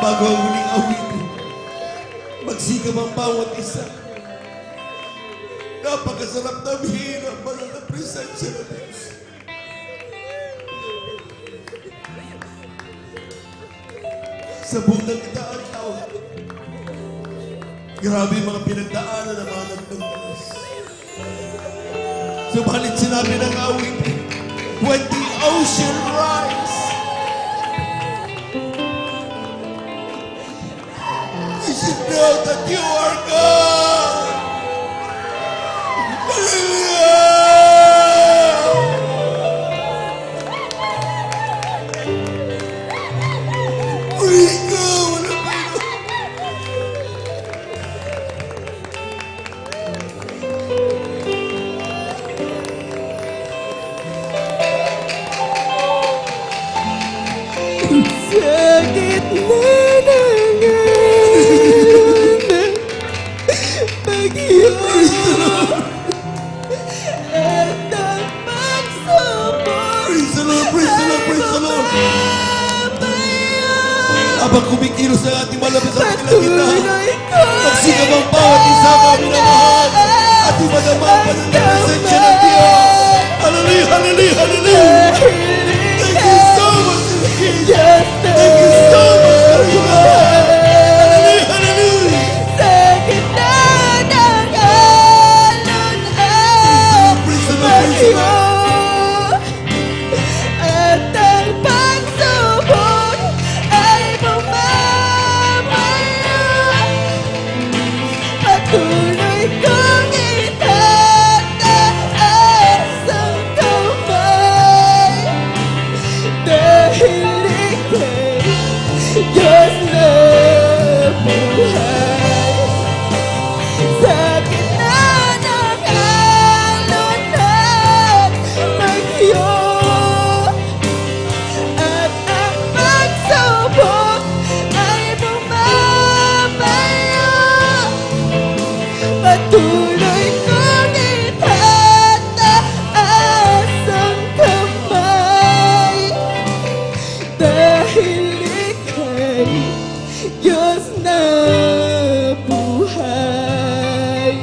Bago ang huling awitin, magsikap ang bawat isa. Napakasarap na hirap, mga presensya ng Diyos. Sa buong nagdaan tao, grabe yung mga pinagdaanan ng mga nagtungkos. Subalit sinabi ng awit, when the ocean rise, we should know that you are God. Rico, wala pa yun. Sakit na Praise the Lord, praise the Lord, praise the Lord. Habang kumikilos ang ating malapit sa kagitan, magsigab ang bawat isa mga minamahal at imadama ang pananapresensya ng Diyos. Hallelujah, hallelujah, hallelujah. Thank you so much, King. Thank you so much, God. Hallelujah, hallelujah. Praise the Lord, praise the Lord. Patuloy kong itataas ang kamay dahil ika'y Diyos na buhay. Sa gitna ng alon at bagyo at ang pagsubok ay bumabaya, patuloy kong itataas ang kamay dahil ika'y Diyos na buhay.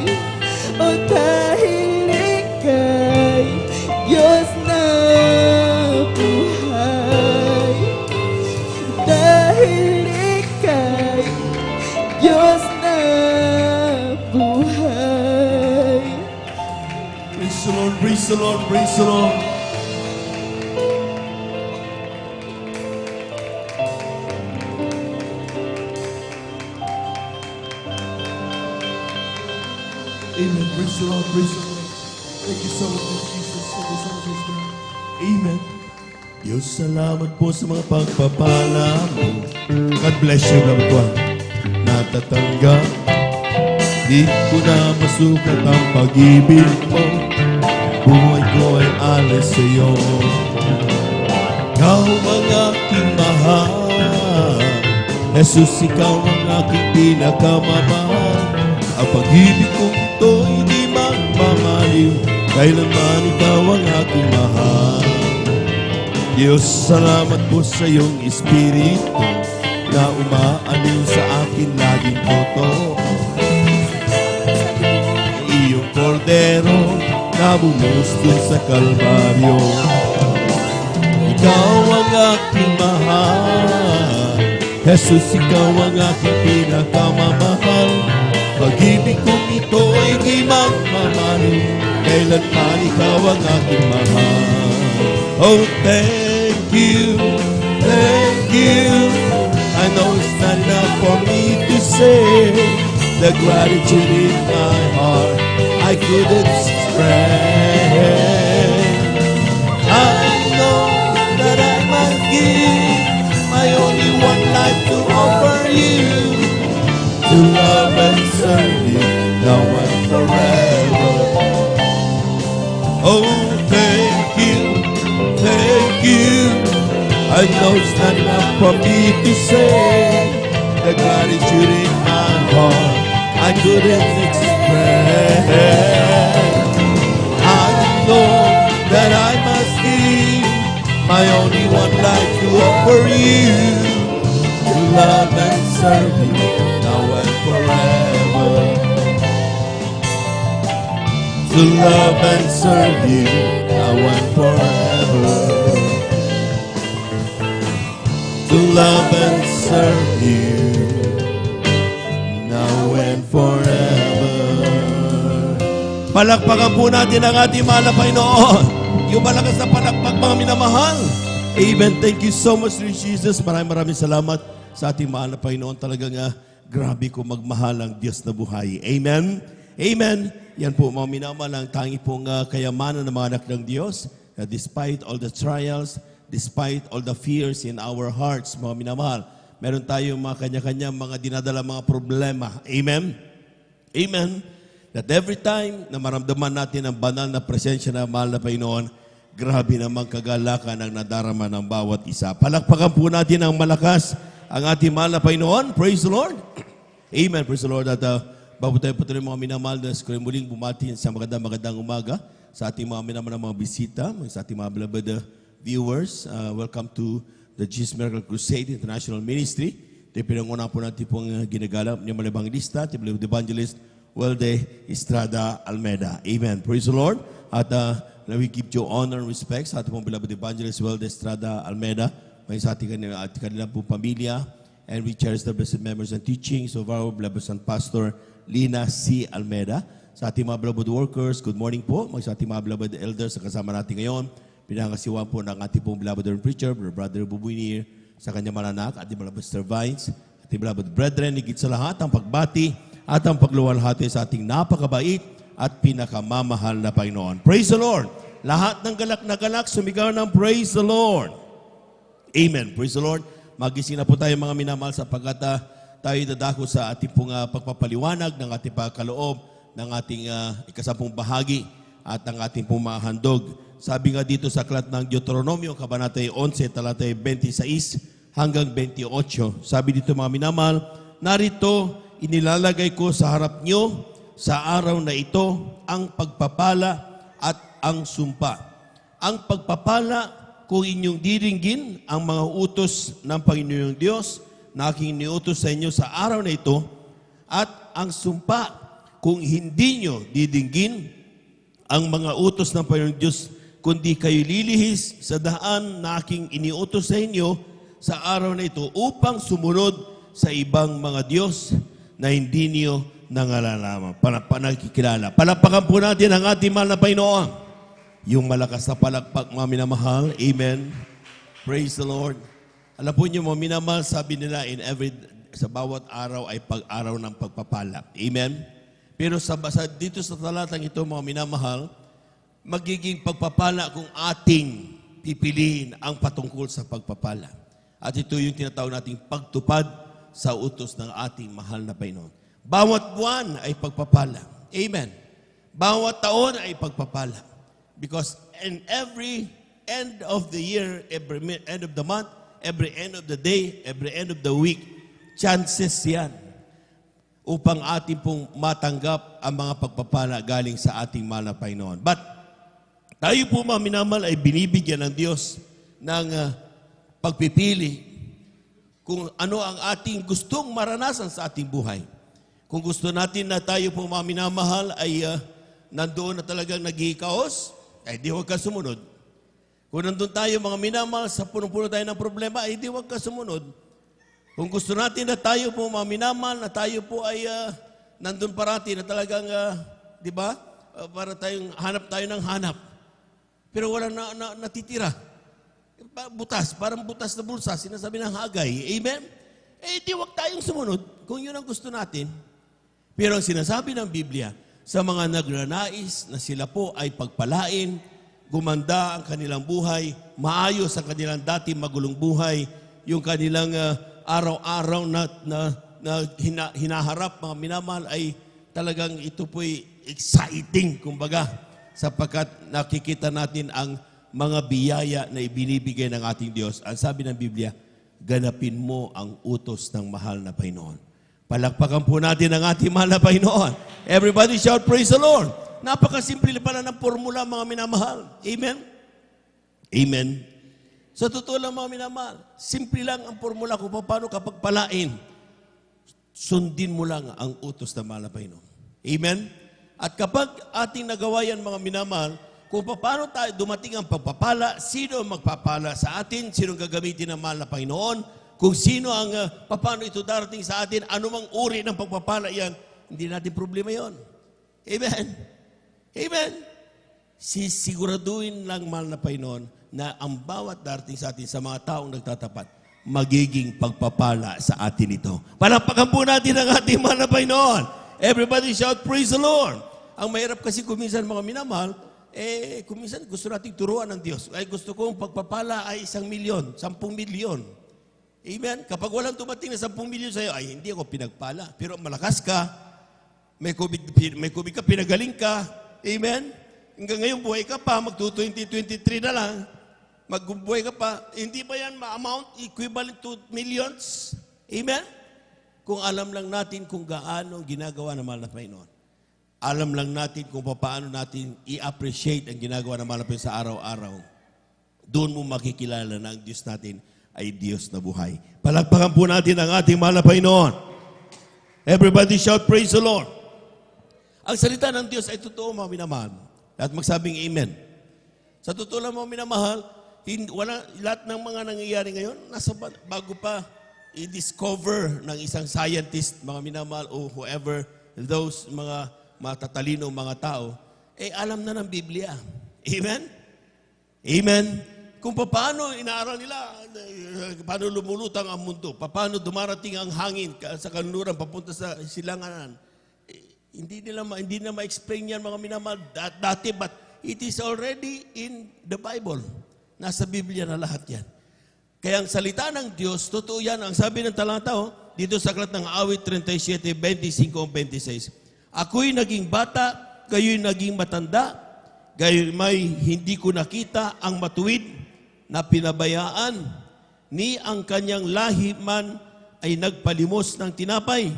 O dahil ika'y Diyos na buhay. Dahil ika'y Diyos na buhay. Praise the Lord, praise the Lord, praise the Lord. Amen. Praise the Lord, praise the Lord. Thank you so much, Jesus. Thank you so much, God. Amen. Diyos, salamat po sa mga pagpapala mo. God bless you, beloved one. Natatanggap, di ko na masukat ang pag-ibig mo. Buhay ko ay alas sa'yo. Ikaw ang aking mahal. Jesus, ikaw ang aking pinakamamahal. Ang pag-ibig kong ito'y di magmamaliw. Kailanman ikaw ang aking mahal. Diyos, salamat po sa iyong Espiritu na umaaliw sa akin laging totoo. Iyong kordero na bumuhos dun sa Kalbaryo. Ikaw ang aking mahal. Jesus, ikaw ang aking pinakamamahal. Pag-ibig kong ito ay di magmamaliw. Kailanman ikaw ang aking mahal. Oh, thank you, thank you. I know it's not enough for me to say the gratitude in my heart I couldn't express. I know that I must give my only one life to offer you, to love and serve you now and forever. Oh, thank you, thank you. I know it's not enough for me to say the gratitude in my heart I couldn't express. I know that I must give my only one life to offer you, to love and serve you now and forever. To love and serve you now and forever. To love and serve you now and forever. Palakpakan po natin ang ating mahal na Panginoon. Yung malakas na palakpak, mga minamahal. Amen. Thank you so much, Lord Jesus. Maraming salamat sa ating mahal na Panginoon. Talagang grabe ko magmahal ang Diyos na buhay. Amen. Amen. Yan po, mga minamahal, ang tangi pong kayamanan ng mga anak ng Diyos. Despite all the trials, despite all the fears in our hearts, mga minamahal, meron tayong mga kanya-kanya mga dinadala mga problema. Amen? Amen? That every time na maramdaman natin ang banal na presensya ng mahal na Panginoon, grabe namang kagalakan ang nadarama ng bawat isa. Palakpakan po natin ang malakas ang ating mahal na Panginoon. Praise the Lord. Amen. Praise the Lord. At bago tayo patuloy mga minamahal, ko muling bumati sa magandang umaga sa ating mga minamahal na mga bisita, sa ating mga beloved viewers. Welcome to the Jesus Miracle Crusade International Ministry. Ito pinangunan po natin pong ginagalang niya malibang lista, beloved evangelist Welde Estrada Almeida. Amen. Praise the Lord. At we give you honor and respect sa ating pong beloved evangelist Welde Estrada Almeida, may sa ating kanilang pong pamilya. And we cherish the blessed memories and teachings of our beloved son Pastor Lina C. Almeida. Sa ating mga beloved workers, good morning po. Sa ating mga beloved elders sa kasama natin ngayon, pinangasiwan po ng ating pong beloved preacher, Brother Bubuinir, sa kanyang mananak, ating beloved Mr. Vines, ating beloved brethren, higit sa lahat, ang pagbati at ang pagluwalhati sa ating napakabait at pinakamamahal na Panginoon. Praise the Lord! Lahat ng galak na galak, sumigaw ng praise the Lord! Amen. Praise the Lord! Magising na po tayo mga minamahal sapagkat tayo dadako sa ating pong pagpapaliwanag ng ating pagkaloob ng ating ikasampung bahagi at ang ating pong mga handog. Sabi nga dito sa aklat ng Deuteronomio, Kabanata 11, talata 26 hanggang 28. Sabi dito mga minamahal, narito inilalagay ko sa harap nyo sa araw na ito ang pagpapala at ang sumpa. Ang pagpapala kung inyong diringgin ang mga utos ng Panginoong Diyos na aking niutos sa inyo sa araw na ito, at ang sumpa kung hindi nyo didinggin ang mga utos ng Panginoong Diyos, kundi kayo lilihis sa daan na aking iniutos sa inyo sa araw na ito upang sumunod sa ibang mga Diyos na hindi niyo nangalalaman, panagkikilala. Palapakan po natin ang ating mahal na Panginoon. Yung malakas na palakpak, mga minamahal. Amen. Praise the Lord. Alam po niyo, mga minamahal, sabi nila, sa bawat araw ay pag-araw ng pagpapala. Amen. Pero dito sa talatang ito, mga minamahal, magiging pagpapala kung ating pipiliin ang patungkol sa pagpapala. At ito yung tinatawag nating pagtupad sa utos ng ating mahal na Panginoon. Bawat buwan ay pagpapala. Amen. Bawat taon ay pagpapala. Because in every end of the year, every end of the month, every end of the day, every end of the week, chances yan upang ating pong matanggap ang mga pagpapala galing sa ating mahal na Panginoon. But tayo po mga minamahal ay binibigyan ng Diyos ng pagpipili kung ano ang ating gustong maranasan sa ating buhay. Kung gusto natin na tayo po mga minamahal ay nandoon na talagang nag-iikaos, ay di huwag ka sumunod. Kung nandun tayo mga minamahal sa punong-puno tayo ng problema, ay di huwag ka sumunod. Kung gusto natin na tayo po mga minamahal, na tayo po ay nandun parati na talagang, di ba? Para tayong hanap tayo ng hanap. Pero wala natitira. Butas, parang butas na bulsa, sinasabi ng Hagay. Amen? Eh, di huwag tayong sumunod kung yun ang gusto natin. Pero ang sinasabi ng Biblia, sa mga nagnanais na sila po ay pagpalain, gumanda ang kanilang buhay, maayos ang kanilang dati magulong buhay, yung kanilang araw-araw na hinaharap, mga minamahal, ay talagang ito po'y exciting, kumbaga, sapagkat nakikita natin ang mga biyaya na ibinibigay ng ating Diyos. Ang sabi ng Biblia, ganapin mo ang utos ng mahal na Panginoon. Palakpakan po natin ang ating mahal na Panginoon. Everybody shout, praise the Lord. Napakasimple pala ng formula, mga minamahal. Amen? Amen. Sa totoo lang, mga minamahal, simple lang ang formula kung paano kapag palain. Sundin mo lang ang utos ng mahal na Panginoon. Amen? At kapag ating nagawa yan, mga minamahal, kung paano tayo dumating ang pagpapala, sino ang magpapala sa atin, sino ang gagamitin ng mahal na Panginoon, kung sino ang, paano ito darating sa atin, anumang uri ng pagpapala yan, hindi natin problema yon. Amen? Amen? Sisiguraduhin lang mahal na Panginoon na ang bawat darating sa atin sa mga taong nagtatapat, magiging pagpapala sa atin ito. Palakpakan po natin ang ating mahal na Panginoon. Everybody shout, praise the Lord. Ang mahirap kasi kuminsan mga minamahal, kuminsan gusto nating turuan ng Diyos. Ay gusto kong pagpapala ay 1,000,000, 10,000,000. Amen? Kapag walang tumating na 10,000,000 sa'yo, ay hindi ako pinagpala. Pero malakas ka, may COVID ka, pinagaling ka. Amen? Hanggang ngayon buhay ka pa, magto-2023 na lang. Magbubuhay ka pa, hindi ba yan ma-amount equivalent to millions? Amen? Kung alam lang natin kung gaano ginagawa ng mahal na Panginoon. Alam lang natin kung paano natin i-appreciate ang ginagawa ng mahal na Panginoon sa araw-araw. Doon mo makikilala na ang Diyos natin ay Diyos na buhay. Palakpakan po natin ang ating mahal na Panginoon. Everybody shout, praise the Lord. Ang salita ng Diyos ay totoo, mga minamahal. At magsabing amen. Sa totoo lang, mga minamahal, lahat ng mga nangyayari ngayon, bago pa i-discover ng isang scientist, mga minamahal, o whoever, those mga matatalino mga tao, alam na ng Biblia. Amen? Amen? Kung paano inaaral nila, paano lumulutang ang mundo, paano dumarating ang hangin sa kanluran papunta sa silanganan, hindi na ma-explain yan, mga minamahal, dati, but it is already in the Bible. Nasa Biblia na lahat yan. Kaya ang salita ng Diyos, totoo yan. Ang sabi ng talata, dito sa aklat ng Awit 37, 25-26. Ako'y naging bata, kayo'y naging matanda, gayon may hindi ko nakita ang matuwid na pinabayaan, ni ang kanyang lahi man ay nagpalimos ng tinapay.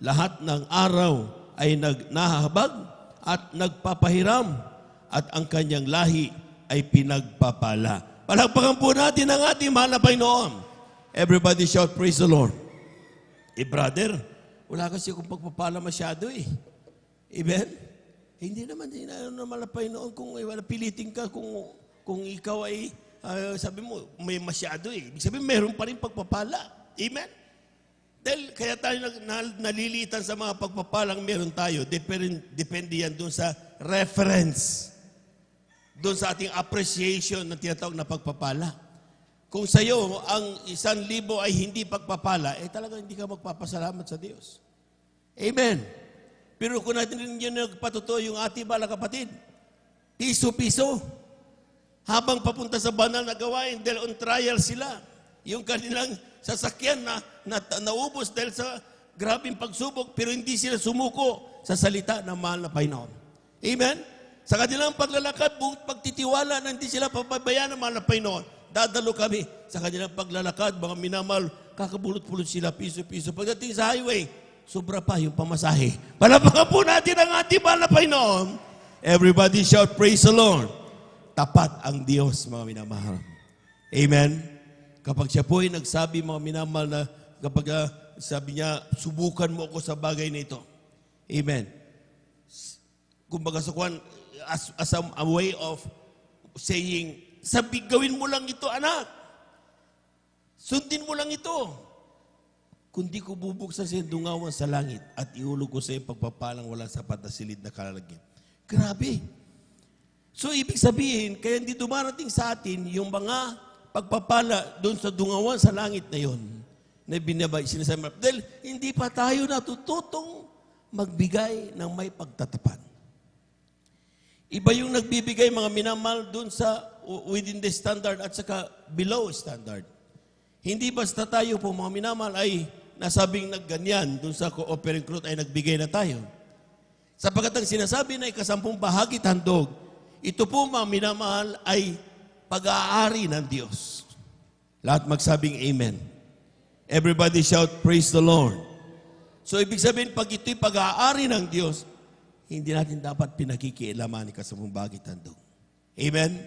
Lahat ng araw ay nahahabag at nagpapahiram, at ang kanyang lahi ay pinagpapala. Palakpakan po natin ang ating mahal na Panginoon. Everybody shout, praise the Lord. Brother, wala kasi akong pagpapala masyado Amen? Hindi naman na Panginoon kung pilitin ka, kung ikaw ay, sabi mo, may masyado Ibig sabihin, meron pa rin pagpapala. Amen? Dahil kaya tayo nalilitan sa mga pagpapalang meron tayo. Depende yan doon sa reference. Doon sa ating appreciation ng tinatawag na pagpapala. Kung sa iyo, ang 1,000 ay hindi pagpapala, talagang hindi ka magpapasalamat sa Diyos. Amen. Pero kung natin rin yun nagpatuto yung ating bala kapatid, piso-piso, habang papunta sa banal na gawain, dahil on trial sila, yung kanilang sasakyan na naubos dahil sa grabing pagsubok, pero hindi sila sumuko sa salita ng mahal na Panginoon. Amen? Sa kanilang paglalakad, pagtitiwala na hindi sila papabayaan ng mahal na Panginoon. Dadalo kami sa kanilang paglalakad, mga minamahal, kakabulot-pulot sila, piso-piso. Pagdating sa highway, sobra pa yung pamasahe. Palapakan po natin ang ating mahal na Panginoon. Everybody shout, praise the Lord. Tapat ang Diyos, mga minamahal. Amen? Kapag siya po ay nagsabi, mga minamahal, na kapag sabi niya, subukan mo ako sa bagay na ito. Amen? Kumbaga sa kuwan, as a way of saying, gawin mo lang ito, anak. Sundin mo lang ito. Kundi ko bubuksan sa dungawan sa langit at iulog ko sa iyong pagpapalang walang sapat na silid na kalalagyan. Grabe. So, ibig sabihin, kaya hindi dumarating sa atin yung mga pagpapala doon sa dungawan sa langit na yon na binabay, sinasabi. Dahil hindi pa tayo natututong magbigay ng may pagtatapat. Iba yung nagbibigay, mga minamahal, doon sa within the standard at saka below standard. Hindi basta tayo po, mga minamahal, ay nasabing nagganyan doon sa co-offering fruit ay nagbigay na tayo. Sapagkat ang sinasabi na ikasampung bahagi handog, ito po, mga minamahal, ay pag-aari ng Diyos. Lahat magsabing amen. Everybody shout, praise the Lord. So, ibig sabihin, pag ito'y pag-aari ng Diyos, hindi natin dapat pinakikialaman ni kasampung bahagi handog. Amen?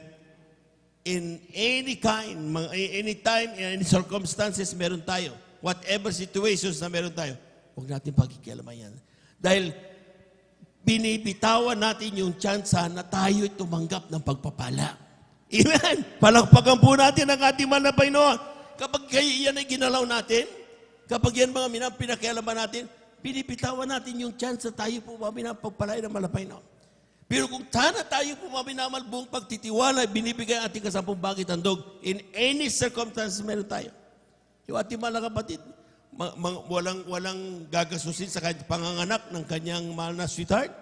In any kind, any time, in any circumstances, meron tayo. Whatever situations na meron tayo, huwag natin pagkikialaman yan. Dahil binibitawan natin yung tsansa na tayo'y tumanggap ng pagpapala. Amen? Palakpakan po natin ang ating mahal na Panginoon. Kapag yan ay ginalaw natin, kapag yan mga pinakialaman natin, binibitawan natin yung tsansa tayo po pagpalay ng mahal na Panginoon. Pero kung sana tayo po buong pagtitiwala, binibigay ating kasampung bagit handog, in any circumstances meron tayo. Yung ating mahal na kapatid, walang gagasusin sa panganganak ng kanyang mahal na sweetheart.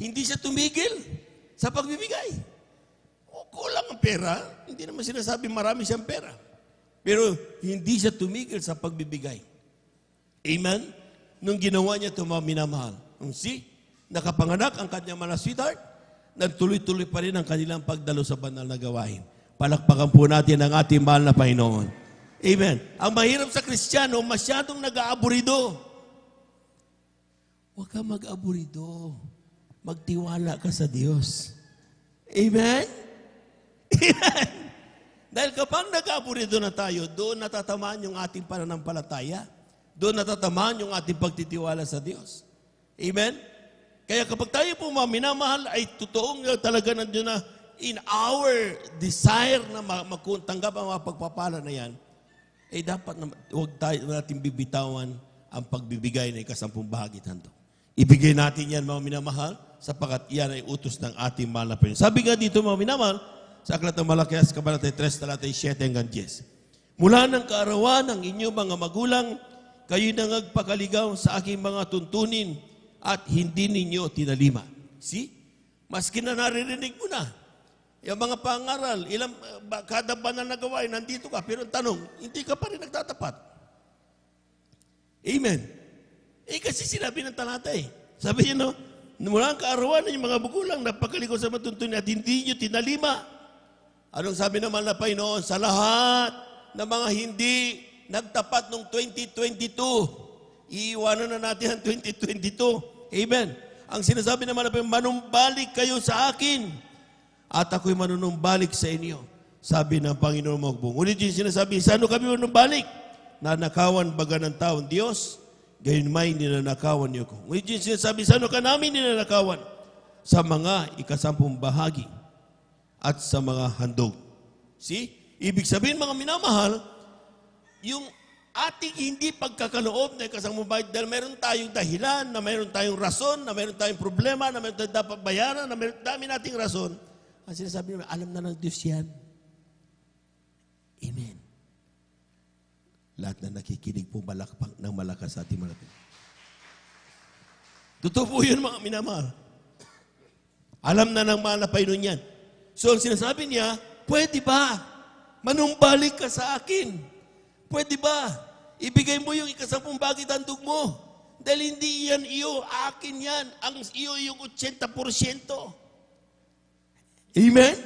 Hindi siya tumigil sa pagbibigay. O kulang ang pera, hindi naman sinasabi marami siyang pera. Pero hindi siya tumigil sa pagbibigay. Amen? Nung ginawa niya ito, mga minamahal. Nakapanganak ang kanyang mahal na sweetheart, nagtuloy-tuloy pa rin ang kanilang pagdalo sa banal na gawain. Palakpakan po natin ang ating mahal na Panginoon. Amen. Ang mahirap sa Kristiyano, masyadong nag-aaburido. Huwag ka mag-aburido. Magtiwala ka sa Diyos. Amen? Amen. Dahil kapag nag-aburido na tayo, doon natatamaan yung ating pananampalataya. Doon natatamaan yung ating pagtitiwala sa Diyos. Amen? Kaya kapag tayo po minamahal, ay totoong talaga nandiyo na in our desire na magtanggap ang mga pagpapala na yan, eh dapat huwag natin bibitawan ang pagbibigay ng ikasampung bahagi handog. Ibigay natin yan, mga minamahal, sapagkat yan ay utos ng ating mahal na Panginoon. Sabi nga dito, mga minamahal, sa Aklat ng Malakias, Kabanata 3, talatay 7 hanggang 10. Mula ng kaarawan ng inyong mga magulang, kayo nang nagpakaligaw sa aking mga tuntunin at hindi ninyo tinalima. See? Maski na naririnig mo na. Yung mga pangaral, kada banal na gawain, nandito ka. Pero ang tanong, hindi ka pa rin nagtatapat. Amen. Kasi sinabi ng talata Sabi niya, mula ang kaarawan ng mga magulang, napakaligaw sa matuntunin at hindi nyo tinalima. Anong sabi naman na Panginoon? Sa lahat ng mga hindi nagtapat noong 2022, iiwanan na natin ang 2022. Amen. Ang sinasabi naman na Panginoon, manumbalik kayo sa akin at ako'y manunumbalik sa inyo. Sabi ng Panginoon Magbong. Ngunit yung sinasabi, saan kami manumbalik? Nanakawan baga ng taong Diyos, gayon may ninanakawan niyo ko. Ngunit yung sinasabi, saan ka namin ninanakawan? Sa mga ikasampung bahagi at sa mga handog. See? Ibig sabihin, mga minamahal, yung ating hindi pagkakaloob na ikasampung bahagi, dahil meron tayong dahilan, na meron tayong rason, na meron tayong problema, na meron tayong dapat bayaran, na meron dami nating rason, ang sinasabi naman, alam na ng Diyos yan. Amen. Lahat na nakikinig po ng malakas sa ating malapit. Totoo po yun, mga minamahal. Alam na ng mahal na Panginoon yan. So, ang sinasabi niya, pwede ba? Manumbalik ka sa akin. Pwede ba? Ibigay mo yung ikasampung bagit handog mo. Dahil hindi yan iyo, akin yan. Ang iyo yung 80%. Amen?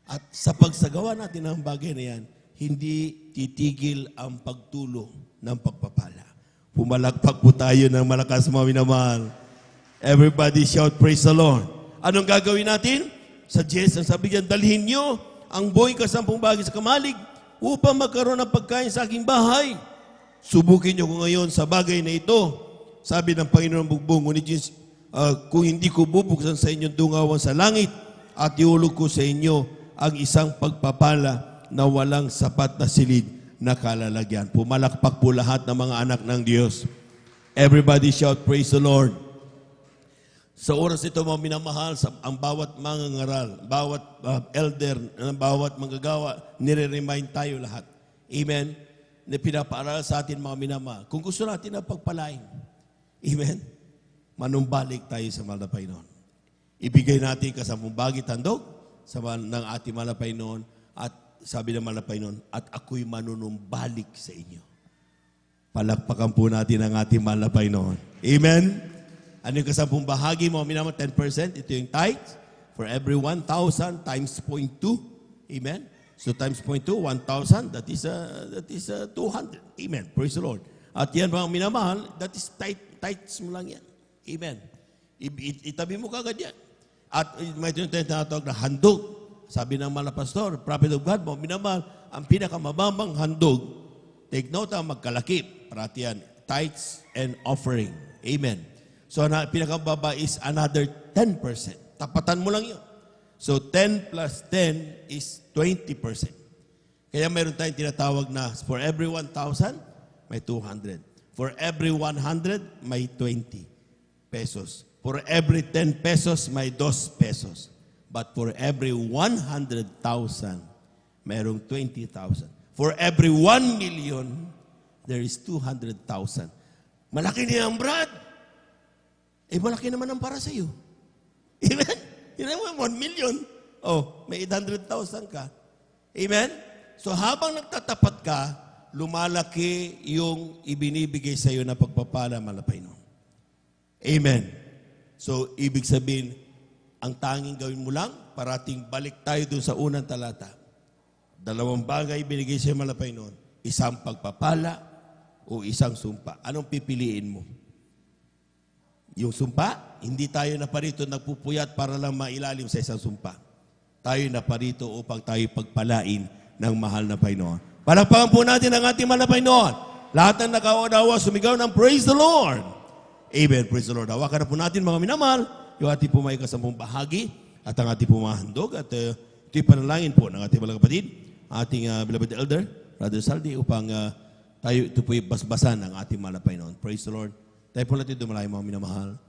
At sa pagsagawa natin ng bagay na yan, hindi titigil ang pagtulong ng pagpapala. Pumalakpak po tayo ng malakas, mga minamahal. Everybody shout, praise the Lord. Anong gagawin natin? Sa ang sabi niyan, dalhin nyo ang buhay kasampung bahagi sa kamalig upang magkaroon ng pagkain sa aking bahay. Subukin nyo ko ngayon sa bagay na ito. Sabi ng Panginoon Bugbong, ngunit kung hindi ko bubuksan sa inyong dungawan sa langit at iulog ko sa inyo ang isang pagpapala na walang sapat na silid na kalalagyan. Pumalakpak po lahat ng mga anak ng Diyos. Everybody shout, praise the Lord. Sa oras ito, mga minamahal, ang bawat mangangaral, bawat elder, bawat manggagawa, nire-remind tayo lahat. Amen? Na pinapaaral sa atin, mga minamahal. Kung gusto natin na pagpalain, amen? Manumbalik tayo sa mahal na Panginoon. Ibigay natin kasampung bagit handog ng ating mahal na Panginoon at sabi ng mahal na Panginoon, at ako'y manunumbalik sa inyo. Palakpakan po natin ang ating mahal na Panginoon. Amen? Ano yung kasampung bahagi mo? Minamang 10%. Ito yung tithe. For every 1,000 times 0.2. Amen? So times 0.2, 1,000. That is 200. Amen. Praise the Lord. At yan mga minamahal, that is tithes mo lang yan. Amen. Itabi mo kagad yan. At may tinatawag na handog. Sabi ng mga pastor, prophet of God, mga minamahal, ang pinakamababang handog, take note ang magkalakip. Parati yan, tithes and offering. Amen. So, pinakababa is another 10%. Tapatan mo lang yun. So, 10 plus 10 is 20%. Kaya meron tayong tinatawag na for every 1,000, may 200. For every 100, may 20 pesos. For every 10 pesos, may 2 pesos. But for every 100,000, merong 20,000. For every 1 million, there is 200,000. Malaki niya ang Brad. Malaki naman ang para sa iyo. Amen? Yun naman, 1 million. Oh, may 800,000 ka. Amen? So habang nagtatapat ka, lumalaki yung ibinibigay sa iyo na pagpapala, malapay nun. Amen. So, ibig sabihin, ang tanging gawin mo lang, parating balik tayo dun sa unang talata. 2 bagay binigay sa iyo, malapay nun. Isang pagpapala o isang sumpa. Anong pipiliin mo? Yung sumpa, hindi tayo na parito nagpupuyat para lang mailalim sa isang sumpa. Tayo na parito upang tayo pagpalain ng mahal na Panginoon. Palakpakan po natin ang ating mahal na Panginoon. Lahat ng nakaunawa, sumigaw ng praise the Lord. Amen, praise the Lord. Hawakan na po natin mga minamahal, yung ating po may kasampung bahagi at ang ating po mga handog. At ito'y panalangin po ng ating mga kapatid, ating beloved elder, Brother Saldi, upang tayo ito po'y basbasan ng ating mahal na Panginoon. Praise the Lord. Tayo po natin dumalayo mga minamahal.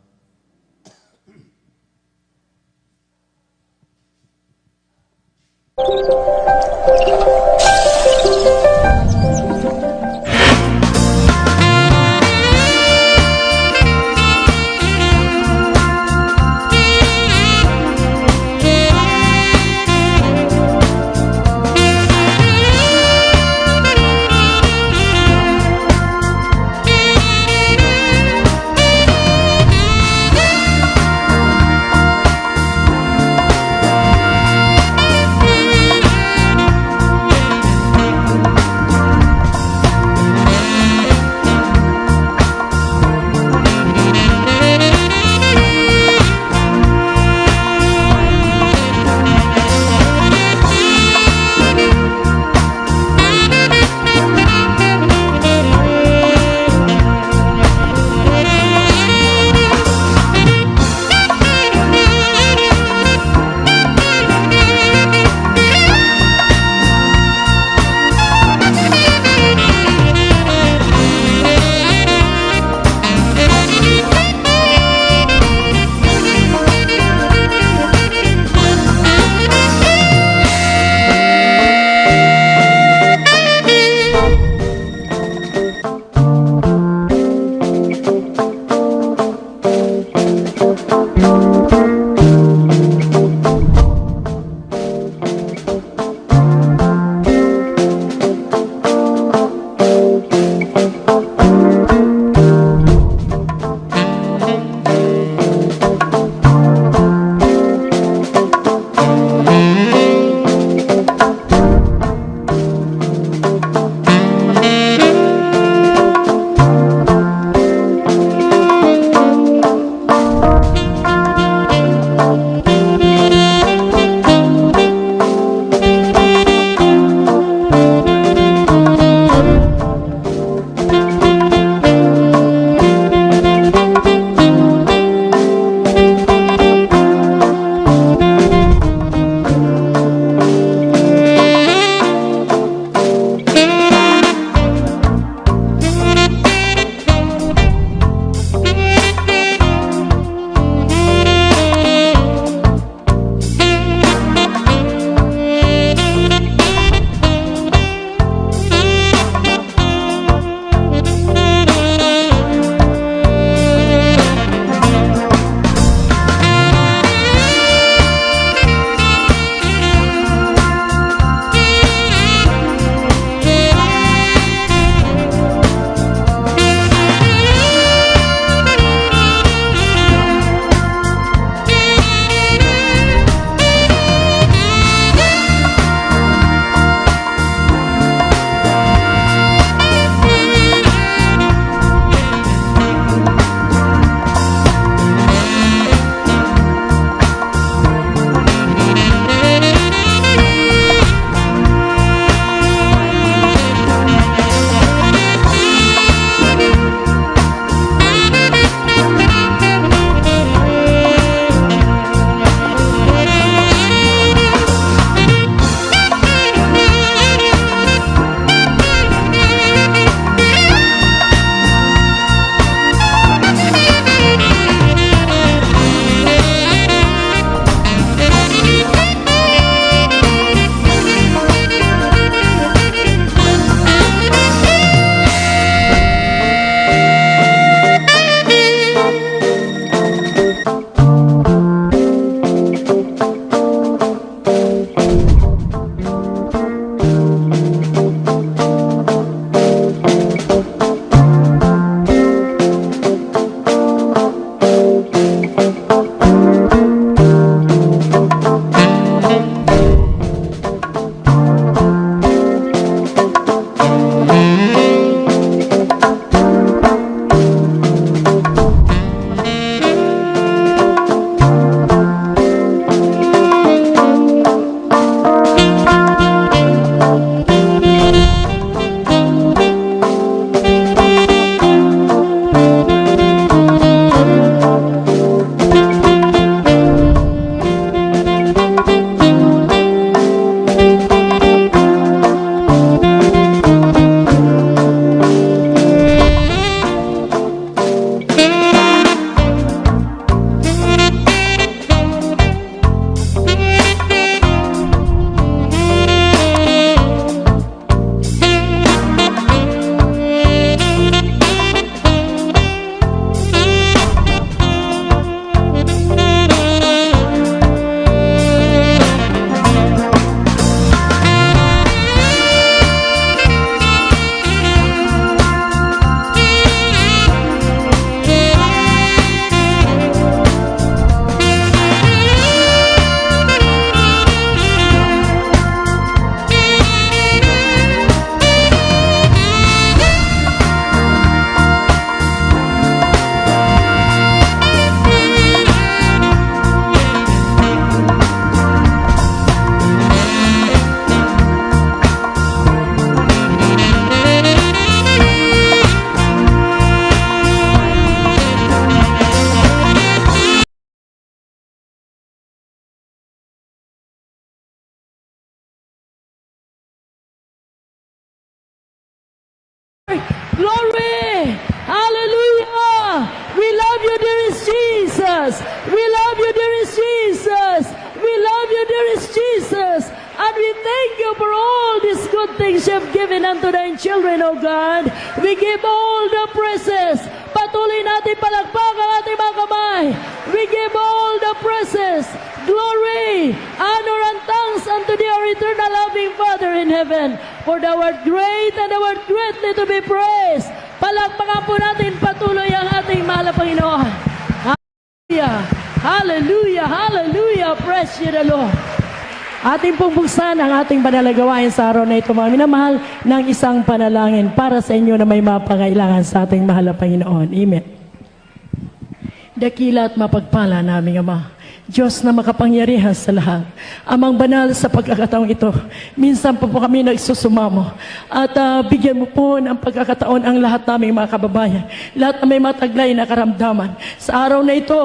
Jesus. We love you, dearest Jesus. We love you, dearest Jesus. And we thank you for all these good things you have given unto thine children, O God. We give all the praises. Patuloy natin palakpakan ang ating mga kamay. We give all the praises, glory, honor, and thanks unto the our eternal loving Father in heaven. For thou art great and thou art greatly to be praised. Palakpakan po natin patuloy ang ating mahal na Panginoon. Hallelujah! Hallelujah! Hallelujah! Praise you the Lord. Ating pong buksan ang ating panalagawain sa araw na ito, mga minamahal, ng isang panalangin para sa inyo na may mapangailangan sa ating mahal na Panginoon. Amen. Dakila at mapagpala naming Ama, Diyos na makapangyarihan sa lahat, Amang banal sa pagkakataong ito, minsan po kami nagsusumamo at bigyan mo po ng pagkakataon ang lahat naming mga kababayan, lahat na may mataglay na karamdaman. Sa araw na ito,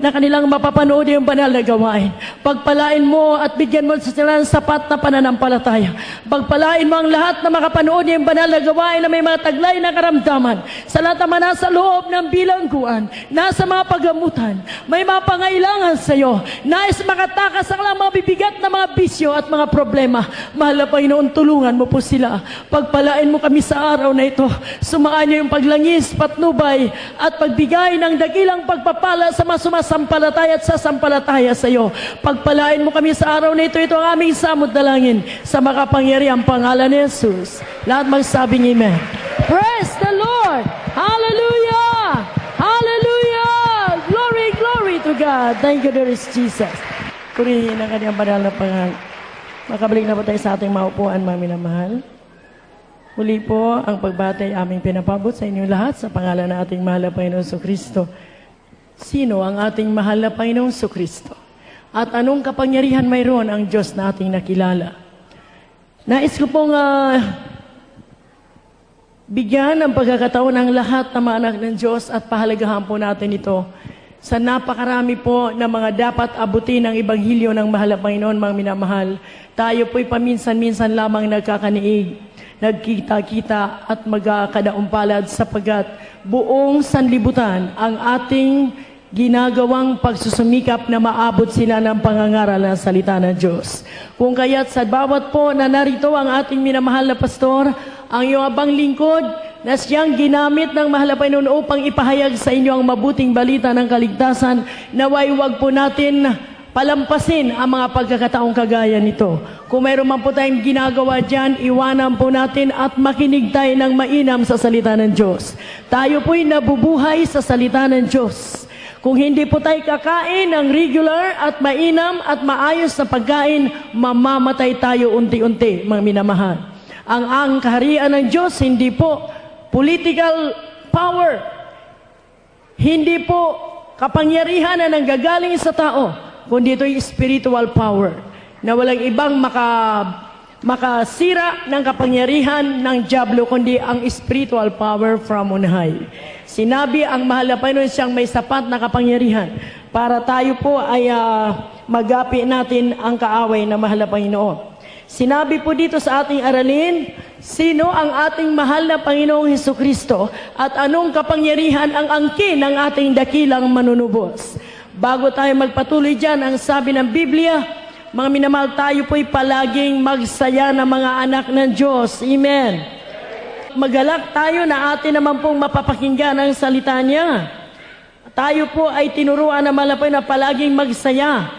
na kanilang mapapanood yung banal na gawain, pagpalain mo at bigyan mo sa sila ng sapat na pananampalataya. Pagpalain mo ang lahat na makapanood yung banal na gawain na may mataglay na karamdaman. Sa lahat naman nasa loob ng bilangguan, nasa mga pagamutan, may mga pangailangan sa iyo, nais makatakas ang mga bibigat na mga bisyo at mga problema. Mahal na Panginoon, tulungan mo po sila. Pagpalain mo kami sa araw na ito. Sumaan niyo yung paglangis, patnubay, at pagbigay ng dakilang pagpapala sa mga sumasampalataya at sasampalataya sa iyo. Pagpalain mo kami sa araw na ito. Ito ang aming samot dalangin sa makapangyarihang pangalan ni Jesus. Lahat magsabing amen. Praise the Lord! Hallelujah! Hallelujah! Glory, glory to God. Thank you, dearest Jesus. Purihin ang kanyang banal na pangalan. Makabalik na po tayo sa ating maupuan, mga minamahal. Muli po ang pagbati aming pinapabot sa inyong lahat sa pangalan ng ating mahal na Panginoon Jesucristo. Sino ang ating mahal na Panginoon Jesucristo? At anong kapangyarihan mayroon ang Diyos na ating nakilala? Nais ko pong bigyan ng pagkakataon ng lahat ng mga anak ng Diyos at pahalagahan po natin ito sa napakarami po na mga dapat abutin ng Ebanghelyo ng mahal na Panginoon, mga minamahal. Tayo po'y paminsan-minsan lamang nagkakaniig, nagkita-kita at magkakadaumpalad sapagkat buong sanlibutan ang ating ginagawang pagsusumikap na maabot sila ng pangangaral ng salita ng Diyos. Kung kaya't sa bawat po na narito ang ating minamahal na pastor, ang iyong abang lingkod na siyang ginamit ng mahal na Panginoon upang ipahayag sa inyo ang mabuting balita ng kaligtasan, naway huwag po natin palampasin ang mga pagkakataong kagaya nito. Kung mayroon man po tayong ginagawa dyan, iwanan po natin at makinig tayo ng mainam sa salita ng Diyos. Tayo po'y nabubuhay sa salita ng Diyos. Kung hindi po tayo kakain ng regular at mainam at maayos na pagkain, mamamatay tayo unti-unti, mga minamahal. Ang kaharian ng Diyos, hindi po political power, hindi po kapangyarihan na nanggagaling sa tao, kundi ito'y spiritual power na walang ibang makasira ng kapangyarihan ng dyablo, kundi ang spiritual power from on high. Sinabi ang mahal na Panginoon siyang may sapat na kapangyarihan para tayo po ay magapi natin ang kaaway na mahal na Panginoon. Sinabi po dito sa ating aralin, sino ang ating mahal na Panginoong Jesucristo at anong kapangyarihan ang angkin ng ating dakilang manunubos. Bago tayo magpatuloy dyan, ang sabi ng Biblia, mga minamahal, tayo po'y palaging magsaya na mga anak ng Diyos. Amen. Magalak tayo na atin naman pong mapapakinggan ang salita niya. Tayo po ay tinuruan na malapay na palaging magsaya.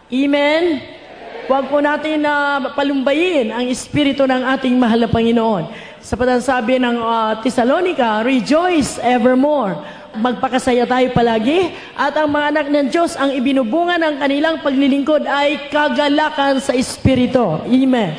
Amen. Huwag po natin palumbayin ang espiritu ng ating mahal na Panginoon. Sapagat sabi ng Thessalonica, rejoice evermore. Magpakasaya tayo palagi. At ang mga anak ng Diyos, ang ibinubungan ng kanilang paglilingkod ay kagalakan sa espiritu. Amen.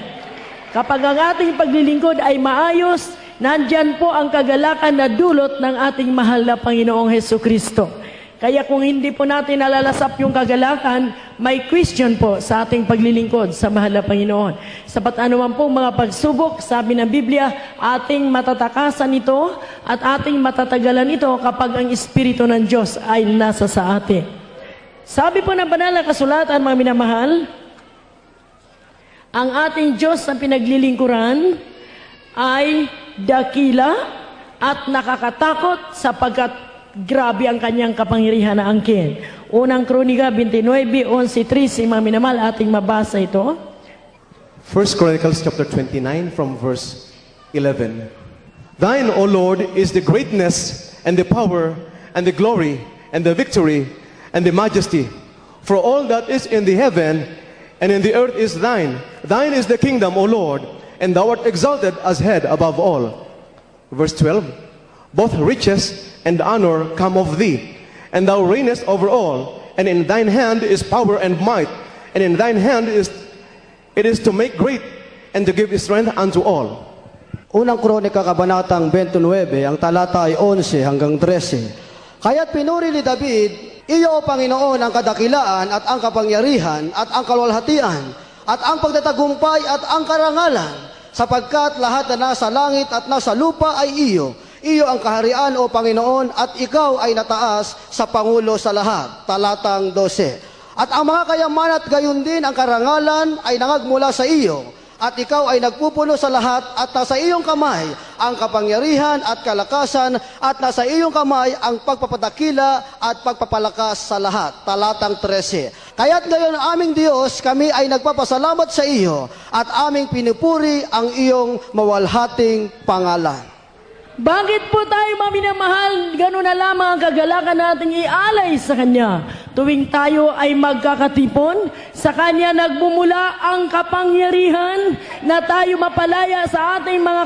Kapag ang ating paglilingkod ay maayos, nandyan po ang kagalakan na dulot ng ating mahal na Panginoong Jesucristo. Kaya kung hindi po natin nalalasap yung kagalakan, may question po sa ating paglilingkod sa mahal na Panginoon. Sapat anuman po mga pagsubok, sabi ng Biblia, ating matatakasan ito at ating matatagalan ito kapag ang Espiritu ng Diyos ay nasa sa atin. Sabi po ng banal na kasulatan, mga minamahal, ang ating Diyos na pinaglilingkuran ay dakila at nakakatakot sapagkat grabe ang kanyang kapangyarihan na angkin. Unang Kronika 29:11-13, mga minamahal, ating mabasa ito. 1 Chronicles chapter 29 from verse 11. Thine, O Lord, is the greatness and the power and the glory and the victory and the majesty. For all that is in the heaven and in the earth is thine. Thine is the kingdom, O Lord, and thou art exalted as head above all. Verse 12. Both riches and honor come of thee, and thou reignest over all, and in thine hand is power and might, and in thine hand it is to make great and to give strength unto all. Unang Kronika kabanatang 29, ang talata ay 11 hanggang 13. Kaya't pinuri ni David, iyo, Panginoon, ang kadakilaan at ang kapangyarihan at ang kalwalhatian at ang pagtatagumpay at ang karangalan, sapagkat lahat na nasa langit at nasa lupa ay iyo. Iyo ang kaharian, O Panginoon, at ikaw ay nataas sa Pangulo sa lahat. Talatang 12. At ang mga kayaman at gayon din ang karangalan ay nangagmula sa iyo. At ikaw ay nagpupuno sa lahat at nasa iyong kamay ang kapangyarihan at kalakasan at nasa iyong kamay ang pagpapadakila at pagpapalakas sa lahat. Talatang 13. Kaya't ngayon aming Diyos, kami ay nagpapasalamat sa iyo at aming pinupuri ang iyong mawalhating pangalan. Bakit po tayo, mga minamahal, gano'n na lamang ang kagalakan nating ialay sa Kanya? Tuwing tayo ay magkakatipon, sa Kanya nagmumula ang kapangyarihan na tayo mapalaya sa ating mga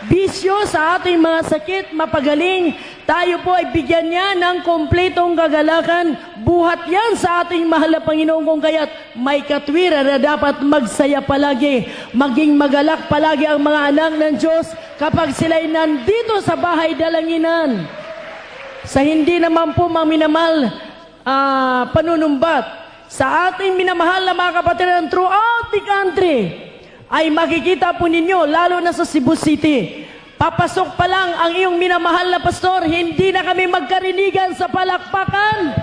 bisyo, sa ating mga sakit, mapagaling. Tayo po ay bigyan niya ng kompletong kagalakan. Buhat yan sa ating mahal na Panginoon, kung kaya't may katwiran na dapat magsaya palagi. Maging magalak palagi ang mga anak ng Diyos kapag sila'y nandito sa bahay dalanginan. Sa hindi naman po, mga minamahal, panunumbat sa ating minamahal na mga kapatiran throughout the country, ay makikita po ninyo, lalo na sa Cebu City. Papasok pa lang ang iyong minamahal na pastor, hindi na kami magkarinigan sa palakpakan,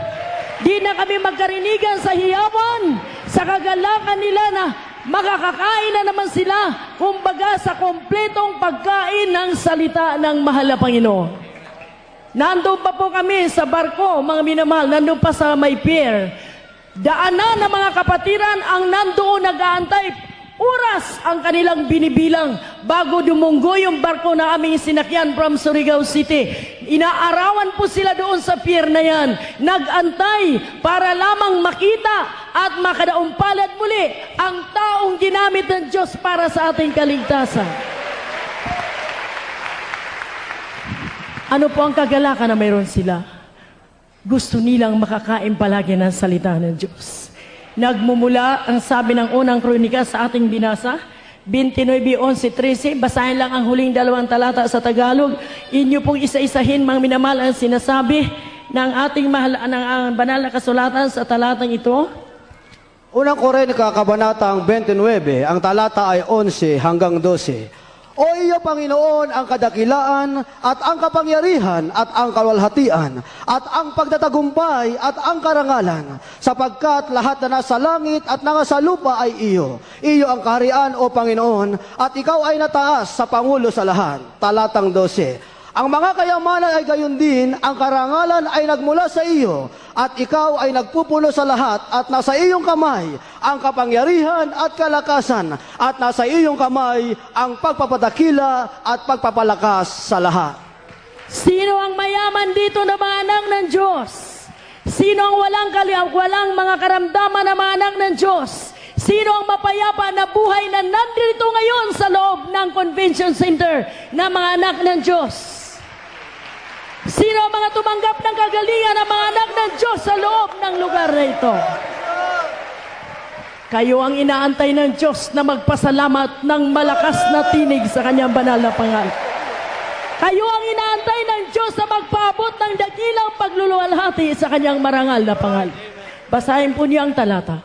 di na kami magkarinigan sa hiyawan, sa kagalakan nila na makakakain na naman sila, kumbaga sa kompletong pagkain ng salita ng mahal na Panginoon. Nandun pa po kami sa barko, mga minamahal, nandun pa sa may pier. Daanan ng mga kapatiran ang nandoon nag-aantay. Oras ang kanilang binibilang bago dumunggo yung barko na aming sinakyan from Surigao City. Inaarawan po sila doon sa pier na yan. Nag-antay para lamang makita at makadaumpalad muli ang taong ginamit ng Diyos para sa ating kaligtasan. Ano po ang kagalakan na mayroon sila? Gusto nilang makakain palagi ng salita ng Diyos. Nagmumula ang sabi ng unang kronika sa ating binasa, 29:11-13, basahin lang ang huling dalawang talata sa Tagalog. Inyo pong isa-isahin, mga minamahal, ang sinasabi ng ating ng banal na kasulatan sa talatang ito. Unang Kronika kabanatang 29, ang talata ay 11 hanggang 12. O iyo, Panginoon, ang kadakilaan at ang kapangyarihan at ang kalwalhatian at ang pagtatagumpay at ang karangalan, sapagkat lahat na nasa langit at nasa lupa ay iyo. Iyo ang kaharian, O Panginoon, at ikaw ay nataas sa Pangulo sa lahat. Talatang 12. Ang mga kayamanan ay gayon din, ang karangalan ay nagmula sa iyo, at ikaw ay nagpupuno sa lahat, at nasa iyong kamay ang kapangyarihan at kalakasan, at nasa iyong kamay ang pagpapadakila at pagpapalakas sa lahat. Sino ang mayaman dito na mga anak ng Diyos? Sino ang walang mga karamdaman na mga anak ng Diyos? Sino ang mapayapa na buhay na nandito ngayon sa loob ng convention center na mga anak ng Diyos? Sino ang mga tumanggap ng kagalingan ng mga anak ng Diyos sa loob ng lugar na ito? Kayo ang inaantay ng Diyos na magpasalamat ng malakas na tinig sa kanyang banal na pangalan. Kayo ang inaantay ng Diyos na magpaabot ng dakilang pagluluwalhati sa kanyang marangal na pangalan. Basahin po niyo ang talata.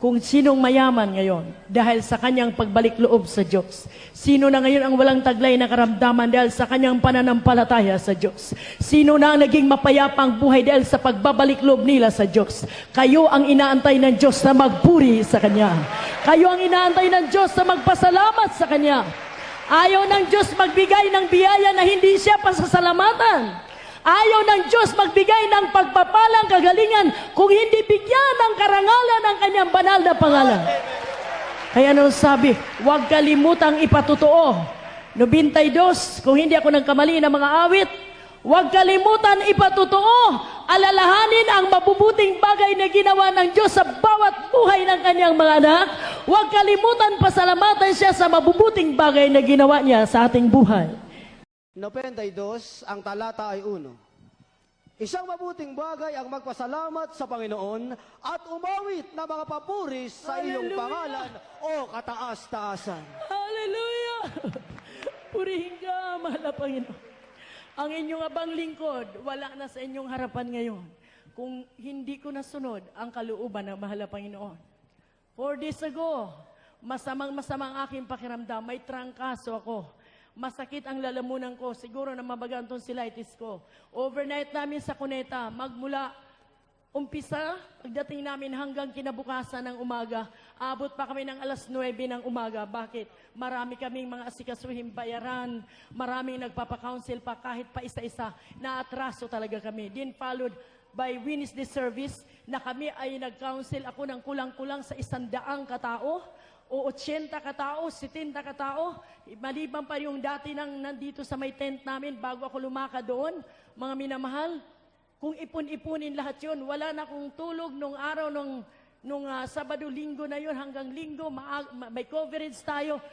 Kung sinong mayaman ngayon dahil sa kanyang pagbalik loob sa Diyos. Sino na ngayon ang walang taglay na karamdaman dahil sa kanyang pananampalataya sa Diyos. Sino na ang naging mapayapang buhay dahil sa pagbabalik loob nila sa Diyos. Kayo ang inaantay ng Diyos na magpuri sa Kanya. Kayo ang inaantay ng Diyos na magpasalamat sa Kanya. Ayaw ng Diyos magbigay ng biyaya na hindi siya pasasalamatan. Ayaw ng Diyos magbigay ng pagpapalang kagalingan kung hindi bigyan ng karangalan ang kanyang banal na pangalan. Kaya nung sabi, huwag kalimutang ipatotoo. 92, kung hindi ako nagkamali ng mga awit, huwag kalimutan ipatotoo, alalahanin ang mabubuting bagay na ginawa ng Diyos sa bawat buhay ng kanyang mga anak. Huwag kalimutan pasalamatan siya sa mabubuting bagay na ginawa niya sa ating buhay. 92, ang talata ay 1. Isang mabuting bagay ang magpasalamat sa Panginoon at umawit na mga papuri sa iyong pangalan o kataas-taasan. Hallelujah! Purihin ka, mahal na Panginoon. Ang inyong abang lingkod, wala na sa inyong harapan ngayon. Kung hindi ko nasunod ang kalooban ng mahal na Panginoon. 4 days ago, masamang-masamang aking pakiramdam, may trangkaso ako. Masakit ang lalamunan ko, siguro na mabagang tonsillitis ko. Overnight namin sa Cuneta, magmula umpisa, pagdating namin hanggang kinabukasan ng umaga, abot pa kami ng alas 9 ng umaga. Bakit? Marami kaming mga asikasuhing bayaran, maraming nagpapakounsel pa kahit pa isa-isa, naatraso talaga kami. Then followed by Wednesday service na kami ay nag-counsel ako ng kulang-kulang sa 100 katao, o 80 katao, 70 katao, maliban pa yung dati nang nandito sa may tent namin bago ako lumaka doon, mga minamahal, kung ipon-ipunin lahat yun, wala na akong tulog nung araw, nung Sabado, Linggo na yun, hanggang Linggo, may coverage tayo,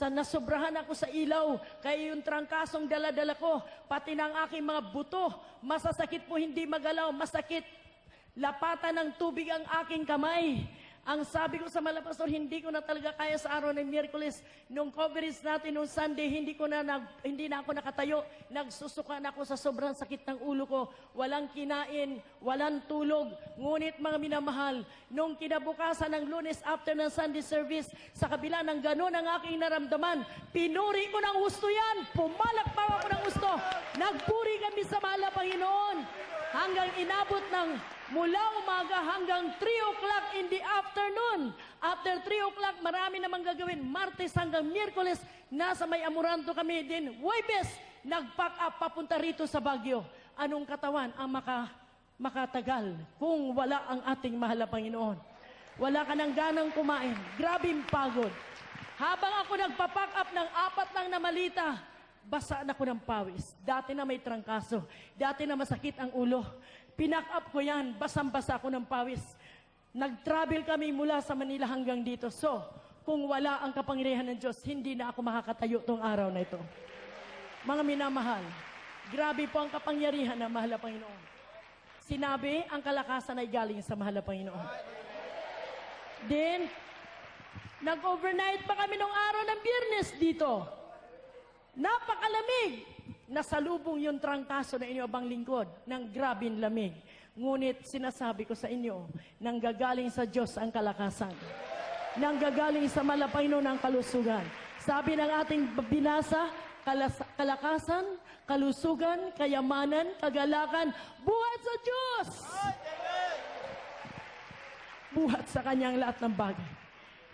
nasobrahan ako sa ilaw, kaya yung trangkasong dala-dala ko, pati ng aking mga buto, masasakit po hindi magalaw, masakit, lapatan ng tubig ang aking kamay. Ang sabi ko sa malapastor, hindi ko na talaga kaya sa araw ng Miyerkules. Nung coverage natin nung Sunday, hindi na ako nakatayo. Nagsusukan ako sa sobrang sakit ng ulo ko. Walang kinain, walang tulog. Ngunit mga minamahal, nung kinabukasan ng Lunes after ng Sunday service, sa kabila ng ganun ang aking naramdaman, pinuri ko ng gusto yan. Pumalakpaw ako ng gusto. Nagpuri kami sa mahal na Panginoon. Hanggang inabot ng mula umaga hanggang 3 o'clock in the afternoon. After 3 o'clock, marami namang gagawin. Martes hanggang Miyerkules, nasa may Amoranto kami din. Huwebes, nag-pack up papunta rito sa Baguio. Anong katawan ang makatagal kung wala ang ating mahal na Panginoon? Wala ka nang ganang kumain. Grabing pagod. Habang ako nagpa-pack up ng 4 lang na malita, basa na ko ng pawis. Dati na may trangkaso. Dati na masakit ang ulo. Pinak up ko yan. Basang-basa ko ng pawis. Nag-travel kami mula sa Manila hanggang dito. So, kung wala ang kapangyarihan ng Diyos, hindi na ako makakatayo tong araw na ito. Mga minamahal, grabe po ang kapangyarihan ng mahal na Panginoon. Sinabi, ang kalakasan ay galing sa mahal na Panginoon. Then, nag-overnight pa kami nung araw ng Biyernes dito. Napakalamig. Nasalubong yung trangkaso na inyo abang lingkod ng grabing lamig. Ngunit sinasabi ko sa inyo, nanggagaling sa Diyos ang kalakasan. Nanggagaling sa Panginoon ang kalusugan. Sabi ng ating binasa, kalakasan, kalusugan, kayamanan, kagalakan, buhat sa Diyos! Buhat sa kanyang lahat ng bagay.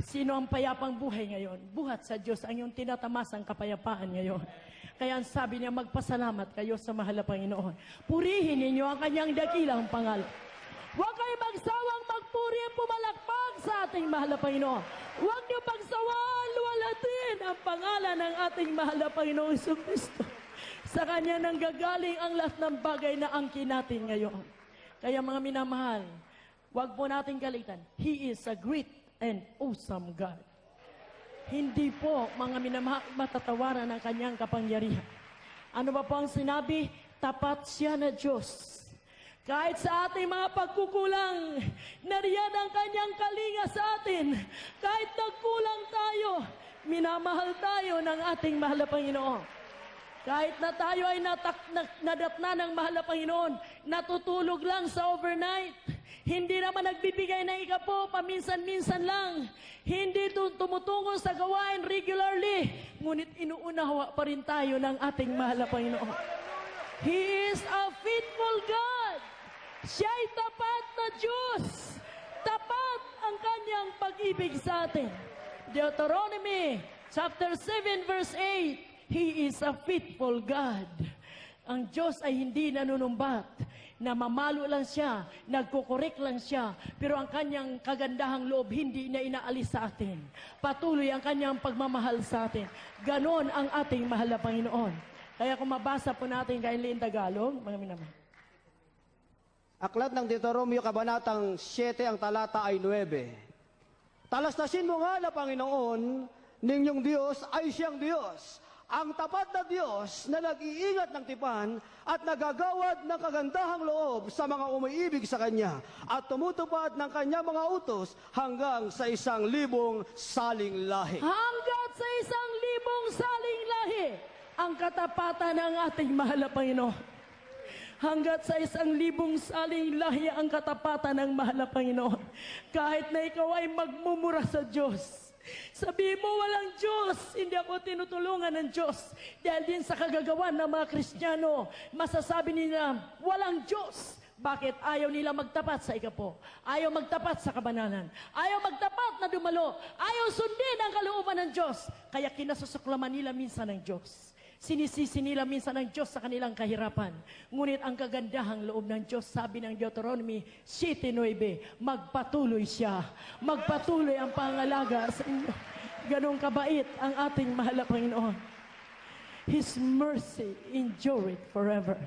Sino ang payapang buhay ngayon? Buhat sa Diyos ang iyong tinatamasang kapayapaan ngayon. Kaya ang sabi niya, magpasalamat kayo sa mahal na Panginoon. Purihin ninyo ang kanyang dakilang pangalan. Huwag kayo magsawang magpuri at pumalakpak sa ating mahal na Panginoon. Huwag niyo pagsawaan, luwalatin ang pangalan ng ating mahal na Panginoong Jesucristo. Sa kanya nanggagaling ang lahat ng bagay na angkin natin ngayon. Kaya mga minamahal, huwag po natin kalitan. He is a great and awesome God. Hindi po, mga minamahal, matatawaran ang kanyang kapangyarihan. Ano ba po ang sinabi? Tapat siya na Diyos. Kahit sa ating mga pagkukulang, nariyan ang kanyang kalinga sa atin. Kahit nagkulang tayo, minamahal tayo ng ating mahal na Panginoon. Kahit na tayo ay nadatna ng mahal na Panginoon, natutulog lang sa overnight, hindi naman nagbibigay ng ikapo, paminsan-minsan lang. Hindi tumutungo sa gawain regularly. Ngunit inuunawa pa rin tayo ng ating mahal na Panginoon. He is a faithful God. Siya'y tapat na Diyos. Tapat ang kanyang pag-ibig sa atin. Deuteronomy chapter 7 verse 8, He is a faithful God. Ang Diyos ay hindi nanunumbat, na mamalo lang siya, nagkukorek lang siya, pero ang kanyang kagandahang loob hindi na inaalis sa atin. Patuloy ang kanyang pagmamahal sa atin. Ganon ang ating mahal na Panginoon. Kaya kung mabasa po natin kainli in Tagalog, mga minamahal. Aklat ng Deuteronomio, Kabanatang 7, ang talata ay 9. Talastasin mo nga na Panginoon, ninyong Diyos ay siyang Diyos. Ang tapat na Diyos na nag-iingat ng tipan at nagagawad ng kagandahang loob sa mga umiibig sa Kanya at tumutupad ng Kanya mga utos hanggang sa 1,000 saling lahi. Hanggang sa 1,000 saling lahi, ang katapatan ng ating mahal na Panginoon. Hanggat sa 1,000 saling lahi ang katapatan ng mahal na Panginoon. Kahit na ikaw ay magmumura sa Diyos, sabihin mo, walang Diyos, hindi ako tinutulungan ng Diyos. Dahil din sa kagagawan ng mga Kristiyano, masasabi nila, walang Diyos. Bakit? Ayaw nila magtapat sa ikapo. Ayaw magtapat sa kabanalan. Ayaw magtapat na dumalo. Ayaw sundin ang kalooban ng Diyos. Kaya kinasusuklaman nila minsan ng Diyos. Sinisisi nila minsan ng Diyos sa kanilang kahirapan. Ngunit ang kagandahang loob ng Diyos, sabi ng Deuteronomy 7:9, magpatuloy siya. Magpatuloy ang pangalaga sa inyo. Ganong kabait ang ating mahal na Panginoon. His mercy endureth forever.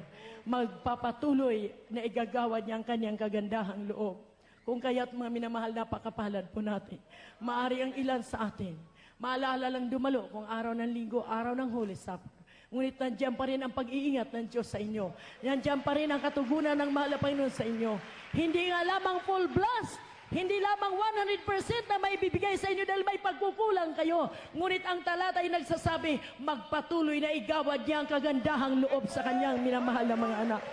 Magpapatuloy na igagawad niya ang kanyang kagandahang loob. Kung kaya't mga minamahal, napakapalad po natin. Maari ang ilan sa atin, maalala lang dumalo kung araw ng linggo, araw ng Holy Supper. Ngunit nandiyan pa rin ang pag-iingat ng Diyos sa inyo. Nandiyan pa rin ang katugunan ng mahal na Panginoon sa inyo. Hindi nga lamang full blast, hindi lamang 100% na maibibigay sa inyo dahil may pagkukulang kayo. Ngunit ang talata ay nagsasabi, magpatuloy na igawad niya ang kagandahang loob sa kanyang minamahal na mga anak.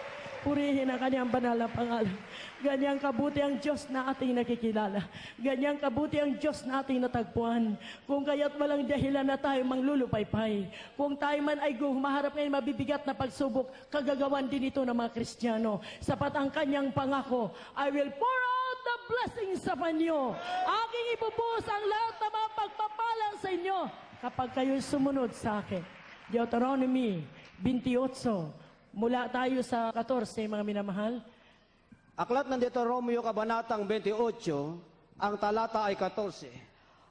Purihin ang kanyang banal na pangalan. Ganyang kabuti ang Diyos na ating nakikilala. Ganyang kabuti ang Diyos na ating natagpuan. Kung kaya't walang dahilan na tayo manglulupaypay. Kung tayo man ay humaharap ngayon mabibigat na pagsubok, kagagawan din ito ng mga Kristiyano. Sapat ang kanyang pangako, I will pour out the blessings upon you. Aking ibubuhos ang lahat ng mga pagpapalang sa inyo kapag kayo sumunod sa akin. Deuteronomy 28. Mula tayo sa 14, mga minamahal. Aklat ng Deuteronomio, Kabanatang 28, ang talata ay 14.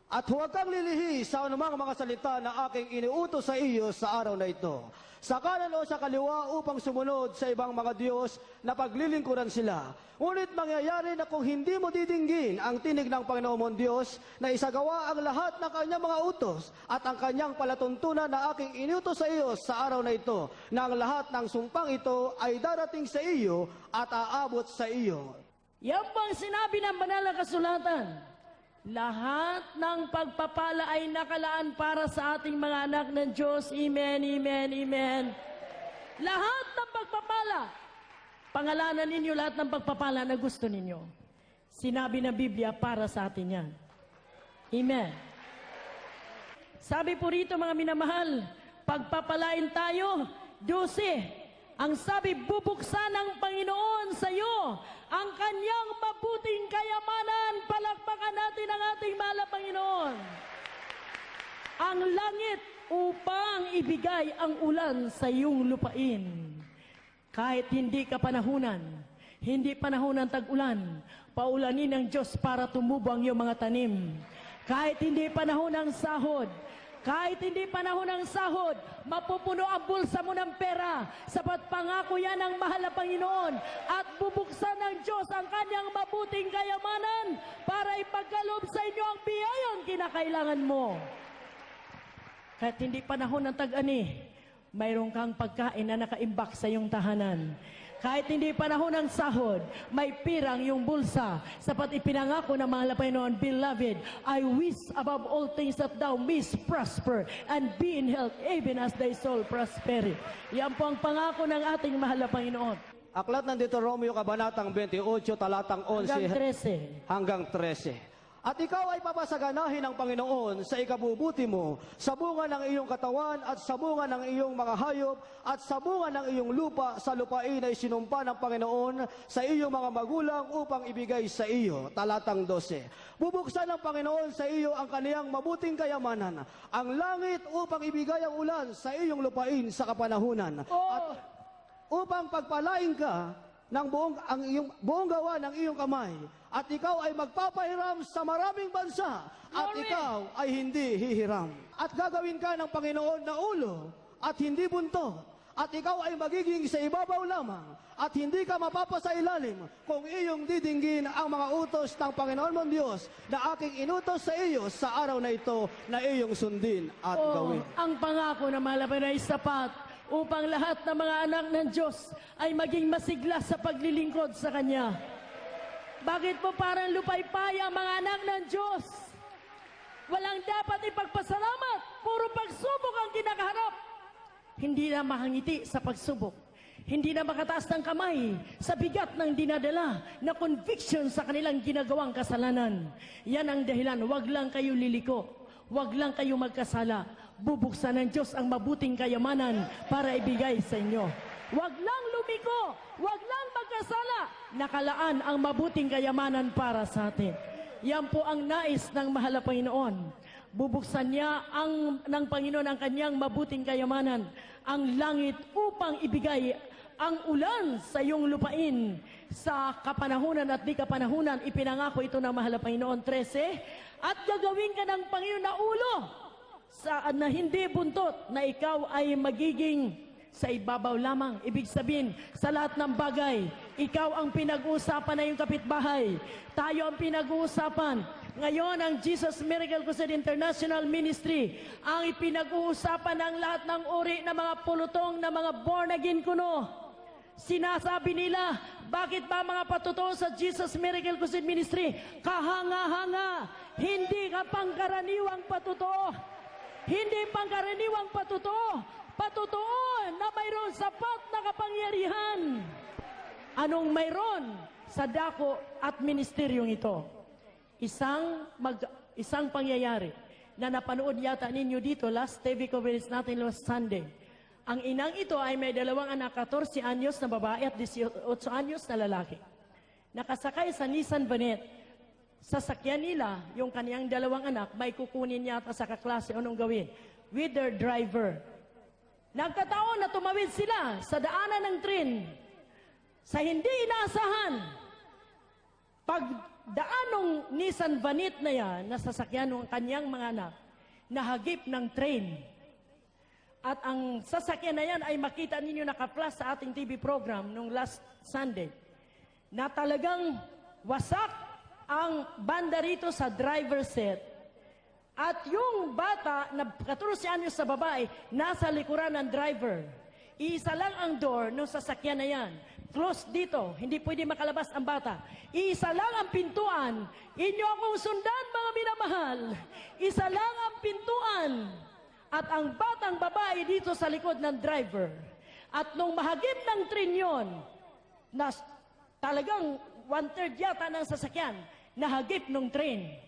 At huwag kang lilihi sa anumang mga salita na aking iniutos sa iyo sa araw na ito, sa kanan o sa kaliwa upang sumunod sa ibang mga Diyos na paglilingkuran sila. Ngunit mangyayari na kung hindi mo didinggin ang tinig ng Panginoon mong Diyos na isagawa ang lahat ng kanyang mga utos at ang kanyang palatuntunan na aking iniutos sa iyo sa araw na ito, na ang lahat ng sumpang ito ay darating sa iyo at aabot sa iyo. Yan bang sinabi ng banal na kasulatan? Lahat ng pagpapala ay nakalaan para sa ating mga anak ng Diyos. Amen, amen, amen. Lahat ng pagpapala, pangalanan ninyo lahat ng pagpapala na gusto ninyo. Sinabi ng Biblia para sa atin yan. Amen. Sabi po rito, mga minamahal, pagpapalain tayo, 12. Ang sabi, bubuksan ng Panginoon sa iyo ang kanyang mabuting kayamanan. Palakpakan natin ang ating mahal na Panginoon. Ang langit upang ibigay ang ulan sa iyong lupain. Kahit hindi ka panahunan, hindi panahon ng tag-ulan, paulanin ng Diyos para tumubo ang iyong mga tanim. Kahit hindi panahon ng sahod, kahit hindi panahon ng sahod, mapupuno ang bulsa mo ng pera. Sapat pangako yan ng mahal na Panginoon. At bubuksan ng Diyos ang kanyang mabuting kayamanan para ipagkaloob sa inyo ang biyayang kinakailangan mo. Kahit hindi panahon ng tag-ani, mayroon kang pagkain na nakaimbak sa iyong tahanan. Kahit hindi panahon ng sahod, may pirang yung bulsa. Sapat ipinangako ng mahal na Panginoon, Beloved, I wish above all things that thou mayst prosper and be in health, even as thy soul prospereth. Yan po ang pangako ng ating mahal na Panginoon. Aklat ng Deuteronomio, Kabanatang 28, talatang 11 hanggang 13. At ikaw ay papasaganahin ng Panginoon sa ikabubuti mo, sa bunga ng iyong katawan at sa bunga ng iyong mga hayop at sa bunga ng iyong lupa sa lupain na isinumpa ng Panginoon sa iyong mga magulang upang ibigay sa iyo. Talatang 12. Bubuksan ng Panginoon sa iyo ang kaniyang mabuting kayamanan, ang langit upang ibigay ang ulan sa iyong lupain sa kapanahunan. upang pagpalain ka ng buong gawa ng iyong kamay, at ikaw ay magpapahiram sa maraming bansa, at ikaw ay hindi hihiram. At gagawin ka ng Panginoon na ulo at hindi buntot, at ikaw ay magiging sa ibabaw lamang, at hindi ka mapapasailalim kung iyong didinggin ang mga utos ng Panginoon mong Diyos na aking inutos sa iyo sa araw na ito na iyong sundin at gawin. Ang pangako na malapit ay sapat upang lahat ng mga anak ng Diyos ay maging masigla sa paglilingkod sa Kanya. Bakit po parang lupaypay ang mga anak ng Diyos? Walang dapat ipagpasalamat, puro pagsubok ang kinakaharap. Hindi na makangiti sa pagsubok. Hindi na makataas ng kamay sa bigat ng dinadala na conviction sa kanilang ginagawang kasalanan. Yan ang dahilan, wag lang kayo liliko. Wag lang kayo magkasala. Bubuksan ng Diyos ang mabuting kayamanan para ibigay sa inyo. Wag lang lumiko. Wag lang magkasala. Nakalaan ang mabuting kayamanan para sa atin. Yan po ang nais ng mahal na Panginoon. Bubuksan niya ng Panginoon ang kanyang mabuting kayamanan, ang langit upang ibigay ang ulan sa iyong lupain. Sa kapanahunan at di kapanahunan, ipinangako ito ng mahal na Panginoon 13, at gagawin ka ng Panginoon na ulo na hindi buntot, na ikaw ay magiging sa ibabaw lamang. Ibig sabihin, sa lahat ng bagay, ikaw ang pinag-uusapan na yung kapitbahay. Tayo ang pinag-uusapan. Ngayon, ang Jesus Miracle Crusade International Ministry ang ipinag-uusapan ng lahat ng uri ng mga pulutong na mga born-again kuno. Sinasabi nila, bakit ba mga patotoo sa Jesus Miracle Crusade Ministry? Kahanga-hanga, hindi ka pangkaraniwang patotoo. Hindi pangkaraniwang patotoo. Patotoo na mayroon sapat na kapangyarihan. Anong mayroon sa dako at ministeryong ito? Isang pangyayari na napanood yata ninyo dito last TV coverage natin last Sunday. Ang inang ito ay may dalawang anak, 14 anyos na babae at 18 anyos na lalaki. Nakasakay sa Nissan Vanette. Sasakyan nila yung kaniyang dalawang anak, may kukunin yata sa kaklase. Anong gawin? With their driver. Nagkataon na tumawid sila sa daanan ng tren. Sa hindi inaasahan, pagdaan ng Nissan Vanette na yan, nasasakyan ng kanyang mga anak, nahagip ng train. At ang sasakyan na yan ay makita ninyo naka-plus sa ating TV program nung last Sunday, na talagang wasak ang banda rito sa driver set. At yung bata, na 14 anyos sa babae, nasa likuran ng driver. Iisa lang ang door ng sasakyan na yan. Close dito, hindi pwede makalabas ang bata. Isa lang ang pintuan. Inyo akong sundan, mga minamahal. Isa lang ang pintuan. At ang batang babae dito sa likod ng driver. At nung mahagip ng tren yun, na talagang 1/3 yata ng sasakyan, nahagip ng tren.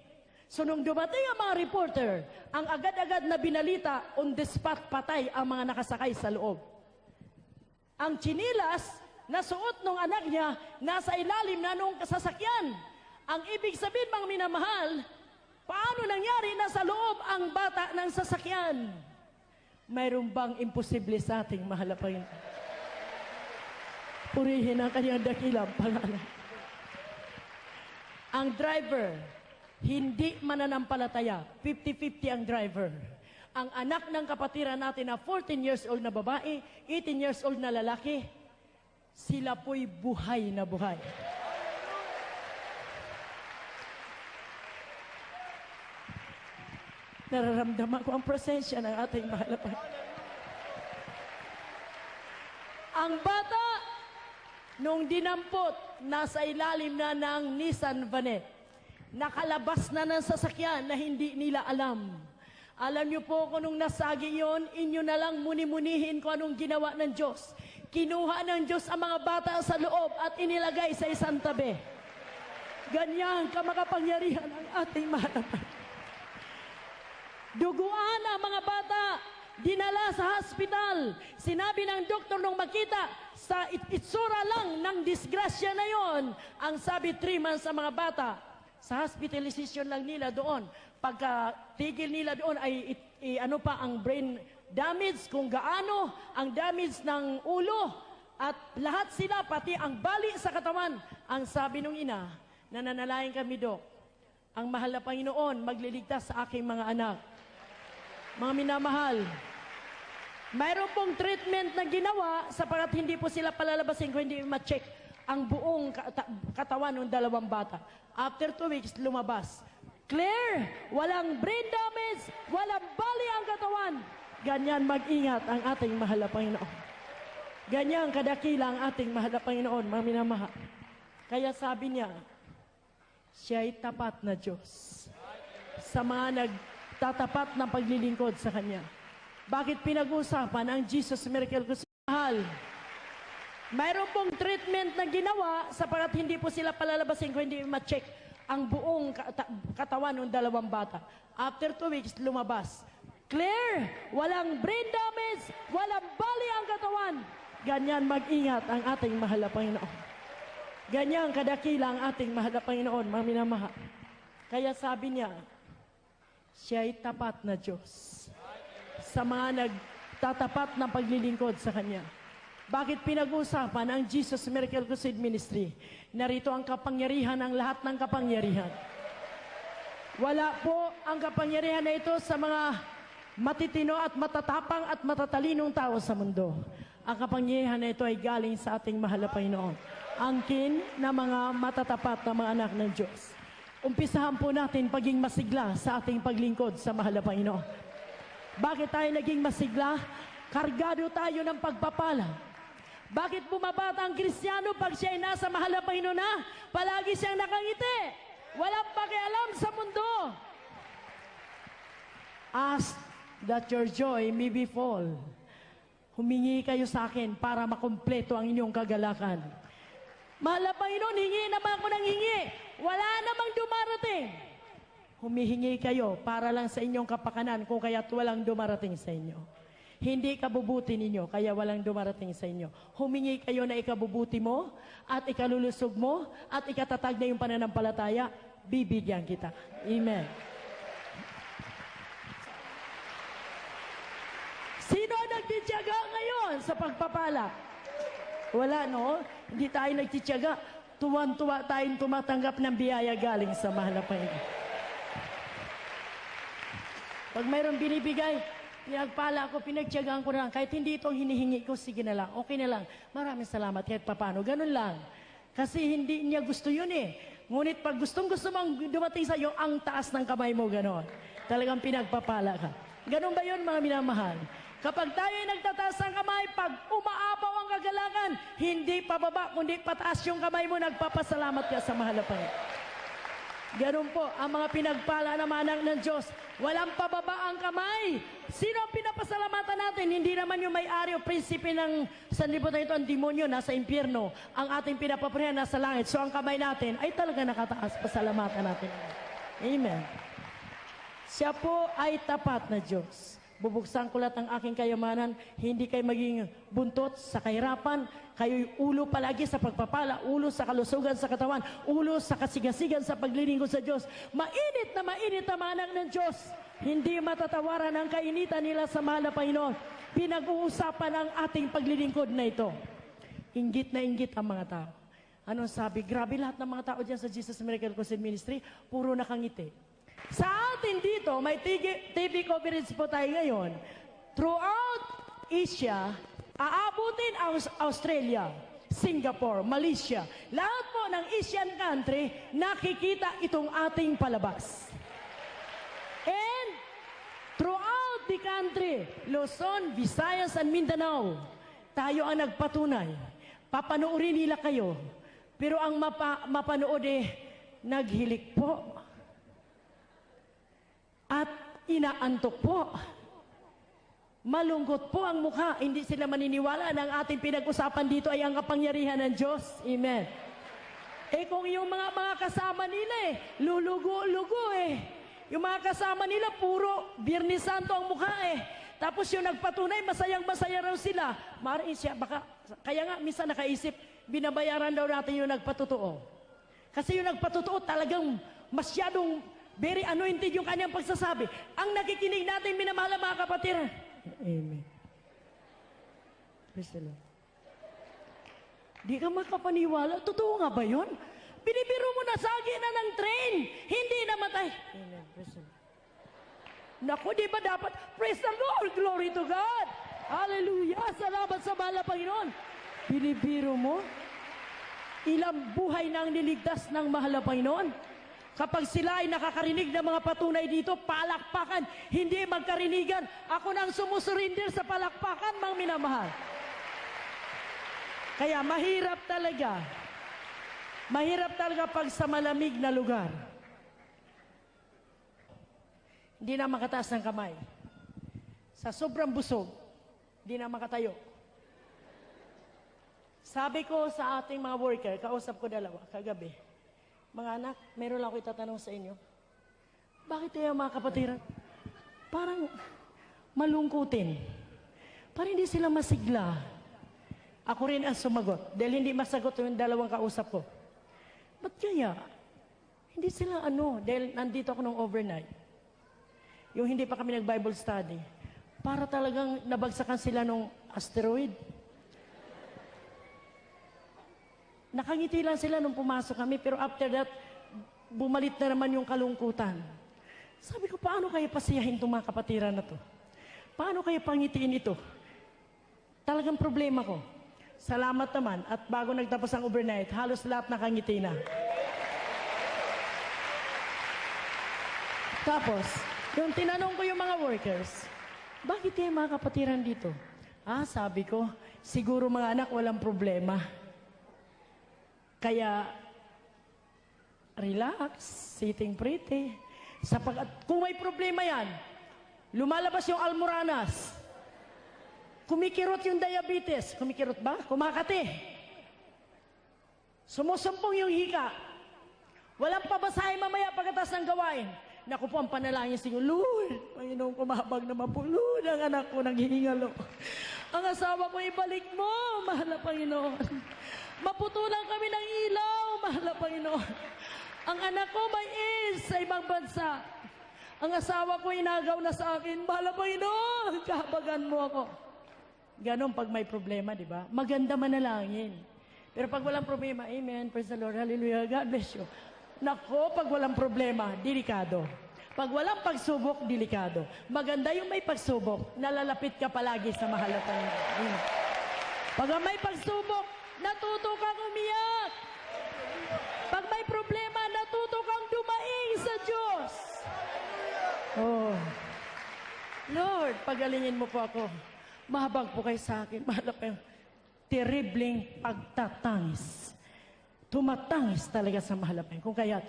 So nung dumating ang mga reporter, ang agad-agad na binalita, on the spot patay ang mga nakasakay sa loob. Ang chinilas na suot ng anak niya, nasa ilalim na nung sasakyan. Ang ibig sabihin, mga minamahal, paano nangyari na sa loob ang bata ng sasakyan? Mayroon bang imposible sa ating mahal na Panginoon? Purihin ang kanyang dakilang pangalan. Ang driver, hindi mananampalataya. 50-50 ang driver. Ang anak ng kapatiran natin na 14 years old na babae, 18 years old na lalaki, sila po'y buhay na buhay. Nararamdaman ko ang presensya ng ating mahal na Panginoon. Ang bata, nung dinampot, nasa ilalim na ng Nissan Vanette. Nakalabas na ng sasakyan na hindi nila alam. Alam niyo po kung nung nasagi yon, inyo na lang muni-munihin kung anong ginawa ng Diyos. Kinuha ng Diyos ang mga bata sa loob at inilagay sa isang tabi. Ganyan kamakapangyarihan ang ating mahal na Panginoon. Duguan ang mga bata, dinala sa hospital. Sinabi ng doktor nung makita, sa itsura lang ng disgrasya na yon, ang sabi 3 months sa mga bata. Sa hospitalization lang nila doon. Pagka tigil nila doon ay ano pa ang brain damage, kung gaano ang damage ng ulo at lahat sila, pati ang bali sa katawan. Ang sabi nung ina, nananalangin kami, Dok, ang mahal na Panginoon magliligtas sa aking mga anak. Mga minamahal, mayroon pong treatment na ginawa sapagat hindi po sila palalabasin kung hindi ma-check ang buong katawan ng dalawang bata. After 2 weeks, lumabas. Clear! Walang brain damage, walang bali ang katawan. Ganyan mag-ingat ang ating mahal na Panginoon. Ganyan kadakila ang ating mahal na Panginoon, mga minamahal. Kaya sabi niya, siya'y tapat na Diyos sa mga nagtatapat ng paglilingkod sa Kanya. Bakit pinag-uusapan ang Jesus Miracle Crusade? Mahal, mayroon pong treatment na ginawa sapagat hindi po sila palalabasin kung hindi ma-check ang buong katawan ng dalawang bata. After 2 weeks, lumabas. Clear! Walang brain damage, walang bali ang katawan. Ganyan mag-ingat ang ating mahal na Panginoon. Ganyan kadakila ang ating mahal na Panginoon, mga minamahal. Kaya sabi niya, siya'y tapat na Diyos sa mga nagtatapat ng paglilingkod sa Kanya. Bakit pinag-usapan ang Jesus Miracle Crusade Ministry? Narito ang kapangyarihan ng lahat ng kapangyarihan. Wala po ang kapangyarihan na ito sa mga matitino at matatapang at matatalinong tao sa mundo. Ang kapangyarihan na ito ay galing sa ating mahal na Panginoon. Angkin na mga matatapat na mga anak ng Diyos. Umpisahan po natin paging masigla sa ating paglingkod sa mahal na Panginoon. Bakit tayo naging masigla? Kargado tayo ng pagpapala. Bakit bumabata ang Kristiyano pag siya ay nasa mahal na Panginoon na? Palagi siyang nakangiti. Walang pakialam sa mundo. Ask that your joy may be full. Humingi kayo sa akin para makumpleto ang inyong kagalakan. Mahal na Panginoon, hingi naman ako ng hingi. Wala namang dumarating. Humihingi kayo para lang sa inyong kapakanan kung kaya't walang dumarating sa inyo. Hindi ikabubuti ninyo, kaya walang dumarating sa inyo. Humingi kayo na ikabubuti mo at ikalulusog mo at ikatatag na yung pananampalataya, bibigyan kita. Amen. Sino nagtitiyaga ngayon sa pagpapala? Wala, no? Hindi tayo nagtitiyaga. Tuwan-tuwa tayong tumatanggap ng biyaya galing sa mahal na Panginoon. Pag mayroong binibigay, pinagpala ko, pinagtiyagaan ko na lang. Kahit hindi itong hinihingi ko, sige na lang, okay na lang. Maraming salamat kahit papano. Ganun lang. Kasi hindi niya gusto yun eh. Ngunit pag gustong-gusto mong dumating sa iyo, ang taas ng kamay mo, gano'n. Talagang pinagpapala ka. Ganun ba yun, mga minamahal? Kapag tayo ay nagtataas ng kamay, pag umaapaw ang kagalakan, hindi pababa, kundi pataas yung kamay mo, nagpapasalamat ka sa mahal na Panginoon. Ganun po, ang mga pinagpala na manang ng Diyos, walang pababa ang kamay. Sino ang pinapasalamatan natin? Hindi naman yung may-ari o prinsipe ng sanlibutan ito, ang demonyo, nasa impyerno. Ang ating pinapapurihan, nasa langit. So ang kamay natin ay talaga nakataas. Pasalamatan natin. Amen. Siya po ay tapat na Diyos. Bubuksan ko lahat ng aking kayamanan, hindi kayo maging buntot sa kahirapan, kayo'y ulo palagi sa pagpapala, ulo sa kalusugan sa katawan, ulo sa kasigasigan sa paglilingkod sa Diyos. Mainit na mga anak ng Diyos, hindi matatawaran ang kainitan nila sa mahal na Panginoon. Pinag-uusapan ang ating paglilingkod na ito. Inggit na inggit ang mga tao. Anong sabi? Grabe lahat ng mga tao dyan sa Jesus Miracle Crusade Ministry, puro nakangiti. Sa atin dito, may TV coverage po tayo ngayon. Throughout Asia, aabutin ang Australia, Singapore, Malaysia. Lahat po ng Asian country, nakikita itong ating palabas. And throughout the country, Luzon, Visayas, and Mindanao, tayo ang nagpatunay. Papanoorin nila kayo. Pero ang mapanood naghilik po. At inaantok po. Malungkot po ang mukha. Hindi sila maniniwala na ang ating pinag-usapan dito ay ang kapangyarihan ng Diyos. Amen. Kung yung mga kasama nila lulugo-lugo Yung mga kasama nila puro Biyernes Santo ang mukha Tapos yung nagpatunay, masayang-masaya raw sila. Maaaring siya, kaya nga minsan nakaisip, binabayaran daw natin yung nagpatotoo. Kasi yung nagpatotoo talagang masyadong very anointed yung kanyang pagsasabi. Ang nakikinig natin, minamahal mga kapatid. Amen. Praise the Lord. Di ka makapaniwala. Totoo nga ba yun? Binibiro mo na sagi na ng train. Hindi namatay. Amen. Praise the Lord. Naku, di ba dapat? Praise the Lord. Glory to God. Hallelujah. Salamat sa mahal na Panginoon. Binibiro mo? Ilang buhay na ang niligtas ng mahal na Panginoon? Kapag sila ay nakakarinig ng mga patunay dito, palakpakan, hindi magkarinigan. Ako nang sumusurrender sa palakpakan, mga minamahal. Kaya mahirap talaga. Mahirap talaga pag sa malamig na lugar. Hindi na makataas ng kamay. Sa sobrang busog, hindi na makatayo. Sabi ko sa ating mga worker, kausap ko dalawa kagabi, mga anak, meron lang ako itatanong sa inyo. Bakit kayo mga kapatiran? Parang malungkutin. Parang hindi sila masigla. Ako rin ang sumagot. Dahil hindi masagot yung dalawang kausap ko. Ba't kaya? Hindi sila dahil nandito ako nung overnight. Yung hindi pa kami nag-Bible study. Para talagang nabagsakan sila nung asteroid. Nakangiti lang sila nung pumasok kami, pero after that, bumalit na naman yung kalungkutan. Sabi ko, paano kayo pasiyahin itong mga kapatiran na to? Paano kayo pangitiin ito? Talagang problema ko. Salamat naman, at bago nagtapos ang overnight, halos lahat nakangiti na. Tapos, yung tinanong ko yung mga workers, bakit kayo mga kapatiran dito? Sabi ko, siguro mga anak walang problema. Kaya, relax, sitting pretty. Kung may problema yan, lumalabas yung almoranas. Kumikirot yung diabetes. Kumikirot ba? Kumakati. Sumusumpong yung hika. Walang pabasahin mamaya pagkatas ng gawain. Naku po, ang panalangin siguro, Lord, Panginoon, kumabag naman po, Lord, ang anak ko nanghihingalo. Ang asawa ko, ibalik mo, mahal na Panginoon. Maputulan kami ng ilaw, mahal na Panginoon. Ang anak ko may is sa ibang bansa. Ang asawa ko inagaw na sa akin, mahal na Panginoon, kahabagan mo ako. Ganon pag may problema, di ba? Maganda manalangin. Pero pag walang problema, amen, praise the Lord, hallelujah, God bless you. Nako, pag walang problema, delikado. Pag walang pagsubok, delikado. Maganda yung may pagsubok, nalalapit ka palagi sa mahal na Panginoon. Pag may pagsubok, natuto kang umiyak. Pag may problema, natuto kang dumaing sa Diyos. Oh. Lord, pagalingin mo po ako. Mahabag po kayo sa akin. Mahal pa yung terribling pagtatangis. Tumatangis talaga sa mahal pa. Kung kaya,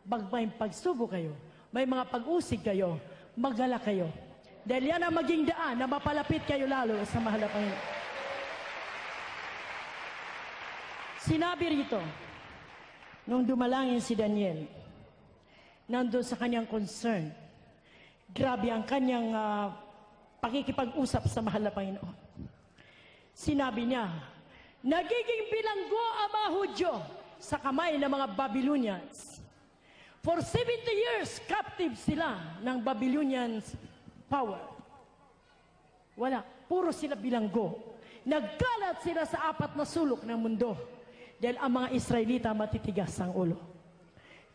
may pagsubo kayo, may mga pag-usig kayo, magala kayo. Dahil yan ang maging daan na mapalapit kayo lalo sa mahal pa. Sinabi rito, nung dumalangin si Daniel, nandun sa kanyang concern, grabe ang kanyang pakikipag-usap sa mahal na Panginoon. Sinabi niya, nagiging bilanggo ang mga Hudyo sa kamay ng mga Babylonians. For 70 years, captive sila ng Babylonians power. Wala, puro sila bilanggo. Nagkalat sila sa 4 na sulok ng mundo. Dahil ang mga Israelita matitigas ang ulo.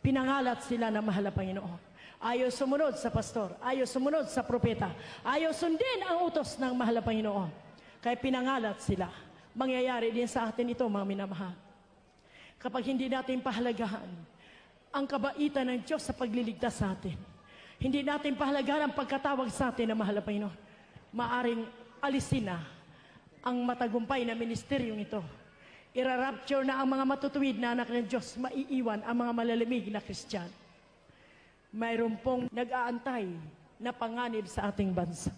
Pinangalat sila ng mahal na Panginoon. Ayaw sumunod sa pastor, ayaw sumunod sa propeta, ayaw sundin ang utos ng mahal na Panginoon. Kaya pinangalat sila. Mangyayari din sa atin ito, mga minamahal. Kapag hindi natin pahalagahan ang kabaitan ng Diyos sa pagliligtas sa atin, hindi natin pahalagahan ang pagkatawag sa atin ng mahal na Panginoon, maaring alisin na ang matagumpay na ministeryong ito. Irarapture na ang mga matutuwid na anak ng Diyos, maiiwan ang mga malalamig na Kristiyano. Mayroon pong nag-aantay na panganib sa ating bansa.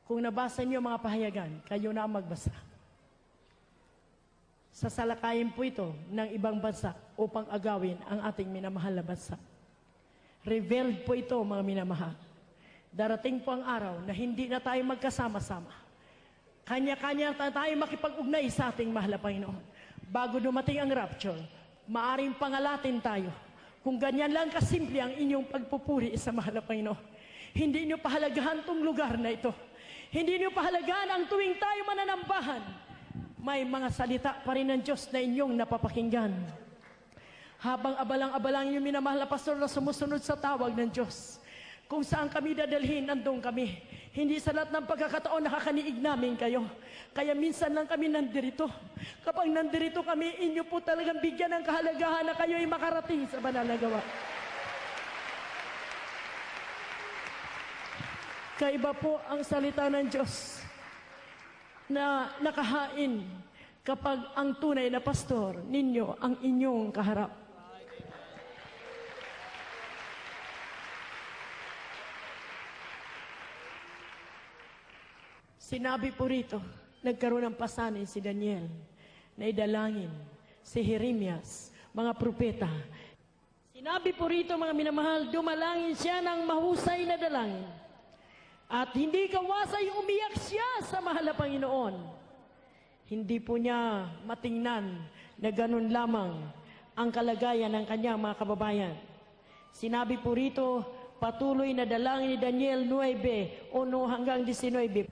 Kung nabasa niyo mga pahayagan, kayo na ang magbasa. Sasalakayin po ito ng ibang bansa upang agawin ang ating minamahal na bansa. Revealed po ito, mga minamahal. Darating po ang araw na hindi na tayo magkasama-sama. Kanya-kanya tayo makipag-ugnay sa ating mahal na Panginoon. Bago dumating ang rapture, maaring pangalatin tayo. Kung ganyan lang kasimple ang inyong pagpupuri sa mahal na Panginoon. Hindi niyo pahalagahan tong lugar na ito. Hindi niyo pahalagahan ang tuwing tayo mananambahan. may mga salita pa rin ng Diyos na inyong napapakinggan. Habang abalang-abalang yung minamahal na pastor na sumusunod sa tawag ng Diyos. Kung saan kami dadalhin, nandun kami. Hindi sa lahat ng pagkakataon nakakaniig namin kayo. Kaya minsan lang kami nandirito. Kapag nandirito kami, inyo po talagang bigyan ng kahalagahan na kayo ay makarating sa banal na gawa. Kaiba po ang salita ng Diyos na nakahain kapag ang tunay na pastor ninyo ang inyong kaharap. Sinabi po rito, nagkaroon ng pasanin si Daniel, na idalangin, si Jeremias, mga propeta. Sinabi po rito, mga minamahal, dumalangin siya ng mahusay na dalangin. At hindi kawasay umiyak siya sa mahal na Panginoon. Hindi po niya matingnan na ganun lamang ang kalagayan ng kanyang mga kababayan. Sinabi po rito, patuloy na dalangin ni Daniel 9, 1 hanggang 19.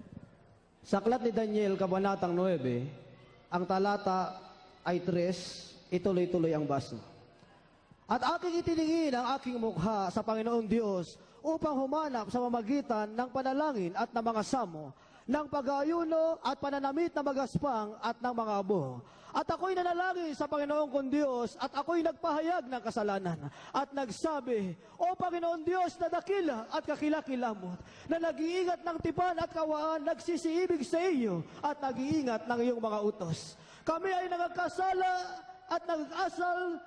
Sa aklat ni Daniel, Kabanatang 9, ang talata ay 3, ituloy-tuloy ang baso. At aking itiningin ang aking mukha sa Panginoong Diyos upang humanap sa mamagitan ng panalangin at ng mga samo, ng pag-aayuno at pananamit na magaspang at ng mga abo. At ako'y nanalangin sa Panginoong kong Diyos at ako'y nagpahayag ng kasalanan at nagsabi, O Panginoon Diyos na dakila at kakilakilabot, na nag-iingat ng tipan at kawaan, nagsisiibig sa iyo at nag-iingat ng iyong mga utos. Kami ay nagkasala at nag-asal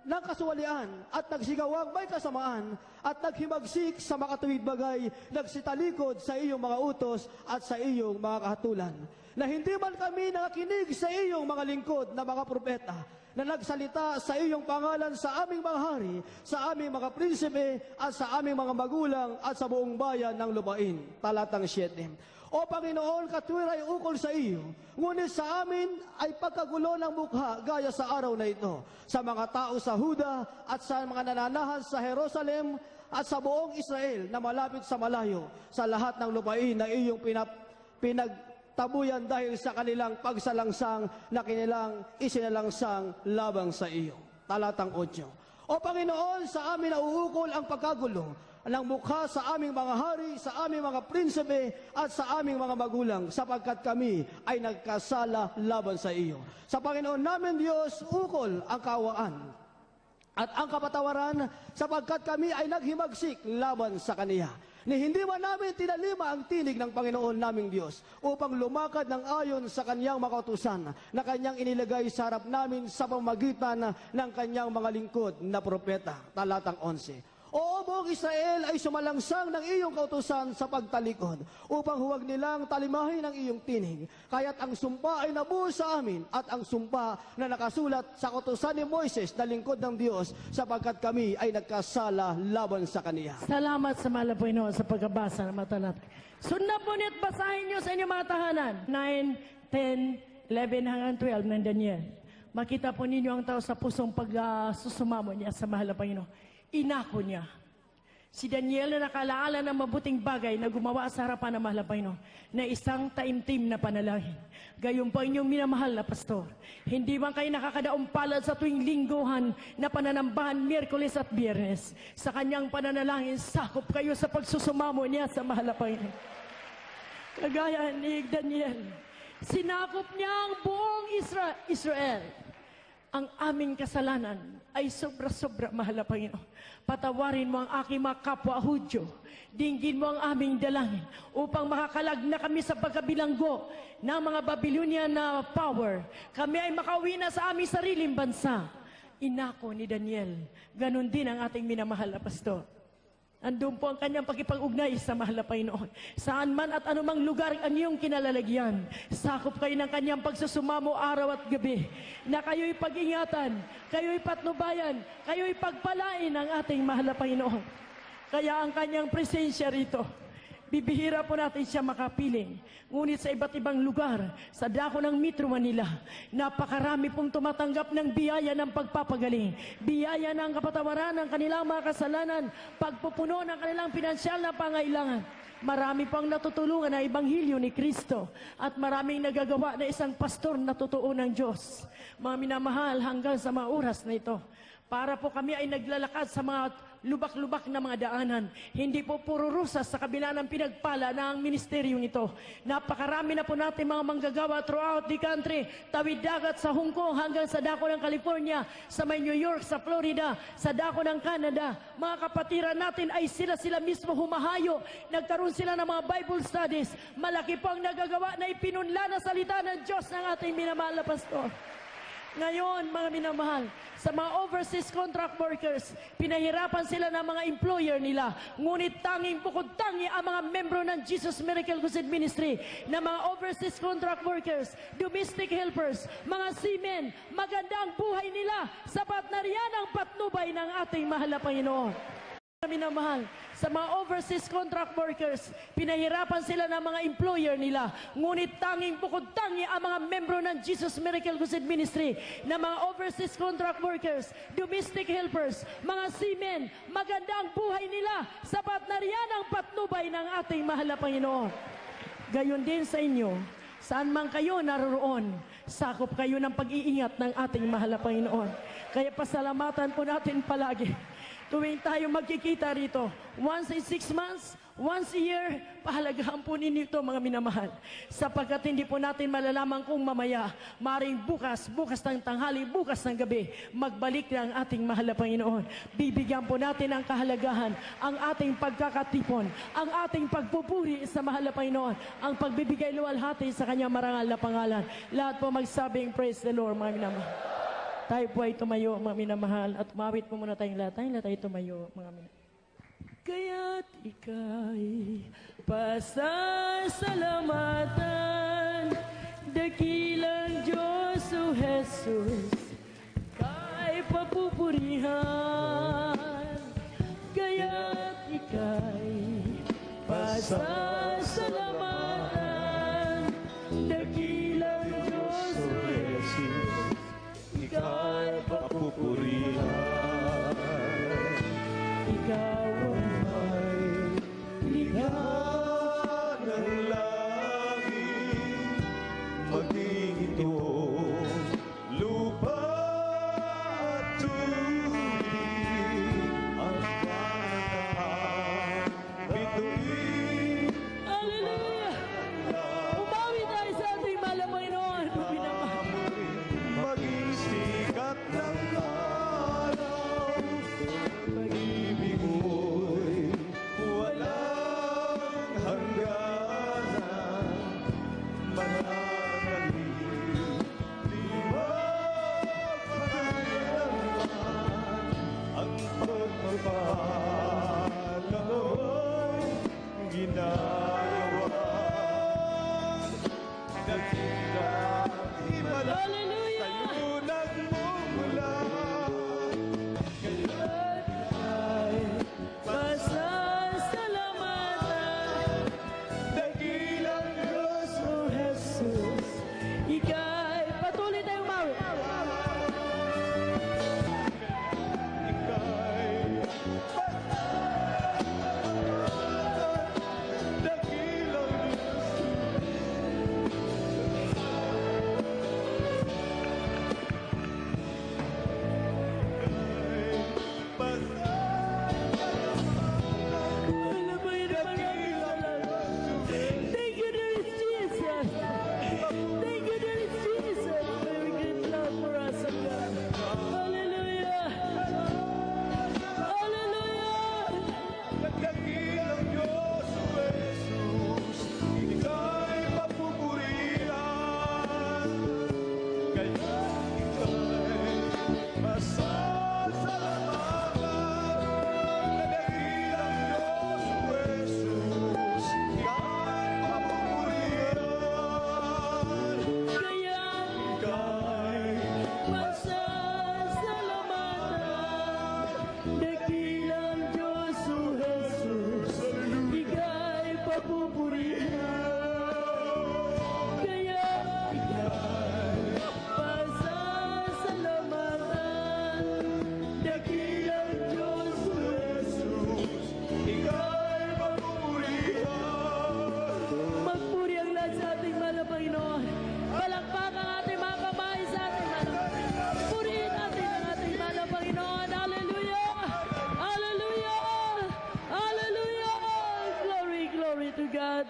ng kasuwalian at nagsigawang may kasamaan at naghimagsik sa makatuwid bagay, nagsitalikod sa iyong mga utos at sa iyong mga kahatulan. Na hindi man kami nakinig sa iyong mga lingkod na mga propeta na nagsalita sa iyong pangalan sa aming mga hari, sa aming mga prinsipe at sa aming mga magulang at sa buong bayan ng lupain. Talatang 7. O Panginoon, katwiray ukol sa iyo, ngunit sa amin ay pagkagulo ng mukha gaya sa araw na ito, sa mga tao sa Huda at sa mga nananahan sa Jerusalem at sa buong Israel na malapit sa malayo, sa lahat ng lupain na iyong pinagtabuyan dahil sa kanilang pagsalangsang na kanilang isinalangsang labang sa iyo. Talatang 8. O Panginoon, sa amin nauukol ang pagkagulo ng mukha sa aming mga hari, sa aming mga prinsipe at sa aming mga magulang, sapagkat kami ay nagkasala laban sa iyo. Sa Panginoon namin Diyos, ukol ang kawaan at ang kapatawaran, sapagkat kami ay naghimagsik laban sa Kaniya. Ni hindi man namin tinalima ang tinig ng Panginoon naming Diyos upang lumakad ng ayon sa Kanyang mga utusan na Kanyang inilagay sa harap namin sa pamamagitan ng Kanyang mga lingkod na propeta. Talatang 11. Oo, buong Israel ay sumalangsang ng iyong kautusan sa pagtalikod upang huwag nilang talimahin ang iyong tinig. Kaya't ang sumpa ay nabuo sa amin at ang sumpa na nakasulat sa kautusan ni Moises na lingkod ng Diyos sapagkat kami ay nagkasala laban sa Kaniya. Salamat sa mahal na Panginoon sa pagkabasa ng matalata. Sundan po niyo at basahin niyo sa inyong mga tahanan. 9, 10, 11 hanggang 12 ng Daniel. Makita po ninyo ang tao sa pusong pagsusumamo niya sa mahal na Panginoon. Inako niya. Si Daniel na nakalaala ng mabuting bagay na gumawa sa harapan ng mahal na Panginoon na isang taimtim na panalangin. Gayon po inyong minamahal na pastor. Hindi man kayo nakakadaong palad sa tuwing lingguhan na pananambahan Miyerkules at Biyernes. Sa kanyang pananalangin, sakop kayo sa pagsusumamo niya sa mahal na Panginoon. Kagaya ni Daniel, sinakop niya ang buong Israel. Ang aming kasalanan ay sobra-sobra, mahal na Panginoon. Patawarin mo ang aking mga kapwa Hudyo. Dinggin mo ang aming dalangin upang makakalag na kami sa pagkabilanggo ng mga Babylonian na power. Kami ay makauwi na sa aming sariling bansa. Inako ni Daniel. Ganon din ang ating minamahal na pastor. Andun po ang kanyang pakipag-ugnay sa mahal na Panginoon. Saan man at anumang lugar ang iyong kinalalagyan, sakop kayo ng kanyang pagsusumamo araw at gabi, na kayo'y pag-ingatan, kayo'y patnubayan, kayo'y pagpalain ng ating mahal na Panginoon. Kaya ang kanyang presensya rito, bibihira po natin siya makapiling. Ngunit sa iba't ibang lugar, sa dako ng Metro Manila, napakarami pong tumatanggap ng biyaya ng pagpapagaling, biyaya ng kapatawaran ng kanilang mga kasalanan, pagpupuno ng kanilang pinansyal na pangailangan. Marami pang natutulungan na Ebanghelyo ni Kristo at maraming nagagawa na isang pastor na totoo ng Diyos. Mga minamahal, hanggang sa mga oras na ito, para po kami ay naglalakad sa mga lubak-lubak na mga daanan. Hindi po puro rusas sa kabila ng pinagpala ng ministeryong ito. Napakarami na po natin mga manggagawa throughout the country. Tawid dagat sa Hong Kong hanggang sa dako ng California, sa may New York, sa Florida, sa dako ng Canada. Mga kapatiran natin ay sila mismo humahayo. Nagkaroon sila ng mga Bible studies. Malaki po ang nagagawa na ipinunla na salita ng Diyos ng ating minamahal na pastor. Ngayon, mga minamahal, sa mga overseas contract workers, pinahirapan sila ng mga employer nila. Ngunit bukod tangi ang mga membro ng Jesus Miracle Crusade Ministry na mga overseas contract workers, domestic helpers, mga seamen, maganda ang buhay nila, sapat na riyan ang patnubay ng ating mahal na Panginoon. Minamahal, sa mga overseas contract workers, pinahirapan sila ng mga employer nila. Ngunit bukod tangi ang mga membro ng Jesus Miracle Crusade Ministry na mga overseas contract workers, domestic helpers, mga seamen, maganda ang buhay nila, sapat na riyan ang patnubay ng ating mahal na Panginoon. Gayon din sa inyo, saan man kayo naroroon, sakop kayo ng pag-iingat ng ating mahal na Panginoon. Kaya pasalamatan po natin palagi. Tuwing tayo magkikita rito, once in 6 months, once a year, pahalagahan po ninyo ito, mga minamahal. Sapagkat hindi po natin malalaman kung mamaya, maring bukas ng tanghali, bukas ng gabi, magbalik na ang ating mahal na Panginoon. Bibigyan po natin ang kahalagahan, ang ating pagkakatipon, ang ating pagpupuri sa mahal na Panginoon, ang pagbibigay luwalhati sa kanyang marangal na pangalan. Lahat po magsabing, praise the Lord, mga minamahal. Tayo po ay tumayo, mga minamahal, at umawit po muna tayong lahat. Tayong lahat ay tumayo, mga minamahal. Kaya't ika'y pasasalamatan, dakilang Diyos o Jesus, kay papupurihan. Kaya't ika'y pasasalamatan, dakilang Diyos o Jesus, ika'y papupurihan. Ikaw ang may likha ng langit, maging ito lupa at tubig, ang panatahan, bituin. Hallelujah! Umawi tayo sa ating mahal na Panginoon. Maging sikat ng araw, pag-ibig mo'y walang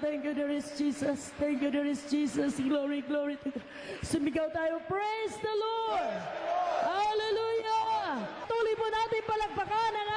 Thank you, there is Jesus. Thank you, there is Jesus. Glory, glory to God. Sumigaw tayo. Praise the Lord! Hallelujah! Tuloy po natin palakpakan ang